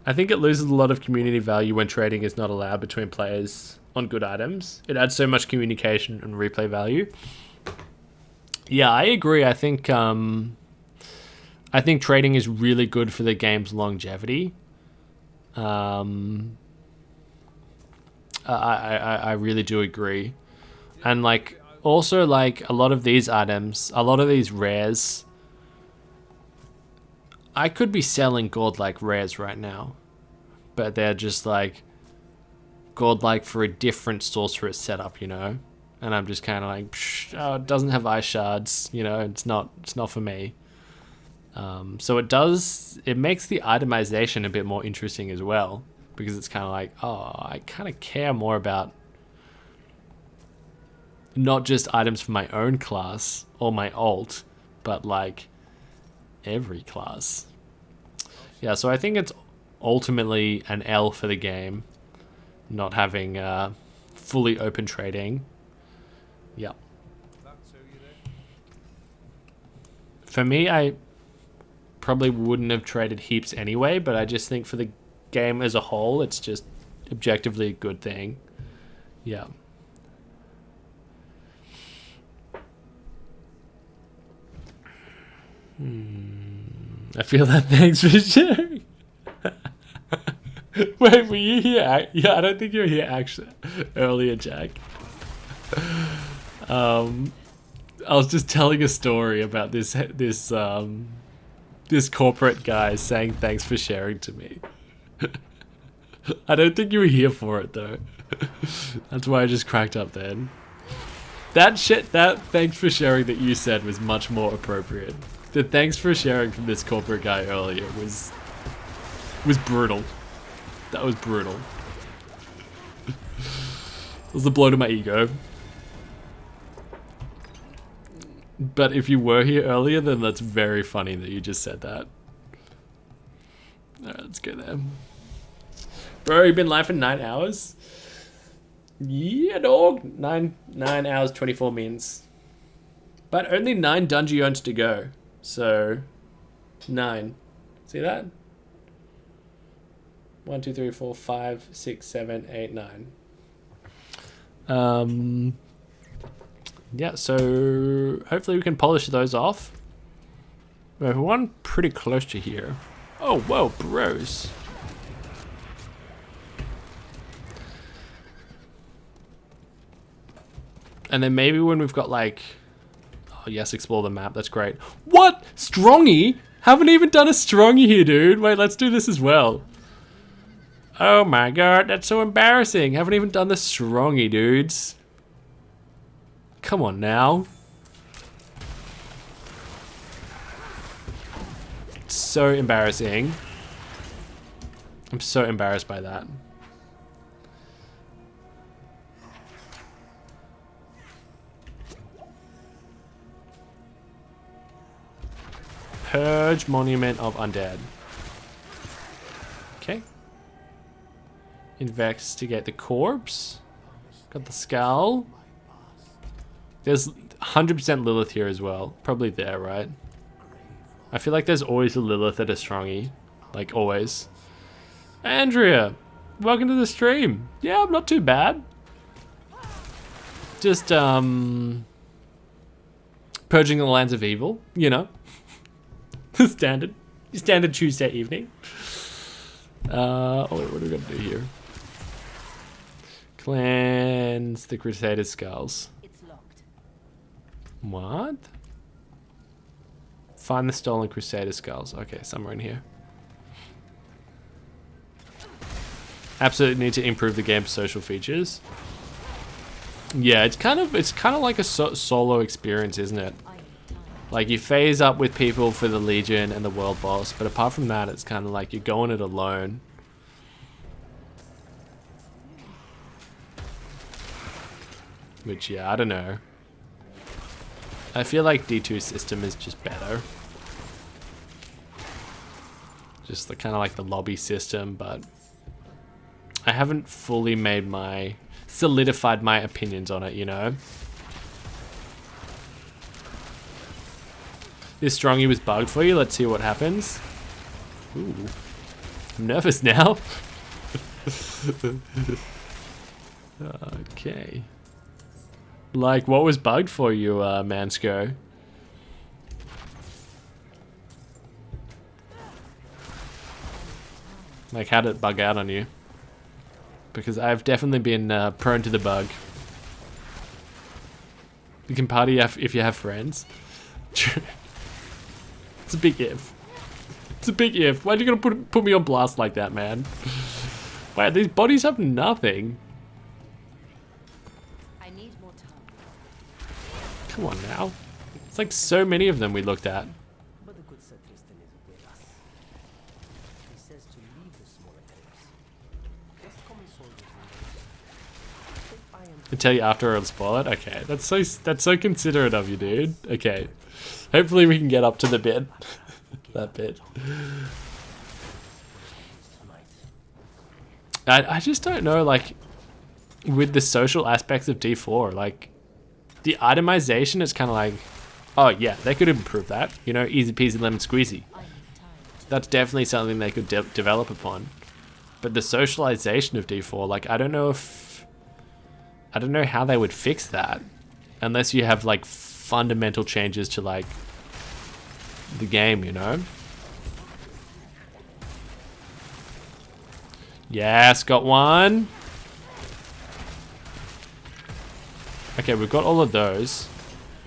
I think it loses a lot of community value when trading is not allowed between players on good items. It adds so much communication and replay value. Yeah, I agree. I think trading is really good for the game's longevity. I really do agree. And like also like a lot of these items, a lot of these rares, I could be selling godlike rares right now, but they're just like godlike for a different sorceress setup, you know? And I'm just kind of like, oh, it doesn't have ice shards, you know, it's not for me. So it makes the itemization a bit more interesting as well, because it's kind of like, oh, I kind of care more about not just items for my own class or my alt, but like every class. Yeah, so I think it's ultimately an L for the game, not having fully open trading. Yeah. For me, I probably wouldn't have traded heaps anyway, but I just think for the game as a whole, it's just objectively a good thing. Yeah. I feel that. Thanks for sharing. Wait, were you here? Yeah, I don't think you were here actually earlier, Jack. I was just telling a story about this corporate guy saying thanks for sharing to me. I don't think you were here for it though. That's why I just cracked up then. That thanks for sharing that you said was much more appropriate. The thanks for sharing from this corporate guy earlier was brutal. That was brutal. It was a blow to my ego. But if you were here earlier, then that's very funny that you just said that. Alright, let's go there. Bro, you've been live for 9 hours? Yeah, dog. 9 hours, 24 minutes. But only 9 dungeons to go. So, 9. See that? 1, 2, 3, 4, 5, 6, 7, 8, 9. Yeah, so hopefully we can polish those off. We have one pretty close to here. Oh, whoa, bros. And then maybe when we've got like... Oh, yes, explore the map. That's great. What? Strongy? Haven't even done a Strongy here, dude. Wait, let's do this as well. Oh my god, that's so embarrassing. Haven't even done the Strongy, dudes. Come on now. So embarrassing. I'm so embarrassed by that. Purge Monument of Undead. Okay. Investigate the corpse. Got the skull. There's 100% Lilith here as well. Probably there, right? I feel like there's always a Lilith at a strongy. Like, always. Andrea! Welcome to the stream. Yeah, I'm not too bad. Just, purging the lands of evil, you know. Standard Tuesday evening. Oh, what are we gonna do here? Cleanse the Crusader skulls. It's locked. What? Find the stolen Crusader skulls. Okay, somewhere in here. Absolutely need to improve the game's social features. Yeah, it's kind of like a solo experience, isn't it? Like, you phase up with people for the Legion and the World Boss, but apart from that, it's kind of like you're going it alone. Which, yeah, I don't know. I feel like D2's system is just better. Just the kind of like the lobby system, but I haven't fully solidified my opinions on it, you know? This strongy was bugged for you. Let's see what happens. Ooh. I'm nervous now. Okay. Like, what was bugged for you, Mansko? Like, how did it bug out on you? Because I've definitely been prone to the bug. You can party if you have friends. It's a big if. It's a big if. Why'd you gonna put me on blast like that, man? Wow, these bodies have nothing. I need more time. Come on now. It's like so many of them we looked at. But the good Sir Tristan is with us. He says to leave the smaller caves. Just common soldiers in there. I tell you after I'll spoil it. Okay, that's so considerate of you, dude. Okay, hopefully we can get up to the bit, that bit. I just don't know, like, with the social aspects of D4, like, the itemization is kind of like, oh yeah, they could improve that, you know, easy peasy lemon squeezy. That's definitely something they could develop upon. But the socialization of D4, like, I don't know how they would fix that unless you have like fundamental changes to like the game, you know? Yes, got one. Okay, we've got all of those.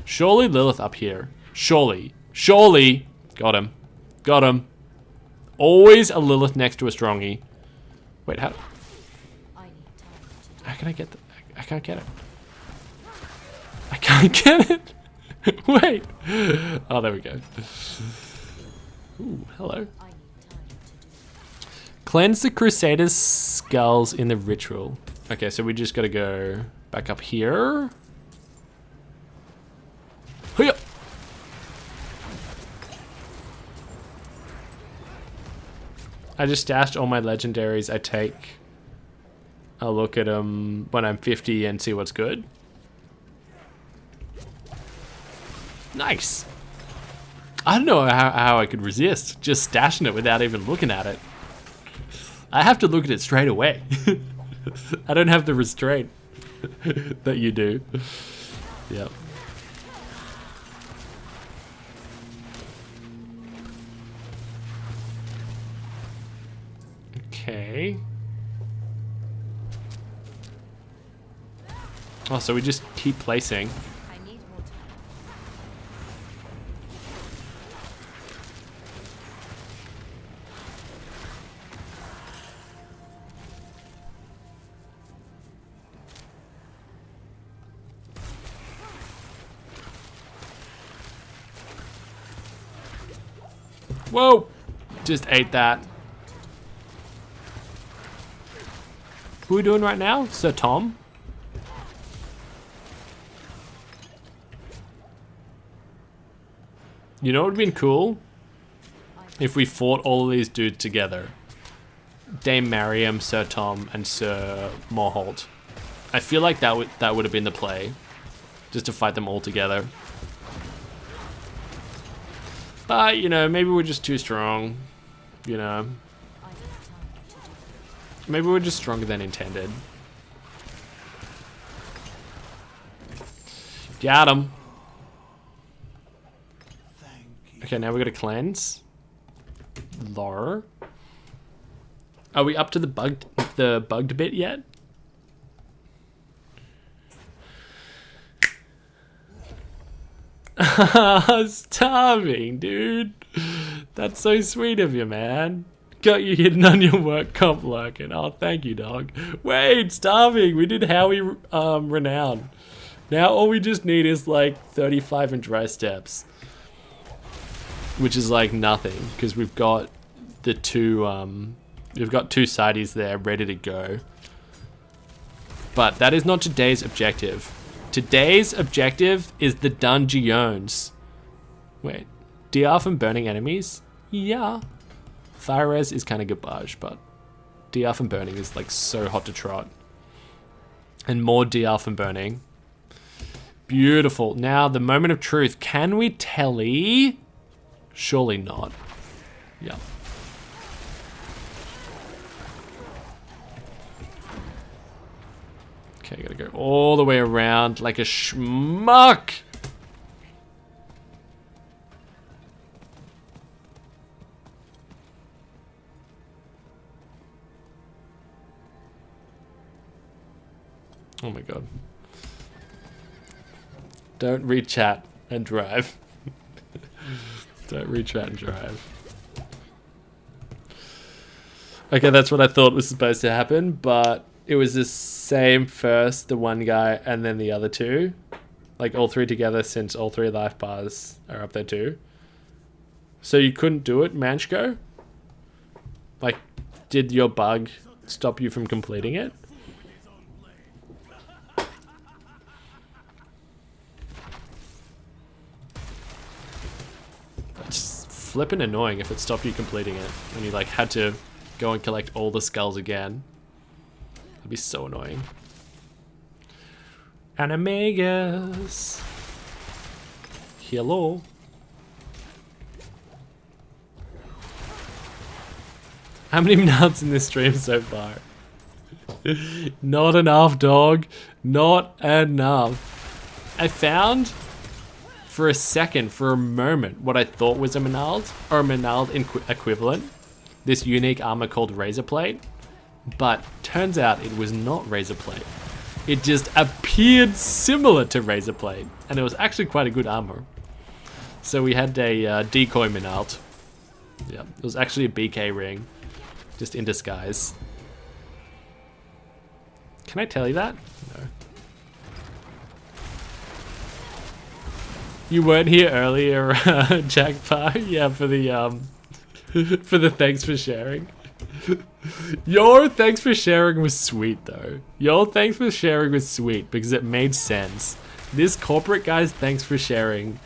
Surely Lilith up here. Surely. Got him. Always a Lilith next to a strongy. Wait, how can I get the... I can't get it. I can't get it. Wait. Oh, there we go. Ooh, hello. Cleanse the Crusader's skulls in the ritual. Okay, so we just gotta go back up here. Hiya! I just stashed all my legendaries. I take a look at them when I'm 50 and see what's good. Nice. I don't know how I could resist just stashing it without even looking at it. I have to look at it straight away. I don't have the restraint that you do. Yep. Okay. Oh, so we just keep placing. I need more time. Whoa! Just ate that. Who are we doing right now? Sir Tom? You know what would have been cool? If we fought all of these dudes together. Dame Mariam, Sir Tom, and Sir Morholt. I feel like that would have been the play. Just to fight them all together. But, you know, maybe we're just too strong. You know. Maybe we're just stronger than intended. Got him. Okay, now we gotta cleanse. Lore. Are we up to the bugged bit yet? Starving, dude. That's so sweet of you, man. Got you hidden on your work comp lurking. Oh, thank you, dog. Wait, starving. We did Howie Renown. Now all we just need is like 35 and dry steps. Which is like nothing, because we've got the two sideys there ready to go. But that is not today's objective. Today's objective is the dungeons. Wait, DR from burning enemies? Yeah. Fire res is kind of garbage, but DR from burning is like so hot to trot. And more DR from burning. Beautiful. Now the moment of truth. Can we telly? Surely not. Yeah. Okay, gotta go all the way around like a schmuck. Oh my god. Don't read chat and drive. Don't read chat and drive. Okay, that's what I thought was supposed to happen, but it was the same first, the one guy, and then the other two. Like all three together, since all three life bars are up there too. So you couldn't do it, Manchko? Like, did your bug stop you from completing it? That's flippin' annoying if it stopped you completing it. When you like had to go and collect all the skulls again. That'd be so annoying. Animagus. Hello. How many minutes in this stream so far? Not enough, dog. Not enough. I found, for a second, for a moment, what I thought was a Menald, or a Menald equivalent. This unique armor called Razor Plate. But turns out it was not Razor Plate. It just appeared similar to Razor Plate. And it was actually quite a good armor. So we had a decoy Menald. Yeah, it was actually a BK ring. Just in disguise. Can I tell you that? No. You weren't here earlier, Jack Parr? Yeah, for the thanks for sharing. Your thanks for sharing was sweet though. Your thanks for sharing was sweet because it made sense. This corporate guy's thanks for sharing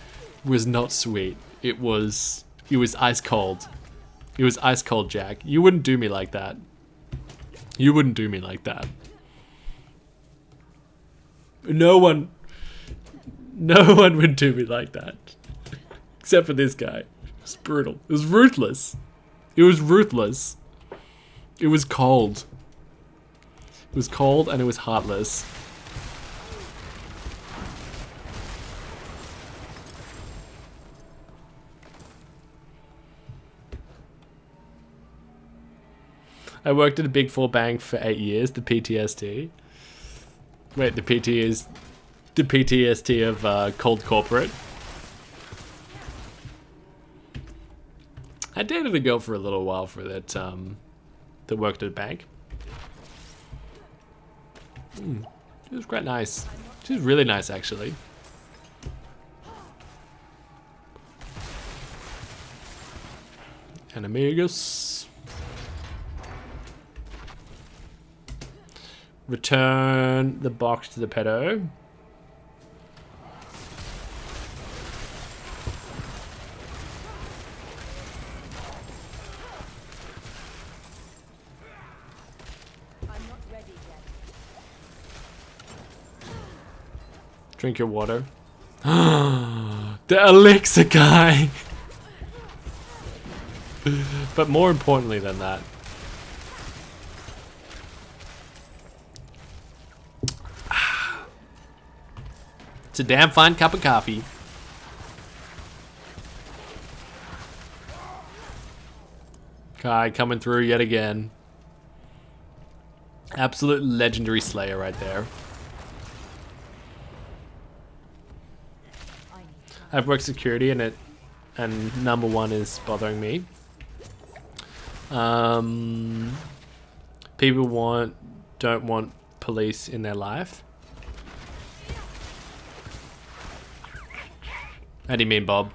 was not sweet. It was ice cold. It was ice cold, Jack. You wouldn't do me like that. You wouldn't do me like that. No one would do me like that. Except for this guy. It's brutal. It was ruthless. It was ruthless. It was cold. It was cold and it was heartless. I worked at a Big Four bank for 8 years, the PTSD. Wait, the PTSD of cold corporate. I dated a girl for a little while for that, that worked at a bank. She was quite nice. She was really nice, actually. Animagus. Return the box to the pedo. I'm not ready yet. Drink your water. The elixir guy! But more importantly than that, it's a damn fine cup of coffee. Kai coming through yet again. Absolute legendary slayer right there. I need time. I've worked security and number one is bothering me. People don't want police in their life. How do you mean, Bob?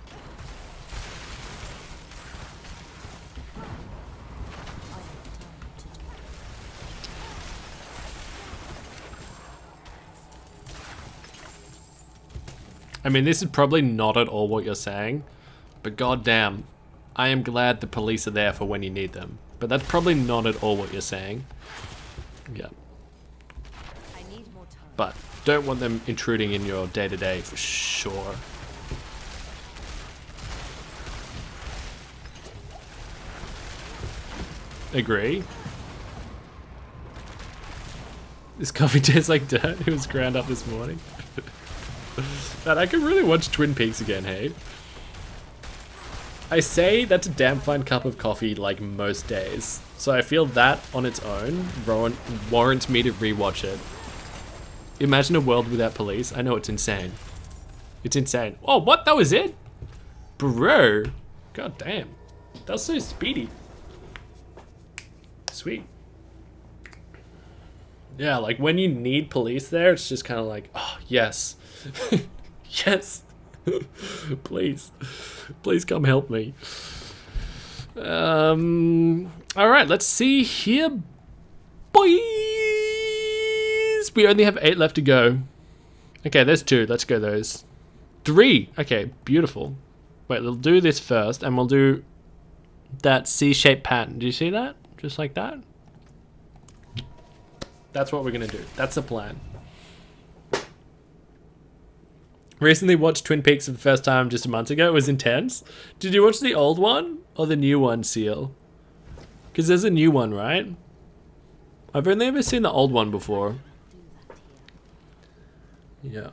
I mean, this is probably not at all what you're saying, but goddamn, I am glad the police are there for when you need them. But that's probably not at all what you're saying. Yeah. I need more time. But don't want them intruding in your day-to-day for sure. Agree. This coffee tastes like dirt. It was ground up this morning. Man, I could really watch Twin Peaks again, hey? I say that's a damn fine cup of coffee like most days. So I feel that on its own warrants me to rewatch it. Imagine a world without police. I know it's insane. It's insane. Oh, what? That was it? Bro. God damn. That was so speedy. Sweet. Yeah, like when you need police there, it's just kind of like, oh, yes. Yes. Please. Please come help me. Alright, let's see here, boys. We only have 8 left to go. Okay, there's 2. Let's go those. 3. Okay, beautiful. Wait, we'll do this first, and we'll do that C-shaped pattern. Do you see that? Just like that. That's what we're gonna do. That's the plan. Recently watched Twin Peaks for the first time just a month ago. It was intense. Did you watch the old one or the new one, Seal? Because there's a new one, right? I've only ever seen the old one before. Yeah.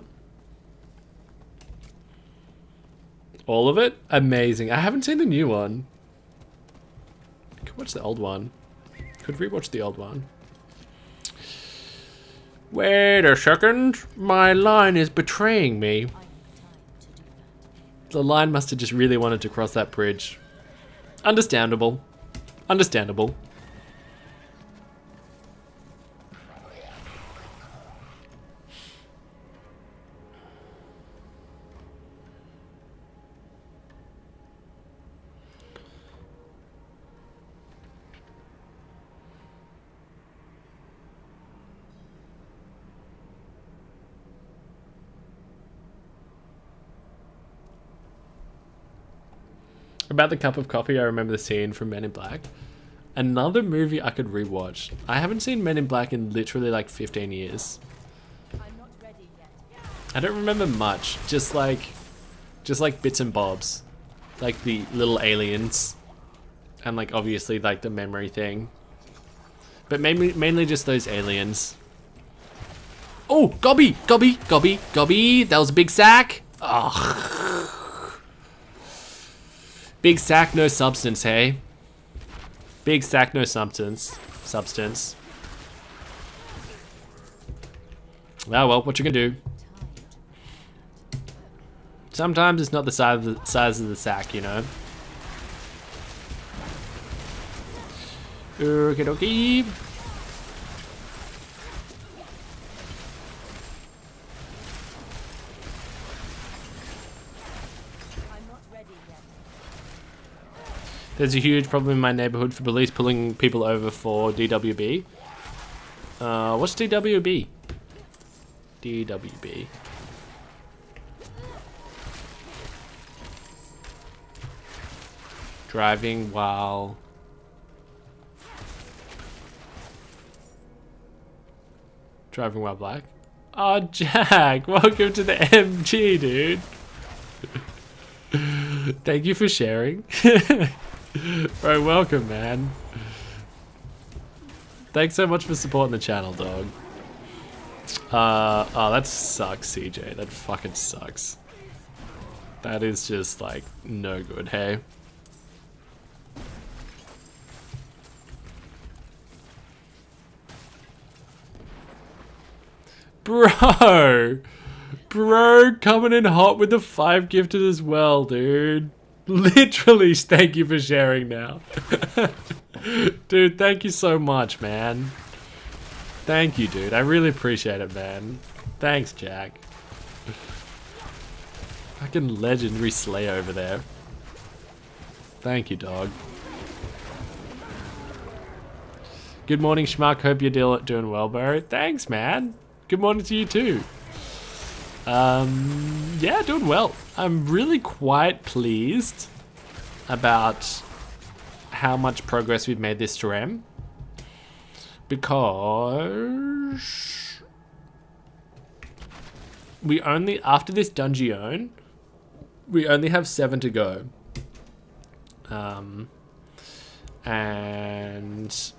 All of it? Amazing. I haven't seen the new one. Could watch the old one. Could rewatch the old one. Wait a second. My line is betraying me. I need time to do that. The line must have just really wanted to cross that bridge. Understandable. Understandable. About the cup of coffee, I remember the scene from Men in Black. Another movie I could rewatch. I haven't seen Men in Black in literally like 15 years. I'm not ready yet. I don't remember much. Just like bits and bobs. Like the little aliens. And like obviously like the memory thing. But mainly just those aliens. Oh, Gobby! Gobby! Gobby! Gobby! That was a big sack! Ugh. Big sack, no substance, hey? Big sack, no substance. Substance. Ah, well, what you gonna do? Sometimes it's not the size of the sack, you know? Okie dokie. I'm not ready yet. There's a huge problem in my neighborhood for police pulling people over for DWB. What's DWB? DWB. Driving while... Driving while black? Oh, Jack, welcome to the MG, dude. Thank you for sharing. Bro, welcome, man. Thanks so much for supporting the channel, dog. Oh, that sucks, CJ. That fucking sucks. That is just, like, no good, hey? Bro! Bro, coming in hot with the 5 gifted as well, dude. Literally, thank you for sharing now. Dude, thank you so much, man. Thank you, dude. I really appreciate it, man. Thanks, Jack. Fucking legendary slay over there. Thank you, dog. Good morning, Schmuck. Hope you're doing well, bro. Thanks, man. Good morning to you, too. Yeah, doing well. I'm really quite pleased about how much progress we've made this stream, because we only, after this dungeon, we only have 7 to go. And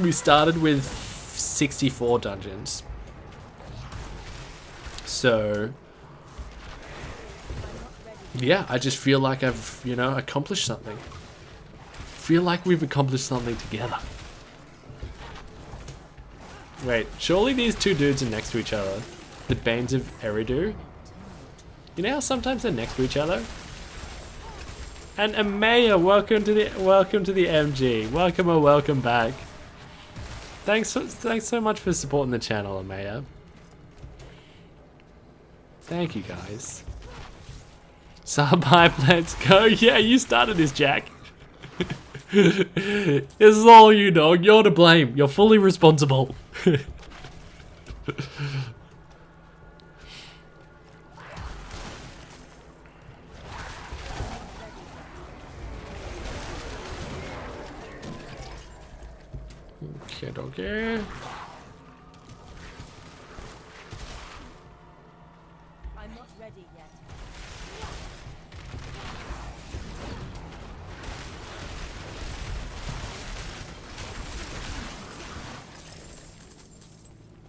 we started with 64 dungeons. So yeah, I just feel like I've, you know, accomplished something. Feel like we've accomplished something together. Wait, surely these two dudes are next to each other. The Banes of Eridu. You know how sometimes they're next to each other? And Amaya, welcome to the MG. Welcome or welcome back. Thanks so much for supporting the channel, Amaya. Thank you, guys. Sub hype, let's go. Yeah, you started this, Jack. This is all you, dog. You're to blame. You're fully responsible. Okay. I'm not ready yet.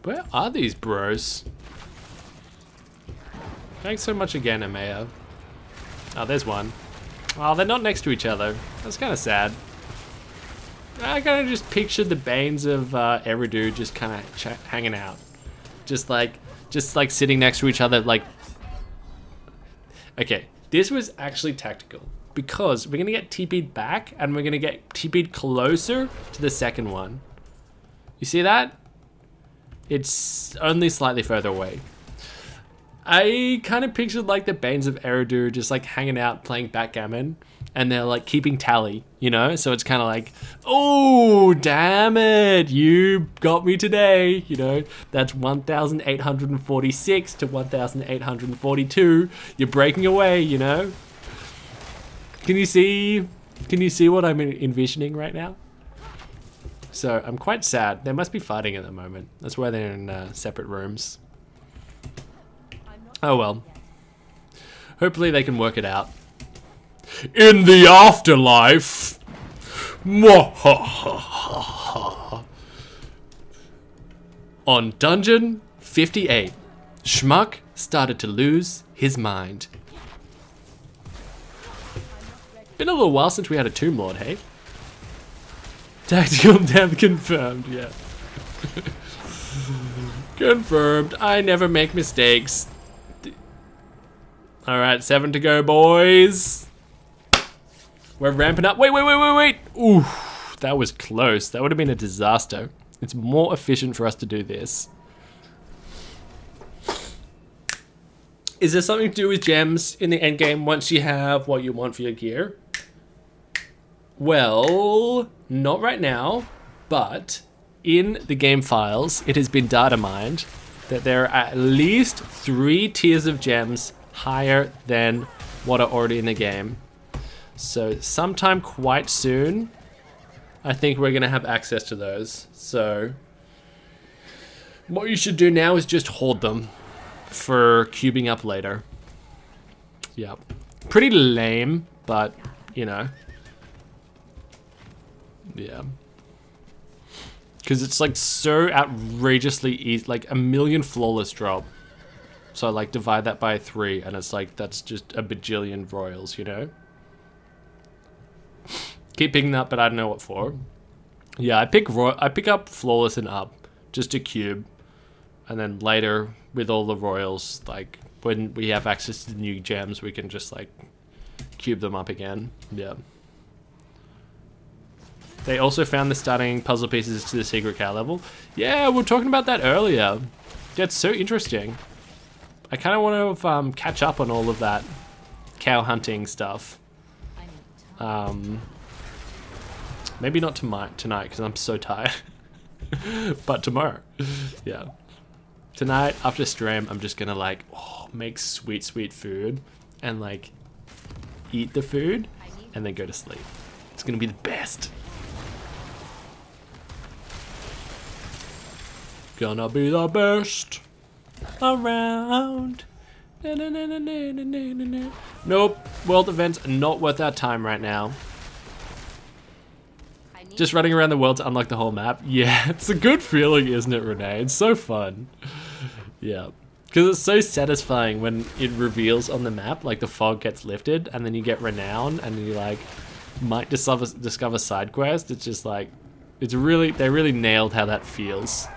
Where are these bros? Thanks so much again, Amaya. Oh, there's one. Oh, they're not next to each other. That's kind of sad. I kind of just pictured the Banes of Eridu just kind of hanging out. Just like sitting next to each other, like... Okay, this was actually tactical. Because we're going to get TP'd back, and we're going to get TP'd closer to the second one. You see that? It's only slightly further away. I kind of pictured like the Banes of Eridu just like hanging out playing backgammon, and they're like keeping tally, you know? So it's kind of like, oh, damn it, you got me today, you know? That's 1,846 to 1,842. You're breaking away, you know? Can you see what I'm envisioning right now? So I'm quite sad. They must be fighting at the moment. That's why they're in separate rooms. Oh well. Hopefully they can work it out. In the afterlife. On Dungeon 58, Schmuck started to lose his mind. Been a little while since we had a Tomb Lord, hey? Tactical death confirmed, yeah. Confirmed. I never make mistakes. Alright, 7 to go, boys. We're ramping up. Wait. Ooh, that was close. That would have been a disaster. It's more efficient for us to do this. Is there something to do with gems in the endgame once you have what you want for your gear? Well, not right now, but in the game files, it has been data mined that there are at least 3 tiers of gems higher than what are already in the game. So sometime quite soon, I think we're gonna have access to those. So what you should do now is just hoard them for cubing up later. Yep. Pretty lame, but you know. Yeah. Because it's like so outrageously easy, like 1,000,000 flawless drop. So like divide that by 3 and it's like, that's just a bajillion royals, you know? Keep picking that, but I don't know what for. Yeah, I pick up flawless and up just to cube. And then later with all the royals, like when we have access to the new gems, we can just like cube them up again. Yeah. They also found the starting puzzle pieces to the secret cow level. Yeah, we were talking about that earlier. That's so interesting. I kind of want to catch up on all of that cow hunting stuff. Maybe not tonight because I'm so tired. But tomorrow. Yeah. Tonight after stream, I'm just gonna like make sweet food and like eat the food and then go to sleep. It's gonna be the best. Gonna be the best around. Nope, world events are not worth our time right now. Just running around the world to unlock the whole map. Yeah, it's a good feeling, isn't it, Renee? It's so fun. Yeah, because it's so satisfying when it reveals on the map, like the fog gets lifted and then you get renown and you like might discover side quest. It's just like, they really nailed how that feels.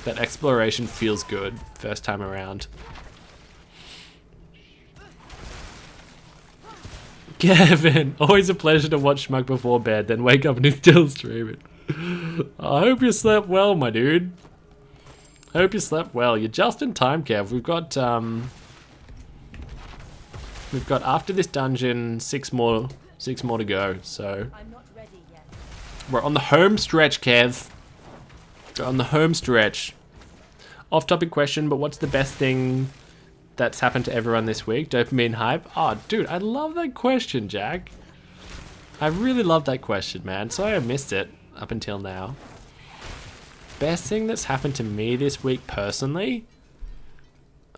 That exploration feels good first time around. Kevin, always a pleasure to watch Schmuck before bed, then wake up and he's still streaming. I hope you slept well, my dude. I hope you slept well. You're just in time, Kev. We've got after this dungeon 6 more to go. So I'm not ready yet. we're on the home stretch, Kev. We're on the home stretch. Off-topic question, but what's the best thing that's happened to everyone this week? Dopamine hype? Oh, dude, I love that question, Jack. I really love that question, man. Sorry I missed it up until now. Best thing that's happened to me this week personally?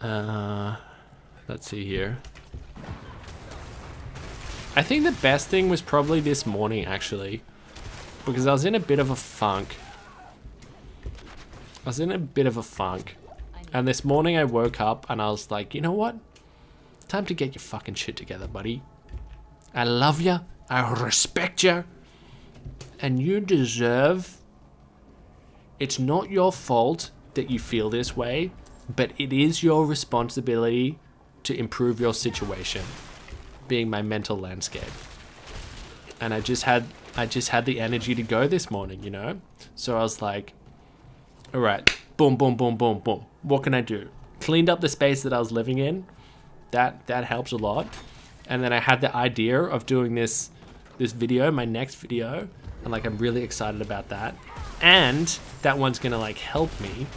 Let's see here. I think the best thing was probably this morning, actually. Because I was in a bit of a funk. And this morning I woke up and I was like, you know what? Time to get your fucking shit together, buddy. I love you. I respect you. And you deserve... It's not your fault that you feel this way, but it is your responsibility to improve your situation, being my mental landscape. And I just had the energy to go this morning, you know? So I was like, all right, boom, boom, boom, boom, boom. What can I do? Cleaned up the space that I was living in. That helps a lot. And then I had the idea of doing this video, my next video, and like I'm really excited about that. And that one's gonna like help me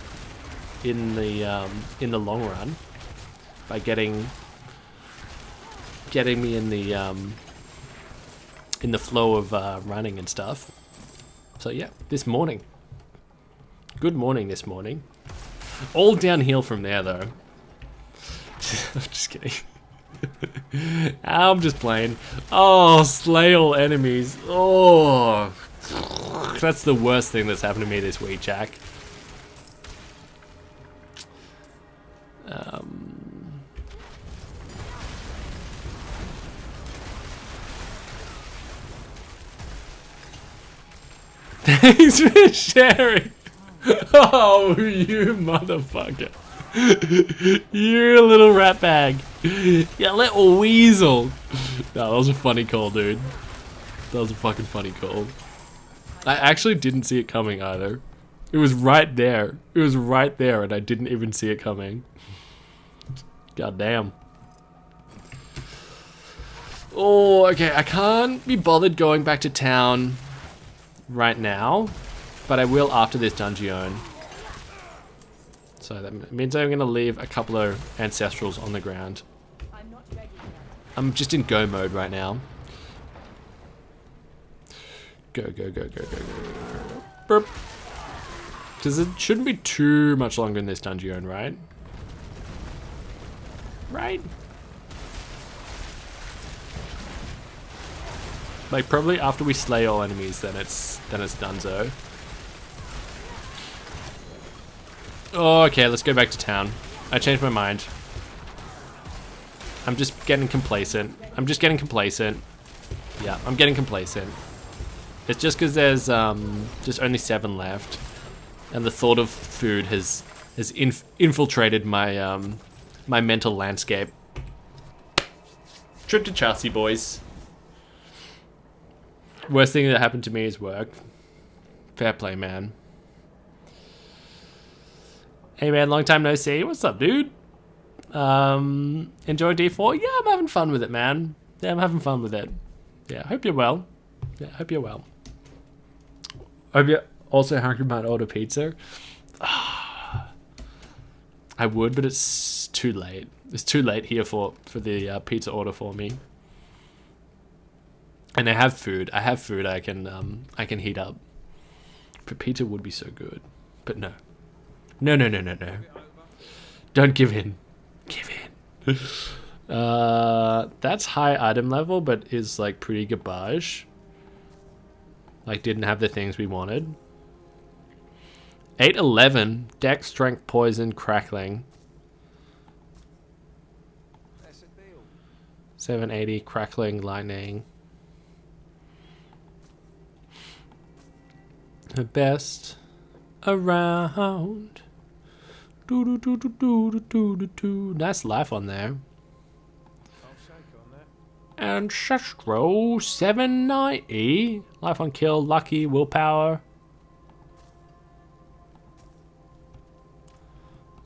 in the long run by getting me in the flow of running and stuff. So yeah, this morning. Good morning this morning. All downhill from there though. I'm just kidding. I'm just playing. Oh, slay all enemies. Oh, that's the worst thing that's happened to me this week, Jack. Thanks for sharing. Oh, you motherfucker. You little rat bag. You little weasel. No, that was a funny call, dude. That was a fucking funny call. I actually didn't see it coming either. It was right there. It was right there and I didn't even see it coming. God damn. Oh, okay. I can't be bothered going back to town right now. but I will after this dungeon. So that means I'm going to leave a couple of ancestrals on the ground. I'm not ready yet. I'm just in go mode right now. Go, go, go, go, go, go. Burp. Because it shouldn't be too much longer in this dungeon, right? Right? Like probably after we slay all enemies, then it's donezo. Oh, okay, let's go back to town. I changed my mind. I'm just getting complacent. Yeah, I'm getting complacent. It's just because there's just only 7 left, and the thought of food has infiltrated my my mental landscape. Trip to Chelsea, boys. Worst thing that happened to me is work. Fair play, man. Hey man, long time no see. What's up, dude? Enjoy D4? Yeah, I'm having fun with it, man. Yeah, I'm having fun with it. Yeah, I hope you're well. Yeah, I hope you're well. I hope you're also hungry about order pizza. I would, but it's too late. It's too late here for the pizza order for me. And I have food. I can heat up. But pizza would be so good. But no. No. Don't give in. Give in. That's high item level, but is like pretty garbage. Like didn't have the things we wanted. 811, dex, strength, poison, crackling. That's a deal. 780, crackling, lightning. The best around. Do do do do do do do do do. Nice life on there. I'll shake on that. Ancestral 790. Life on kill, lucky, willpower.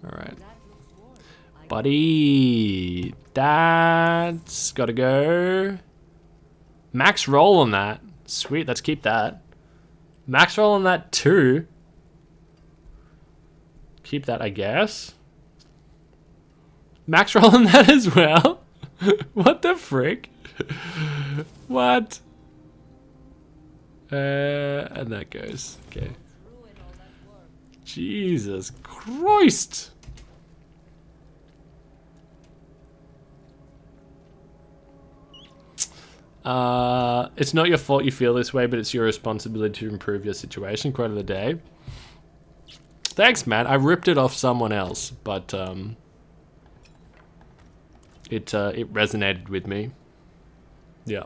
Alright. That looks warm. Buddy. That's gotta go. Max roll on that. Sweet, let's keep that. Max roll on that too. Keep that, I guess. Max roll on that as well. What the frick? What? And that goes. Okay. Ruin all that work. Jesus Christ. It's not your fault you feel this way, but it's your responsibility to improve your situation. Quote of the day. Thanks, man. I ripped it off someone else, but it resonated with me. Yeah.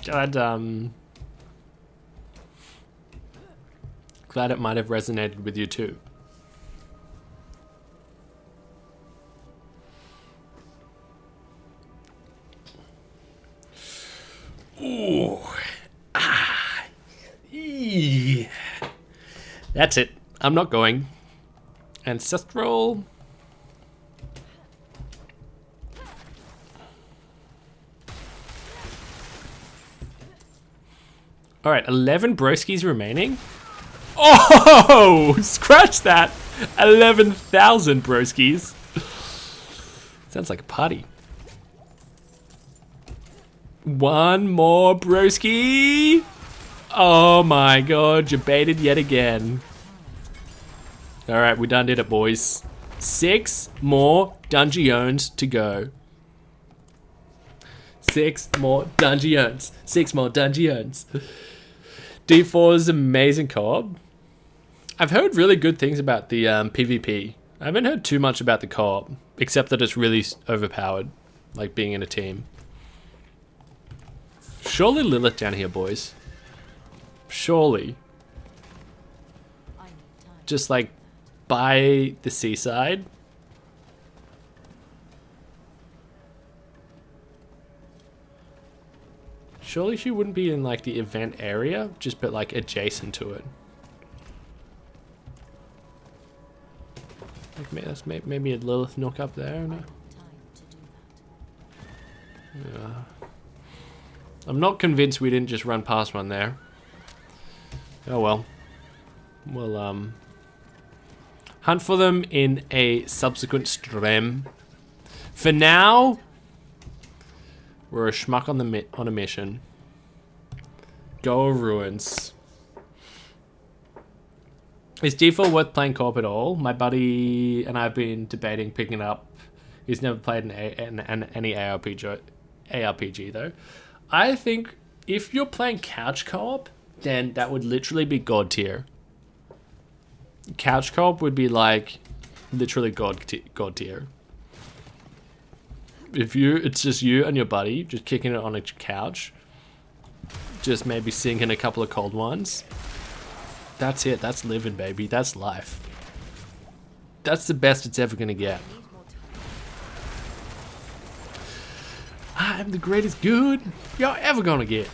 Glad it might have resonated with you too. Ooh. Ah. Eee. That's it. I'm not going. Ancestral. Alright, 11 broskies remaining. Oh! Scratch that! 11,000 broskies. Sounds like a party. One more broski. Oh my god, you baited yet again. Alright, we done did it, boys. 6 more dungeons to go. 6 more dungeons. 6 more dungeons. D4 is amazing co-op. I've heard really good things about the PvP. I haven't heard too much about the co-op, except that it's really overpowered, like being in a team. Surely Lilith down here, boys. Surely. I need time. Just like by the seaside. Surely she wouldn't be in like the event area, just but like adjacent to it. Like that's maybe a Lilith nook up there. No? Time to do that. Yeah. I'm not convinced we didn't just run past one there. Oh well. We'll hunt for them in a subsequent stream. For now, we're a schmuck on a mission. Go ruins. Is default worth playing co-op at all? My buddy and I've been debating picking it up. He's never played any ARPG though. I think if you're playing couch co-op, then that would literally be god tier. Couch co-op would be like literally god tier. If it's just you and your buddy just kicking it on a couch, just maybe singing a couple of cold ones. That's it. That's living, baby. That's life. That's the best it's ever gonna get. I'm the greatest good you're ever gonna get.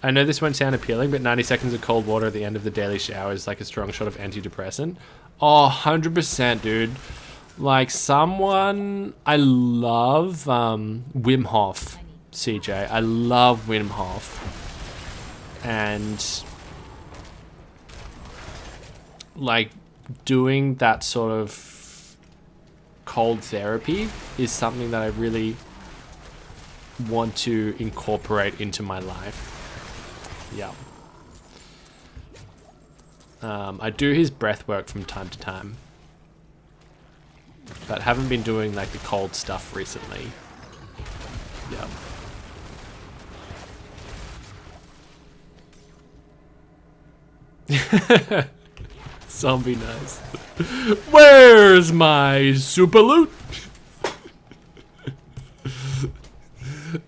I know this won't sound appealing, but 90 seconds of cold water at the end of the daily shower is like a strong shot of antidepressant. Oh, 100%, dude. Like someone, I love Wim Hof, CJ. I love Wim Hof. And like doing that sort of cold therapy is something that I really want to incorporate into my life. Yeah. I do his breath work from time to time, but haven't been doing like the cold stuff recently. Yeah. Zombie nice. Where's my super loot?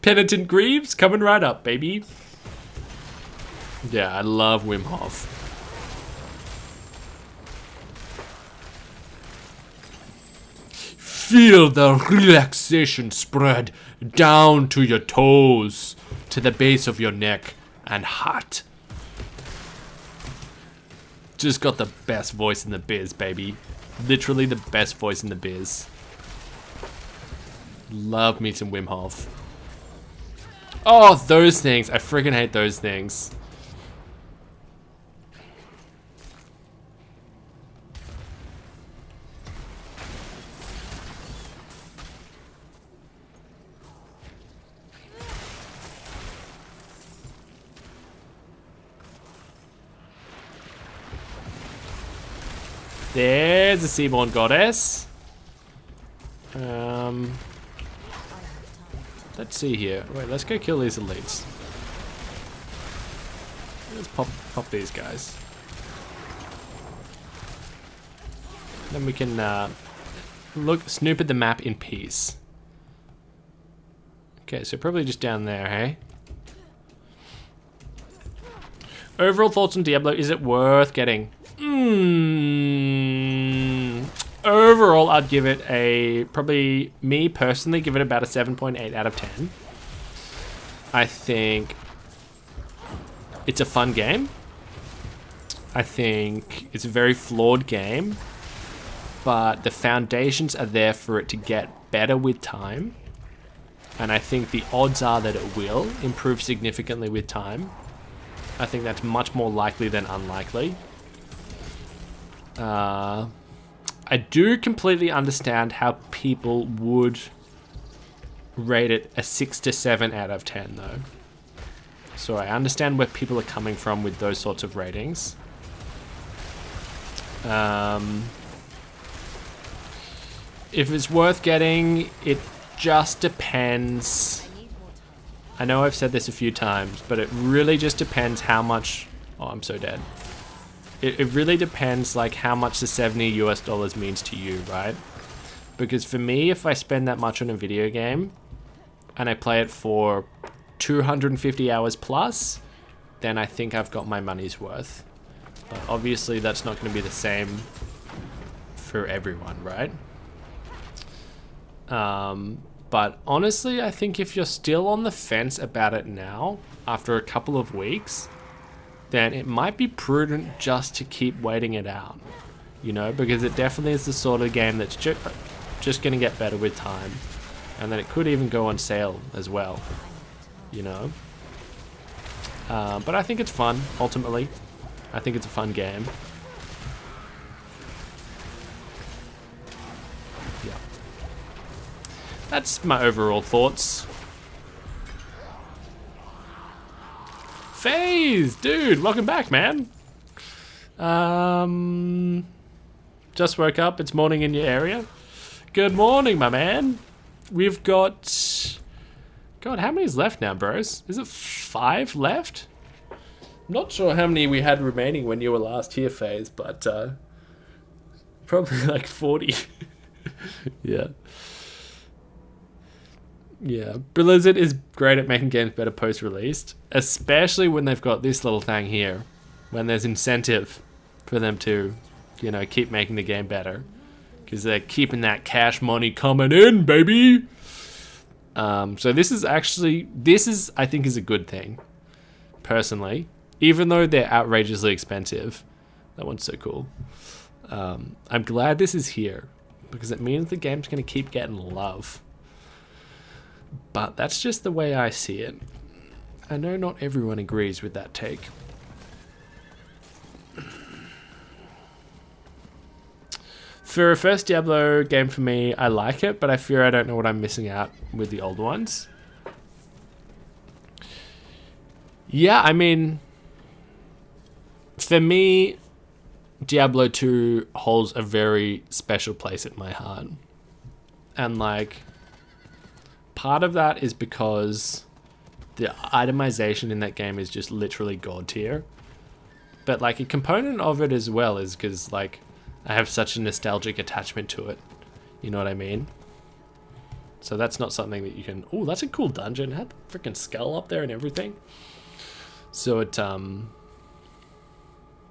Penitent Greaves coming right up, baby. Yeah, I love Wim Hof. Feel the relaxation spread down to your toes, to the base of your neck and heart. Just got the best voice in the biz, baby. Literally the best voice in the biz. Love me some Wim Hof. Oh, those things. I freaking hate those things. There's the Seaborn Goddess. Let's see here. Wait, let's go kill these elites. Let's pop these guys. Then we can snoop at the map in peace. Okay, so probably just down there, hey? Overall thoughts on Diablo, is it worth getting? Overall, I'd give it probably me personally, give it about a 7.8 out of 10. I think it's a fun game. I think it's a very flawed game, but the foundations are there for it to get better with time. And I think the odds are that it will improve significantly with time. I think that's much more likely than unlikely. I do completely understand how people would rate it a 6 to 7 out of 10 though. So I understand where people are coming from with those sorts of ratings. If it's worth getting, it just depends. I know I've said this a few times, but it really just depends how much... Oh, I'm so dead. It really depends like how much the $70 US means to you, right? Because for me, if I spend that much on a video game and I play it for 250 hours plus, then I think I've got my money's worth. But obviously that's not going to be the same for everyone, right? But honestly, I think if you're still on the fence about it now, after a couple of weeks, then it might be prudent just to keep waiting it out, you know, because it definitely is the sort of game that's just going to get better with time. And then it could even go on sale as well, you know. But I think it's fun, ultimately. I think it's a fun game. Yeah. That's my overall thoughts. FaZe! Dude, welcome back, man. Just woke up. It's morning in your area. Good morning, my man. We've got... God, how many's left now, bros? Is it 5 left? Not sure how many we had remaining when you were last here, FaZe, but probably like 40. Yeah. Yeah. Blizzard is great at making games better post-released, especially when they've got this little thing here, when there's incentive for them to, you know, keep making the game better. Because they're keeping that cash money coming in, baby! So this is, I think, is a good thing, personally. Even though they're outrageously expensive. That one's so cool. I'm glad this is here, because it means the game's going to keep getting love. But that's just the way I see it. I know not everyone agrees with that take. For a first Diablo game for me, I like it, but I fear I don't know what I'm missing out with the old ones. Yeah, I mean, for me, Diablo 2 holds a very special place at my heart. And like, part of that is because the itemization in that game is just literally god tier. But like a component of it as well is because like I have such a nostalgic attachment to it. You know what I mean? So that's not something that you can... Oh, that's a cool dungeon. It had the freaking skull up there and everything. So it,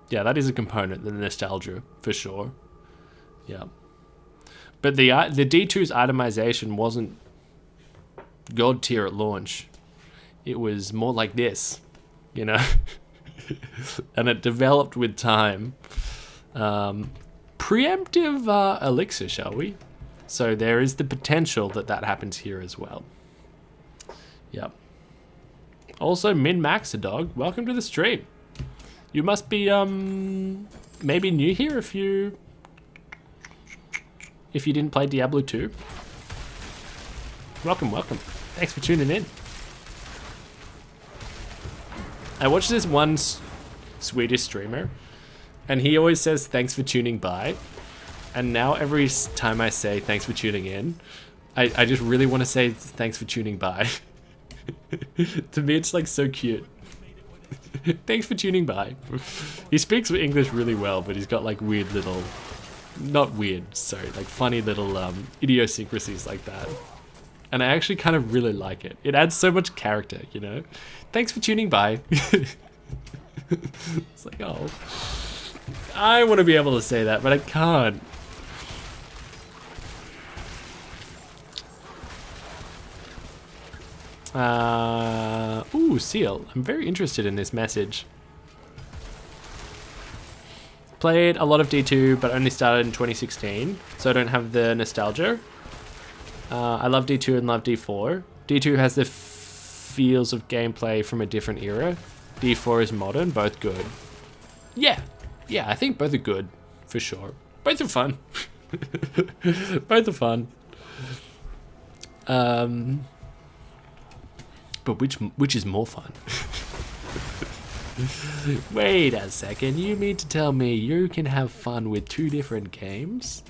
yeah, that is a component, the nostalgia, for sure. Yeah. But the D2's itemization wasn't god tier at launch. It was more like this, you know? And it developed with time. Preemptive elixir, shall we? So there is the potential that that happens here as well. Yep. Also, Min-Max, dog, welcome to the stream. You must be, maybe new here if you didn't play Diablo 2. Welcome, welcome. Thanks for tuning in. I watched this one Swedish streamer, and he always says thanks for tuning by. And now every time I say thanks for tuning in, I just really want to say thanks for tuning by. To me, it's like so cute. Thanks for tuning by. He speaks English really well, but he's got like weird little, not weird, sorry, like funny little idiosyncrasies like that. And I actually kind of really like it. It adds so much character, you know? Thanks for tuning by. It's like, oh. I want to be able to say that, but I can't. Ooh, Seal. I'm very interested in this message. Played a lot of D2, but only started in 2016, so I don't have the nostalgia. I love D2 and love D4. D2 has the feels of gameplay from a different era. D4 is modern, both good. Yeah, I think both are good, for sure. Both are fun. Both are fun. But which is more fun? Wait a second, you mean to tell me you can have fun with two different games?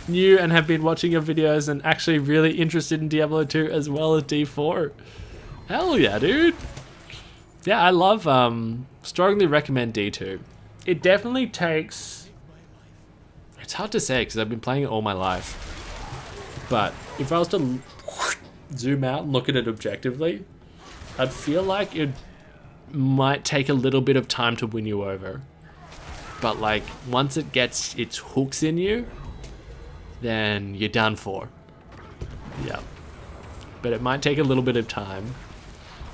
New and have been watching your videos and actually really interested in Diablo 2 as well as D4. Hell yeah, dude. Yeah, I love, strongly recommend D2. It definitely takes, it's hard to say because I've been playing it all my life. But if I was to zoom out and look at it objectively, I'd feel like it might take a little bit of time to win you over. But like, once it gets its hooks in you, then you're done for. Yeah. But it might take a little bit of time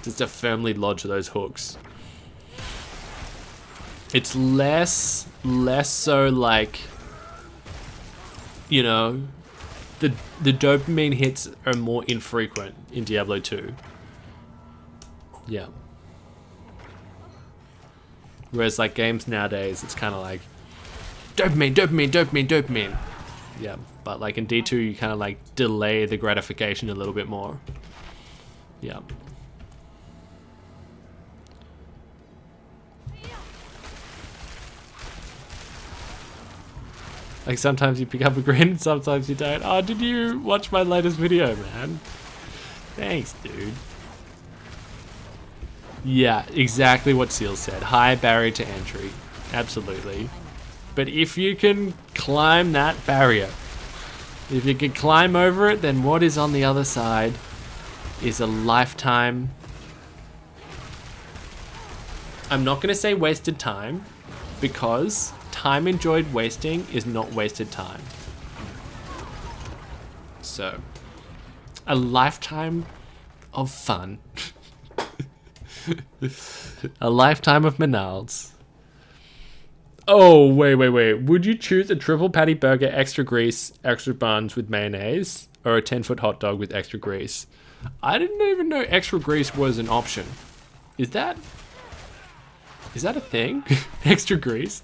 just to firmly lodge those hooks. It's less so like you know, the dopamine hits are more infrequent in Diablo 2. Yeah. Whereas like games nowadays, it's kind of like dopamine, dopamine, dopamine, dopamine. Yeah, but like in D2, you kind of like delay the gratification a little bit more. Yeah. Like sometimes you pick up a grin, sometimes you don't. Oh, did you watch my latest video, man? Thanks, dude. Yeah, exactly what Seal said. High barrier to entry. Absolutely. But if you can climb that barrier, if you can climb over it, then what is on the other side is a lifetime. I'm not going to say wasted time, because time enjoyed wasting is not wasted time. So, a lifetime of fun. A lifetime of Menards. Oh, wait. Would you choose a triple patty burger, extra grease, extra buns with mayonnaise, or a 10-foot hot dog with extra grease? I didn't even know extra grease was an option. Is that a thing? Extra grease?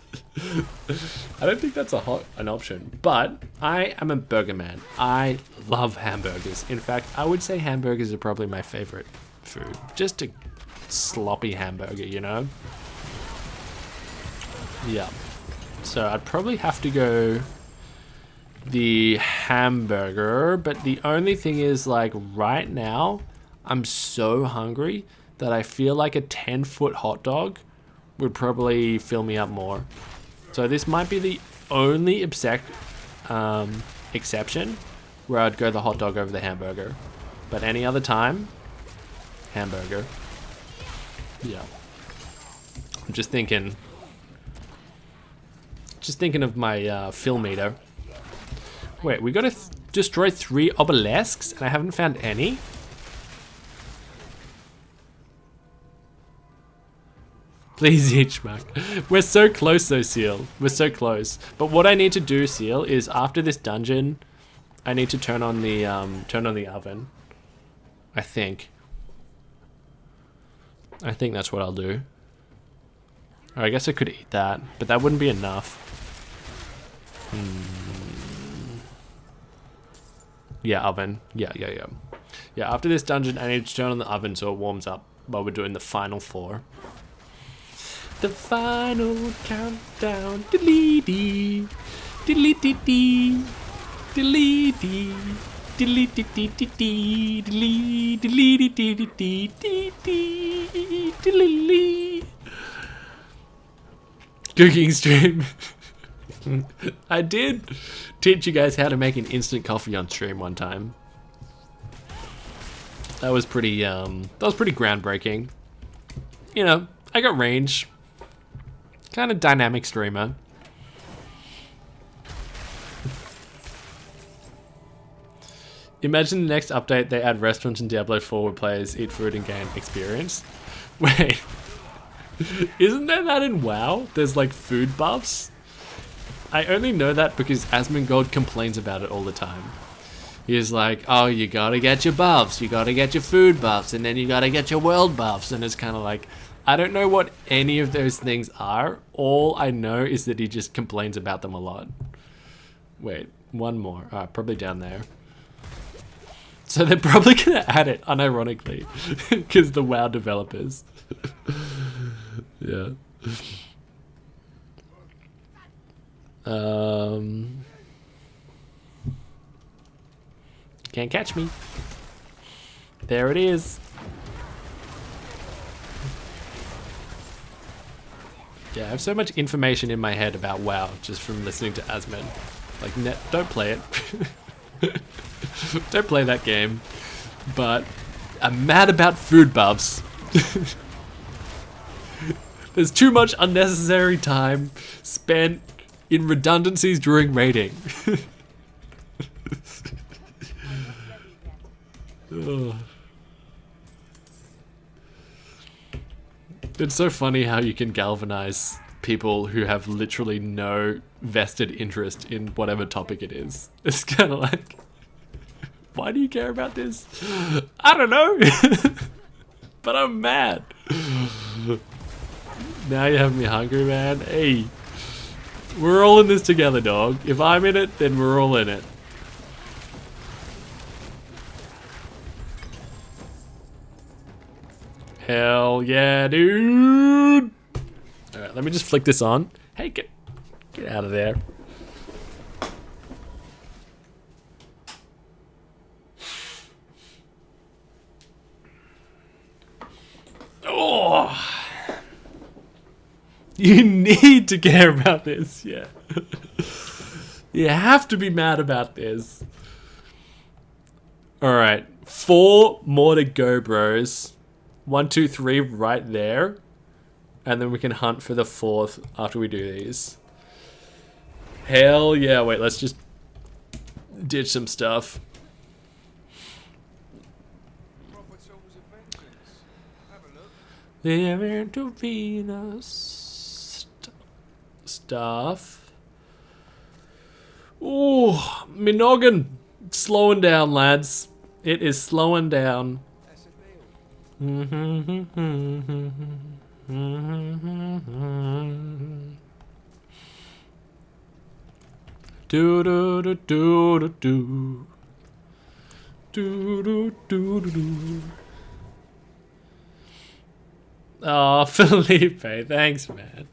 I don't think that's an option, but I am a burger man. I love hamburgers. In fact, I would say hamburgers are probably my favorite food. Just a sloppy hamburger, you know? Yeah. So I'd probably have to go the hamburger, but the only thing is, like, right now, I'm so hungry that I feel like a 10-foot hot dog would probably fill me up more. So this might be the only exception where I'd go the hot dog over the hamburger. But any other time, hamburger. Yeah. I'm just thinking of my fill meter. Wait, we gotta destroy 3 obelisks and I haven't found any? Please, Hitchmark. We're so close though, Seal. We're so close. But what I need to do, Seal, is after this dungeon, I need to turn on the oven. I think that's what I'll do. Or I guess I could eat that, but that wouldn't be enough. Yeah, oven. Yeah. Yeah, after this dungeon, I need to turn on the oven so it warms up while we're doing the final 4. The final countdown. Diddly-dee. Diddly-dee-dee. Diddly-dee. Diddly-dee-dee-dee-dee. Diddly-dee-dee-dee-dee-dee. Diddly-lee. Cooking stream. I did teach you guys how to make an instant coffee on stream one time. That was pretty groundbreaking. You know, I got range. Kind of dynamic streamer. Imagine the next update they add restaurants in Diablo 4 where players eat food and gain experience. Wait. Isn't there that in WoW? There's like food buffs? I only know that because Asmongold complains about it all the time. He's like, oh, you gotta get your buffs, you gotta get your food buffs, and then you gotta get your world buffs. And it's kind of like, I don't know what any of those things are. All I know is that he just complains about them a lot. Wait, one more. Probably down there. So they're probably gonna add it, unironically, because the WoW developers. Yeah. Can't catch me. There it is. Yeah, I have so much information in my head about WoW just from listening to Asmon. Like, don't play it. Don't play that game. But I'm mad about food buffs. There's too much unnecessary time spent in redundancies during raiding. It's so funny how you can galvanize people who have literally no vested interest in whatever topic it is. It's kind of like, why do you care about this? I don't know. But I'm mad. Now you have me hungry, man. Hey, we're all in this together, dog. If I'm in it, then we're all in it. Hell yeah, dude. All right, let me just flick this on. Hey, get out of there. Oh, you need to care about this, yeah. You have to be mad about this. All right, 4 more to go, bros. 1, 2, 3 right there. And then we can hunt for the 4th after we do these. Hell yeah. Wait, let's just ditch some stuff. Proper tools of vengeance. Have a look. The Venus stuff. Ooh, me noggin. It's slowing down, lads. It is slowing down. That's a deal. Do do do do do do do do do do. Oh, Felipe, thanks, man.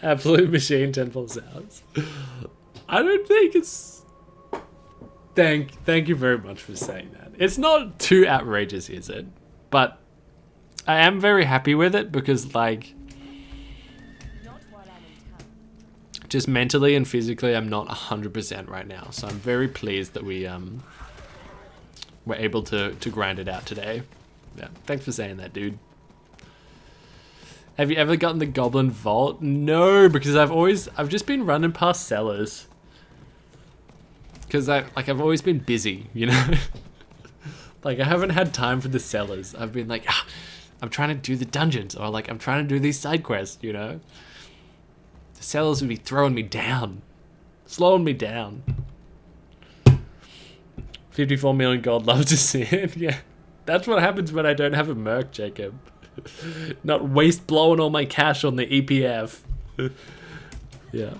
Absolute machine 10 pulse hours. I don't think it's. Thank you very much for saying that. It's not too outrageous, is it? But I am very happy with it because, like, Not while I'm in town. just mentally and physically, I'm not 100% right now. So I'm very pleased that we're able to grind it out today. Yeah, thanks for saying that, dude. Have you ever gotten the Goblin Vault? No, because I've just been running past sellers. Because I've always been busy, you know? Like, I haven't had time for the sellers. I've been like, I'm trying to do the dungeons, or like, I'm trying to do these side quests, you know? The sellers would be throwing me down. Slowing me down. 54 million gold, love to see it. Yeah. That's what happens when I don't have a merc, Jacob. Not waste blowing all my cash on the EPF. Yeah.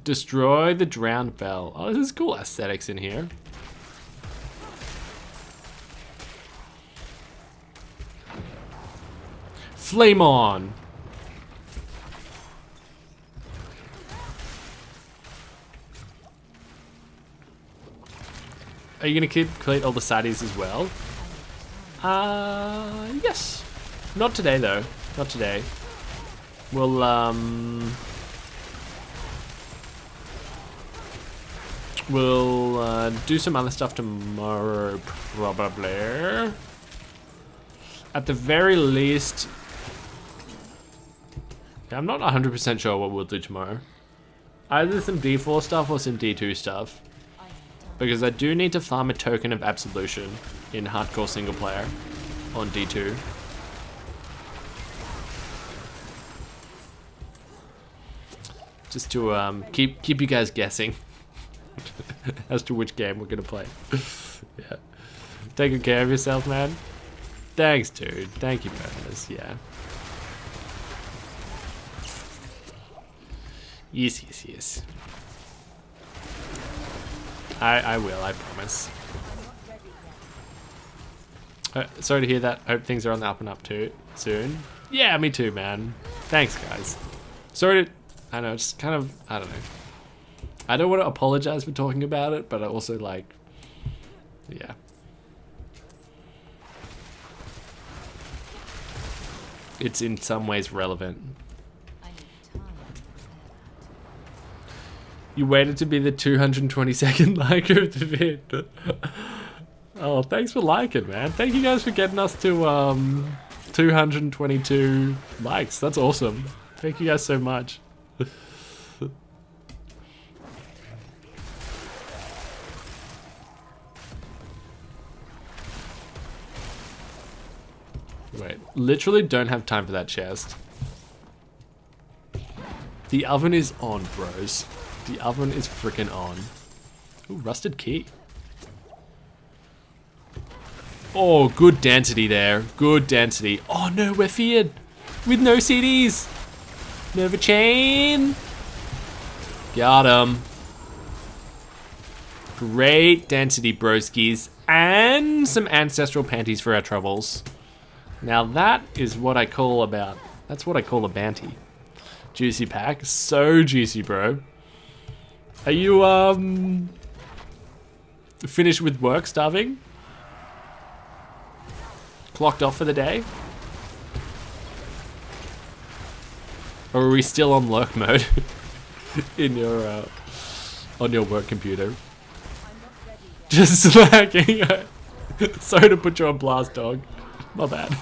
Destroy the drowned bell. Oh, this is cool aesthetics in here. Flame on. Are you gonna complete all the sides as well? Yes. Not today though. Not today. We'll do some other stuff tomorrow, probably. At the very least, I'm not 100% sure what we'll do tomorrow. Either some D4 stuff or some D2 stuff. Because I do need to farm a token of absolution in hardcore single player on D2. Just to keep you guys guessing as to which game we're gonna play. Yeah. Taking care of yourself, man. Thanks, dude. Thank you, Berners. Yeah. Yes, yes, yes. I will, I promise. Sorry to hear that. Hope things are on the up and up too soon. Yeah, me too, man. Thanks, guys. Sorry to... I know, it's kind of... I don't know. I don't want to apologize for talking about it, but I also, like... Yeah. It's in some ways relevant. I need time to prepare that. You waited to be the 222nd liker of the vid. Oh, thanks for liking, man. Thank you guys for getting us to 222 likes. That's awesome. Thank you guys so much. Wait, literally don't have time for that chest. The oven is on, bros. The oven is freaking on. Ooh, rusted key. Oh, good density there. Good density. Oh no, we're feared. With no CDs. Nova chain. Got him. Great density, broskies. And some ancestral panties for our troubles. Now that is what I call about. That's what I call a banty. Juicy pack. So juicy, bro. Are you, finished with work, starving? Clocked off for the day? Or are we still on lurk mode in your on your work computer? Just slacking. Sorry to put you on blast, dog. My bad.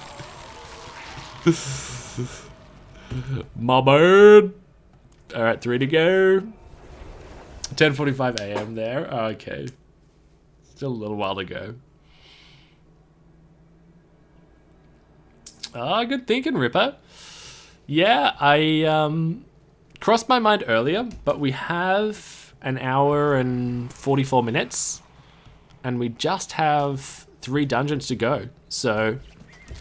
My bad. Alright, 3 to go. 10:45 AM there. Oh, okay. Still a little while to go. Ah, good thinking, Ripper. Yeah, I crossed my mind earlier, but we have an hour and 44 minutes, and we just have 3 dungeons to go. So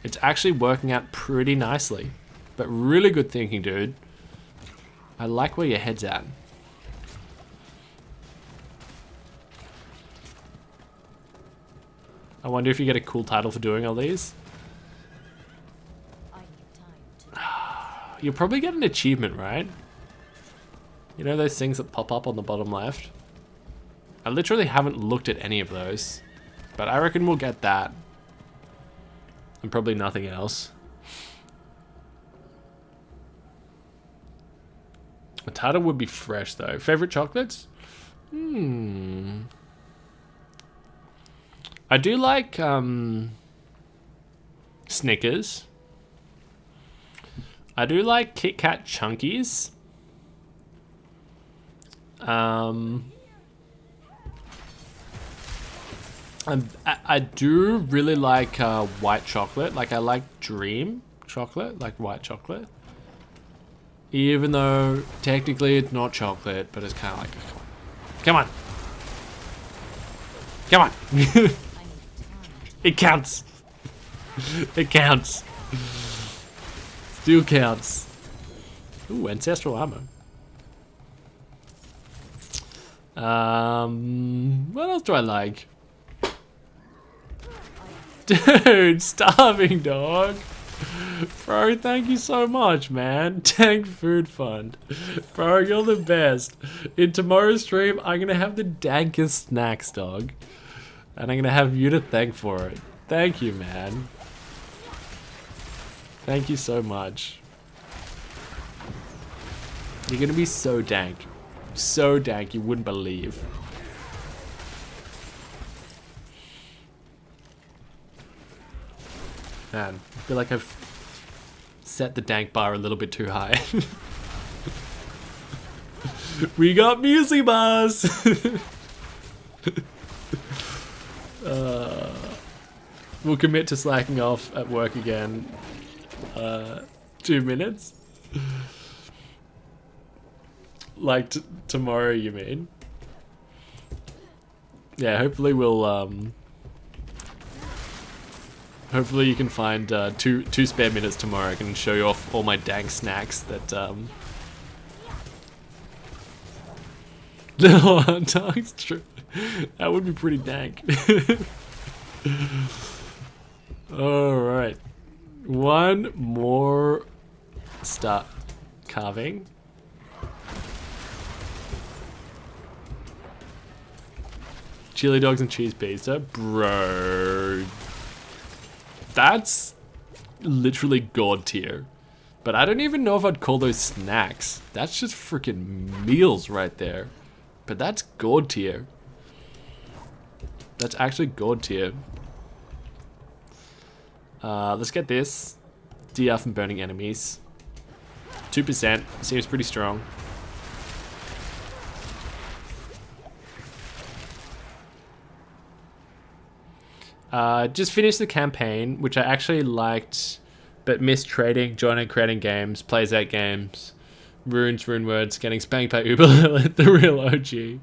it's actually working out pretty nicely. But really good thinking, dude. I like where your head's at. I wonder if you get a cool title for doing all these. I need time to You'll probably get an achievement, right? You know those things that pop up on the bottom left? I literally haven't looked at any of those. But I reckon we'll get that. And probably nothing else. A title would be fresh though. Favorite chocolates? I do like Snickers. I do like Kit Kat Chunkies. I do really like white chocolate. Like I like Dream chocolate, like white chocolate. Even though technically it's not chocolate, but it's kind of like, come on. Come on. It counts. It counts. Still counts. Ooh, ancestral armor. What else do I like? Dude, starving dog. Bro, thank you so much, man. Tank Food Fund. Bro, you're the best. In tomorrow's stream, I'm gonna have the dankest snacks, dog. And I'm gonna have you to thank for it. Thank you, man. Thank you so much. You're gonna be so dank. So dank, you wouldn't believe. Man, I feel like I've set the dank bar a little bit too high. We got music bars! We'll commit to slacking off at work again. 2 minutes? Like tomorrow, you mean? Yeah, hopefully we'll hopefully you can find two spare minutes tomorrow. I can show you off all my dank snacks that little hot dogs. True. That would be pretty dank. All right, one more start carving. Chili dogs and cheese pizza, bro. That's literally god tier. But I don't even know if I'd call those snacks. That's just freaking meals right there. But that's god tier. That's actually god tier. Let's get this. DR from burning enemies. 2%. Seems pretty strong. Just finished the campaign, which I actually liked but miss trading, joining, creating games, plays out games, runes, rune words, getting spanked by Uber Lilith, the real OG.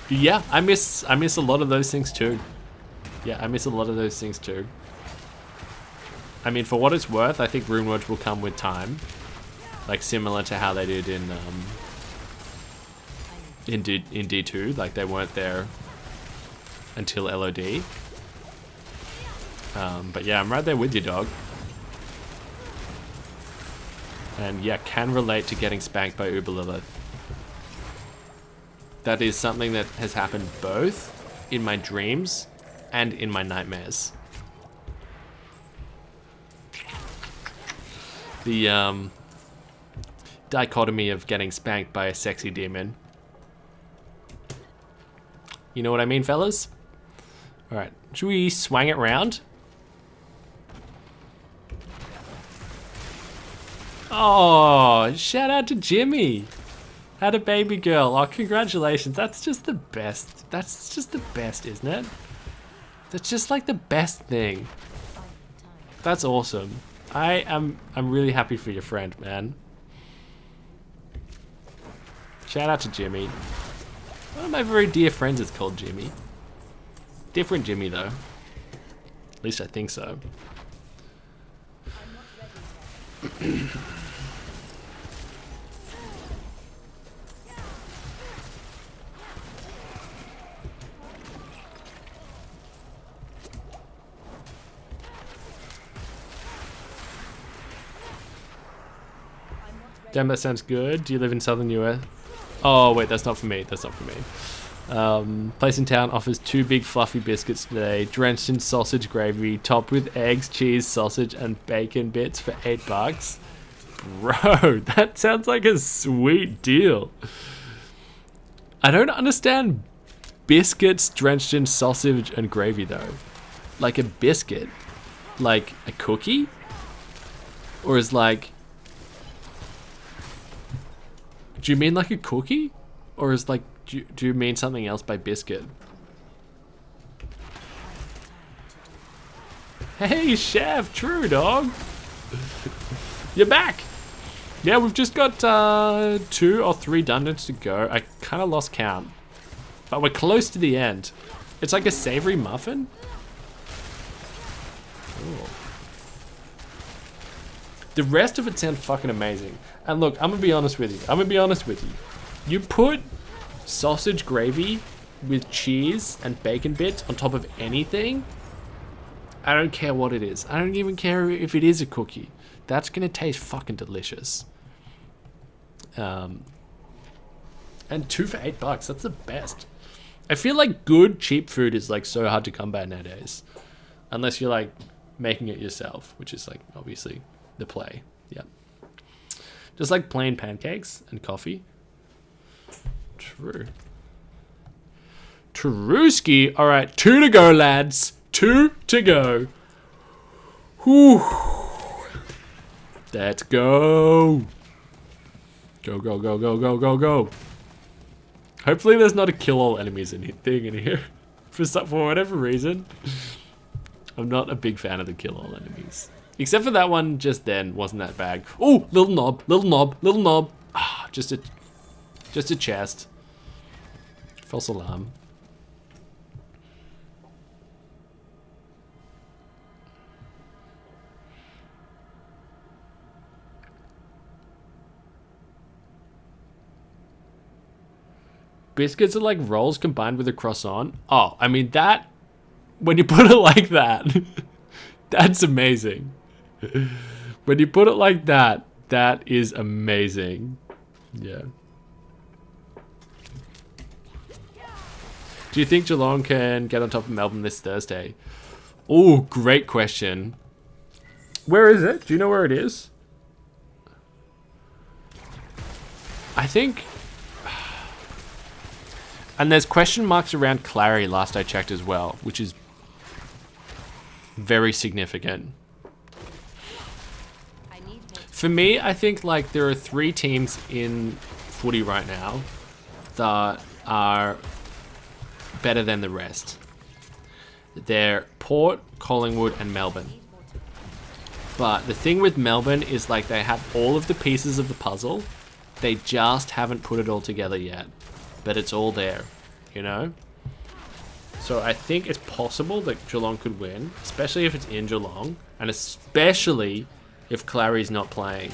Yeah, I miss a lot of those things too. Yeah, I miss a lot of those things too. I mean, for what it's worth, I think rune words will come with time, like similar to how they did in D2. Like they weren't there until LOD. But yeah, I'm right there with you, dog. And yeah, can relate to getting spanked by Uber Lilith. That is something that has happened both in my dreams and in my nightmares. The dichotomy of getting spanked by a sexy demon. You know what I mean, fellas? Alright, should we swang it round? Oh, shout out to Jimmy. Had a baby girl. Oh, congratulations. That's just the best. That's just the best, isn't it? That's just like the best thing. That's awesome. I'm really happy for your friend, man. Shout out to Jimmy. One of my very dear friends is called Jimmy. Different Jimmy though. At least I think so. Damn, that sounds good. Do you live in southern US? Oh, wait, that's not for me. That's not for me. Place in town offers 2 big fluffy biscuits today, drenched in sausage gravy, topped with eggs, cheese, sausage, and bacon bits for $8. Bro, that sounds like a sweet deal. I don't understand biscuits drenched in sausage and gravy, though. Like a biscuit? Like a cookie? Or is like... Do you mean like a cookie? Or is like, do you mean something else by biscuit? Hey, chef, true dog. You're back. Yeah, we've just got 2 or 3 dungeons to go. I kind of lost count. But we're close to the end. It's like a savory muffin. Ooh. The rest of it sounds fucking amazing. And look, I'm gonna be honest with you. You put sausage gravy with cheese and bacon bits on top of anything, I don't care what it is. I don't even care if it is a cookie. That's gonna taste fucking delicious. And 2 for $8, that's the best. I feel like good, cheap food is like so hard to come by nowadays. Unless you're like making it yourself, which is like obviously the play. Yeah. Just like plain pancakes and coffee. True. Truski. All right, 2 to go, lads. 2 to go. Whew. Let's go. Go, go, go, go, go, go, go. Hopefully there's not a kill all enemies thing in here. For whatever reason. I'm not a big fan of the kill all enemies. Except for that one just then, wasn't that bad. Oh, little knob, little knob, little knob. Ah, just a chest. False alarm. Biscuits are like rolls combined with a croissant. Oh, I mean that, when you put it like that, that's amazing. When you put it like that, that is amazing. Yeah. Do you think Geelong can get on top of Melbourne this Thursday? Oh, great question. Where is it? Do you know where it is? I think... And there's question marks around Clary last I checked as well, which is very significant. For me, I think like there are 3 teams in footy right now that are better than the rest. They're Port, Collingwood, and Melbourne. But the thing with Melbourne is like they have all of the pieces of the puzzle. They just haven't put it all together yet. But it's all there, you know? So I think it's possible that Geelong could win, especially if it's in Geelong, and especially if Clary's not playing.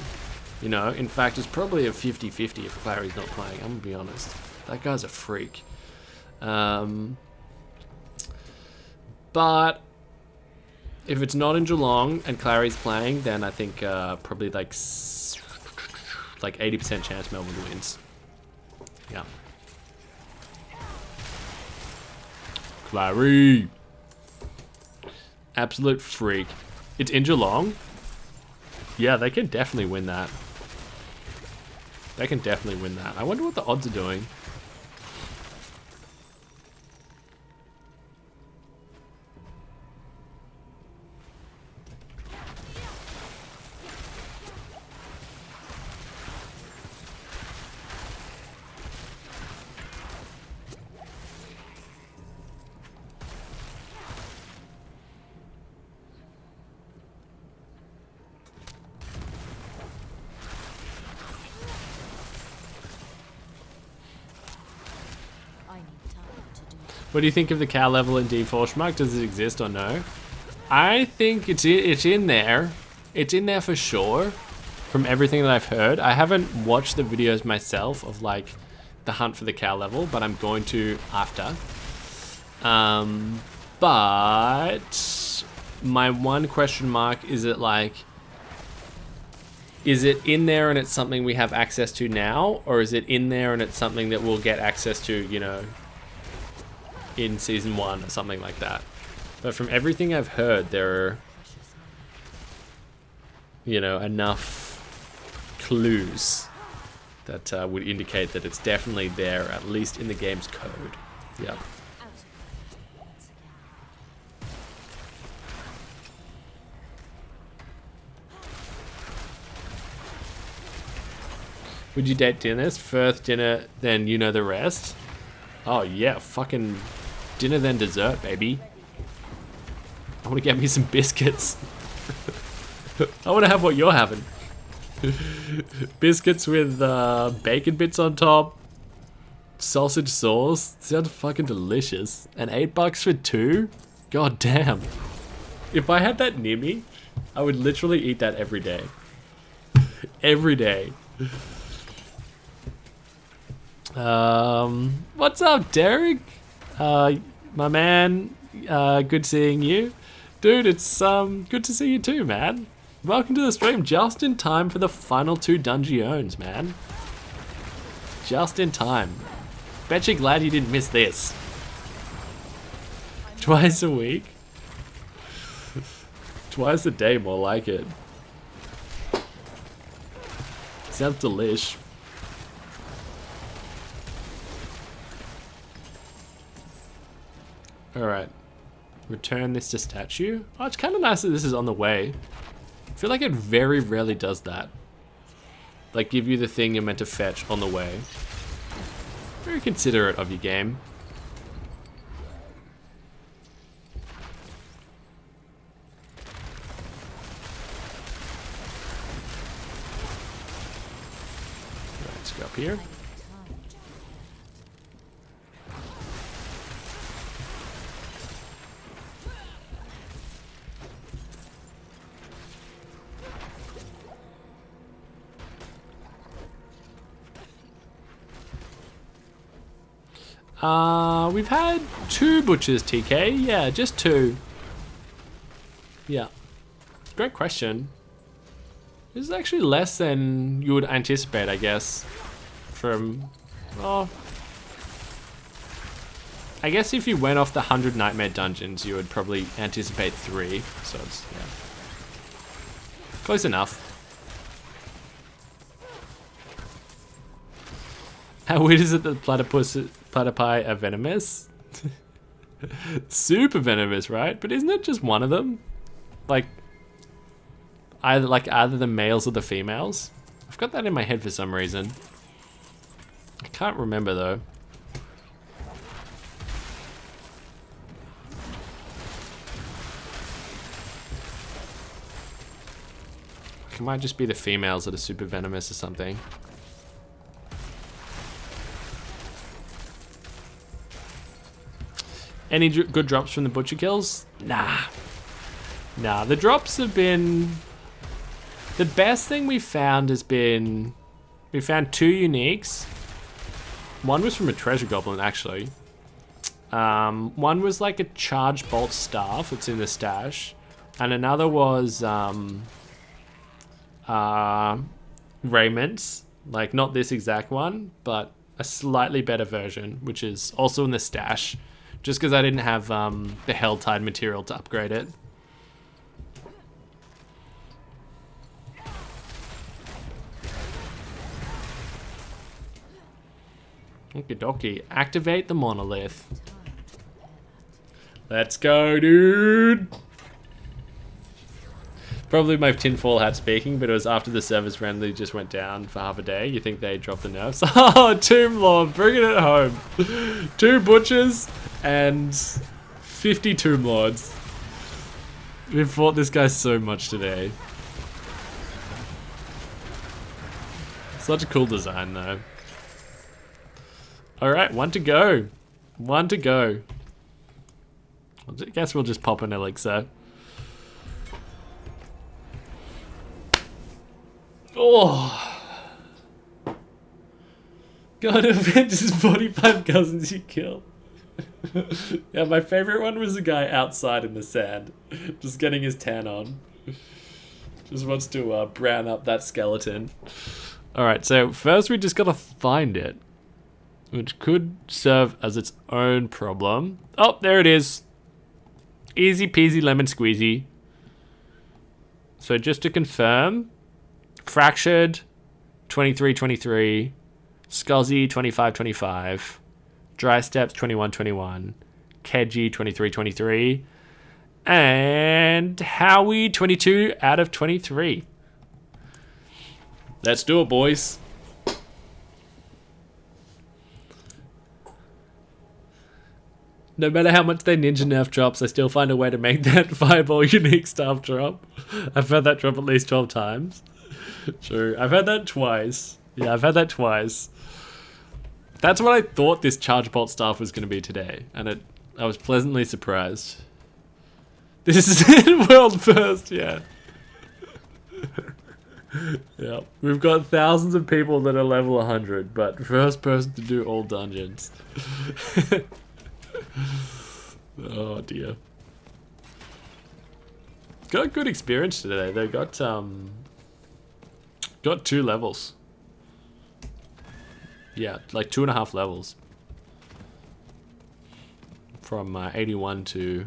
You know, in fact, it's probably a 50-50 if Clary's not playing, I'm gonna be honest. That guy's a freak. But if it's not in Geelong and Clary's playing, then I think probably like 80% chance Melbourne wins. Yeah. Clary. Absolute freak. It's in Geelong. Yeah, they can definitely win that. They can definitely win that. I wonder what the odds are doing. I need time to do. What do you think of the cow level in D4 Does it exist or no? I think it's in there. It's in there for sure. From everything that I've heard. I haven't watched the videos myself of like the hunt for the cow level, but I'm going to after. But my one question mark is it like, is it in there and it's something we have access to now, or is it in there and it's something that we'll get access to, you know, in season 1 or something like that? But from everything I've heard, there are, you know, enough clues that would indicate that it's definitely there, at least in the game's code. Yeah. Would you date Dennis? First dinner, then you know the rest? Oh yeah, fucking dinner then dessert, baby. I want to get me some biscuits. I want to have what you're having. Biscuits with bacon bits on top. Sausage sauce. Sounds fucking delicious. And $8 for 2? God damn. If I had that near me, I would literally eat that every day. Every day. What's up, Derek? My man, good seeing you. Dude, it's good to see you too, man. Welcome to the stream, just in time for the final 2 dungeons, man. Just in time. Bet you're glad you didn't miss this. Twice a week? Twice a day, more like it. Sounds delish. Alright. Return this to statue. Oh, it's kind of nice that this is on the way. I feel like it very rarely does that. Like, give you the thing you're meant to fetch on the way. Very considerate of your game. Let's go up here. We've had 2 butchers, TK. Yeah, just 2. Yeah. Great question. This is actually less than you would anticipate, I guess. From, oh, I guess if you went off the 100 Nightmare Dungeons, you would probably anticipate 3. So it's, yeah. Close enough. How weird is it that platypi are venomous? Super venomous, right? But isn't it just one of them? Like either the males or the females? I've got that in my head for some reason. I can't remember though. It might just be the females that are super venomous or something. Any good drops from the butcher kills? Nah. Nah, the drops have been... The best thing we found has been... We found 2 uniques. One was from a treasure goblin, actually. One was like a charge bolt staff. It's in the stash. And another was raiments. Like, not this exact one, but a slightly better version, which is also in the stash. Just because I didn't have the Helltide material to upgrade it. Okie dokie. Activate the monolith. Let's go, dude! Probably my tinfoil hat speaking, but it was after the servers randomly just went down for half a day. You think they dropped the nerfs? Oh, Tomb Lord, bringing it home. 2 butchers and 50 Tomb Lords. We've fought this guy so much today. Such a cool design, though. Alright, 1 to go. 1 to go. I guess we'll just pop an elixir. Oh! God, Avengers 45 cousins you kill. Yeah, my favorite one was the guy outside in the sand. Just getting his tan on. Just wants to brown up that skeleton. Alright, so first we just gotta find it. Which could serve as its own problem. Oh, there it is. Easy peasy lemon squeezy. So just to confirm, Fractured 23-23, Scuzzy 25-25, Dry Steps 21-21, Kedgy 23-23, and Howie 22 out of 23. Let's do it, boys. No matter how much they ninja nerf drops, I still find a way to make that fireball unique staff drop. I've had that drop at least 12 times. True. I've had that twice. Yeah, I've had that twice. That's what I thought this charge bolt staff was going to be today. And I was pleasantly surprised. This is world first, yeah. Yeah. We've got thousands of people that are level 100, but first person to do all dungeons. Oh dear. Got good experience today. They got 2 levels. Yeah, like 2.5 levels. From 81 to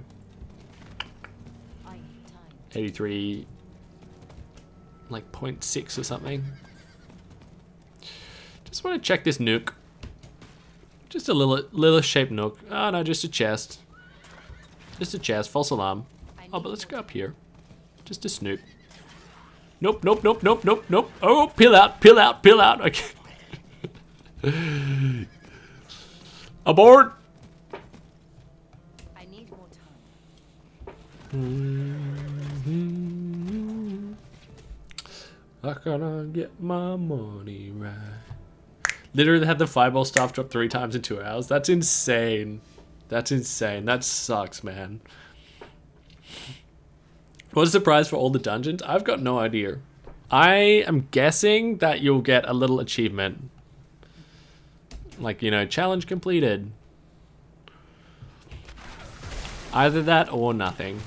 83, like 0.6 or something. Just want to check this nuke. Just a little shaped nook. Oh no, just a chest. Just a chest, false alarm. Oh, but let's go up here. Just a snoop. Nope, nope, nope, nope, nope, nope. Oh, peel out, peel out, peel out. Okay. Abort! I need more time. I gotta get my money right. Literally had the fireball staff drop 3 times in 2 hours. That's insane. That's insane. That sucks, man. What a surprise for all the dungeons. I've got no idea. I am guessing that you'll get a little achievement. Like, you know, challenge completed. Either that or nothing.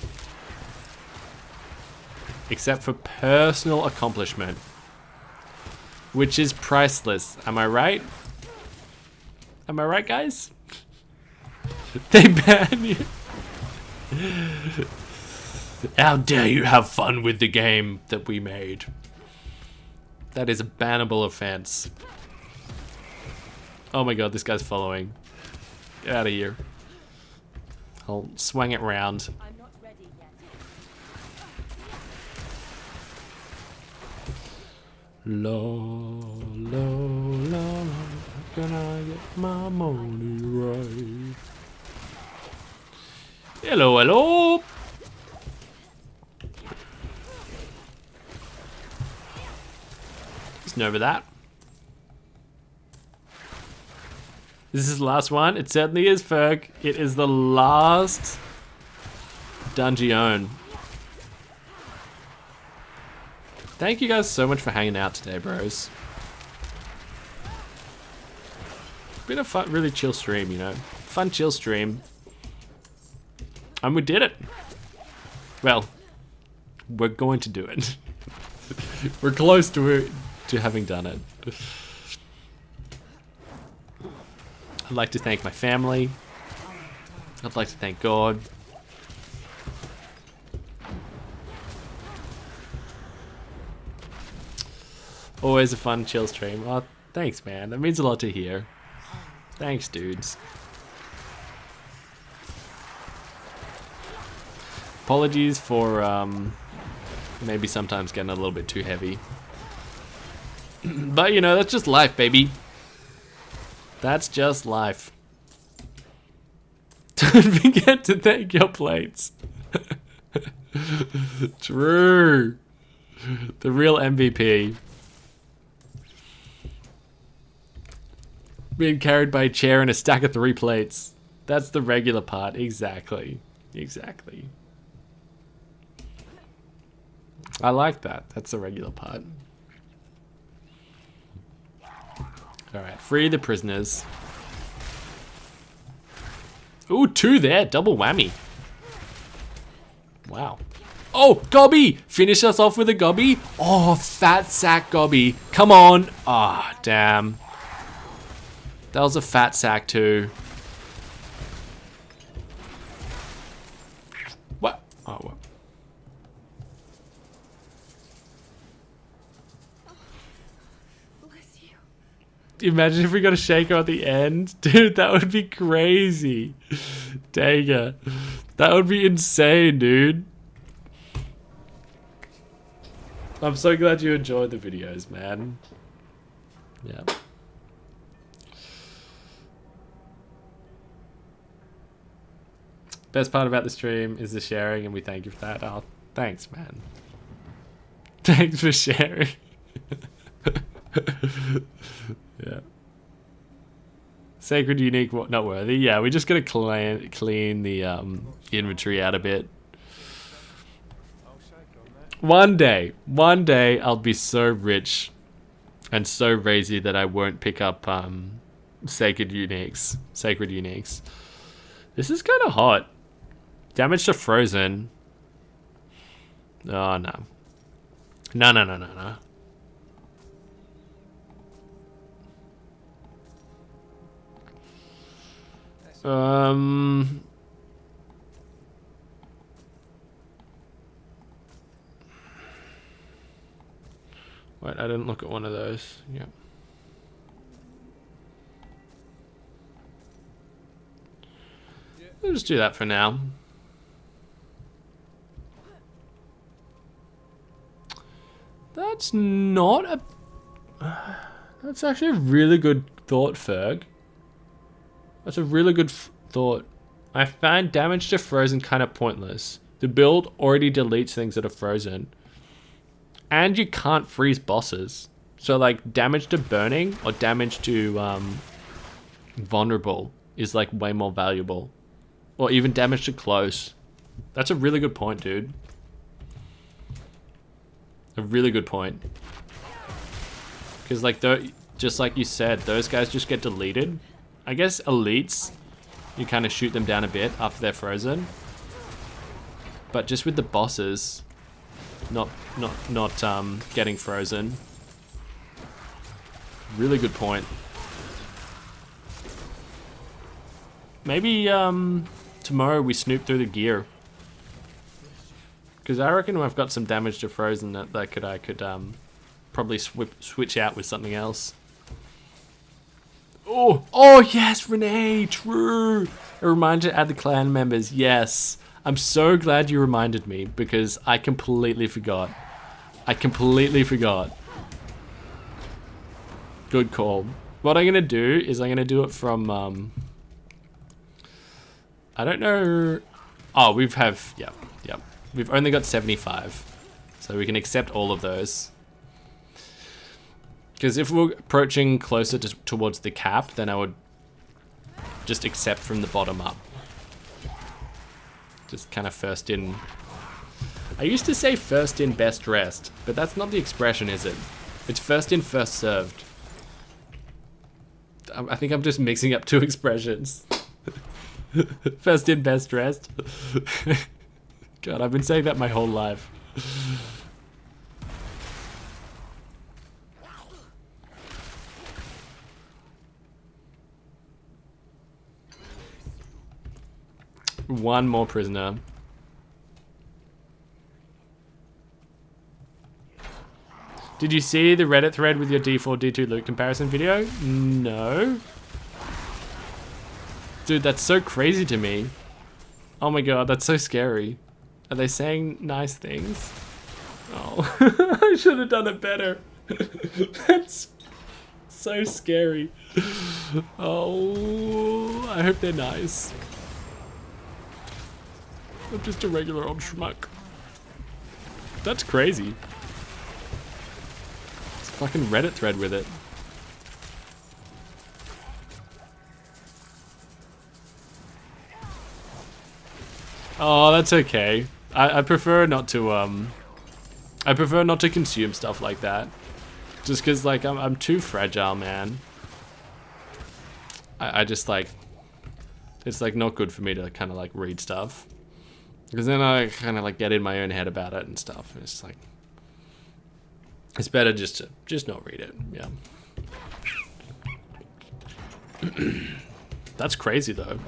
Except for personal accomplishment. Which is priceless. Am I right? Am I right, guys? They ban you. How dare you have fun with the game that we made. That is a bannable offense. Oh my god, this guy's following. Get out of here. I'll swing it round. I'm not ready yet. La, la, la, la. Can I get my money right? Hello, hello. Just know that. This is the last one. It certainly is, Ferg. It is the last dungeon. Thank you guys so much for hanging out today, bros. Been a fun, really chill stream, you know. Fun, chill stream. And we did it. Well, we're going to do it. We're close to having done it. I'd like to thank my family. I'd like to thank God. Always a fun, chill stream. Oh, thanks, man. That means a lot to hear. Thanks, dudes. Apologies for maybe sometimes getting a little bit too heavy. But, you know, that's just life, baby. That's just life. Don't forget to thank your plates. True. The real MVP. Being carried by a chair and a stack of 3 plates. That's the regular part. Exactly. Exactly. I like that. That's the regular part. Alright, free the prisoners. Ooh, 2 there. Double whammy. Wow. Oh, Gobby! Finish us off with a Gobby. Oh, fat sack Gobby. Come on. Ah, damn. That was a fat sack too. What? Oh, what? Bless you. Imagine if we got a shaker at the end. Dude, that would be crazy. Dang it. That would be insane, dude. I'm so glad you enjoyed the videos, man. Yeah. Best part about the stream is the sharing, and we thank you for that. Oh, thanks, man. Thanks for sharing. Yeah. Sacred, unique, not worthy. Yeah, we just gotta clean the inventory out a bit. One day I'll be so rich and so crazy that I won't pick up sacred uniques. This is kind of hot. Damage to frozen. Oh no. No. Wait, I didn't look at one of those. Yeah. We'll just do that for now. That's not a... That's actually a really good thought, Ferg. That's a really good thought. I find damage to frozen kind of pointless. The build already deletes things that are frozen. And you can't freeze bosses. So like damage to burning or damage to vulnerable is like way more valuable. Or even damage to close. That's a really good point, dude. A really good point. Because like, just like you said, those guys just get deleted. I guess elites, you kind of shoot them down a bit after they're frozen. But just with the bosses, not getting frozen. Really good point. Maybe tomorrow we snoop through the gear. Because I reckon I've got some damage to frozen that I could probably switch out with something else. Oh yes, Renee, true. A reminder to add the clan members. Yes, I'm so glad you reminded me because I completely forgot. Good call. What I'm gonna do is I'm gonna do it from I don't know. Oh, yep. We've only got 75, so we can accept all of those. Because if we're approaching closer towards the cap, then I would just accept from the bottom up. Just kind of first in. I used to say first in, best dressed, but that's not the expression, is it? It's first in, first served. I think I'm just mixing up two expressions. First in, best dressed. God, I've been saying that my whole life. One more prisoner. Did you see the Reddit thread with your D4, D2 loot comparison video? No. Dude, that's so crazy to me. Oh my god, that's so scary. Are they saying nice things? Oh, I should have done it better. That's so scary. Oh, I hope they're nice. I'm just a regular old schmuck. That's crazy. It's a fucking Reddit thread with it. Oh, that's okay. I prefer not to I prefer not to consume stuff like that. Just cause like I'm too fragile, man. I just like it's like not good for me to kind of like read stuff. Because then I kind of like get in my own head about it and stuff. And it's like, it's better just to not read it. Yeah. That's crazy though.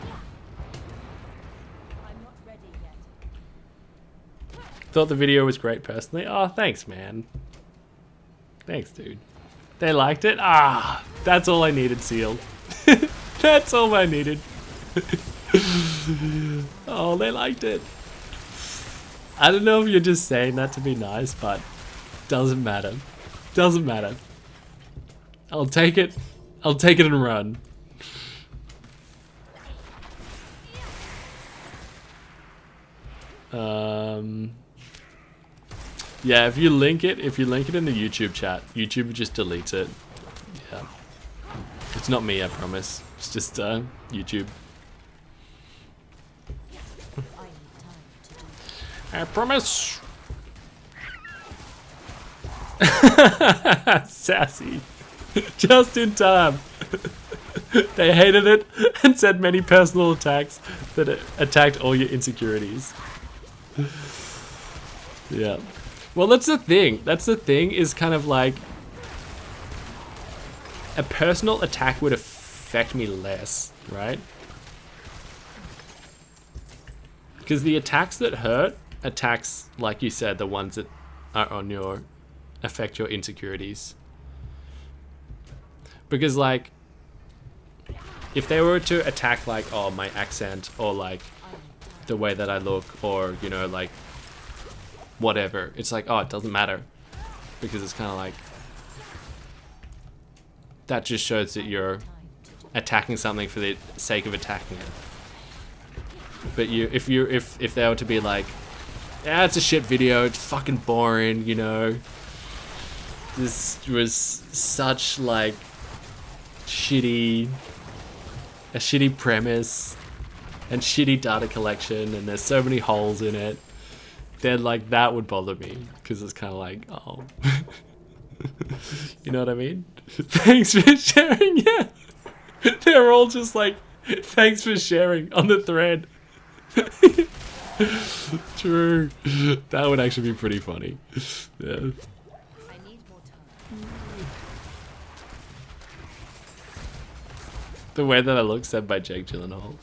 I'm not ready yet. Thought the video was great personally. Oh, thanks, man. Thanks, dude. They liked it? Ah, that's all I needed, Seal. That's all I needed. Oh, they liked it. I don't know if you're just saying that to be nice, but doesn't matter. Doesn't matter. I'll take it. I'll take it and run. Yeah, if you link it in the YouTube chat, YouTube just deletes it. Yeah. It's not me, I promise. It's just YouTube. I promise. Sassy. Just in time. They hated it and said many personal attacks that it attacked all your insecurities. Yeah. Well, that's the thing. That's the thing is kind of like a personal attack would affect me less, right? Because the attacks that hurt, attacks, like you said, the ones that are on your, affect your insecurities. Because like, if they were to attack like, oh, my accent, or like, the way that I look, or, you know, like, whatever, it's like, oh, it doesn't matter. Because it's kind of like, that just shows that you're attacking something for the sake of attacking it. But if they were to be like, yeah, it's a shit video, it's fucking boring, you know. This was such like a shitty premise and shitty data collection, and there's so many holes in it. Then like that would bother me because it's kind of like, oh, you know what I mean? Thanks for sharing. Yeah, they're all just like, thanks for sharing on the thread. True. That would actually be pretty funny. Yeah. I need more time. The way that I look, said by Jake Gyllenhaal.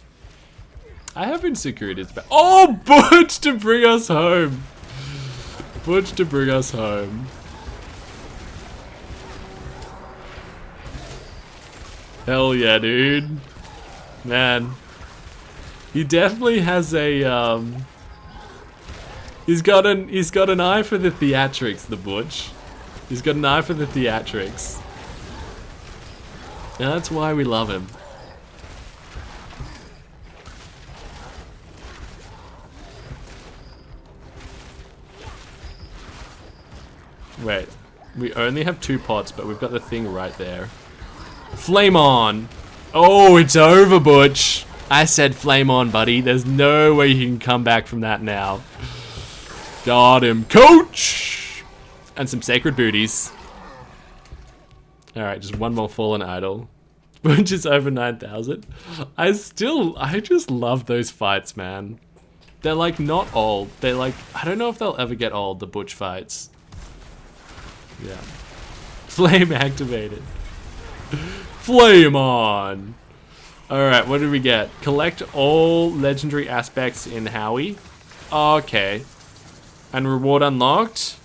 I have insecurities about. Oh, Butch to bring us home. Butch to bring us home. Hell yeah, dude. Man. He definitely has a he's got an eye for the theatrics, the Butch. He's got an eye for the theatrics. And that's why we love him. Wait. We only have 2 pots, but we've got the thing right there. Flame on! Oh, it's over, Butch! I said flame on, buddy. There's no way you can come back from that now. Got him, coach! And some sacred booties. Alright, just one more fallen idol. Which is over 9,000. I just love those fights, man. They're like not old. They're like, I don't know if they'll ever get old, the Butch fights. Yeah. Flame activated. Flame on! Alright, what did we get? Collect all legendary aspects in Howie. Okay. And reward unlocked.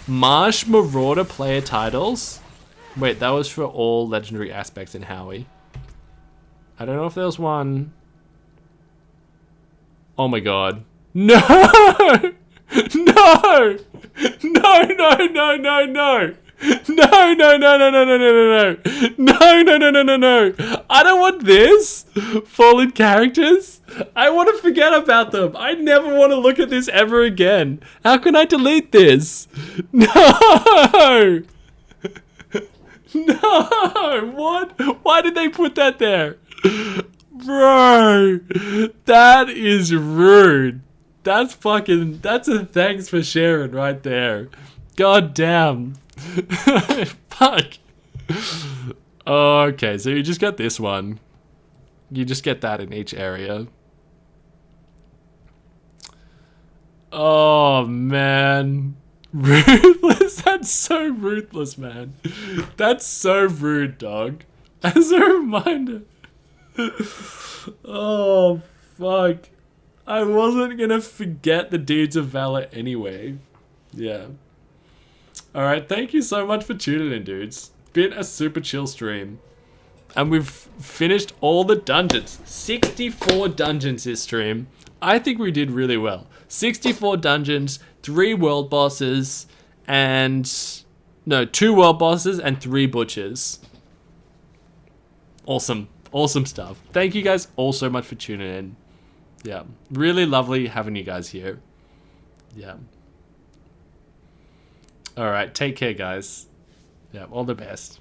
Marsh Marauder player titles. Wait, that was for all legendary aspects in Howie. I don't know if there was one. Oh my god. No! No! No, no, no, no, no! No, no, no, no, no, no, no, no, no! No, no, no, no, no, no! I don't want this! Fallen characters? I want to forget about them! I never want to look at this ever again! How can I delete this? No! No! What? Why did they put that there? Bro! That is rude! That's a thanks for sharing right there. God damn. Fuck. Okay, so you just get this one. You just get that in each area. Oh, man. Ruthless? That's so ruthless, man. That's so rude, dog. As a reminder. Oh, fuck. I wasn't gonna forget the deeds of valor anyway. Yeah. Alright, thank you so much for tuning in, dudes. Been a super chill stream. And we've finished all the dungeons. 64 dungeons this stream. I think we did really well. 64 dungeons, 3 world bosses, and... No, 2 world bosses and 3 butchers. Awesome. Awesome stuff. Thank you guys all so much for tuning in. Yeah. Really lovely having you guys here. Yeah. Alright, take care, guys. Yeah, all the best.